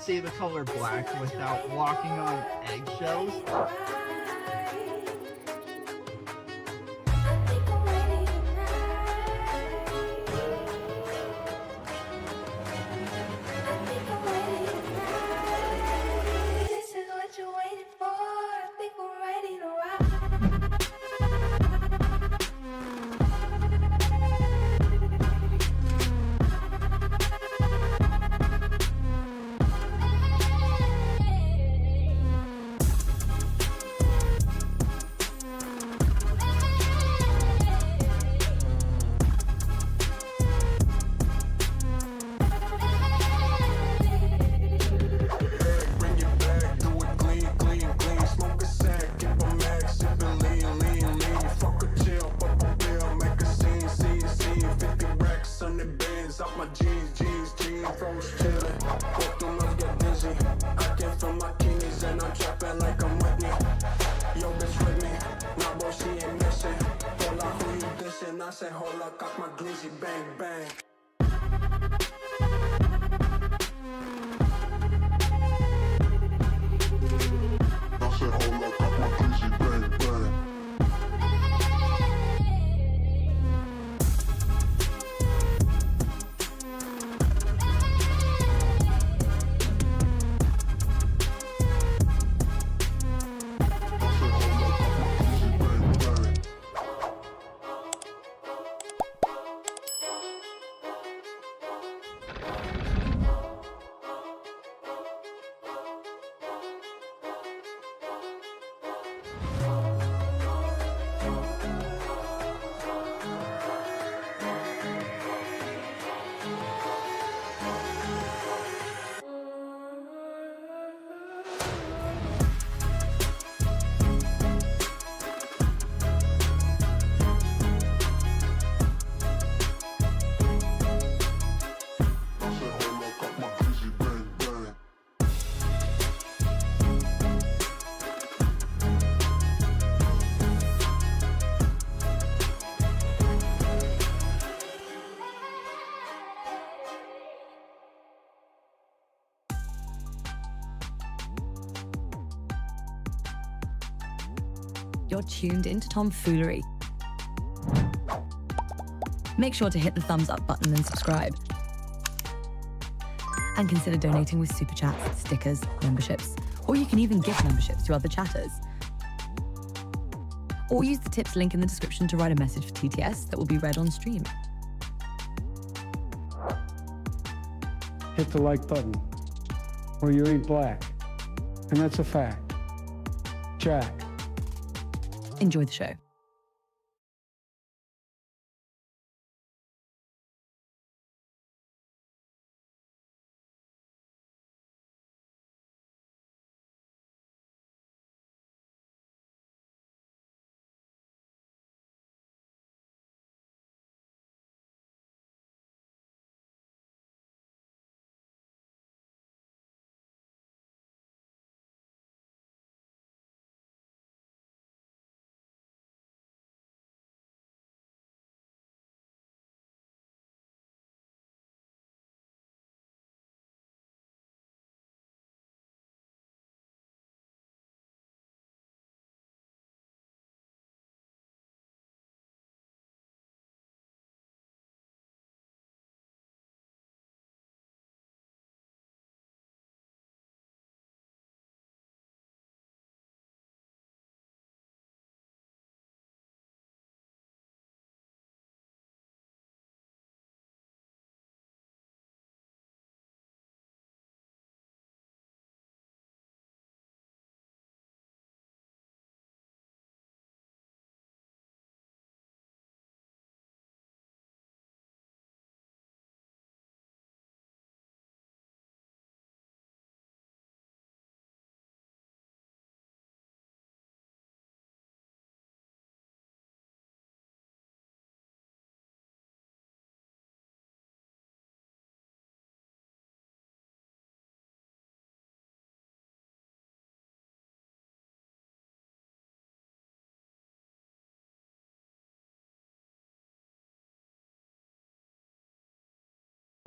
say the color black without walking on eggshells. I say hold up, got my glizzy, bang, bang. I said hold up, got my glizzy, bang, bang. You're tuned into Foolery. Make sure to hit the thumbs up button and subscribe. And consider donating with super chats, stickers, memberships, or you can even gift memberships to other chatters. Or use the tips link in the description to write a message for TTS that will be read on stream. Hit the like button, or you ain't black. And that's a fact. Jack. Enjoy the show.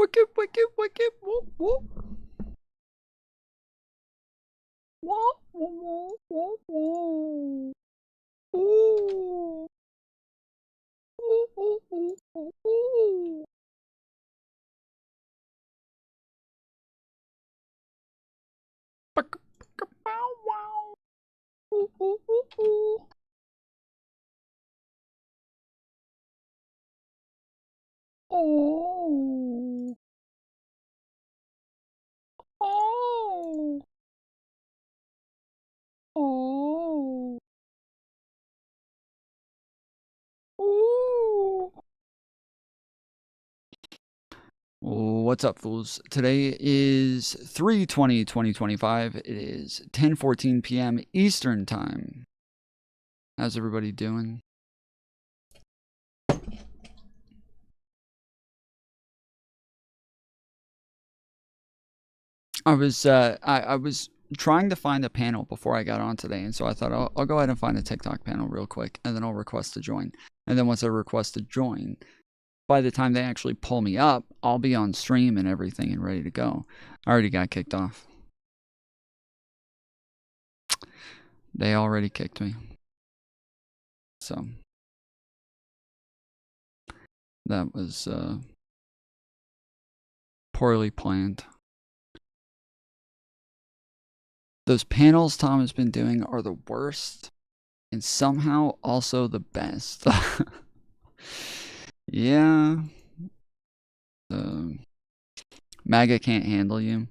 Wicked, wicked, wicked, whoop, whoop. What's up, fools? Today is 3/20/2025. It is 10:14 p.m. Eastern Time. How's everybody doing? I was trying to find a panel before I got on today, and so I thought I'll go ahead and find a TikTok panel real quick, and then I'll request to join. And then once I request to join, by the time they actually pull me up, I'll be on stream and everything and ready to go. I already got kicked off. They already kicked me. So that was poorly planned. Those panels Tom has been doing are the worst and somehow also the best. Yeah. MAGA can't handle you.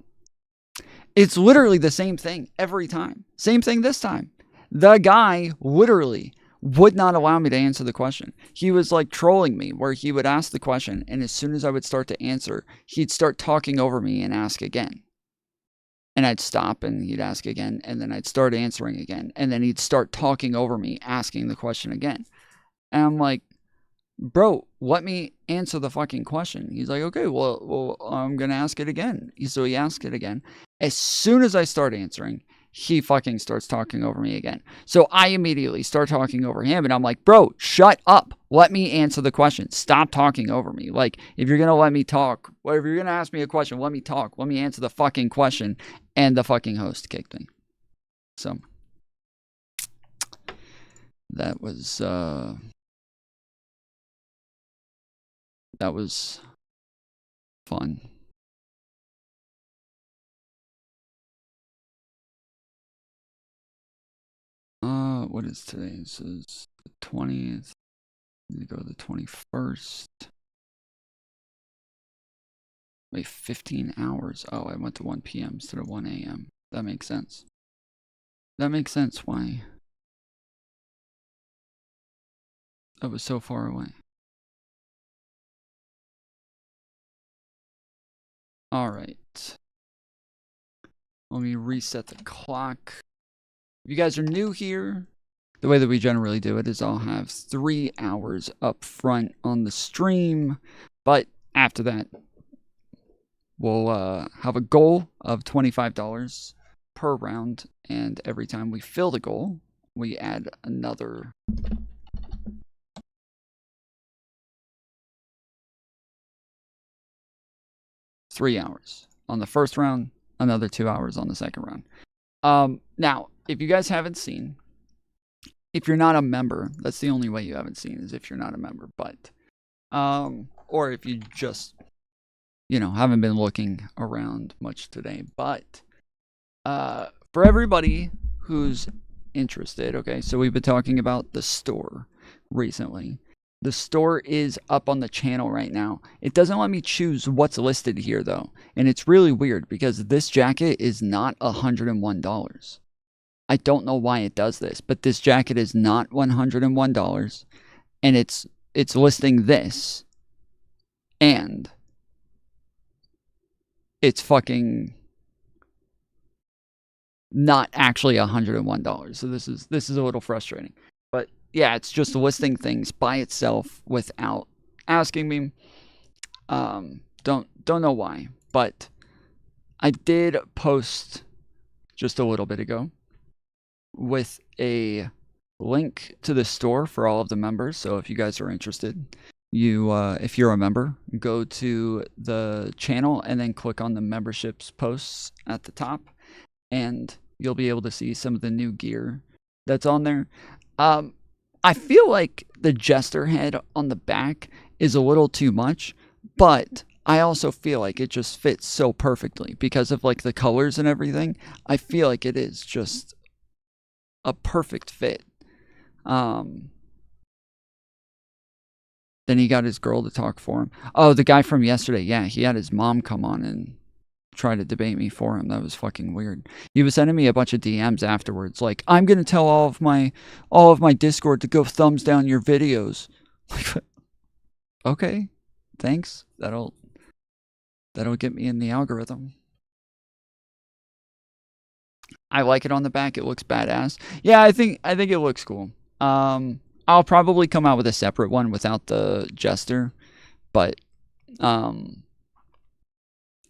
It's literally the same thing every time. Same thing this time. The guy literally would not allow me to answer the question. He was like trolling me where he would ask the question, and as soon as I would start to answer, he'd start talking over me and ask again. And I'd stop and he'd ask again, and then I'd start answering again, and then he'd start talking over me, asking the question again. And I'm like, bro, let me answer the fucking question. He's like, okay, well, I'm going to ask it again. So he asked it again. As soon as I start answering, he fucking starts talking over me again. So I immediately start talking over him, and I'm like, bro, shut up. Let me answer the question. Stop talking over me. Like, if you're going to let me talk, or if you're going to ask me a question, let me talk. Let me answer the fucking question. And the fucking host kicked me. So that was fun. What is today? This is the 20th. I need to go to the 21st. Wait, 15 hours. Oh, I went to 1 p.m. instead of 1 a.m. That makes sense. That makes sense why I was so far away. Alright. Let me reset the clock. If you guys are new here, the way that we generally do it is I'll have 3 hours up front on the stream, but after that, we'll have a goal of $25 per round, and every time we fill the goal, we add another $3 hours on the first round, another 2 hours on the second round. Now, if you guys haven't seen, if you're not a member, that's the only way you haven't seen is if you're not a member, but, or if you just, haven't been looking around much today, but, for everybody who's interested, okay, so we've been talking about the store recently. The store is up on the channel right now. It doesn't let me choose what's listed here, though. And it's really weird because this jacket is not $101. I don't know why it does this, but this jacket is not $101. And it's listing this. And it's fucking not actually $101. So this is a little frustrating. But yeah, it's just listing things by itself without asking me. Don't know why, but I did post just a little bit ago with a link to the store for all of the members. So if you guys are interested, if you're a member, go to the channel and then click on the memberships posts at the top, and you'll be able to see some of the new gear that's on there. I feel like the jester head on the back is a little too much, but I also feel like it just fits so perfectly because of like the colors and everything. I feel like it is just a perfect fit. Then he got his girl to talk for him. Oh, the guy from yesterday. Yeah, he had his mom come on and try to debate me for him. That was fucking weird. He was sending me a bunch of DMs afterwards, like, I'm gonna tell all of my Discord to go thumbs down your videos. Okay, thanks. That'll get me in the algorithm. I like it on the back. It looks badass. Yeah, I think it looks cool. I'll probably come out with a separate one without the jester, but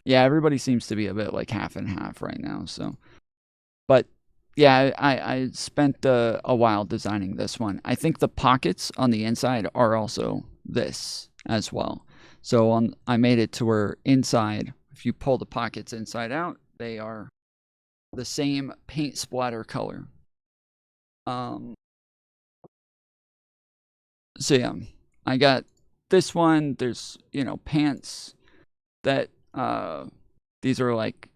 yeah, everybody seems to be a bit like half and half right now. So, but yeah, I spent a while designing this one. I think the pockets on the inside are also this as well. So I made it to where inside, if you pull the pockets inside out, they are the same paint splatter color. So yeah, I got this one. There's, pants that these are like,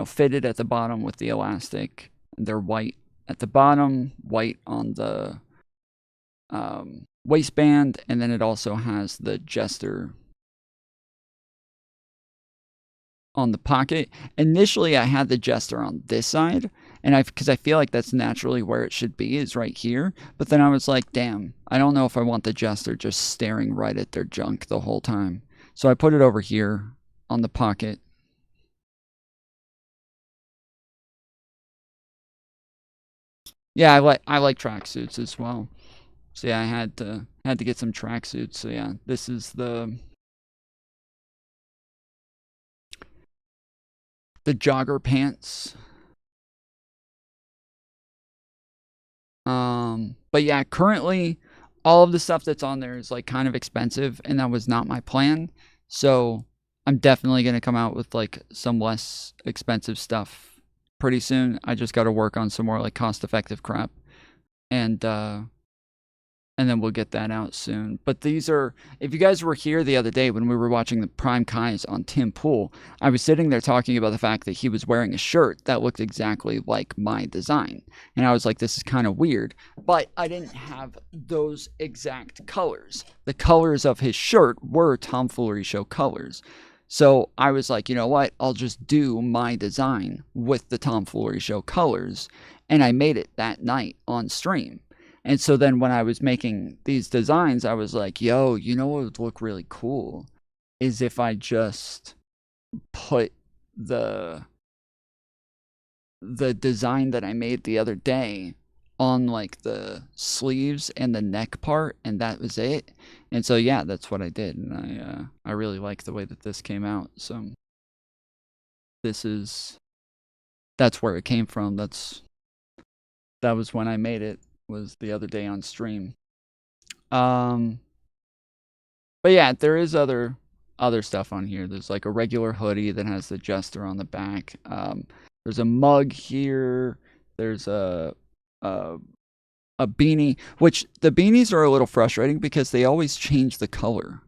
fitted at the bottom with the elastic. They're white at the bottom, white on the waistband, and then it also has the jester on the pocket. Initially, I had the jester on this side, and because I feel like that's naturally where it should be, is right here. But then I was like, damn, I don't know if I want the jester just staring right at their junk the whole time. So I put it over here on the pocket. Yeah, I like tracksuits as well. So yeah, I had to get some tracksuits. So yeah, this is the jogger pants. But yeah, currently all of the stuff that's on there is like kind of expensive, and that was not my plan. So I'm definitely going to come out with like some less expensive stuff pretty soon. I just got to work on some more like cost-effective crap, and then we'll get that out soon. But these are, if you guys were here the other day when we were watching the Prime Kais on Tim Pool, I was sitting there talking about the fact that he was wearing a shirt that looked exactly like my design. And I was like, this is kind of weird. But I didn't have those exact colors. The colors of his shirt were Tomfoolery Show colors. So I was like, you know what? I'll just do my design with the Tomfoolery Show colors. And I made it that night on stream. And so then when I was making these designs, I was like, yo, you know what would look really cool is if I just put the design that I made the other day on like the sleeves and the neck part, and that was it. And so yeah, that's what I did, and I really like the way that this came out. So that's where it came from. That was when I made it, was the other day on stream. But yeah, there is other stuff on here. There's like a regular hoodie that has the jester on the back. There's a mug here. There's a beanie, which the beanies are a little frustrating because they always change the color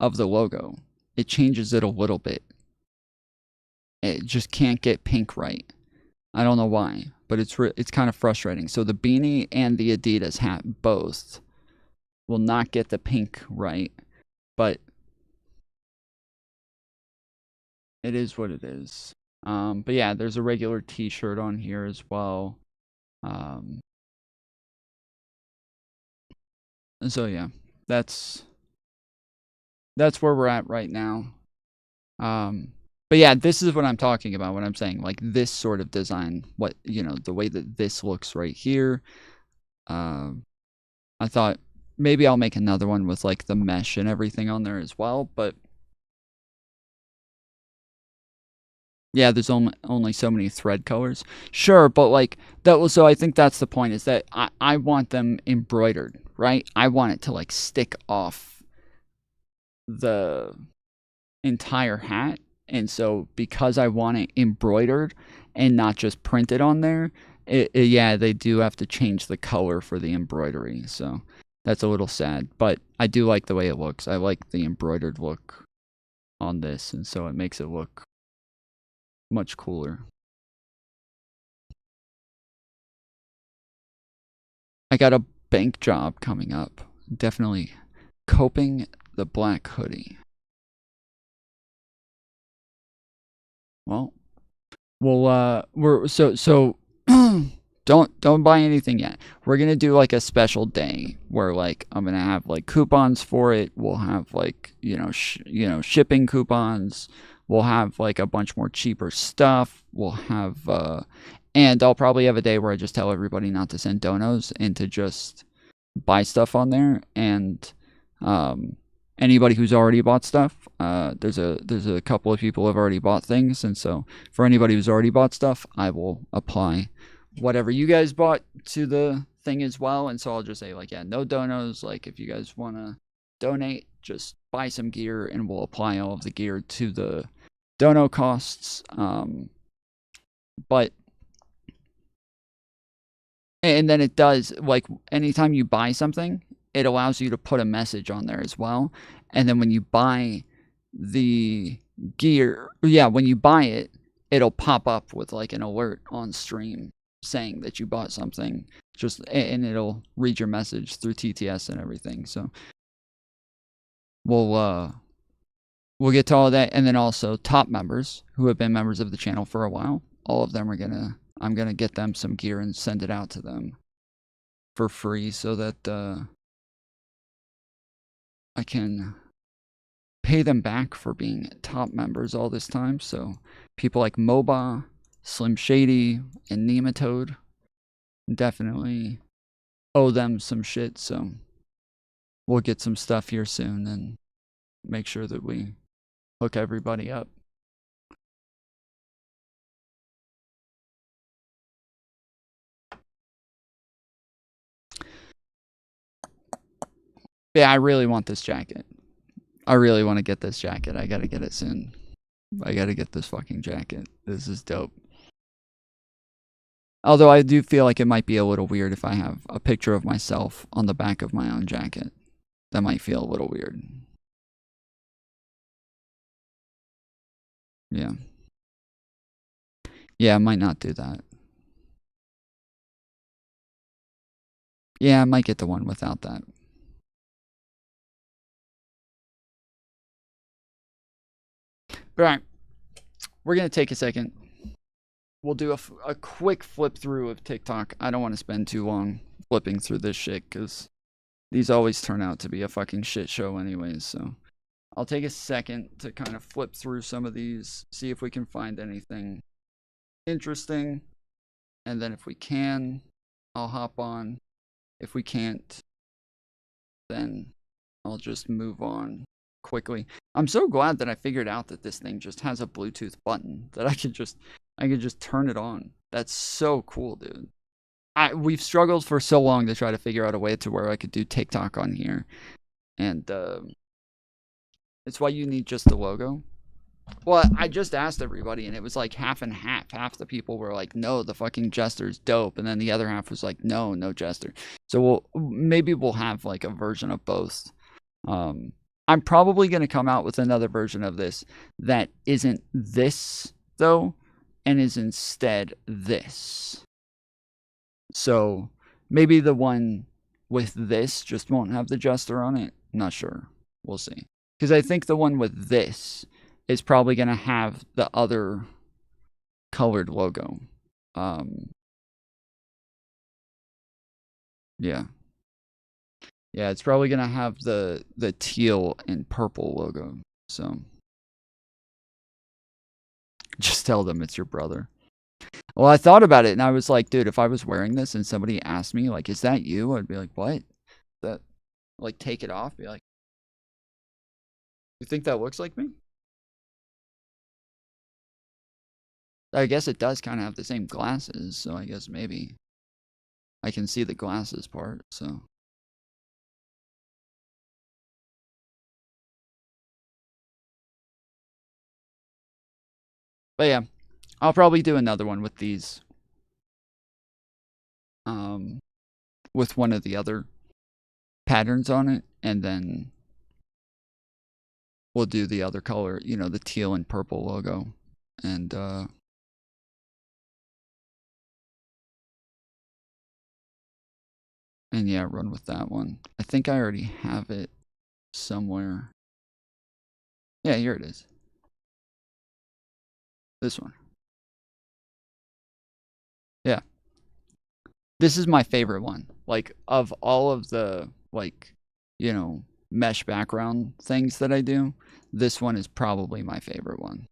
of the logo. It changes it a little bit. It just can't get pink right. I don't know why, but it's kind of frustrating. So the beanie and the Adidas hat both will not get the pink right, but it is what it is. But yeah, there's a regular t-shirt on here as well. So yeah, that's where we're at right now. But yeah, this is what I'm talking about when I'm saying like this sort of design, what, the way that this looks right here. I thought maybe I'll make another one with like the mesh and everything on there as well, but yeah, there's only so many thread colors. Sure, but like that was, so I think that's the point, is that I want them embroidered, right? I want it to like stick off the entire hat. And so because I want it embroidered and not just printed on there, yeah, they do have to change the color for the embroidery. So that's a little sad, but I do like the way it looks. I like the embroidered look on this, and so it makes it look much cooler. I got a bank job coming up. Definitely coping the black hoodie. Well, we're so don't buy anything yet. We're gonna do like a special day where like I'm gonna have like coupons for it. We'll have like shipping coupons. We'll have like a bunch more cheaper stuff. We'll have and I'll probably have a day where I just tell everybody not to send donos and to just buy stuff on there. And anybody who's already bought stuff, there's a couple of people who have already bought things, and so for anybody who's already bought stuff, I will apply whatever you guys bought to the thing as well. And so I'll just say like, yeah, no donos. Like if you guys want to donate, just buy some gear and we'll apply all of the gear to the dono costs. But and then it does, like, anytime you buy something, it allows you to put a message on there as well. And then when you buy the gear, yeah, when you buy it, it'll pop up with like an alert on stream saying that you bought something, and it'll read your message through TTS and everything. So we'll get to all of that. And then also top members who have been members of the channel for a while, all of them I'm gonna get them some gear and send it out to them for free so that I can pay them back for being top members all this time. So people like Moba, Slim Shady, and Nematode definitely owe them some shit. So we'll get some stuff here soon and make sure that we hook everybody up. Yeah, I really want this jacket. I really want to get this jacket. I gotta get it soon. I gotta get this fucking jacket. This is dope. Although I do feel like it might be a little weird if I have a picture of myself on the back of my own jacket. That might feel a little weird. Yeah. Yeah, I might not do that. Yeah, I might get the one without that. All right, we're going to take a second. We'll do a quick flip through of TikTok. I don't want to spend too long flipping through this shit because these always turn out to be a fucking shit show anyways. So I'll take a second to kind of flip through some of these, see if we can find anything interesting. And then if we can, I'll hop on. If we can't, then I'll just move on quickly. I'm so glad that I figured out that this thing just has a Bluetooth button that I could just turn it on. That's so cool, dude. We've struggled for so long to try to figure out a way to where I could do TikTok on here, and it's why you need just the logo. Well, I just asked everybody, and it was like half and half. Half the people were like, "No, the fucking Jester's dope," and then the other half was like, "No, no Jester." So maybe we'll have like a version of both. I'm probably going to come out with another version of this that isn't this, though, and is instead this. So maybe the one with this just won't have the Jester on it. Not sure. We'll see. Because I think the one with this is probably going to have the other colored logo. Yeah. Yeah, it's probably going to have the teal and purple logo. So just tell them it's your brother. Well, I thought about it and I was like, dude, if I was wearing this and somebody asked me, like, is that you? I'd be like, what? That, like, take it off. Be like, you think that looks like me? I guess it does kind of have the same glasses, so I guess maybe I can see the glasses part, so. But yeah, I'll probably do another one with these. With one of the other patterns on it, and then we'll do the other color, you know, the teal and purple logo. And yeah, run with that one. I think I already have it somewhere. Yeah, here it is. This one. Yeah. This is my favorite one. Like, of all of the, like, you know, mesh background things that I do, this one is probably my favorite one.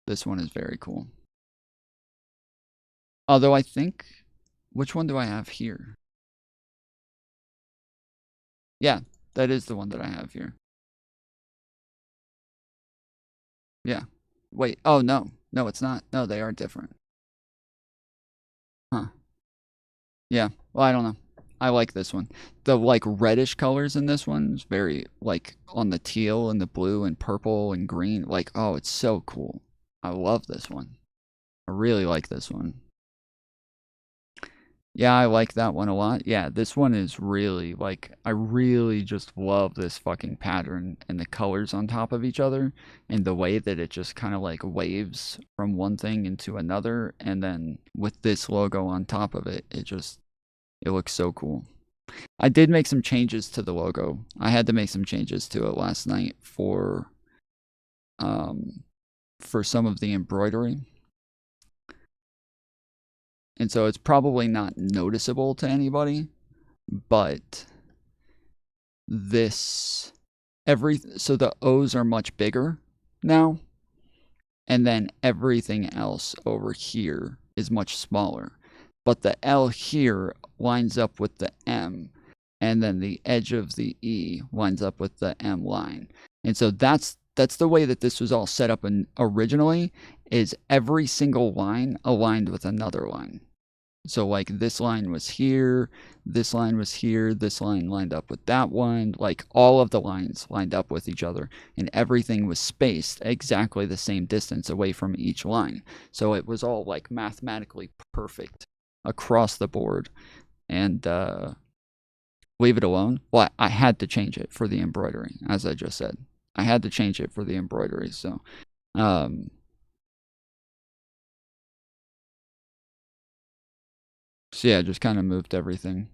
This one is very cool. Although I think, which one do I have here? Yeah, that is the one that I have here. Yeah. Wait, oh no. No, it's not. No, they are different. Huh. Yeah, well, I don't know. I like this one. The, like, reddish colors in this one is very, like, on the teal and the blue and purple and green. Like, oh, it's so cool. I love this one. I really like this one. Yeah, I like that one a lot. Yeah, this one is really, like, I really just love this fucking pattern and the colors on top of each other and the way that it just kind of, like, waves from one thing into another. And then with this logo on top of it, it looks so cool. I did make some changes to the logo. I had to make some changes to it last night for some of the embroidery. And so it's probably not noticeable to anybody, but so the O's are much bigger now, and then everything else over here is much smaller. But the L here lines up with the M, and then the edge of the E lines up with the M line. And so that's the way that this was all set up originally, is every single line aligned with another line. So, like, this line was here, this line was here, this line lined up with that one. Like, all of the lines lined up with each other, and everything was spaced exactly the same distance away from each line. So it was all, like, mathematically perfect across the board. And leave it alone. Well, I had to change it for the embroidery, as I just said. I had to change it for the embroidery. So yeah, just kind of moved everything.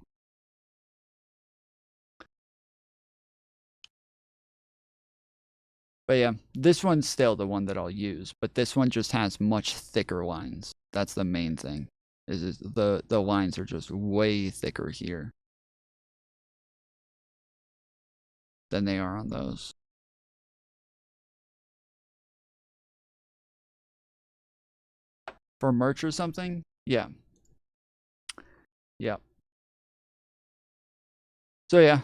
But yeah, this one's still the one that I'll use, but this one just has much thicker lines. That's the main thing. Is the lines are just way thicker here than they are on those. For merch or something? Yeah. Yeah. So yeah,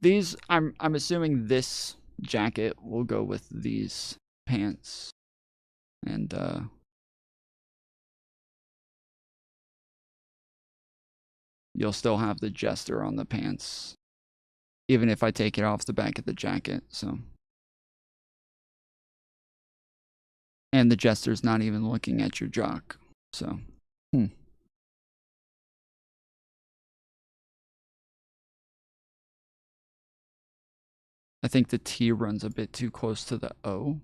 these I'm assuming this jacket will go with these pants, and you'll still have the jester on the pants even if I take it off the back of the jacket. So, and the jester's not even looking at your jock. So I think the T runs a bit too close to the O.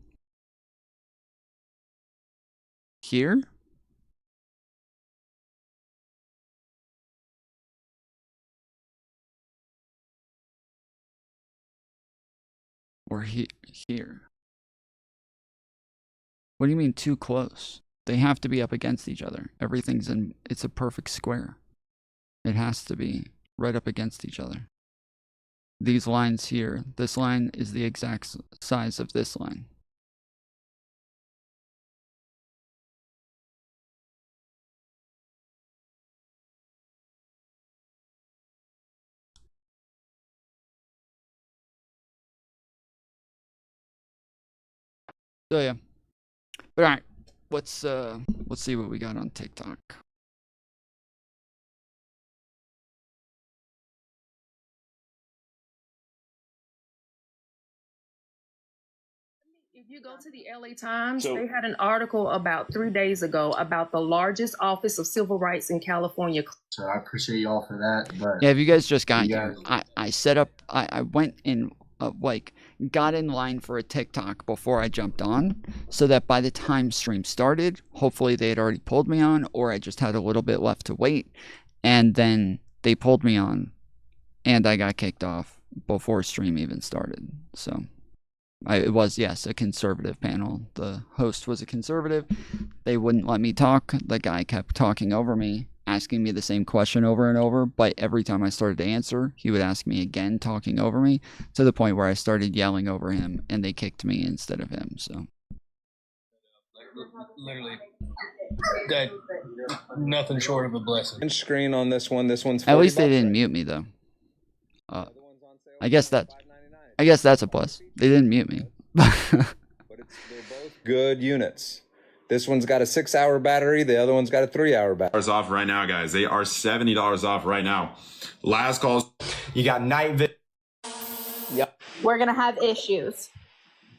Here? Or here? What do you mean too close? They have to be up against each other. It's a perfect square. It has to be right up against each other. These lines here, this line is the exact size of this line. So yeah. But alright, let's see what we got on TikTok. You go to the LA Times, So- they had an article about 3 days ago about the largest office of civil rights in California. So I appreciate y'all for that. But Yeah, if you guys just got You here, guys- I set up, I went in, got in line for a TikTok before I jumped on, so that by the time stream started, hopefully they had already pulled me on, or I just had a little bit left to wait, and then they pulled me on, and I got kicked off before stream even started. So it was, yes, a conservative panel. The host was a conservative. They wouldn't let me talk. The guy kept talking over me, asking me the same question over and over, but every time I started to answer, he would ask me again, talking over me, to the point where I started yelling over him, and they kicked me instead of him. So Literally, that nothing short of a blessing. Screen on this one. This one's at least they $40 didn't right mute me, though. now. The other one's on sale I guess for that, $5.99. I guess that's a plus. They didn't mute me. But they're both good units. This one's got a 6-hour battery. The other one's got a 3-hour battery. Off right now, guys. They are $70 off right now. Last calls. you got night vision. We're gonna have issues.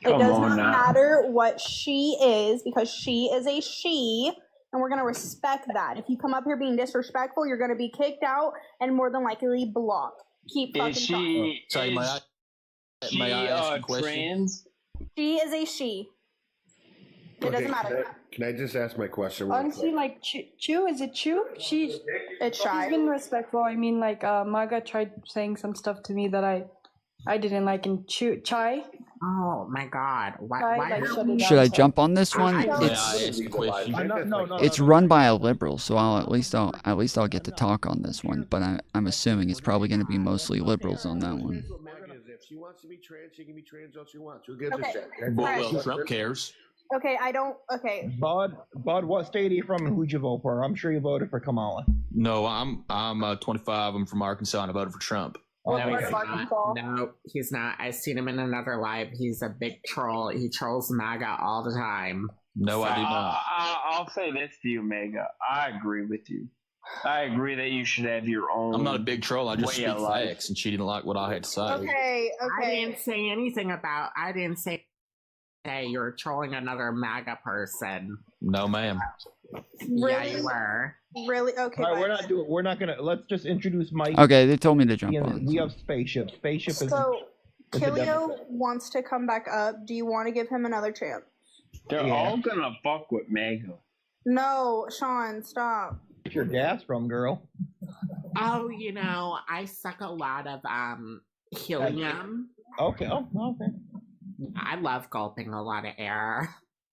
It Come does on not now. matter what she is, because she is a she, and we're gonna respect that. If you come up here being disrespectful, you're gonna be kicked out and more than likely blocked. Keep fucking Is talking. she? May I ask a question? Trans? She is a she. It doesn't matter. Can I just ask my question? real Aren't quick? she like Chew? Is it Chew? She's shy. been respectful. I mean, like Maga tried saying some stuff to me that I didn't like, and Chai. Oh my God! Chai, like, shut it Should down, I so- jump on this one? May I It's ask a question? it's run by a liberal, so at least I'll get to talk on this one. But I'm assuming it's probably going to be mostly liberals on that one. If she wants to be trans, she can be trans all she wants. Who gives Okay. a shit? Well, Trump cares. Okay, I don't. Okay. Bud, what state are you from and who'd you vote for? I'm sure you voted for Kamala. No, I'm 25. I'm from Arkansas, and I voted for Trump. What No, part he's of not. Arkansas? No, he's not. I've seen him in another live. He's a big troll. He trolls MAGA all the time. No, I do not. I'll say this to you, Mega. I agree with you. I agree that you should have your own. I'm not a big troll. I just way speak of life. facts, and she didn't like what I had to say. Okay. I didn't say anything about. I didn't say. Hey, you're trolling another MAGA person. No, ma'am. Yeah, Really? you were. Really? Okay. All right, but- we're not gonna. Let's just introduce Mike. Okay, they told me to jump Ian, on. We have Spaceship. Spaceship is. So, is a Kilio Democrat. wants to come back up. Do you want to give him another chance? They're Yeah. all gonna fuck with Mega. No, Sean, stop. Where's your gas from, girl? Oh, I suck a lot of helium. Okay. Oh, okay. I love gulping a lot of air.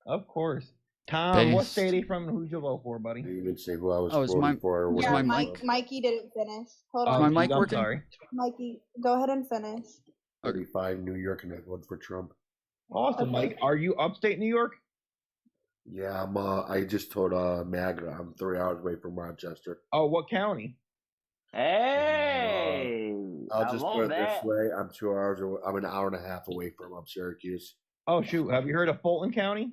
Of course. Tom, what Based. state are you from and who'd you vote for, buddy? You didn't even say who I was Oh, is voting my- for. or is what my I mic- voted. Mikey didn't finish. Hold Is on. my mic I'm working? sorry. Mikey, go ahead and finish. 35 New York, and I voted for Trump. Awesome, Mike. Are you upstate New York? Yeah, I'm. I just told MAGA I'm 3 hours away from Rochester. Oh, what county? Hey, I'll I just love put it that. this way: I'm 2 hours. I'm an hour and a half away from Syracuse. Oh, shoot. Have you heard of Fulton County?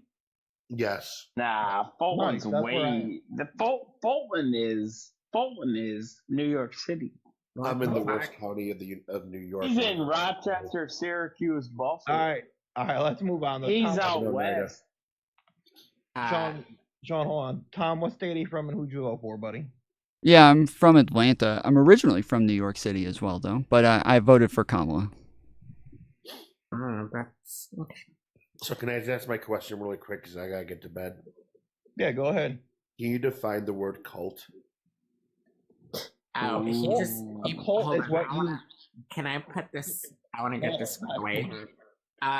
Yes. Nah, Fulton's Nice, that's where I way. Fulton is New York City. I'm in the worst county of New York. He's in Rochester, Syracuse, Buffalo. All right. Let's move on. He's Tom, out no matter. west. Sean, hold on. Tom, what state are you from and who'd you vote for, buddy? Yeah, I'm from Atlanta. I'm originally from New York City as well, though. But I voted for Kamala. That's... So can I just ask my question really quick because I gotta get to bed? Yeah, go ahead. Can you define the word cult? Oh, he just. A cult hold is on, what I wanna- Can I put this? I want to get this away.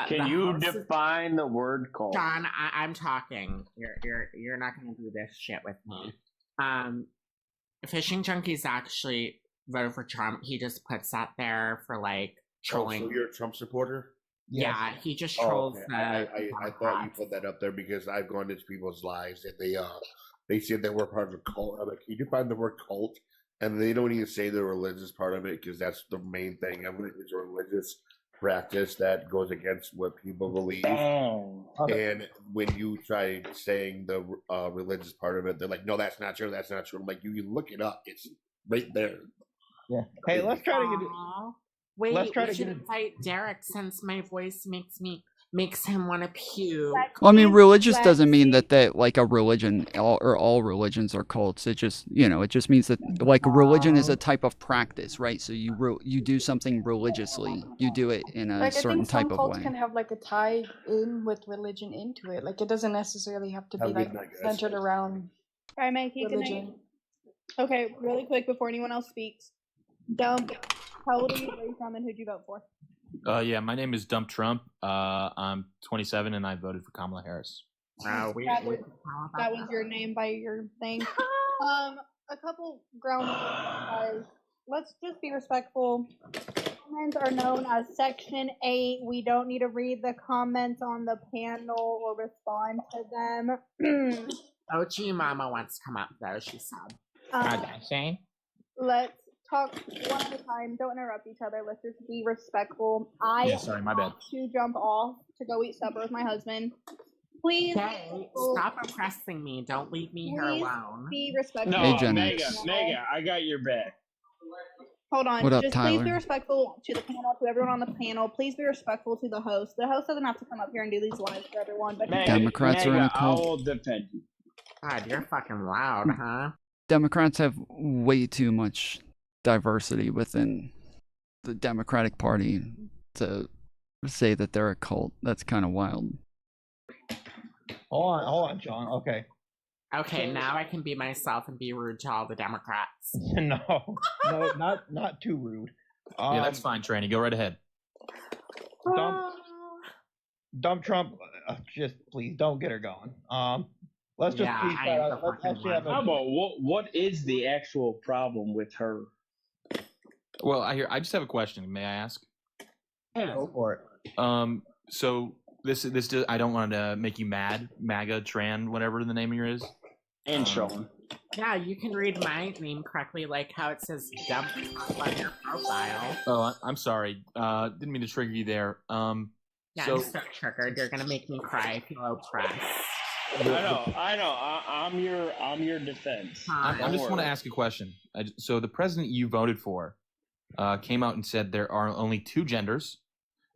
Can you define the word cult? John, I'm talking. You're not gonna do this shit with me. Fishing Junkies actually voted for Trump. He just puts that there for like trolling. Oh, so you're a Trump supporter? Yeah, he just trolls. Okay. I thought you put that up there because I've gone into people's lives and they said they were part of a cult. I'm like, can you define the word cult? And they don't even say the religious part of it because that's the main thing. I mean, it's a religious practice that goes against what people believe. And when you try saying the religious part of it, they're like, no, that's not true. That's not true. I'm like, you can look it up. It's right there. Yeah. Hey, let's try to get it. Wait, Let's try we to should get it. invite Derek since my voice makes me makes him want to puke. Well, I mean, religious doesn't mean that like a religion or all religions are cults. It just, it just means that like religion is a type of practice, right? So you do something religiously. You do it in a Like, I certain think some type of cults way. can have like a tie in with religion into it. Like, it doesn't necessarily have to be Have a like good night, guys. centered around All right, Mikey, good night. religion. Okay, really quick before anyone else speaks. Dump, how old are you, where are you from, and who'd you vote for? Yeah, my name is Dump Trump. I'm 27 and I voted for Kamala Harris. That was your name by your thing. A couple ground rules. Let's just be respectful. Comments are known as Section 8. We don't need to read the comments on the panel or respond to them. OG Mama wants to come up though, she said. Let's talk one at a time. Don't interrupt each other. Let's just be respectful. Yeah, sorry, my bad. To jump off to go eat supper with my husband. Please Stop oppressing me. Don't leave me here alone. be respectful. No, Mega, I got your back. Hold on. What up, just Tyler? please be respectful to the panel, to everyone on the panel. Please be respectful to the host. The host doesn't have to come up here and do these lives for everyone. But Democrats are in a I cult. will defend you. God, you're fucking loud, huh? Democrats have way too much diversity within the Democratic Party to say that they're a cult. That's kind of wild. Hold on, John. Okay. Okay, now I can be myself and be rude to all the Democrats. No, not too rude. Yeah, that's fine, Tranny. Go right ahead. Dump Trump. Just please don't get her going. Let's just please. Let's actually have How about what is the actual problem with her? Well, I just have a question. May I ask? Yeah, go for it. So this I don't want to make you mad, MAGA, Tran, whatever the name of yours is. And Sean. Yeah, you can read my name correctly, like how it says dump on your profile. Oh, I'm sorry. Didn't mean to trigger you there. Yeah, so I'm so triggered. You're gonna make me cry if you're oppressed. I know. I'm your defense. I just want to ask a question. So the president you voted for came out and said there are only two genders,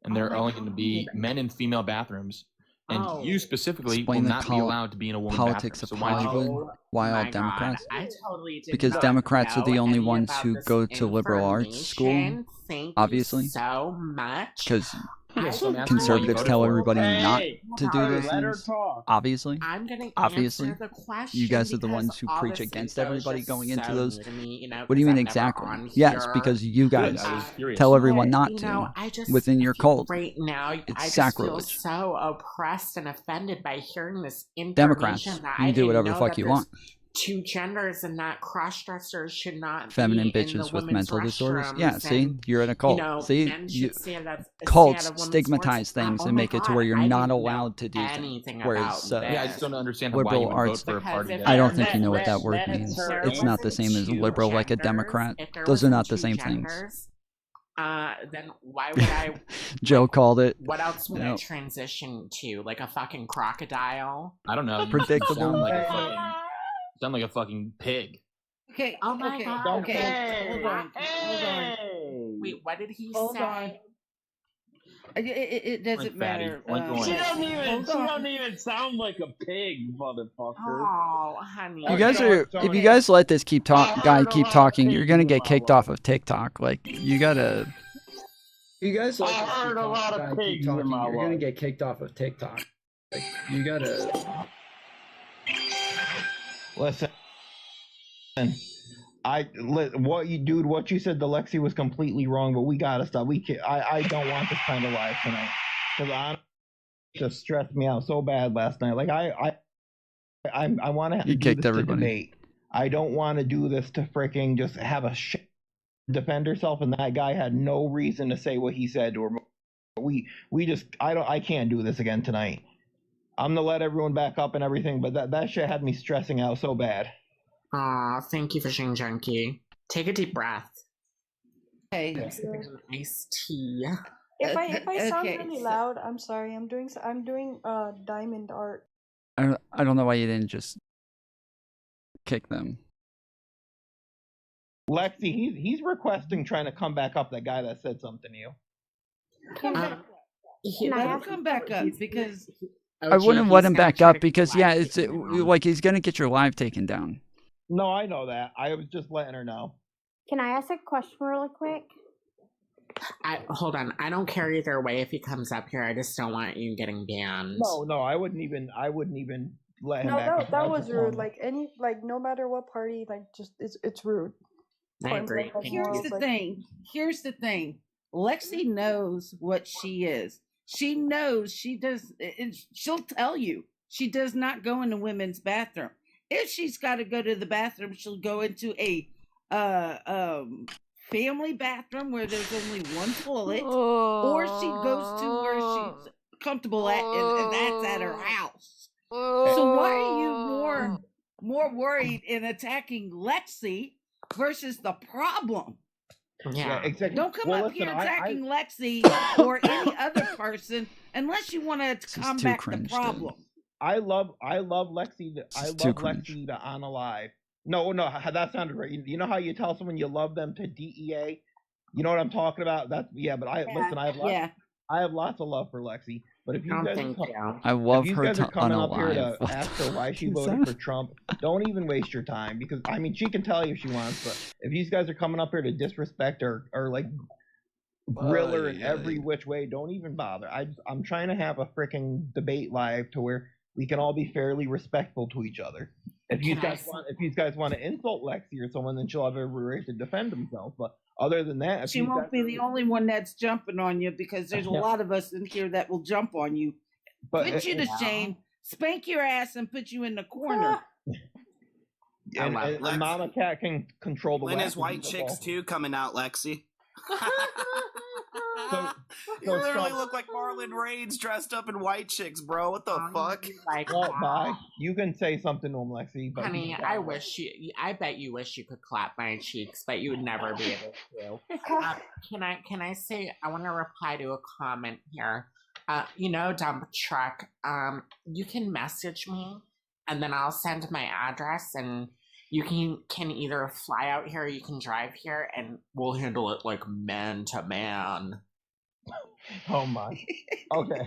and there are only going to be men and female bathrooms. And you specifically Explain will the not be allowed to be in a woman's politics bathroom. of So Hollywood. Why all my Democrats? God, I totally did Because not Democrats are the know only any ones about who this go to liberal arts school. information. Thank Obviously. you so much. Because so I'm asking why you conservatives voted tell for her. everybody not to do Tyler, those let her things. talk. Obviously. I'm gonna Obviously. answer the question. You guys are the because ones who all preach this against info is everybody just going into so those. new to me, you know, What do you 'cause mean I'm never exactly? on Yes, here. because you guys Good, I was curious. tell everyone not You to know, I just within your cult. right now, It's I just sacrilege. feel so oppressed and offended by hearing this information. Democrats, that you I do didn't whatever the know fuck that you there's want. two genders and that cross-dressers should not Feminine be in bitches the with women's mental disorders. restrooms, Yeah, see, and, you're in a cult. You know, See, men should stay out of cults women's stigmatize sports. things Oh and my make it to God, where you're I not didn't know allowed to do anything things. Whereas about Yeah, I just don't understand why you liberal would arts. vote for a party that I don't think you know what that word means. There It's not the wasn't same as two liberal like a genders. Democrat. If there Those are wasn't not the two same things. genders, then why would I? Joe called it. What else would I No. transition to? Like a fucking crocodile? I don't know. You Predictable. sound like a fucking pig. Okay. Oh my okay, God. Okay. Hold on. Wait, what did he Hold say? on. It doesn't matter. She don't even sound like a pig, motherfucker. Oh, honey. You guys are. If you guys let this keep talking, you're gonna get kicked off of TikTok. Like you gotta. You guys I heard a lot of pigs in my You're gonna life. get kicked off of TikTok. Like, you gotta listen. What you said to Lexi was completely wrong, but we gotta stop. I don't want this kind of live tonight because just stressed me out so bad last night. Like I want to You do kicked this everybody. to debate. I don't want to do this to freaking just have a defend herself, and that guy had no reason to say what he said to her. I can't do this again tonight. I'm gonna let everyone back up and everything, but that shit had me stressing out so bad. Aw, thank you, Fishing Junkie. Take a deep breath. Hey. Iced tea. If I sound Okay, really so- loud, I'm sorry. I'm doing diamond art. I don't know why you didn't just kick them. Lexi, he's requesting trying to come back up. That guy that said something to you. Let him come back up because I wouldn't let him back up because it's like he's gonna get your live taken down. No, I know that. I was just letting her know. Can I ask a question really quick? Hold on. I don't care either way if he comes up here. I just don't want you getting banned. No, I wouldn't even let him No, back up. that was rude. Like no matter what party, like just it's rude. I agree. Here's the thing. Lexi knows what she is. She knows she does. She'll tell you she does not go in the women's bathroom. If she's got to go to the bathroom, she'll go into a family bathroom where there's only one toilet, or she goes to where she's comfortable at, and that's at her house. So why are you more worried in attacking Lexi versus the problem? Yeah, exactly. Don't come up here attacking Lexi or any other person unless you want to combat the problem. I love Lexi. I love Lexi to unalive. No, that sounded right. You know how you tell someone you love them to DEA? You know what I'm talking about? Listen. I have lots of love for Lexi. But if you guys, I love her guys to are coming up here to unalive. ask her why she voted for Trump, don't even waste your time because she can tell you if she wants. But if these guys are coming up here to disrespect her or like grill her in every which way, don't even bother. I'm trying to have a freaking debate live to where we can all be fairly respectful to each other. If you guys want to insult Lexi or someone, then she'll have every right to defend themselves. But other than that, she won't be the only one that's jumping on you because there's a lot of us in here that will jump on you, put you to shame, spank your ass, and put you in the corner. And Mama Cat can control the. When is white chicks too coming out, Lexi? You literally look like Marlon Reigns dressed up in white chicks, bro. What the fuck? Bye. You can say something to him, Lexi. But honey, I bet you wish you could clap my cheeks, but you would never be able to. Can I say? I want to reply to a comment here. Dump truck. You can message me, and then I'll send my address, and you can either fly out here or you can drive here, and we'll handle it like man to man. Oh my. Okay.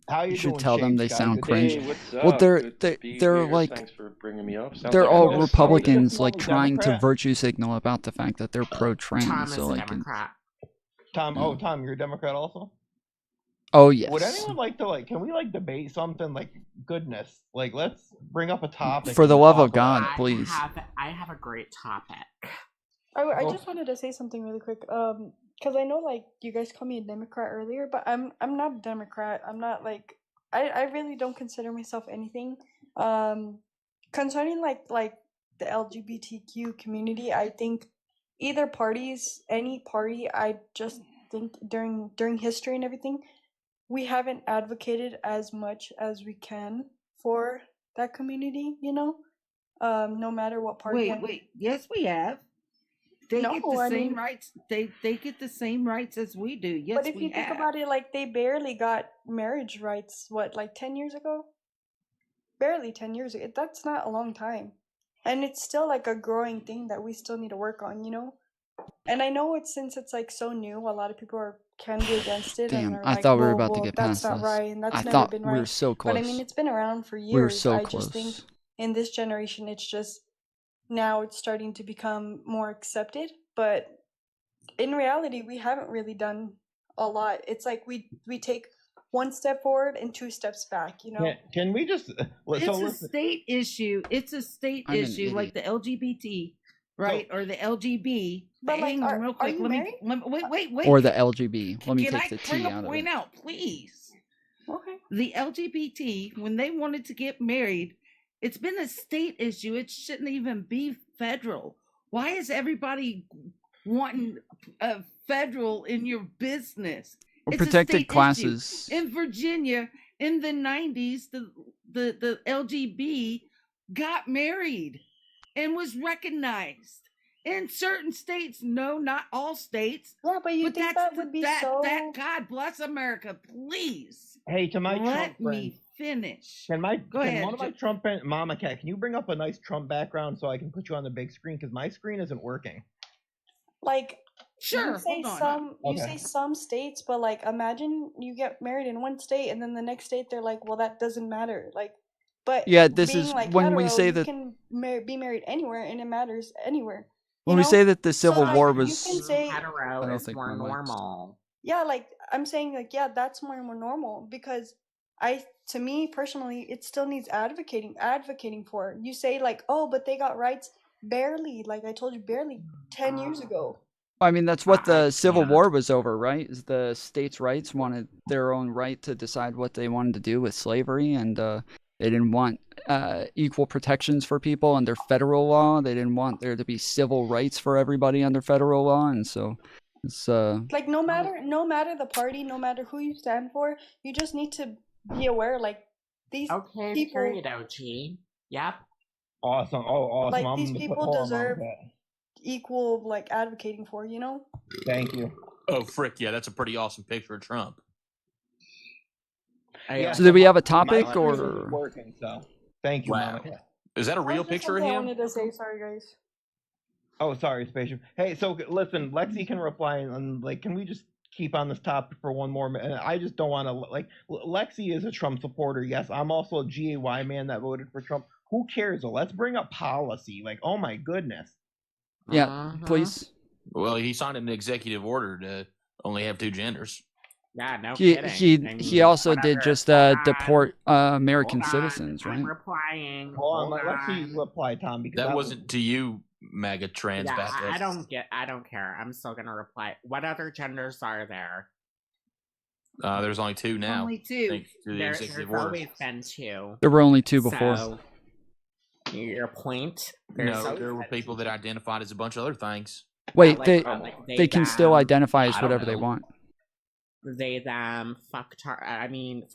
How you should doing, tell them they guys? sound Good cringe. day. Well, they're like Thanks for bringing me up. they're like all a- Republicans, like Democrat. trying to virtue signal about the fact that they're pro-trans. Tom So is a like, Democrat. Tom, Tom, you're a Democrat also? oh yes. Would anyone like to can we debate something goodness? Let's bring up a topic. For the and love talk of God, about it. please. I have a great topic. I just wanted to say something really quick. Because I know you guys called me a Democrat earlier, but I'm not a Democrat. I'm not I really don't consider myself anything. Concerning the LGBTQ community, I think either parties, any party, I just think during history and everything, we haven't advocated as much as we can for that community, no matter what party. Wait. Yes, we have. They get the same rights. They get the same rights as we do. Yes, but if you think about it, they barely got marriage rights. 10 years ago? Barely 10 years ago. That's not a long time, and it's still a growing thing that we still need to work on. And I know since it's so new, a lot of people can be against it. Damn, and I thought we were about to get that's past not this. right, and that's I never thought been we right. were so close. But I mean, it's been around for years. We were so I close. just think in this generation, it's just now it's starting to become more accepted. But in reality, we haven't really done a lot. It's we take one step forward and two steps back. Can we just? It's a state issue. It's a state I'm an issue, like the LGBT, right, or the LGB. But hang on, real quick. are you married? Wait. Or the LGB. Let me Can take I the T bring out a of point it. out, please? Okay. The LGBT, when they wanted to get married, it's been a state issue. It shouldn't even be federal. Why is everybody wanting a federal in your business? Or It's a protected state classes. issue. In Virginia, in the 90s, the LGB got married and was recognized. In certain states, no, not all states. Yeah, but you think that would be so... that God bless America, please. Hey, to my Let Trump me friend, finish. Go ahead. One of my Trump friends, Mama Cat, can you bring up a nice Trump background so I can put you on the big screen? Because my screen isn't working. Sure. You say Hold on. some. You Okay. say some states, but like, imagine you get married in one state, and then the next state they're like, well, that doesn't matter. Like, but Yeah, this being is like when hetero, we say you that can be married anywhere, and it matters anywhere. when You we know? say that the So Civil like, War you was. can say, Hetero I don't is think more my mic's- normal. yeah, like I'm saying, like, yeah, that's more normal because to me personally, it still needs advocating for. You say like, oh, but they got rights barely, like I told you, barely 10 years ago. I mean, that's what the Civil War was over, right? Is the states' rights wanted their own right to decide what they wanted to do with slavery, and they didn't want equal protections for people under federal law. They didn't want there to be civil rights for everybody under federal law, and so it's Like no matter the party, no matter who you stand for, you just need to be aware. Like these Okay, people, period, OG. Yep. Awesome. Oh, awesome. like I'm these gonna put people hold on, deserve Mom, equal like advocating for. You know. Thank you. Oh, frick, yeah, that's a pretty awesome picture of Trump. Yeah, So did we have a my topic, screen is or working? So thank you, Wow. Mama. Is that a That real was just picture of something I him? wanted to say. Sorry, guys. Oh, sorry, Spaceship. Hey, so listen, Lexi can reply, and like, can we just keep on this topic for one more minute? I just don't want to like. Lexi is a Trump supporter. Yes, I'm also a GAY man that voted for Trump. Who cares? Though? Let's bring up policy. Like, oh my goodness. yeah, please. Well, he signed an executive order to only have two genders. Yeah, no He kidding. I he mean, also did whatever. just Hold on. deport American Hold on. citizens, right? I'm replying. Hold on, Hold let's see reply, Tom, because That wasn't to you, MAGA trans Yeah, bastard. I don't care. I'm still gonna reply. What other genders are there? There's only two now. Only two. Thanks to the There's executive order. always been two. There were only two before. So, your point? No, there were people that identified as a bunch of other things. Wait, like, they can still identify as I don't whatever they know. want. They, them, fucktard. I mean,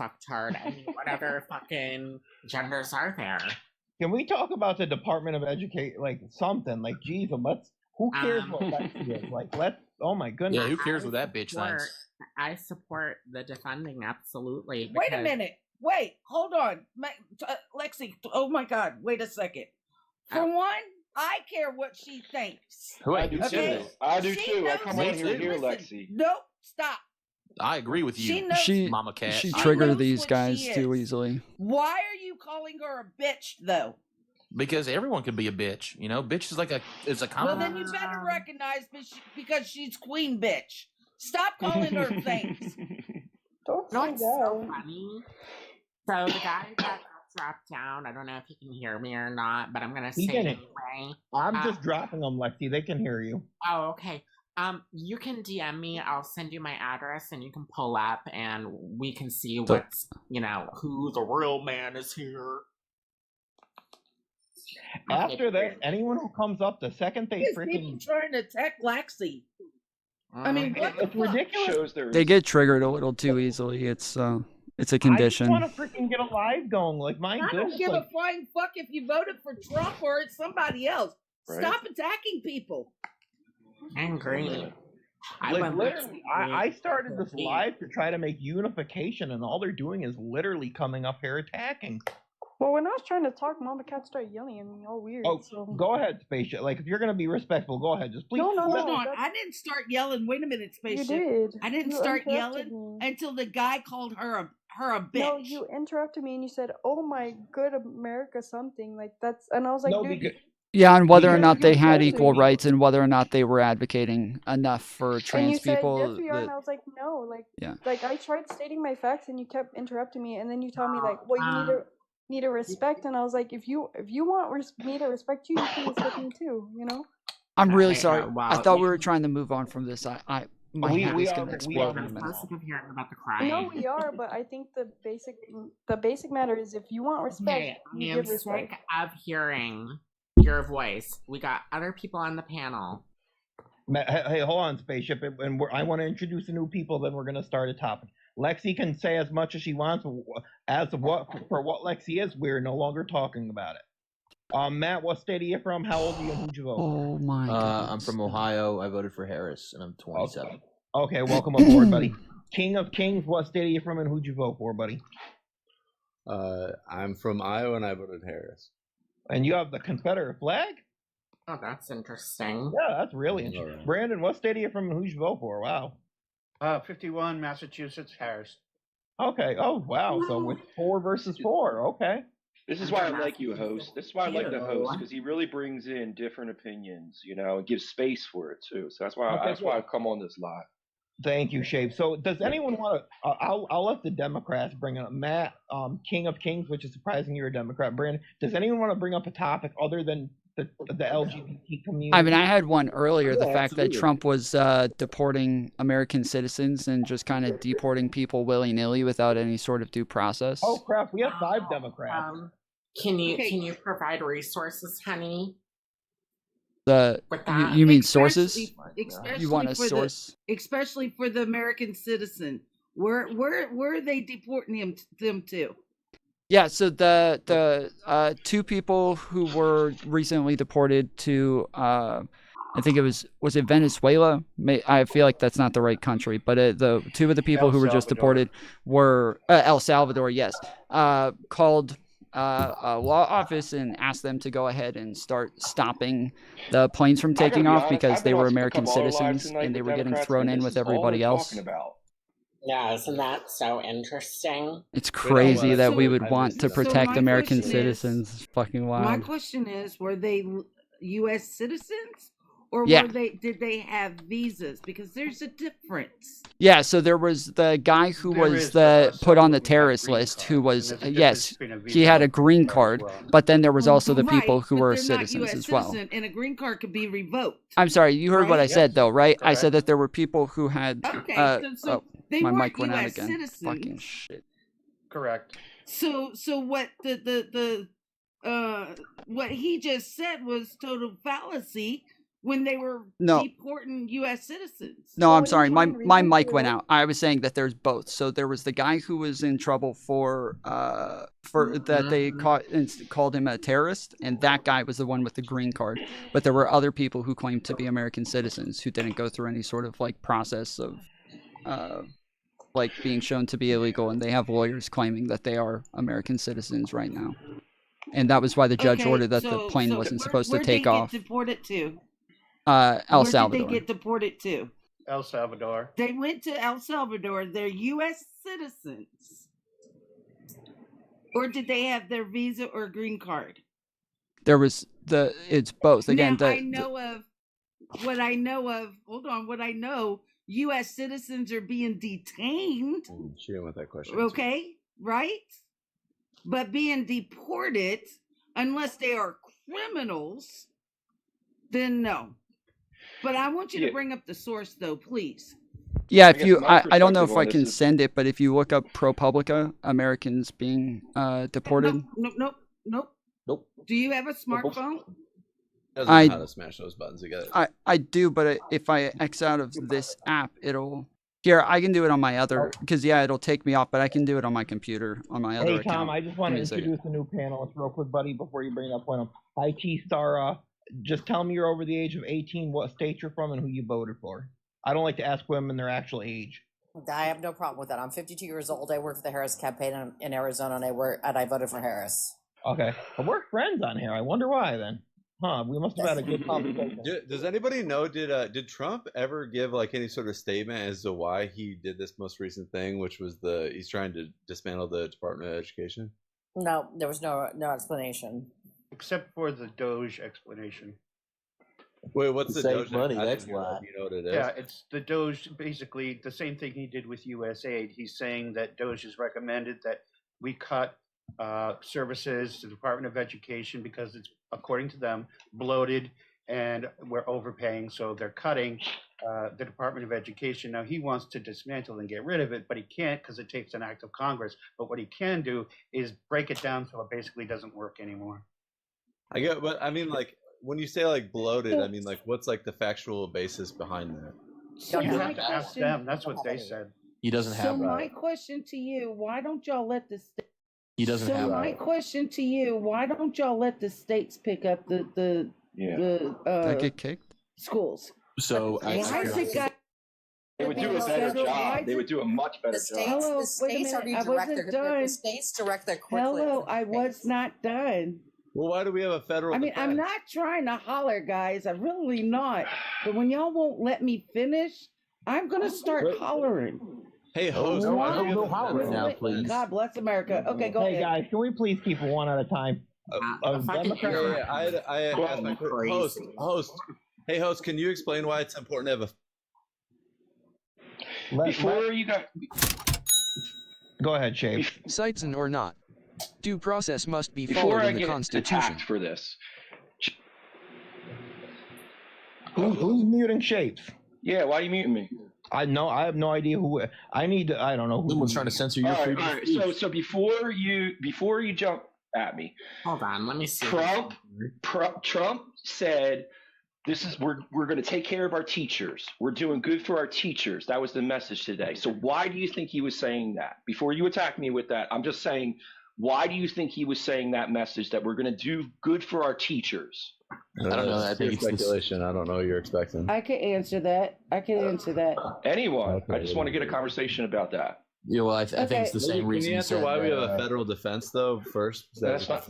whatever fucking genders are there. Can we talk about the Department of Education, like something, like Jesus? Let's. Who cares what Lexi is? Like, let's. Oh my goodness. Yeah, who cares what that bitch support- thinks? I support the defending, absolutely. Wait a because- minute. Wait, hold on. Lexi, oh my God, wait a second. For one, I care what she thinks. I do Okay? too. I do She too. I knows come Me on here to too. hear Listen, Lexi. Nope, stop. I agree with She you, knows- Mama Cat. She I triggered knows these what guys she too is. easily. Why are you calling her a bitch, though? Because everyone can be a bitch. You know, bitch is like it's a Well, compliment. then you better recognize because she's queen bitch. Stop calling her things. Don't No, say it's so that. funny. So the guy that got dropped down, I don't know if he can hear me or not, but I'm gonna say He it can. anyway. I'm just dropping them, Lexi. They can hear you. Oh, okay. You can DM me. I'll send you my address, and you can pull up, and we can see what's, who the real man is here. After this, anyone who comes up, the second they These people freaking. trying to attack Lexi. I mean, what the It's fuck? ridiculous. They get triggered a little too easily. It's a I just condition. want to freaking get a live going. Like, my I goodness. don't give like, a flying fuck if you voted for Trump or it's somebody else. Right. Stop attacking people. Angry. Like literally, I started this live to try to make unification, and all they're doing is literally coming up here attacking. Well, when I was trying to talk, Mama Cat started yelling at me, all weird. Oh, so. go ahead, Spaceship. Like, if you're gonna be respectful, go ahead. Just please. No, Hold on. I didn't start yelling. Wait a minute, Spaceship. did. I didn't You start interrupted yelling me. until the guy called her a bitch. No, you interrupted me and you said, "Oh my good America," something like that's, and I was like, No, dude, because Yeah, and whether or Because not they you had told equal me. rights and whether or not they were advocating enough for and you trans said people. yes we are, and I was like, no, like, Yeah. like I tried stating my facts and you kept interrupting me, and then you told me like, well, you need to respect, and I was like, if you want me to respect you, you can respect me too, you know. I'm really Okay, sorry. wow. I thought we were trying to move on from this. My We- head we is are- going to we explode are- in a minute. Sick of hearing about the crying. No, we are, but I think the basic matter is if you want respect, Okay, I you am give respect. sick of hearing your voice. We got other people on the panel. Hey, hold on, Spaceship, and I want to introduce the new people. Then we're gonna start a topic. Lexi can say as much as she wants. As of what Lexi is, we're no longer talking about it. Matt, what state are you from? How old are you? And who'd you vote? Oh my I'm from Ohio. I voted for Harris, and I'm 27. Okay, welcome aboard, buddy. King of Kings, what state are you from, and who'd you vote for, buddy? I'm from Iowa, and I voted Harris. And you have the Confederate flag? Oh, that's interesting. Yeah, that's really interesting. Brandon, what state are you from and who'd you vote for? Wow. 51, Massachusetts, Harris. Okay. Oh, wow. So with 4 versus 4. Okay. This is why I like you, host. This is why I like the host, because he really brings in different opinions, and gives space for it too. So that's why I come on this live. Thank you, Shape. So does anyone want to? I'll let the Democrats bring it up. Matt, King of Kings, which is surprising you're a Democrat. Brandon, does anyone want to bring up a topic other than the LGBT community? I mean, I had one earlier. The fact that Trump was deporting American citizens and just kind of deporting people willy-nilly without any sort of due process. Oh crap! We have 5 Democrats. Can you provide resources, honey? You mean sources? Especially You want a source? Especially for the American citizen. Where are they deporting them to? Yeah, so the 2 people who were recently deported to I think it was it Venezuela? I feel like that's not the right country, but the 2 of the people who were just deported were El Salvador. Yes, called a law office and asked them to go ahead and start stopping the planes from taking off because they were American citizens and they were getting thrown in with everybody else. Yeah, isn't that so interesting? It's crazy that we would want to protect American citizens. It's fucking wild. My question is, were they U.S. citizens? Or did they have visas? Because there's a difference. Yeah, so there was the guy who was put on the terrorist list who was, yes, he had a green card, but then there was also the people who were citizens as well. And a green card could be revoked. I'm sorry, you heard what I said though, right? I said that there were people who had, my mic went out again. Citizens. Fucking shit. Correct. So what what he just said was total fallacy. When they were deporting U.S. citizens. No, I'm sorry. My mic went out. I was saying that there's both. So there was the guy who was in trouble for that they called him a terrorist, and that guy was the one with the green card. But there were other people who claimed to be American citizens who didn't go through any sort of process of being shown to be illegal, and they have lawyers claiming that they are American citizens right now. And that was why the judge ordered that the plane wasn't supposed to take off. Where did they get deported to? El Salvador. Where did they get deported to? El Salvador. They went to El Salvador. They're U.S. citizens. Or did they have their visa or green card? There was it's both. Again, now, what I know, U.S. citizens are being detained. She didn't want that question. Okay, right? But being deported, unless they are criminals, then no. But I want you to bring up the source, though, please. Yeah, if you, I don't know if I can send it, but if you look up ProPublica, Americans being deported. Nope. Do you have a smartphone? Doesn't know how to smash those buttons together. I do, but if I X out of this app, it'll. Here, I can do it on my other, because it'll take me off, but I can do it on my computer, on my other account. Hey, Tom, I just want to introduce a new panelist real quick, buddy, before you bring up one of them. IT Star, just tell me you're over the age of 18, what state you're from, and who you voted for. I don't like to ask women their actual age. I have no problem with that. I'm 52 years old. I work for the Harris campaign in Arizona, and I voted for Harris. Okay. But we're friends on here. I wonder why, then. Huh, we must have had a good conversation. Does anybody know, did Trump ever give any sort of statement as to why he did this most recent thing, which was he's trying to dismantle the Department of Education? No, there was no explanation. Except for the Doge explanation. Wait, what's the Doge? Money, that's why. You know what it is? Yeah, it's the Doge, basically the same thing he did with USAID. He's saying that Doge has recommended that we cut services to the Department of Education because it's, according to them, bloated and we're overpaying. So they're cutting the Department of Education. Now he wants to dismantle and get rid of it, but he can't because it takes an act of Congress. But what he can do is break it down so it basically doesn't work anymore. I get, but I mean, when you say bloated, I mean, what's the factual basis behind that? So you have to ask them. That's what they said. He doesn't have. So my question to you: why don't y'all let the state? He doesn't have. So my question to you: why don't y'all let the states pick up the get kicked? Schools? So why is it got? They would do a better job. They would do a much better job. Hello, the states I wasn't done. The states direct their curriculum. Hello, I was not done. Well, why do we have a federal? I mean, I'm defense? not trying to holler, guys. I'm really not. But when y'all won't let me finish, I'm gonna start hollering. Hey, host. No hollering now, please. God bless America. Okay, go Hey ahead. guys, can we please keep it one at a time? Democrat. Host. Hey, host. Can you explain why it's important to have a? Before you got. Go ahead, Shave. Citizen or not, due process must be Before followed I in the get Constitution. attacked for this. Who's muting Shapes? Yeah, why are you muting me? I have no idea who. I don't know who. Someone's trying to censor your freedom. All right. So before you jump at me, hold on. Let me see. Trump said, we're going to take care of our teachers. We're doing good for our teachers. That was the message today. So why do you think he was saying that? Before you attack me with that, I'm just saying, why do you think he was saying that message that we're going to do good for our teachers? I don't know. I think it's speculation. I don't know what you're expecting. I can answer that. Anyone. Okay, I just want to get a conversation about that. Yeah, well, I think it's the same reason. Can you answer why we have a federal defense, though, first? That's not.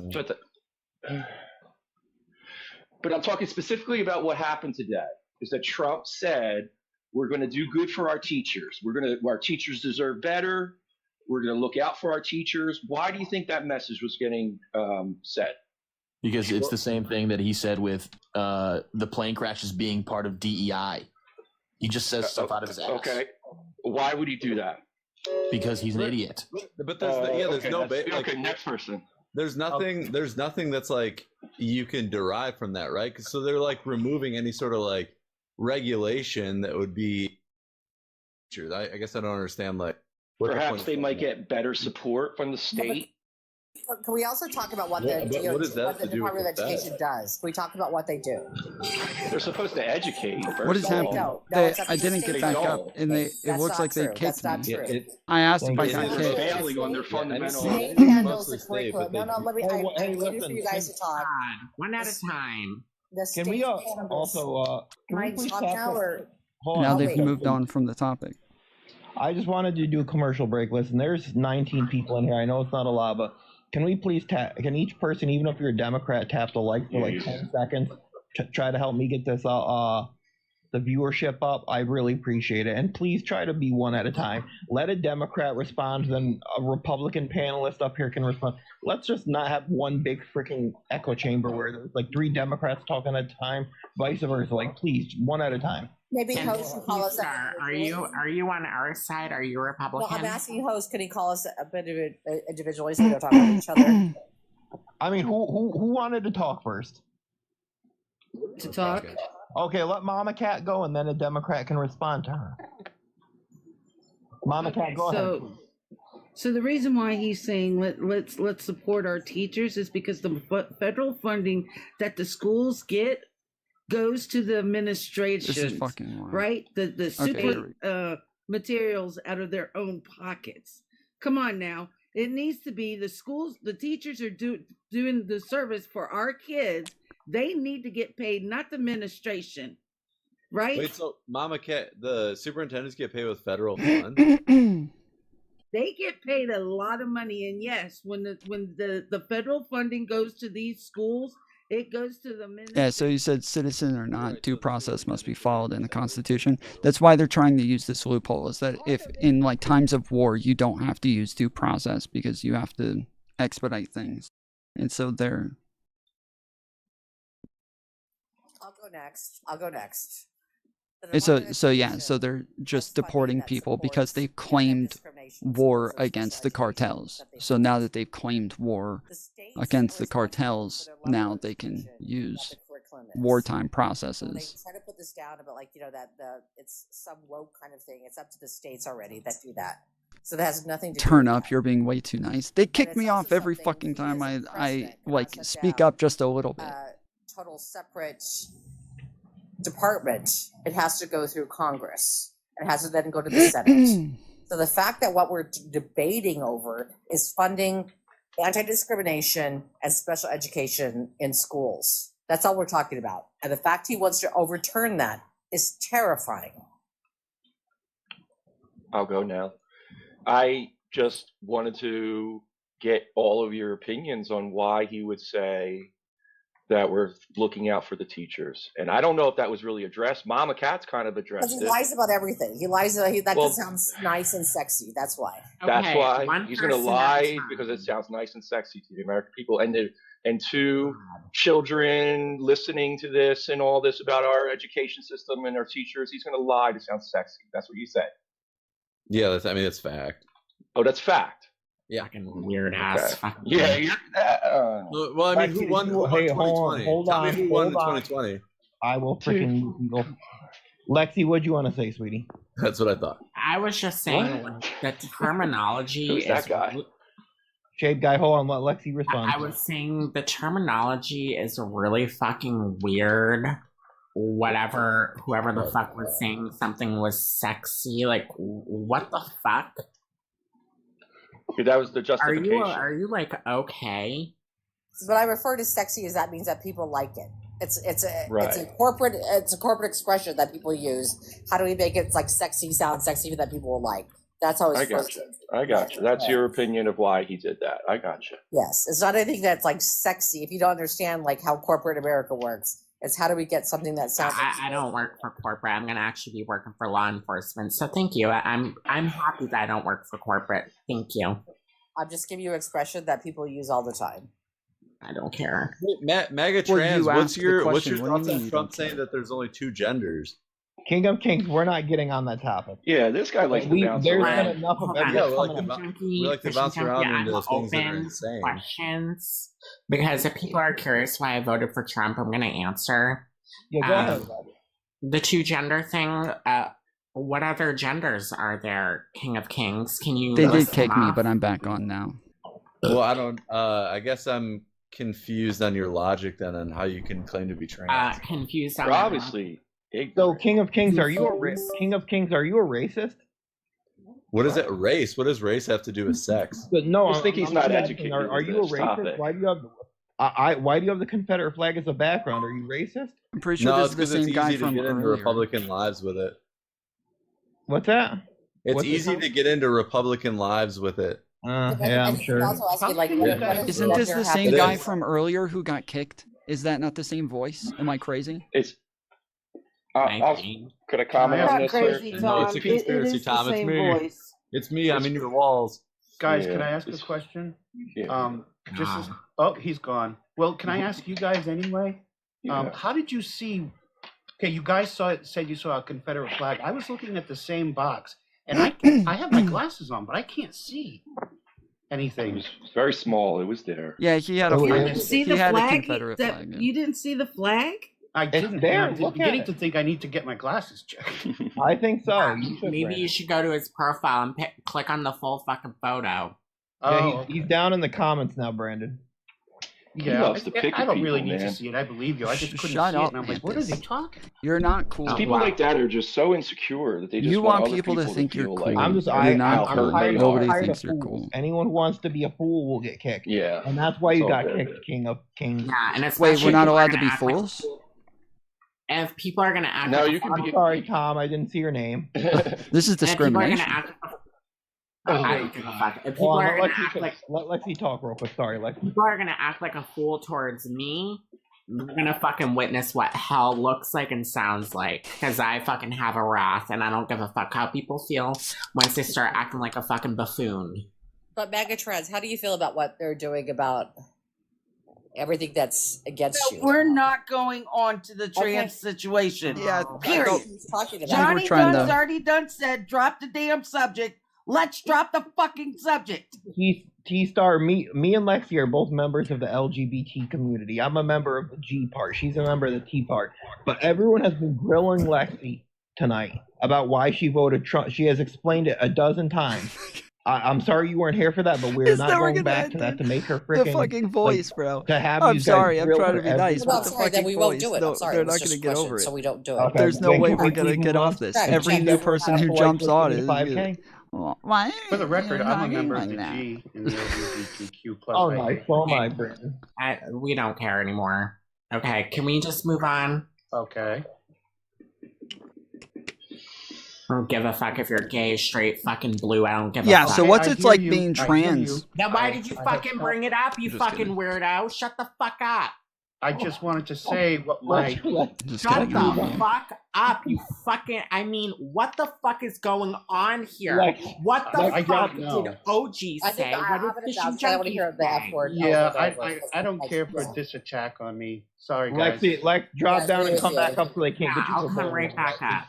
But I'm talking specifically about what happened today. Is that Trump said we're going to do good for our teachers. Our teachers deserve better. We're going to look out for our teachers. Why do you think that message was getting said? Because it's the same thing that he said with the plane crashes being part of DEI. He just says stuff out of his ass. Okay. Why would he do that? Because he's an idiot. But there's no okay, next person. There's nothing that's like you can derive from that, right? So they're like removing any sort of like regulation that would be. I guess I don't understand like. Perhaps they might get better support from the state. Can we also talk about what the Department of Education does? Can we talk about what they do? They're supposed to educate. What is happening? I didn't get back up, and it looks like they kicked me. I asked if I got kicked. Failing on their fundamental. State handles the curriculum. No, let me. I need for you guys to talk. One at a time. Can we also? Can we please talk now or? Now they've moved on from the topic. I just wanted to do a commercial break. Listen, there's 19 people in here. I know it's not a lot, but can we please can each person, even if you're a Democrat, tap the like for like 10 seconds to try to help me get this the viewership up? I really appreciate it. And please try to be one at a time. Let a Democrat respond, then a Republican panelist up here can respond. Let's just not have one big freaking echo chamber where there's like 3 Democrats talking at a time, vice versa. Like, please, one at a time. Maybe host can call us. Are you on our side? Are you Republican? No, I'm asking host. Can he call us a bit of individually so we don't talk about each other? I mean, who wanted to talk first? To talk. Okay, let Mama Cat go, and then a Democrat can respond to her. Mama Cat, go ahead. So the reason why he's saying let's support our teachers is because the federal funding that the schools get goes to the administration. This is fucking wild. Right? The super materials out of their own pockets. Come on now. It needs to be the schools, the teachers are doing the service for our kids. They need to get paid, not the administration. Right? Wait, so Mama Cat, the superintendents get paid with federal funds? They get paid a lot of money, and yes, when the federal funding goes to these schools, it goes to the ministry. Yeah, so you said citizen or not, due process must be followed in the Constitution. That's why they're trying to use this loophole, is that if in like times of war, you don't have to use due process because you have to expedite things. And so they're... I'll go next. So they're just deporting people because they've claimed war against the cartels. So now that they've claimed war against the cartels, now they can use wartime processes. They try to put this down about it's some woke kind of thing. It's up to the states already that do that. So that has nothing to turn up. You're being way too nice. They kick me off every fucking time I like speak up just a little bit. Total separate department. It has to go through Congress. It has to then go to the Senate. So the fact that what we're debating over is funding anti-discrimination and special education in schools. That's all we're talking about. And the fact he wants to overturn that is terrifying. I'll go now. I just wanted to get all of your opinions on why he would say that we're looking out for the teachers. And I don't know if that was really addressed. Mama Cat's kind of Because addressed he it. lies about everything. He lies. That Well, just sounds nice and sexy. That's why. That's Okay, why one he's going to person at a lie because it sounds nice and sexy to the American people. And two, children listening to this and all this about our education system and our teachers, he's going to lie to sound sexy. That's what you said. Yeah, that's fact. Oh, that's fact. Yeah. Fucking weird ass. Okay. Yeah, you're. Well, I mean, who won? Who won Hey, 2020? hold Tell on, me who won in hold on. 2020. I will freaking go. Lexi, what'd you want to say, sweetie? That's what I thought. I was just saying that terminology Who's is that guy? Shade guy, hold on, let Lexi respond. I was saying the terminology is really fucking weird. Whoever the fuck was saying something was sexy, like what the fuck? That was the justification. Are you like okay? What I refer to sexy as that means that people like it. It's a Right. corporate expression that people use. How do we make it like sexy sound sexy that people will like? That's how it's I got you. I got you. That's your opinion of why he did that. I got you. Yes, it's not anything that's like sexy. If you don't understand like how corporate America works, it's how do we get something that sounds. I don't work for corporate. I'm gonna actually be working for law enforcement. So thank you. I'm happy that I don't work for corporate. Thank you. I'm just giving you an expression that people use all the time. I don't care. MAGA Well, trans, you what's asked the your question. What do you thoughts mean on you Trump don't saying that there's only 2 genders? King of Kings, we're not getting on that topic. Yeah, this guy likes to bounce There's around. been enough of Hold on. everything. We like to bounce around I'm into those things that are open insane. questions because if people are curious why I voted for Trump, I'm gonna answer. Yeah, go ahead. The 2 gender thing. What other genders are there? King of Kings. Can you? They did list kick them me, off? but I'm back on now. Well, I don't. I guess I'm confused on your logic then on how you can claim to be trans. Confused. Well, obviously. So, King of Kings, are you a King of Kings? Are you a racist? What is it? Race? What does race have to do with sex? But no, I just think he's not asking, educated Are with you a this racist? topic. Why do you have? Why do you have the Confederate flag as a background? Are you racist? I'm pretty sure No, this it's is the because same it's guy easy to from get into earlier. Republican lives with it. What's that? It's What's it easy called? to get into Republican lives with it. Yeah, I'm sure. Also ask me, like, Isn't this the same It guy is. from earlier who got kicked? Is that not the same voice? Am I crazy? It's. Could I comment Not on this? crazy, sir? Tom. It's a It conspiracy, is Tom. the It's same me. voice. It's me. I'm in your walls. Guys, Yeah, can I ask a it's- question? Yeah. Oh, he's gone. Well, can I ask you guys anyway? Yeah. How did you see? Okay, you guys said you saw a Confederate flag. I was looking at the same box, and I have my glasses on, but I can't see anything. It was very small. It was there. Yeah, he had a Oh, flag. yeah. See He the had a flag? Confederate That- flag. yeah. You didn't see the flag? I didn't. there, I'm look at beginning it. to think I need to get my glasses checked. I think so. You should, Maybe Brandon. you should go to his profile and click on the full fucking photo. Yeah, he's down in the comments now, Brandon. Yeah, He loves to pick I at don't really people, need man. to see it. I believe you. I just couldn't Shut see it, up, and I'm like, what are they talking? You're not cool. People like that are just so insecure that they just You want want other people to think you're feel cool. like I'm just, You're I, not I'm cool. tired, Nobody I'm tired thinks of you're fools. cool. Anyone who wants to be a fool will get kicked. Yeah. And that's why you It's all got good. kicked, King of Kings. Yeah, and Wait, especially we're not if people allowed are to gonna be act like fools? if people are gonna act. No, like you a can I'm be. sorry, Tom. I didn't see your name. This is and if people are gonna discrimination. act. I don't give a fuck. If people Hold on, are let gonna act like Lexi talk real quick. Sorry, Lexi. people are gonna act like a fool towards me, they're gonna fucking witness what hell looks like and sounds like. Because I fucking have a wrath, and I don't give a fuck how people feel once they start acting like a fucking buffoon. But Megatrans, how do you feel about what they're doing about everything that's against you? We're not going on to the trans Okay. situation. Yeah, Period. He's talking about Johnny trying Dunn's to- already done said, drop the damn subject. Let's drop the fucking subject. T-Star, me and Lexi are both members of the LGBT community. I'm a member of the G part. She's a member of the T part. But everyone has been grilling Lexi tonight about why she voted Trump. She has explained it a dozen times. I'm sorry you weren't here for that, but we're It's not never going gonna back end, to that to dude. make her The freaking fucking voice, bro. To have I'm you guys sorry. I'm grill trying her to be every nice, Well, but the sorry, then fucking we won't voice. do it. No, I'm sorry. they're It was not just going to a get question, over it. so we don't do it. Okay, There's no then way can we're we going to please get move off on? this. Can Every we new never person have who to, jumps listen on to is the 5K? why? For the record, I'm a member of like the that? G in the LGBTQ plus. Oh, nice. Oh, my, Brandon. We don't care anymore. Okay, can we just move on? Okay. I don't give a fuck if you're gay, straight, fucking blue. I don't give a Yeah, fuck. so what's it's like being trans? Then why did you fucking bring it up, you Just fucking kidding. weirdo? Shut the fuck up. I just wanted to say what my Shut the fuck up, you fucking. I mean, what the fuck is going on here? What the I fuck don't know. did OG say? What did Fishing Junkie say? Yeah, I don't care for this attack on me. Sorry, guys. Lexi, Lex, drop down and come back up so they can't Yeah, get you. I'll for come bullying. right back up.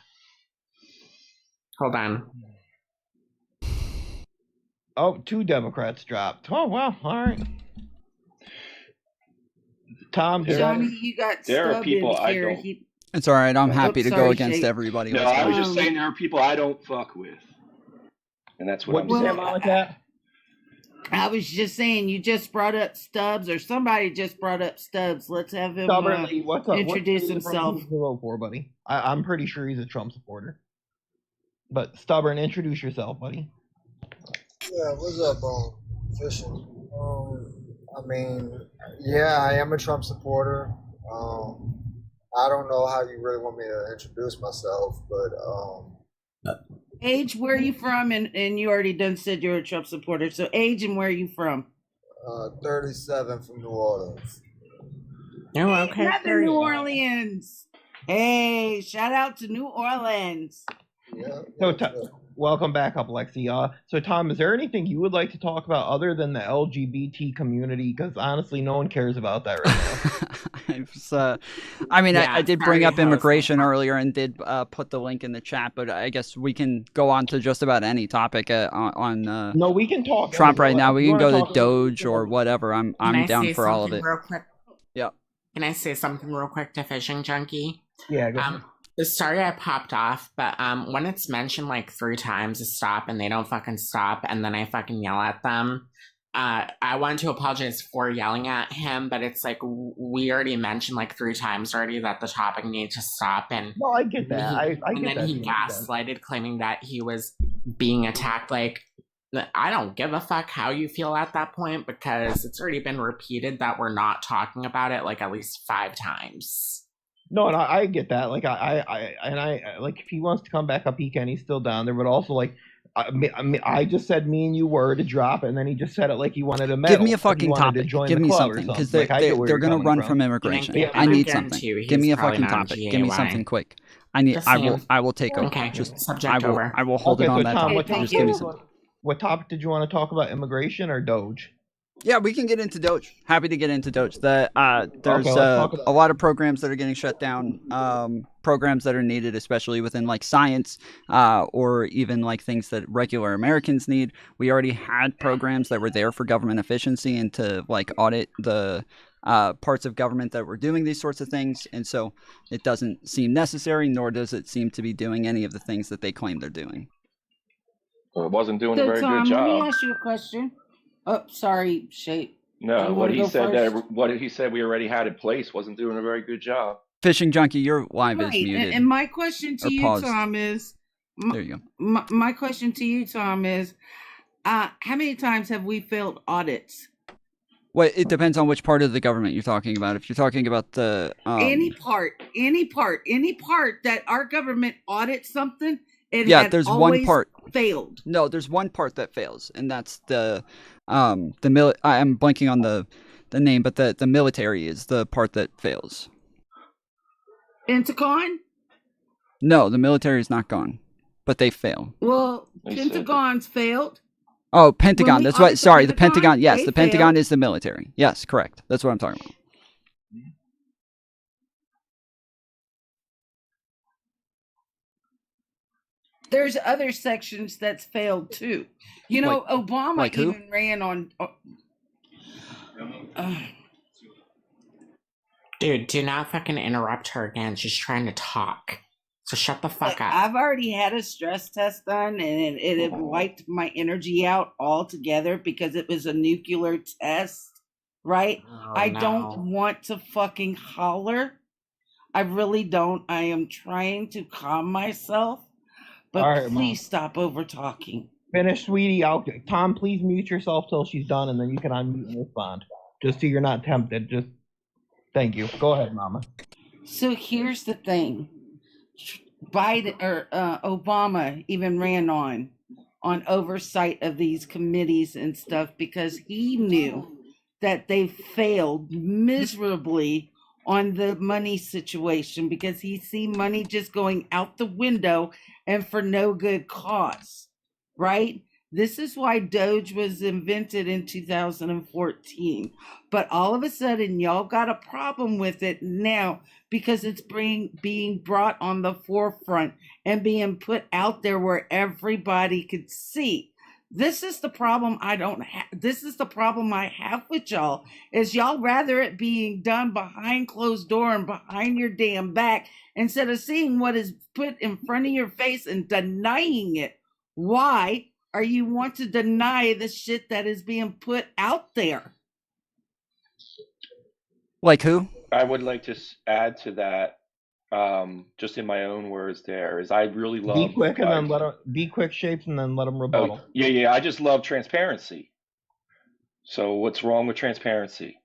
Hold on. Oh, 2 Democrats dropped. Oh, wow. All right. Tom, Johnny, you got There are Stub people in I here. don't- It's all right. I'm happy to go sorry, against Shake. everybody. No, Let's I go. was just saying there are people I don't fuck with, and that's what I'm What'd you say saying. about that? I was just saying, you just brought up Stubbs, or somebody just brought up Stubbs. Let's have him Stubbornly, what's up? introduce What's himself. Who's the vote for, buddy? I'm pretty sure he's a Trump supporter. But Stubborn, introduce yourself, buddy. Yeah, what's up, Fishing? I mean, yeah, I am a Trump supporter. I don't know how you really want me to introduce myself, but Age, where are you from? And you already done said you're a Trump supporter. So age and where are you from? 37 from New Orleans. Oh, okay. Nothing New Orleans. Hey, shout out to New Orleans. Yeah. So, welcome back up, Lexi. So, Tom, is there anything you would like to talk about other than the LGBT community? Because honestly, no one cares about that right now. I mean, Yeah, I did sorry, bring up host. immigration earlier and did put the link in the chat, but I guess we can go on to just about any topic on No, we can talk Trump right now. If We you can wanna go talk to about- Doge or whatever. I'm Can I down say for all of something it. real quick? Yep. Can I say something real quick to Fishing Junkie? Yeah, go ahead. Sorry I popped off, but when it's mentioned like 3 times to stop and they don't fucking stop and then I fucking yell at them, I want to apologize for yelling at him, but it's like we already mentioned like 3 times already that the topic needs to stop, and no, I get that. I and get then that. he to an extent. gaslighted, claiming that he was being attacked. Like, I don't give a fuck how you feel at that point, because it's already been repeated that we're not talking about it like at least 5 times. No, and I get that. Like I like if he wants to come back up, he can. He's still down there. But also, like, I just said me and you were to drop, and then he just said it like he wanted to medal. Give me a like he fucking wanted to topic. join Give the me club or something, because Like, I get where they're you're gonna coming run from. from immigration. Yeah, I need get something. into, Give me he's a probably fucking not a topic. Give me GAY. something quick. I need. Just I will. saying. I will take over. Okay, Just subject over. I will hold Okay, it on so that Tom, topic. Just give me something. what topic did you want to talk about? Immigration or Doge? Yeah, we can get into Doge. Happy to get into Doge. There's let's talk about a lot of programs that are getting shut down. Programs that are needed, especially within like science, or even like things that regular Americans need. We already had programs that were there for government efficiency and to like audit the parts of government that were doing these sorts of things, and so it doesn't seem necessary, nor does it seem to be doing any of the things that they claim they're doing. Well, it wasn't doing a So, very Tom, good let me job. ask you a question. Oh, sorry, Shape. No, You what wanna he go said first? that what he said we already had in place wasn't doing a very good job. Fishing Junkie, your live is Right, muted. and my question to or you, paused. Tom, is There you go. my question to you, Tom, is how many times have we failed audits? Well, it depends on which part of the government you're talking about. If you're talking about the Any part that our government audits something, it yeah, had there's one always part failed. No, there's one part that fails, and that's the I'm blanking on the name, but the military is the part that fails. Pentagon? No, the military is not gone, but they fail. Well, They said Pentagon's failed. Oh, Pentagon. we That's audit what. the Sorry, the Pentagon, Pentagon. Yes, they the Pentagon failed. is the military. Yes, correct. That's what I'm talking about. There's other sections that's failed too. You know, Obama like who? even ran on. Dude, do not fucking interrupt her again. She's trying to talk. So shut the fuck up. I've already had a stress test done, and it wiped my energy out altogether because it was a nuclear test, right? Oh, I no. don't want to fucking holler. I really don't. I am trying to calm myself, but All right, Mom. please stop over talking. Finish, sweetie. Tom, please mute yourself till she's done, and then you can unmute and respond. Just so you're not tempted. Thank you. Go ahead, Mama. So here's the thing. Biden or Obama even ran on oversight of these committees and stuff because he knew that they failed miserably on the money situation because he see money just going out the window and for no good cause, right? This is why Doge was invented in 2014. But all of a sudden, y'all got a problem with it now because it's being brought on the forefront and being put out there where everybody could see. This is the problem this is the problem I have with y'all, is y'all rather it being done behind closed door and behind your damn back instead of seeing what is put in front of your face and denying it. Why are you want to deny the shit that is being put out there? Like who? I would like to add to that, just in my own words. There is, I really love. Be quick and then let him be quick, Shapes, and then let him rebuttal. Oh, yeah. I just love transparency. So what's wrong with transparency?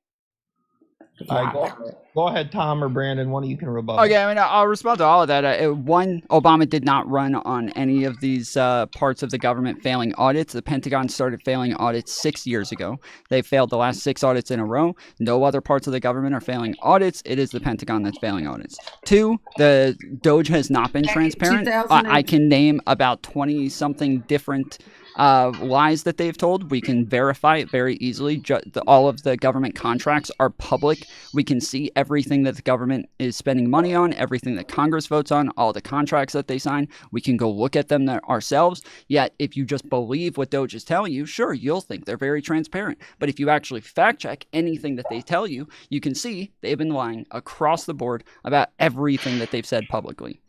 All right, go ahead, Tom or Brandon. One of you can rebuttal. Okay, I mean, I'll respond to all of that. One, Obama did not run on any of these parts of the government failing audits. The Pentagon started failing audits 6 years ago. They failed the last 6 audits in a row. No other parts of the government are failing audits. It is the Pentagon that's failing audits. 2, the Doge has not been transparent. I can name about 20-something different lies that they've told. We can verify it very easily. All of the government contracts are public. We can see everything that the government is spending money on, everything that Congress votes on, all the contracts that they sign. We can go look at them ourselves. Yet, if you just believe what Doge is telling you, sure, you'll think they're very transparent. But if you actually fact check anything that they tell you, you can see they've been lying across the board about everything that they've said publicly.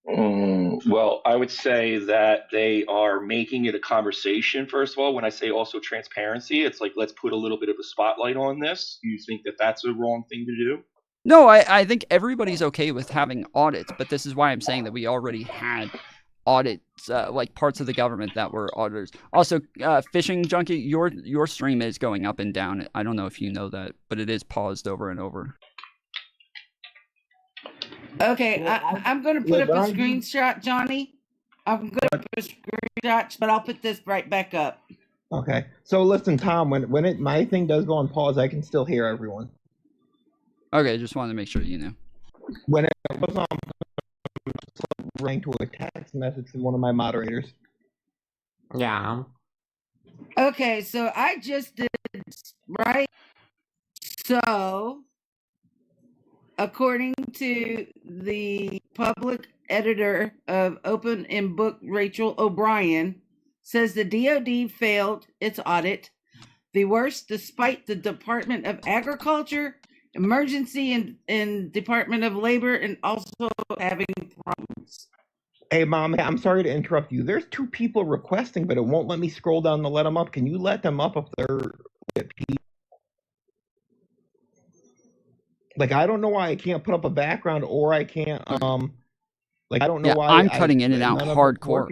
Well, I would say that they are making it a conversation, first of all. When I say also transparency, it's like, let's put a little bit of a spotlight on this. Do you think that that's a wrong thing to do? No, I think everybody's okay with having audits, but this is why I'm saying that we already had audits, like parts of the government that were auditors. Also, Fishing Junkie, your stream is going up and down. I don't know if you know that, but it is paused over and over. Okay, I'm going to put up a screenshot, Johnny. I'm going to put a screenshot, but I'll put this right back up. Okay. So listen, Tom, when my thing does go on pause, I can still hear everyone. Okay, just wanted to make sure you knew. When it was on, rang to a text message from one of my moderators. Yeah. Okay, so I just did, right? So, according to the public editor of Open and Book, Rachel O'Brien, says the DoD failed its audit, the worst despite the Department of Agriculture, Emergency and Department of Labor, and also having problems. Hey, Mom, I'm sorry to interrupt you. There's 2 people requesting, but it won't let me scroll down to let them up. Can you let them up if they're... Like, I don't know why I can't put up a background, or I can't, like, I don't know why. I'm cutting in and out hardcore.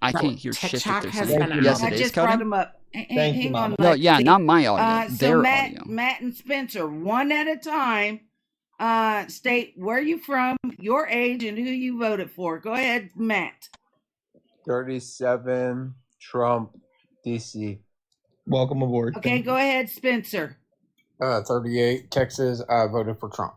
I can't hear shit that they're saying. Yes, it is cutting. Them up. Hang on. No, yeah, not my audio. Their audio. Matt and Spencer, one at a time, state where you from, your age, and who you voted for. Go ahead, Matt. 37, Trump, DC. Welcome aboard. Okay, go ahead, Spencer. 38, Texas. I voted for Trump.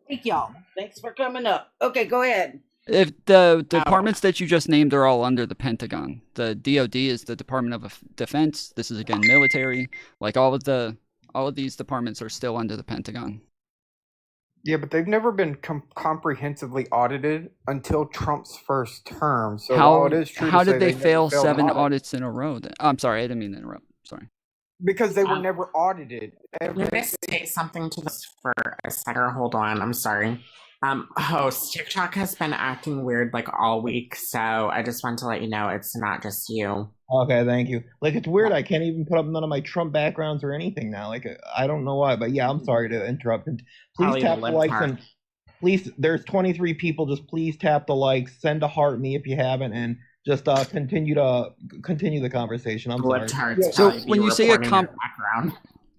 Thank y'all. Thanks for coming up. Okay, go ahead. If the departments that you just named are all under the Pentagon, the DoD is the Department of Defense. This is again military. Like all of these departments are still under the Pentagon. Yeah, but they've never been comprehensively audited until Trump's first term. So while it is true, how did they fail 7 audits in a row? I'm sorry, I didn't mean to interrupt. Sorry. Because they were never audited. Let me say something to this for a second. Hold on. I'm sorry. Host, TikTok has been acting weird like all week, so I just want to let you know it's not just you. Okay, thank you. Like, it's weird. I can't even put up none of my Trump backgrounds or anything now. Like, I don't know why, but yeah, I'm sorry to interrupt. Please tap the likes and please. There's 23 people. Just please tap the likes. Send a heart me if you haven't, and just continue the conversation. I'm sorry. So when you say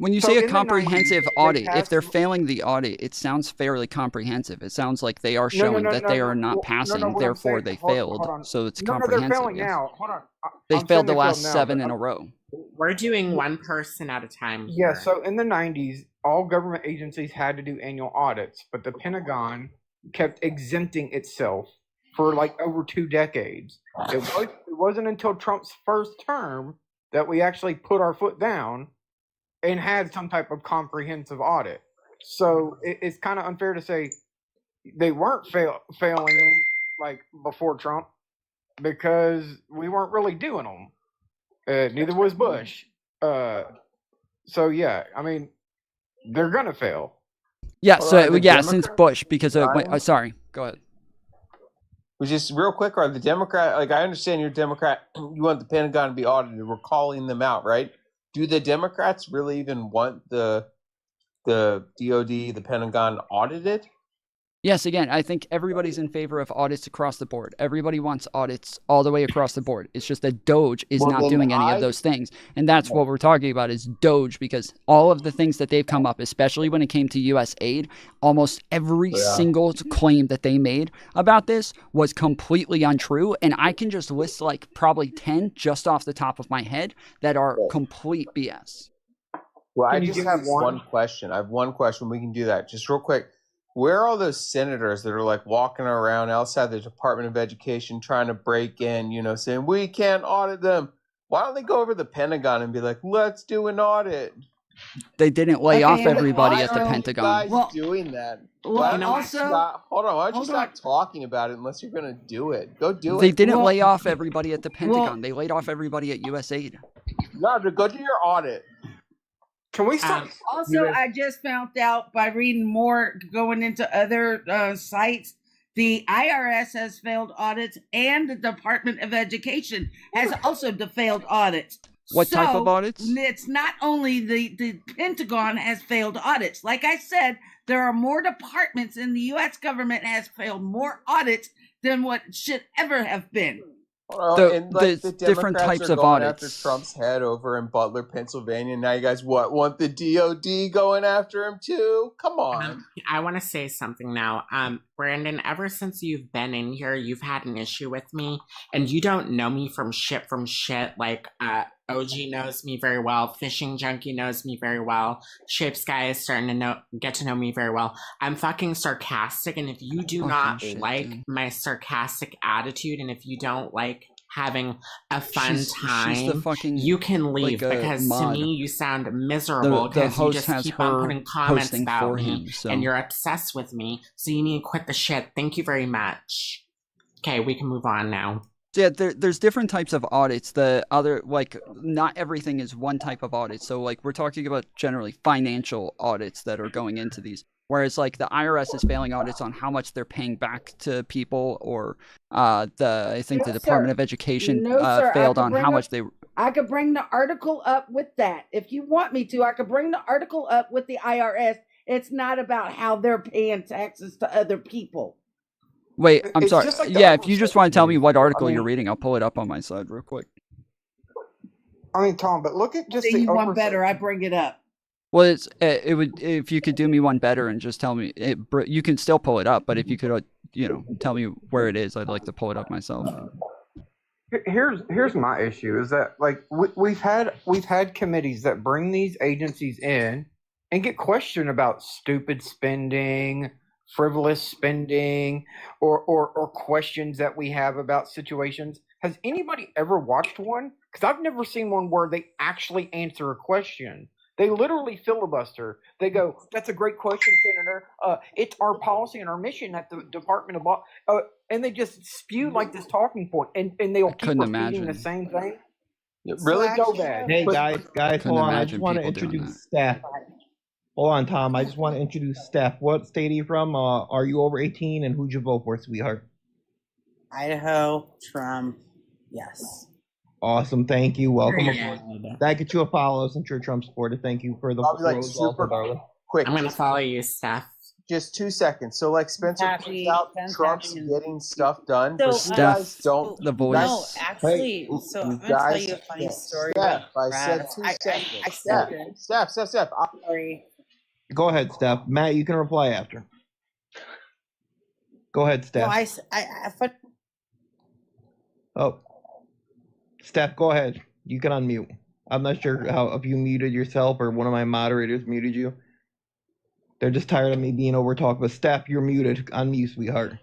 When you So say a in the 90s, comprehensive they audit, if passed they're the- failing the audit, it sounds fairly comprehensive. It sounds like they are No, no, showing no, that no, they no. are not Well, passing, no, what I'm therefore saying, they hold failed. on. So it's No, they're comprehensive. failing Yes. now. Hold on. They I'm failed saying the they last now, 7 but in a row. We're doing one person at a time Yeah, here. so in the 90s, all government agencies had to do annual audits, but the Pentagon kept exempting itself for like over 2 decades. It wasn't until Trump's first term that we actually put our foot down and had some type of comprehensive audit. So it's kind of unfair to say they weren't failing them like before Trump because we weren't really doing them. Neither was Bush. So yeah, I mean, they're gonna fail. Yeah, Well, so are the since Democrats Bush, because trying? sorry, go ahead. Which is real quick, are the Democrat, like I understand you're a Democrat, you want the Pentagon to be audited, we're calling them out, right? Do the Democrats really even want the DOD, the Pentagon audited? Yes, again, I think everybody's in favor of audits across the board. Everybody wants audits all the way across the board. It's just that Doge is Well, not then doing any of those things. And that's what we're talking about is Doge, because all of the things that they've come up, especially when it came to U.S. aid, almost every single claim that they made about this was completely untrue. And I can just list like probably 10 just off the top of my head that are complete BS. Well, I Can you just give have me one? one question. I have one question. We can do that. Just real quick. Where are all those senators that are like walking around outside the Department of Education trying to break in, you know, saying we can't audit them? Why don't they go over to the Pentagon and be like, let's do an audit? They didn't lay off everybody Why at the are you Pentagon. guys doing that? well, Why don't you also- stop? Hold on. Why don't you hold stop talking about it unless you're going to do it? Go do They it. didn't lay off everybody at the Pentagon. They laid off everybody at U.S. aid. No, go do your audit. Can we stop? Also, I just found out by reading more, going into other sites, the IRS has failed audits, and the Department of Education has also failed audits. What type of audits? It's not only the Pentagon has failed audits. Like I said, there are more departments in the U.S. government has failed more audits than what should ever have been. And like the different Democrats types are of going audits. after Trump's head over in Butler, Pennsylvania. Now you guys want the DOD going after him too? Come on. I want to say something now. Brandon, ever since you've been in here, you've had an issue with me, and you don't know me from shit. Like, OG knows me very well. Fishing Junkie knows me very well. Shapes Guy is starting to get to know me very well. I'm fucking sarcastic, and if you do not like my sarcastic attitude, and if you don't like having a fun time, you can leave, like a because to mod. me you sound miserable The because you host just has keep on her putting comments posting about for me him, so. and you're obsessed with me, so you need to quit the shit. Thank you very much. Okay, we can move on now. Yeah, there's different types of audits. The other, like, not everything is one type of audit. So, like, we're talking about generally financial audits that are going into these. Whereas, like, the IRS is failing audits on how much they're paying back to people, or I think the Department of Education failed on how much they... I could bring the article up with that. If you want me to, I could bring the article up with the IRS. It's not about how they're paying taxes to other people. Wait, I'm It's sorry. just like the Yeah, if you just want to tell me what article I mean- you're reading, I'll pull it up on my side real quick. I mean, Tom, but look at just Say the you want oversight. better, I bring it up. Well, it would, if you could do me one better and just tell me, you can still pull it up, but if you could, tell me where it is, I'd like to pull it up myself. Here's my issue is that like we've had committees that bring these agencies in and get questioned about stupid spending, frivolous spending, or questions that we have about situations. Has anybody ever watched one? Because I've never seen one where they actually answer a question. They literally filibuster. They go, "That's a great question, Senator. It's our policy and our mission at the Department of Law," and they just spew like this talking point, and they'll keep couldn't repeating imagine. the same thing. Really So bad. Hey But- guys, hold on. I just want to people doing introduce Steph. Hold on, Tom. I just want to introduce Steph. What state are you from? Are you over 18? And who'd you vote for, sweetheart? Idaho, Trump, yes. Awesome. Thank you. Welcome Very aboard. That gets you a follow since you're a Trump supporter. Thank you for the I'll be like rose super. also, darling. quick. I'm gonna follow you, Steph. Just 2 seconds. So, like Spencer points Happy, out, Ben's Trump's happy. getting stuff done, So, but you guys don't. the you voice. guys- No, actually, so I'm you gonna tell guys you a funny can't. story Steph, about I said Brad. 2 I seconds. said it. Steph. Sorry. Go ahead, Steph. Matt, you can reply after. Go ahead, No, Steph. I Oh, Steph, go ahead. You can unmute. I'm not sure if you muted yourself or one of my moderators muted you. They're just tired of me being overtalked. But Steph, you're muted. Unmute, sweetheart.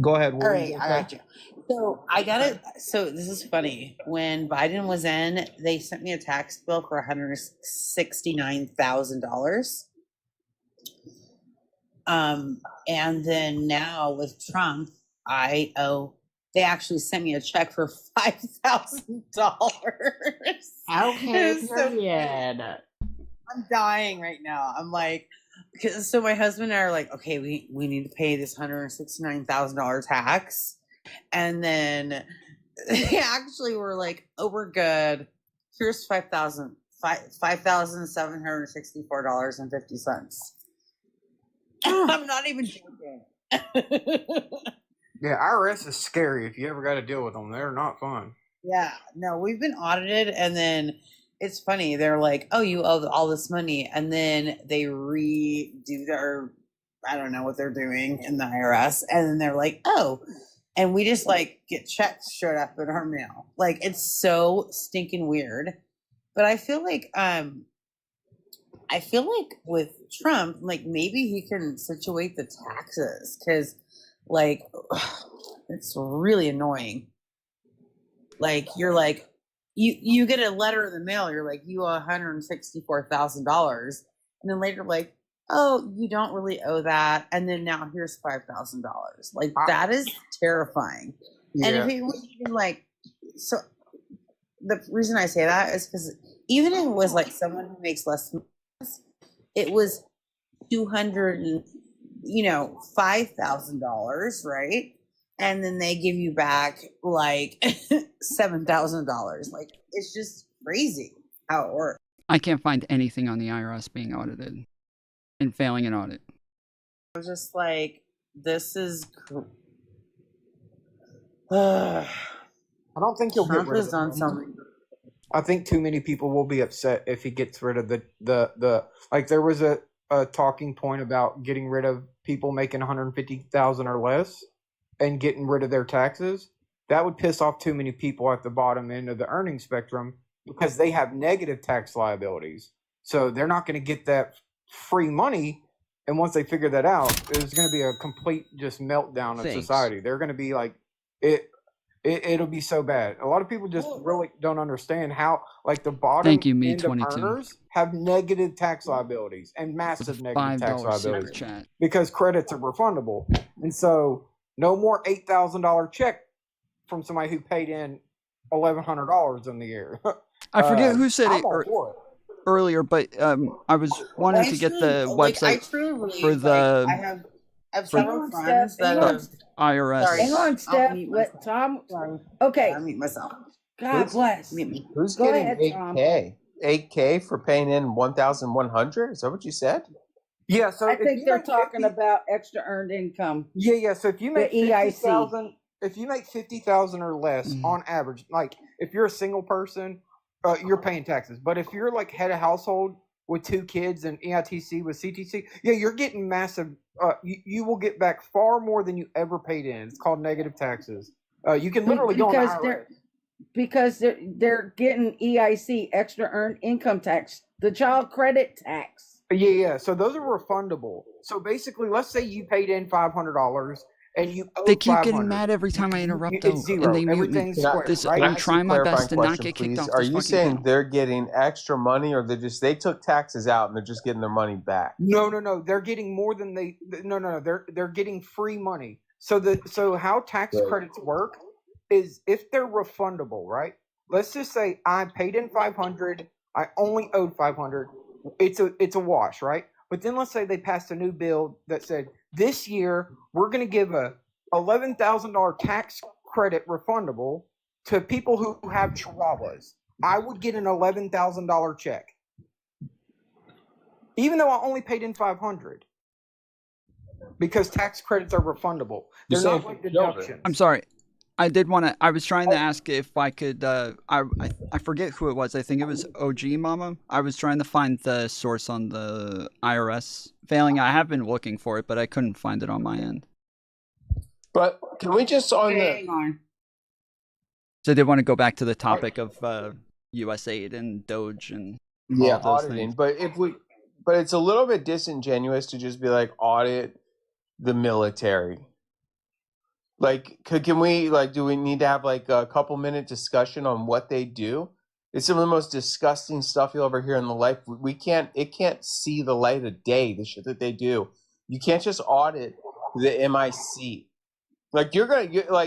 Go ahead. All right, I got you. So I got it. So this is funny. When Biden was in, they sent me a tax bill for $169,000. And then now with Trump, I owe. They actually sent me a check for $5,000. Okay, So period. I'm dying right now. I'm like, so my husband and I are like, okay, we need to pay this $169,000 tax, and then they actually were like, oh, we're good. Here's $5,764.50. I'm not even joking. Yeah, IRS is scary if you ever got to deal with them. They're not fun. Yeah, no, we've been audited, and then it's funny. They're like, "Oh, you owe all this money," and then they redo their, I don't know what they're doing in the IRS, and then they're like, "Oh," and we just like get checks showed up in our mail. Like it's so stinking weird. But I feel like with Trump, like maybe he can situate the taxes because, like, it's really annoying. Like you're like, you get a letter in the mail. You're like, you owe $164,000, and then later like, oh, you don't really owe that, and then now here's $5,000. Like that is terrifying. Yeah. And if it was even like, so the reason I say that is because even if it was like someone who makes less, it was $5,000, right? And then they give you back like $7,000. Like it's just crazy how it works. I can't find anything on the IRS being audited and failing an audit. I was just like, this is. I don't think he'll Trump get rid has of done them. something. I think too many people will be upset if he gets rid of the like there was a talking point about getting rid of people making $150,000 or less and getting rid of their taxes. That would piss off too many people at the bottom end of the earning spectrum because they have negative tax liabilities. So they're not going to get that free money. And once they figure that out, there's going to be a complete just meltdown of society. They're going to be like, it'll be so bad. A lot of people just really don't understand how, like, the bottom Thank you, me end of 22. earners have negative tax liabilities and massive negative tax $5 super liabilities chat. because credits are refundable. And so no more $8,000 check from somebody who paid in $1,100 in the year. I forget who said I'm it, all for it. earlier, but I was wanting to get the website for the I have several friends that have. IRS. Sorry. Hang on, I'll Steph. mute Let Tom. Okay. I'll mute myself. God bless. Who's Go getting ahead, Tom. $8K for paying in $1,100? Is that what you said? Yeah, so I if think you they're make talking about extra earned income. Yeah. So if you make The EIC. 50,000, if you make 50,000 or less on average, like if you're a single person, you're paying taxes. But if you're like head of household with 2 kids and EITC with CTC, yeah, you're getting massive. You will get back far more than you ever paid in. It's called negative taxes. You can literally go on IRS. Because they're getting EIC, extra earned income tax, the child credit tax. Yeah. So those are refundable. So basically, let's say you paid in $500 and you owe They keep $500. getting mad every time I interrupt them, It's zero. and they mute me. Everything's square, right? I'm trying my best to not get kicked off Are this you fucking saying channel. they're getting extra money, or they took taxes out and they're just getting their money back? No. They're getting more than they. No. They're getting free money. So how tax credits work is if they're refundable, right? Let's just say I paid in $500. I only owed $500. It's a wash, right? But then let's say they passed a new bill that said this year we're going to give a $11,000 tax credit refundable to people who have chihuahuas. I would get an $11,000 check. even though I only paid in $500 because tax credits are refundable. They're not like deductions. I'm sorry. I did want to. I was trying to ask if I could. I forget who it was. I think it was OG Mama. I was trying to find the source on the IRS failing. I have been looking for it, but I couldn't find it on my end. But can we just Hang on. So I did want to go back to the topic of U.S. aid and Doge and all of those auditing. things. But it's a little bit disingenuous to just be like audit the military. Like, can we do we need to have like a couple minute discussion on what they do? It's some of the most disgusting stuff you'll ever hear in the life. It can't see the light of day, the shit that they do. You can't just audit the MIC. Like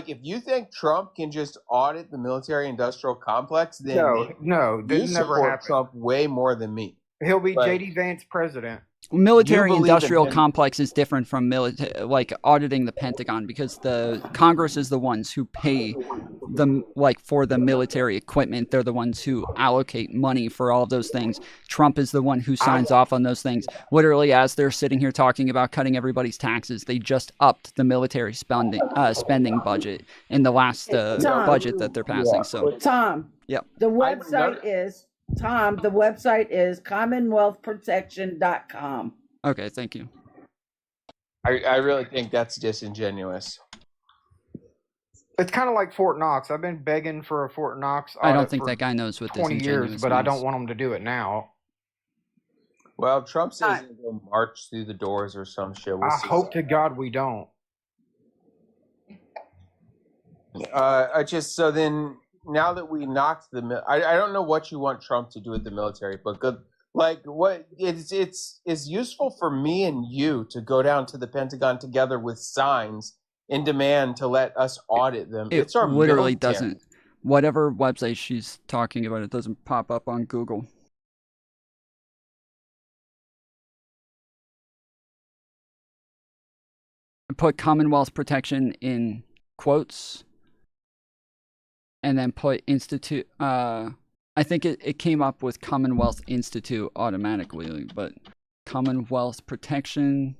if you think Trump can just audit the military industrial complex, then no, you this never support happened. Trump way more than me. He'll be Like, JD Vance president. Military You believe industrial in him. complex is different from auditing the Pentagon, because the Congress is the ones who pay for the military equipment. They're the ones who allocate money for all of those things. Trump is the one who signs off on those things. Literally, as they're sitting here talking about cutting everybody's taxes, they just upped the military spending budget in the last Tom. budget that they're passing. So Tom, yep. the website is commonwealthprotection.com. Okay, thank you. I really think that's disingenuous. It's kind of like Fort Knox. I've been begging for a Fort Knox I don't audit think for that guy knows what 20 years, disingenuous but I means. don't want him to do it now. Well, Trump says he's going to march through the doors or some shit. We'll I see. hope to God we don't. So then now that we knocked I don't know what you want Trump to do with the military, but good. Like what it's useful for me and you to go down to the Pentagon together with signs in demand to let us audit them. It It's our literally military. doesn't. Whatever website she's talking about, it doesn't pop up on Google. Put Commonwealth Protection in quotes, and then put Institute. I think it came up with Commonwealth Institute automatically, but Commonwealth Protection.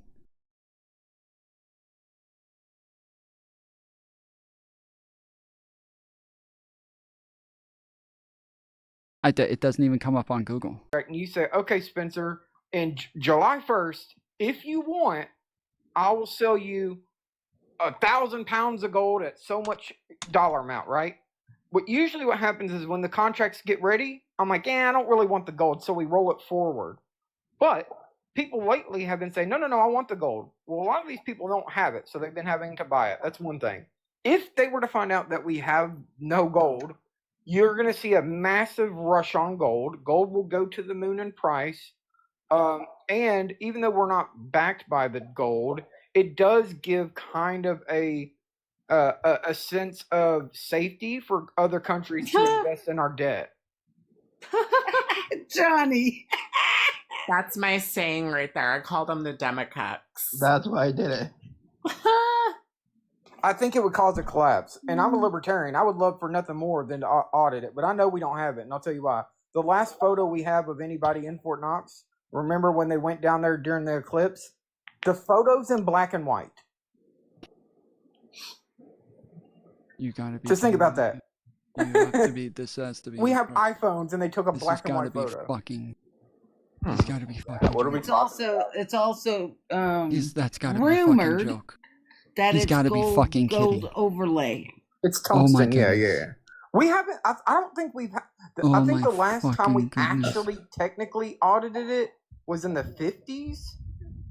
It doesn't even come up on Google. Right, and you say, okay, Spencer, in July 1st, if you want, I will sell you 1,000 pounds of gold at so much dollar amount, right? But usually what happens is when the contracts get ready, I'm like, I don't really want the gold, so we roll it forward. But people lately have been saying, no, I want the gold. Well, a lot of these people don't have it, so they've been having to buy it. That's one thing. If they were to find out that we have no gold, you're going to see a massive rush on gold. Gold will go to the moon in price. And even though we're not backed by the gold, it does give kind of a sense of safety for other countries to invest in our debt. Johnny. That's my saying right there. I call them the Democrats. That's why I did it. I think it would cause a collapse. And I'm a libertarian. I would love for nothing more than to audit it. But I know we don't have it. And I'll tell you why. The last photo we have of anybody in Fort Knox, remember when they went down there during the eclipse? The photo's in black and white. You gotta be. Just think about that. You have to be. This has to be. We have iPhones and they took a This black has and gotta white be photo. fucking. It's gotta be fucking. What are we It's also That's gotta be a rumored fucking joke. that He's it's gotta gold, be fucking kidding. gold overlay. It's Oh my tungsten. Yeah. goodness. We haven't. I don't think we've. Oh I think my the last time we fucking goodness. actually technically audited it was in the 50s,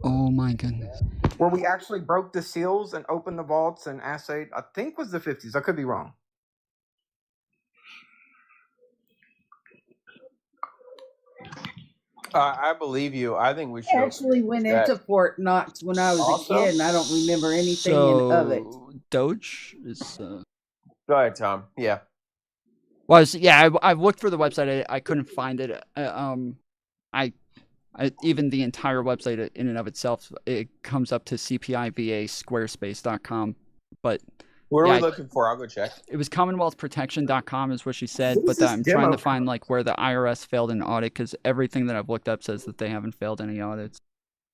Oh my goodness. where we actually broke the seals and opened the vaults and assayed. I think was the 50s. I could be wrong. I believe you. I think we should I actually went that. into Fort Knox when I was Also- a kid, and I don't remember anything of it. So Doge is. Go ahead, Tom. Yeah. Was I've looked for the website. I couldn't find it. Even the entire website in and of itself, it comes up to CPIVA Squarespace.com, but What are Yeah, we looking for? I'll go check. it was CommonwealthProtection.com is what she said, What is but this I'm trying demo to find like where the IRS failed an audit because everything that I've looked up says that they haven't failed any audits.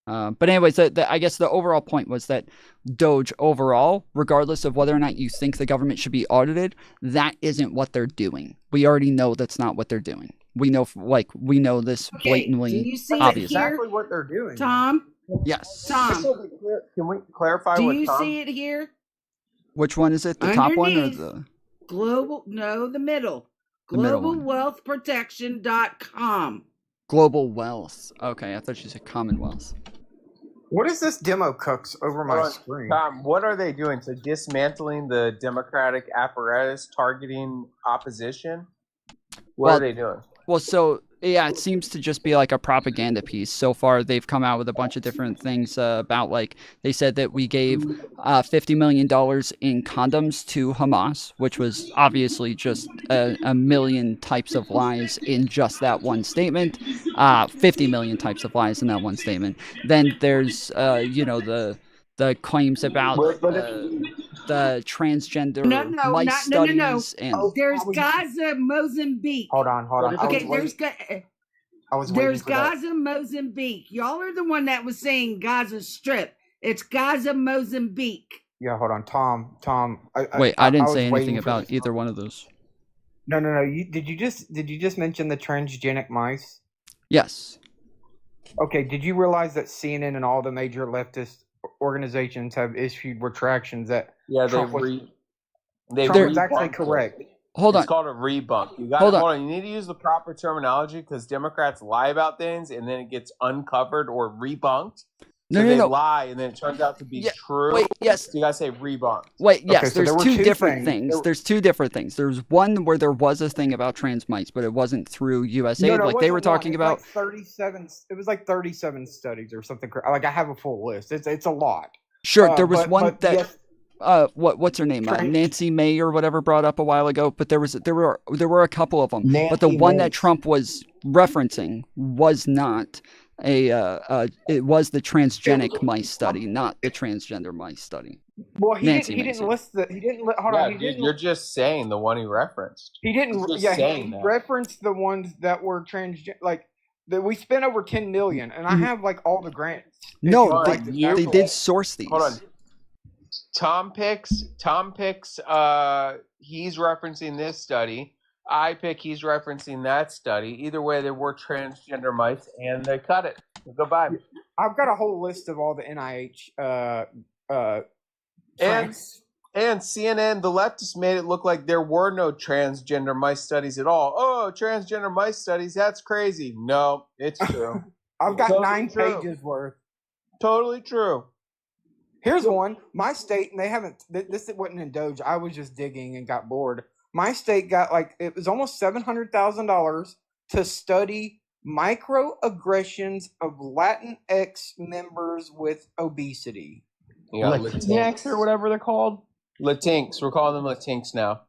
But anyways, I guess the overall point was that Doge overall, regardless of whether or not you think the government should be audited, that isn't what they're doing. We already know that's not what they're doing. We know, we know this blatantly, do you see obvious. it here, Exactly what they're doing. Tom? Yes. Tom, Can we clarify do what you Tom? see it here? Which one is it? The top one or Underneath. the Global, no, the middle. The middle one. GlobalWealthProtection.com. Global Wealth? Okay, I thought you said Commonwealth. What is this demo cooks over my Hold on, screen? Tom, what are they doing? So dismantling the Democratic apparatus, targeting opposition? What Well, are they doing? Well, so yeah, it seems to just be like a propaganda piece. So far, they've come out with a bunch of different things about like they said that we gave $50 million in condoms to Hamas, which was obviously just a million types of lies in just that one statement. 50 million types of lies in that one statement. Then there's the claims about the transgender mice studies and There's Gaza, Mozambique. Hold on. Okay, there's waiting for that. Gaza, Mozambique. Y'all are the one that was saying Gaza Strip. It's Gaza, Mozambique. Yeah, hold on, Tom. Wait, I didn't was say waiting anything for about this. either one of those. No. Did you just mention the transgenic mice? Yes. Okay. Did you realize that CNN and all the major leftist organizations have issued retractions that Trump was actually correct? It's called a rebunk. You got Hold to on. hold on. You need to use the proper terminology because Democrats lie about things and then it gets uncovered or rebunked. So they lie and then it turns out to be true. Wait, yes. So you gotta say rebunked. Wait, yes, Okay, so there's there were two two different things. things. There's two different things. There's one where there was a thing about trans mice, but it wasn't through USAID. No, like they were it wasn't one. talking It's about. like 37. It was like 37 studies or something. Like I have a full list. It's a lot. Sure, there was but one that. yes, what's her name? Nancy May or whatever brought up a while ago. But there were a couple of them. But the Nancy one May. that Trump was referencing was not it was the transgenic mice study, not the transgender mice study. well, he Nancy didn't. He May, didn't sorry. list the. He didn't. Hold Yeah, on. He dude, didn't. you're just saying the one he referenced. He didn't. You're just Yeah, saying he that. referenced the ones that were transgender. Like that, we spent over 10 million, and I have like all the grants. If No, you they, like the they actual- did source these. Hold on. Tom picks. He's referencing this study. I pick. He's referencing that study. Either way, there were transgender mice, and they cut it. Goodbye. I've got a whole list of all the NIH. And CNN, the leftists made it look like there were no transgender mice studies at all. Oh, transgender mice studies, that's crazy. No, it's true. I've got Totally 9 true. pages worth. Totally true. Here's one. My state, and they haven't. This wasn't in Doge. I was just digging and got bored. My state got it was almost $700,000 to study microaggressions of Latinx members with obesity. Yeah, Latinx or whatever they're called. Latinx. We're calling them Latinx now.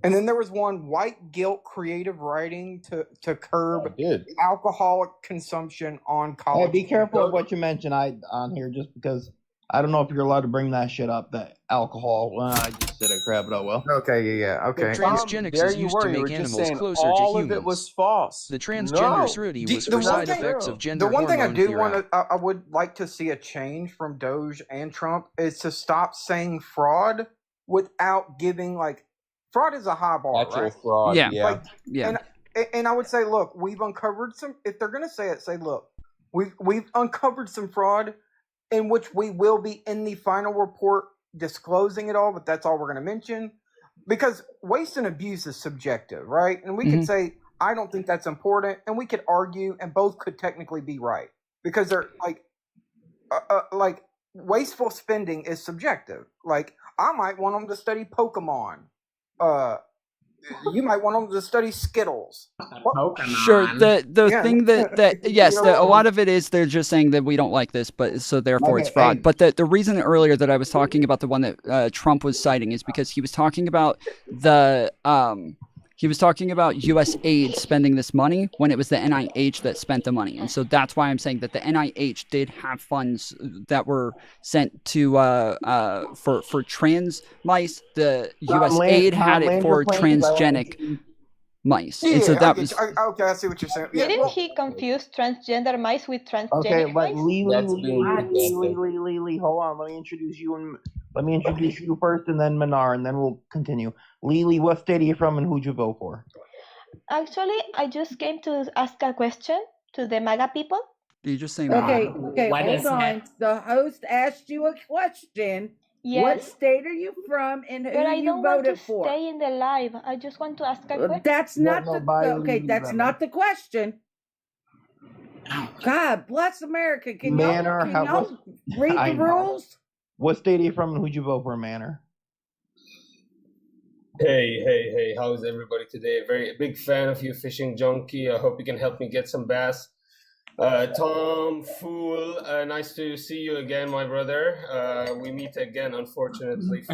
And then there was one, white guilt creative writing to curb alcoholic consumption on college. Hey, be careful of what you mention on here, just because I don't know if you're allowed to bring that shit up. That alcohol. I just said it, crap. But oh well. Okay, yeah. Okay. Transgenics there is you used were. to You make were just animals saying closer all to of humans. it was false. The transgender No. surety The- was the for one side thing- effects of gender The one thing I hormone do theory. want to, I would like to see a change from Doge and Trump is to stop saying fraud without giving fraud is a high bar, Actual right? fraud. Yeah. And I would say, look, we've uncovered some. If they're going to say it, say, look, we've uncovered some fraud, in which we will be in the final report disclosing it all. But that's all we're going to mention, because waste and abuse is subjective, right? And we could say, I don't think that's important, and we could argue, and both could technically be right, because they're like wasteful spending is subjective. Like I might want them to study Pokemon. You might want them to study Skittles. Sure. The Yeah. thing that yes, You know, a lot of it is they're just saying that we don't like this, but so therefore it's fraud. But the reason earlier that I was talking about the one that Trump was citing is because he was talking about the He was talking about U.S. aid spending this money when it was the NIH that spent the money. And so that's why I'm saying that the NIH did have funds that were sent to for trans mice. The U.S. aid had it for transgenic mice. Yeah, and so that okay, was okay, I see what you're saying. Yeah, Didn't well, he confuse transgender mice with Okay, transgenic but mice? Lee, hold on. Let me introduce you first, and then Manar, and then we'll continue. Lee, what state are you from, and who'd you vote for? Actually, I just came to ask a question to the MAGA people. you just say Okay, What hold is on. it? The host asked you a question. Yes. What state are you from and who But I you don't want to voted for? stay in the live. I just want to ask a question. That's not Lee, that's brother. not the question. God bless America. Can Manor, y'all read I the know. rules? What state are you from, and who'd you vote for, Manor? Hey, how is everybody today? Very big fan of you, Fishing Junkie. I hope you can help me get some bass. Tom, Fool, nice to see you again, my brother. We meet again, unfortunately.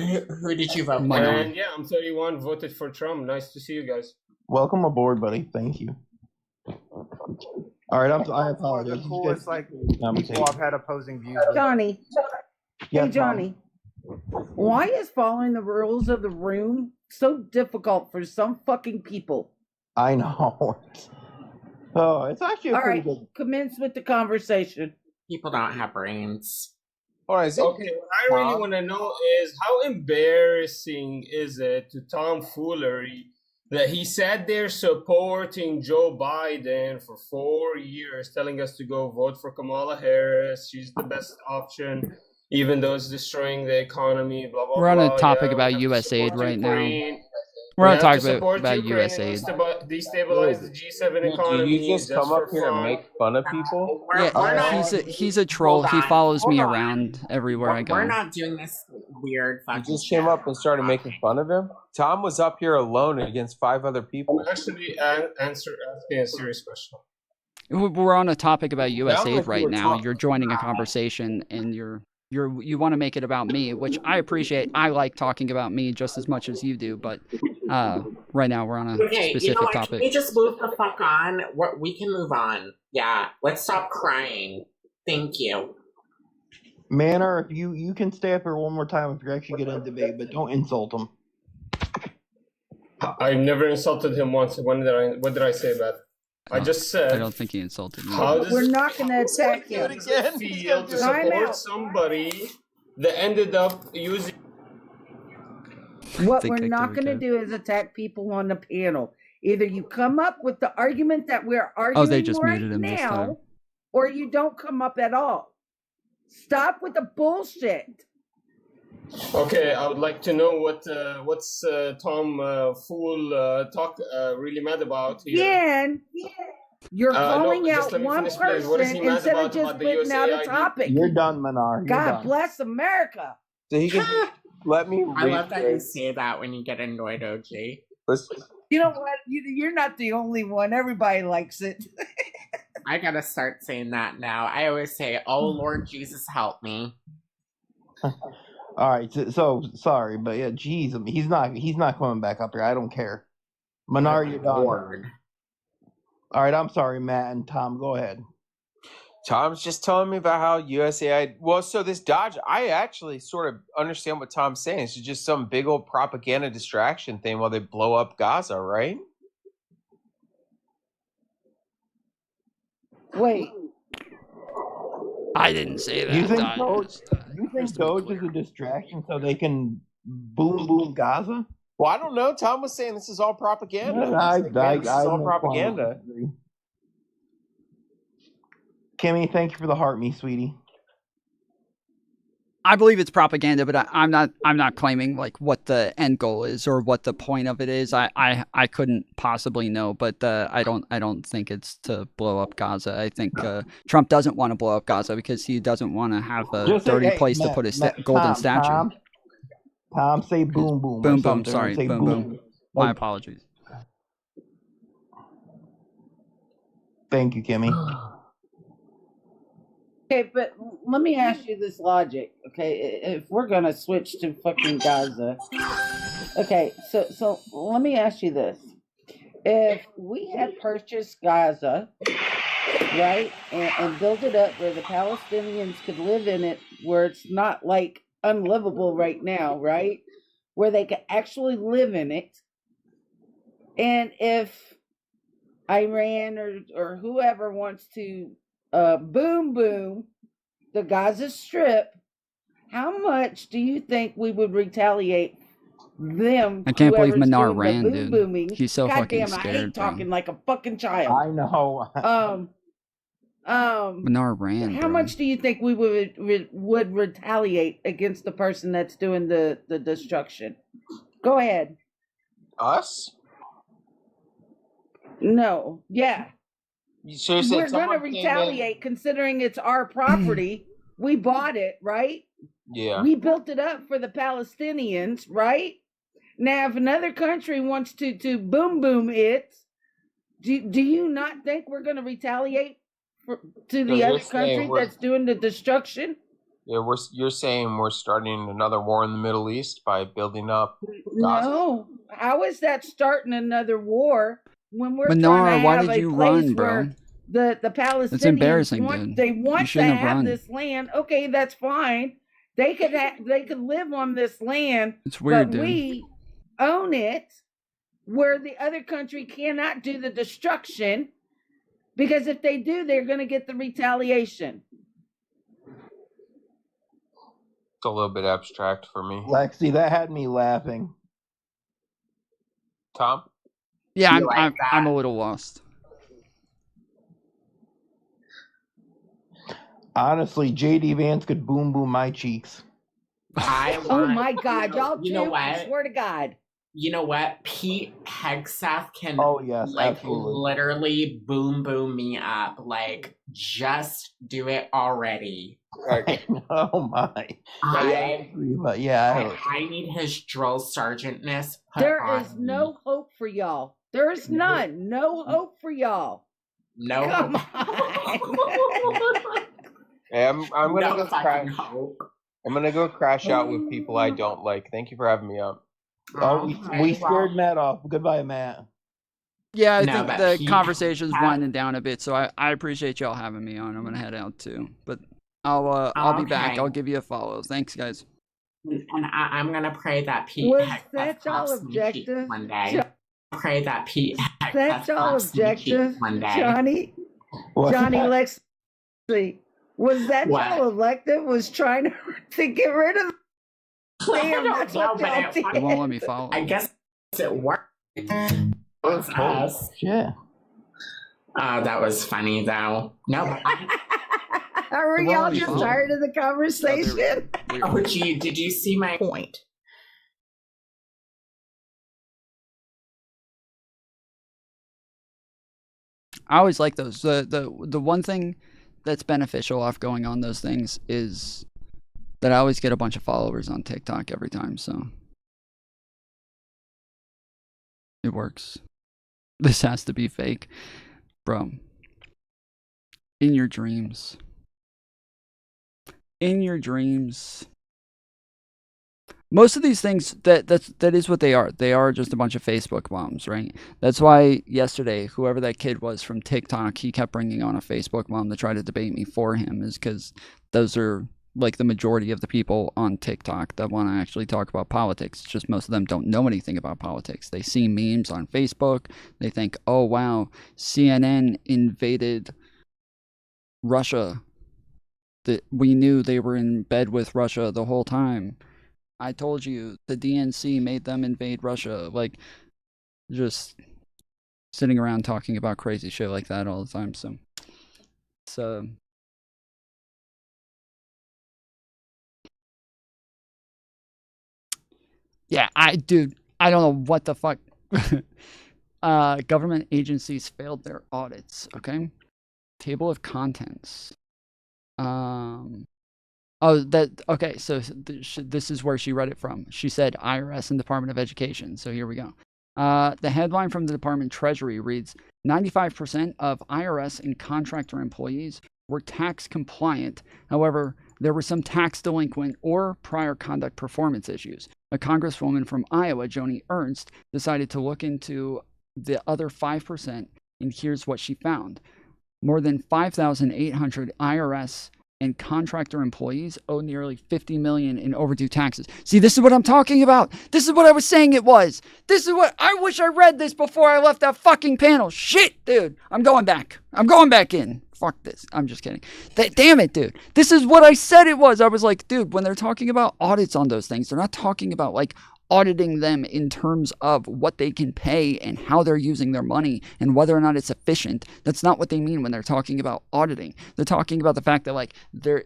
Who did you vote for? And yeah, I'm 31, voted for Trump. Nice to see you guys. Welcome aboard, buddy. Thank you. All right, I apologize. The coolest people I've had opposing views with. Johnny. Yes, Hey, Johnny. Why is following the rules of the room so difficult for some fucking people? I know. Oh, it's actually a All pretty right, good. commence with the conversation. People don't have brains. All right, okay, what I really want to know is how embarrassing is it to Tom Foolery that he sat there supporting Joe Biden for 4 years, telling us to go vote for Kamala Harris. She's the best option, even though it's destroying the economy, blah, blah, We're on a blah. topic Yeah, about we have to US aid support right now. Ukraine. We're We on a have to topic support about Ukraine US and aid. destabilize the G7 economy. Do you just come up here and make fun of people? Yeah, he's a troll. He follows me around everywhere I go. We're not doing this weird You fucking just came up and started making fun of him? Tom was up here alone against 5 other people. I'm actually asking a serious question. We're on a topic about US Sounds aid like you right were now. talking- You're joining a conversation, and you want to make it about me, which I appreciate. I like talking about me just as much as you do, but right now we're on a Okay, specific you know what? Can topic. we just move the fuck on? We can move on. Yeah, let's stop crying. Thank you. Manor, if you can stay up here one more time if you actually get in debate, but don't insult him. I never insulted him once. What did I say about it? I just said. I don't think he insulted me. How does We're not going to attack you. it feel to Time support out. somebody that ended up using? What think we're I not could going to do is attack people on the panel. Either you come up with the argument that we're arguing they just right muted him this now, time. or you don't come up at all. Stop with the bullshit. Okay, I would like to know what's Tom Fool talk really mad about here. Again, you're No, calling just out let me one finish, please. What is he person mad instead of about just the putting out a USAID? topic. You're done, Manar. You're God done. bless America. So he can let me I love that you rephrase. say that when you get annoyed, OG. You know what? You're not the only one. Everybody likes it. I gotta start saying that now. I always say, "Oh Lord Jesus, help me." All right, so sorry, but yeah, geez, he's not coming back up here. I don't care. Manar, you're done. All right, I'm sorry, Matt and Tom. Go ahead. Tom's just telling me about how USAID. Well, so this Dodge, I actually sort of understand what Tom's saying. It's just some big old propaganda distraction thing while they blow up Gaza, right? Wait. I didn't say that. You think Don. Doge is a distraction so they can boom Gaza? Well, I don't know. Tom was saying this is all propaganda. This is all propaganda. Kimmy, thank you for the heart, me sweetie. I believe it's propaganda, but I'm not claiming like what the end goal is or what the point of it is. I couldn't possibly know, but I don't think it's to blow up Gaza. I think Trump doesn't want to blow up Gaza because he doesn't want to have a dirty place to put his golden statue. Tom, say boom boom. Boom or boom. something. Sorry, Say boom boom. My apologies. Thank you, Kimmy. Okay, but let me ask you this logic. Okay, if we're gonna switch to fucking Gaza, okay, so let me ask you this: if we had purchased Gaza, right, and built it up where the Palestinians could live in it, where it's not like unlivable right now, right, where they could actually live in it, and if Iran or whoever wants to boom the Gaza Strip, how much do you think we would retaliate them? I can't believe whoever's Minar doing the ran, boom dude. booming? He's so fucking Goddamn, I scared, hate bro. talking like a fucking child. I know. Minar ran, How bro. much do you think we would retaliate against the person that's doing the destruction? Go ahead. Us? No. Yeah. So you're saying We're gonna someone came in- retaliate considering it's our property. We bought it, right? Yeah. We built it up for the Palestinians, right? Now, if another country wants to boom it, do you not think we're going to retaliate to So the you're other saying country we're- that's doing the destruction? Yeah, you're saying we're starting another war in the Middle East by building up Gaza? No. How is that starting another war when we're Minar, trying to why have did a you place run, bro? where the Palestinians That's embarrassing, want, dude. they You want to shouldn't have have run. this land. Okay, that's fine. They could live on this land. It's weird, but dude. we own it, where the other country cannot do the destruction, because if they do, they're going to get the retaliation. It's a little bit abstract for me. Lexi, that had me laughing. Tom? Yeah, You like I'm a little lost. Honestly, JD Vance could boom my cheeks. Oh my God, y'all you know too, I what? swear to God. You know what? Pete Hegseth can Oh, yes, like absolutely. literally boom me up. Like, just do it already. Oh my. I Yeah. I need his drill sergeantness put There on is me. no hope for y'all. There is none. No hope for y'all. No Come Hey, I'm gonna No go fucking crash. hope. I'm gonna go crash out with people I don't like. Thank you for having me up. Oh, we scared Matt off. Goodbye, Matt. Yeah, I No, think but the Pete conversation's Hegseth- winding down a bit, so I appreciate y'all having me on. I'm gonna head out too, but I'll be back. Okay. I'll give you a follow. Thanks, guys. And I'm gonna pray that Pete Was Hegseth that y'all pops me cheek objective? one day. Pray that Pete Hegseth That's y'all pops me cheek objective, one day. Johnny. What's Johnny that? Lexi. Was that What? y'all elective? Was trying to get rid of Damn, that's No, what but y'all it- did. It won't let me follow. I guess it worked. It's us. Yeah. That was funny though. Nope. Are It won't y'all let me just follow. tired of the conversation? Oh, gee, did you see my point? I always like those. The one thing that's beneficial off going on those things is that I always get a bunch of followers on TikTok every time, so it works. This has to be fake. Bro. In your dreams. In your dreams. Most of these things, that is what they are. They are just a bunch of Facebook bombs, right? That's why yesterday, whoever that kid was from TikTok, he kept bringing on a Facebook bomb to try to debate me for him, is because those are like the majority of the people on TikTok that want to actually talk about politics. It's just most of them don't know anything about politics. They see memes on Facebook. They think, oh, wow, CNN invaded Russia. That we knew they were in bed with Russia the whole time. I told you, the DNC made them invade Russia. Like, just sitting around talking about crazy shit like that all the time. So, yeah, I don't know what the fuck. Government agencies failed their audits. Okay, table of contents. Okay, so this is where she read it from. She said IRS and Department of Education. So here we go. The headline from the Department Treasury reads, 95% of IRS and contractor employees were tax compliant. However, there were some tax delinquent or prior conduct performance issues. A congresswoman from Iowa, Joni Ernst, decided to look into the other 5%, and here's what she found. More than 5,800 IRS and contractor employees owe nearly $50 million in overdue taxes. See, this is what I'm talking about. This is what I was saying it was. This is what I wish I read this before I left that fucking panel. Shit, dude. I'm going back. I'm going back in. Fuck this. I'm just kidding. Damn it, dude. This is what I said it was. I was like, dude, when they're talking about audits on those things, they're not talking about like auditing them in terms of what they can pay and how they're using their money and whether or not it's efficient. That's not what they mean when they're talking about auditing. They're talking about the fact that like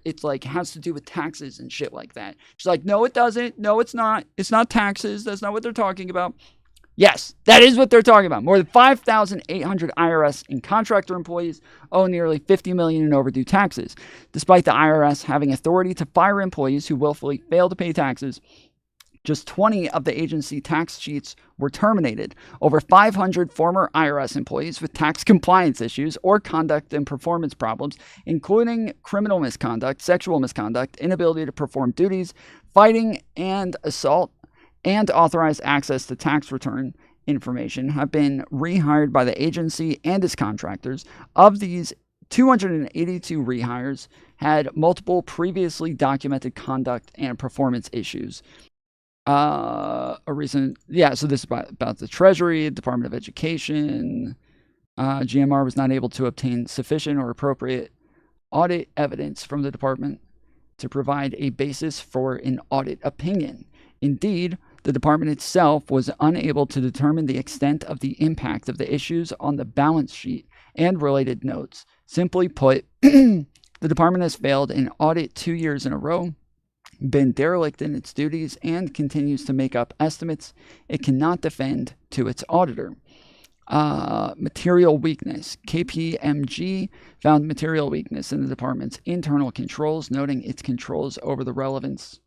it's like has to do with taxes and shit like that. She's like, no, it doesn't. No, it's not. It's not taxes. That's not what they're talking about. Yes, that is what they're talking about. More than 5,800 IRS and contractor employees owe nearly $50 million in overdue taxes. Despite the IRS having authority to fire employees who willfully fail to pay taxes, just 20 of the agency tax sheets were terminated. Over 500 former IRS employees with tax compliance issues or conduct and performance problems, including criminal misconduct, sexual misconduct, inability to perform duties, fighting and assault, and authorized access to tax return information, have been rehired by the agency and its contractors. Of these, 282 rehires had multiple previously documented conduct and performance issues. So this is about the Treasury, Department of Education. GMR was not able to obtain sufficient or appropriate audit evidence from the department to provide a basis for an audit opinion. Indeed, the department itself was unable to determine the extent of the impact of the issues on the balance sheet and related notes. Simply put, the department has failed an audit 2 years in a row, been derelict in its duties, and continues to make up estimates it cannot defend to its auditor. Material weakness. KPMG found material weakness in the department's internal controls, noting its controls over the relevance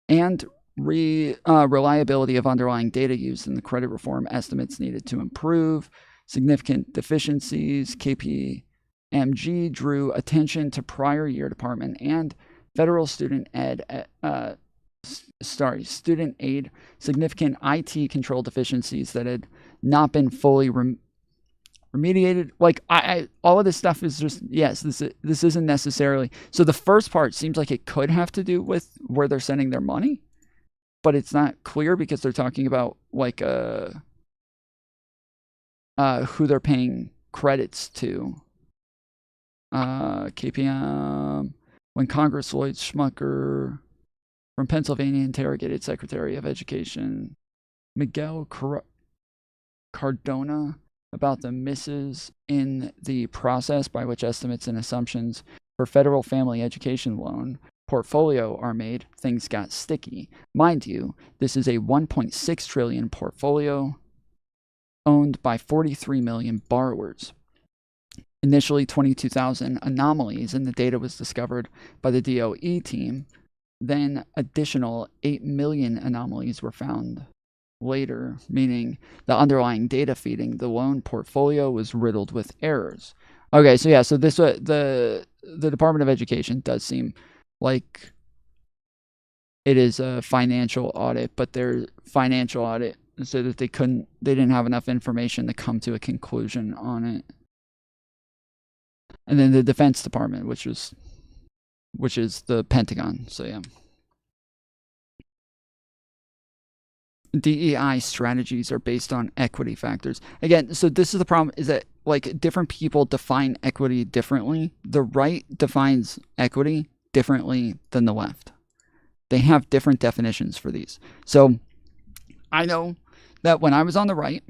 and reliability of underlying data used in the credit reform estimates needed to improve. Significant deficiencies. KPMG drew attention to prior year department and federal student aid significant IT control deficiencies that had not been fully remediated. Like all of this stuff is just, yes, this isn't necessarily. So the first part seems like it could have to do with where they're sending their money, but it's not clear because they're talking about like who they're paying credits to. KPM. When Congress Lloyd Schmucker from Pennsylvania interrogated Secretary of Education Miguel Cardona about the misses in the process by which estimates and assumptions for federal family education loan portfolio are made, things got sticky. Mind you, this is a $1.6 trillion portfolio owned by 43 million borrowers. Initially, 22,000 anomalies in the data was discovered by the DOE team. Then additional 8 million anomalies were found later, meaning the underlying data feeding the loan portfolio was riddled with errors. Okay, so yeah, so this the Department of Education does seem like it is a financial audit, but their financial audit so that they didn't have enough information to come to a conclusion on it. And then the Defense Department, which is the Pentagon. So yeah. DEI strategies are based on equity factors. Again, so this is the problem, is that like different people define equity differently. The right defines equity differently than the left. They have different definitions for these. So I know that when I was on the right,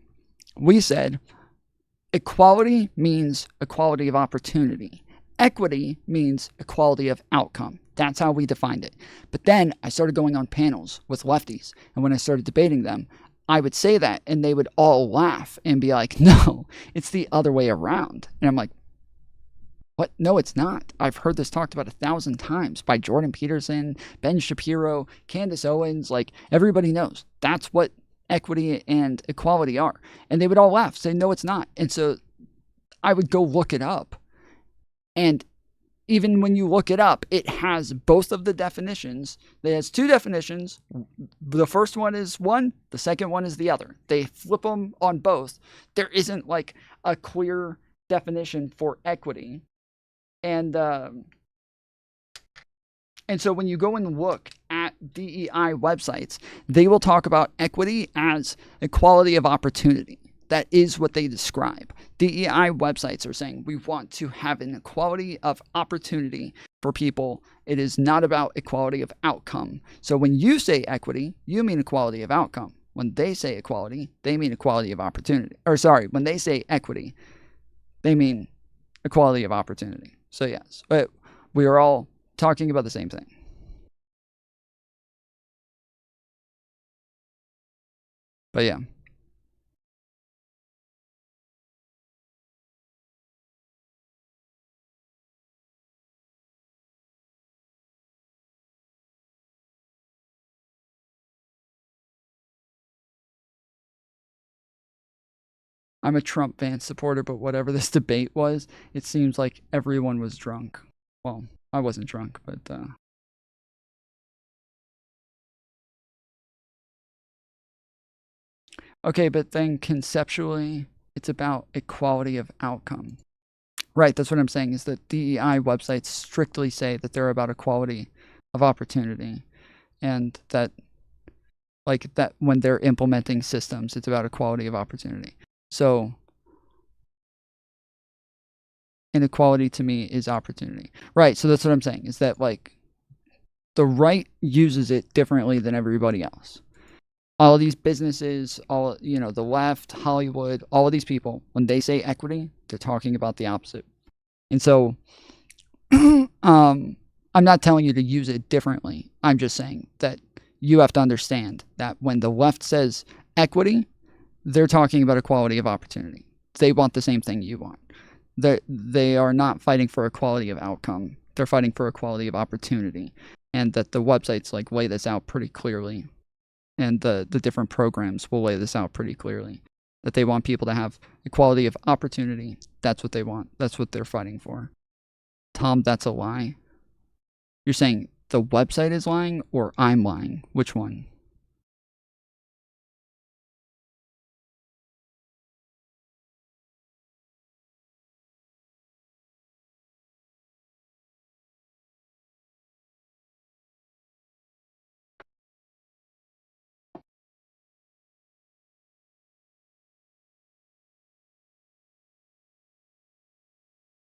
we said equality means equality of opportunity. Equity means equality of outcome. That's how we defined it. But then I started going on panels with lefties. And when I started debating them, I would say that and they would all laugh and be like, no, it's the other way around. And I'm like, what? No, it's not. I've heard this talked about 1,000 times by Jordan Peterson, Ben Shapiro, Candace Owens. Like everybody knows that's what equity and equality are. And they would all laugh, say, no, it's not. And so I would go look it up. And even when you look it up, it has both of the definitions. It has two definitions. The first one is one, the second one is the other. They flip them on both. There isn't like a clear definition for equity. And so when you go and look at DEI websites, they will talk about equity as equality of opportunity. That is what they describe. DEI websites are saying we want to have an equality of opportunity for people. It is not about equality of outcome. So when you say equity, you mean equality of outcome. When they say equality, they mean equality of opportunity. Or sorry, when they say equity, they mean equality of opportunity. So yes, we are all talking about the same thing. But yeah. I'm a Trump Vance supporter, but whatever this debate was, it seems like everyone was drunk. Well, I wasn't drunk, but okay, but then conceptually, it's about equality of outcome. Right, that's what I'm saying, is that DEI websites strictly say that they're about equality of opportunity, and that when they're implementing systems, it's about equality of opportunity. So inequality to me is opportunity. Right, so that's what I'm saying, is that like the right uses it differently than everybody else. All of these businesses, the left, Hollywood, all of these people, when they say equity, they're talking about the opposite. And so I'm not telling you to use it differently. I'm just saying that you have to understand that when the left says equity, they're talking about equality of opportunity. They want the same thing you want. They are not fighting for equality of outcome. They're fighting for equality of opportunity. And that the websites like lay this out pretty clearly. And the different programs will lay this out pretty clearly. That they want people to have equality of opportunity. That's what they want. That's what they're fighting for. Tom, that's a lie. You're saying the website is lying or I'm lying? Which one?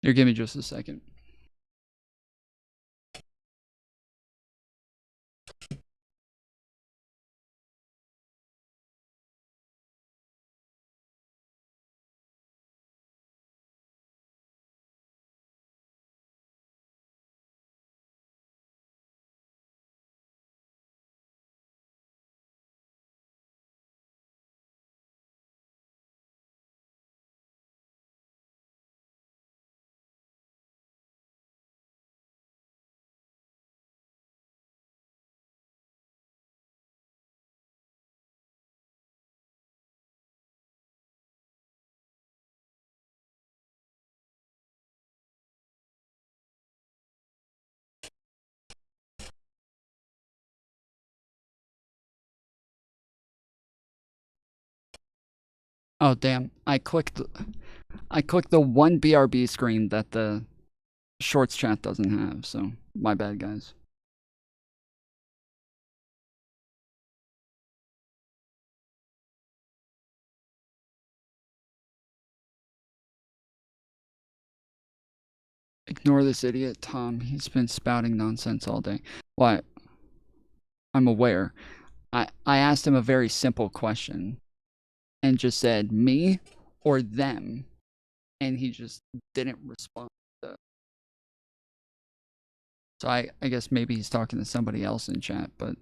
Here, give me just a second. Oh damn! I clicked the one BRB screen that the Shorts chat doesn't have. So my bad, guys. Ignore this idiot, Tom. He's been spouting nonsense all day. Why? I'm aware. I asked him a very simple question and just said me or them, and he just didn't respond. So I guess maybe he's talking to somebody else in chat, but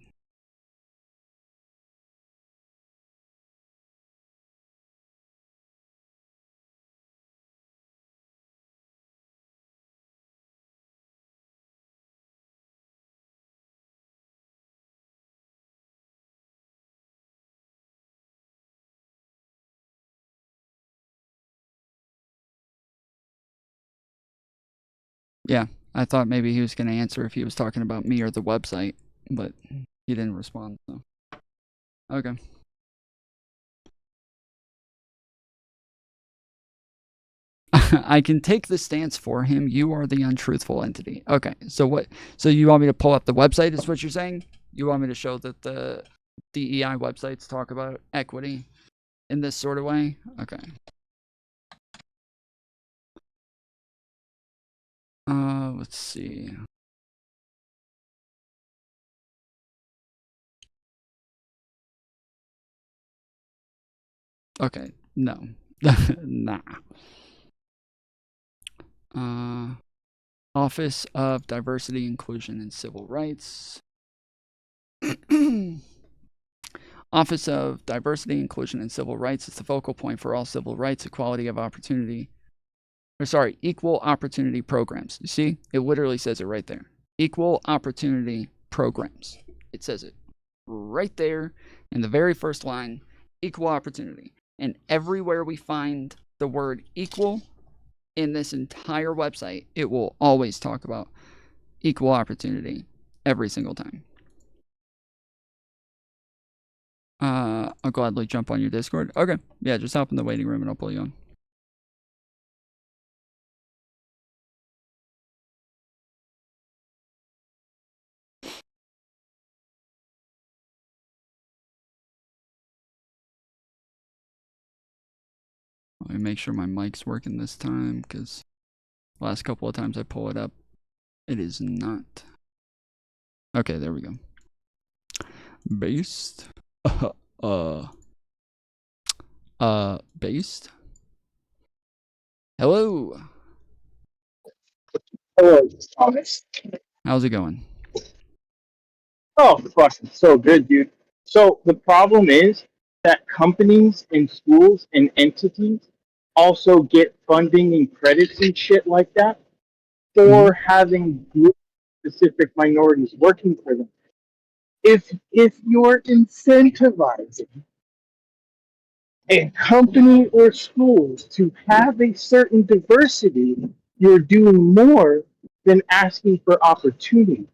yeah, I thought maybe he was going to answer if he was talking about me or the website, but he didn't respond. So, okay. I can take the stance for him. You are the untruthful entity. Okay, so what? So you want me to pull up the website? Is what you're saying? You want me to show that the DEI websites talk about equity in this sort of way? Okay. Let's see. Okay, no. Nah. Office of Diversity, Inclusion, and Civil Rights. Office of Diversity, Inclusion, and Civil Rights is the focal point for all civil rights, equality of opportunity. Equal opportunity programs. You see? It literally says it right there. Equal opportunity programs. It says it right there in the very first line. Equal opportunity. And everywhere we find the word equal in this entire website, it will always talk about equal opportunity every single time. I'll gladly jump on your Discord. Okay. Yeah, just hop in the waiting room and I'll pull you on. Let me make sure my mic's working this time, because last couple of times I pull it up, it is not. Okay, there we go. Based. Based. Hello. Hello, Thomas. How's it going? Oh, fucking so good, dude. So the problem is that companies and schools and entities also get funding and credits and shit like that for having group specific minorities working for them. If you're incentivizing a company or schools to have a certain diversity, you're doing more than asking for opportunity.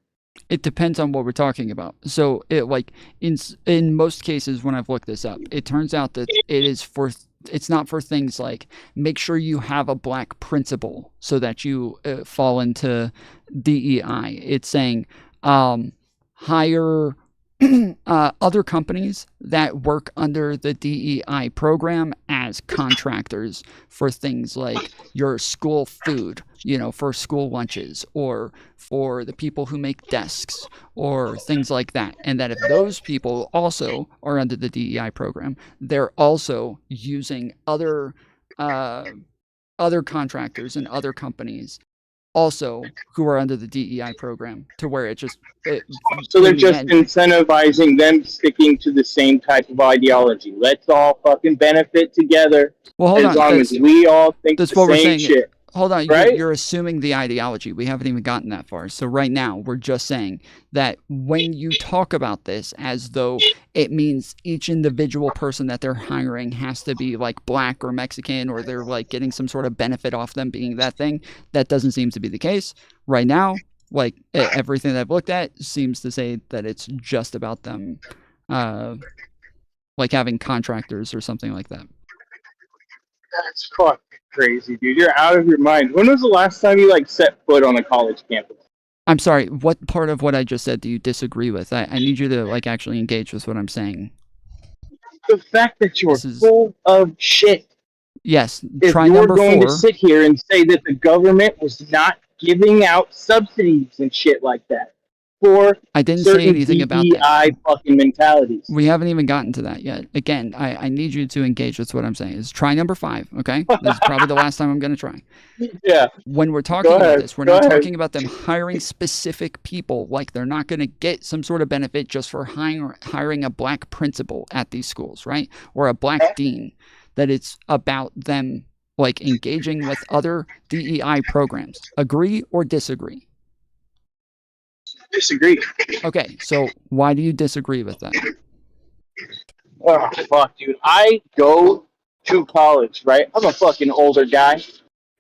It depends on what we're talking about. So, in most cases, when I've looked this up, it turns out that it's not for things like make sure you have a black principal so that you fall into DEI. It's saying hire other companies that work under the DEI program as contractors for things like your school food, for school lunches, or for the people who make desks, or things like that. And that if those people also are under the DEI program, they're also using other contractors and other companies also who are under the DEI program, to where so they're just incentivizing them sticking to the same type of ideology. Let's all fucking benefit together. Well, hold on, as long as we all think the same shit. Hold on, right? You're assuming the ideology. We haven't even gotten that far. So right now, we're just saying that when you talk about this as though it means each individual person that they're hiring has to be like black or Mexican, or they're like getting some sort of benefit off them being that thing, that doesn't seem to be the case. Right now, like everything that I've looked at seems to say that it's just about them like having contractors or something like that. That's fucking crazy, dude. You're out of your mind. When was the last time you set foot on a college campus? I'm sorry, what part of what I just said do you disagree with? I need you to actually engage with what I'm saying. The fact that you're full of shit. Yes, if try you're number going 4. to sit here and say that the government was not giving out subsidies and shit like that for I didn't say anything about that. Fucking mentalities. We haven't even gotten to that yet. Again, I need you to engage with what I'm saying. Is try number 5, okay? This is probably the last time I'm going to try. Yeah. When we're talking about this, we're not talking about them hiring specific people. Like, they're not going to get some sort of benefit just for hiring a black principal at these schools, right? Or a black dean. That it's about them, engaging with other DEI programs. Agree or disagree? Disagree. Okay, so why do you disagree with that? Oh, fuck, dude. I go to college, right? I'm a fucking older guy,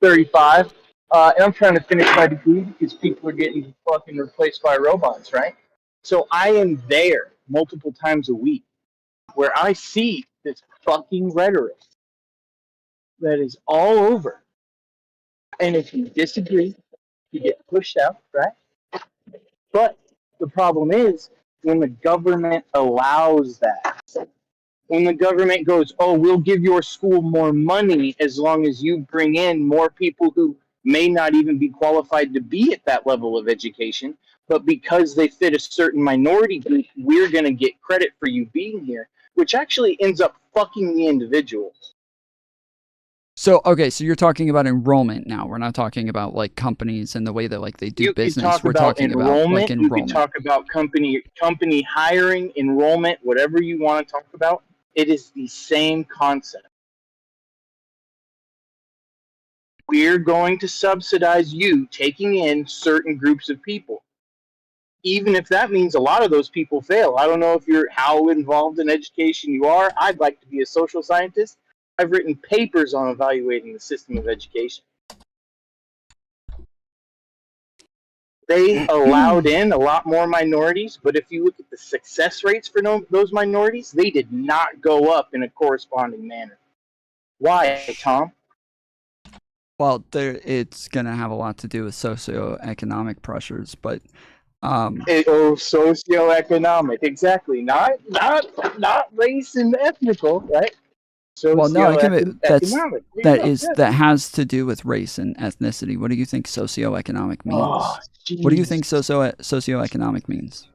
35. And I'm trying to finish my degree because people are getting fucking replaced by robots, right? So I am there multiple times a week where I see this fucking rhetoric that is all over. And if you disagree, you get pushed out, right? But the problem is when the government allows that. When the government goes, oh, we'll give your school more money as long as you bring in more people who may not even be qualified to be at that level of education, but because they fit a certain minority group, we're going to get credit for you being here, which actually ends up fucking the individual. So, okay, so you're talking about enrollment now. We're not talking about like companies and the way that like they do You business. can talk We're about talking enrollment. about like You enrollment. can talk about company hiring, enrollment, whatever you want to talk about. It is the same concept. We're going to subsidize you taking in certain groups of people, even if that means a lot of those people fail. I don't know if you're how involved in education you are. I'd like to be a social scientist. I've written papers on evaluating the system of education. They allowed in a lot more minorities, but if you look at the success rates for those minorities, they did not go up in a corresponding manner. Why, Tom? Well, it's going to have a lot to do with socioeconomic pressures, but Socioeconomic, exactly. Not race and ethnical, right? well, no, it can be, Socioeconomic. that has to do with race and ethnicity. What do you think socioeconomic means? Oh, What do you think socioeconomic means?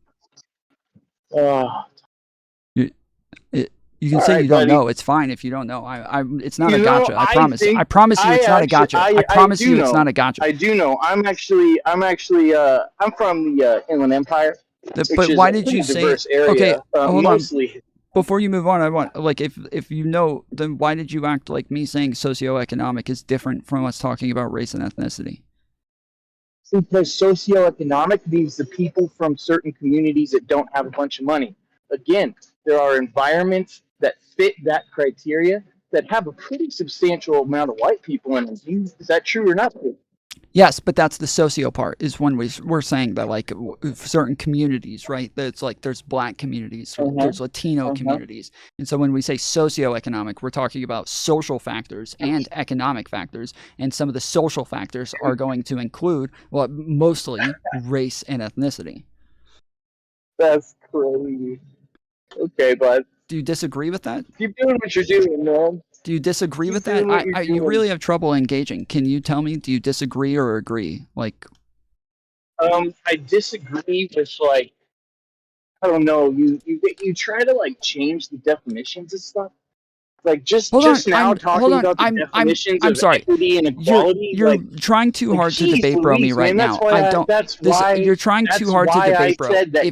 You can All say right, you don't buddy. know. It's fine if you don't know. It's not You a know, gotcha. I promise. I promise you, it's not a gotcha. I promise you, it's not a gotcha. I do know. I'm from the Inland Empire, which But is why a did pretty you say? diverse area. Okay, hold Mostly. on. Before you move on, I want like if you know, then why did you act like me saying socioeconomic is different from us talking about race and ethnicity? Because socioeconomic means the people from certain communities that don't have a bunch of money. Again, there are environments that fit that criteria that have a pretty substantial amount of white people in them. Is that true or not? Yes, but that's the socio part. Is when we're saying that like certain communities, right? That's like there's black communities, there's Latino communities, and so when we say socioeconomic, we're talking about social factors and economic factors, and some of the social factors are going to include, well, mostly race and ethnicity. That's crazy. Okay, bud. Do you disagree with that? Keep doing what you're doing, man. Do you disagree Keep with that? doing what you're You doing. really have trouble engaging. Can you tell me? Do you disagree or agree? Like, I disagree with like, I don't know. You try to like change the definitions and stuff. Like just hold on. now talking about the definitions I'm of sorry. equity and equality. You're like, trying too hard to geez debate bro me Louise, right man, now. That's why You're trying too hard to debate bro. I said that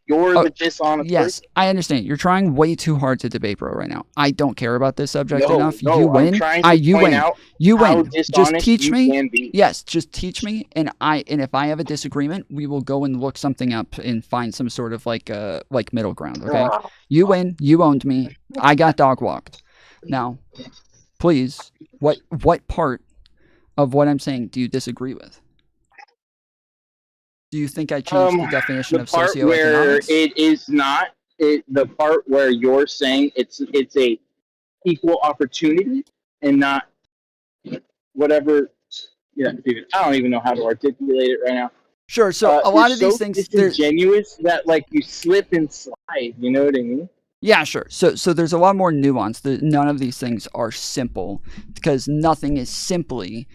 you're the dishonest yes, person. I understand. You're trying way too hard to debate bro right now. I don't care about this subject enough. No, you win. I'm trying to You point win. out You how win. Just dishonest teach you me. can be. Yes, just teach me, and if I have a disagreement, we will go and look something up and find some sort of like middle ground. Okay, you win. You owned me. I got dog walked. Now, please, what part of what I'm saying do you disagree with? Do you think I changed the definition of part where socioeconomics? it is not the part where you're saying it's a equal opportunity and not whatever. Yeah, dude, I don't even know how to articulate it right now. Sure. So a lot of these things, they're disingenuous that like you slip and slide. You know what I mean? Yeah, sure. So there's a lot more nuance. None of these things are simple because nothing is simply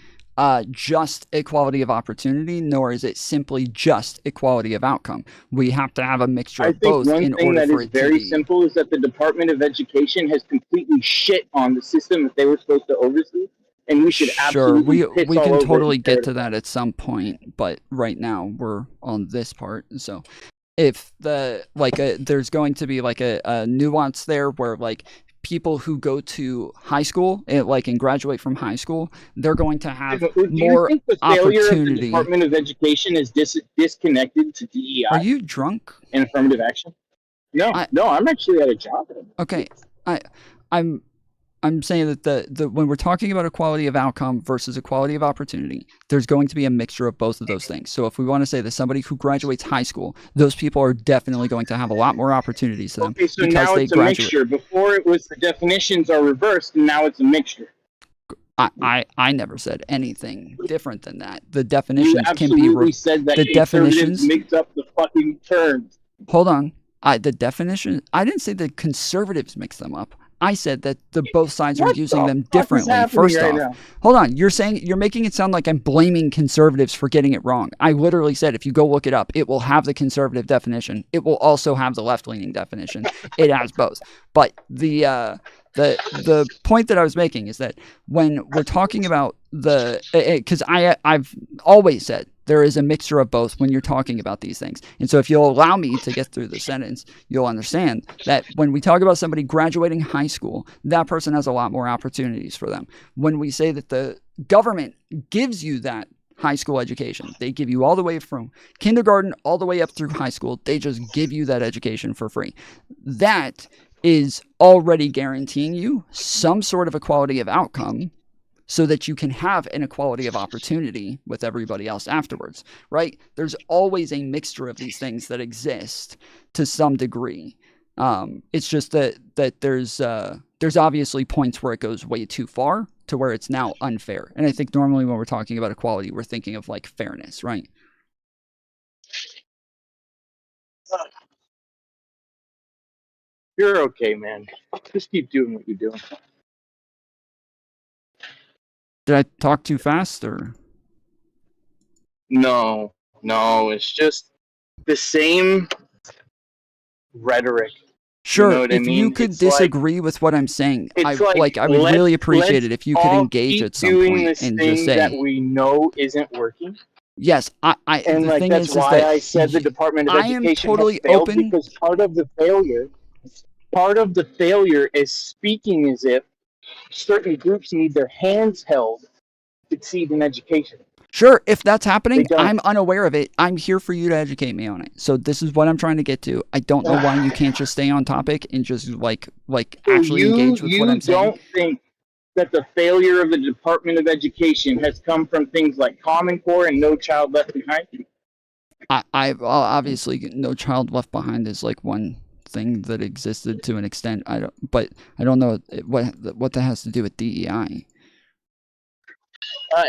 just equality of opportunity, nor is it simply just equality of outcome. We have to have a mixture of both in order for it to be. Very simple is that the Department of Education has completely shit on the system that they were supposed to oversee, and we should absolutely Sure, we can totally get to that at some point, but right now we're on this part. So if there's going to be like a nuance there where like people who go to high school and graduate from high school, they're going to have more opportunity. Do you think the failure of the Department of Education is disconnected to DEI? Are you drunk? And affirmative action? No, I'm actually at a job. Okay, I'm I'm saying that the when we're talking about equality of outcome versus equality of opportunity, there's going to be a mixture of both of those things. So if we want to say that somebody who graduates high school, those people are definitely going to have a lot more opportunities to them Okay, so because now they it's a graduate. mixture. Before it was the definitions are reversed, and now it's a mixture. I never said anything different than that. The You definitions can be absolutely said that the conservatives definitions. mix up the fucking terms. Hold on. The definition. I didn't say that conservatives mix them up. I said that both sides are What using the them fuck is differently. happening First right off, now? hold on. You're making it sound like I'm blaming conservatives for getting it wrong. I literally said if you go look it up, it will have the conservative definition. It will also have the left-leaning definition. It has both. But the point that I was making is that when we're talking about because I've always said there is a mixture of both when you're talking about these things. And so if you'll allow me to get through the sentence, you'll understand that when we talk about somebody graduating high school, that person has a lot more opportunities for them. When we say that the government gives you that high school education, they give you all the way from kindergarten all the way up through high school. They just give you that education for free. That is already guaranteeing you some sort of equality of outcome so that you can have an equality of opportunity with everybody else afterwards, right? There's always a mixture of these things that exist to some degree. It's just that there's obviously points where it goes way too far to where it's now unfair. And I think normally when we're talking about equality, we're thinking of like fairness, right? You're okay, man. Just keep doing what you're doing. Did I talk too fast or? No, it's just the same rhetoric. Sure, You know what if I mean? you could It's disagree with what I'm saying, I would let's really appreciate it if you could all engage keep at some doing point this and thing just that say, we know isn't working. yes, And the like thing that's is why that I said the Department of I am Education totally has failed open. because part of the failure is speaking as if certain groups need their hands held to succeed in education. Sure, if that's happening, They don't. I'm unaware of it. I'm here for you to educate me on it. So this is what I'm trying to get to. I don't know why you can't just stay on topic and just like So actually engage with what I'm saying. don't think that the failure of the Department of Education has come from things like Common Core and No Child Left Behind? Well, obviously No Child Left Behind is like one thing that existed to an extent. But I don't know what that has to do with DEI.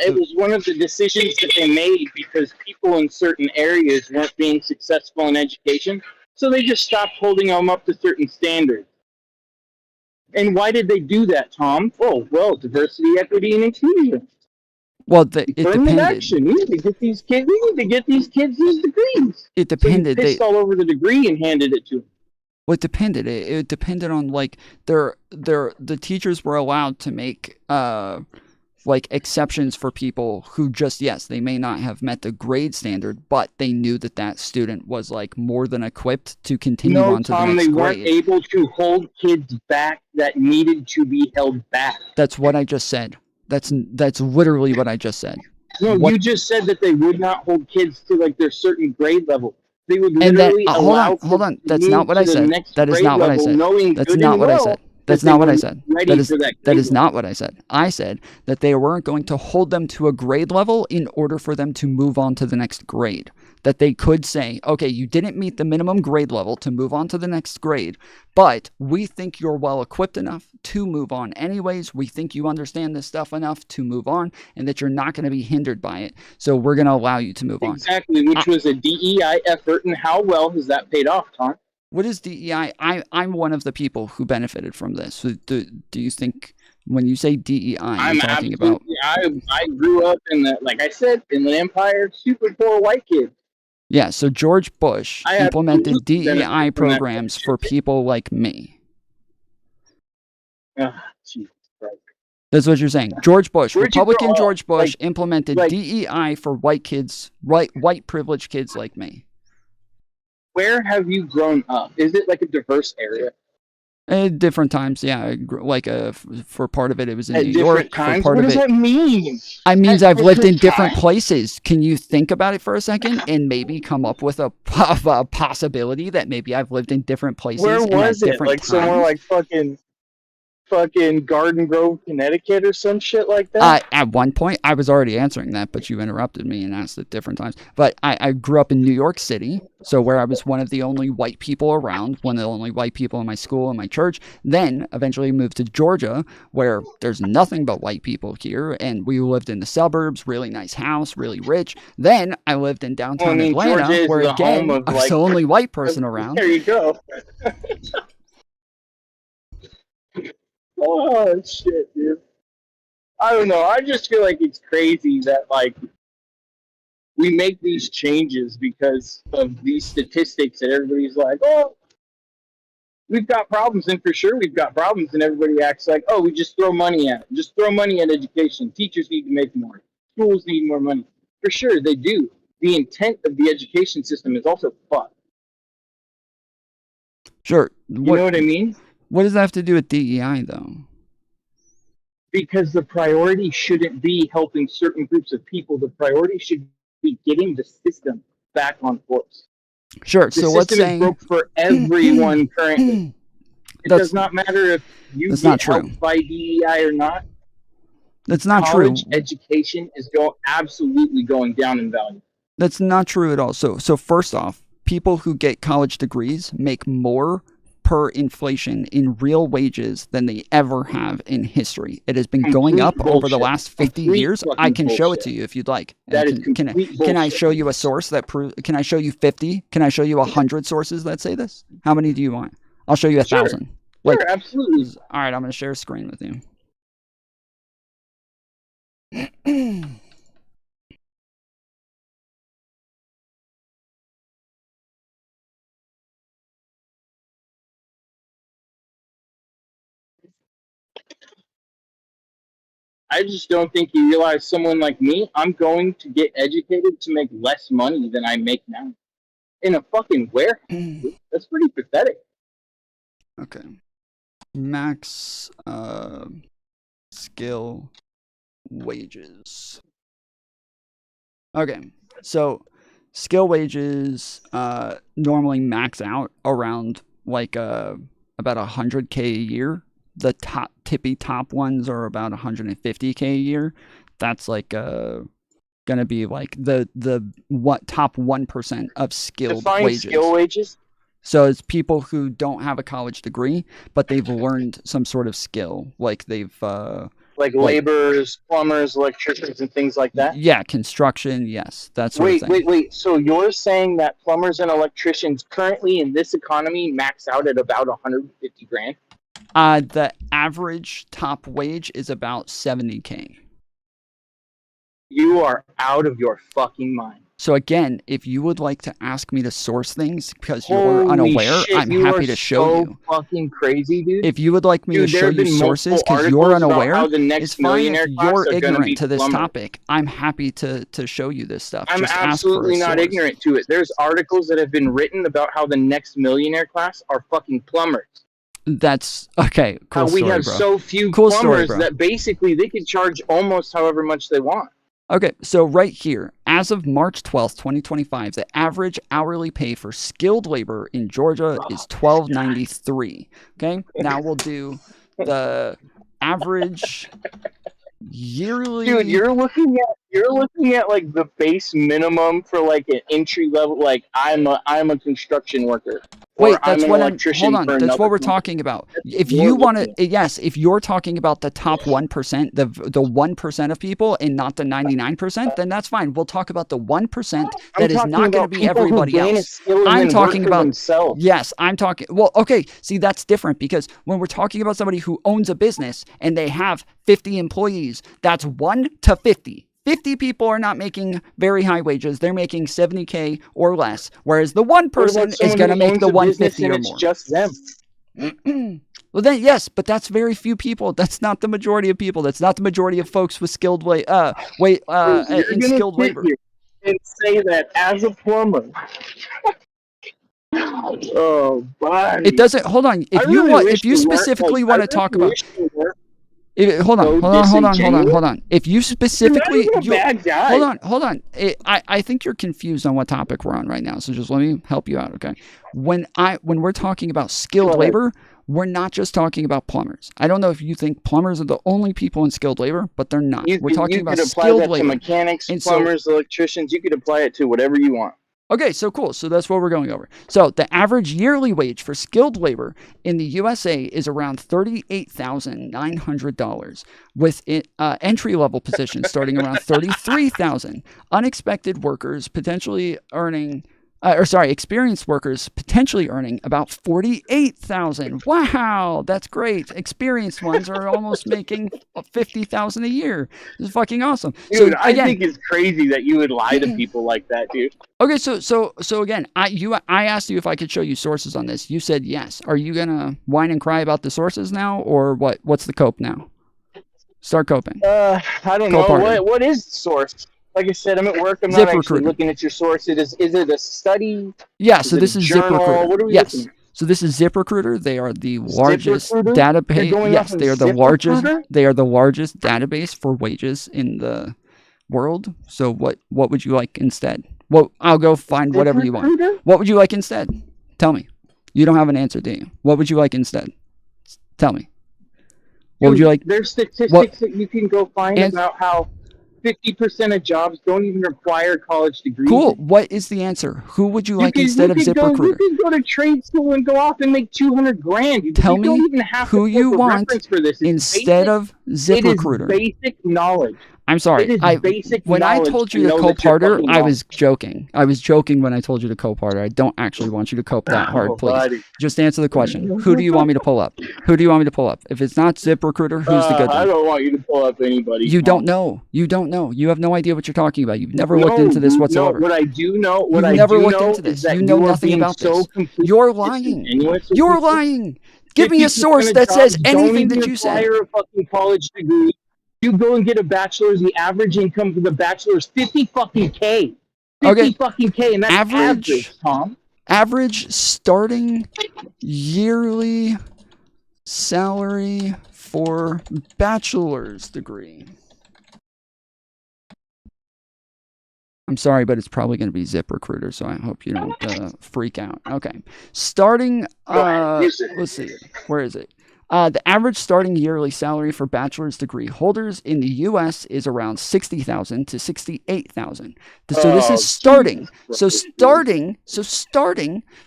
It was one of the decisions that they made because people in certain areas weren't being successful in education, so they just stopped holding them up to certain standards. And why did they do that, Tom? Oh, well, diversity, equity, and inclusion. Well, it Affirmative depended. action. We need to get these kids. We need to get these kids these degrees. It So you depended. pissed all over the degree and handed it to them. Well, it depended. It depended on like the teachers were allowed to make like exceptions for people who just, yes, they may not have met the grade standard, but they knew that student was like more than equipped to continue on to the Tom, next they grade. weren't able to hold kids back that needed to be held back. That's what I just said. That's literally what I just said. No, What- you just said that they would not hold kids to like their certain grade level. They would And that literally hold allow on. kids That's to not move what to I the said. next That is grade not what I level, said. knowing That's good not and what I well said. that That's they not what I weren't said. ready That is for that that grade is level. not what I said. I said that they weren't going to hold them to a grade level in order for them to move on to the next grade. That they could say, okay, you didn't meet the minimum grade level to move on to the next grade, but we think you're well equipped enough to move on anyways. We think you understand this stuff enough to move on and that you're not going to be hindered by it. So we're going to allow you to move on. Exactly, which was a DEI effort, and how well has that paid off, Tom? What is DEI? I'm one of the people who benefited from this. So do you think when you say DEI, I'm you're talking about? I grew up in the, like I said, in the Empire, super poor white kid. Yeah, so George Bush I have implemented benefit DEI from that programs for people like me. Jesus Christ. That's what you're saying. George Bush, Where'd you Republican grow up? George Bush, Like- implemented like- DEI for white kids, white privileged kids like me. Where have you grown up? Is it like a diverse area? At different times, yeah. For part of it, it was in At New different York. times? For part What of does it, that mean? I means At I've lived in different different times? places. Can you think about it for a second and maybe come up with a possibility that maybe I've lived in different places Where and at was it? different Like times? somewhere like fucking fucking Garden Grove, Connecticut, or some shit like that? At one point, I was already answering that, but you interrupted me and asked it different times. But I grew up in New York City, so where I was one of the only white people around, one of the only white people in my school and my church. Then eventually moved to Georgia, where there's nothing but white people here, and we lived in the suburbs, really nice house, really rich. Then I lived in downtown Atlanta, Georgia is where the again, home of, I was the only white person around. There you go. Oh shit, dude. I don't know. I just feel like it's crazy that like we make these changes because of these statistics and everybody's like, oh, we've got problems, and for sure we've got problems, and everybody acts like, oh, we just throw money at it. Just throw money at education. Teachers need to make more. Schools need more money. For sure, they do. The intent of the education system is also fucked. Sure. You know what I mean? What does that have to do with DEI, though? Because the priority shouldn't be helping certain groups of people. The priority should be getting the system back on course. Sure. The So let's system say is broke for everyone currently. It does not matter if you That's get not true. helped by DEI or not. That's not true. College education is absolutely going down in value. That's not true at all. So first off, people who get college degrees make more per inflation in real wages than they ever have in history. It has been going up over the last 50 years. I can show it to you if you'd like. That is Can I show you a source that proves? Can I show you 50? Can I show you 100 sources that say this? How many do you want? I'll show you 1,000. Sure, absolutely. All right, I'm going to share a screen with you. I just don't think you realize someone like me, I'm going to get educated to make less money than I make now. In a fucking warehouse. That's pretty pathetic. Okay. Max skill wages. Okay. So skill wages normally max out around like about 100K a year. The tippy top ones are about 150K a year. That's like gonna be like the top 1% of skilled Define wages. skill wages. So it's people who don't have a college degree, but they've learned some sort of skill, like they've Like laborers, plumbers, electricians, and things like that. Yeah, construction. Yes, that sort of thing. Wait. So you're saying that plumbers and electricians currently in this economy max out at about 150 grand? The average top wage is about 70K. You are out of your fucking mind. So again, if you would like to ask me to source things because you're unaware, shit, I'm you happy are to show you. Fucking crazy, dude. If you would like me to show you sources because you're unaware, it's fine if you're ignorant to this topic. I'm happy to show you this stuff. I'm Just ask for a absolutely not source. ignorant to it. There's articles that have been written about how the next millionaire class are fucking plumbers. That's okay. Cool How we story, have bro. so few Cool story, plumbers bro. that basically they can charge almost however much they want. Okay, so right here, as of March 12th, 2025, the average hourly pay for skilled labor in Georgia is $12.93. Okay, now we'll do the average yearly. Dude, you're looking at like the base minimum for like an entry level. Like I'm a construction worker. Wait, or that's I'm what an I'm. electrician Hold for on, that's another what we're company. talking about. If more you want to, looking- yes, if you're talking about the top 1%, the 1% of people, and not the 99%, then that's fine. We'll talk about the 1% that is talking not going to about be people who everybody gain a else. skill and I'm then work talking for about themselves. Yes, I'm talking. Well, okay. See, that's different because when we're talking about somebody who owns a business and they have 50 employees, that's 1 to 50. 50 people are not making very high wages. They're making 70K or less, whereas the one What about person is someone going to who make owns the a business 150 and or it's more. just them. Well, then, yes, but that's very few people. That's not the majority of people. That's not the majority of folks with skilled You're in gonna skilled sit labor. here and say that as a plumber. Oh, buddy. It doesn't. Hold on. If I you really want, wish if you you weren't, specifically like, want I to talk really about, wish you weren't hold on, so hold on. disingenuous. If you specifically, You're not even a bad guy. hold on. I think you're confused on what topic we're on right now. So just let me help you out, okay? When we're talking about skilled Go ahead. labor, we're not just talking about plumbers. I don't know if you think plumbers are the only people in skilled labor, but they're not. We're talking about apply skilled that labor. to mechanics, And so- plumbers, electricians. You could apply it to whatever you want. Okay, so cool. So that's what we're going over. So the average yearly wage for skilled labor in the USA is around $38,900, with entry-level positions starting around $33,000. Unexpected workers potentially earning, experienced workers potentially earning about $48,000. Wow, that's great. Experienced ones are almost making $50,000 a year. This is fucking awesome. Dude, So I again, think it's crazy that you would lie to people like that, dude. okay, so again, I asked you if I could show you sources on this. You said yes. Are you gonna whine and cry about the sources now, or what? What's the cope now? Start coping. I don't know. Cope harder. What is the source? Like I said, I'm at work. I'm not actually ZipRecruiter. looking at your source. Is it a study? Yeah, so it this a is journal? ZipRecruiter. What are we Yes. looking at? So this is ZipRecruiter. They are the largest ZipRecruiter? database. You're going Yes, off of they are the largest. ZipRecruiter? They are the largest database for wages in the world. So what would you like instead? Well, I'll go find whatever you want. ZipRecruiter? What would you like instead? Tell me. You don't have an answer, do you? What would you like instead? Tell me. What would you like? There's statistics What- that you can go find Ans- about how 50% of jobs don't even require college degrees. Cool. What is the answer? Who would you like instead of You ZipRecruiter? could go to trade school and go off and make 200 grand. Tell you don't me even have who to you quote a want reference for this. It's instead of It ZipRecruiter. is basic knowledge. I'm sorry. It is basic When I knowledge told to you to know cope that you're harder, fucking I wrong. was joking. I was joking when I told you to cope harder. I don't actually want you to cope that hard, Oh, please. buddy. Just answer the question. Who do you want me to pull up? Who do you want me to pull up? If it's not ZipRecruiter, who's the good I one? don't want you to pull up anybody. You don't know. You don't know. You have no idea what you're talking about. You've never looked No, into this dude, whatsoever. No, what I do know, You've what I never do looked know into is this. that You know are nothing being about so this. completely You're lying. disingenuous with You're people. lying. Give me a 50% source of that says jobs don't anything even that you said. require a fucking college degree. You go and get a bachelor's. The average income for the bachelor is 50 fucking K. 50 Okay. fucking K, and that's average, Tom. Average starting yearly salary for bachelor's degree. I'm sorry, but it's probably going to be ZipRecruiter, so I hope you don't freak out. Okay. Starting, let's see, where is it? The average starting yearly salary for bachelor's degree holders in the U.S. is around $60,000 to $68,000. So this is starting. So starting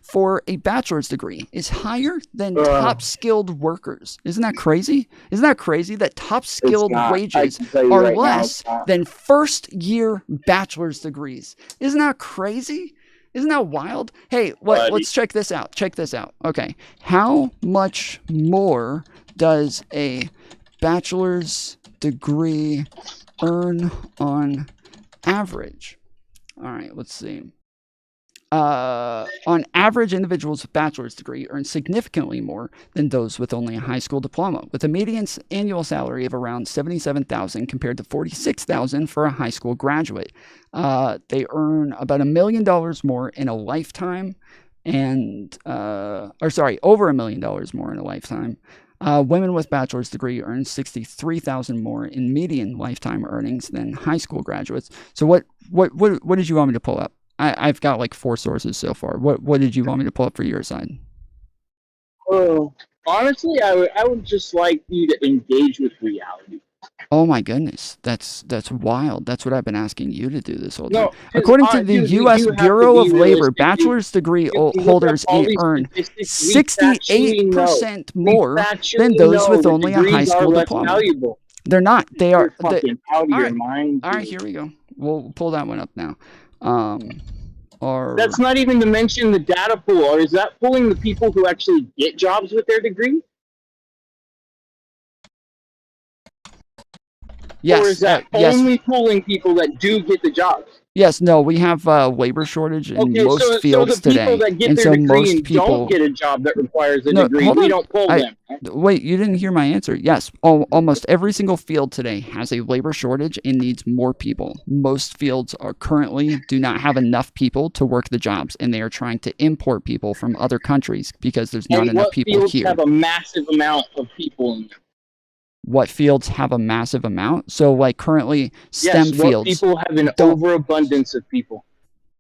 for a bachelor's degree is higher than top skilled workers. Isn't that crazy? Isn't that crazy that top skilled not. I wages can tell you are right now, less it's not. than first year bachelor's degrees? Isn't that crazy? Isn't that wild? Hey, let's check this out. Check this out. Okay. How much more does a bachelor's degree earn on average? All right, let's see. On average, individuals with bachelor's degree earn significantly more than those with only a high school diploma, with a median annual salary of around $77,000 compared to $46,000 for a high school graduate. They earn about $1 million more in a lifetime, over $1 million more in a lifetime. Women with bachelor's degree earn $63,000 more in median lifetime earnings than high school graduates. So what did you want me to pull up? I've got like 4 sources so far. What did you want me to pull up for your side? Oh, honestly, I would just like you to engage with reality. Oh my goodness, that's wild. That's what I've been asking you to do this whole No, time. According to the dude, U.S. you have to Bureau be of Labor, realistic. bachelor's degree You look up holders all these earn statistics, we factually know. 68% We more factually than those know with that only a degrees high are school less diploma. valuable. They're not. They are. You're fucking out of all your right. mind. All right, here we go. We'll pull that one up now. That's not even to mention the data pool, or is that pulling the people who actually get jobs with their degree? Yes. Or is that yes. only pulling people that do get the jobs? Yes. No. We have labor shortage in Okay, most so fields the people today, that get and their so degree most and people don't get a job that requires a No, degree, hold we on. don't pull them. Wait, you didn't hear my answer. Yes, almost every single field today has a labor shortage and needs more people. Most fields currently do not have enough people to work the jobs, and they are trying to import people from other countries because there's not And enough what people fields here. have a massive amount of people in them? What fields have a massive amount? So, like currently, STEM Yes, what fields. people have an don't- overabundance of people.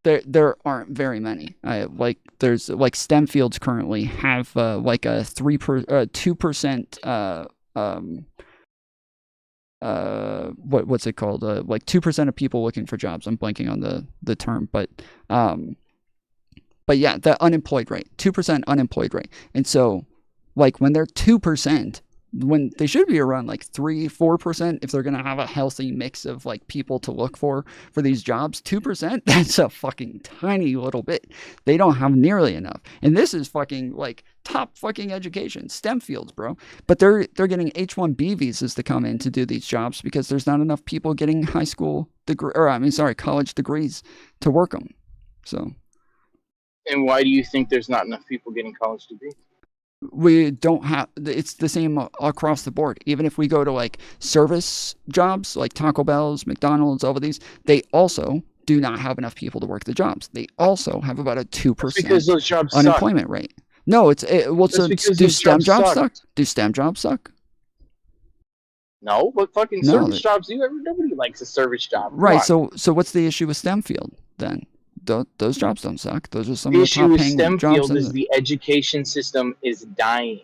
there aren't very many. Like there's like STEM fields currently have like a 2% what's it called? Like 2% of people looking for jobs. I'm blanking on the term, but yeah, the unemployed rate, 2% unemployed rate. And so like when they're 2%, when they should be around like 3-4%, if they're going to have a healthy mix of like people to look for these jobs, 2%, that's a fucking tiny little bit. They don't have nearly enough. And this is fucking like top fucking education, STEM fields, bro. But they're getting H-1B visas to come in to do these jobs because there's not enough people getting college degrees to work them. So. And why do you think there's not enough people getting college degrees? We don't have, it's the same across the board. Even if we go to like service jobs like Taco Bell's, McDonald's, all of these, they also do not have enough people to work the jobs. They also have about a 2% because those jobs unemployment suck. rate. No, do STEM jobs suck? Do STEM jobs suck? No, but fucking service jobs do. Nobody likes a service job. Right. So what's the issue with STEM field then? Those jobs don't suck. Those are some of the top issue with paying STEM jobs. field is the education system is dying.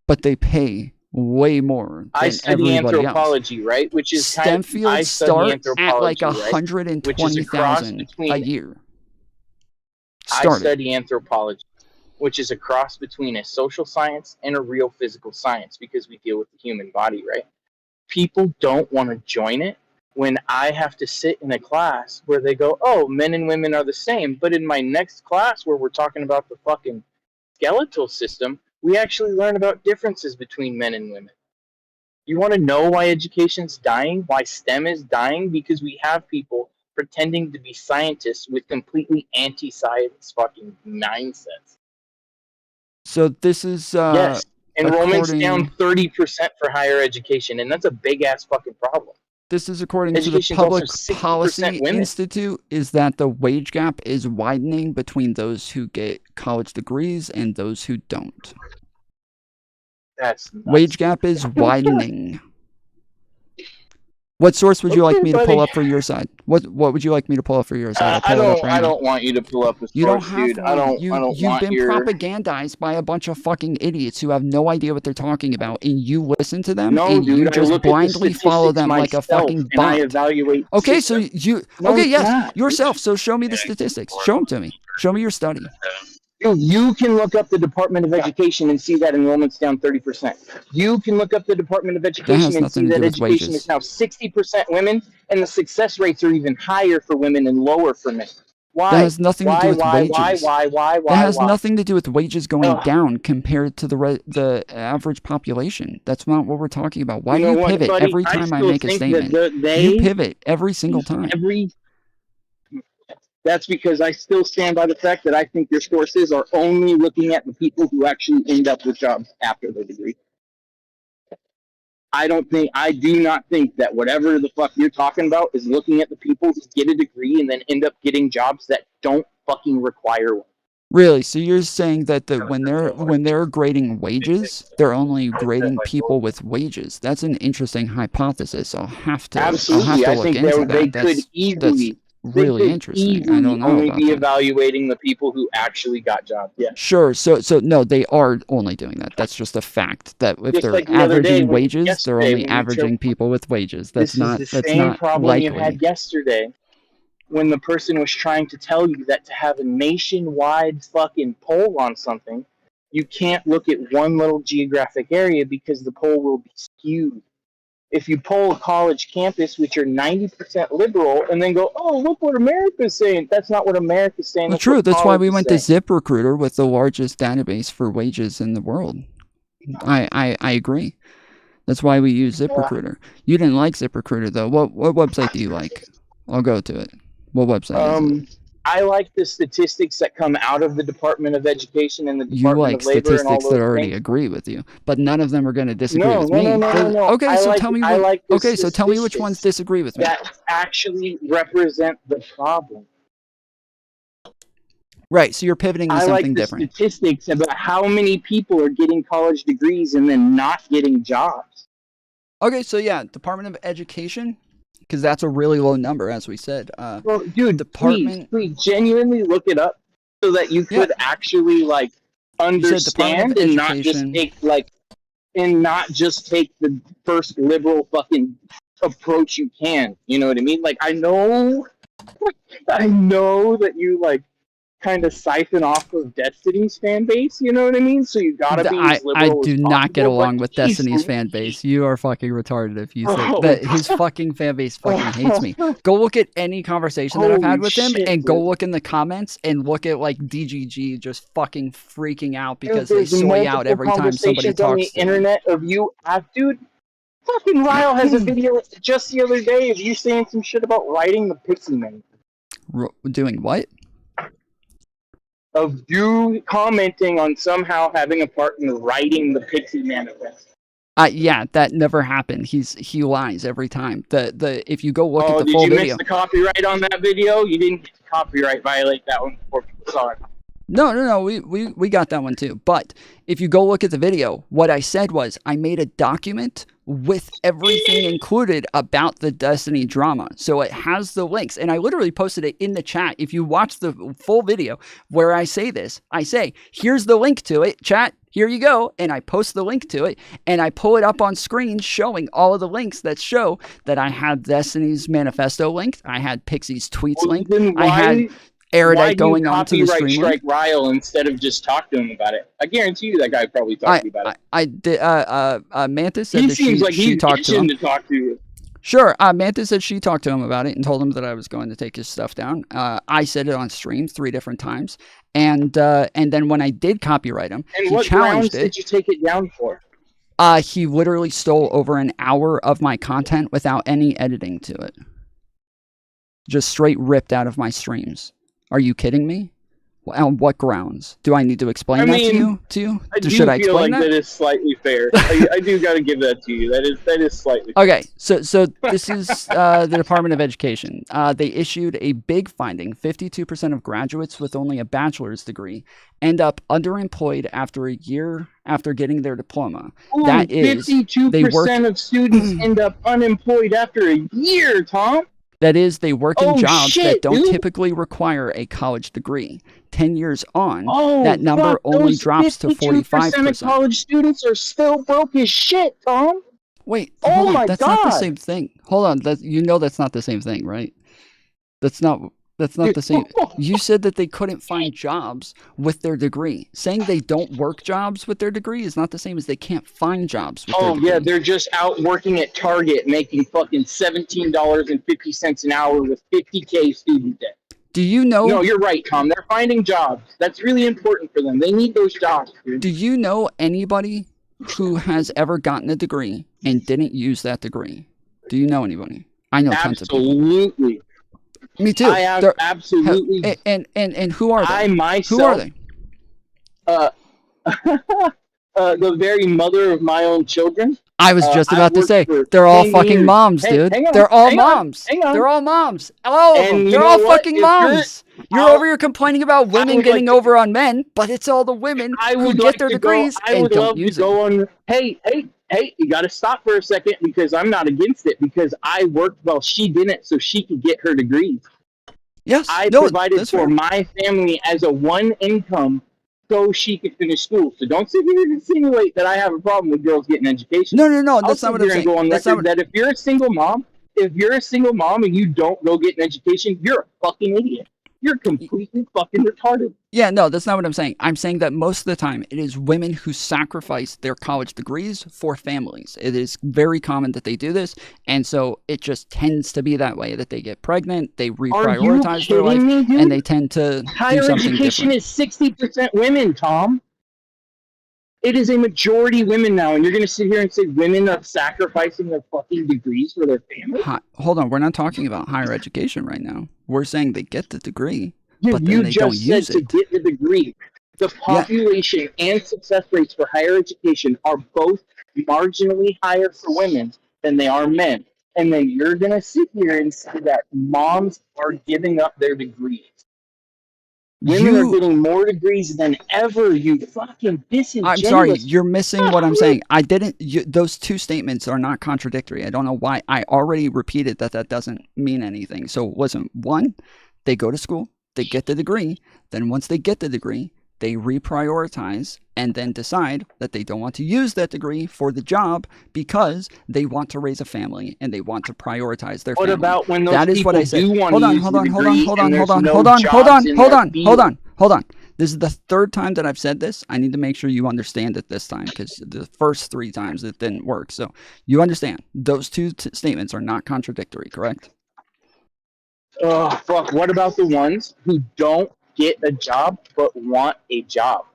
But they pay way more. I study anthropology, else. Right? Which is STEM fields start at like 120,000 a year. I study anthropology, which is a cross between a social science and a real physical science because we deal with the human body, right? People don't want to join it when I have to sit in a class where they go, oh, men and women are the same. But in my next class where we're talking about the fucking skeletal system, we actually learn about differences between men and women. You want to know why education's dying? Why STEM is dying? Because we have people pretending to be scientists with completely anti-science fucking mindsets. So this is... yes, enrollment's down 30% for higher education, and that's a big-ass fucking problem. This is according to the Public Policy Institute, is that the wage gap is widening between those who get college degrees and those who don't. That's nuts. Wage gap is widening. What source would you like me to pull up for your side? What would you like me to pull up for your side? I don't want you to pull up a source, you don't have dude. To. You've been your... propagandized by a bunch of fucking idiots who have no idea what they're talking about, and you listen to them, no, and dude, you just blindly follow them like a fucking bot. I evaluate okay, so you... No, okay, yes, yourself. So show me the statistics. Show them to me. Show me your study. You can look up the Department of Education and see that enrollment's down 30%. You can look up the Department of Education and see that education is now 60% women, and the success rates are even higher for women and lower for men. Why? That has nothing to do with wages. Why? That has nothing to do with wages going down compared to the average population. That's not what we're talking about. Why do you pivot every time I make a statement? You pivot every single time. That's because I still stand by the fact that I think your sources are only looking at the people who actually end up with jobs after their degree. I do not think that whatever the fuck you're talking about is looking at the people who get a degree and then end up getting jobs that don't fucking require one. Really? So you're saying that when they're grading wages, they're only grading people with wages? That's an interesting hypothesis. I'll have to look into that. They could easily. Really interesting. I don't know only about be that. evaluating the people who actually got jobs. Yeah. Sure. So no, they are only doing that. That's just a fact. That if Just they're like the other day, averaging wages, they're only when you averaging people with wages. That's not. This is the That's same not problem likely. you had yesterday when the person was trying to tell you that to have a nationwide fucking poll on something, you can't look at one little geographic area because the poll will be skewed. If you poll a college campus, which are 90% liberal, and then go, oh, look what America's saying. That's not what America's saying. Well, true. That's why we went to ZipRecruiter with the largest database for wages in the world. I agree. That's why we use ZipRecruiter. You didn't like ZipRecruiter, though. What website do you like? I'll go to it. What website is it? I like the statistics that come out of the Department of Education and the Department of Labor. You like statistics that already things. agree with you, but none of them are going to disagree with me. No. Okay, so tell me. So tell me which ones disagree with me. That actually represent the problem. Right. So you're pivoting to something different. I like the statistics about how many people are getting college degrees and then not getting jobs. Okay, so yeah, Department of Education. because that's a really low number, as we said. Well, dude, please genuinely look it up so that you could actually like understand and not just take the first liberal fucking approach you can. You know what I mean? Like I know that you like kind of siphon off of Destiny's fan base, you know what I mean? So you gotta be as liberal I as do not get possible, along but with geez, Destiny's fan base. You are fucking retarded if you say Oh, that his fucking fan base fucking hates me. Go look at any conversation that I've had Holy with him shit, and go dude. look in the comments and look at like DGG just fucking freaking out Dude, because they there's soy out multiple every time somebody conversations on the talks to them. internet of you, dude. Fucking Ryle has a video just the other day of you saying some shit about writing the Pixie Man. Doing what? Of you commenting on somehow having a part in writing the Pixie Manifest. Yeah, that never happened. He lies every time. If you go look at the did full you video. miss the copyright on that video? You didn't get to copyright violate that one before people saw it. No, we got that one too. But if you go look at the video, what I said was I made a document with everything included about the Destiny drama. So it has the links. And I literally posted it in the chat. If you watch the full video where I say this, I say, here's the link to it, chat. Here you go. And I post the link to it and I pull it up on screen showing all of the links that show that I had Destiny's manifesto linked. I had Pixie's tweets linked. I had Erudite going on to the stream. Strike Ryle instead of just talk to him about it. I guarantee you that guy probably talked to you about it. I did. Mantis said He that seems like she he's talked to itching him. to talk to you. Sure. Mantis said she talked to him about it and told him that I was going to take his stuff down. I said it on stream 3 different times, and then when I did copyright him, And he what grounds challenged it. did you take it down for? He literally stole over an hour of my content without any editing to it. Just straight ripped out of my streams. Are you kidding me? On what grounds? Do I need to explain that to you? Should I feel explain like that is slightly fair. I do got to give that to you. That is slightly fair. Okay, so this is the Department of Education. They issued a big finding. 52% of graduates with only a bachelor's degree end up underemployed after a year after getting their diploma. Ooh, That is, they work 52% of students end up unemployed after a year, Tom. That is, they work in Oh, jobs that shit, don't dude. typically require a college degree. 10 years on, Oh, that number fuck, only those drops to 52% 45%. of college students are still broke as shit, Tom. Wait, oh hold on, my that's God. not the same thing. Hold on, that's not the same thing, right? That's not the same. You said that they couldn't find jobs with their degree. Saying they don't work jobs with their degree is not the same as they can't find jobs with their Oh degree. yeah, they're just out working at Target making fucking $17.50 an hour with 50K student debt. Do you know? No, you're right, Tom. They're finding jobs. That's really important for them. They need those jobs, dude. Do you know anybody who has ever gotten a degree and didn't use that degree? Do you know anybody? I know tons of people. Absolutely. Me too. I They're- absolutely. And who are they? I myself. Who are they? The very mother of my own children. I was just about to worked say for they're all 10 fucking years. moms, Hey, dude. hang on, They're all hang on, moms. hang on. They're all moms. All of And them. you They're know all what? fucking If you're- moms. You're over here complaining about women would getting like to- over on men, but it's all the women I who would get like their to go. degrees I and would don't love to use it. go on. Hey, you got to stop for a second because I'm not against it because I worked while she didn't, so she could get her degrees. Yes, I no, provided that's for fair. my family as a one income so she could finish school. So don't sit here and insinuate that I have a problem with girls getting education. No, I'll that's sit not what here I'm and saying. go on That's record not that if you're a single mom and you don't go get an education, you're a fucking idiot. You're completely fucking retarded. Yeah, no, that's not what I'm saying. I'm saying that most of the time it is women who sacrifice their college degrees for families. It is very common that they do this, and so it just tends to be that way, that they get pregnant, they reprioritize their life, kidding me, dude? and they tend to Higher do something education different. is 60% women, Tom. It is a majority women now, and you're going to sit here and say women are sacrificing their fucking degrees for their family? Hold on, we're not talking about higher education right now. We're saying they get the degree, Dude, but then you they don't just said use to it. get the degree. The population and success rates for higher education are both marginally higher for women than they are men. And then you're going to sit here and say that moms are giving up their degrees. Women are getting more degrees than ever, you fucking disingenuous. I'm sorry, you're missing what I'm saying. I didn't. Those two statements are not contradictory. I don't know why. I already repeated that doesn't mean anything. So listen, one, they go to school, they get the degree. Then once they get the degree, they reprioritize and then decide that they don't want to use that degree for the job because they want to raise a family and they want to prioritize their family. What about when those that is what people I said. do want Hold to on, use hold the on, hold degree on, hold on, and hold there's on, no hold on, hold jobs on, in hold their on, field? hold on. This is the third time that I've said this. I need to make sure you understand it this time because the first 3 times it didn't work. So you understand those two statements are not contradictory, correct? Oh, fuck. What about the ones who don't get a job but want a job?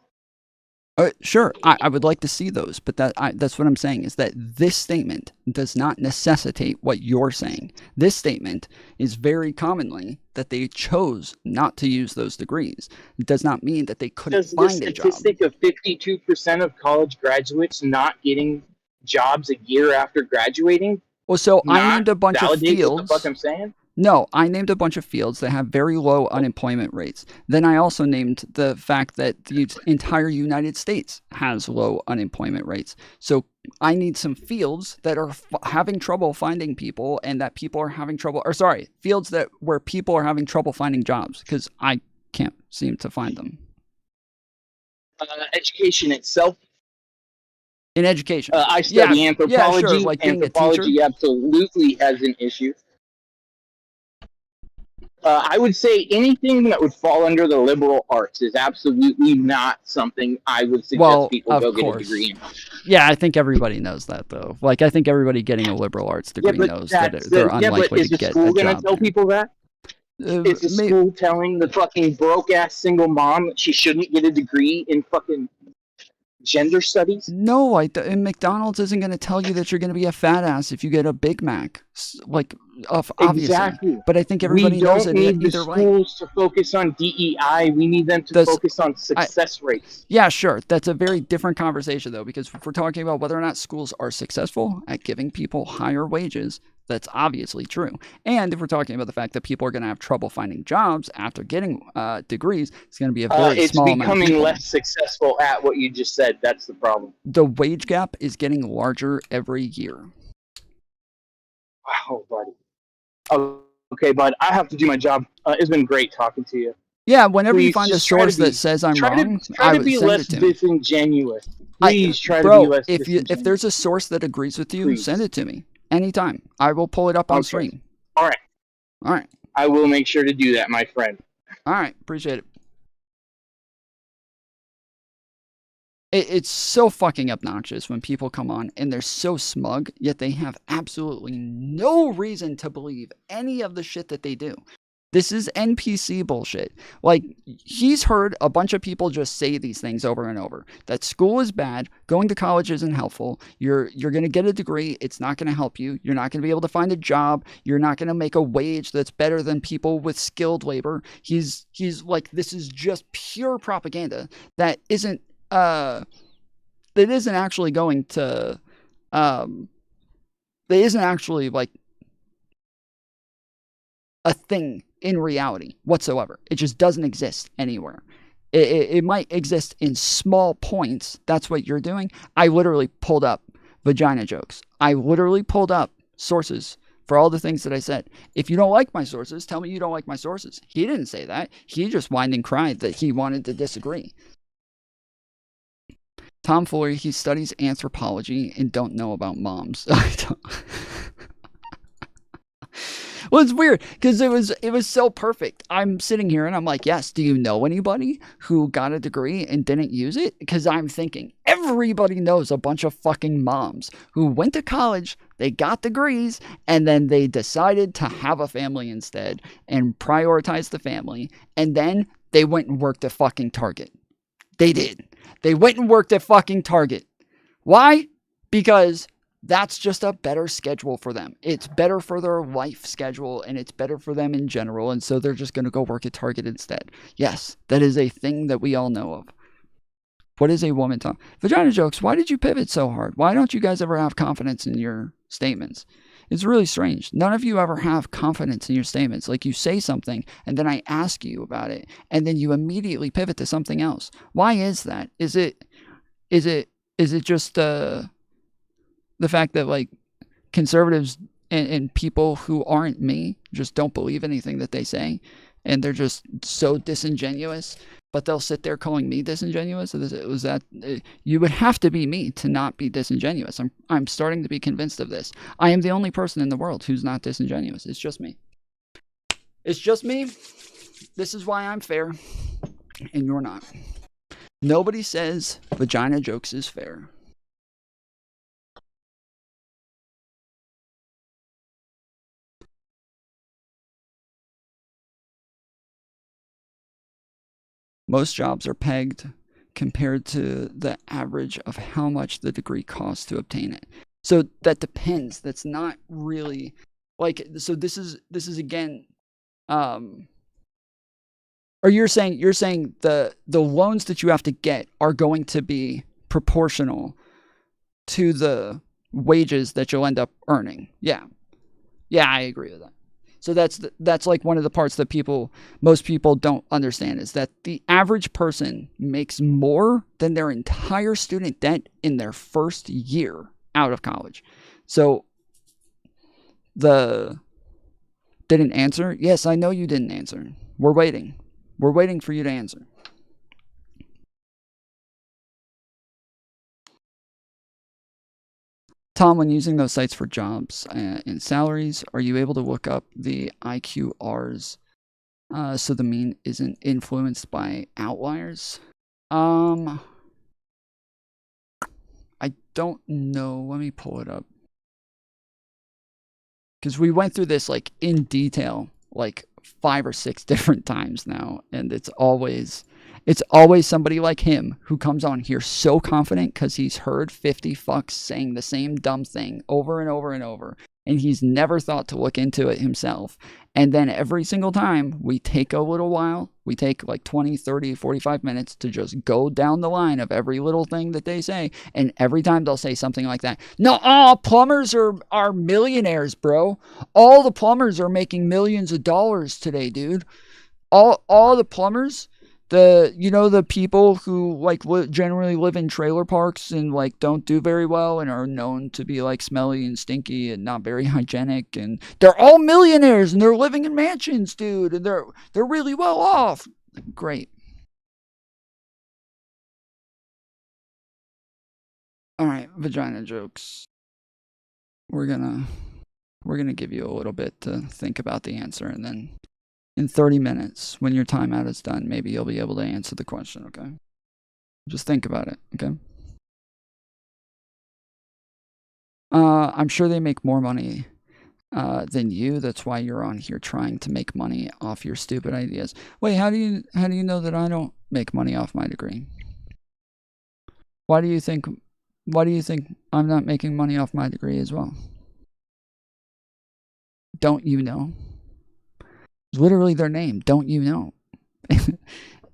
Sure, I would like to see those, but that's what I'm saying is that this statement does not necessitate what you're saying. This statement is very commonly that they chose not to use those degrees. It does not mean that they couldn't Does the find a job. statistic of 52% of college graduates not getting jobs a year after graduating Well, so I not named a bunch of validate what the fields. fuck I'm saying? No, I named a bunch of fields that have very low unemployment rates. Then I also named the fact that the entire United States has low unemployment rates. So I need some fields that are having trouble finding people and that people are having trouble, or sorry, fields where people are having trouble finding jobs because I can't seem to find them. Education itself. In education. I study anthropology. Yeah, sure, like being a teacher. Anthropology absolutely has an issue. I would say anything that would fall under the liberal arts is absolutely not something I would suggest people go get a degree in. Yeah, I think everybody knows that, though. Like, I think everybody getting a liberal arts degree knows that they're unlikely to get a job. Is the school going to tell people that? Is the school telling the fucking broke-ass single mom that she shouldn't get a degree in fucking gender studies? No, and McDonald's isn't going to tell you that you're going to be a fat ass if you get a Big Mac. Like, obviously. Exactly. But I think everybody knows it either way. We don't need the schools to focus on DEI. We need them to focus on success rates. Yeah, sure. That's a very different conversation, though, because if we're talking about whether or not schools are successful at giving people higher wages, that's obviously true. And if we're talking about the fact that people are going to have trouble finding jobs after getting degrees, it's going to be a very small amount of people. It's becoming less successful at what you just said. That's the problem. The wage gap is getting larger every year. Wow, buddy. Okay, bud, I have to do my job. It's been great talking to you. Yeah, whenever you find a source that says I'm wrong, try to be less disingenuous. Please try to be less disingenuous. If there's a source that agrees with you, send it to me. Anytime. I will pull it up on stream. All right. I will make sure to do that, my friend. All right. Appreciate it. It's so fucking obnoxious when people come on and they're so smug, yet they have absolutely no reason to believe any of the shit that they do. This is NPC bullshit. Like, he's heard a bunch of people just say these things over and over. That school is bad, going to college isn't helpful, you're going to get a degree, it's not going to help you, you're not going to be able to find a job, you're not going to make a wage that's better than people with skilled labor. He's like, this is just pure propaganda that isn't actually going to, that isn't actually like a thing in reality whatsoever. It just doesn't exist anywhere. It might exist in small points. That's what you're doing. I literally pulled up vagina jokes. I literally pulled up sources for all the things that I said. If you don't like my sources, tell me you don't like my sources. He didn't say that. He just whined and cried that he wanted to disagree. Foolery, he studies anthropology and don't know about moms. Well, it's weird because it was so perfect. I'm sitting here and I'm like, yes, do you know anybody who got a degree and didn't use it? Because I'm thinking everybody knows a bunch of fucking moms who went to college, they got degrees, and then they decided to have a family instead and prioritize the family. And then they went and worked at fucking Target. They did. They went and worked at fucking Target. Why? Because that's just a better schedule for them. It's better for their life schedule and it's better for them in general. And so they're just going to go work at Target instead. Yes, that is a thing that we all know of. What is a woman talk? Vagina jokes. Why did you pivot so hard? Why don't you guys ever have confidence in your statements? It's really strange. None of you ever have confidence in your statements. Like, you say something and then I ask you about it and then you immediately pivot to something else. Why is that? Is it just the fact that, like, conservatives and people who aren't me just don't believe anything that they say, and they're just so disingenuous, but they'll sit there calling me disingenuous? Was that you would have to be me to not be disingenuous? I'm starting to be convinced of this. I am the only person in the world who's not disingenuous. It's just me. It's just me. This is why I'm fair and you're not. Nobody says vagina jokes is fair. Most jobs are pegged compared to the average of how much the degree costs to obtain it. So that depends. That's not really like, so this is again, or you're saying the loans that you have to get are going to be proportional to the wages that you'll end up earning. Yeah, I agree with that. So that's like one of the parts that most people don't understand, is that the average person makes more than their entire student debt in their first year out of college. So didn't answer? Yes, I know you didn't answer. We're waiting. We're waiting for you to answer. Tom, when using those sites for jobs and salaries, are you able to look up the IQRs so the mean isn't influenced by outliers? I don't know. Let me pull it up. Because we went through this like in detail like 5 or 6 different times now, and it's always somebody like him who comes on here so confident because he's heard 50 fucks saying the same dumb thing over and over and over, and he's never thought to look into it himself. And then every single time we take a little while, we take like 20, 30, 45 minutes to just go down the line of every little thing that they say, and every time they'll say something like that. No, plumbers are millionaires, bro. All the plumbers are making millions of dollars today, dude. All the plumbers, the people who like generally live in trailer parks and like don't do very well and are known to be like smelly and stinky and not very hygienic, and they're all millionaires and they're living in mansions, dude, and they're really well off. Great. All right, vagina jokes. We're gonna give you a little bit to think about the answer, and then in 30 minutes, when your timeout is done, maybe you'll be able to answer the question, okay? Just think about it, okay? I'm sure they make more money than you. That's why you're on here trying to make money off your stupid ideas. Wait, how do you know that I don't make money off my degree? Why do you think I'm not making money off my degree as well? Don't you know? Literally their name, don't you know?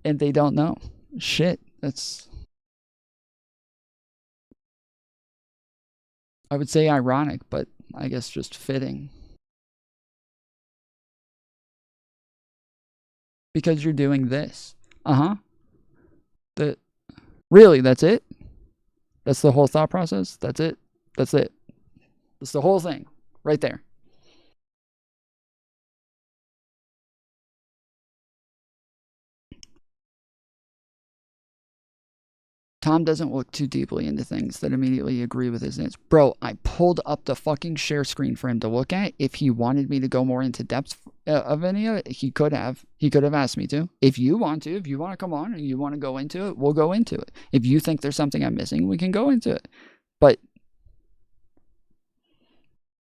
And they don't know. Shit, that's, I would say ironic, but I guess just fitting. Because you're doing this. Really, that's it? That's the whole thought process? That's it? That's it. That's the whole thing. Right there. Tom doesn't look too deeply into things that immediately agree with his answer. Bro, I pulled up the fucking share screen for him to look at. If he wanted me to go more into depth of any of it, he could have. He could have asked me to. If you want to come on and you want to go into it, we'll go into it. If you think there's something I'm missing, we can go into it. But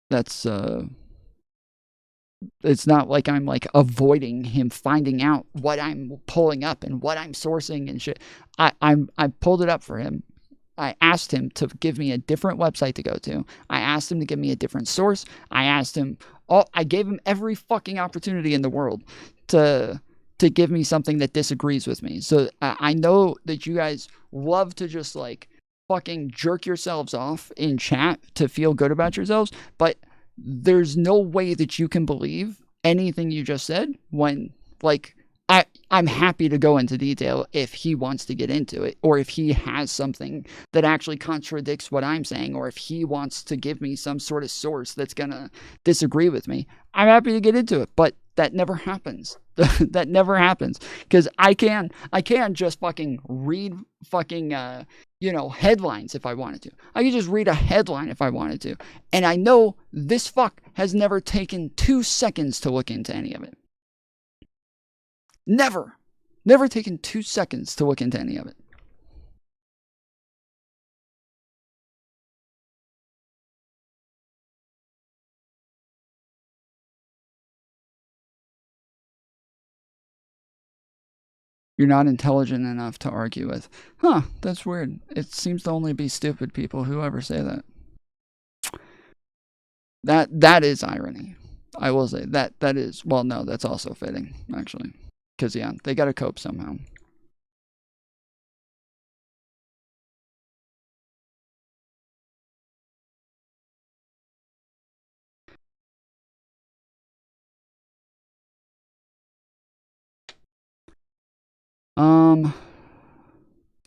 that's it's not like I'm like avoiding him finding out what I'm pulling up and what I'm sourcing and shit. I pulled it up for him. I asked him to give me a different website to go to. I asked him to give me a different source. I gave him every fucking opportunity in the world to give me something that disagrees with me. So I know that you guys love to just like fucking jerk yourselves off in chat to feel good about yourselves, but there's no way that you can believe anything you just said when, like, I'm happy to go into detail if he wants to get into it, or if he has something that actually contradicts what I'm saying, or if he wants to give me some sort of source that's gonna disagree with me. I'm happy to get into it, but that never happens. That never happens, because I can just fucking read fucking headlines if I wanted to. I could just read a headline if I wanted to, and I know this fuck has never taken 2 seconds to look into any of it. Never taken 2 seconds to look into any of it. You're not intelligent enough to argue with. Huh, that's weird. It seems to only be stupid people who ever say that. That is irony. I will say that is, well, no, that's also fitting, actually. Because, yeah, they got to cope somehow.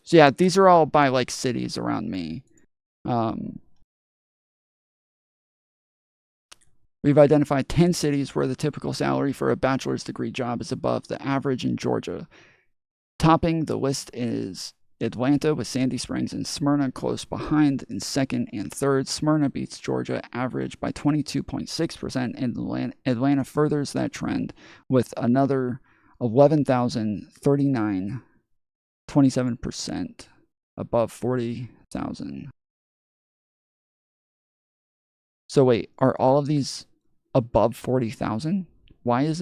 So yeah, these are all by like cities around me. We've identified 10 cities where the typical salary for a bachelor's degree job is above the average in Georgia. Topping the list is Atlanta with Sandy Springs and Smyrna close behind in second and third. Smyrna beats Georgia average by 22.6%, and Atlanta furthers that trend with another 11,039, 27% above 40,000. So wait, are all of these above 40,000? Why would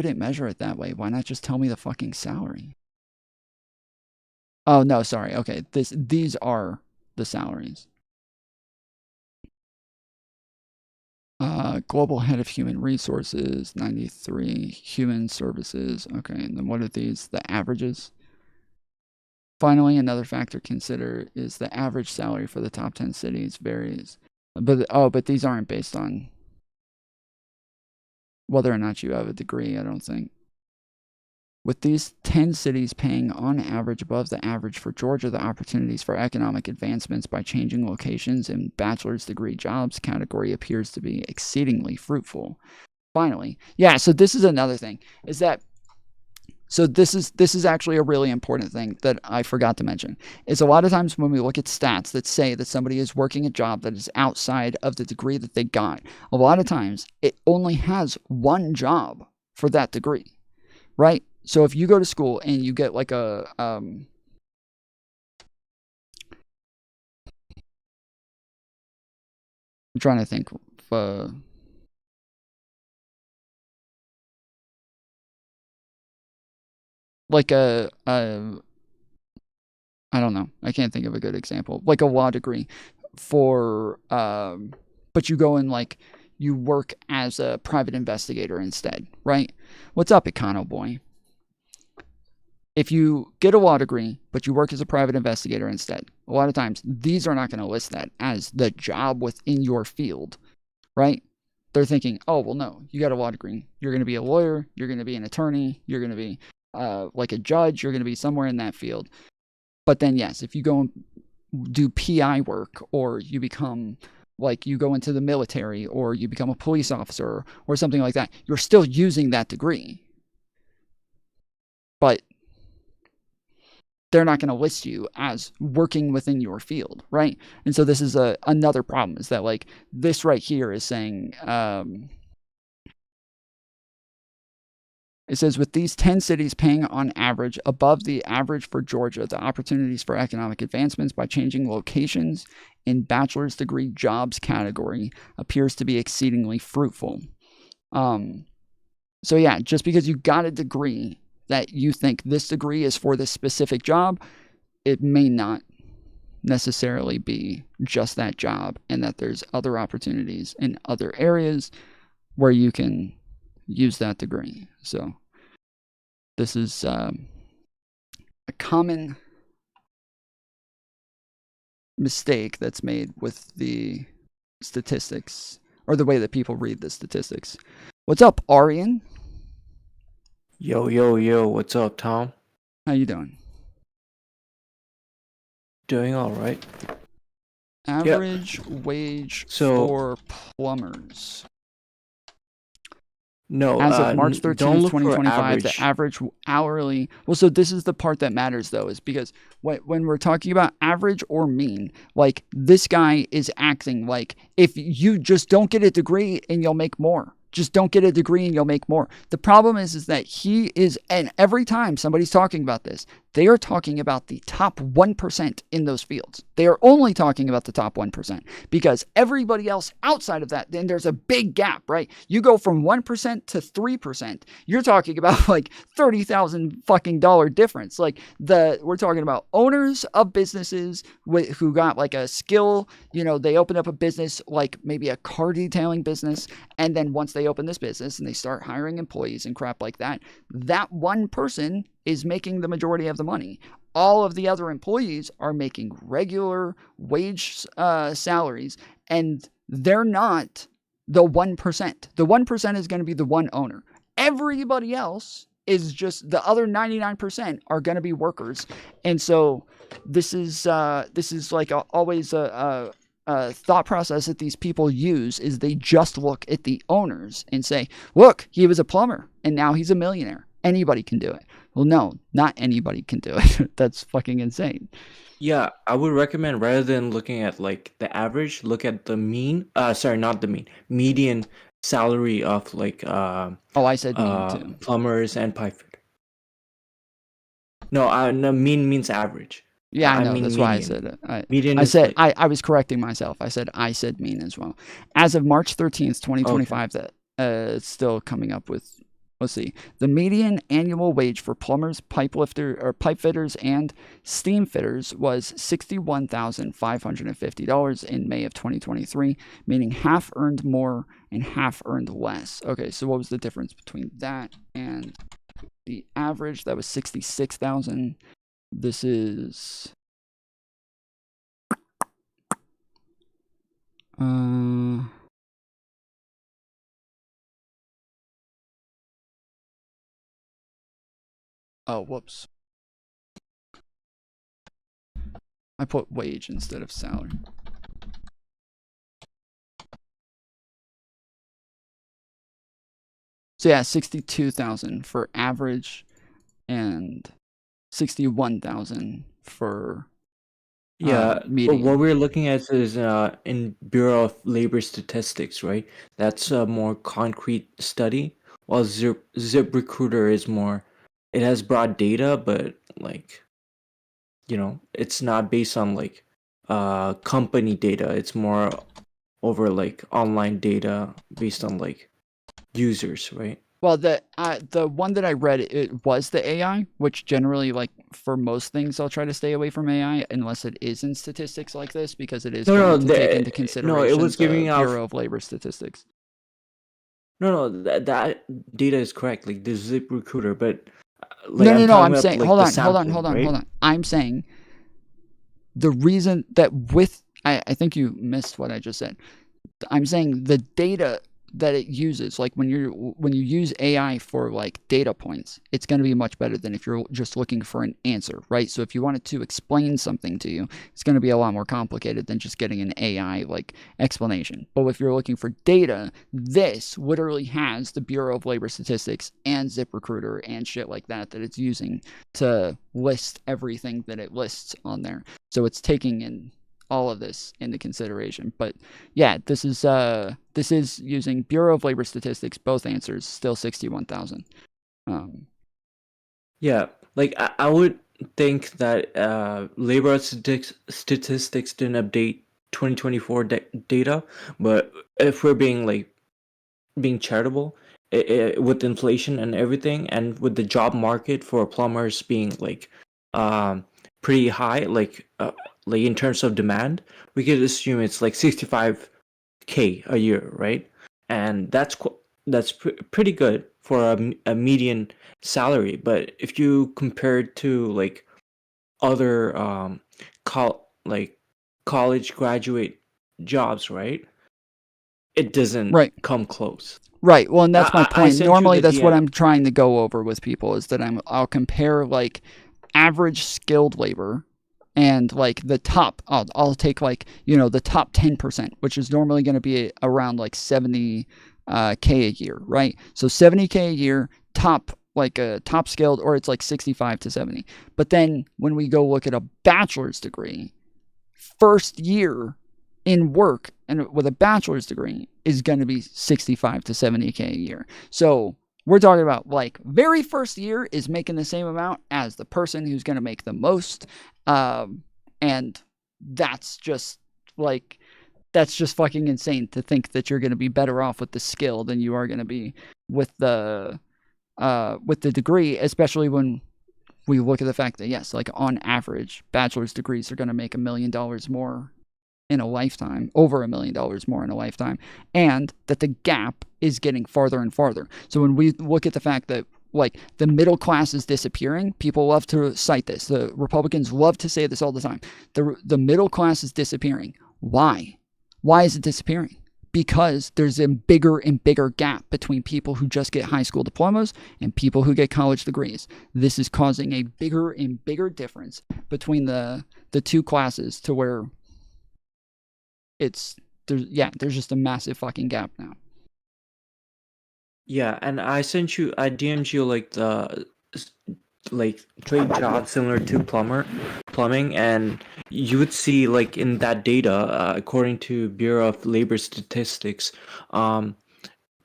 it measure it that way? Why not just tell me the fucking salary? Oh, no, sorry. Okay, these are the salaries. Global head of human resources, 93. Human services. Okay, and then what are these? The averages. Finally, another factor to consider is the average salary for the top 10 cities varies. But these aren't based on whether or not you have a degree, I don't think. With these 10 cities paying on average above the average for Georgia, the opportunities for economic advancements by changing locations in bachelor's degree jobs category appears to be exceedingly fruitful. Finally, yeah, so this is another thing, is that, so this is actually a really important thing that I forgot to mention, is a lot of times when we look at stats that say that somebody is working a job that is outside of the degree that they got, a lot of times it only has one job for that degree, right? So if you go to school and you get like a, I'm trying to think of, like I don't know, I can't think of a good example, like a law degree for, but you go and like, you work as a private investigator instead, right? What's up, Econo Boy? If you get a law degree, but you work as a private investigator instead, a lot of times these are not going to list that as the job within your field, right? They're thinking, oh, well, no, you got a law degree. You're going to be a lawyer. You're going to be an attorney. You're going to be like a judge. You're going to be somewhere in that field. But then, yes, if you go and do PI work, or you become, like, you go into the military, or you become a police officer or something like that, you're still using that degree. But they're not going to list you as working within your field, right? And so this is another problem, is that like this right here is saying, it says with these 10 cities paying on average above the average for Georgia, the opportunities for economic advancements by changing locations in bachelor's degree jobs category appears to be exceedingly fruitful. So yeah, just because you got a degree that you think this degree is for this specific job, it may not necessarily be just that job, and that there's other opportunities in other areas where you can use that degree. So this is a common mistake that's made with the statistics or the way that people read the statistics. What's up, Arian? Yo, yo, yo, what's up, Tom? How you doing? Doing all right. Average wage So- for plumbers. No, As of March don't 13th, look for 2025, the average. average hourly. Well, so this is the part that matters, though, is because when we're talking about average or mean, like this guy is acting like if you just don't get a degree and you'll make more. Just don't get a degree and you'll make more. The problem is that he is, and every time somebody's talking about this, they are talking about the top 1% in those fields. They are only talking about the top 1% because everybody else outside of that, then there's a big gap, right? You go from 1% to 3%. You're talking about like $30,000 fucking dollar difference. Like we're talking about owners of businesses who got like a skill, they open up a business, like maybe a car detailing business. And then once they open this business and they start hiring employees and crap like that, that one person is making the majority of the money. All of the other employees are making regular wage salaries, and they're not the 1%. The 1% is going to be the one owner. Everybody else is just the other 99% are going to be workers. And so this is like always a thought process that these people use is they just look at the owners and say, look, he was a plumber and now he's a millionaire. Anybody can do it. Well, no, not anybody can do it. That's fucking insane. Yeah, I would recommend rather than looking at like the average, look at the mean. Sorry, not the mean. Median salary of like I said mean too. Plumbers and pipe fitters. No, no, mean means average. Yeah, I know. mean That's why I median. said it. Median I is said like, I was correcting myself. I said mean as well. As of March 13th, 2025, that it's still coming up with. Let's see. The median annual wage for plumbers, pipe fitters, and steam fitters was $61,550 in May of 2023, meaning half earned more and half earned less. Okay, so what was the difference between that and the average? That was $66,000. This is oh, whoops. I put wage instead of salary. So yeah, 62,000 for average and 61,000 for but median. what we're looking at is in Bureau of Labor Statistics, right? That's a more concrete study, while ZipRecruiter is more. It has broad data, but like, it's not based on like company data. It's more over like online data based on like users, right? Well, the one that I read, it was the AI, which generally, like for most things, I'll try to stay away from AI unless it is in statistics like this, because it is going to take into consideration it was giving the out Bureau of Labor Statistics. No, that data is correct. Like the ZipRecruiter, but like No. I'm talking about, saying, like, hold the on. sampling, right? Hold on. I'm saying the reason that I think you missed what I just said. I'm saying the data that it uses, like when you use AI for like data points, it's going to be much better than if you're just looking for an answer, right? So if you wanted to explain something to you, it's going to be a lot more complicated than just getting an AI like explanation. But if you're looking for data, this literally has the Bureau of Labor Statistics and ZipRecruiter and shit like that it's using to list everything that it lists on there. So it's taking in all of this into consideration. But yeah, this is using Bureau of Labor Statistics. Both answers still 61,000. Yeah, like I would think that labor statistics didn't update 2024 data, but if we're being charitable, with inflation and everything, and with the job market for plumbers being like pretty high, like in terms of demand, we could assume it's like 65K a year, right? And that's pretty good for a median salary. But if you compare it to like other college graduate jobs, right? it doesn't Right. come close. Right. Well, and that's my I point. sent you Normally, the that's what DM. I'm trying to go over with people is that I'll compare like average skilled labor and like the top. I'll take like the top 10%, which is normally going to be around like 70 K a year, right? So 70K a year, top skilled, or it's like 65 to 70. But then when we go look at a bachelor's degree, first year in work and with a bachelor's degree is going to be 65 to 70K a year. So we're talking about like very first year is making the same amount as the person who's going to make the most. And that's just fucking insane to think that you're going to be better off with the skill than you are going to be with the degree, especially when we look at the fact that yes, like on average, bachelor's degrees are going to make $1 million more in a lifetime, over $1 million more in a lifetime, and that the gap is getting farther and farther. So when we look at the fact that like the middle class is disappearing, people love to cite this. The Republicans love to say this all the time. The middle class is disappearing. Why? Why is it disappearing? Because there's a bigger and bigger gap between people who just get high school diplomas and people who get college degrees. This is causing a bigger and bigger difference between the two classes to where there's just a massive fucking gap now. Yeah, and I DM'd you like the trade jobs similar to plumbing, and you would see like in that data, according to Bureau of Labor Statistics,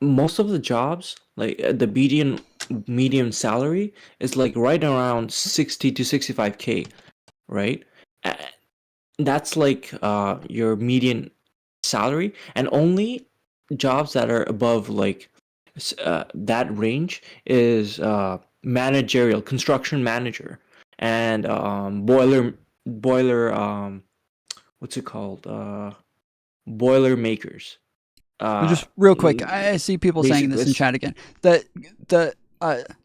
most of the jobs, like the median salary is like right around 60 to 65K, right? That's like your median salary, and only jobs that are above like that range is managerial, construction manager, and boiler what's it called, boiler makers. Just real quick, I see people saying this in chat again. The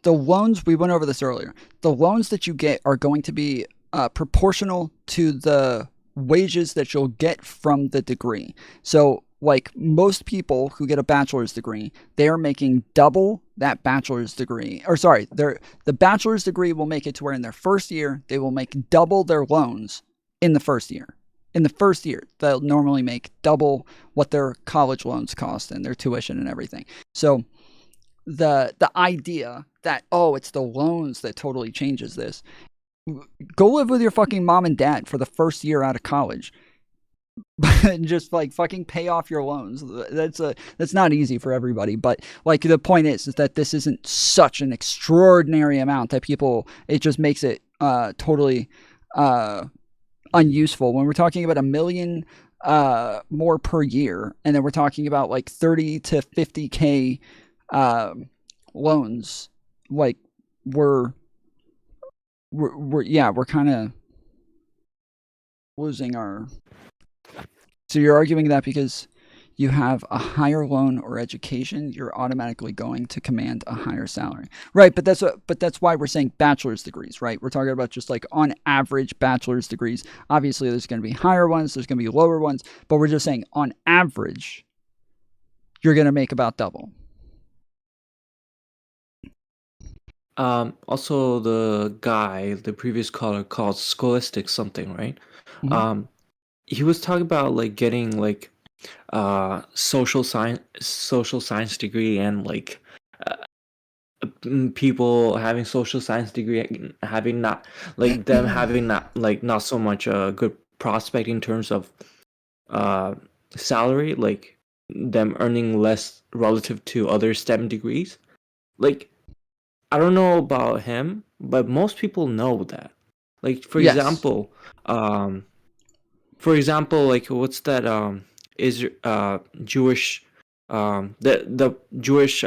loans, we went over this earlier. The loans that you get are going to be proportional to the wages that you'll get from the degree. So like most people who get a bachelor's degree, they are making double that bachelor's degree. Or sorry, the bachelor's degree will make it to where in their first year, they will make double their loans in the first year. In the first year, they'll normally make double what their college loans cost and their tuition and everything. So the idea that, oh, it's the loans that totally changes this. Go live with your fucking mom and dad for the first year out of college. And just like fucking pay off your loans. That's not easy for everybody, but like the point is that this isn't such an extraordinary amount that it just makes it totally unuseful. When we're talking about $1 million more per year, and then we're talking about like 30 to 50K loans, like we're kind of losing our. So you're arguing that because you have a higher loan or education, you're automatically going to command a higher salary, right? But that's why we're saying bachelor's degrees, right? We're talking about just like on average bachelor's degrees. Obviously, there's going to be higher ones, there's going to be lower ones, but we're just saying on average, you're going to make about double. Also, the previous caller called Scholastic something, right? Mm-hmm. He was talking about like getting like social science degree, and like people having social science degree having not like them having not so much good prospect in terms of salary, like them earning less relative to other STEM degrees. Like I don't know about him, but most people know that. Like for Yes. example, like what's that is Jewish the Jewish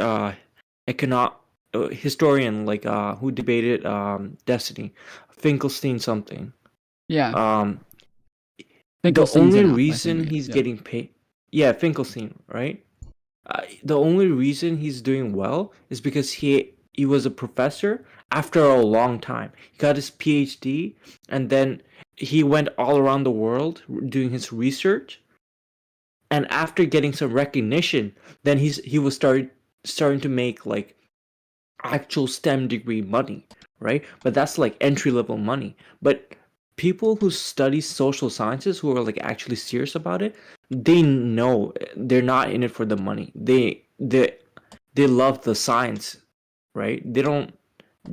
historian, like who debated Destiny, Finkelstein something. Yeah. The Finkelstein's only enough, I reason think, he's yeah. getting paid, yeah, Finkelstein, right? The only reason he's doing well is because he was a professor after a long time. He got his PhD, and then he went all around the world doing his research, and after getting some recognition, then he was starting to make like actual STEM degree money, right? But that's like entry level money. But people who study social sciences, who are like actually serious about it, they know they're not in it for the money. They love the science, right? They don't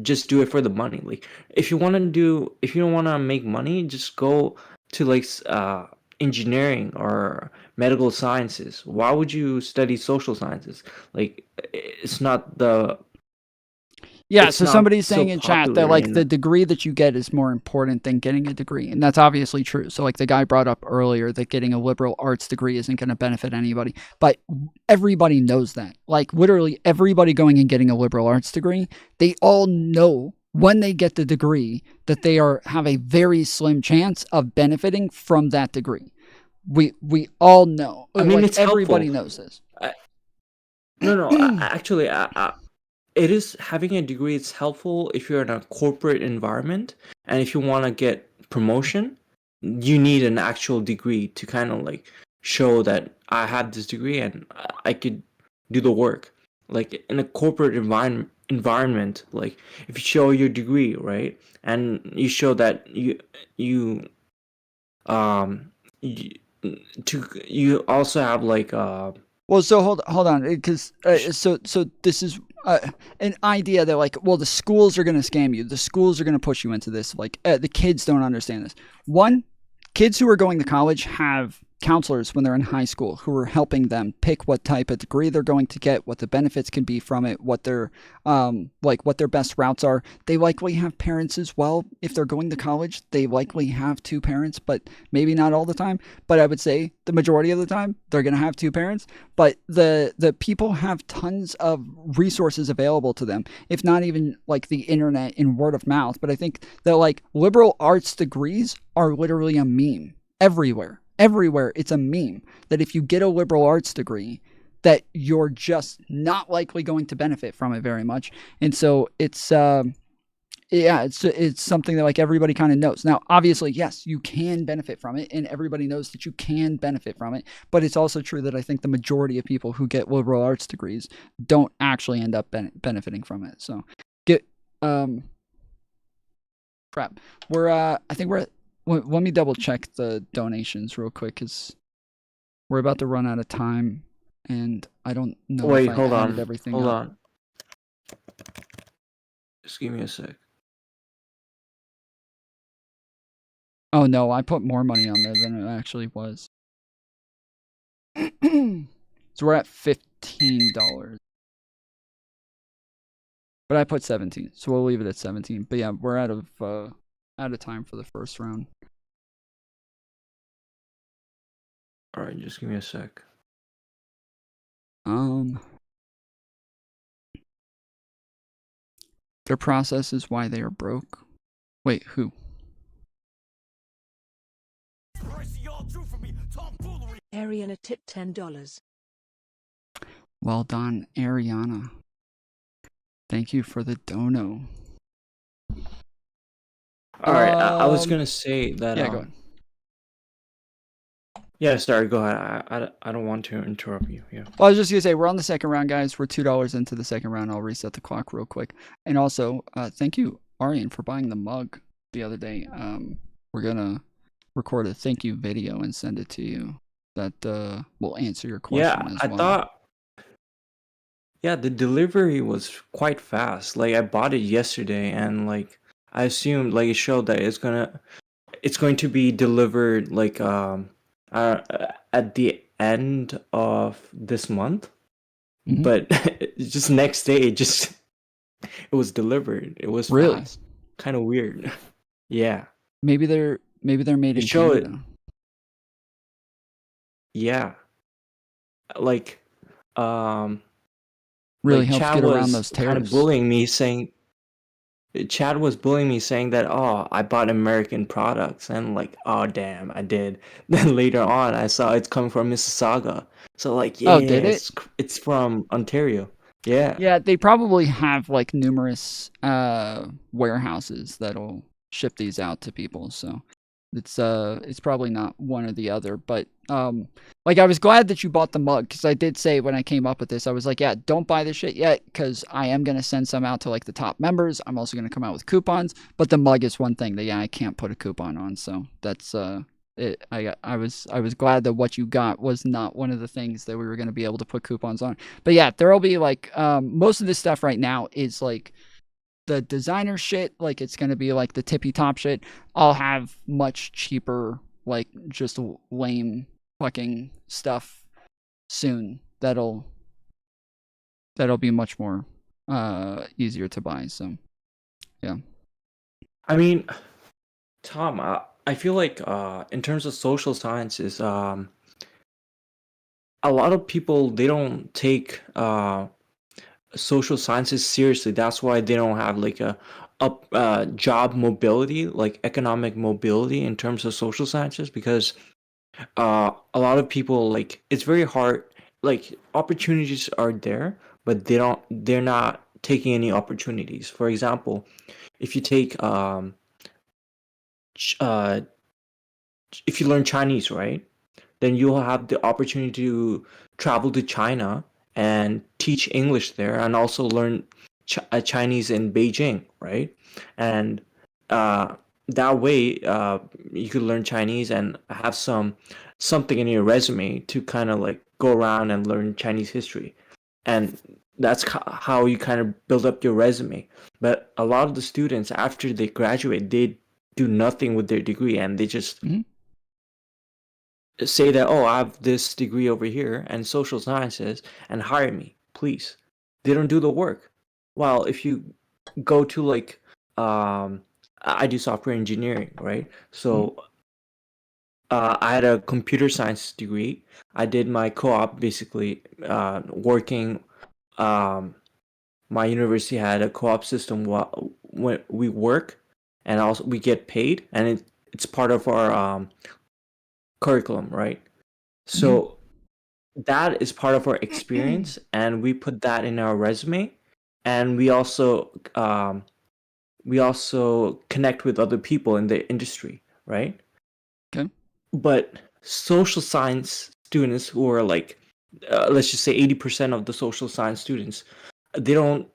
just do it for the money. Like if you don't want to make money, just go to like engineering or medical sciences. Why would you study social sciences? Like it's not the Yeah, it's so not somebody's so saying in chat that popular like in the degree that you get is more important than getting a degree, and that's obviously true. So like the guy brought up earlier that getting a liberal arts degree isn't going to benefit anybody, but everybody knows that. Like literally everybody going and getting a liberal arts degree, they all know when they get the degree that they have a very slim chance of benefiting from that degree. We all know. I mean, Like it's helpful. everybody knows this. No, actually, it is having a degree. It's helpful if you're in a corporate environment, and if you want to get promotion, you need an actual degree to kind of like show that I have this degree and I could do the work. Like in a corporate environment, like if you show your degree, right, and you show that you you also have like Well, so hold on, because so this is an idea that like, well, the schools are going to scam you. The schools are going to push you into this. Like the kids don't understand this. One, kids who are going to college have counselors when they're in high school who are helping them pick what type of degree they're going to get, what the benefits can be from it, what their what their best routes are. They likely have parents as well. If they're going to college, they likely have two parents, but maybe not all the time. But I would say the majority of the time they're going to have two parents. But the people have tons of resources available to them, if not even like the internet and word of mouth. But I think that like liberal arts degrees are literally a meme everywhere. Everywhere it's a meme that if you get a liberal arts degree, that you're just not likely going to benefit from it very much. And so it's something that like everybody kind of knows. Now, obviously, yes, you can benefit from it, and everybody knows that you can benefit from it. But it's also true that I think the majority of people who get liberal arts degrees don't actually end up benefiting from it. So crap. I think we're at. Let me double check the donations real quick because we're about to run out of time, and I don't know. Wait, if hold I on. added everything Hold up. on. Just give me a sec. Oh no, I put more money on there than it actually was. So we're at $15. But I put 17, so we'll leave it at 17. But yeah, we're out of time for the first round. All right, just give me a sec. Their process is why they are broke. Wait, who? Ariana tipped $10. Well done, Ariana. Thank you for the dono. All right, I was gonna say that. Yeah, go ahead. Yeah, sorry. Go ahead. I don't want to interrupt you. Yeah. Well, I was just gonna say we're on the second round, guys. We're $2 into the second round. I'll reset the clock real quick. And also, thank you, Arian, for buying the mug the other day. We're gonna record a thank you video and send it to you. That will answer your question. Yeah, as well. I thought. Yeah, the delivery was quite fast. Like I bought it yesterday, and like I assumed, like it showed that it's going to be delivered like at the end of this month. Mhm. But just next day, it was delivered. It was Really? fast. Kind of weird. Yeah. Maybe they're made in Show it. Canada. Yeah. Like Really like helps Chad get around was those kind of tariffs. bullying me saying Chad was bullying me saying that, oh, I bought American products, and like, oh damn, I did. Then later on I saw it's coming from Mississauga. So like, yeah, Oh, did it? it's from Ontario. Yeah. Yeah, they probably have like numerous warehouses that'll ship these out to people. So It's probably not one or the other, but like I was glad that you bought the mug, because I did say when I came up with this, I was like, yeah, don't buy this shit yet, because I am gonna send some out to like the top members. I'm also gonna come out with coupons, but the mug is one thing that I can't put a coupon on, so that's it. I was glad that what you got was not one of the things that we were gonna be able to put coupons on. But yeah, there'll be like most of this stuff right now is like the designer shit, like it's gonna be like the tippy top shit. I'll have much cheaper, like just lame fucking stuff soon. That'll be much more easier to buy. So yeah. I mean, Tom, I feel like in terms of social sciences, a lot of people, they don't take social sciences seriously. That's why they don't have like a job mobility, like economic mobility in terms of social sciences, because a lot of people, like, it's very hard, like opportunities are there, but they're not taking any opportunities. For example, if you take if you learn Chinese, right, then you'll have the opportunity to travel to China and teach English there, and also learn Chinese in Beijing, right? And that way, you could learn Chinese and have something in your resume to kind of like go around and learn Chinese history, and that's how you kind of build up your resume. But a lot of the students, after they graduate, they do nothing with their degree, and they just say that, oh, I have this degree over here and social sciences, and hire me, please. They don't do the work. While if you go to like, I do software engineering, right? So I had a computer science degree. I did my co-op basically working. My university had a co-op system when we work, and also we get paid, and it's part of our curriculum, right? So that is part of our experience, and we put that in our resume, and we also connect with other people in the industry, right? Okay. But social science students who are like, let's just say 80% of the social science students, they don't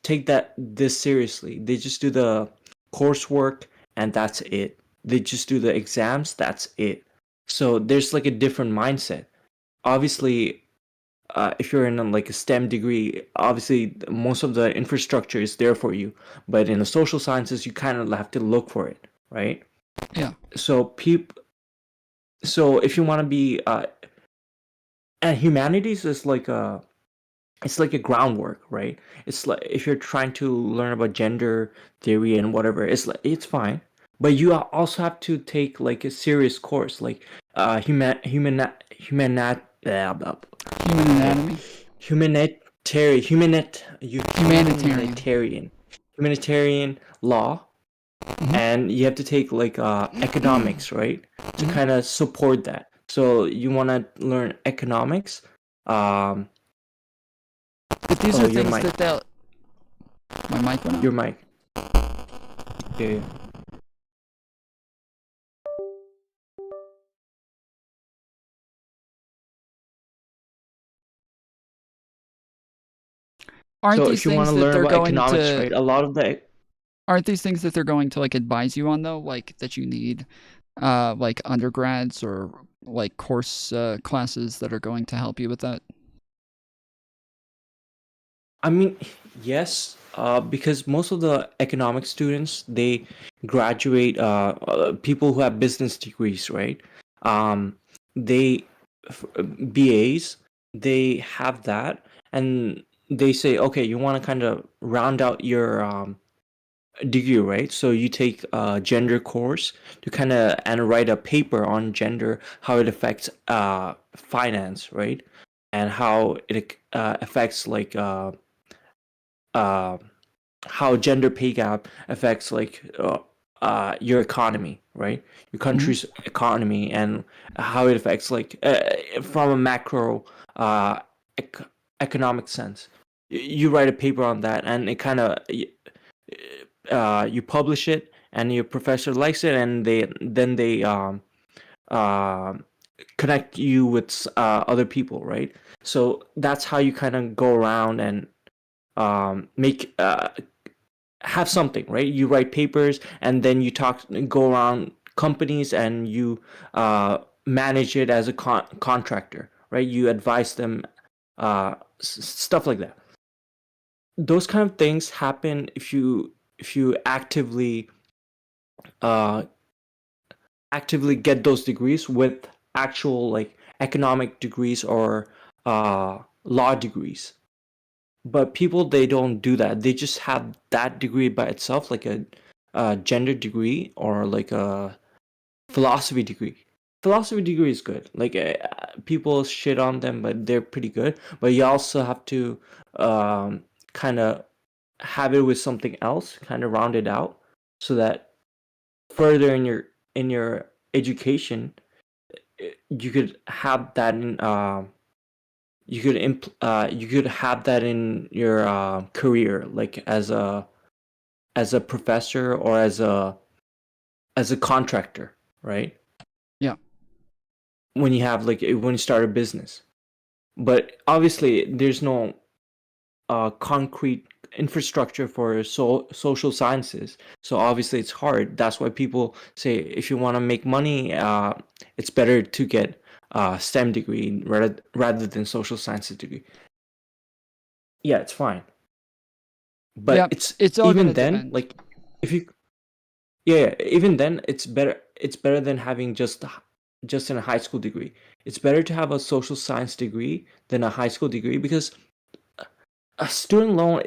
take this seriously. They just do the coursework and that's it. They just do the exams, that's it. So there's like a different mindset. Obviously, if you're in like a STEM degree, obviously most of the infrastructure is there for you. But in the social sciences, you kind of have to look for it, right? Yeah. So if you want to be, and humanities is like it's like a groundwork, right? It's like if you're trying to learn about gender theory and whatever, it's fine. But you also have to take like a serious course, like humanitarian, humanitarian law, and you have to take like economics, right, to kind of support that. So you want to learn economics. But these are things that they'll. My mic went out. Your mic. Yeah. Aren't So these if you things want to that learn they're about going economics, to? right, a lot of the Aren't these things that they're going to like advise you on though, like that you need, like undergrads or like course classes that are going to help you with that? I mean, yes, because most of the economic students, they graduate, people who have business degrees, right? They BAs, they have that, and they say, okay, you want to kind of round out your degree, right? So you take a gender course to kind of and write a paper on gender, how it affects finance, right? And how it affects like how gender pay gap affects like your economy, right? Your country's economy, and how it affects like from a macro economic sense. You write a paper on that, and it kind of you publish it, and your professor likes it, and they uh, connect you with other people, right? So that's how you kind of go around and make have something, right? You write papers, and then you go around companies, and you manage it as a contractor, right? You advise them, stuff like that. Those kind of things happen if you uh, actively get those degrees with actual like economic degrees or law degrees. But people, they don't do that. They just have that degree by itself, like a gender degree or like a philosophy degree. Philosophy degree is good. Like people shit on them, but they're pretty good. But you also have to kind of have it with something else, kind of round it out, so that further in your education, you could have that in you could have that in your career, like as a professor or as a contractor, right? Yeah. When you have like when you start a business, but obviously there's no concrete infrastructure for social sciences, so obviously it's hard. That's why people say if you want to make money, it's better to get STEM degree rather than social sciences degree. Yeah, it's fine, but Yeah, it's all even gonna then, depend. like if you even then it's better than having just in a high school degree. It's better to have a social science degree than a high school degree, because a student loan,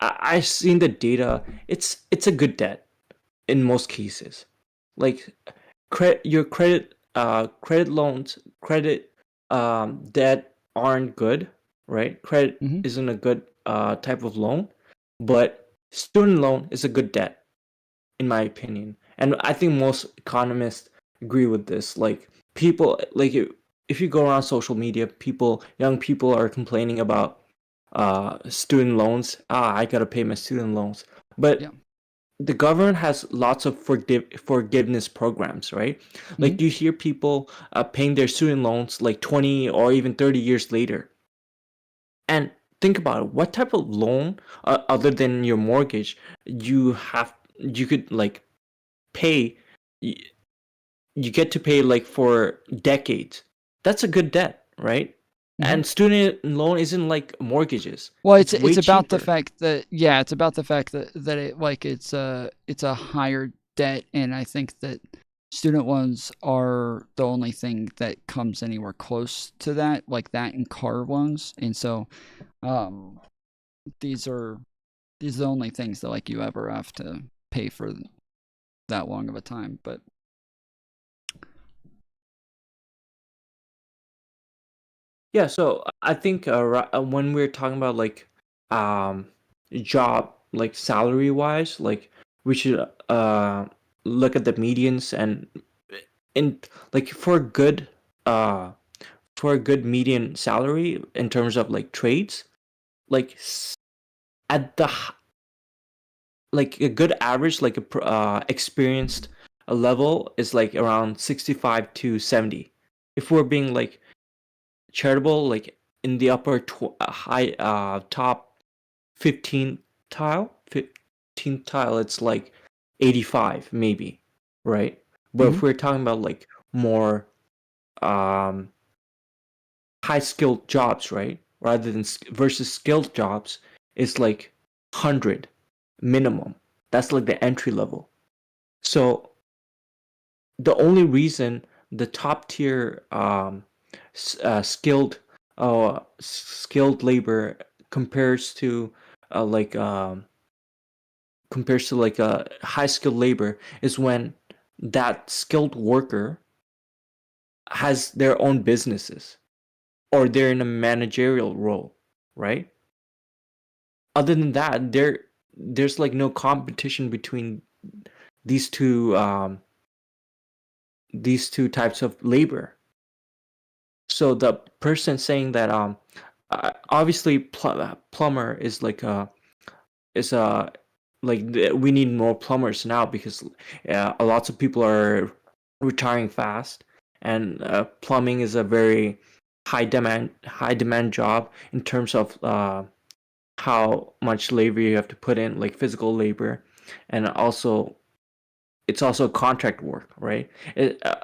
I've seen the data. It's a good debt in most cases. Like your credit loans, debt aren't good, right? Credit isn't a good type of loan, but student loan is a good debt, in my opinion. And I think most economists agree with this. Like people, like if you go around social media, young people are complaining about student loans. I gotta pay my student loans, but the government has lots of forgiveness programs, right? Like you hear people paying their student loans like 20 or even 30 years later. And think about it, what type of loan other than your mortgage you could like pay, you get to pay like for decades. That's a good debt, right? And student loan isn't like mortgages. Well, it's way about the cheaper. fact that it's a higher debt, and I think that student loans are the only thing that comes anywhere close to that, like that and car loans. And so these are the only things that like you ever have to pay for that long of a time. But Yeah, so I think when we're talking about like job, like salary wise, like we should look at the medians, and in like uh for a good median salary in terms of like trades, like at the like a good average, like a experienced level is like around 65 to 70. If we're being like charitable, like in the upper high top 15 tile, it's like 85 maybe, right? But if we're talking about like more high skilled jobs, right, rather than versus skilled jobs, it's like 100 minimum. That's like the entry level. So the only reason the top tier skilled labor compares to like a high skilled labor is when that skilled worker has their own businesses or they're in a managerial role, right? Other than that, there's like no competition between these two types of labor. So the person saying that obviously plumber is like a we need more plumbers now because lots of people are retiring fast, and plumbing is a very high demand job in terms of how much labor you have to put in, like physical labor, and also it's also contract work, right?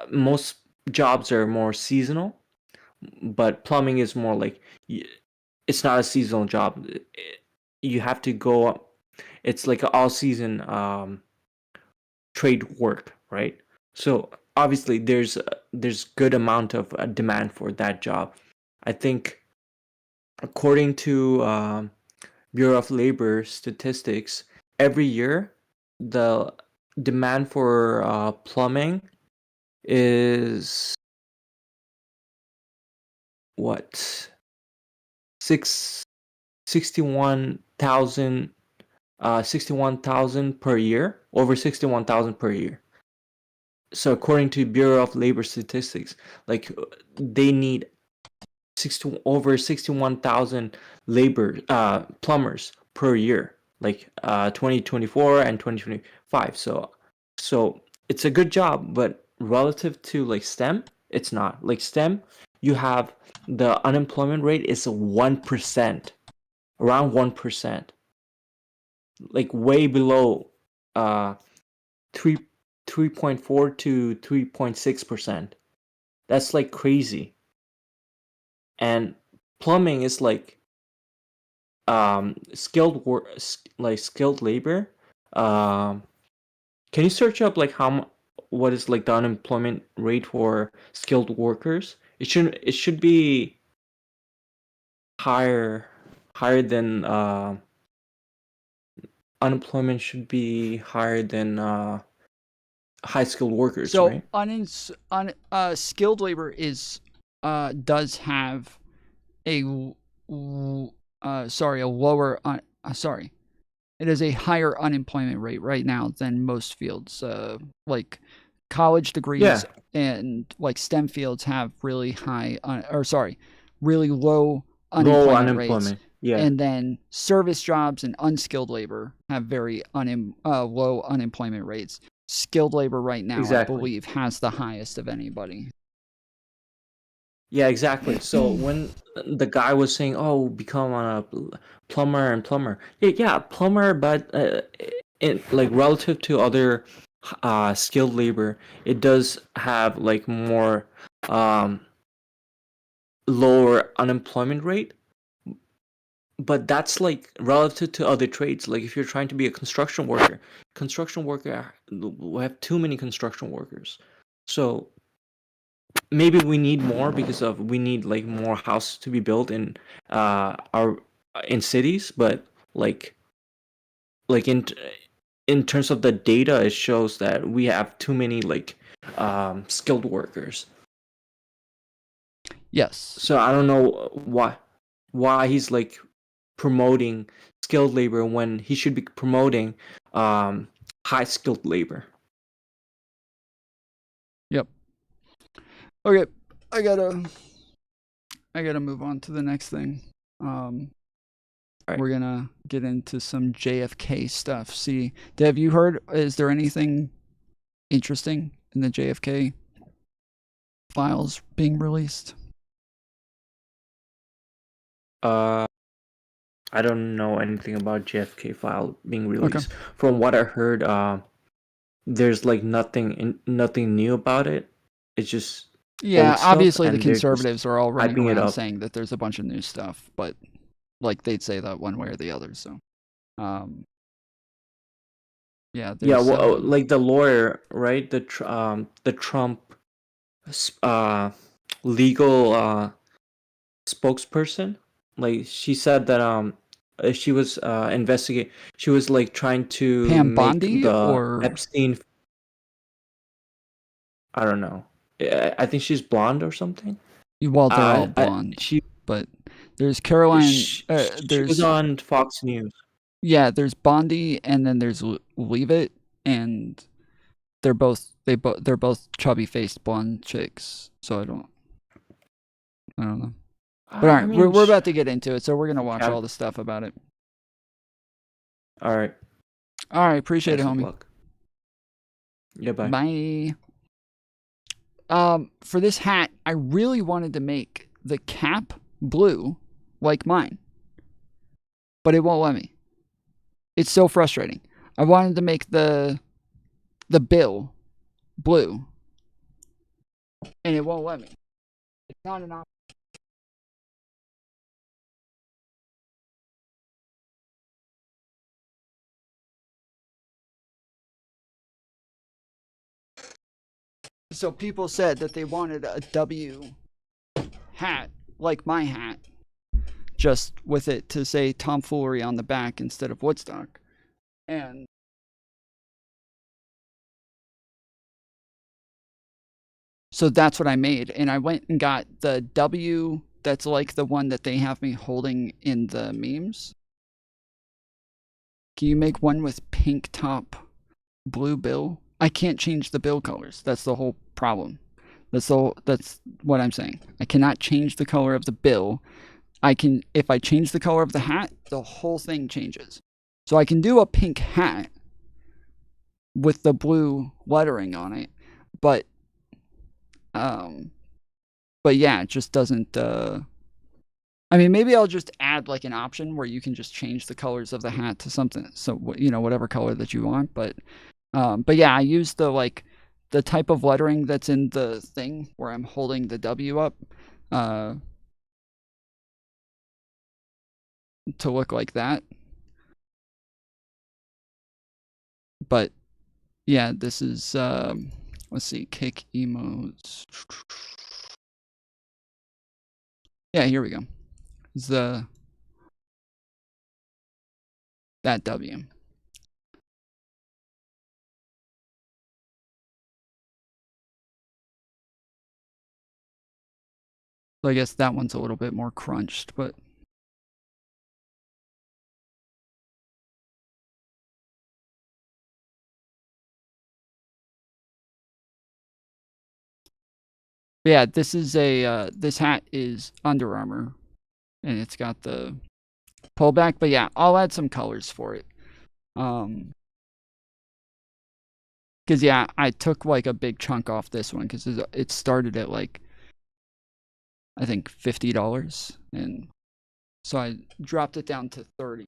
Most jobs are more seasonal, but plumbing is more like it's not a seasonal job. You have to go. It's like an all season trade work, right? So obviously there's good amount of demand for that job. I think according to Bureau of Labor statistics, every year the demand for plumbing is what 61,000 61,000 per year, over 61,000 per year. So according to Bureau of Labor statistics, like they need over 61,000 plumbers per year, like 2024 and 2025. So it's a good job, but relative to like STEM, it's not. Like STEM, you have the unemployment rate is 1%, around 1%, like way below 3.4 to 3.6%. That's like crazy. And plumbing is like skilled work, like skilled labor. Can you search up like what is like the unemployment rate for skilled workers? It should be higher than unemployment should be higher than high skilled workers, So right? skilled labor is does have a lower it is a higher unemployment rate right now than most fields. Like college degrees and like STEM fields have really really low unemployment rates. Yeah. And then service jobs and unskilled labor have very low unemployment rates. Skilled labor right now, Exactly. I believe, has the highest of anybody. Yeah, exactly. So when the guy was saying, "Oh, become a plumber," yeah, plumber, but like relative to other skilled labor, it does have like more lower unemployment rate. But that's like relative to other trades. Like if you're trying to be a construction worker, we have too many construction workers. So maybe we need more because we need like more houses to be built in in cities, but like in terms of the data, it shows that we have too many like skilled workers. Yes. So I don't know why he's like promoting skilled labor when he should be promoting high skilled labor. Yep. Okay, I gotta move on to the next thing. We're gonna get into some JFK stuff. See, Dev, you heard? Is there anything interesting in the JFK files being released? I don't know anything about JFK file being released. Okay. From what I heard, there's like nothing new about it. It's just obviously the conservatives are all running around saying that there's a bunch of new stuff, but like they'd say that one way or the other. So, well, like the lawyer, right? The Trump legal spokesperson. Like she said that she was investigating. She was like trying to Pam make Bondi the or Epstein. I don't know. I think she's blonde or something. Well, they're all blonde. But there's Caroline. She was on Fox News. Yeah, there's Bondi, and then there's Leavitt, and they're both chubby faced blonde chicks. So I don't know. But all right, we're about to get into it, so we're gonna watch all the stuff about it. All right. All right, appreciate Best it, of homie. luck. Yeah, bye. Bye. For this hat, I really wanted to make the cap blue like mine, but it won't let me. It's so frustrating. I wanted to make the bill blue, and it won't let me. It's not an option. So people said that they wanted a W hat like my hat, just with it to say tomfoolery on the back instead of Woodstock. And so that's what I made. And I went and got the W that's like the one that they have me holding in the memes. Can you make one with pink top, blue bill? I can't change the bill colors. That's the whole problem. That's what I'm saying. I cannot change the color of the bill. I can, if I change the color of the hat, the whole thing changes. So I can do a pink hat with the blue lettering on it, but yeah, it just doesn't. I mean, maybe I'll just add like an option where you can just change the colors of the hat to something, so you know, whatever color that you want. But yeah, I use the type of lettering that's in the thing where I'm holding the W up to look like that. But yeah, this is let's see, kick emotes. Yeah, here we go. It's that W. So I guess that one's a little bit more crunched, but yeah, this is a this hat is Under Armour, and it's got the pullback. But yeah, I'll add some colors for it. Because yeah, I took like a big chunk off this one because it started at like I think $50, and so I dropped it down to 30.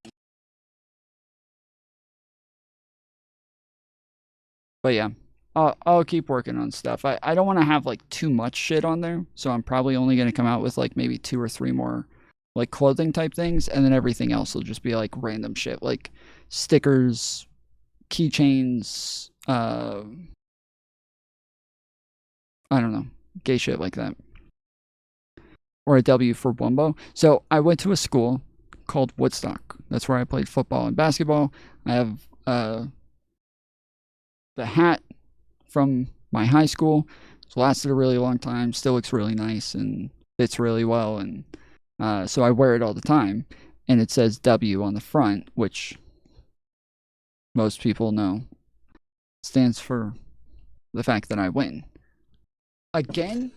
But yeah, I'll keep working on stuff. I don't want to have like too much shit on there, so I'm probably only going to come out with like maybe 2 or 3 more like clothing type things, and then everything else will just be like random shit like stickers, keychains, I don't know, gay shit like that. Or a W for Wumbo. So I went to a school called Woodstock. That's where I played football and basketball. I have the hat from my high school. It's lasted a really long time. Still looks really nice and fits really well. And so I wear it all the time. And it says W on the front, which most people know stands for the fact that I win. Again,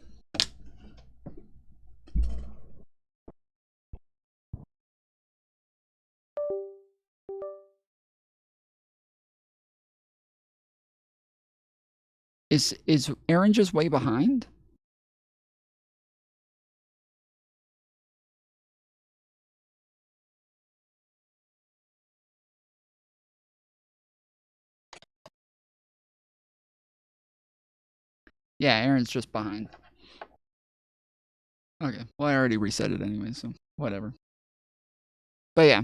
is Aaron just way behind? Yeah, Aaron's just behind. Okay, well I already reset it anyway, so whatever. But yeah,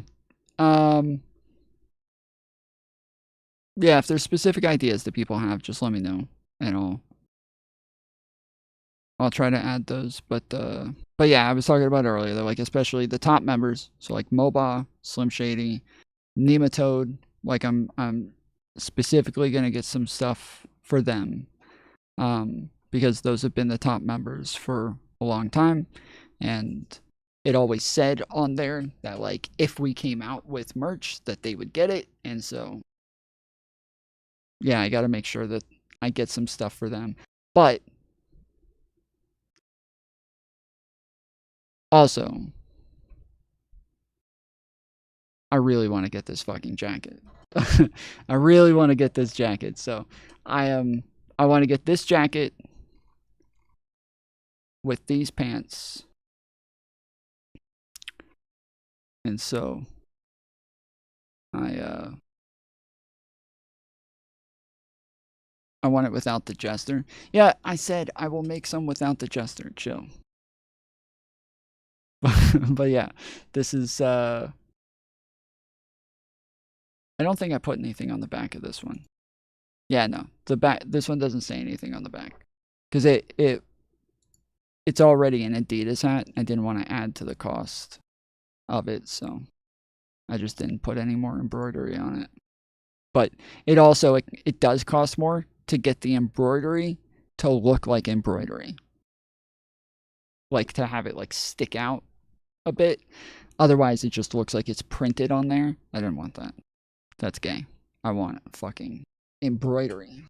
yeah, if there's specific ideas that people have, just let me know, and I'll try to add those. But yeah, I was talking about earlier, though, like especially the top members, so like Moba, Slim Shady, Nematode. Like I'm specifically gonna get some stuff for them, because those have been the top members for a long time, and it always said on there that like if we came out with merch that they would get it, and so yeah, I got to make sure that I get some stuff for them. But also, I really want to get this fucking jacket. I really want to get this jacket. So I want to get this jacket with these pants. And so I want it without the jester. Yeah, I said I will make some without the jester. Chill. But yeah, this is I don't think I put anything on the back of this one. Yeah, no. This one doesn't say anything on the back. Cuz it's already an Adidas hat. I didn't want to add to the cost of it, so I just didn't put any more embroidery on it. But it also it does cost more to get the embroidery to look like embroidery. Like to have it like stick out a bit. Otherwise it just looks like it's printed on there. I didn't want that. That's gay. I want fucking embroidery.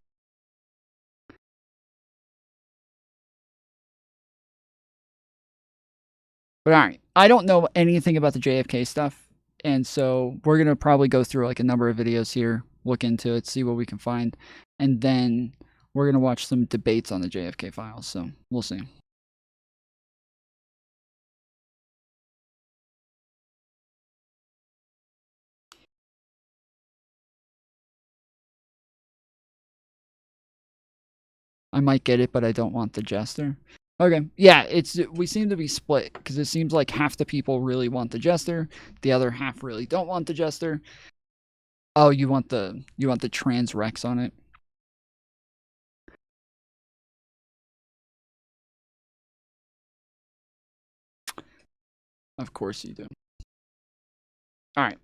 But alright, I don't know anything about the JFK stuff, and so we're going to probably go through like a number of videos here, look into it, see what we can find, and then we're going to watch some debates on the JFK files, so we'll see. I might get it, but I don't want the jester. Okay, yeah, we seem to be split because it seems like half the people really want the jester, the other half really don't want the jester. Oh, you want the trans Rex on it? Of course you do. All right.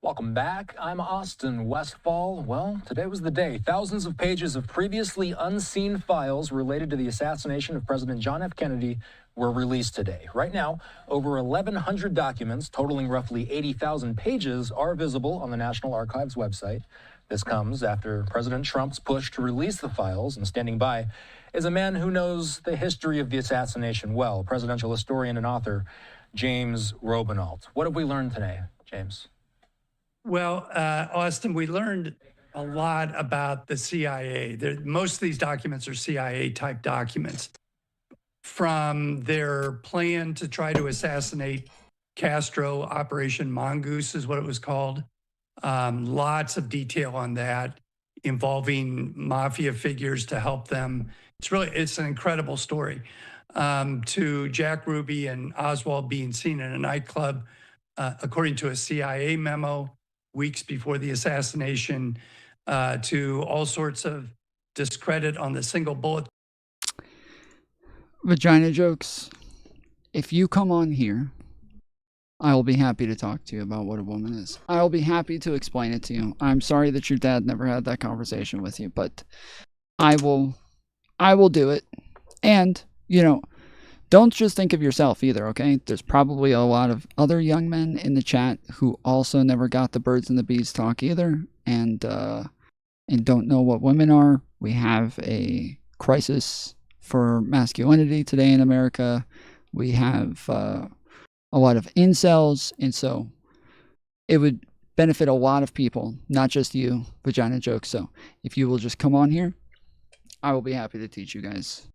Welcome back. I'm Austin Westfall. Well, today was the day. Thousands of pages of previously unseen files related to the assassination of President John F. Kennedy were released today. Right now, over 1,100 documents totaling roughly 80,000 pages are visible on the National Archives website. This comes after President Trump's push to release the files, and standing by is a man who knows the history of the assassination well, presidential historian and author James Robinault. What have we learned today, James? Well, Austin, we learned a lot about the CIA. Most of these documents are CIA-type documents. From their plan to try to assassinate Castro, Operation Mongoose is what it was called. Lots of detail on that, involving mafia figures to help them. It's an incredible story. To Jack Ruby and Oswald being seen in a nightclub, according to a CIA memo, weeks before the assassination, to all sorts of discredit on the single bullet. Vagina jokes. If you come on here, I will be happy to talk to you about what a woman is. I will be happy to explain it to you. I'm sorry that your dad never had that conversation with you, but I will do it. And, don't just think of yourself either, okay? There's probably a lot of other young men in the chat who also never got the birds and the bees talk either, and don't know what women are. We have a crisis for masculinity today in America. We have a lot of incels, and so it would benefit a lot of people, not just you, Vagina Jokes. So if you will just come on here, I will be happy to teach you guys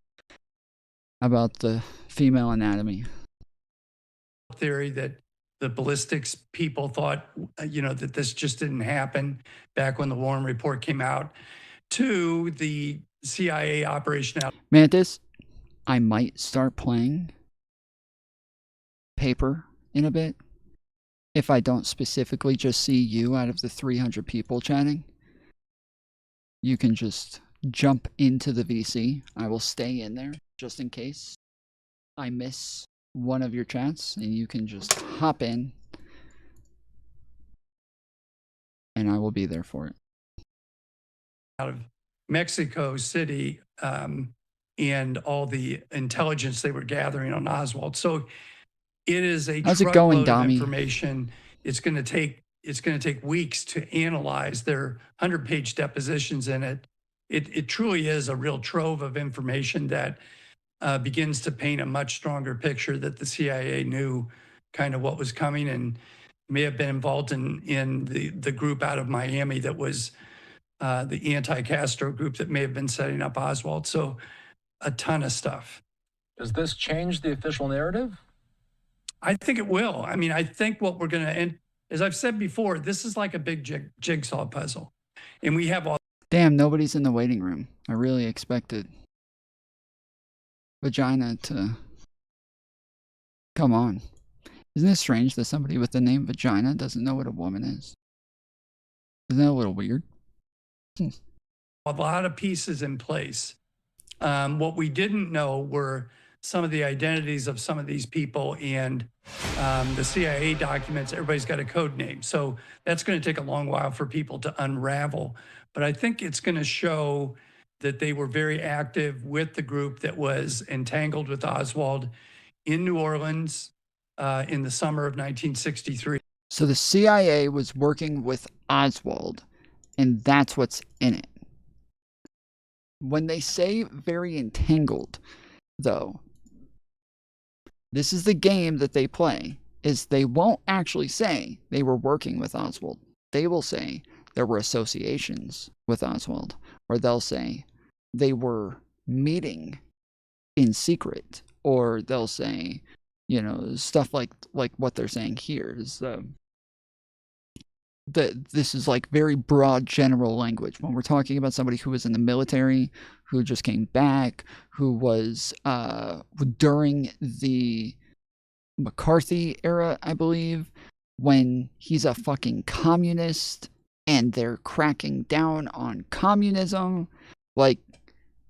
about the female anatomy. Theory that the ballistics people thought, that this just didn't happen back when the Warren report came out, to the CIA operation out. Mantis, I might start playing paper in a bit if I don't specifically just see you out of the 300 people chatting. You can just jump into the VC. I will stay in there just in case I miss one of your chats, and you can just hop in and I will be there for it. Out of Mexico City, and all the intelligence they were gathering on Oswald. So it is a How's it going, truckload of Dami? information. It's going to take weeks to analyze. Their 100-page depositions in it. It truly is a real trove of information that begins to paint a much stronger picture that the CIA knew kind of what was coming. And may have been involved in the group out of Miami that was the anti-Castro group that may have been setting up Oswald. So a ton of stuff. Does this change the official narrative? I think it will. I mean, I think what we're going to end, as I've said before, this is like a big jigsaw puzzle. And we have all. Damn, nobody's in the waiting room. I really expected vagina to come on. Isn't it strange that somebody with the name vagina doesn't know what a woman is? Isn't that a little weird? A lot of pieces in place. What we didn't know were some of the identities of some of these people, and the CIA documents, everybody's got a code name. So that's going to take a long while for people to unravel. But I think it's going to show that they were very active with the group that was entangled with Oswald in New Orleans in the summer of 1963. So the CIA was working with Oswald, and that's what's in it. When they say very entangled, though, this is the game that they play, is they won't actually say they were working with Oswald. They will say there were associations with Oswald, or they'll say they were meeting in secret, or they'll say, you know, stuff like what they're saying here is that this is like very broad general language. When we're talking about somebody who was in the military, who just came back, who was during the McCarthy era, I believe, when he's a fucking communist and they're cracking down on communism, like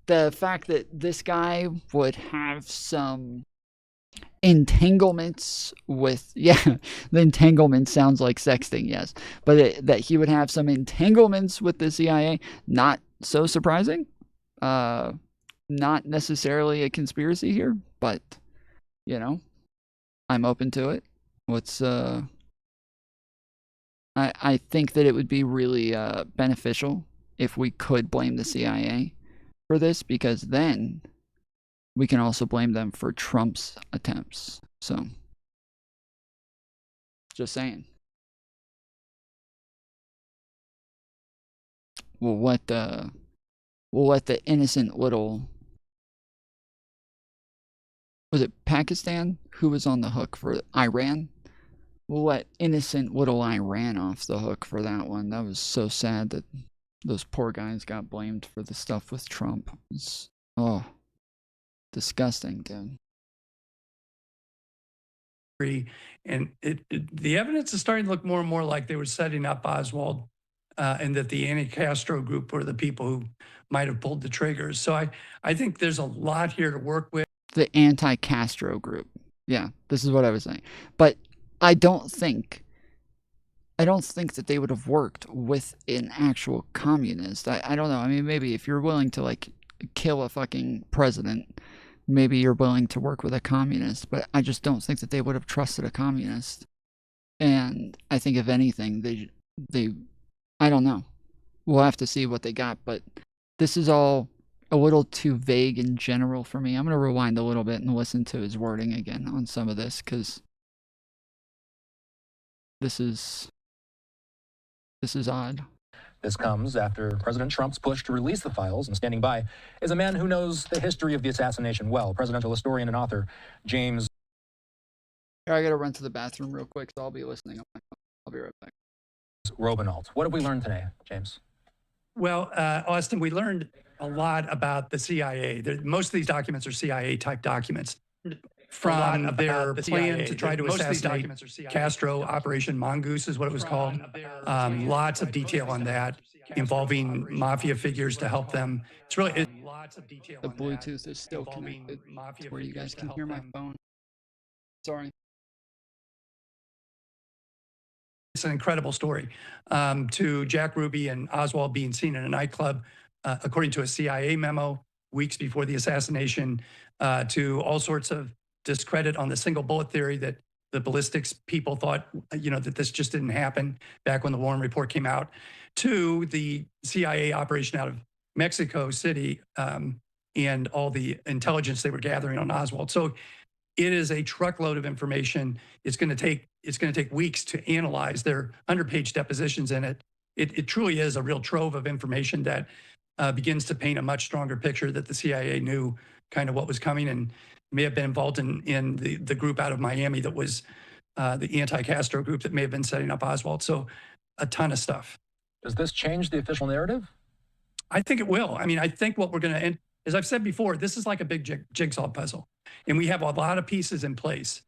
the fact that this guy would have some entanglements with, yeah, the entanglement sounds like sexting, yes, but that he would have some entanglements with the CIA, not so surprising. Not necessarily a conspiracy here, but, you know, I'm open to it. I think that it would be really beneficial if we could blame the CIA for this, because then we can also blame them for Trump's attempts. So, just saying. We'll let the innocent little, was it Pakistan who was on the hook for Iran? We'll let innocent little Iran off the hook for that one. That was so sad that those poor guys got blamed for the stuff with Trump. It's, oh, disgusting, dude. And the evidence is starting to look more and more like they were setting up Oswald, and that the anti-Castro group were the people who might have pulled the triggers. So I think there's a lot here to work with. The anti-Castro group. Yeah, this is what I was saying. But I don't think that they would have worked with an actual communist. I don't know. I mean, maybe if you're willing to, like, kill a fucking president, maybe you're willing to work with a communist. But I just don't think that they would have trusted a communist. And I think, if anything, they I don't know. We'll have to see what they got. But this is all a little too vague in general for me. I'm going to rewind a little bit and listen to his wording again on some of this, because this is odd. This comes after President Trump's push to release the files, and standing by is a man who knows the history of the assassination well, presidential historian and author James. I gotta run to the bathroom real quick, so I'll be listening. I'll be right back. Robinault. What have we learned today, James? Well, Austin, we learned a lot about the CIA. Most of these documents are CIA-type documents. From their plan to try to assassinate Castro, Operation Mongoose is what it was called. Lots of detail on that, involving mafia figures to help them. It's really lots of detail. The Bluetooth is still connected, where you guys can hear my phone. Sorry. It's an incredible story. To Jack Ruby and Oswald being seen in a nightclub, according to a CIA memo weeks before the assassination, to all sorts of discredit on the single bullet theory that the ballistics people thought, you know, that this just didn't happen back when the Warren report came out, to the CIA operation out of Mexico City, and all the intelligence they were gathering on Oswald. So it is a truckload of information. It's going to take weeks to analyze their 100-page depositions in it. It truly is a real trove of information that begins to paint a much stronger picture that the CIA knew kind of what was coming and may have been involved in the group out of Miami that was the anti-Castro group that may have been setting up Oswald. So a ton of stuff. Does this change the official narrative? I think it will. I mean, I think what we're going to, and as I've said before, this is like a big jigsaw puzzle, and we have a lot of pieces in place.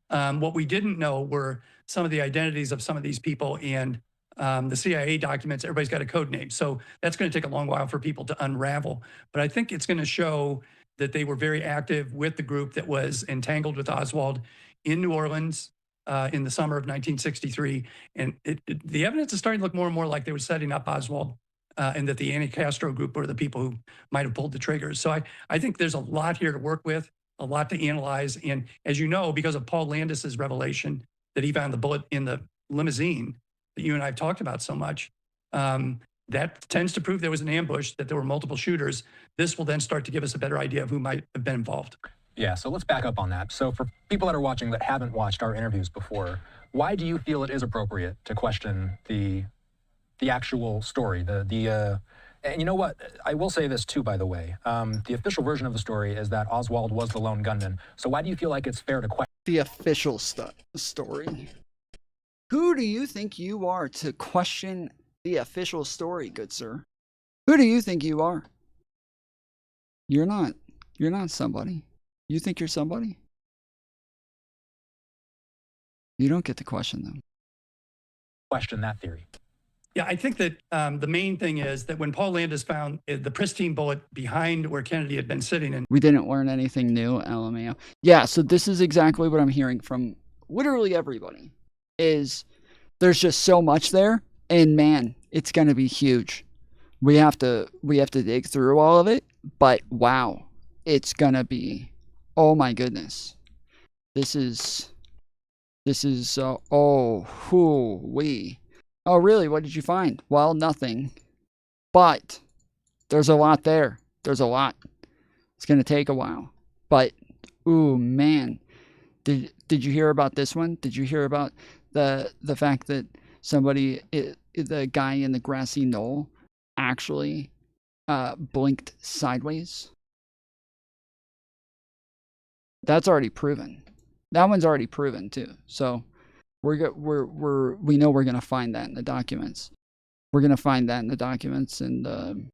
What we didn't know were some of the identities of some of these people, and the CIA documents, everybody's got a code name. So that's going to take a long while for people to unravel. But I think it's going to show that they were very active with the group that was entangled with Oswald in New Orleans in the summer of 1963. And the evidence is starting to look more and more like they were setting up Oswald and that the anti-Castro group were the people who might have pulled the triggers. So I think there's a lot here to work with, a lot to analyze. And as you know, because of Paul Landis's revelation that he found the bullet in the limousine that you and I have talked about so much, that tends to prove there was an ambush, that there were multiple shooters. This will then start to give us a better idea of who might have been involved. Yeah, so let's back up on that. So for people that are watching that haven't watched our interviews before, why do you feel it is appropriate to question the actual story? And you know what? I will say this too, by the way. The official version of the story is that Oswald was the lone gunman. So why do you feel like it's fair to question the official story? Who do you think you are to question the official story, good sir? Who do you think you are? You're not somebody. You think you're somebody? You don't get to question them. Question that theory. Yeah, I think that the main thing is that when Paul Landis found the pristine bullet behind where Kennedy had been sitting, and we didn't learn anything new, LMAO. Yeah, so this is exactly what I'm hearing from literally everybody, is there's just so much there, and man, it's going to be huge. We have to dig through all of it, but wow, it's going to be, oh my goodness. This is oh really, what did you find? Well, nothing. But there's a lot there. There's a lot. It's going to take a while. But ooh, man. Did you hear about this one? Did you hear about the fact that the guy in the grassy knoll actually blinked sideways? That's already proven. That one's already proven too. So we know we're gonna find that in the documents. We're gonna find that in the documents, and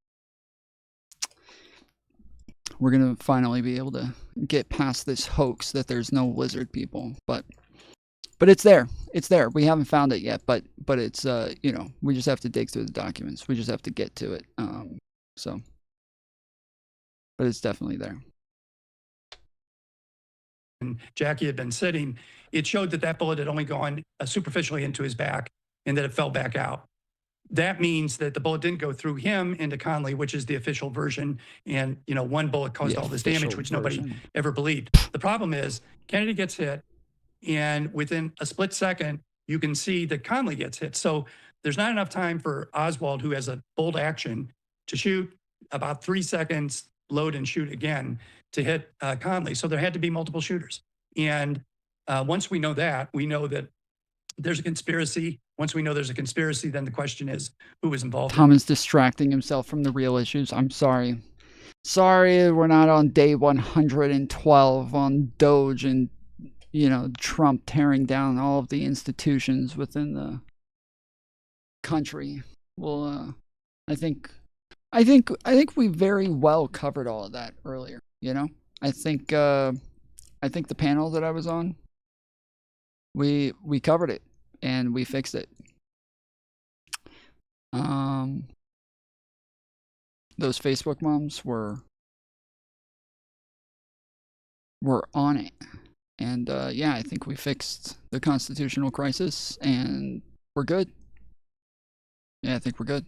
we're gonna finally be able to get past this hoax that there's no lizard people. But it's there. It's there. We haven't found it yet, but it's we just have to dig through the documents. We just have to get to it. But it's definitely there. and Jackie had been sitting, it showed that that bullet had only gone superficially into his back and that it fell back out. That means that the bullet didn't go through him into Conley, which is the official version. And, you know, one bullet caused all this damage, which nobody ever believed. The problem is Kennedy gets hit, and within a split second, you can see that Conley gets hit. So there's not enough time for Oswald, who has a bold action, to shoot about 3 seconds, load and shoot again to hit Conley. So there had to be multiple shooters. And once we know that, we know that there's a conspiracy. Once we know there's a conspiracy, then the question is, who was involved? Tom is distracting himself from the real issues. I'm sorry. Sorry, we're not on day 112 on Doge and, you know, Trump tearing down all of the institutions within the country. Well, I think we very well covered all of that earlier. You know, I think the panel that I was on, we covered it and we fixed it. Those Facebook moms were on it, and yeah, I think we fixed the constitutional crisis, and we're good. Yeah, I think we're good.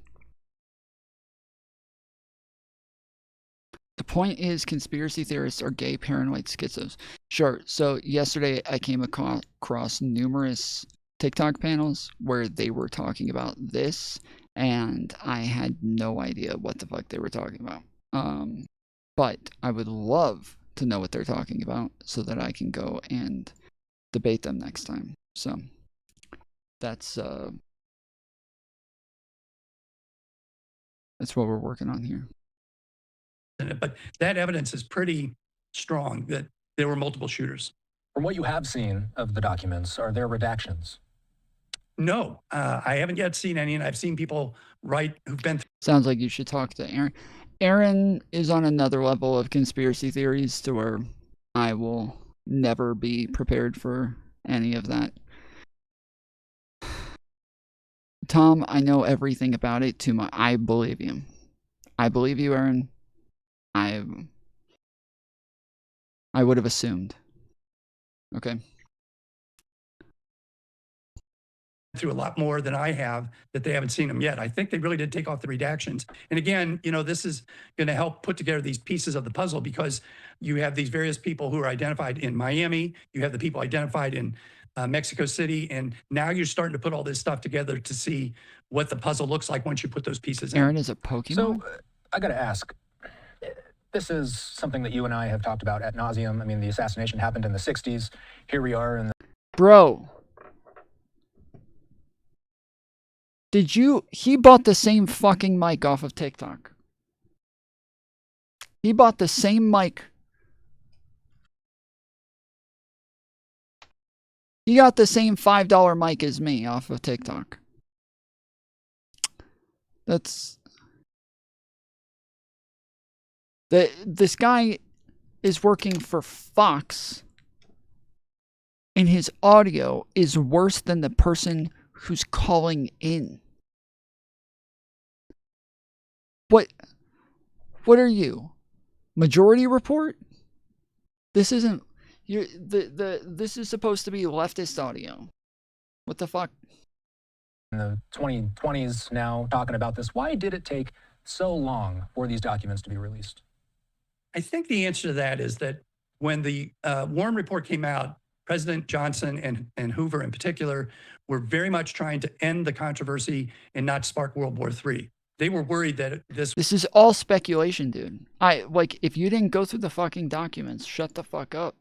The point is, conspiracy theorists are gay, paranoid schizos. Sure. So yesterday I came across numerous TikTok panels where they were talking about this, and I had no idea what the fuck they were talking about. But I would love to know what they're talking about so that I can go and debate them next time. So that's what we're working on here. But that evidence is pretty strong that there were multiple shooters. From what you have seen of the documents, are there redactions? No, I haven't yet seen any, and I've seen people write who've been through. Sounds like you should talk to Aaron. Aaron is on another level of conspiracy theories to where I will never be prepared for any of that. Tom, I know everything about it too much. I believe you. I believe you, Aaron. I would have assumed. Okay. Through a lot more than I have, that they haven't seen them yet. I think they really did take off the redactions. And again, you know, this is going to help put together these pieces of the puzzle, because you have these various people who are identified in Miami. You have the people identified in Mexico City. And now you're starting to put all this stuff together to see what the puzzle looks like once you put those pieces in. Aaron is a Pokemon? So I got to ask, this is something that you and I have talked about ad nauseum. I mean, the assassination happened in the 60s. Here we are in the... Bro. He bought the same fucking mic off of TikTok. He bought the same mic. He got the same $5 mic as me off of TikTok. This guy is working for Fox, and his audio is worse than the person who's calling in. What are you? Majority Report? This isn't this is supposed to be leftist audio. What the fuck? In the 2020s now talking about this. Why did it take so long for these documents to be released? I think the answer to that is that when the Warren report came out, President Johnson and Hoover in particular were very much trying to end the controversy and not spark World War III. They were worried that this is all speculation, dude. If you didn't go through the fucking documents, shut the fuck up.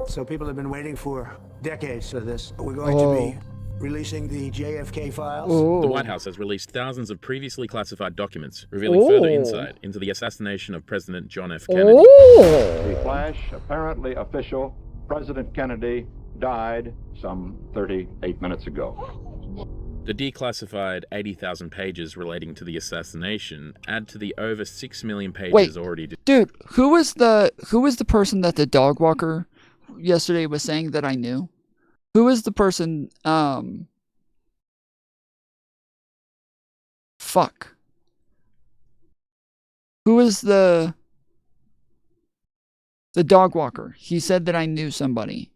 So people have been waiting for decades for this. We're going to be releasing the JFK files. The White House has released thousands of previously classified documents, revealing further insight into the assassination of President John F. Kennedy. The flash, apparently official, President Kennedy died some 38 minutes ago. The declassified 80,000 pages relating to the assassination add to the over 6 million pages already. Dude, who was the person that the dog walker yesterday was saying that I knew? Who is the person? Fuck. Who is the dog walker? He said that I knew somebody.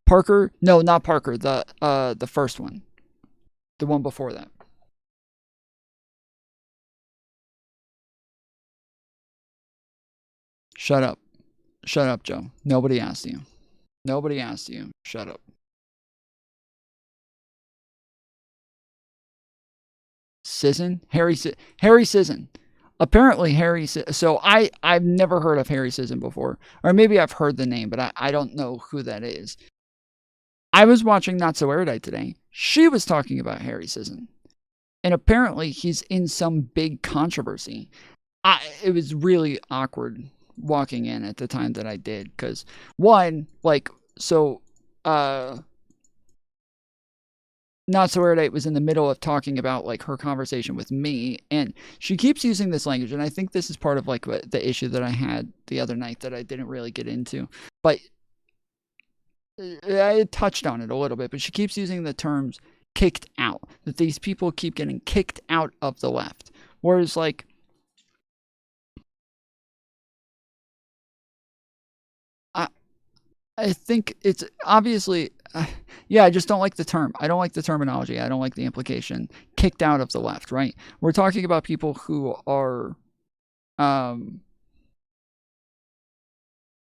Parker? No, not Parker. The first one. The one before that. Shut up. Shut up, Joe. Nobody asked you. Nobody asked you. Shut up. Sisson? Harry Sisson. Apparently Harry Sisson. So I've never heard of Harry Sisson before. Or maybe I've heard the name, but I don't know who that is. I was watching Not So Erudite today. She was talking about Harry Sisson. And apparently he's in some big controversy. It was really awkward walking in at the time that I did. Because, one, Not So Erudite was in the middle of talking about her conversation with me, and she keeps using this language, and I think this is part of the issue that I had the other night that I didn't really get into, but I touched on it a little bit, but she keeps using the terms kicked out, that these people keep getting kicked out of the left, whereas I think it's obviously, I just don't like the term. I don't like the terminology. I don't like the implication. Kicked out of the left, right? We're talking about people who are,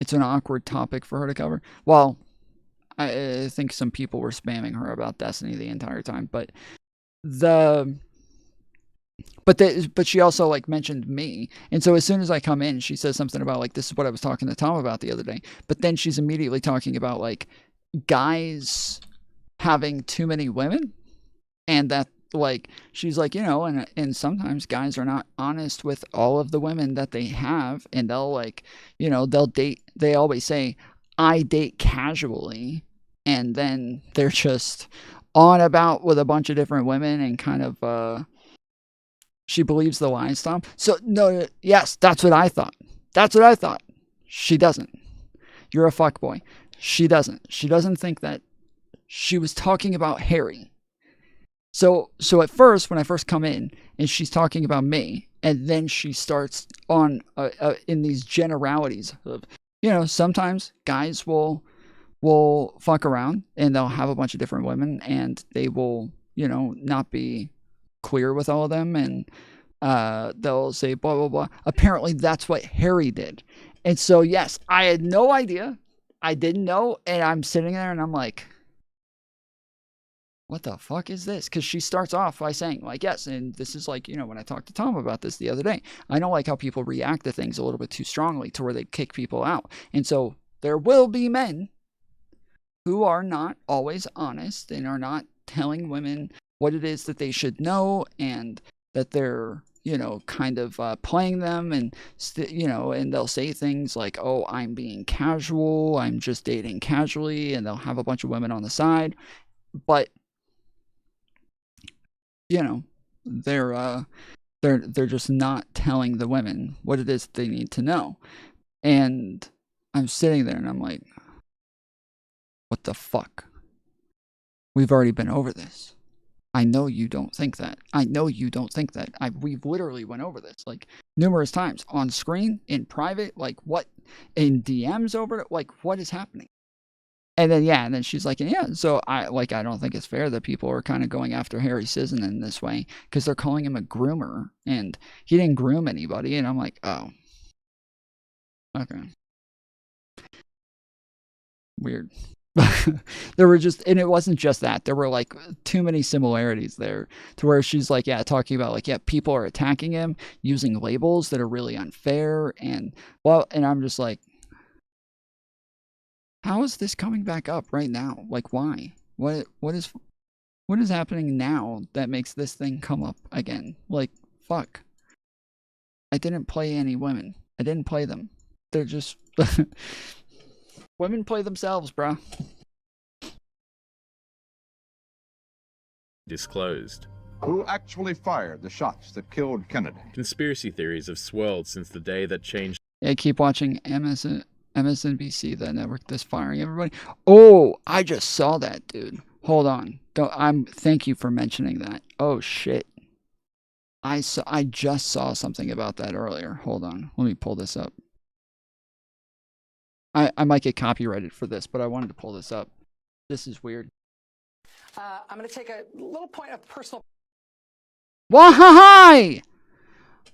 it's an awkward topic for her to cover. Well, I think some people were spamming her about Destiny the entire time, but But she also like mentioned me. And so as soon as I come in, she says something about like, this is what I was talking to Tom about the other day. But then she's immediately talking about like guys having too many women, and that like she's like, you know, and sometimes guys are not honest with all of the women that they have, and they'll like, you know, they'll date, they always say I date casually, and then they're just on about with a bunch of different women, and kind of she believes the lies, Tom. So no, yes, that's what I thought. That's what I thought. She doesn't. You're a fuckboy. She doesn't. She doesn't think that. She was talking about Harry. So at first, when I first come in, and she's talking about me, and then she starts on in these generalities of, you know, sometimes guys will fuck around and they'll have a bunch of different women, and they will, you know, not be clear with all of them, and they'll say blah blah blah. Apparently that's what Harry did. And so yes, I had no idea. I didn't know, and I'm sitting there and I'm like, what the fuck is this? Because she starts off by saying like, yes, and this is like, you know, when I talked to Tom about this the other day, I don't like how people react to things a little bit too strongly to where they kick people out. And so there will be men who are not always honest and are not telling women what it is that they should know, and that they're, you know, kind of playing them, and you know, and they'll say things like, oh, I'm being casual, I'm just dating casually, and they'll have a bunch of women on the side. But you know, they're just not telling the women what it is they need to know. And I'm sitting there and I'm like, what the fuck? We've already been over this. I know you don't think that. I know you don't think that. We've literally went over this like numerous times on screen, in private, like what, in DMs over it, like what is happening? And then, yeah, and then she's like, yeah, so I don't think it's fair that people are kind of going after Harry Sisson in this way, because they're calling him a groomer, and he didn't groom anybody. And I'm like, oh, okay. Weird. There were just, and it wasn't just that. There were like too many similarities there to where she's like, yeah, talking about like, yeah, people are attacking him using labels that are really unfair. And well, and I'm just like, how is this coming back up right now? Like, why? What is happening now that makes this thing come up again? Like, fuck. I didn't play any women. I didn't play them. They're just women play themselves, bro. Disclosed. Who actually fired the shots that killed Kennedy? Conspiracy theories have swirled since the day that changed. Yeah, keep watching MSNBC, that network that's firing everybody. Oh, I just saw that, dude. Hold on. Thank you for mentioning that. Oh shit. I just saw something about that earlier. Hold on. Let me pull this up. I might get copyrighted for this, but I wanted to pull this up. This is weird. I'm going to take a little point of personal. Why?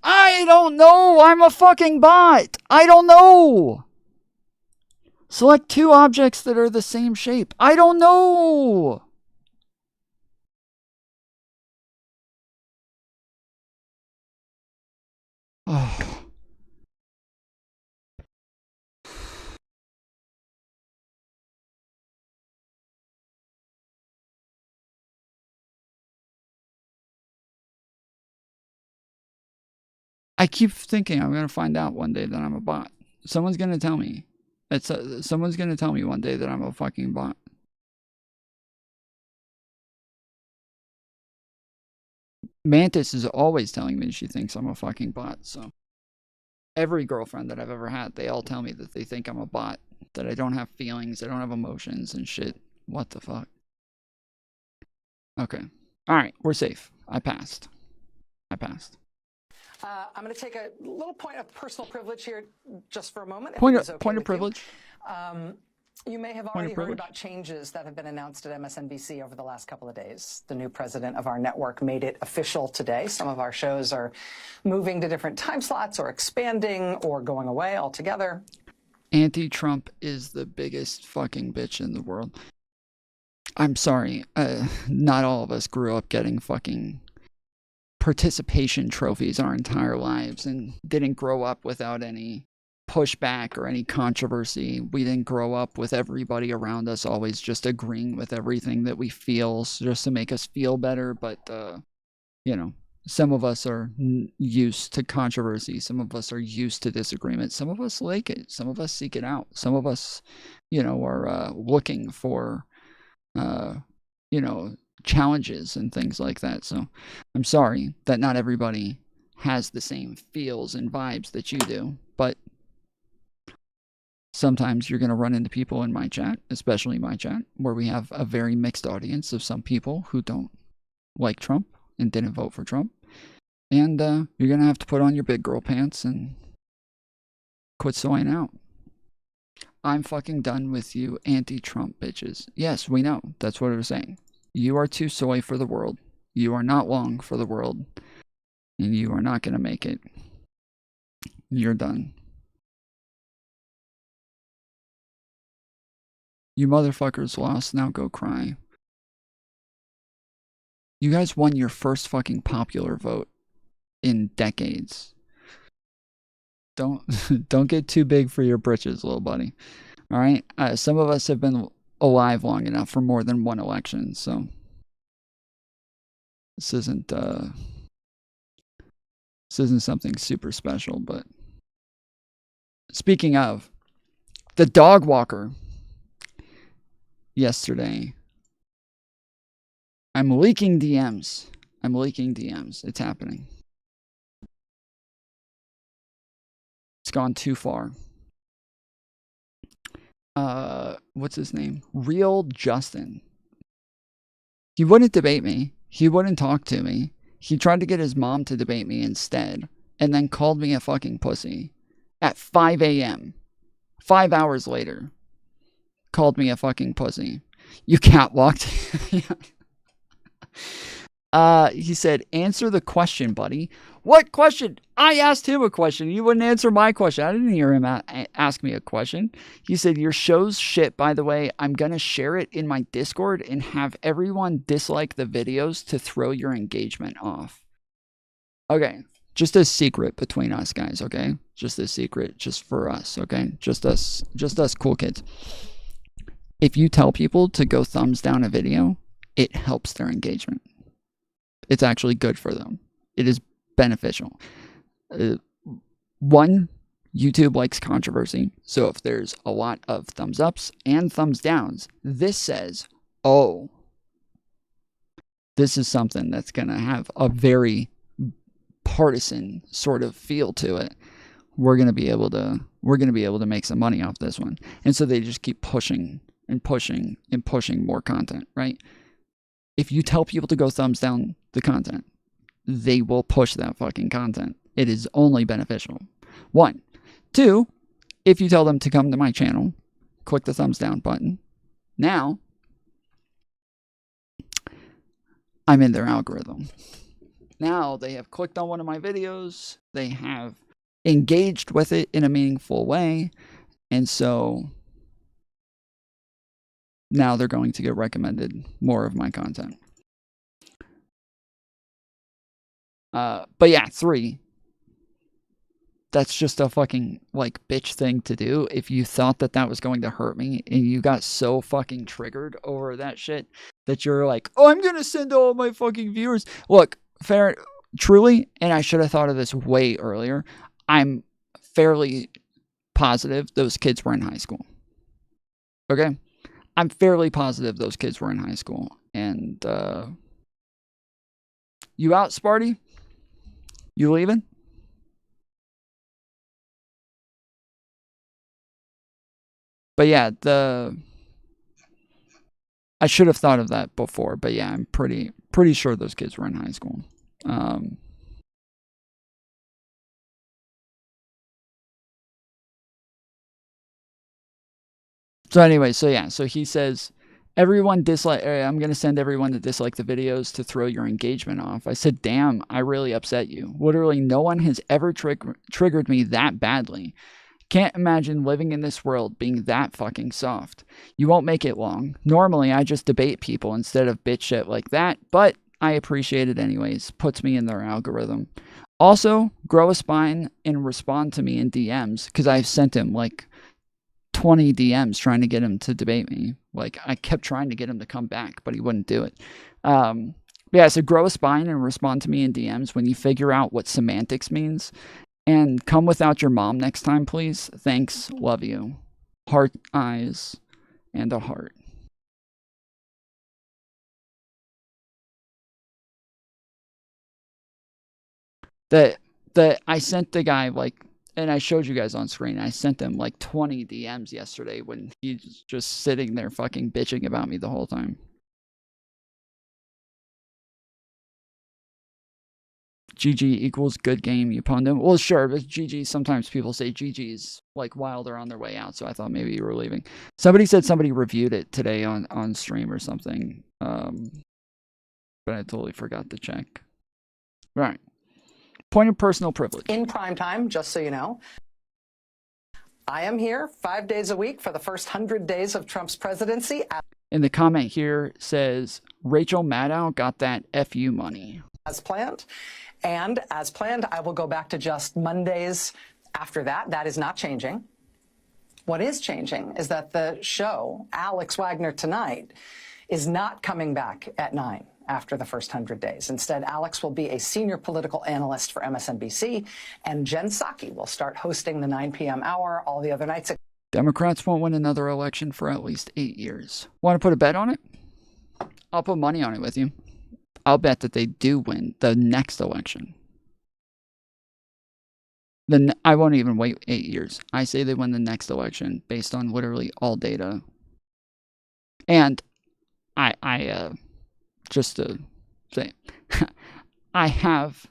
I don't know. I'm a fucking bot. I don't know. Select two objects that are the same shape. I don't know. Oh. I keep thinking I'm going to find out one day that I'm a bot. Someone's going to tell me. Someone's going to tell me one day that I'm a fucking bot. Mantis is always telling me she thinks I'm a fucking bot, so. Every girlfriend that I've ever had, they all tell me that they think I'm a bot. That I don't have feelings, I don't have emotions and shit. What the fuck? Okay. Alright, we're safe. I passed. I'm going to take a little point of personal privilege here just for a moment. Point of privilege. You may have already heard about changes that have been announced at MSNBC over the last couple of days. The new president of our network made it official today. Some of our shows are moving to different time slots or expanding or going away altogether. Anti-Trump is the biggest fucking bitch in the world. I'm sorry. Not all of us grew up getting fucking participation trophies our entire lives and didn't grow up without any pushback or any controversy. We didn't grow up with everybody around us always just agreeing with everything that we feel just to make us feel better. But, you know, some of us are used to controversy. Some of us are used to disagreement. Some of us like it. Some of us seek it out. Some of us, you know, are looking for, you know, challenges and things like that. So I'm sorry that not everybody has the same feels and vibes that you do. But sometimes you're going to run into people in my chat, especially my chat, where we have a very mixed audience of some people who don't like Trump and didn't vote for Trump. And you're going to have to put on your big girl pants and quit soying out. I'm fucking done with you anti-Trump bitches. Yes, we know. That's what I was saying. You are too soy for the world. You are not long for the world. And you are not going to make it. You're done. You motherfuckers lost. Now go cry. You guys won your first fucking popular vote in decades. Don't get too big for your britches, little buddy. All right? Some of us have been alive long enough for more than one election, so this isn't something super special. But speaking of, the dog walker yesterday, I'm leaking DMs. It's happening. It's gone too far. What's his name? Real Justin. He wouldn't debate me. He wouldn't talk to me. He tried to get his mom to debate me instead, and then called me a fucking pussy at 5 a.m. 5 hours later. Called me a fucking pussy. You catwalked. He said, answer the question, buddy. What question? I asked him a question. You wouldn't answer my question. I didn't hear him ask me a question. He said, your show's shit, by the way. I'm going to share it in my Discord and have everyone dislike the videos to throw your engagement off. Okay. Just a secret between us guys, okay? Just a secret, just for us, okay? Just us cool kids. If you tell people to go thumbs down a video, it helps their engagement. It's actually good for them. It is beneficial. One, YouTube likes controversy. So if there's a lot of thumbs ups and thumbs downs, this says, oh, this is something that's going to have a very partisan sort of feel to it. We're going to be able to make some money off this one. And so they just keep pushing and pushing and pushing more content, right? If you tell people to go thumbs down the content, they will push that fucking content. It is only beneficial. 1. 2, if you tell them to come to my channel, click the thumbs down button. Now, I'm in their algorithm. Now they have clicked on one of my videos. They have engaged with it in a meaningful way. And so now they're going to get recommended more of my content. But yeah, 3. That's just a fucking, like, bitch thing to do. If you thought that that was going to hurt me and you got so fucking triggered over that shit that you're like, oh, I'm going to send all my fucking viewers. Look, truly, and I should have thought of this way earlier, I'm fairly positive those kids were in high school. Okay? I'm fairly positive those kids were in high school. And, you out, Sparty? You leaving? But yeah, I should have thought of that before, but yeah, I'm pretty sure those kids were in high school. So anyway, so he says, everyone dislike, I'm going to send everyone to dislike the videos to throw your engagement off. I said, damn, I really upset you. Literally, no one has ever triggered me that badly. Can't imagine living in this world being that fucking soft. You won't make it long. Normally, I just debate people instead of bitch shit like that, but I appreciate it anyways. Puts me in their algorithm. Also, grow a spine and respond to me in DMs, because I've sent him like 20 DMs trying to get him to debate me. Like, I kept trying to get him to come back, but he wouldn't do it. Yeah, so grow a spine and respond to me in DMs when you figure out what semantics means. And come without your mom next time, please. Thanks. Love you. Heart, eyes, and a heart. I sent the guy, like, and I showed you guys on screen, I sent him like 20 DMs yesterday when he's just sitting there fucking bitching about me the whole time. GG equals good game, you pwned him. Well, sure, but GG, sometimes people say GG's like while they're on their way out, so I thought maybe you were leaving. Somebody said somebody reviewed it today on stream or something, but I totally forgot to check. Right. Point of personal privilege. In prime time, just so you know, I am here 5 days a week for the first 100 days of Trump's presidency. And the comment here says, Rachel Maddow got that FU money. As planned. And as planned, I will go back to just Mondays after that. That is not changing. What is changing is that the show, Alex Wagner Tonight, is not coming back at 9 after the first 100 days. Instead, Alex will be a senior political analyst for MSNBC, and Jen Psaki will start hosting the 9 p.m. hour all the other nights. Democrats won't win another election for at least 8 years. Want to put a bet on it? I'll put money on it with you. I'll bet that they do win the next election. Then I won't even wait 8 years. I say they win the next election based on literally all data. And I just to say, I have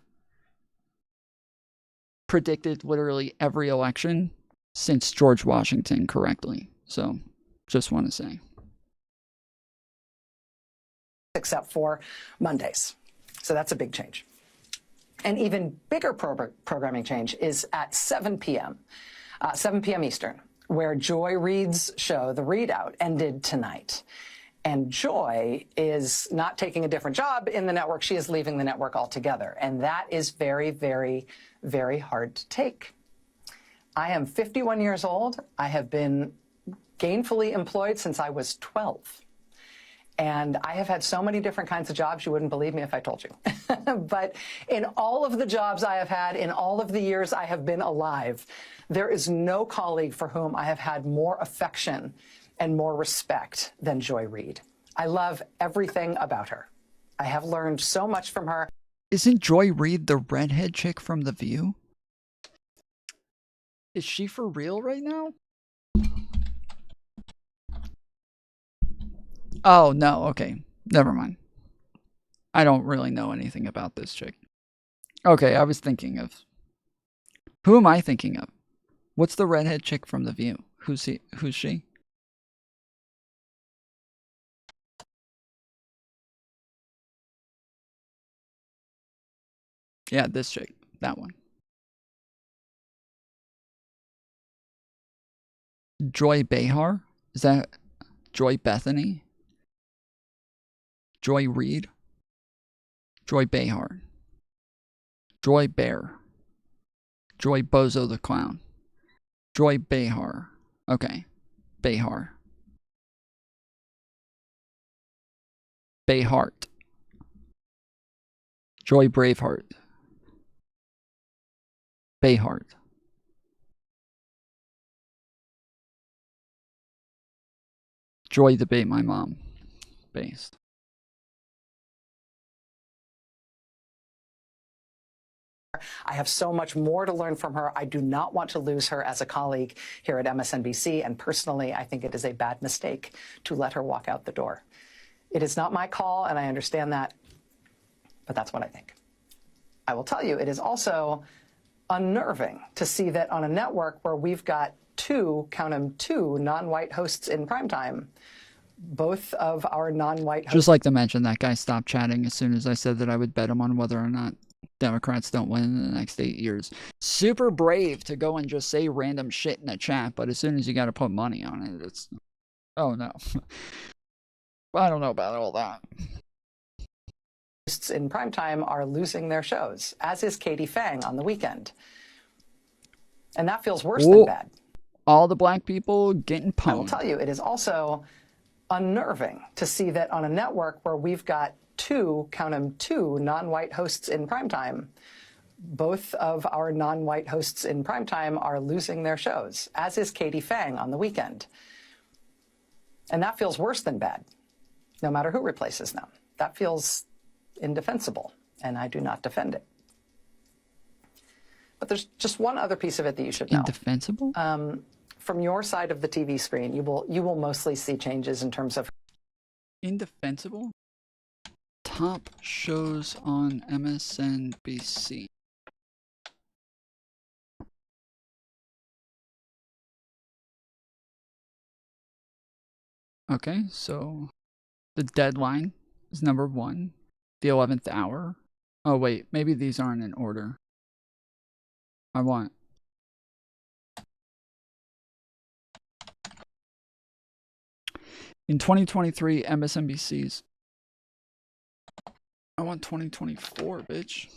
predicted literally every election since George Washington correctly. So, just want to say. Except for Mondays. So that's a big change. An even bigger programming change is at 7 p.m. 7 p.m. Eastern, where Joy Reid's show, The Readout, ended tonight. And Joy is not taking a different job in the network. She is leaving the network altogether. And that is very, very, very hard to take. I am 51 years old. I have been gainfully employed since I was 12. And I have had so many different kinds of jobs, you wouldn't believe me if I told you. But in all of the jobs I have had, in all of the years I have been alive, there is no colleague for whom I have had more affection and more respect than Joy Reid. I love everything about her. I have learned so much from her. Isn't Joy Reid the redhead chick from The View? Is she for real right now? Oh, no, okay. Never mind. I don't really know anything about this chick. Okay, I was thinking of... Who am I thinking of? What's the redhead chick from The View? Who's she? Yeah, this chick. That one. Joy Behar? Is that Joy Bethany? Joy Reid? Joy Behar? Joy Bear? Joy Bozo the Clown? Joy Behar. Okay. Behar. Behart. Joy Braveheart. Behart. Joy Debate My Mom. Based. I have so much more to learn from her. I do not want to lose her as a colleague here at MSNBC. And personally, I think it is a bad mistake to let her walk out the door. It is not my call, and I understand that, but that's what I think. I will tell you, it is also unnerving to see that on a network where we've got two, count them, two non-white hosts in primetime, both of our non-white hosts. Just like to mention, that guy stopped chatting as soon as I said that I would bet him on whether or not Democrats don't win in the next 8 years. Super brave to go and just say random shit in a chat, but as soon as you got to put money on it, it's... Oh, no. I don't know about all that. hosts in primetime are losing their shows, as is Katie Fang on the weekend. And that feels worse than bad. All the black people getting pwned. I will tell you, it is also unnerving to see that on a network where we've got two, count them, two non-white hosts in primetime, both of our non-white hosts in primetime are losing their shows, as is Katie Fang on the weekend. And that feels worse than bad, no matter who replaces them. That feels indefensible, and I do not defend it. But there's just one other piece of it that you should know. Indefensible? From your side of the TV screen, you will mostly see changes in terms of indefensible? Top shows on MSNBC. Okay, so The Deadline is number 1. The 11th Hour. Oh wait, maybe these aren't in order. I want in 2023 MSNBC's. I want 2024, bitch.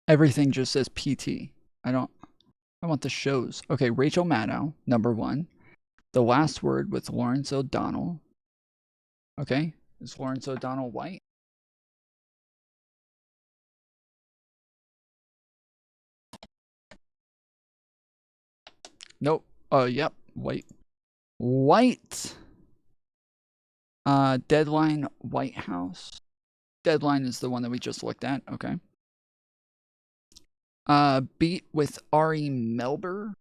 Everything just says PT. I want the shows. Okay, Rachel Maddow, number 1. The Last Word with Lawrence O'Donnell. Okay, is Lawrence O'Donnell white? Nope. Oh, yep, white. White. Deadline White House. Deadline is the one that we just looked at. Okay. Beat with Ari Melber.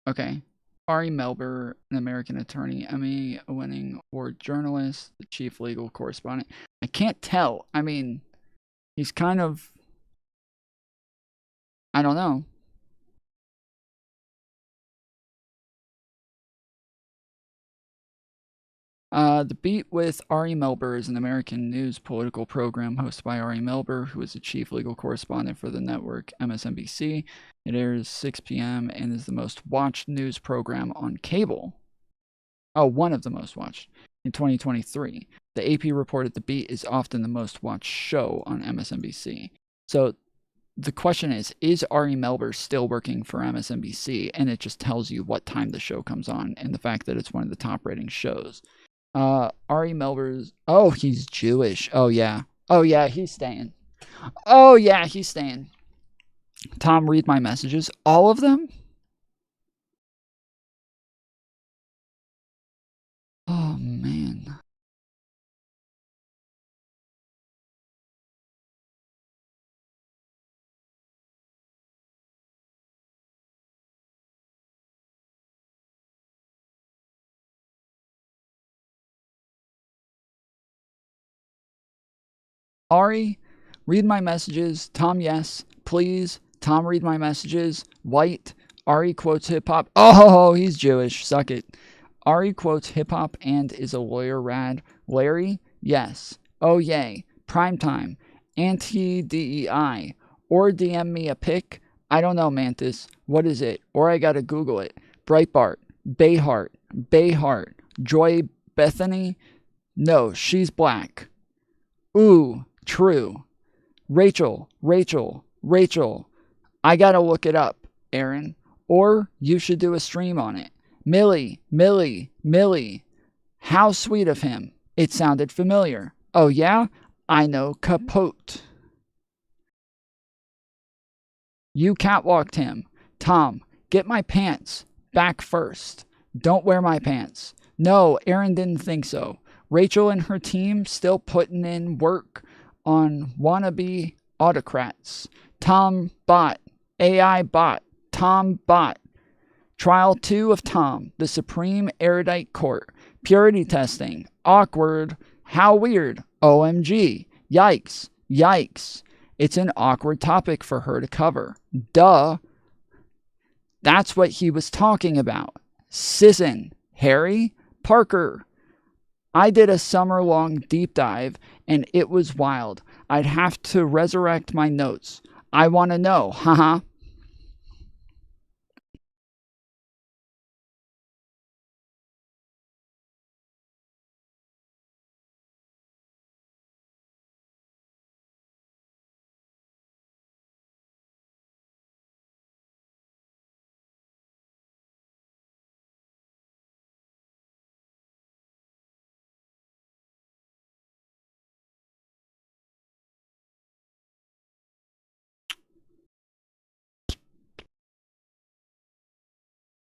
Okay. Ari Melber, an American attorney, Emmy-winning award journalist, the chief legal correspondent. I can't tell. I mean, he's kind of, I don't know. The Beat with Ari Melber is an American news political program hosted by Ari Melber, who is the chief legal correspondent for the network MSNBC. It airs 6 p.m. and is the most watched news program on cable. Oh, one of the most watched in 2023. The AP reported The Beat is often the most watched show on MSNBC. So the question is Ari Melber still working for MSNBC? And it just tells you what time the show comes on and the fact that it's one of the top rating shows. Ari Melber's, oh, he's Jewish. Oh yeah, he's staying. Oh yeah, he's staying. Tom, read my messages. All of them? Oh man. Ari, read my messages. Tom, yes. Please. Tom, read my messages. White. Ari quotes hip-hop. Oh, he's Jewish. Suck it. Ari quotes hip-hop and is a lawyer rad. Larry? Yes. Oh, yay. Primetime. Anti-DEI. Or DM me a pic. I don't know, Mantis. What is it? Or I gotta Google it. Breitbart. Bayheart. Joy Bethany? No, she's black. Ooh. True. Rachel. I gotta look it up, Aaron. Or you should do a stream on it. Millie. How sweet of him. It sounded familiar. Oh yeah? I know Capote. You catwalked him. Tom, get my pants. Back first. Don't wear my pants. No, Aaron didn't think so. Rachel and her team still putting in work on wannabe autocrats. Tom bot. AI bot. Tom bot. Trial 2 of Tom. The Supreme Erudite Court. Purity testing. Awkward. How weird. OMG. Yikes. It's an awkward topic for her to cover. Duh. That's what he was talking about. Sisson, Harry, Parker. I did a summer-long deep dive, and it was wild. I'd have to resurrect my notes. I want to know, haha.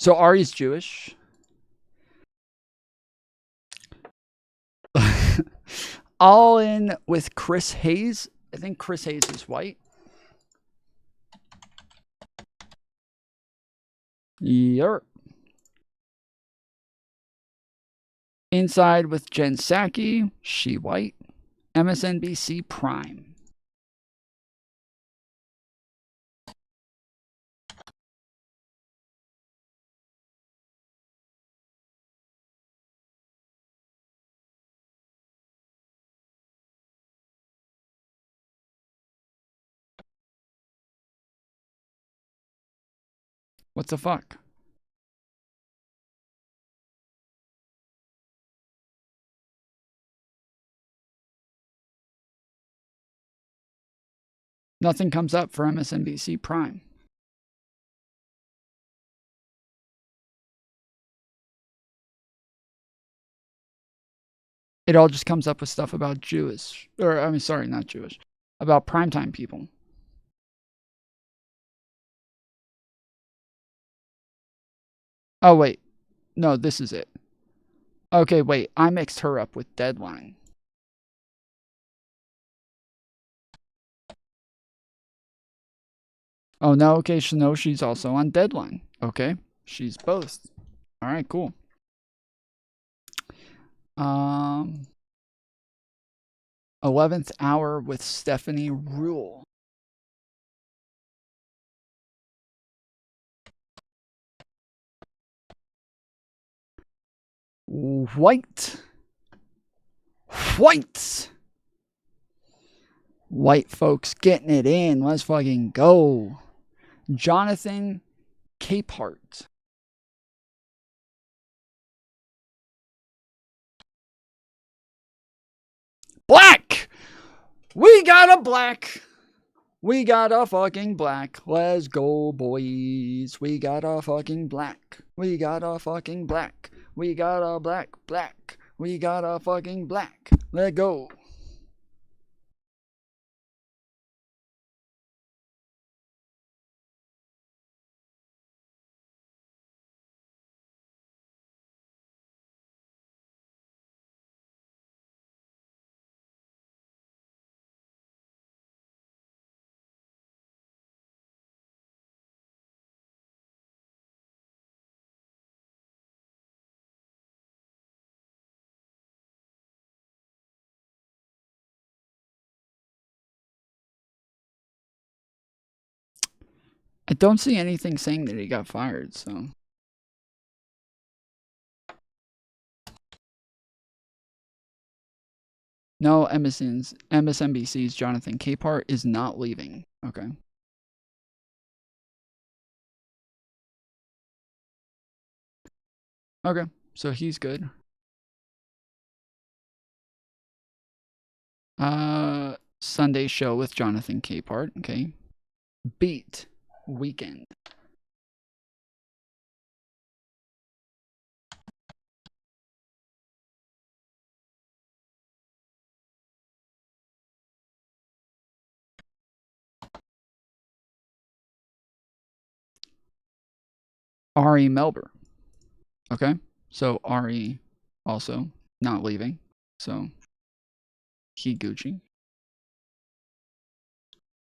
So Ari's Jewish. All in with Chris Hayes. I think Chris Hayes is white. Yerp. Inside with Jen Psaki. She white. MSNBC Prime. What the fuck? Nothing comes up for MSNBC Prime. It all just comes up with stuff about Jewish, or I mean, sorry, not Jewish, about primetime people. Oh, wait. No, this is it. Okay, wait. I mixed her up with Deadline. Oh, no. Okay, no, she's also on Deadline. Okay, she's both. All right, cool. 11th Hour with Stephanie Rule. White. White folks getting it in. Let's fucking go. Jonathan Capehart. Black! We got a black. We got a fucking black. Let's go, boys. We got a fucking black. We got a fucking black. We got a black. We got a fucking black. Let go. I don't see anything saying that he got fired, so. No, MSNBC's Jonathan Capehart is not leaving. Okay. Okay, so he's good. Sunday show with Jonathan Capehart. Okay. Beat Weekend. Ari Melber. Okay. So Ari also not leaving. So he Gucci.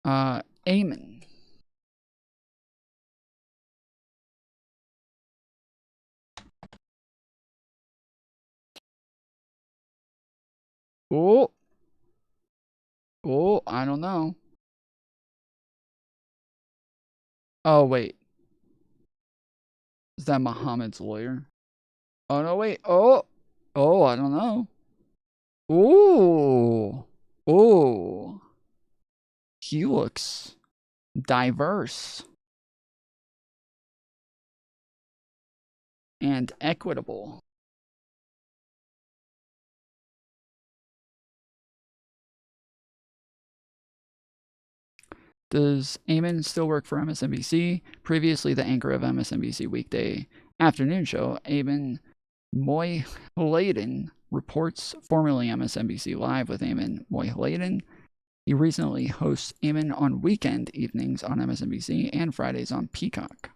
Eamon. Oh, I don't know. Oh, wait. Is that Muhammad's lawyer? Oh, no, wait. Oh, I don't know. Ooh. He looks diverse and equitable. Does Eamon still work for MSNBC? Previously the anchor of MSNBC weekday afternoon show, Eamon Moyhladen reports, formerly MSNBC Live with Eamon Moyhladen. He recently hosts Eamon on weekend evenings on MSNBC and Fridays on Peacock.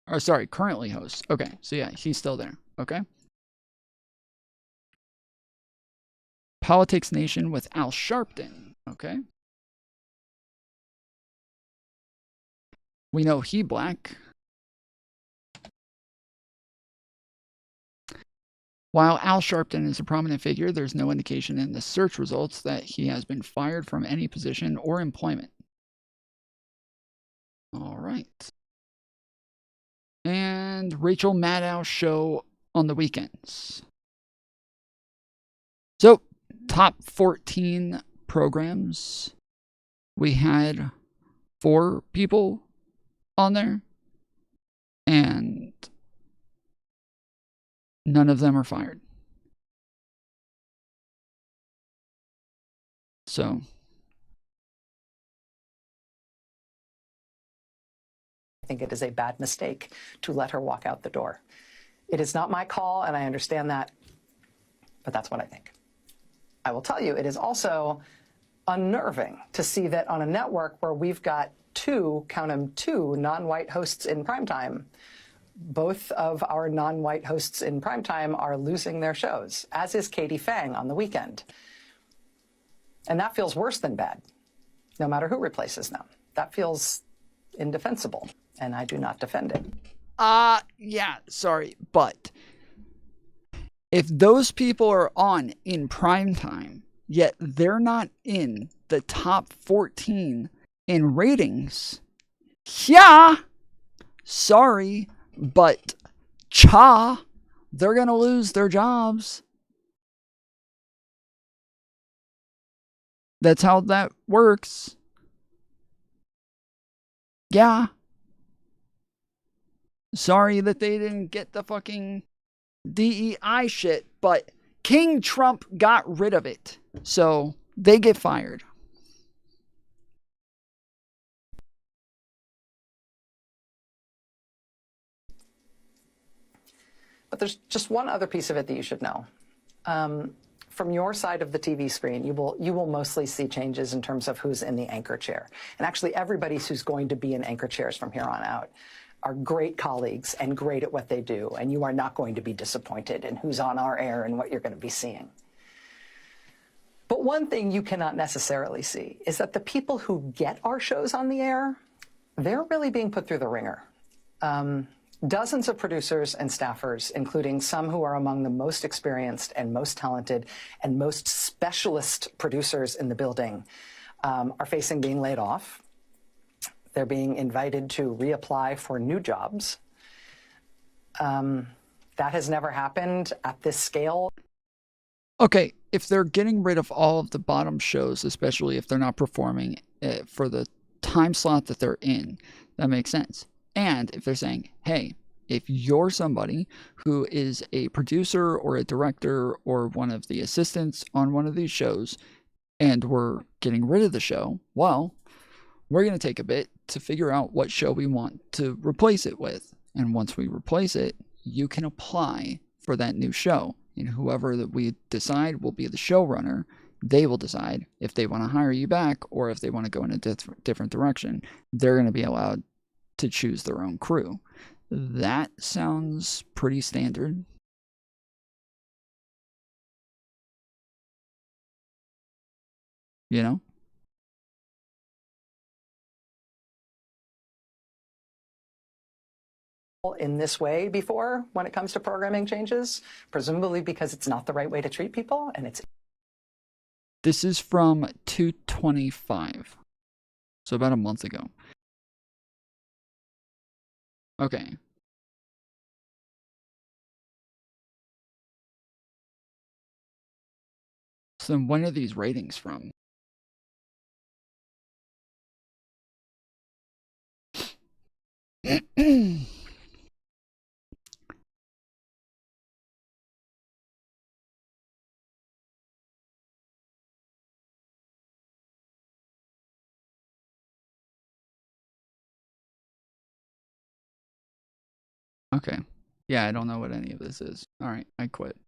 Or sorry, currently hosts. Okay, so yeah, he's still there. Okay. Politics Nation with Al Sharpton. Okay. We know he black. While Al Sharpton is a prominent figure, there's no indication in the search results that he has been fired from any position or employment. All right. And Rachel Maddow show on the weekends. So, top 14 programs. We had 4 people on there, and none of them are fired. So, I think it is a bad mistake to let her walk out the door. It is not my call, and I understand that, but that's what I think. I will tell you, it is also unnerving to see that on a network where we've got 2, count them, 2 non-white hosts in primetime, both of our non-white hosts in primetime are losing their shows, as is Katie Fang on the weekend. And that feels worse than bad, no matter who replaces them. That feels indefensible, and I do not defend it. Yeah, sorry, but if those people are on in primetime, yet they're not in the top 14 in ratings, yeah, sorry, but they're going to lose their jobs. That's how that works. Yeah. Sorry that they didn't get the fucking DEI shit, but King Trump got rid of it. So they get fired. But there's just one other piece of it that you should know. From your side of the TV screen, you will mostly see changes in terms of who's in the anchor chair. And actually, everybody who's going to be in anchor chairs from here on out are great colleagues and great at what they do. And you are not going to be disappointed in who's on our air and what you're going to be seeing. But one thing you cannot necessarily see is that the people who get our shows on the air, they're really being put through the ringer. Dozens of producers and staffers, including some who are among the most experienced and most talented and most specialist producers in the building, are facing being laid off. They're being invited to reapply for new jobs. That has never happened at this scale. Okay, if they're getting rid of all of the bottom shows, especially if they're not performing for the time slot that they're in, that makes sense. And if they're saying, hey, if you're somebody who is a producer or a director or one of the assistants on one of these shows and we're getting rid of the show, well, we're going to take a bit to figure out what show we want to replace it with. And once we replace it, you can apply for that new show. And whoever that we decide will be the showrunner, they will decide if they want to hire you back or if they want to go in a different direction. They're going to be allowed to choose their own crew. That sounds pretty standard. You know? In this way before when it comes to programming changes, presumably because it's not the right way to treat people, and it's... This is from 225, so about a month ago. Okay, So then when are these ratings from? Okay. Yeah, I don't know what any of this is. Alright, I quit.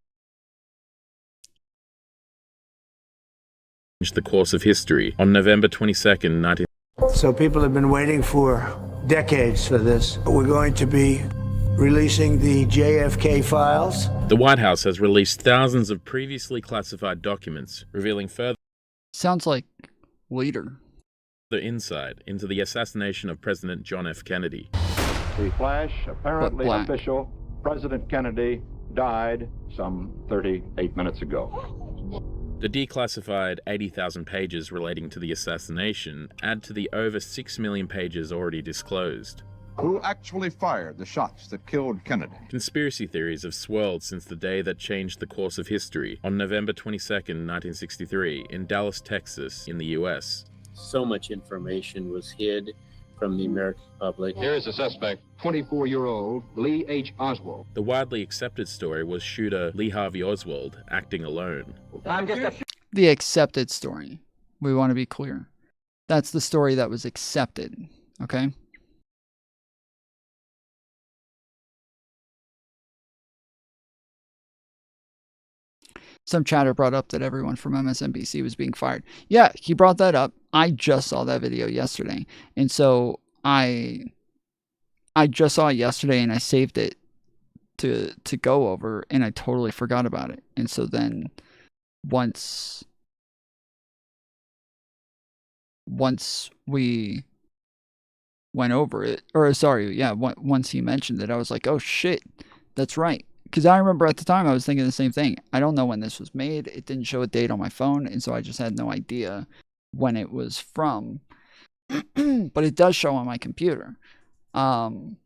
The course of history on November 22nd, 19... So people have been waiting for decades for this. We're going to be releasing the JFK files. The White House has released thousands of previously classified documents, revealing further... Sounds like leader. The insight into the assassination of President John F. Kennedy. The flash, apparently official, President Kennedy died some 38 minutes ago. The declassified 80,000 pages relating to the assassination add to the over 6 million pages already disclosed. Who actually fired the shots that killed Kennedy? Conspiracy theories have swirled since the day that changed the course of history on November 22nd, 1963, in Dallas, Texas, in the US. So much information was hid from the American public. Here is the suspect, 24-year-old Lee H. Oswald. The widely accepted story was shooter Lee Harvey Oswald acting alone. The accepted story. We want to be clear. That's the story that was accepted, okay? Some chatter brought up that everyone from MSNBC was being fired. Yeah, he brought that up. I just saw that video yesterday. And so I just saw it yesterday and I saved it to go over and I totally forgot about it. And so then once we went over it, or sorry, yeah, once he mentioned it, I was like, oh shit, that's right. Because I remember at the time I was thinking the same thing. I don't know when this was made. It didn't show a date on my phone, and so I just had no idea when it was from. But it does show on my computer. And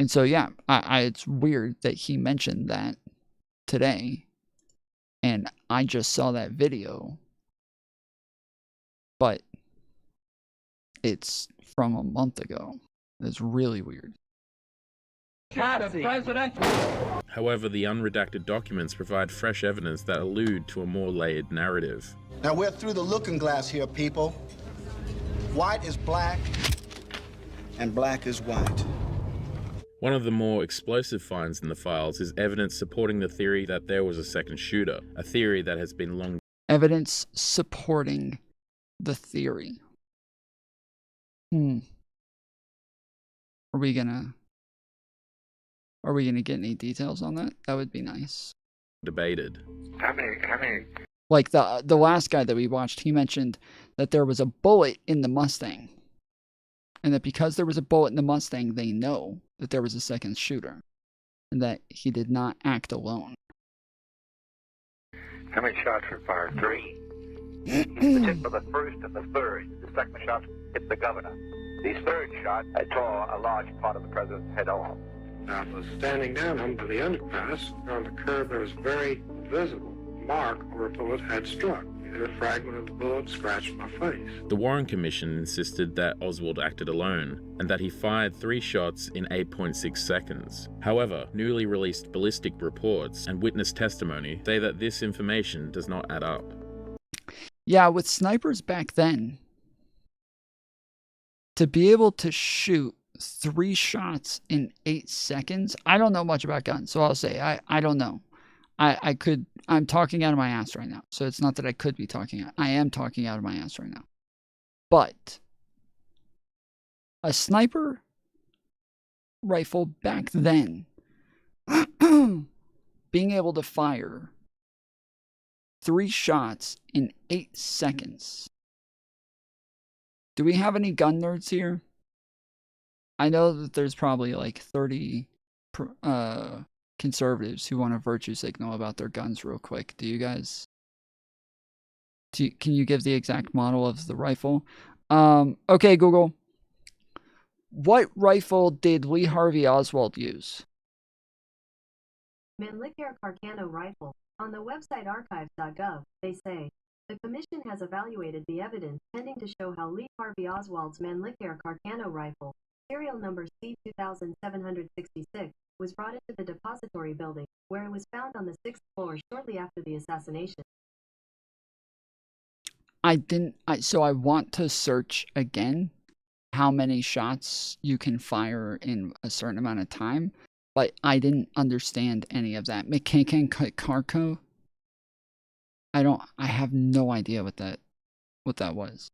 so, yeah, it's weird that he mentioned that today. And I just saw that video. But it's from a month ago. It's really weird. However, the unredacted documents provide fresh evidence that allude to a more layered narrative. Now we're through the looking glass here, people. White is black, and black is white. One of the more explosive finds in the files is evidence supporting the theory that there was a second shooter, a theory that has been long... Evidence supporting the theory. Are we gonna get any details on that? That would be nice. Debated. How many? Like the last guy that we watched, he mentioned that there was a bullet in the Mustang. And that because there was a bullet in the Mustang, they know that there was a second shooter. And that he did not act alone. How many shots were fired? 3? The tip for the first and the third. The second shot hit the governor. The third shot tore a large part of the president's head off. I was standing down under the underpass. On the curb, there was a very visible mark where a bullet had struck. A fragment of the bullet scratched my face. The Warren Commission insisted that Oswald acted alone, and that he fired 3 shots in 8.6 seconds. However, newly released ballistic reports and witness testimony say that this information does not add up. Yeah, with snipers back then, to be able to shoot 3 shots in 8 seconds, I don't know much about guns, so I'll say I don't know. I'm talking out of my ass right now. So it's not that I could be talking out. I am talking out of my ass right now. But a sniper rifle back then, being able to fire 3 shots in 8 seconds. Do we have any gun nerds here? I know that there's probably like 30 conservatives who want to virtue signal about their guns real quick. Do you guys? Can you give the exact model of the rifle? Okay, Google. What rifle did Lee Harvey Oswald use? Mannlicher Carcano rifle. On the website archives.gov, they say, the commission has evaluated the evidence pending to show how Lee Harvey Oswald's Mannlicher Carcano rifle, serial number C2766, was brought into the depository building, where it was found on the 6th floor shortly after the assassination. So I want to search again how many shots you can fire in a certain amount of time, but I didn't understand any of that. McKinnon Carco? I have no idea what that was.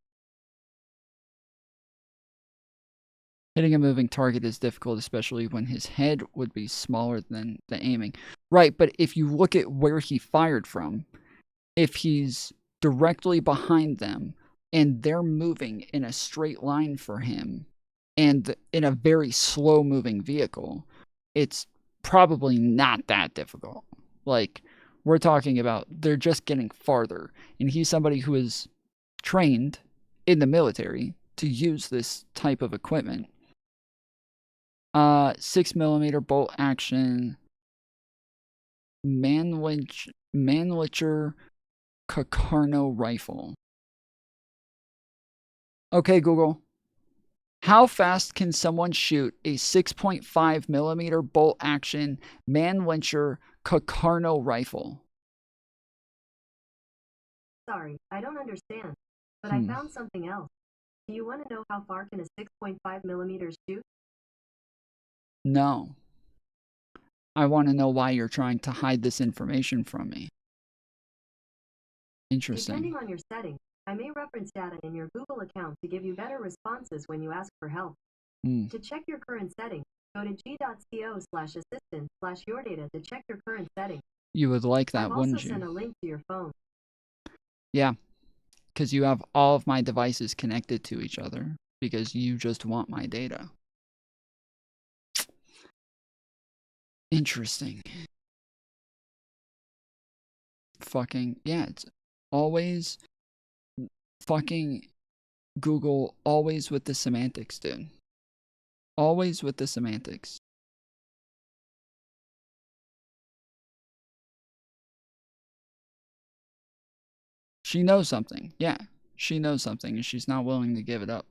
Hitting a moving target is difficult, especially when his head would be smaller than the aiming. Right, but if you look at where he fired from, if he's directly behind them and they're moving in a straight line for him and in a very slow moving vehicle, it's probably not that difficult. Like, we're talking about they're just getting farther, and he's somebody who is trained in the military to use this type of equipment. 6mm bolt action Mannlicher Carcano rifle. Okay, Google. How fast can someone shoot a 6.5mm bolt action Mannlicher Carcano rifle? Sorry, I don't understand, but I found something else. Do you want to know how far can a 6.5mm shoot? No. I want to know why you're trying to hide this information from me. Interesting. Depending on your settings, I may reference data in your Google account to give you better responses when you ask for help. To check your current settings, go to g.co/assistant/yourdata to check your current settings. You would like that, wouldn't you? I've also sent a link to your phone. Yeah, because you have all of my devices connected to each other because you just want my data. Interesting. Fucking, yeah, it's always fucking Google, always with the semantics, dude. Always with the semantics. She knows something. Yeah, she knows something and she's not willing to give it up.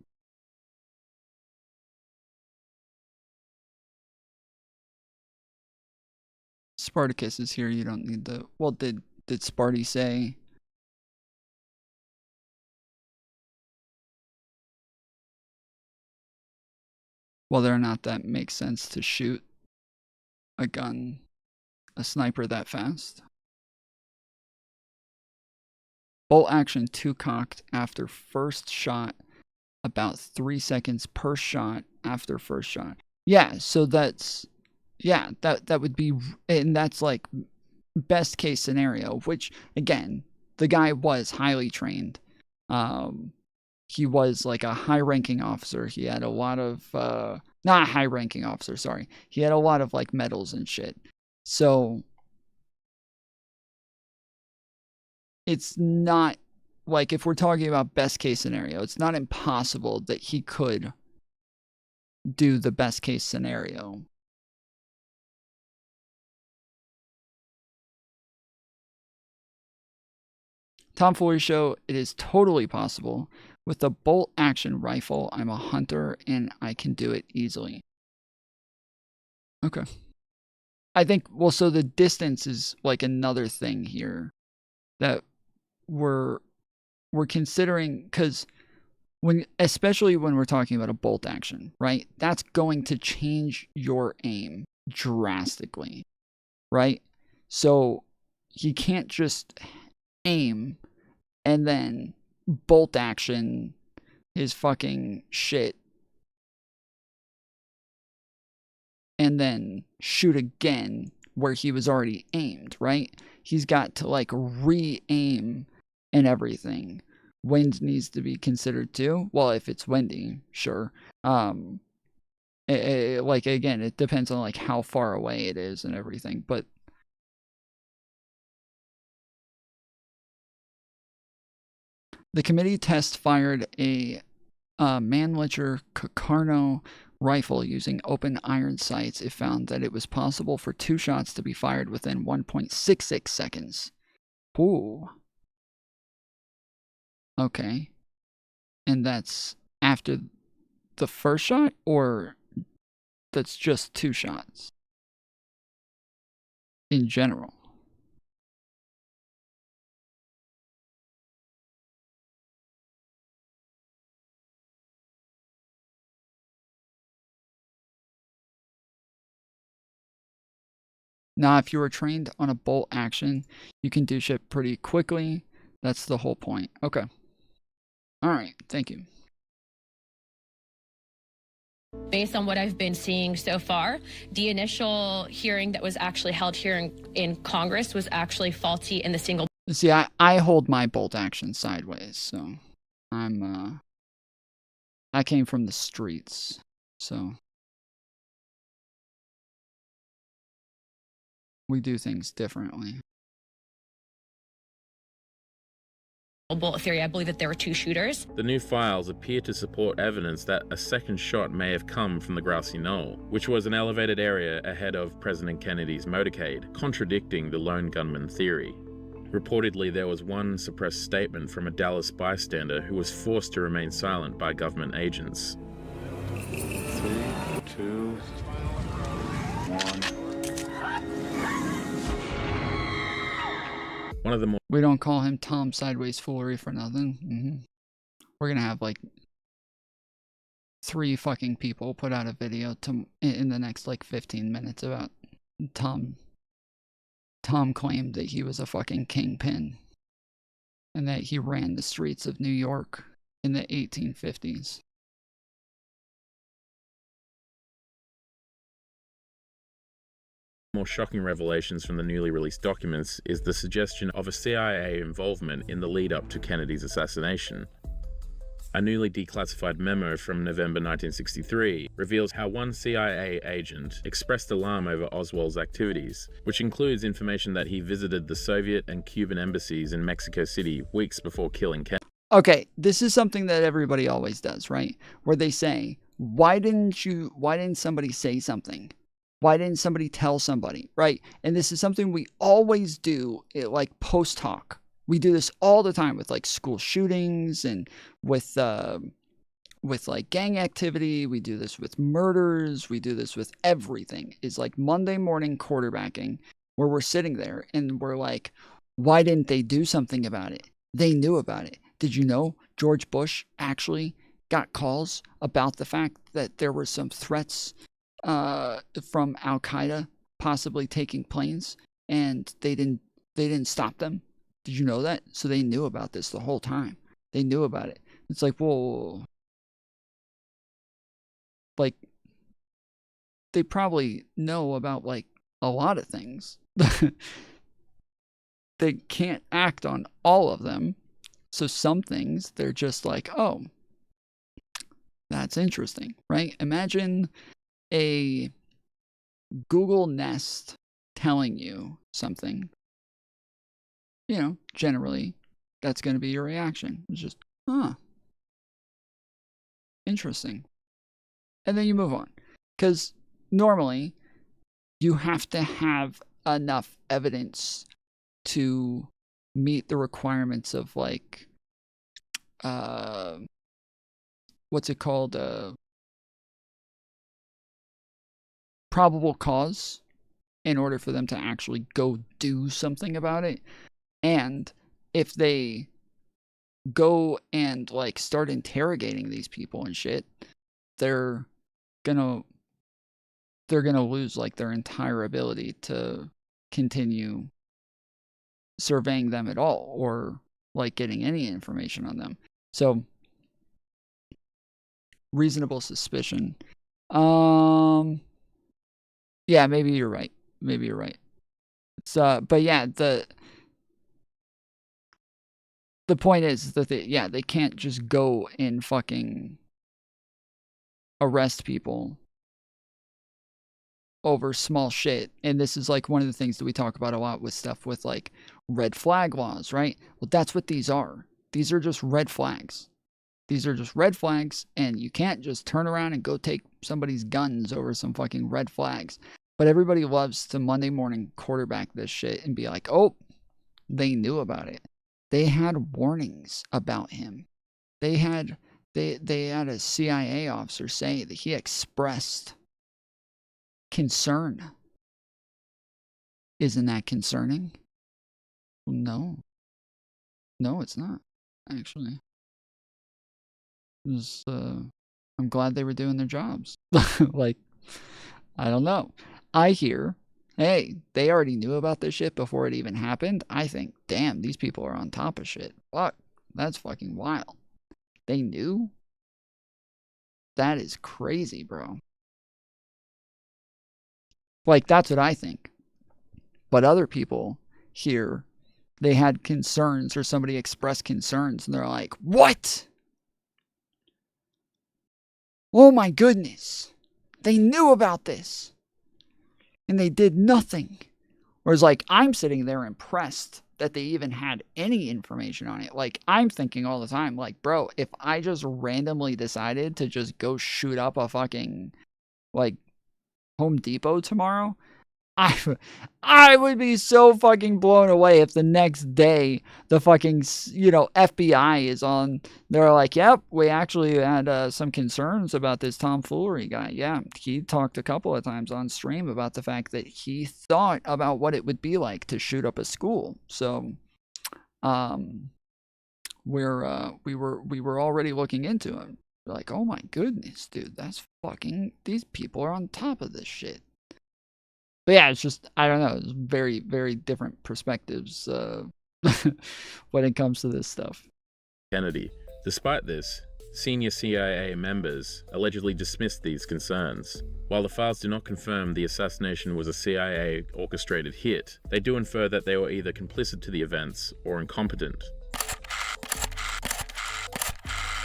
Spartacus is here. You don't need the... Well, did Sparty say... whether or not that makes sense to shoot a gun, a sniper that fast? Bolt action 2 cocked after first shot, about 3 seconds per shot after first shot. Yeah, so that's... Yeah, that would be... And that's like best case scenario, which, again, the guy was highly trained. He was like a high-ranking officer. He had a lot of... not a high-ranking officer, sorry. He had a lot of like medals and shit. So... it's not... like, if we're talking about best case scenario, it's not impossible that he could do the best case scenario. Tomfoolery Show, it is totally possible. With a bolt action rifle, I'm a hunter and I can do it easily. Okay. I think, well, so the distance is like another thing here that we're considering, because especially when we're talking about a bolt action, right? That's going to change your aim drastically, right? So you can't just aim and then bolt action his fucking shit and then shoot again where he was already aimed, right? He's got to like re-aim and everything. Wind needs to be considered too. Well, if it's windy, sure. Like, again, it depends on like how far away it is and everything, but the committee test fired a Mannlicher Cocarno rifle using open iron sights. It found that it was possible for 2 shots to be fired within 1.66 seconds. Ooh. Okay. And that's after the first shot, or that's just 2 shots in general? Now, if you were trained on a bolt action, you can do shit pretty quickly. That's the whole point. Okay. All right. Thank you. Based on what I've been seeing so far, the initial hearing that was actually held here in Congress was actually faulty in the single. See, I hold my bolt action sideways, so I came from the streets, so we do things differently. Bolt theory, I believe that there were 2 shooters. The new files appear to support evidence that a second shot may have come from the grassy knoll, which was an elevated area ahead of President Kennedy's motorcade, contradicting the lone gunman theory. Reportedly, there was one suppressed statement from a Dallas bystander who was forced to remain silent by government agents. 3, 2, 1. One of the more We don't call him Tom Sideways Foolery for nothing. We're gonna have like 3 fucking people put out a video in the next like 15 minutes about Tom. Tom claimed that he was a fucking kingpin and that he ran the streets of New York in the 1850s. more shocking revelations from the newly released documents is the suggestion of a CIA involvement in the lead-up to Kennedy's assassination. A newly declassified memo from November 1963 reveals how one CIA agent expressed alarm over Oswald's activities, which includes information that he visited the Soviet and Cuban embassies in Mexico City weeks before killing Kennedy. Okay, this is something that everybody always does, right? Where they say, why didn't somebody say something? Why didn't somebody tell somebody, right? And this is something we always do, like post hoc. We do this all the time with like school shootings and with like gang activity. We do this with murders. We do this with everything. It's like Monday morning quarterbacking where we're sitting there and we're like, why didn't they do something about it? They knew about it. Did you know George Bush actually got calls about the fact that there were some threats from Al-Qaeda possibly taking planes and they didn't stop them? Did you know that? So they knew about this the whole time. They knew about it. It's like, whoa. Like, they probably know about, like, a lot of things. They can't act on all of them. So some things, they're just like, oh, that's interesting, right? Imagine a Google Nest telling you something. You know, generally, that's going to be your reaction. It's just, interesting. And then you move on. Because normally, you have to have enough evidence to meet the requirements of, like, what's it called? Probable cause, in order for them to actually go do something about it. And if they go and like start interrogating these people and shit, they're gonna lose like their entire ability to continue surveying them at all or like getting any information on them. So reasonable suspicion. Yeah, maybe you're right. Maybe you're right. It's but yeah, the point is that they can't just go and fucking arrest people over small shit. And this is like one of the things that we talk about a lot with stuff with like red flag laws, right? Well, that's what these are. These are just red flags. These are just red flags, and you can't just turn around and go take somebody's guns over some fucking red flags. But everybody loves to Monday morning quarterback this shit and be like, oh, they knew about it. They had warnings about him. They had a CIA officer say that he expressed concern. Isn't that concerning? No. No, it's not, actually. I'm glad they were doing their jobs. Like, I don't know. I hear, hey, they already knew about this shit before it even happened. I think, damn, these people are on top of shit. Fuck, that's fucking wild. They knew? That is crazy, bro. Like, that's what I think. But other people here, they had concerns or somebody expressed concerns and they're like, what? Oh my goodness. They knew about this. And they did nothing. Whereas, like, I'm sitting there impressed that they even had any information on it. Like, I'm thinking all the time, like, bro, if I just randomly decided to just go shoot up a fucking, like, Home Depot tomorrow, I would be so fucking blown away if the next day the fucking, FBI is on. They're like, yep, we actually had some concerns about this tomfoolery guy. Yeah, he talked a couple of times on stream about the fact that he thought about what it would be like to shoot up a school. So, we were already looking into him. We're like, oh my goodness, dude, that's fucking, these people are on top of this shit. But yeah, it's just, I don't know, it's very, very different perspectives when it comes to this stuff. Kennedy. Despite this, senior CIA members allegedly dismissed these concerns. While the files do not confirm the assassination was a CIA-orchestrated hit, they do infer that they were either complicit to the events or incompetent.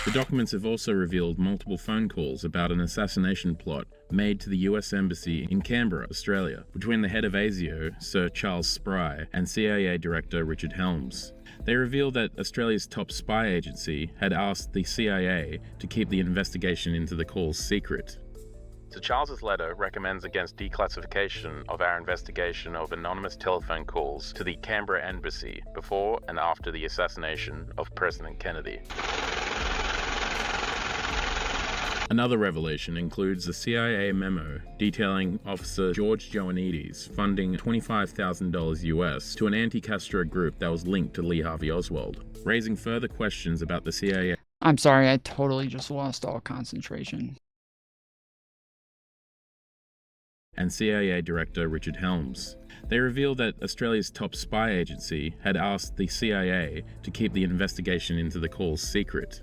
The documents have also revealed multiple phone calls about an assassination plot made to the US Embassy in Canberra, Australia, between the head of ASIO, Sir Charles Spry, and CIA Director Richard Helms. They reveal that Australia's top spy agency had asked the CIA to keep the investigation into the calls secret. Sir Charles's letter recommends against declassification of our investigation of anonymous telephone calls to the Canberra Embassy before and after the assassination of President Kennedy. Another revelation includes the CIA memo detailing Officer George Joannides funding $25,000 US to an anti-Castro group that was linked to Lee Harvey Oswald, raising further questions about the CIA. I'm sorry, I totally just lost all concentration. And CIA Director Richard Helms. They reveal that Australia's top spy agency had asked the CIA to keep the investigation into the calls secret.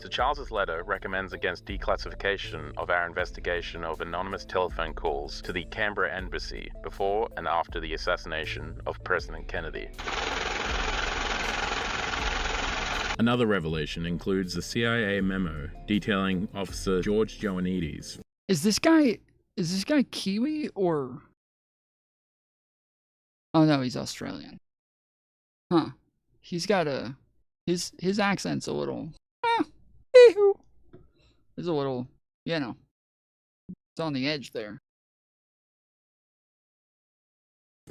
Sir Charles's letter recommends against declassification of our investigation of anonymous telephone calls to the Canberra Embassy before and after the assassination of President Kennedy. Another revelation includes the CIA memo detailing Officer George Joannides. Is this guy Kiwi or? Oh no, he's Australian. Huh. He's got his accent's a little. It's a little, it's on the edge there.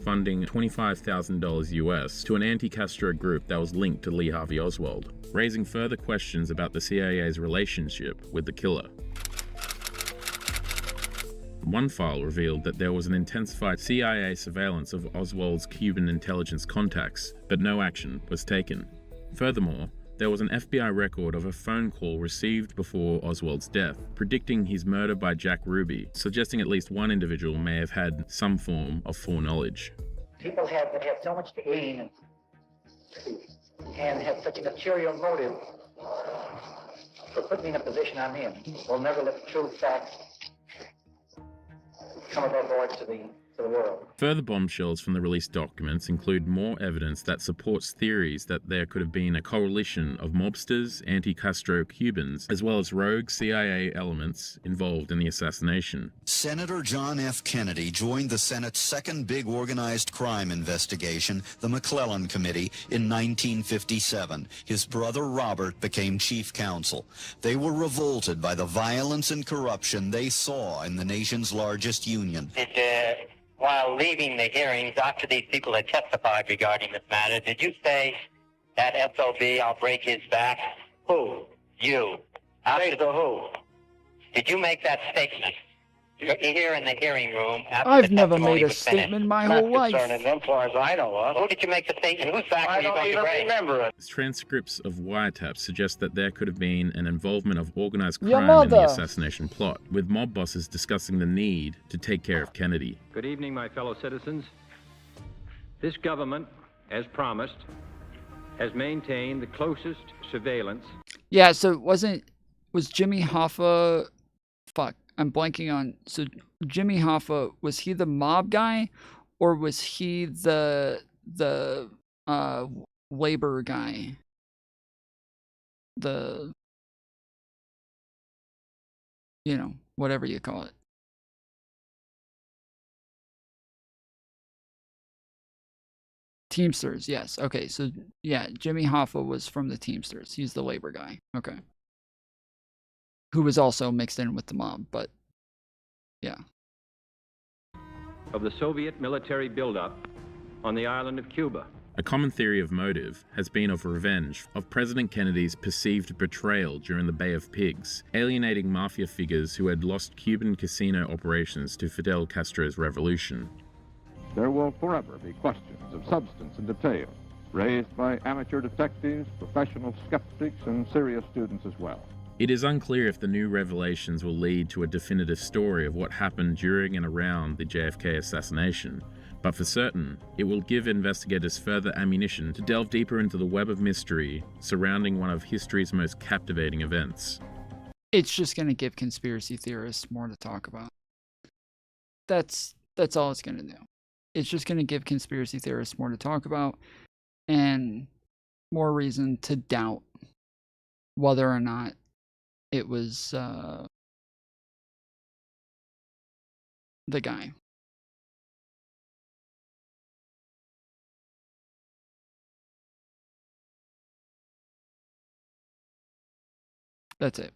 Funding $25,000 US to an anti-Castro group that was linked to Lee Harvey Oswald, raising further questions about the CIA's relationship with the killer. One file revealed that there was an intensified CIA surveillance of Oswald's Cuban intelligence contacts, but no action was taken. Furthermore, there was an FBI record of a phone call received before Oswald's death, predicting his murder by Jack Ruby, suggesting at least one individual may have had some form of foreknowledge. People have so much to gain and have such an ulterior motive for putting me in a position I'm in. We'll never let the true facts come above board to the to the world. Further bombshells from the released documents include more evidence that supports theories that there could have been a coalition of mobsters, anti-Castro Cubans, as well as rogue CIA elements involved in the assassination. Senator John F. Kennedy joined the Senate's second big organized crime investigation, the McClellan Committee, in 1957. His brother Robert became chief counsel. They were revolted by the violence and corruption they saw in the nation's largest union. While leaving the hearings, after these people had testified regarding this matter, did you say that SOB, I'll break his back? Who? You. After the who? Did you make that statement? Here in the hearing room. I've never made a statement my whole life. As far as I know of. Who did you make the statement? Whose back were you going to break? Remember it. Transcripts of wiretaps suggest that there could have been an involvement of organized crime in the assassination plot, with mob bosses discussing the need to take care of Kennedy. Good evening, my fellow citizens. This government, as promised, has maintained the closest surveillance. Yeah, so was Jimmy Hoffa... Fuck. I'm blanking on. So Jimmy Hoffa, was he the mob guy, or was he the labor guy? The, you know, whatever you call it. Teamsters, yes. Okay, so yeah, Jimmy Hoffa was from the Teamsters. He's the labor guy. Okay. Who was also mixed in with the mob, but yeah. Of the Soviet military buildup on the island of Cuba. A common theory of motive has been of revenge of President Kennedy's perceived betrayal during the Bay of Pigs, alienating mafia figures who had lost Cuban casino operations to Fidel Castro's revolution. There will forever be questions of substance and detail, raised by amateur detectives, professional skeptics, and serious students as well. It is unclear if the new revelations will lead to a definitive story of what happened during and around the JFK assassination, but for certain, it will give investigators further ammunition to delve deeper into the web of mystery surrounding one of history's most captivating events. It's just going to give conspiracy theorists more to talk about. That's all it's going to do. It's just going to give conspiracy theorists more to talk about and more reason to doubt whether or not it was the guy. That's it.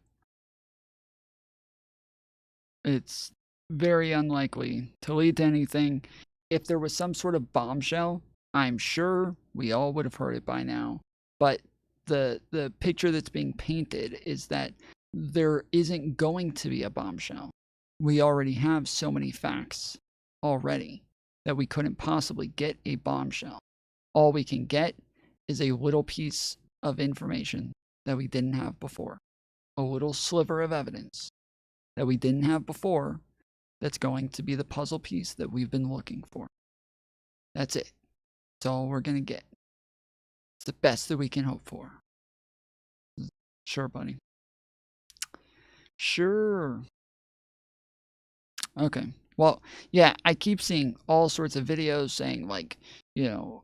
It's very unlikely to lead to anything. If there was some sort of bombshell, I'm sure we all would have heard it by now. But the picture that's being painted is that there isn't going to be a bombshell. We already have so many facts already that we couldn't possibly get a bombshell. All we can get is a little piece of information that we didn't have before. A little sliver of evidence that we didn't have before that's going to be the puzzle piece that we've been looking for. That's it. That's all we're going to get. It's the best that we can hope for. Sure, buddy. Sure. Okay. Well, yeah, I keep seeing all sorts of videos saying, like, you know,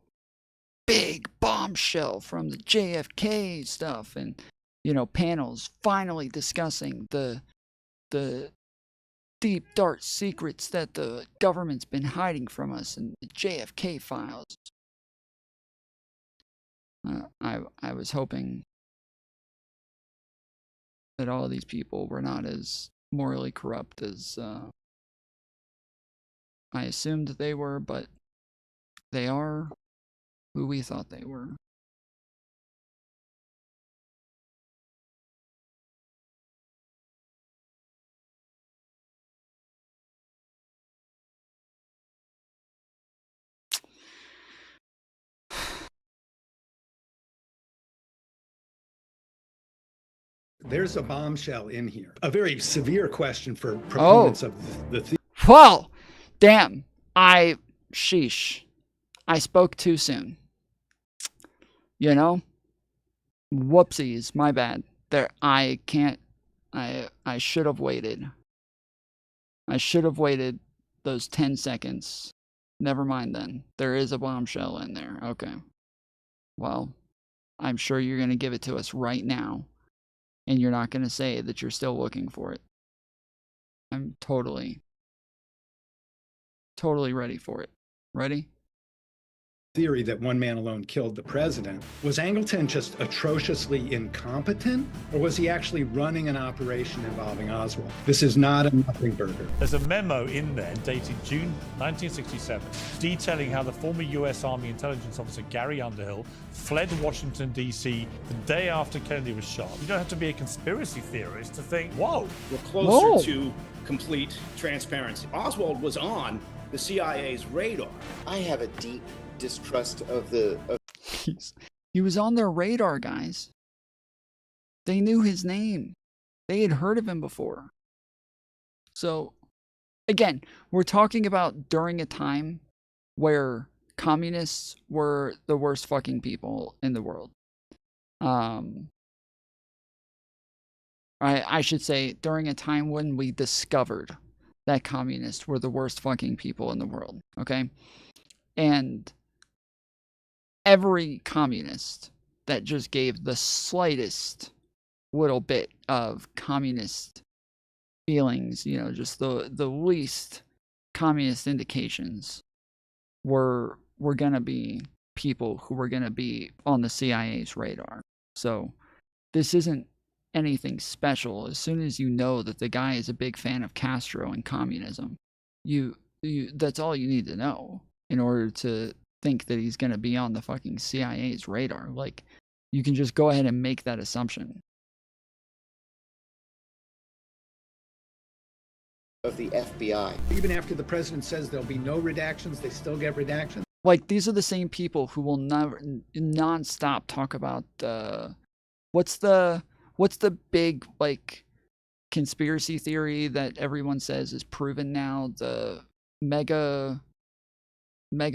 big bombshell from the JFK stuff, and, you know, panels finally discussing the deep, dark secrets that the government's been hiding from us and the JFK files. I was hoping that all of these people were not as morally corrupt as I assumed they were, but they are who we thought they were. There's a bombshell in here. A very severe question for proponents of the theory. Well, damn. Sheesh. I spoke too soon. You know? Whoopsies. My bad. I should have waited. I should have waited those 10 seconds. Never mind then. There is a bombshell in there. Okay. Well, I'm sure you're going to give it to us right now. And you're not going to say that you're still looking for it. I'm totally ready for it. Ready? Theory that one man alone killed the president. Was Angleton just atrociously incompetent, or was he actually running an operation involving Oswald? This is not a nothing burger. There's a memo in there dated June 1967 detailing how the former U.S. Army intelligence officer Gary Underhill fled Washington, D.C. the day after Kennedy was shot. You don't have to be a conspiracy theorist to think, whoa. We're closer to complete transparency. Oswald was on the CIA's radar. I have a deep distrust of the... He was on their radar, guys. They knew his name. They had heard of him before. So, again, we're talking about during a time where communists were the worst fucking people in the world. I should say during a time when we discovered that communists were the worst fucking people in the world, okay? And every communist that just gave the slightest little bit of communist feelings, you know, just the least communist indications were gonna be people who were gonna be on the CIA's radar. So this isn't anything special. As soon as you know that the guy is a big fan of Castro and communism, you that's all you need to know in order to think that he's going to be on the fucking CIA's radar. Like, you can just go ahead and make that assumption. Of the FBI. Even after the president says there'll be no redactions, they still get redactions. Like, these are the same people who will never non-stop talk about what's the big, like, conspiracy theory that everyone says is proven now? The mega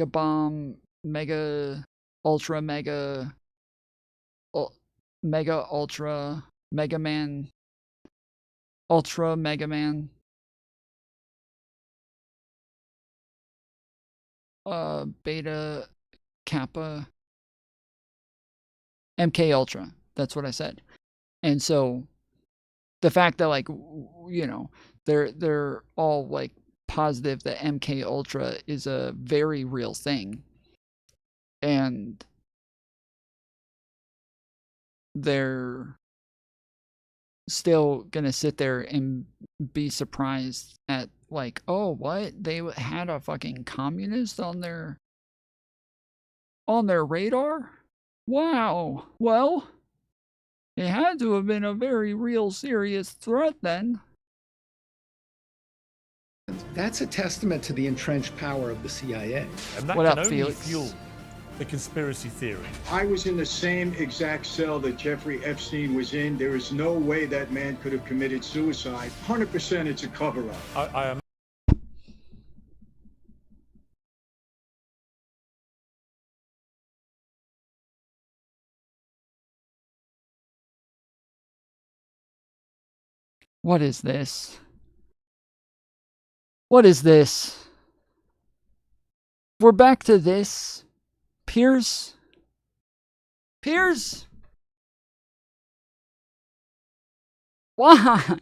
bomb, mega ultra mega ultra mega man, ultra mega man, beta kappa, MK ultra. That's what I said. And so the fact that, like, you know, they're all like positive that MK Ultra is a very real thing, and they're still gonna sit there and be surprised at, like, oh, what, they had a fucking communist on their radar? Wow. Well, it had to have been a very real serious threat then. That's a testament to the entrenched power of the CIA. And that What can up, only Felix? fuel the conspiracy theory. I was in the same exact cell that Jeffrey Epstein was in. There is no way that man could have committed suicide. 100% it's a cover-up. I am. What is this? What is this? We're back to this. Piers? Why?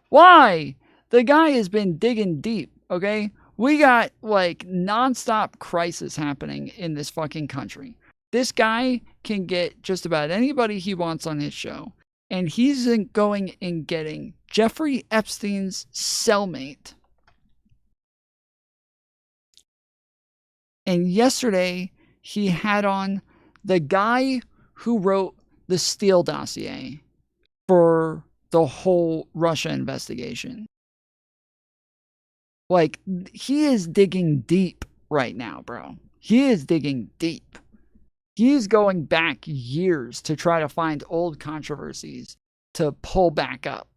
Why? The guy has been digging deep, okay? We got, like, nonstop crisis happening in this fucking country. This guy can get just about anybody he wants on his show. And he's going and getting Jeffrey Epstein's cellmate. And yesterday, he had on the guy who wrote the Steele dossier for the whole Russia investigation. Like, he is digging deep right now, bro. He is digging deep. He's going back years to try to find old controversies to pull back up.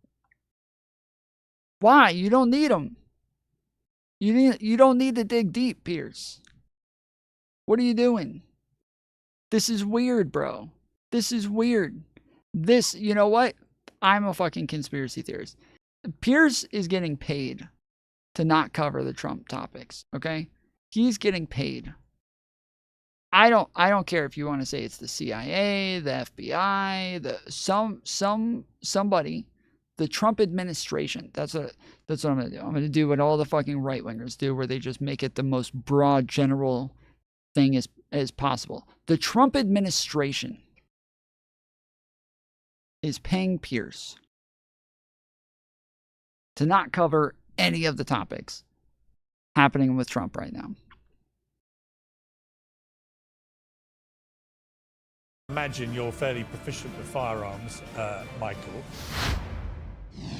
Why? You don't need them. You don't need to dig deep, Piers. What are you doing? This is weird, bro. This is weird. You know what? I'm a fucking conspiracy theorist. Piers is getting paid to not cover the Trump topics, okay? He's getting paid. I don't care if you want to say it's the CIA, the FBI, somebody, the Trump administration. That's what I'm gonna do. I'm gonna do what all the fucking right wingers do, where they just make it the most broad, general thing as possible. The Trump administration is paying Pierce to not cover any of the topics happening with Trump right now. Imagine you're fairly proficient with firearms, Michael.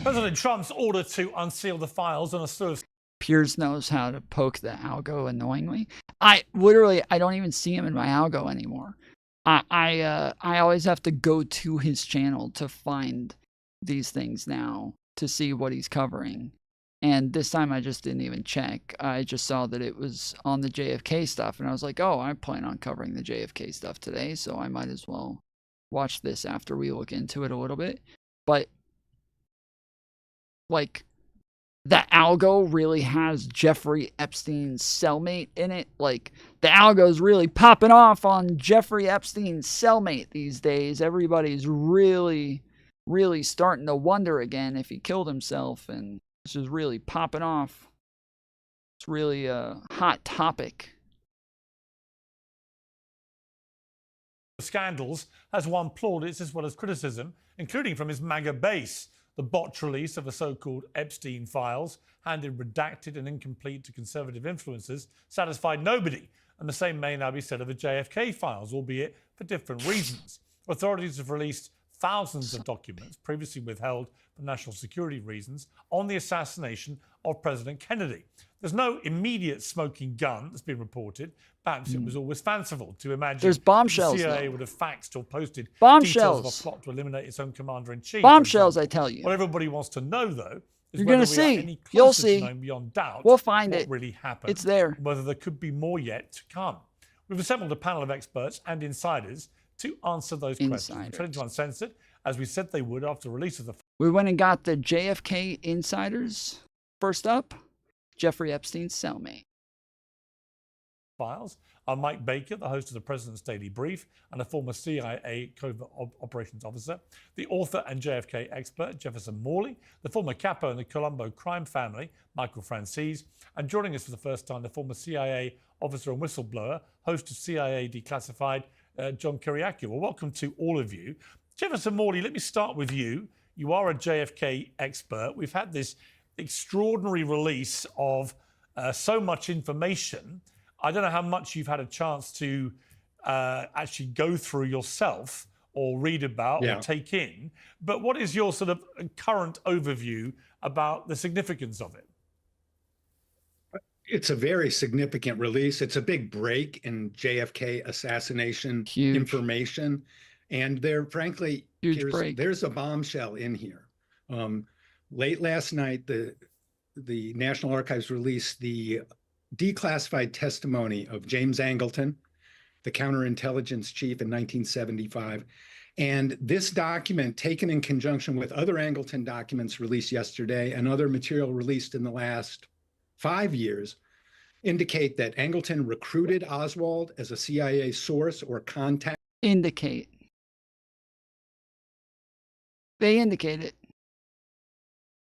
President Trump's order to unseal the files on a slew of... Piers knows how to poke the algo annoyingly. I don't even see him in my algo anymore. I always have to go to his channel to find these things now to see what he's covering. And this time I just didn't even check. I just saw that it was on the JFK stuff, and I was like, oh, I plan on covering the JFK stuff today, so I might as well watch this after we look into it a little bit. But, like, the algo really has Jeffrey Epstein's cellmate in it. Like, the algo's really popping off on Jeffrey Epstein's cellmate these days. Everybody's really, really starting to wonder again if he killed himself, and this is really popping off. It's really a hot topic. Scandals has won plaudits as well as criticism, including from his MAGA base. The botched release of the so-called Epstein files, handed redacted and incomplete to conservative influencers, satisfied nobody. And the same may now be said of the JFK files, albeit for different reasons. Authorities have released thousands of documents previously withheld for national security reasons on the assassination of President Kennedy. There's no immediate smoking gun that's been reported. Perhaps it was always fanciful to imagine there's bombshells, the CIA though. would have faxed or posted Bombshells. details of a plot to eliminate its own commander-in-chief. Bombshells, I tell you. What everybody wants to know, though, is You're whether gonna we see. are any You'll closer see. to knowing beyond doubt We'll find what it. really happened. It's there. Whether there could be more yet to come. We've assembled a panel of experts and insiders to answer those questions. Turning to Uncensored, as we said they would after the release of the... We went and got the JFK insiders. First up, Jeffrey Epstein's cellmate. Files are Mike Baker, the host of the President's Daily Brief and a former CIA covert operations officer, the author and JFK expert Jefferson Morley, the former capo in the Colombo crime family Michael Francis, and joining us for the first time, the former CIA officer and whistleblower, host of CIA Declassified, John Kiriakou. Well, welcome to all of you. Jefferson Morley, let me start with you. You are a JFK expert. We've had this extraordinary release of so much information. I don't know how much you've had a chance to actually go through yourself or read about or take in, but what is your sort of current overview about the significance of it? It's a very significant release. It's a big break in JFK assassination information. And there, frankly, there's a bombshell in here. Late last night, the National Archives released the declassified testimony of James Angleton, the counterintelligence chief in 1975. And this document, taken in conjunction with other Angleton documents released yesterday and other material released in the last 5 years, indicate that Angleton recruited Oswald as a CIA source or contact. Indicate. They indicate it.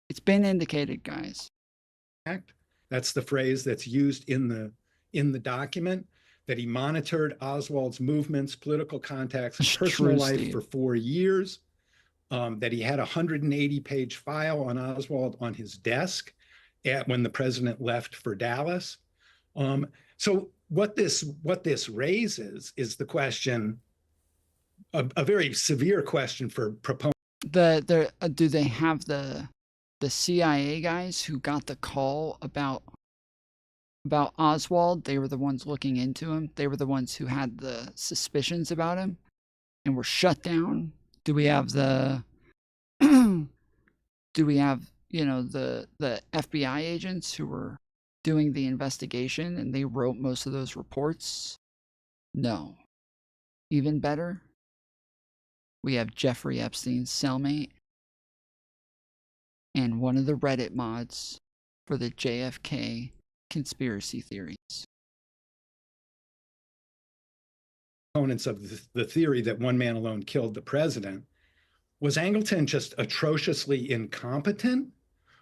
It's been indicated, guys. That's the phrase that's used in the document, that he monitored Oswald's movements, political contacts, and personal life for 4 years, that he had a 180-page file on Oswald on his desk when the president left for Dallas. So what this raises is the question, a very severe question for proponents. Do they have the CIA guys who got the call about Oswald? They were the ones looking into him. They were the ones who had the suspicions about him and were shut down. Do we have the FBI agents who were doing the investigation and they wrote most of those reports? No. Even better, we have Jeffrey Epstein's cellmate and one of the Reddit mods for the JFK conspiracy theories. Components of the theory that one man alone killed the president. Was Angleton just atrociously incompetent,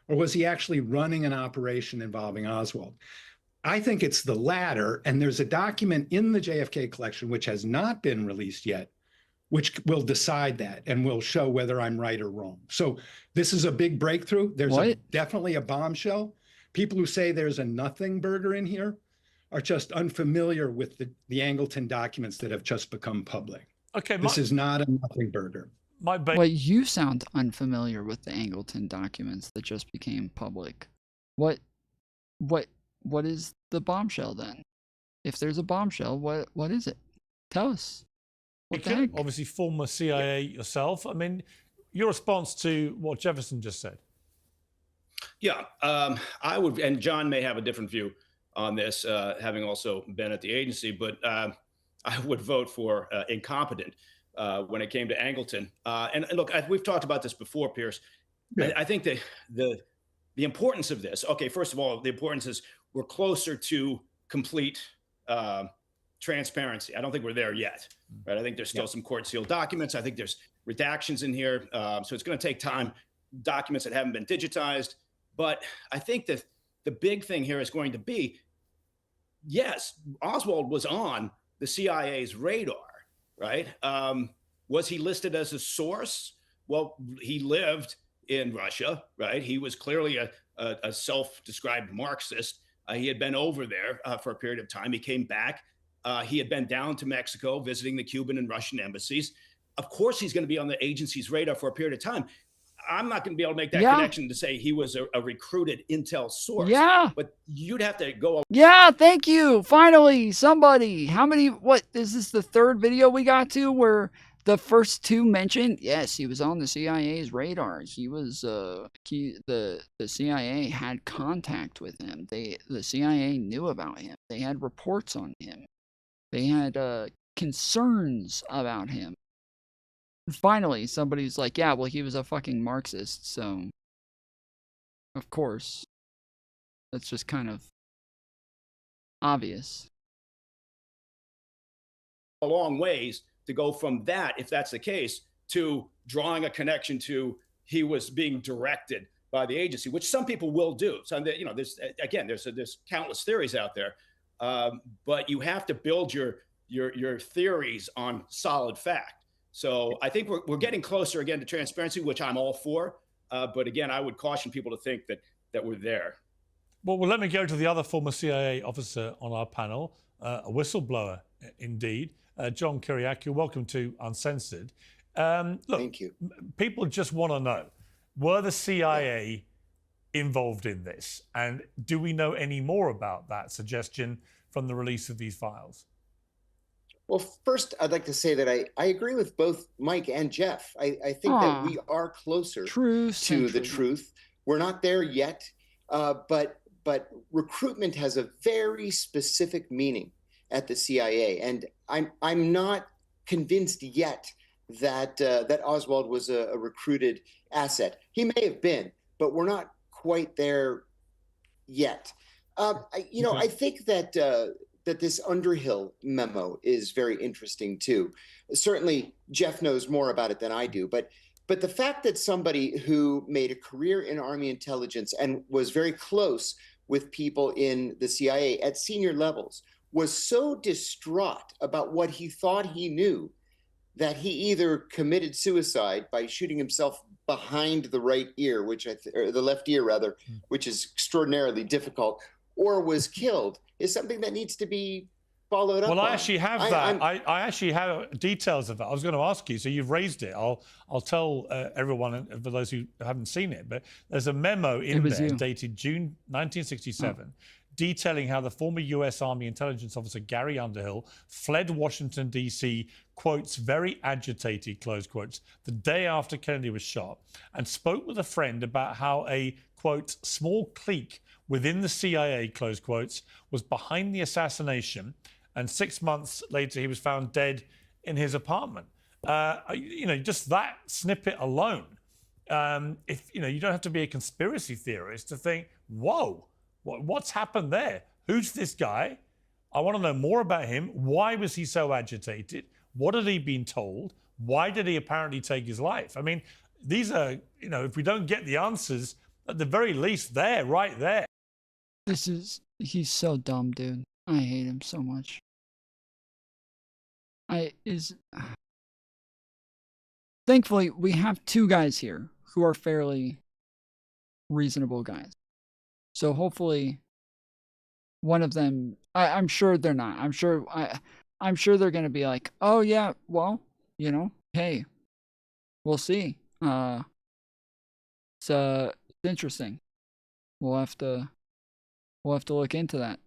or was he actually running an operation involving Oswald? I think it's the latter, and there's a document in the JFK collection which has not been released yet, which will decide that and will show whether I'm right or wrong. So this is a big breakthrough. There's definitely a bombshell. People who say there's a nothing burger in here are just unfamiliar with the Angleton documents that have just become public. Okay, this is not a nothing burger. Wait, you sound unfamiliar with the Angleton documents that just became public. What is the bombshell then? If there's a bombshell, what is it? Tell us. What the heck? Obviously, former CIA yourself. I mean, your response to what Jefferson just said. Yeah, I would, and John may have a different view on this, having also been at the agency, but I would vote for incompetent when it came to Angleton. And look, we've talked about this before, Pierce. Yeah. I think that the importance of this, okay, first of all, the importance is we're closer to complete transparency. I don't think we're there yet, right? I think there's still some court sealed documents. I think there's redactions in here. So it's going to take time, documents that haven't been digitized. But I think that the big thing here is going to be, yes, Oswald was on the CIA's radar, right? Was he listed as a source? Well, he lived in Russia, right? He was clearly a self-described Marxist. He had been over there for a period of time. He came back. He had been down to Mexico visiting the Cuban and Russian embassies. Of course, he's going to be on the agency's radar for a period of time. I'm not going to be able to make that connection to say he was a recruited intel source. Yeah. But you'd have to go. Yeah, thank you. Finally, somebody. How many, what, is this the third video we got to where the first two mentioned? Yes, he was on the CIA's radars. He was, the CIA had contact with him. The CIA knew about him. They had reports on him. They had concerns about him. Finally, somebody's like, yeah, well, he was a fucking Marxist, so of course. That's just kind of obvious. A long ways to go from that, if that's the case, to drawing a connection to he was being directed by the agency, which some people will do. So, you know, there's countless theories out there, but you have to build your theories on solid fact. So I think we're getting closer again to transparency, which I'm all for. But again, I would caution people to think that we're there. Well, let me go to the other former CIA officer on our panel, a whistleblower indeed, John Kiriakou. Welcome to Uncensored. Look, thank you. People just want to know, were the CIA involved in this? And do we know any more about that suggestion from the release of these files? Well, first, I'd like to say that I agree with both Mike and Jeff. I think that we are closer to the truth. We're not there yet, but recruitment has a very specific meaning at the CIA, and I'm not convinced yet that Oswald was a recruited asset. He may have been, but we're not quite there yet. I think that this Underhill memo is very interesting too. Certainly, Jeff knows more about it than I do, but the fact that somebody who made a career in Army intelligence and was very close with people in the CIA at senior levels was so distraught about what he thought he knew that he either committed suicide by shooting himself behind the right ear, or the left ear rather, which is extraordinarily difficult, or was killed, is something that needs to be followed up on. Well, I actually have that. I actually have details of that. I was going to ask you, so you've raised it. I'll tell everyone, for those who haven't seen it, but there's a memo in there dated June 1967, detailing how the former U.S. Army intelligence officer Gary Underhill fled Washington, D.C., quotes, very agitated, close quotes, the day after Kennedy was shot, and spoke with a friend about how a, quote, small clique within the CIA, close quotes, was behind the assassination, and 6 months later he was found dead in his apartment. Just that snippet alone, you don't have to be a conspiracy theorist to think, whoa, what's happened there? Who's this guy? I want to know more about him. Why was he so agitated? What had he been told? Why did he apparently take his life? I mean, these are, if we don't get the answers, at the very least, they're right there. He's so dumb, dude. I hate him so much. Thankfully, we have two guys here who are fairly reasonable guys. So hopefully one of them, I'm sure they're not. I'm sure they're going to be like, oh yeah, well, hey, we'll see. It's interesting. We'll have to look into that.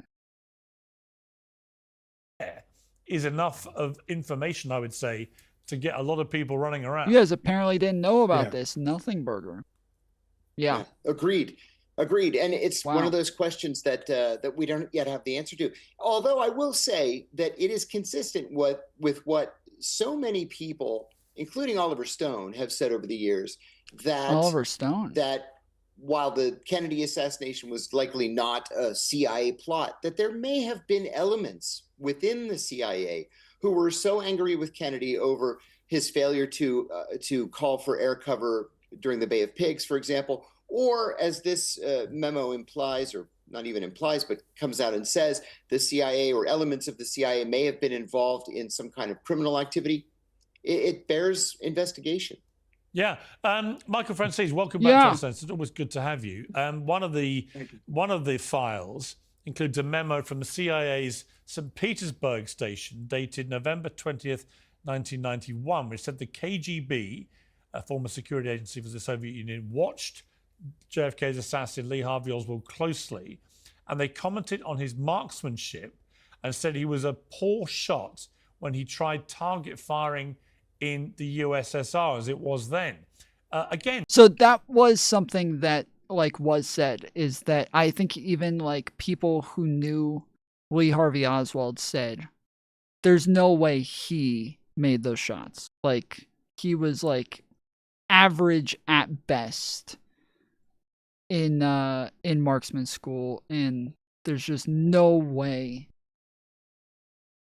Is enough of information, I would say, to get a lot of people running around. You guys apparently didn't know about this Nothing Burger. Yeah. Agreed. And it's one of those questions that we don't yet have the answer to. Although I will say that it is consistent with what so many people, including Oliver Stone, have said over the years, that Oliver Stone, that while the Kennedy assassination was likely not a CIA plot, that there may have been elements within the CIA who were so angry with Kennedy over his failure to call for air cover during the Bay of Pigs, for example, or as this memo implies, or not even implies, but comes out and says, the CIA or elements of the CIA may have been involved in some kind of criminal activity. It bears investigation. Yeah, Michael Francis, welcome back to us. It's always good to have you. One of the files includes a memo from the CIA's St. Petersburg station dated November 20th, 1991, which said the KGB, a former security agency for the Soviet Union, watched JFK's assassin Lee Harvey Oswald closely, and they commented on his marksmanship and said he was a poor shot when he tried target firing in the USSR as it was then. Again, so that was something that was said, is that I think even people who knew Lee Harvey Oswald said there's no way he made those shots. He was average at best in marksman school, and there's just no way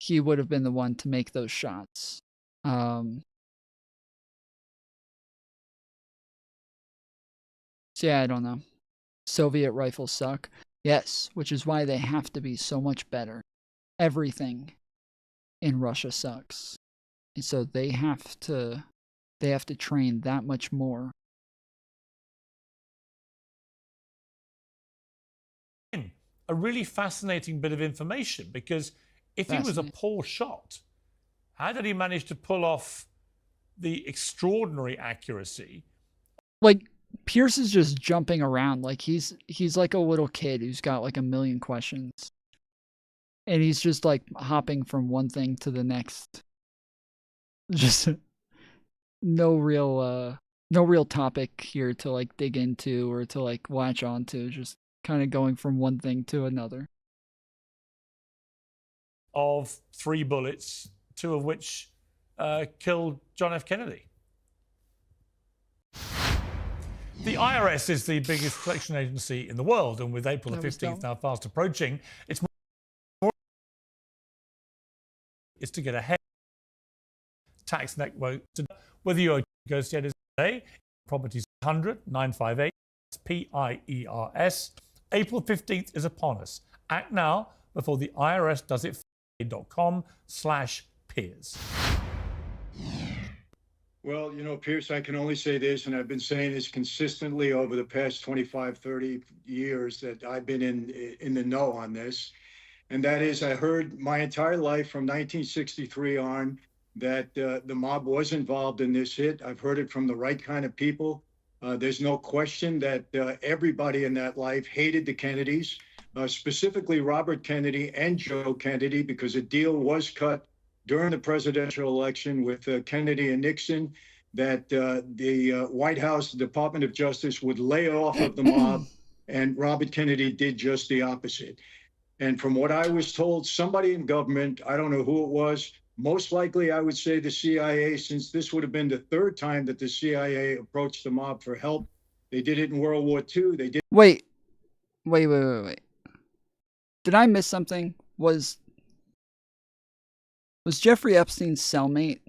he would have been the one to make those shots. So yeah, I don't know. Soviet rifles suck. Yes, which is why they have to be so much better. Everything in Russia sucks. And so they have to train that much more. A really fascinating bit of information, because if he was a poor shot, how did he manage to pull off the extraordinary accuracy? Pierce is just jumping around he's like a little kid who's got a million questions, and he's just hopping from one thing to the next. Just no real topic here to dig into or to latch onto. Just kind of going from one thing to another. Of 3 bullets, 2 of which killed John F. Kennedy. The IRS is the biggest collection agency in the world, and with April the 15th now fast approaching, it's more to get ahead. Tax network, whether you're negotiators today, properties 100 958 PIERS. April 15th is upon us. Act now before the IRS does it. .com/peers. Well, Pierce, I can only say this, and I've been saying this consistently over the past 25, 30 years that I've been in the know on this. And that is, I heard my entire life from 1963 on that the mob was involved in this hit. I've heard it from the right kind of people. There's no question that everybody in that life hated the Kennedys, specifically Robert Kennedy and Joe Kennedy, because a deal was cut during the presidential election with Kennedy and Nixon that the White House Department of Justice would lay off of the mob, and Robert Kennedy did just the opposite. And from what I was told, somebody in government, I don't know who it was, most likely I would say the CIA, since this would have been the 3rd time that the CIA approached the mob for help. They did it in World War II. They did. Wait, Wait. Did I miss something? Was Jeffrey Epstein's cellmate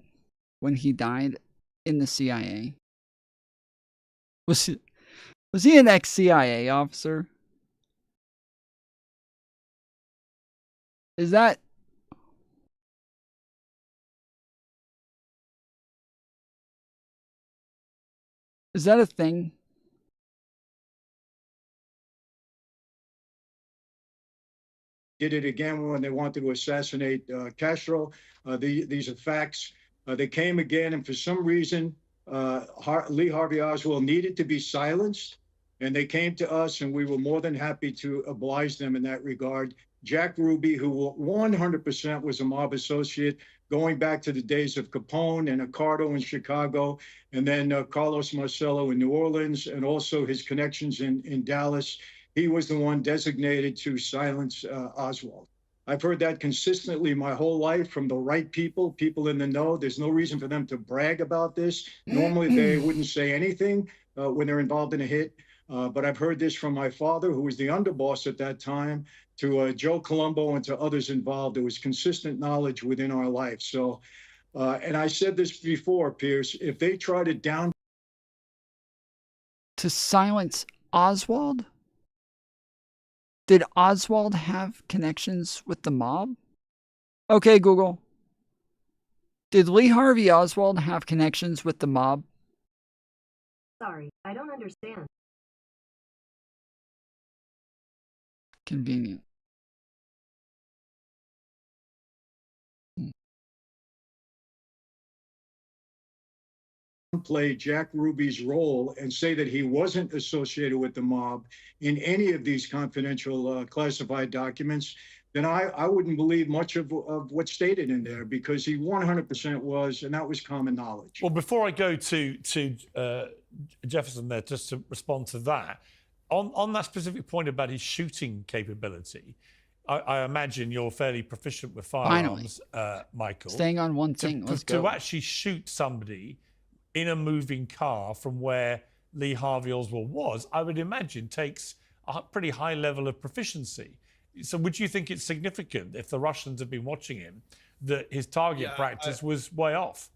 when he died in the CIA? Was he an ex-CIA officer? Is that a thing? Did it again when they wanted to assassinate Castro. These are facts. They came again, and for some reason, Lee Harvey Oswald needed to be silenced, and they came to us, and we were more than happy to oblige them in that regard. Jack Ruby, who 100% was a mob associate, going back to the days of Capone and Accardo in Chicago, and then Carlos Marcello in New Orleans, and also his connections in Dallas. He was the one designated to silence Oswald. I've heard that consistently my whole life from the right people in the know. There's no reason for them to brag about this. Normally, they wouldn't say anything when they're involved in a hit. But I've heard this from my father, who was the underboss at that time, to Joe Colombo and to others involved. There was consistent knowledge within our life. So, and I said this before, Pierce, if they try to silence Oswald? Did Oswald have connections with the mob? Okay, Google. Did Lee Harvey Oswald have connections with the mob? Sorry, I don't understand. Convenient. Play Jack Ruby's role and say that he wasn't associated with the mob in any of these confidential classified documents, then I wouldn't believe much of what's stated in there, because he 100% was, and that was common knowledge. Well, before I go to Jefferson there, just to respond to that, on that specific point about his shooting capability, I imagine you're fairly proficient with firearms, Michael. Staying on one thing, let's go. To actually shoot somebody in a moving car from where Lee Harvey Oswald was, I would imagine takes a pretty high level of proficiency. So would you think it's significant, if the Russians have been watching him, that his target practice was way off?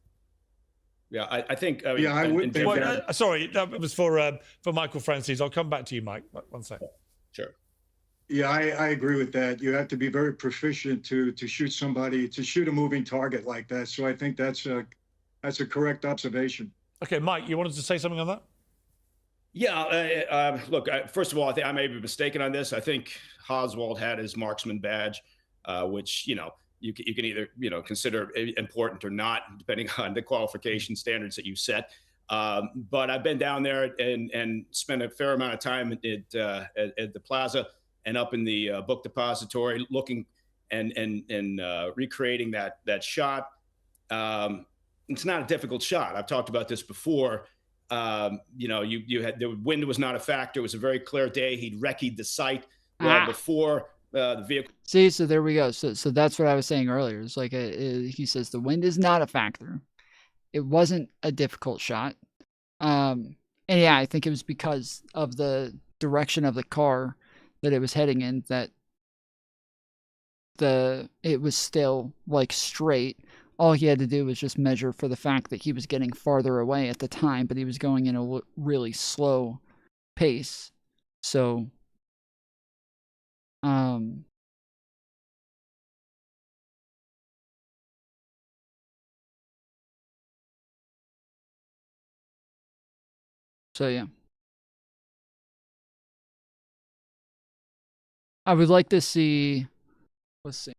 Yeah, I think. I would think that. Sorry, that was for Michael Francis. I'll come back to you, Mike. One second. Sure. Yeah, I agree with that. You have to be very proficient to shoot somebody, to shoot a moving target like that. So I think that's a correct observation. Okay, Mike, you wanted to say something on that? Yeah, look, first of all, I think I may be mistaken on this. I think Oswald had his marksman badge, which, you can either, consider important or not, depending on the qualification standards that you set. But I've been down there and spent a fair amount of time at the plaza and up in the book depository, looking and recreating that shot. It's not a difficult shot. I've talked about this before. You had, the wind was not a factor. It was a very clear day. He'd recce'd the site before the vehicle. See, so there we go. So that's what I was saying earlier. It's like he says the wind is not a factor. It wasn't a difficult shot. And yeah, I think it was because of the direction of the car that it was heading in that it was still like straight. All he had to do was just measure for the fact that he was getting farther away at the time, but he was going in a really slow pace. So, yeah. I would like to see, let's see.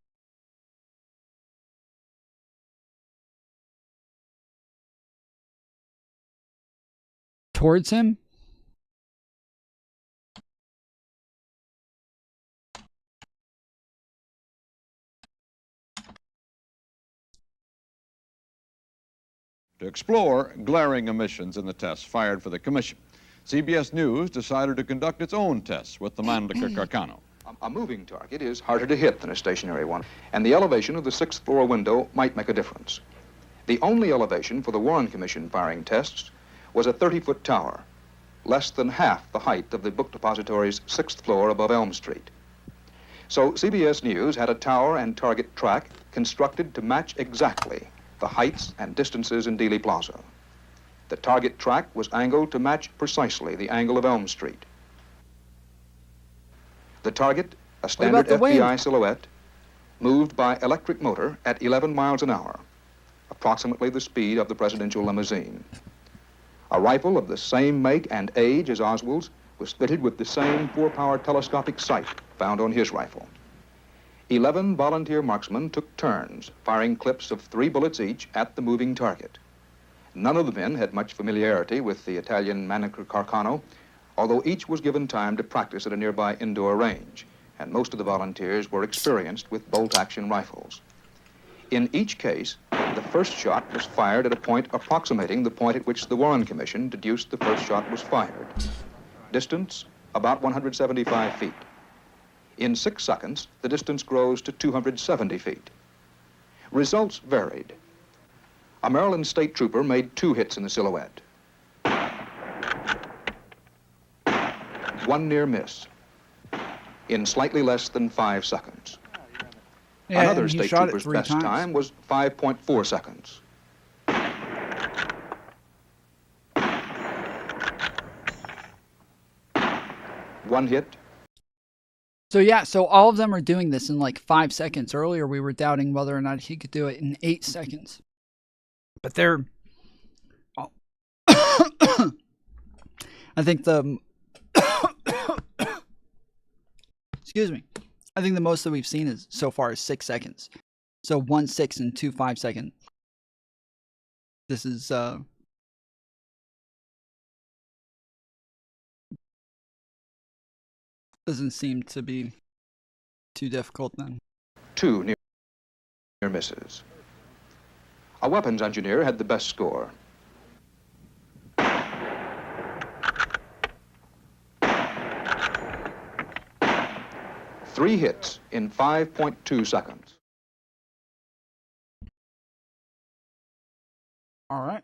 Towards him? To explore glaring omissions in the tests fired for the commission, CBS News decided to conduct its own tests with the Mannlicher Carcano. A moving target is harder to hit than a stationary one, and the elevation of the sixth floor window might make a difference. The only elevation for the Warren Commission firing tests was a 30-foot tower. less than half the height of the book depository's 6th floor above Elm Street. So CBS News had a tower and target track constructed to match exactly the heights and distances in Dealey Plaza. The target track was angled to match precisely the angle of Elm Street. The target, a standard FBI silhouette, moved by electric motor at 11 miles an hour, approximately the speed of the presidential limousine. A rifle of the same make and age as Oswald's was fitted with the same 4-power telescopic sight found on his rifle. 11 volunteer marksmen took turns, firing clips of 3 bullets each at the moving target. None of the men had much familiarity with the Italian Manicure Carcano, although each was given time to practice at a nearby indoor range, and most of the volunteers were experienced with bolt-action rifles. In each case, the first shot was fired at a point approximating the point at which the Warren Commission deduced the first shot was fired. Distance, about 175 feet. In 6 seconds, the distance grows to 270 feet. Results varied. A Maryland state trooper made 2 hits in the silhouette. 1 near miss in slightly less than 5 seconds. Yeah, Another state trooper's best time was 5.4 seconds. One hit. So yeah, so all of them are doing this in like 5 seconds. Earlier we were doubting whether or not he could do it in 8 seconds. But they're... Oh. I think the... Excuse me. I think the most that we've seen is so far is 6 seconds. So 1 6 and 2 5 second. This is doesn't seem to be too difficult then. 2 near misses. A weapons engineer had the best score. 3 hits in 5.2 seconds. All right.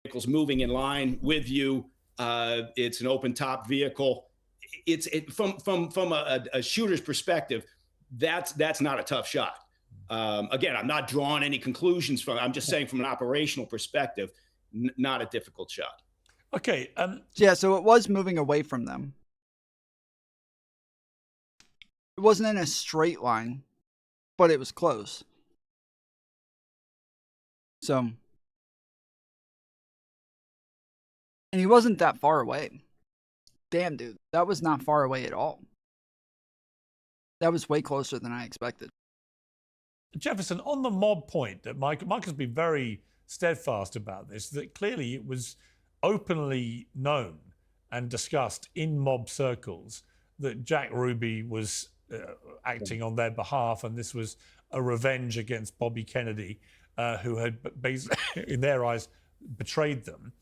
Vehicles moving in line with you. It's an open top vehicle. From a shooter's perspective, that's not a tough shot. Again, I'm not drawing any conclusions from it. I'm just saying from an operational perspective, not a difficult shot. Okay. Yeah, so it was moving away from them. It wasn't in a straight line, but it was close. So, and he wasn't that far away. Damn, dude, that was not far away at all. That was way closer than I expected. Jefferson, on the mob point, that Mike has been very steadfast about this, that clearly it was openly known and discussed in mob circles that Jack Ruby was acting on their behalf, and this was a revenge against Bobby Kennedy, who had, basically, in their eyes, betrayed them.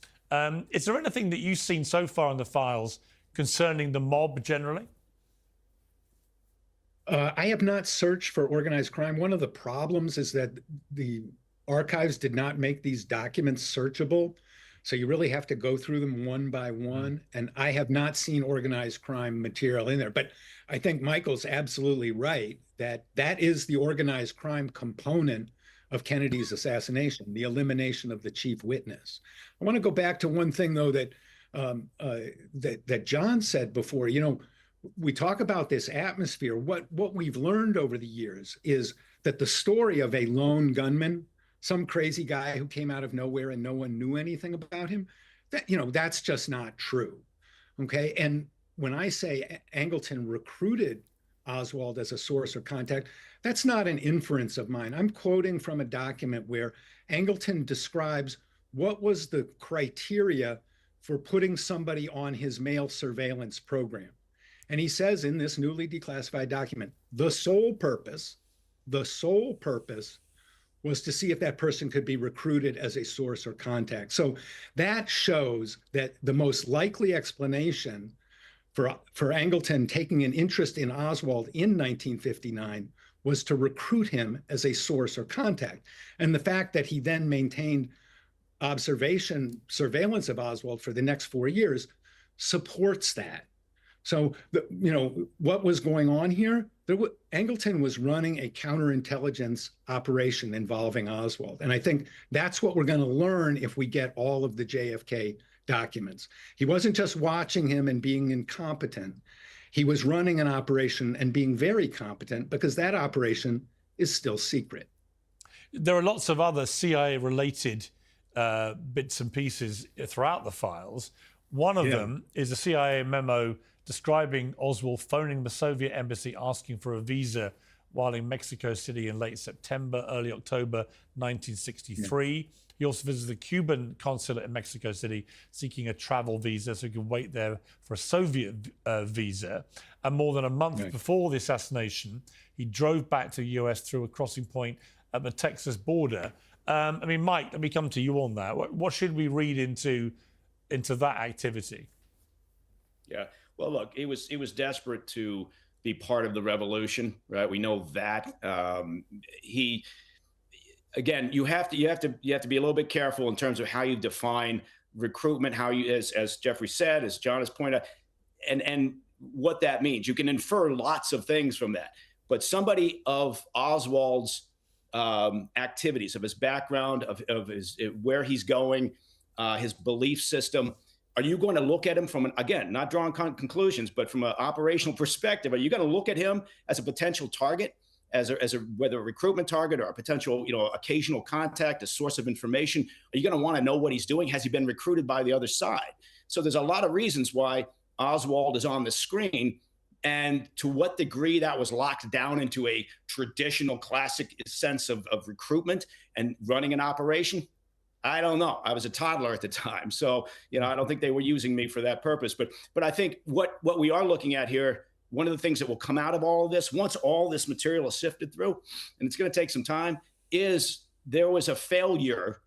Is there anything that you've seen so far in the files concerning the mob generally? I have not searched for organized crime. One of the problems is that the archives did not make these documents searchable. So you really have to go through them one by one. And I have not seen organized crime material in there. But I think Michael's absolutely right that that is the organized crime component of Kennedy's assassination, the elimination of the chief witness. I want to go back to one thing, though, that that John said before. You know, we talk about this atmosphere. What we've learned over the years is that the story of a lone gunman, some crazy guy who came out of nowhere and no one knew anything about him, that, you know, that's just not true. Okay. And when I say Angleton recruited Oswald as a source or contact, that's not an inference of mine. I'm quoting from a document where Angleton describes what was the criteria for putting somebody on his mail surveillance program. And he says in this newly declassified document, the sole purpose was to see if that person could be recruited as a source or contact. So that shows that the most likely explanation for Angleton taking an interest in Oswald in 1959 was to recruit him as a source or contact. And the fact that he then maintained surveillance of Oswald for the next 4 years supports that. So, what was going on here? Angleton was running a counterintelligence operation involving Oswald. And I think that's what we're going to learn if we get all of the JFK documents. He wasn't just watching him and being incompetent. He was running an operation and being very competent, because that operation is still secret. There are lots of other CIA-related bits and pieces throughout the files. One of them is a CIA memo describing Oswald phoning the Soviet embassy asking for a visa while in Mexico City in late September, early October 1963. He also visited the Cuban consulate in Mexico City seeking a travel visa so he could wait there for a Soviet visa. And more than a month before the assassination, he drove back to the US through a crossing point at the Texas border. Mike, let me come to you on that. What should we read into that activity? Yeah. Well, look, it was desperate to be part of the revolution, right? We know that. Again, you have to be a little bit careful in terms of how you define recruitment, how you, as Jeffrey said, as John has pointed out, and what that means. You can infer lots of things from that, but somebody of Oswald's activities, of his background, of his where he's going, his belief system. Are you going to look at him from again, not drawing conclusions, but from an operational perspective? Are you going to look at him as a potential target, as a whether a recruitment target or a potential, occasional contact, a source of information? Are you going to want to know what he's doing? Has he been recruited by the other side? So there's a lot of reasons why Oswald is on the screen, and to what degree that was locked down into a traditional classic sense of recruitment and running an operation. I don't know. I was a toddler at the time, so I don't think they were using me for that purpose. But I think what we are looking at here, one of the things that will come out of all of this, once all this material is sifted through, and it's going to take some time, is there was a failure,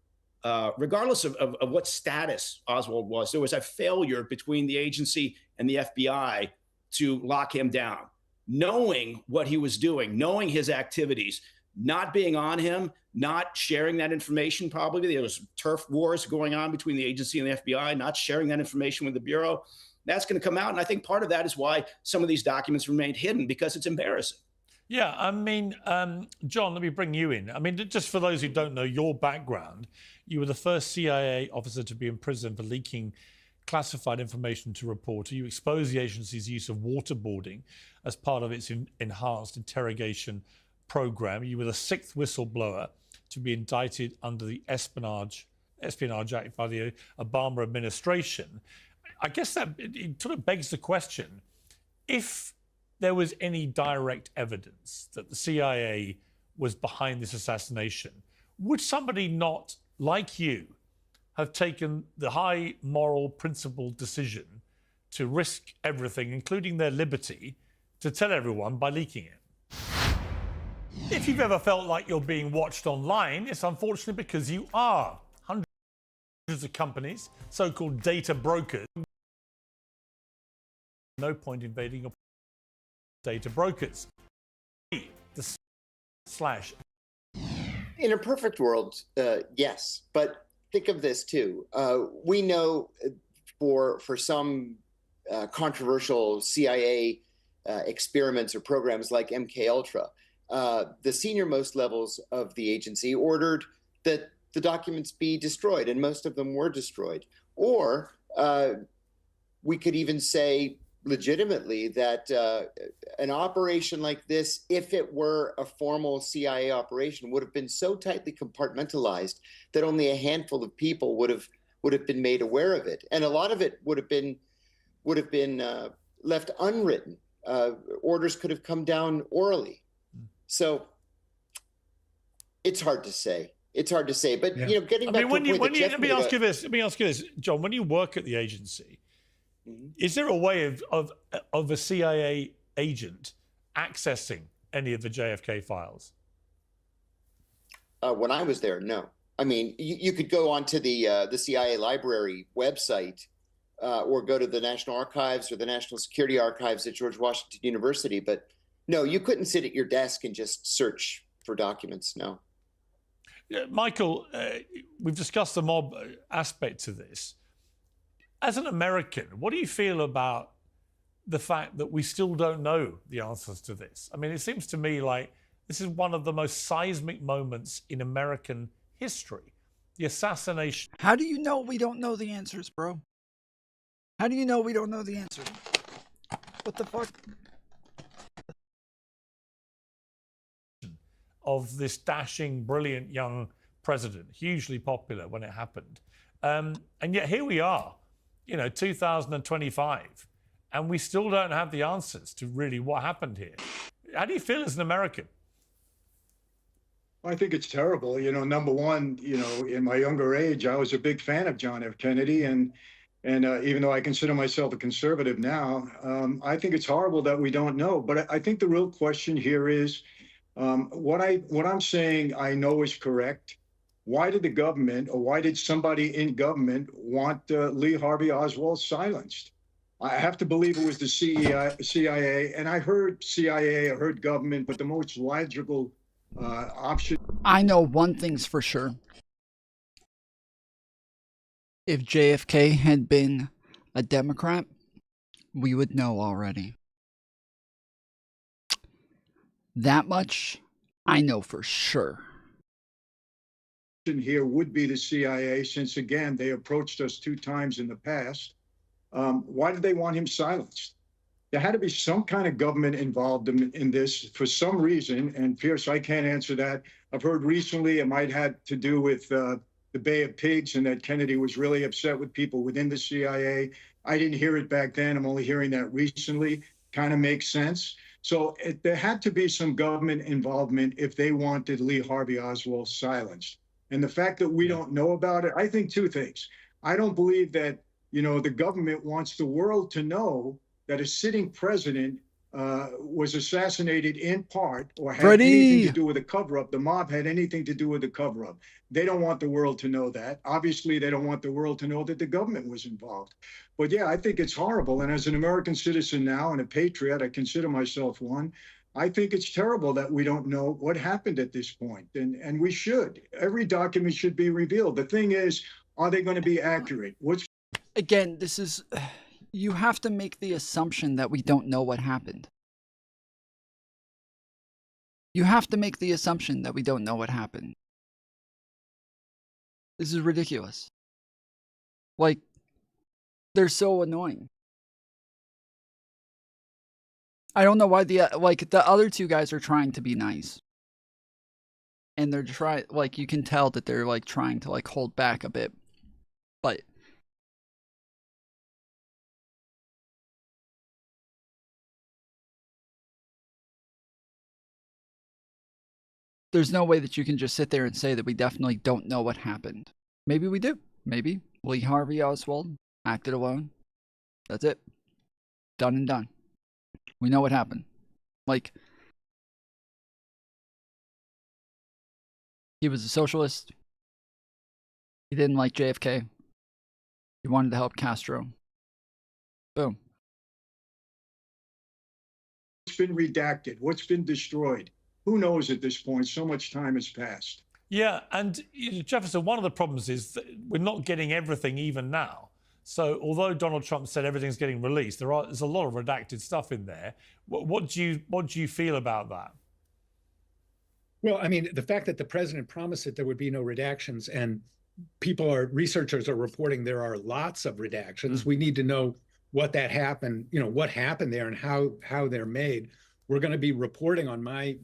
regardless of what status Oswald was, there was a failure between the agency and the FBI to lock him down, knowing what he was doing, knowing his activities, not being on him, not sharing that information. Probably there was turf wars going on between the agency and the FBI, not sharing that information with the Bureau. That's going to come out. And I think part of that is why some of these documents remained hidden, because it's embarrassing. Yeah, John, let me bring you in. Just for those who don't know your background, you were the first CIA officer to be imprisoned for leaking classified information to reporter. You exposed the agency's use of waterboarding as part of its enhanced interrogation program. You were the 6th whistleblower to be indicted under the Espionage Act by the Obama administration. I guess that it sort of begs the question, if there was any direct evidence that the CIA was behind this assassination, would somebody not like you have taken the high moral principled decision to risk everything, including their liberty, to tell everyone by leaking it? If you've ever felt like you're being watched online, it's unfortunately because you are. Hundreds of companies, so-called data brokers, no point invading your data brokers. In a perfect world, yes, but think of this too. We know for some controversial CIA experiments or programs like MKUltra, the senior-most levels of the agency ordered that the documents be destroyed, and most of them were destroyed. Or we could even say legitimately that an operation like this, if it were a formal CIA operation, would have been so tightly compartmentalized that only a handful of people would have been made aware of it, and a lot of it would have been left unwritten. Orders could have come down orally. So it's hard to say. It's hard to say, but getting back to the point that Jeff let me ask you this, John. When you work at the agency, is there a way of a CIA agent accessing any of the JFK files? When I was there, no. You could go onto the CIA library website or go to the National Archives or the National Security Archives at George Washington University, but No, you couldn't sit at your desk and just search for documents. No. Michael, we've discussed the mob aspect to this. As an American, what do you feel about the fact that we still don't know the answers to this? I mean, it seems to me like this is one of the most seismic moments in American history. The assassination. How do you know we don't know the answers, bro? How do you know we don't know the answers? What the fuck? Of this dashing, brilliant young president, hugely popular when it happened. And yet here we are, 2025, and we still don't have the answers to really what happened here. How do you feel as an American? I think it's terrible. Number one, in my younger age, I was a big fan of John F. Kennedy, and even though I consider myself a conservative now, I think it's horrible that we don't know. But I think the real question here is, what I'm saying I know is correct. Why did the government, or why did somebody in government want Lee Harvey Oswald silenced? I have to believe it was the CIA, and I heard CIA, I heard government, but the most logical option. I know one thing's for sure. If JFK had been a Democrat, we would know already. That much I know for sure. Here would be the CIA, since again they approached us 2 times in the past. Why did they want him silenced? There had to be some kind of government involved in this for some reason. And Pierce, I can't answer that. I've heard recently it might have to do with the Bay of Pigs, and that Kennedy was really upset with people within the CIA. I didn't hear it back then. I'm only hearing that recently. Kind of makes sense. So there had to be some government involvement if they wanted Lee Harvey Oswald silenced. And the fact that we don't know about it, I think 2 things. I don't believe that, the government wants the world to know that a sitting president was assassinated in part or had anything to do with a cover-up. The mob had anything to do with the cover-up. They don't want the world to know that. Obviously, they don't want the world to know that the government was involved. But yeah, I think it's horrible. And as an American citizen now and a patriot, I consider myself one, I think it's terrible that we don't know what happened at this point. And we should. Every document should be revealed. The thing is, are they going to be accurate? Again, this is... You have to make the assumption that we don't know what happened. You have to make the assumption that we don't know what happened. This is ridiculous. Like, they're so annoying. I don't know why the other 2 guys are trying to be nice. And they're you can tell that they're trying to hold back a bit. But there's no way that you can just sit there and say that we definitely don't know what happened. Maybe we do. Maybe Lee Harvey Oswald acted alone. That's it. Done and done. We know what happened. He was a socialist. He didn't like JFK. He wanted to help Castro. Boom. What's been redacted? What's been destroyed? Who knows at this point? So much time has passed. Yeah, and Jefferson, one of the problems is that we're not getting everything even now. So although Donald Trump said everything's getting released, there's a lot of redacted stuff in there. What do you feel about that? Well, I mean, the fact that the president promised that there would be no redactions, and researchers are reporting there are lots of redactions. We need to know what that happened, what happened there and how they're made. We're going to be reporting on my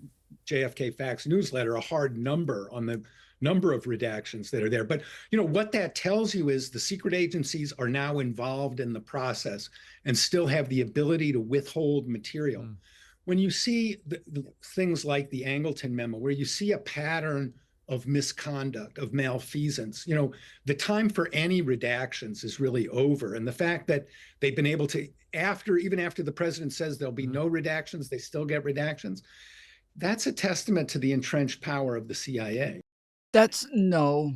JFK Facts newsletter a hard number on the number of redactions that are there. But, what that tells you is the secret agencies are now involved in the process and still have the ability to withhold material. When you see the things like the Angleton memo, where you see a pattern of misconduct, of malfeasance, the time for any redactions is really over. And the fact that they've been able to, even after the president says there'll be no redactions, they still get redactions. That's a testament to the entrenched power of the CIA. That's the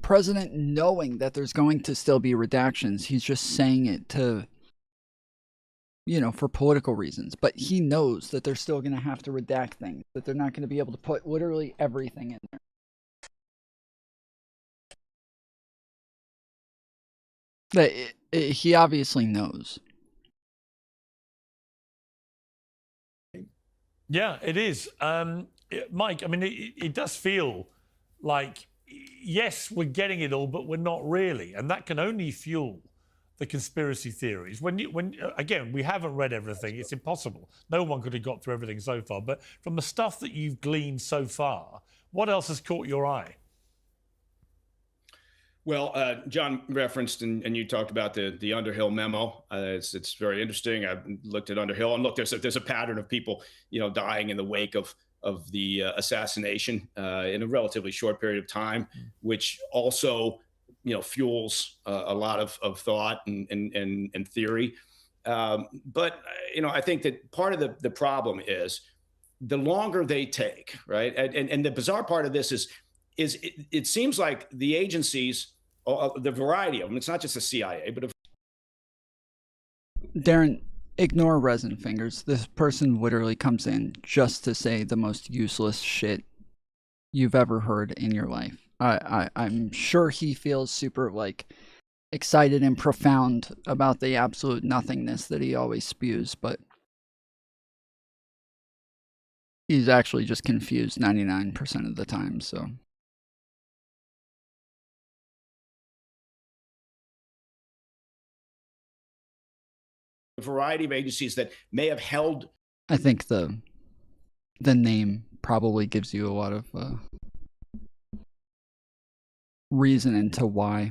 president knowing that there's going to still be redactions. He's just saying it to you know, for political reasons. But he knows that they're still going to have to redact things, that they're not going to be able to put literally everything in there. But he obviously knows. Yeah, it is. Mike, I mean, it does feel like, yes, we're getting it all, but we're not really. And that can only fuel the conspiracy theories. Again, we haven't read everything. It's impossible. No one could have got through everything so far. But from the stuff that you've gleaned so far, what else has caught your eye? Well, John referenced and you talked about the Underhill memo. It's very interesting. I've looked at Underhill and look, there's a pattern of people, you know, dying in the wake of the assassination in a relatively short period of time, which also, you know, fuels a lot of thought and theory. But you know, I think that part of the problem is the longer they take, right? And the bizarre part of this is it seems like the agencies, the variety of them, it's not just the CIA, but Darren, ignore resin fingers. This person literally comes in just to say the most useless shit you've ever heard in your life. I'm sure he feels super, like, excited and profound about the absolute nothingness that he always spews, but he's actually just confused 99% of the time, so... variety of agencies that may have held. I think the name probably gives you a lot of reason into why.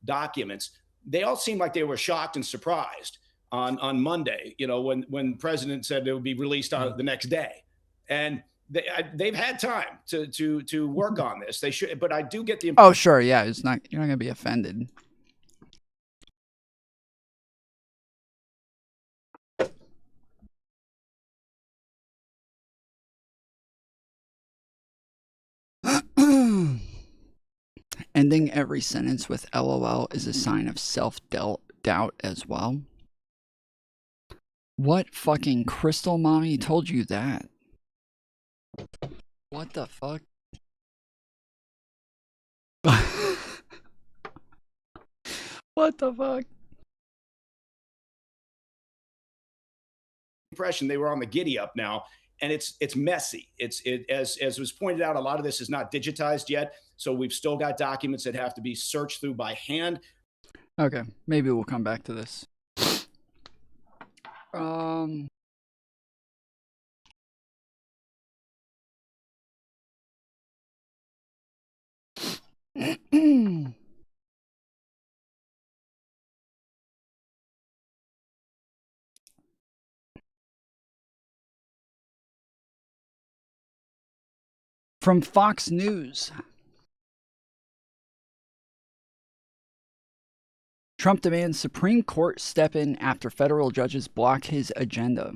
Documents. They all seem like they were shocked and surprised on Monday, you know, when the president said it would be released on the next day. And they've had time to work on this. They should, but I do get the impression. Oh, sure, yeah, you're not going to be offended. Ending every sentence with LOL is a sign of self-doubt as well. What fucking crystal mommy told you that? What the fuck? What the fuck? Impression they were on the giddy up now. And it's messy. As was pointed out, a lot of this is not digitized yet. So we've still got documents that have to be searched through by hand. Okay, maybe we'll come back to this. From Fox News. Trump demands Supreme Court step in after federal judges block his agenda.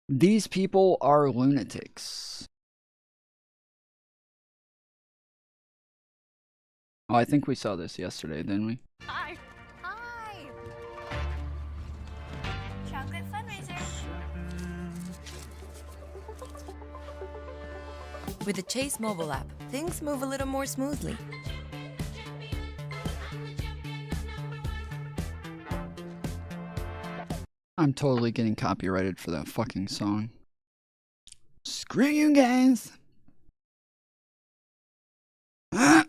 These people are lunatics. Oh, I think we saw this yesterday, didn't we? Hi. Chocolate fundraiser. With the Chase mobile app, things move a little more smoothly. I'm totally getting copyrighted for that fucking song. Screw you guys. And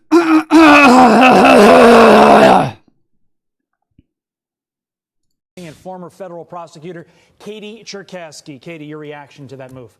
former federal prosecutor Katie Cherkasky. Katie, your reaction to that move?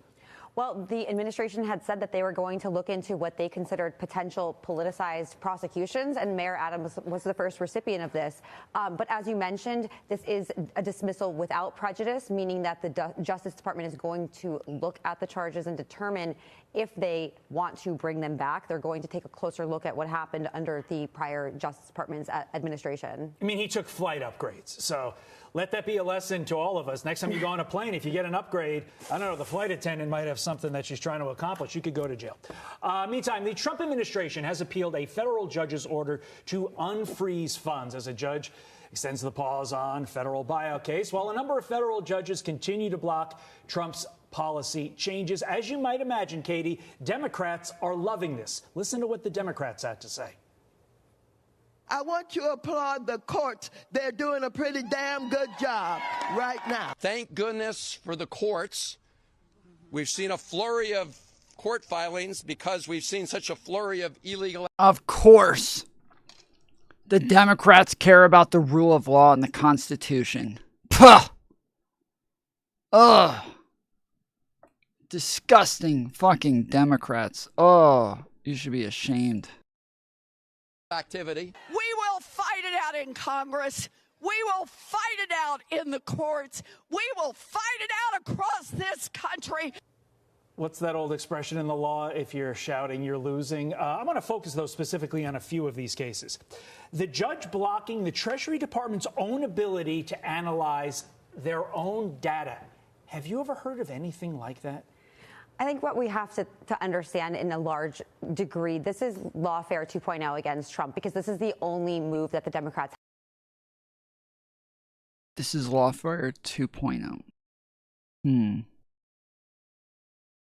Well, the administration had said that they were going to look into what they considered potential politicized prosecutions, and Mayor Adams was the first recipient of this. But as you mentioned, this is a dismissal without prejudice, meaning that the Justice Department is going to look at the charges and determine if they want to bring them back. They're going to take a closer look at what happened under the prior Justice Department's administration. I mean, he took flight upgrades, so let that be a lesson to all of us. Next time you go on a plane, if you get an upgrade, I don't know, the flight attendant might have something that she's trying to accomplish. You could go to jail. Meantime, the Trump administration has appealed a federal judge's order to unfreeze funds as a judge extends the pause on federal buyout case, while a number of federal judges continue to block Trump's policy changes. As you might imagine, Katie, Democrats are loving this. Listen to what the Democrats had to say. I want to applaud the courts. They're doing a pretty damn good job right now. Thank goodness for the courts. We've seen a flurry of court filings because we've seen such a flurry of illegal. Of course. The Democrats care about the rule of law and the Constitution. Puh! Ugh. Disgusting fucking Democrats. Oh, you should be ashamed. Activity. We will fight it out in Congress. We will fight it out in the courts. We will fight it out across this country. What's that old expression in the law? If you're shouting, you're losing. I'm going to focus, though, specifically on a few of these cases. The judge blocking the Treasury Department's own ability to analyze their own data. Have you ever heard of anything like that? I think what we have to understand in a large degree, this is lawfare 2.0 against Trump, because this is the only move that the Democrats have. This is lawfare 2.0.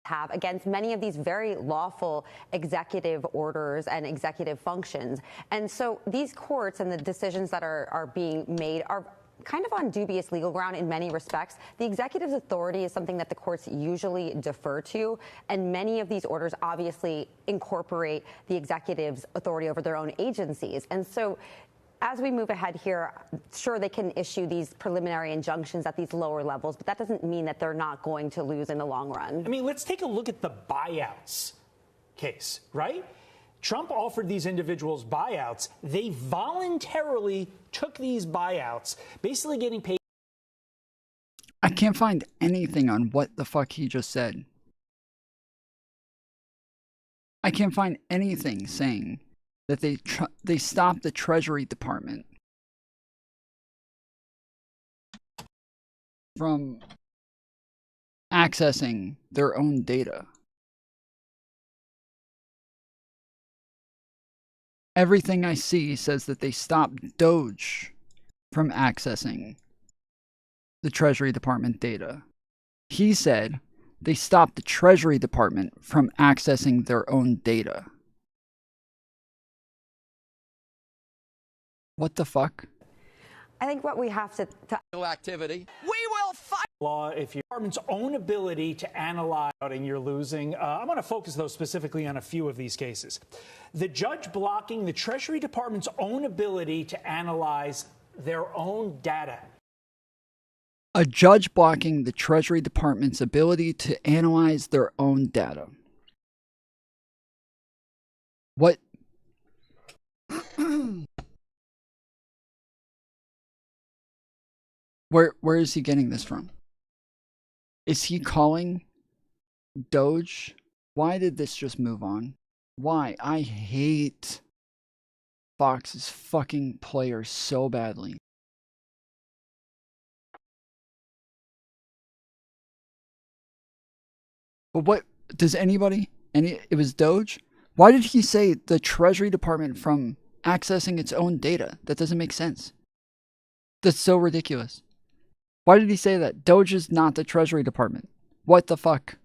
Have against many of these very lawful executive orders and executive functions. And so these courts and the decisions that are being made are kind of on dubious legal ground in many respects. The executive's authority is something that the courts usually defer to, and many of these orders obviously incorporate the executive's authority over their own agencies. And so as we move ahead here, sure, they can issue these preliminary injunctions at these lower levels, but that doesn't mean that they're not going to lose in the long run. I mean, let's take a look at the buyouts case, right? Trump offered these individuals buyouts. They voluntarily took these buyouts, basically getting paid. I can't find anything on what the fuck he just said. I can't find anything saying that they stopped the Treasury Department from accessing their own data. Everything I see says that they stopped Doge from accessing the Treasury Department data. He said they stopped the Treasury Department from accessing their own data. What the fuck? I think what we have to activity. We will fight law if your department's own ability to analyze and you're losing. I'm going to focus, though, specifically on a few of these cases. The judge blocking the Treasury Department's own ability to analyze their own data. A judge blocking the Treasury Department's ability to analyze their own data. What? Where is he getting this from? Is he calling Doge? Why did this just move on? Why? I hate Fox's fucking players so badly. But what does anybody? It was Doge? Why did he say the Treasury Department from accessing its own data? That doesn't make sense. That's so ridiculous. Why did he say that? Doge is not the Treasury Department. What the fuck?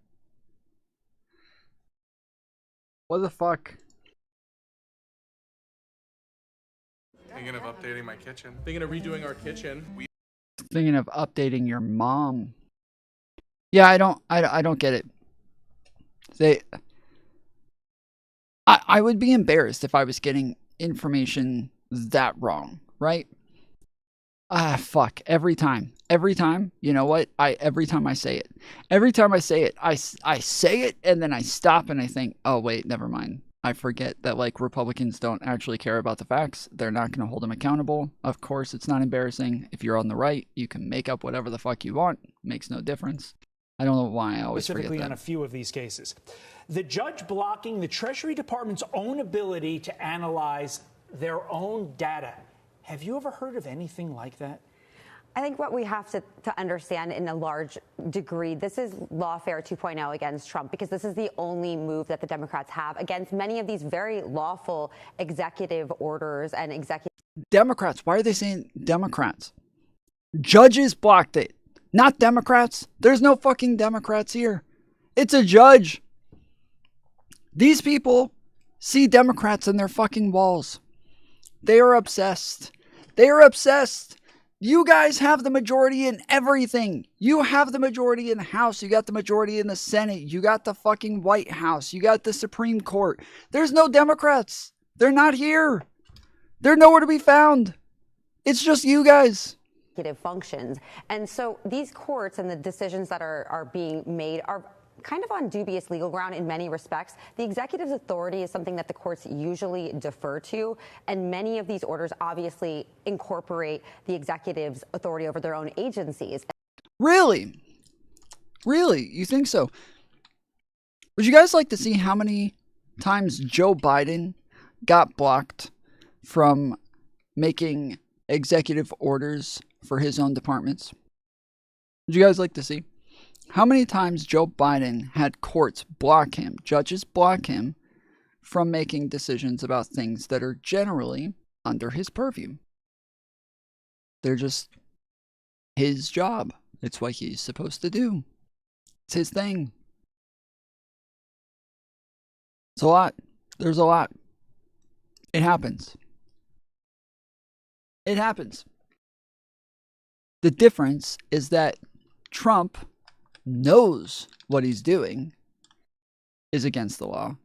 What the fuck? Thinking of updating my kitchen. Thinking of redoing our kitchen. Thinking of updating your mom. Yeah, I don't get it. I would be embarrassed if I was getting information that wrong, right? Fuck. Every time, you know what? Every time I say it, I say it and then I stop and I think, oh wait, never mind. I forget that like Republicans don't actually care about the facts. They're not going to hold them accountable. Of course, it's not embarrassing. If you're on the right, you can make up whatever the fuck you want. Makes no difference. I don't know why I always forget that. Specifically on a few of these cases. The judge blocking the Treasury Department's own ability to analyze their own data. Have you ever heard of anything like that? I think what we have to understand in a large degree, this is lawfare 2.0 against Trump, because this is the only move that the Democrats have against many of these very lawful executive orders and executive. Democrats. Why are they saying Democrats? Judges blocked it, not Democrats. There's no fucking Democrats here. It's a judge. These people see Democrats in their fucking walls. They are obsessed. They are obsessed. You guys have the majority in everything. You have the majority in the House. You got the majority in the Senate. You got the fucking White House. You got the Supreme Court. There's no Democrats. They're not here. They're nowhere to be found. It's just you guys. Functions. And so these courts and the decisions that are being made are kind of on dubious legal ground in many respects. The executive's authority is something that the courts usually defer to, and many of these orders obviously incorporate the executive's authority over their own agencies. Really? Really? You think so? Would you guys like to see how many times Joe Biden got blocked from making executive orders for his own departments? Would you guys like to see how many times Joe Biden had courts block him, judges block him from making decisions about things that are generally under his purview? They're just his job. It's what he's supposed to do. It's his thing. It's a lot. There's a lot. It happens. It happens. The difference is that Trump knows what he's doing is against the law.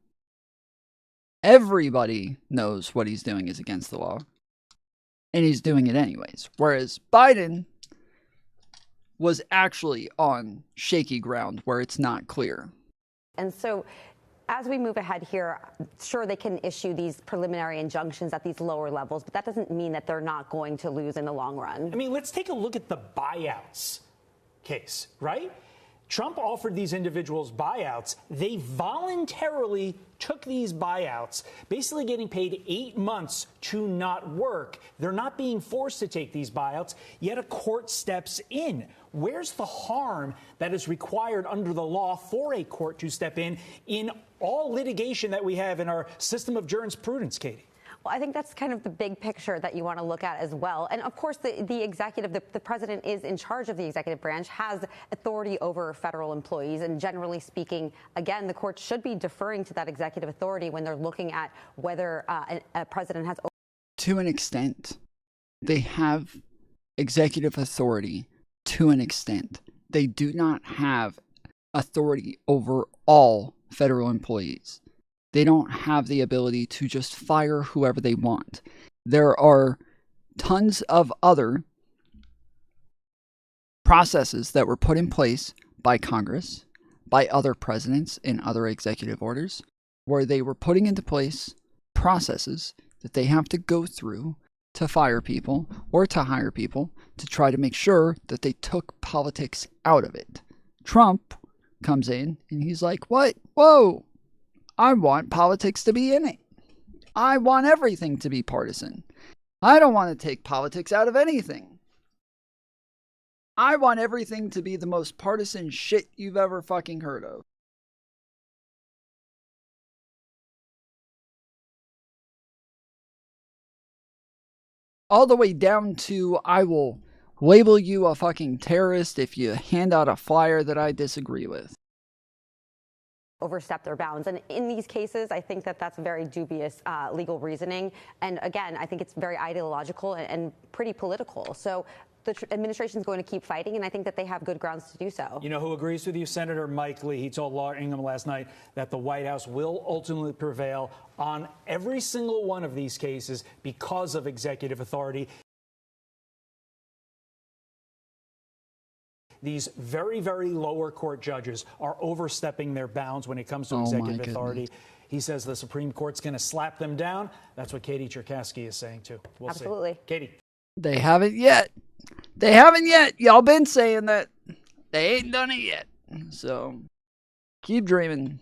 Everybody knows what he's doing is against the law. And he's doing it anyways. Whereas Biden was actually on shaky ground where it's not clear. And so as we move ahead here, sure, they can issue these preliminary injunctions at these lower levels, but that doesn't mean that they're not going to lose in the long run. I mean, let's take a look at the buyouts case, right? Trump offered these individuals buyouts. They voluntarily took these buyouts, basically getting paid 8 months to not work. They're not being forced to take these buyouts, yet a court steps in. Where's the harm that is required under the law for a court to step in all litigation that we have in our system of jurisprudence, Katie? Well, I think that's kind of the big picture that you want to look at as well. And of course, the executive, the president is in charge of the executive branch, has authority over federal employees. And generally speaking, again, the court should be deferring to that executive authority when they're looking at whether a president has. To an extent, they have executive authority to an extent. They do not have authority over all federal employees. They don't have the ability to just fire whoever they want. There are tons of other processes that were put in place by Congress, by other presidents in other executive orders, where they were putting into place processes that they have to go through to fire people or to hire people to try to make sure that they took politics out of it. Trump comes in and he's like, what? Whoa! I want politics to be in it. I want everything to be partisan. I don't want to take politics out of anything. I want everything to be the most partisan shit you've ever fucking heard of. All the way down to I will label you a fucking terrorist if you hand out a flyer that I disagree with. Overstep their bounds. And in these cases, I think that that's very dubious legal reasoning. And again, I think it's very ideological and pretty political. So the administration is going to keep fighting, and I think that they have good grounds to do so. You know who agrees with you? Senator Mike Lee. He told Laura Ingham last night that the White House will ultimately prevail on every single one of these cases because of executive authority. These very, very lower court judges are overstepping their bounds when it comes to executive authority. He says the Supreme Court's going to slap them down. That's what Katie Cherkasky is saying, too. We'll Absolutely. see. Katie. They haven't yet. They haven't yet. Y'all been saying that. They ain't done it yet. So, keep dreaming.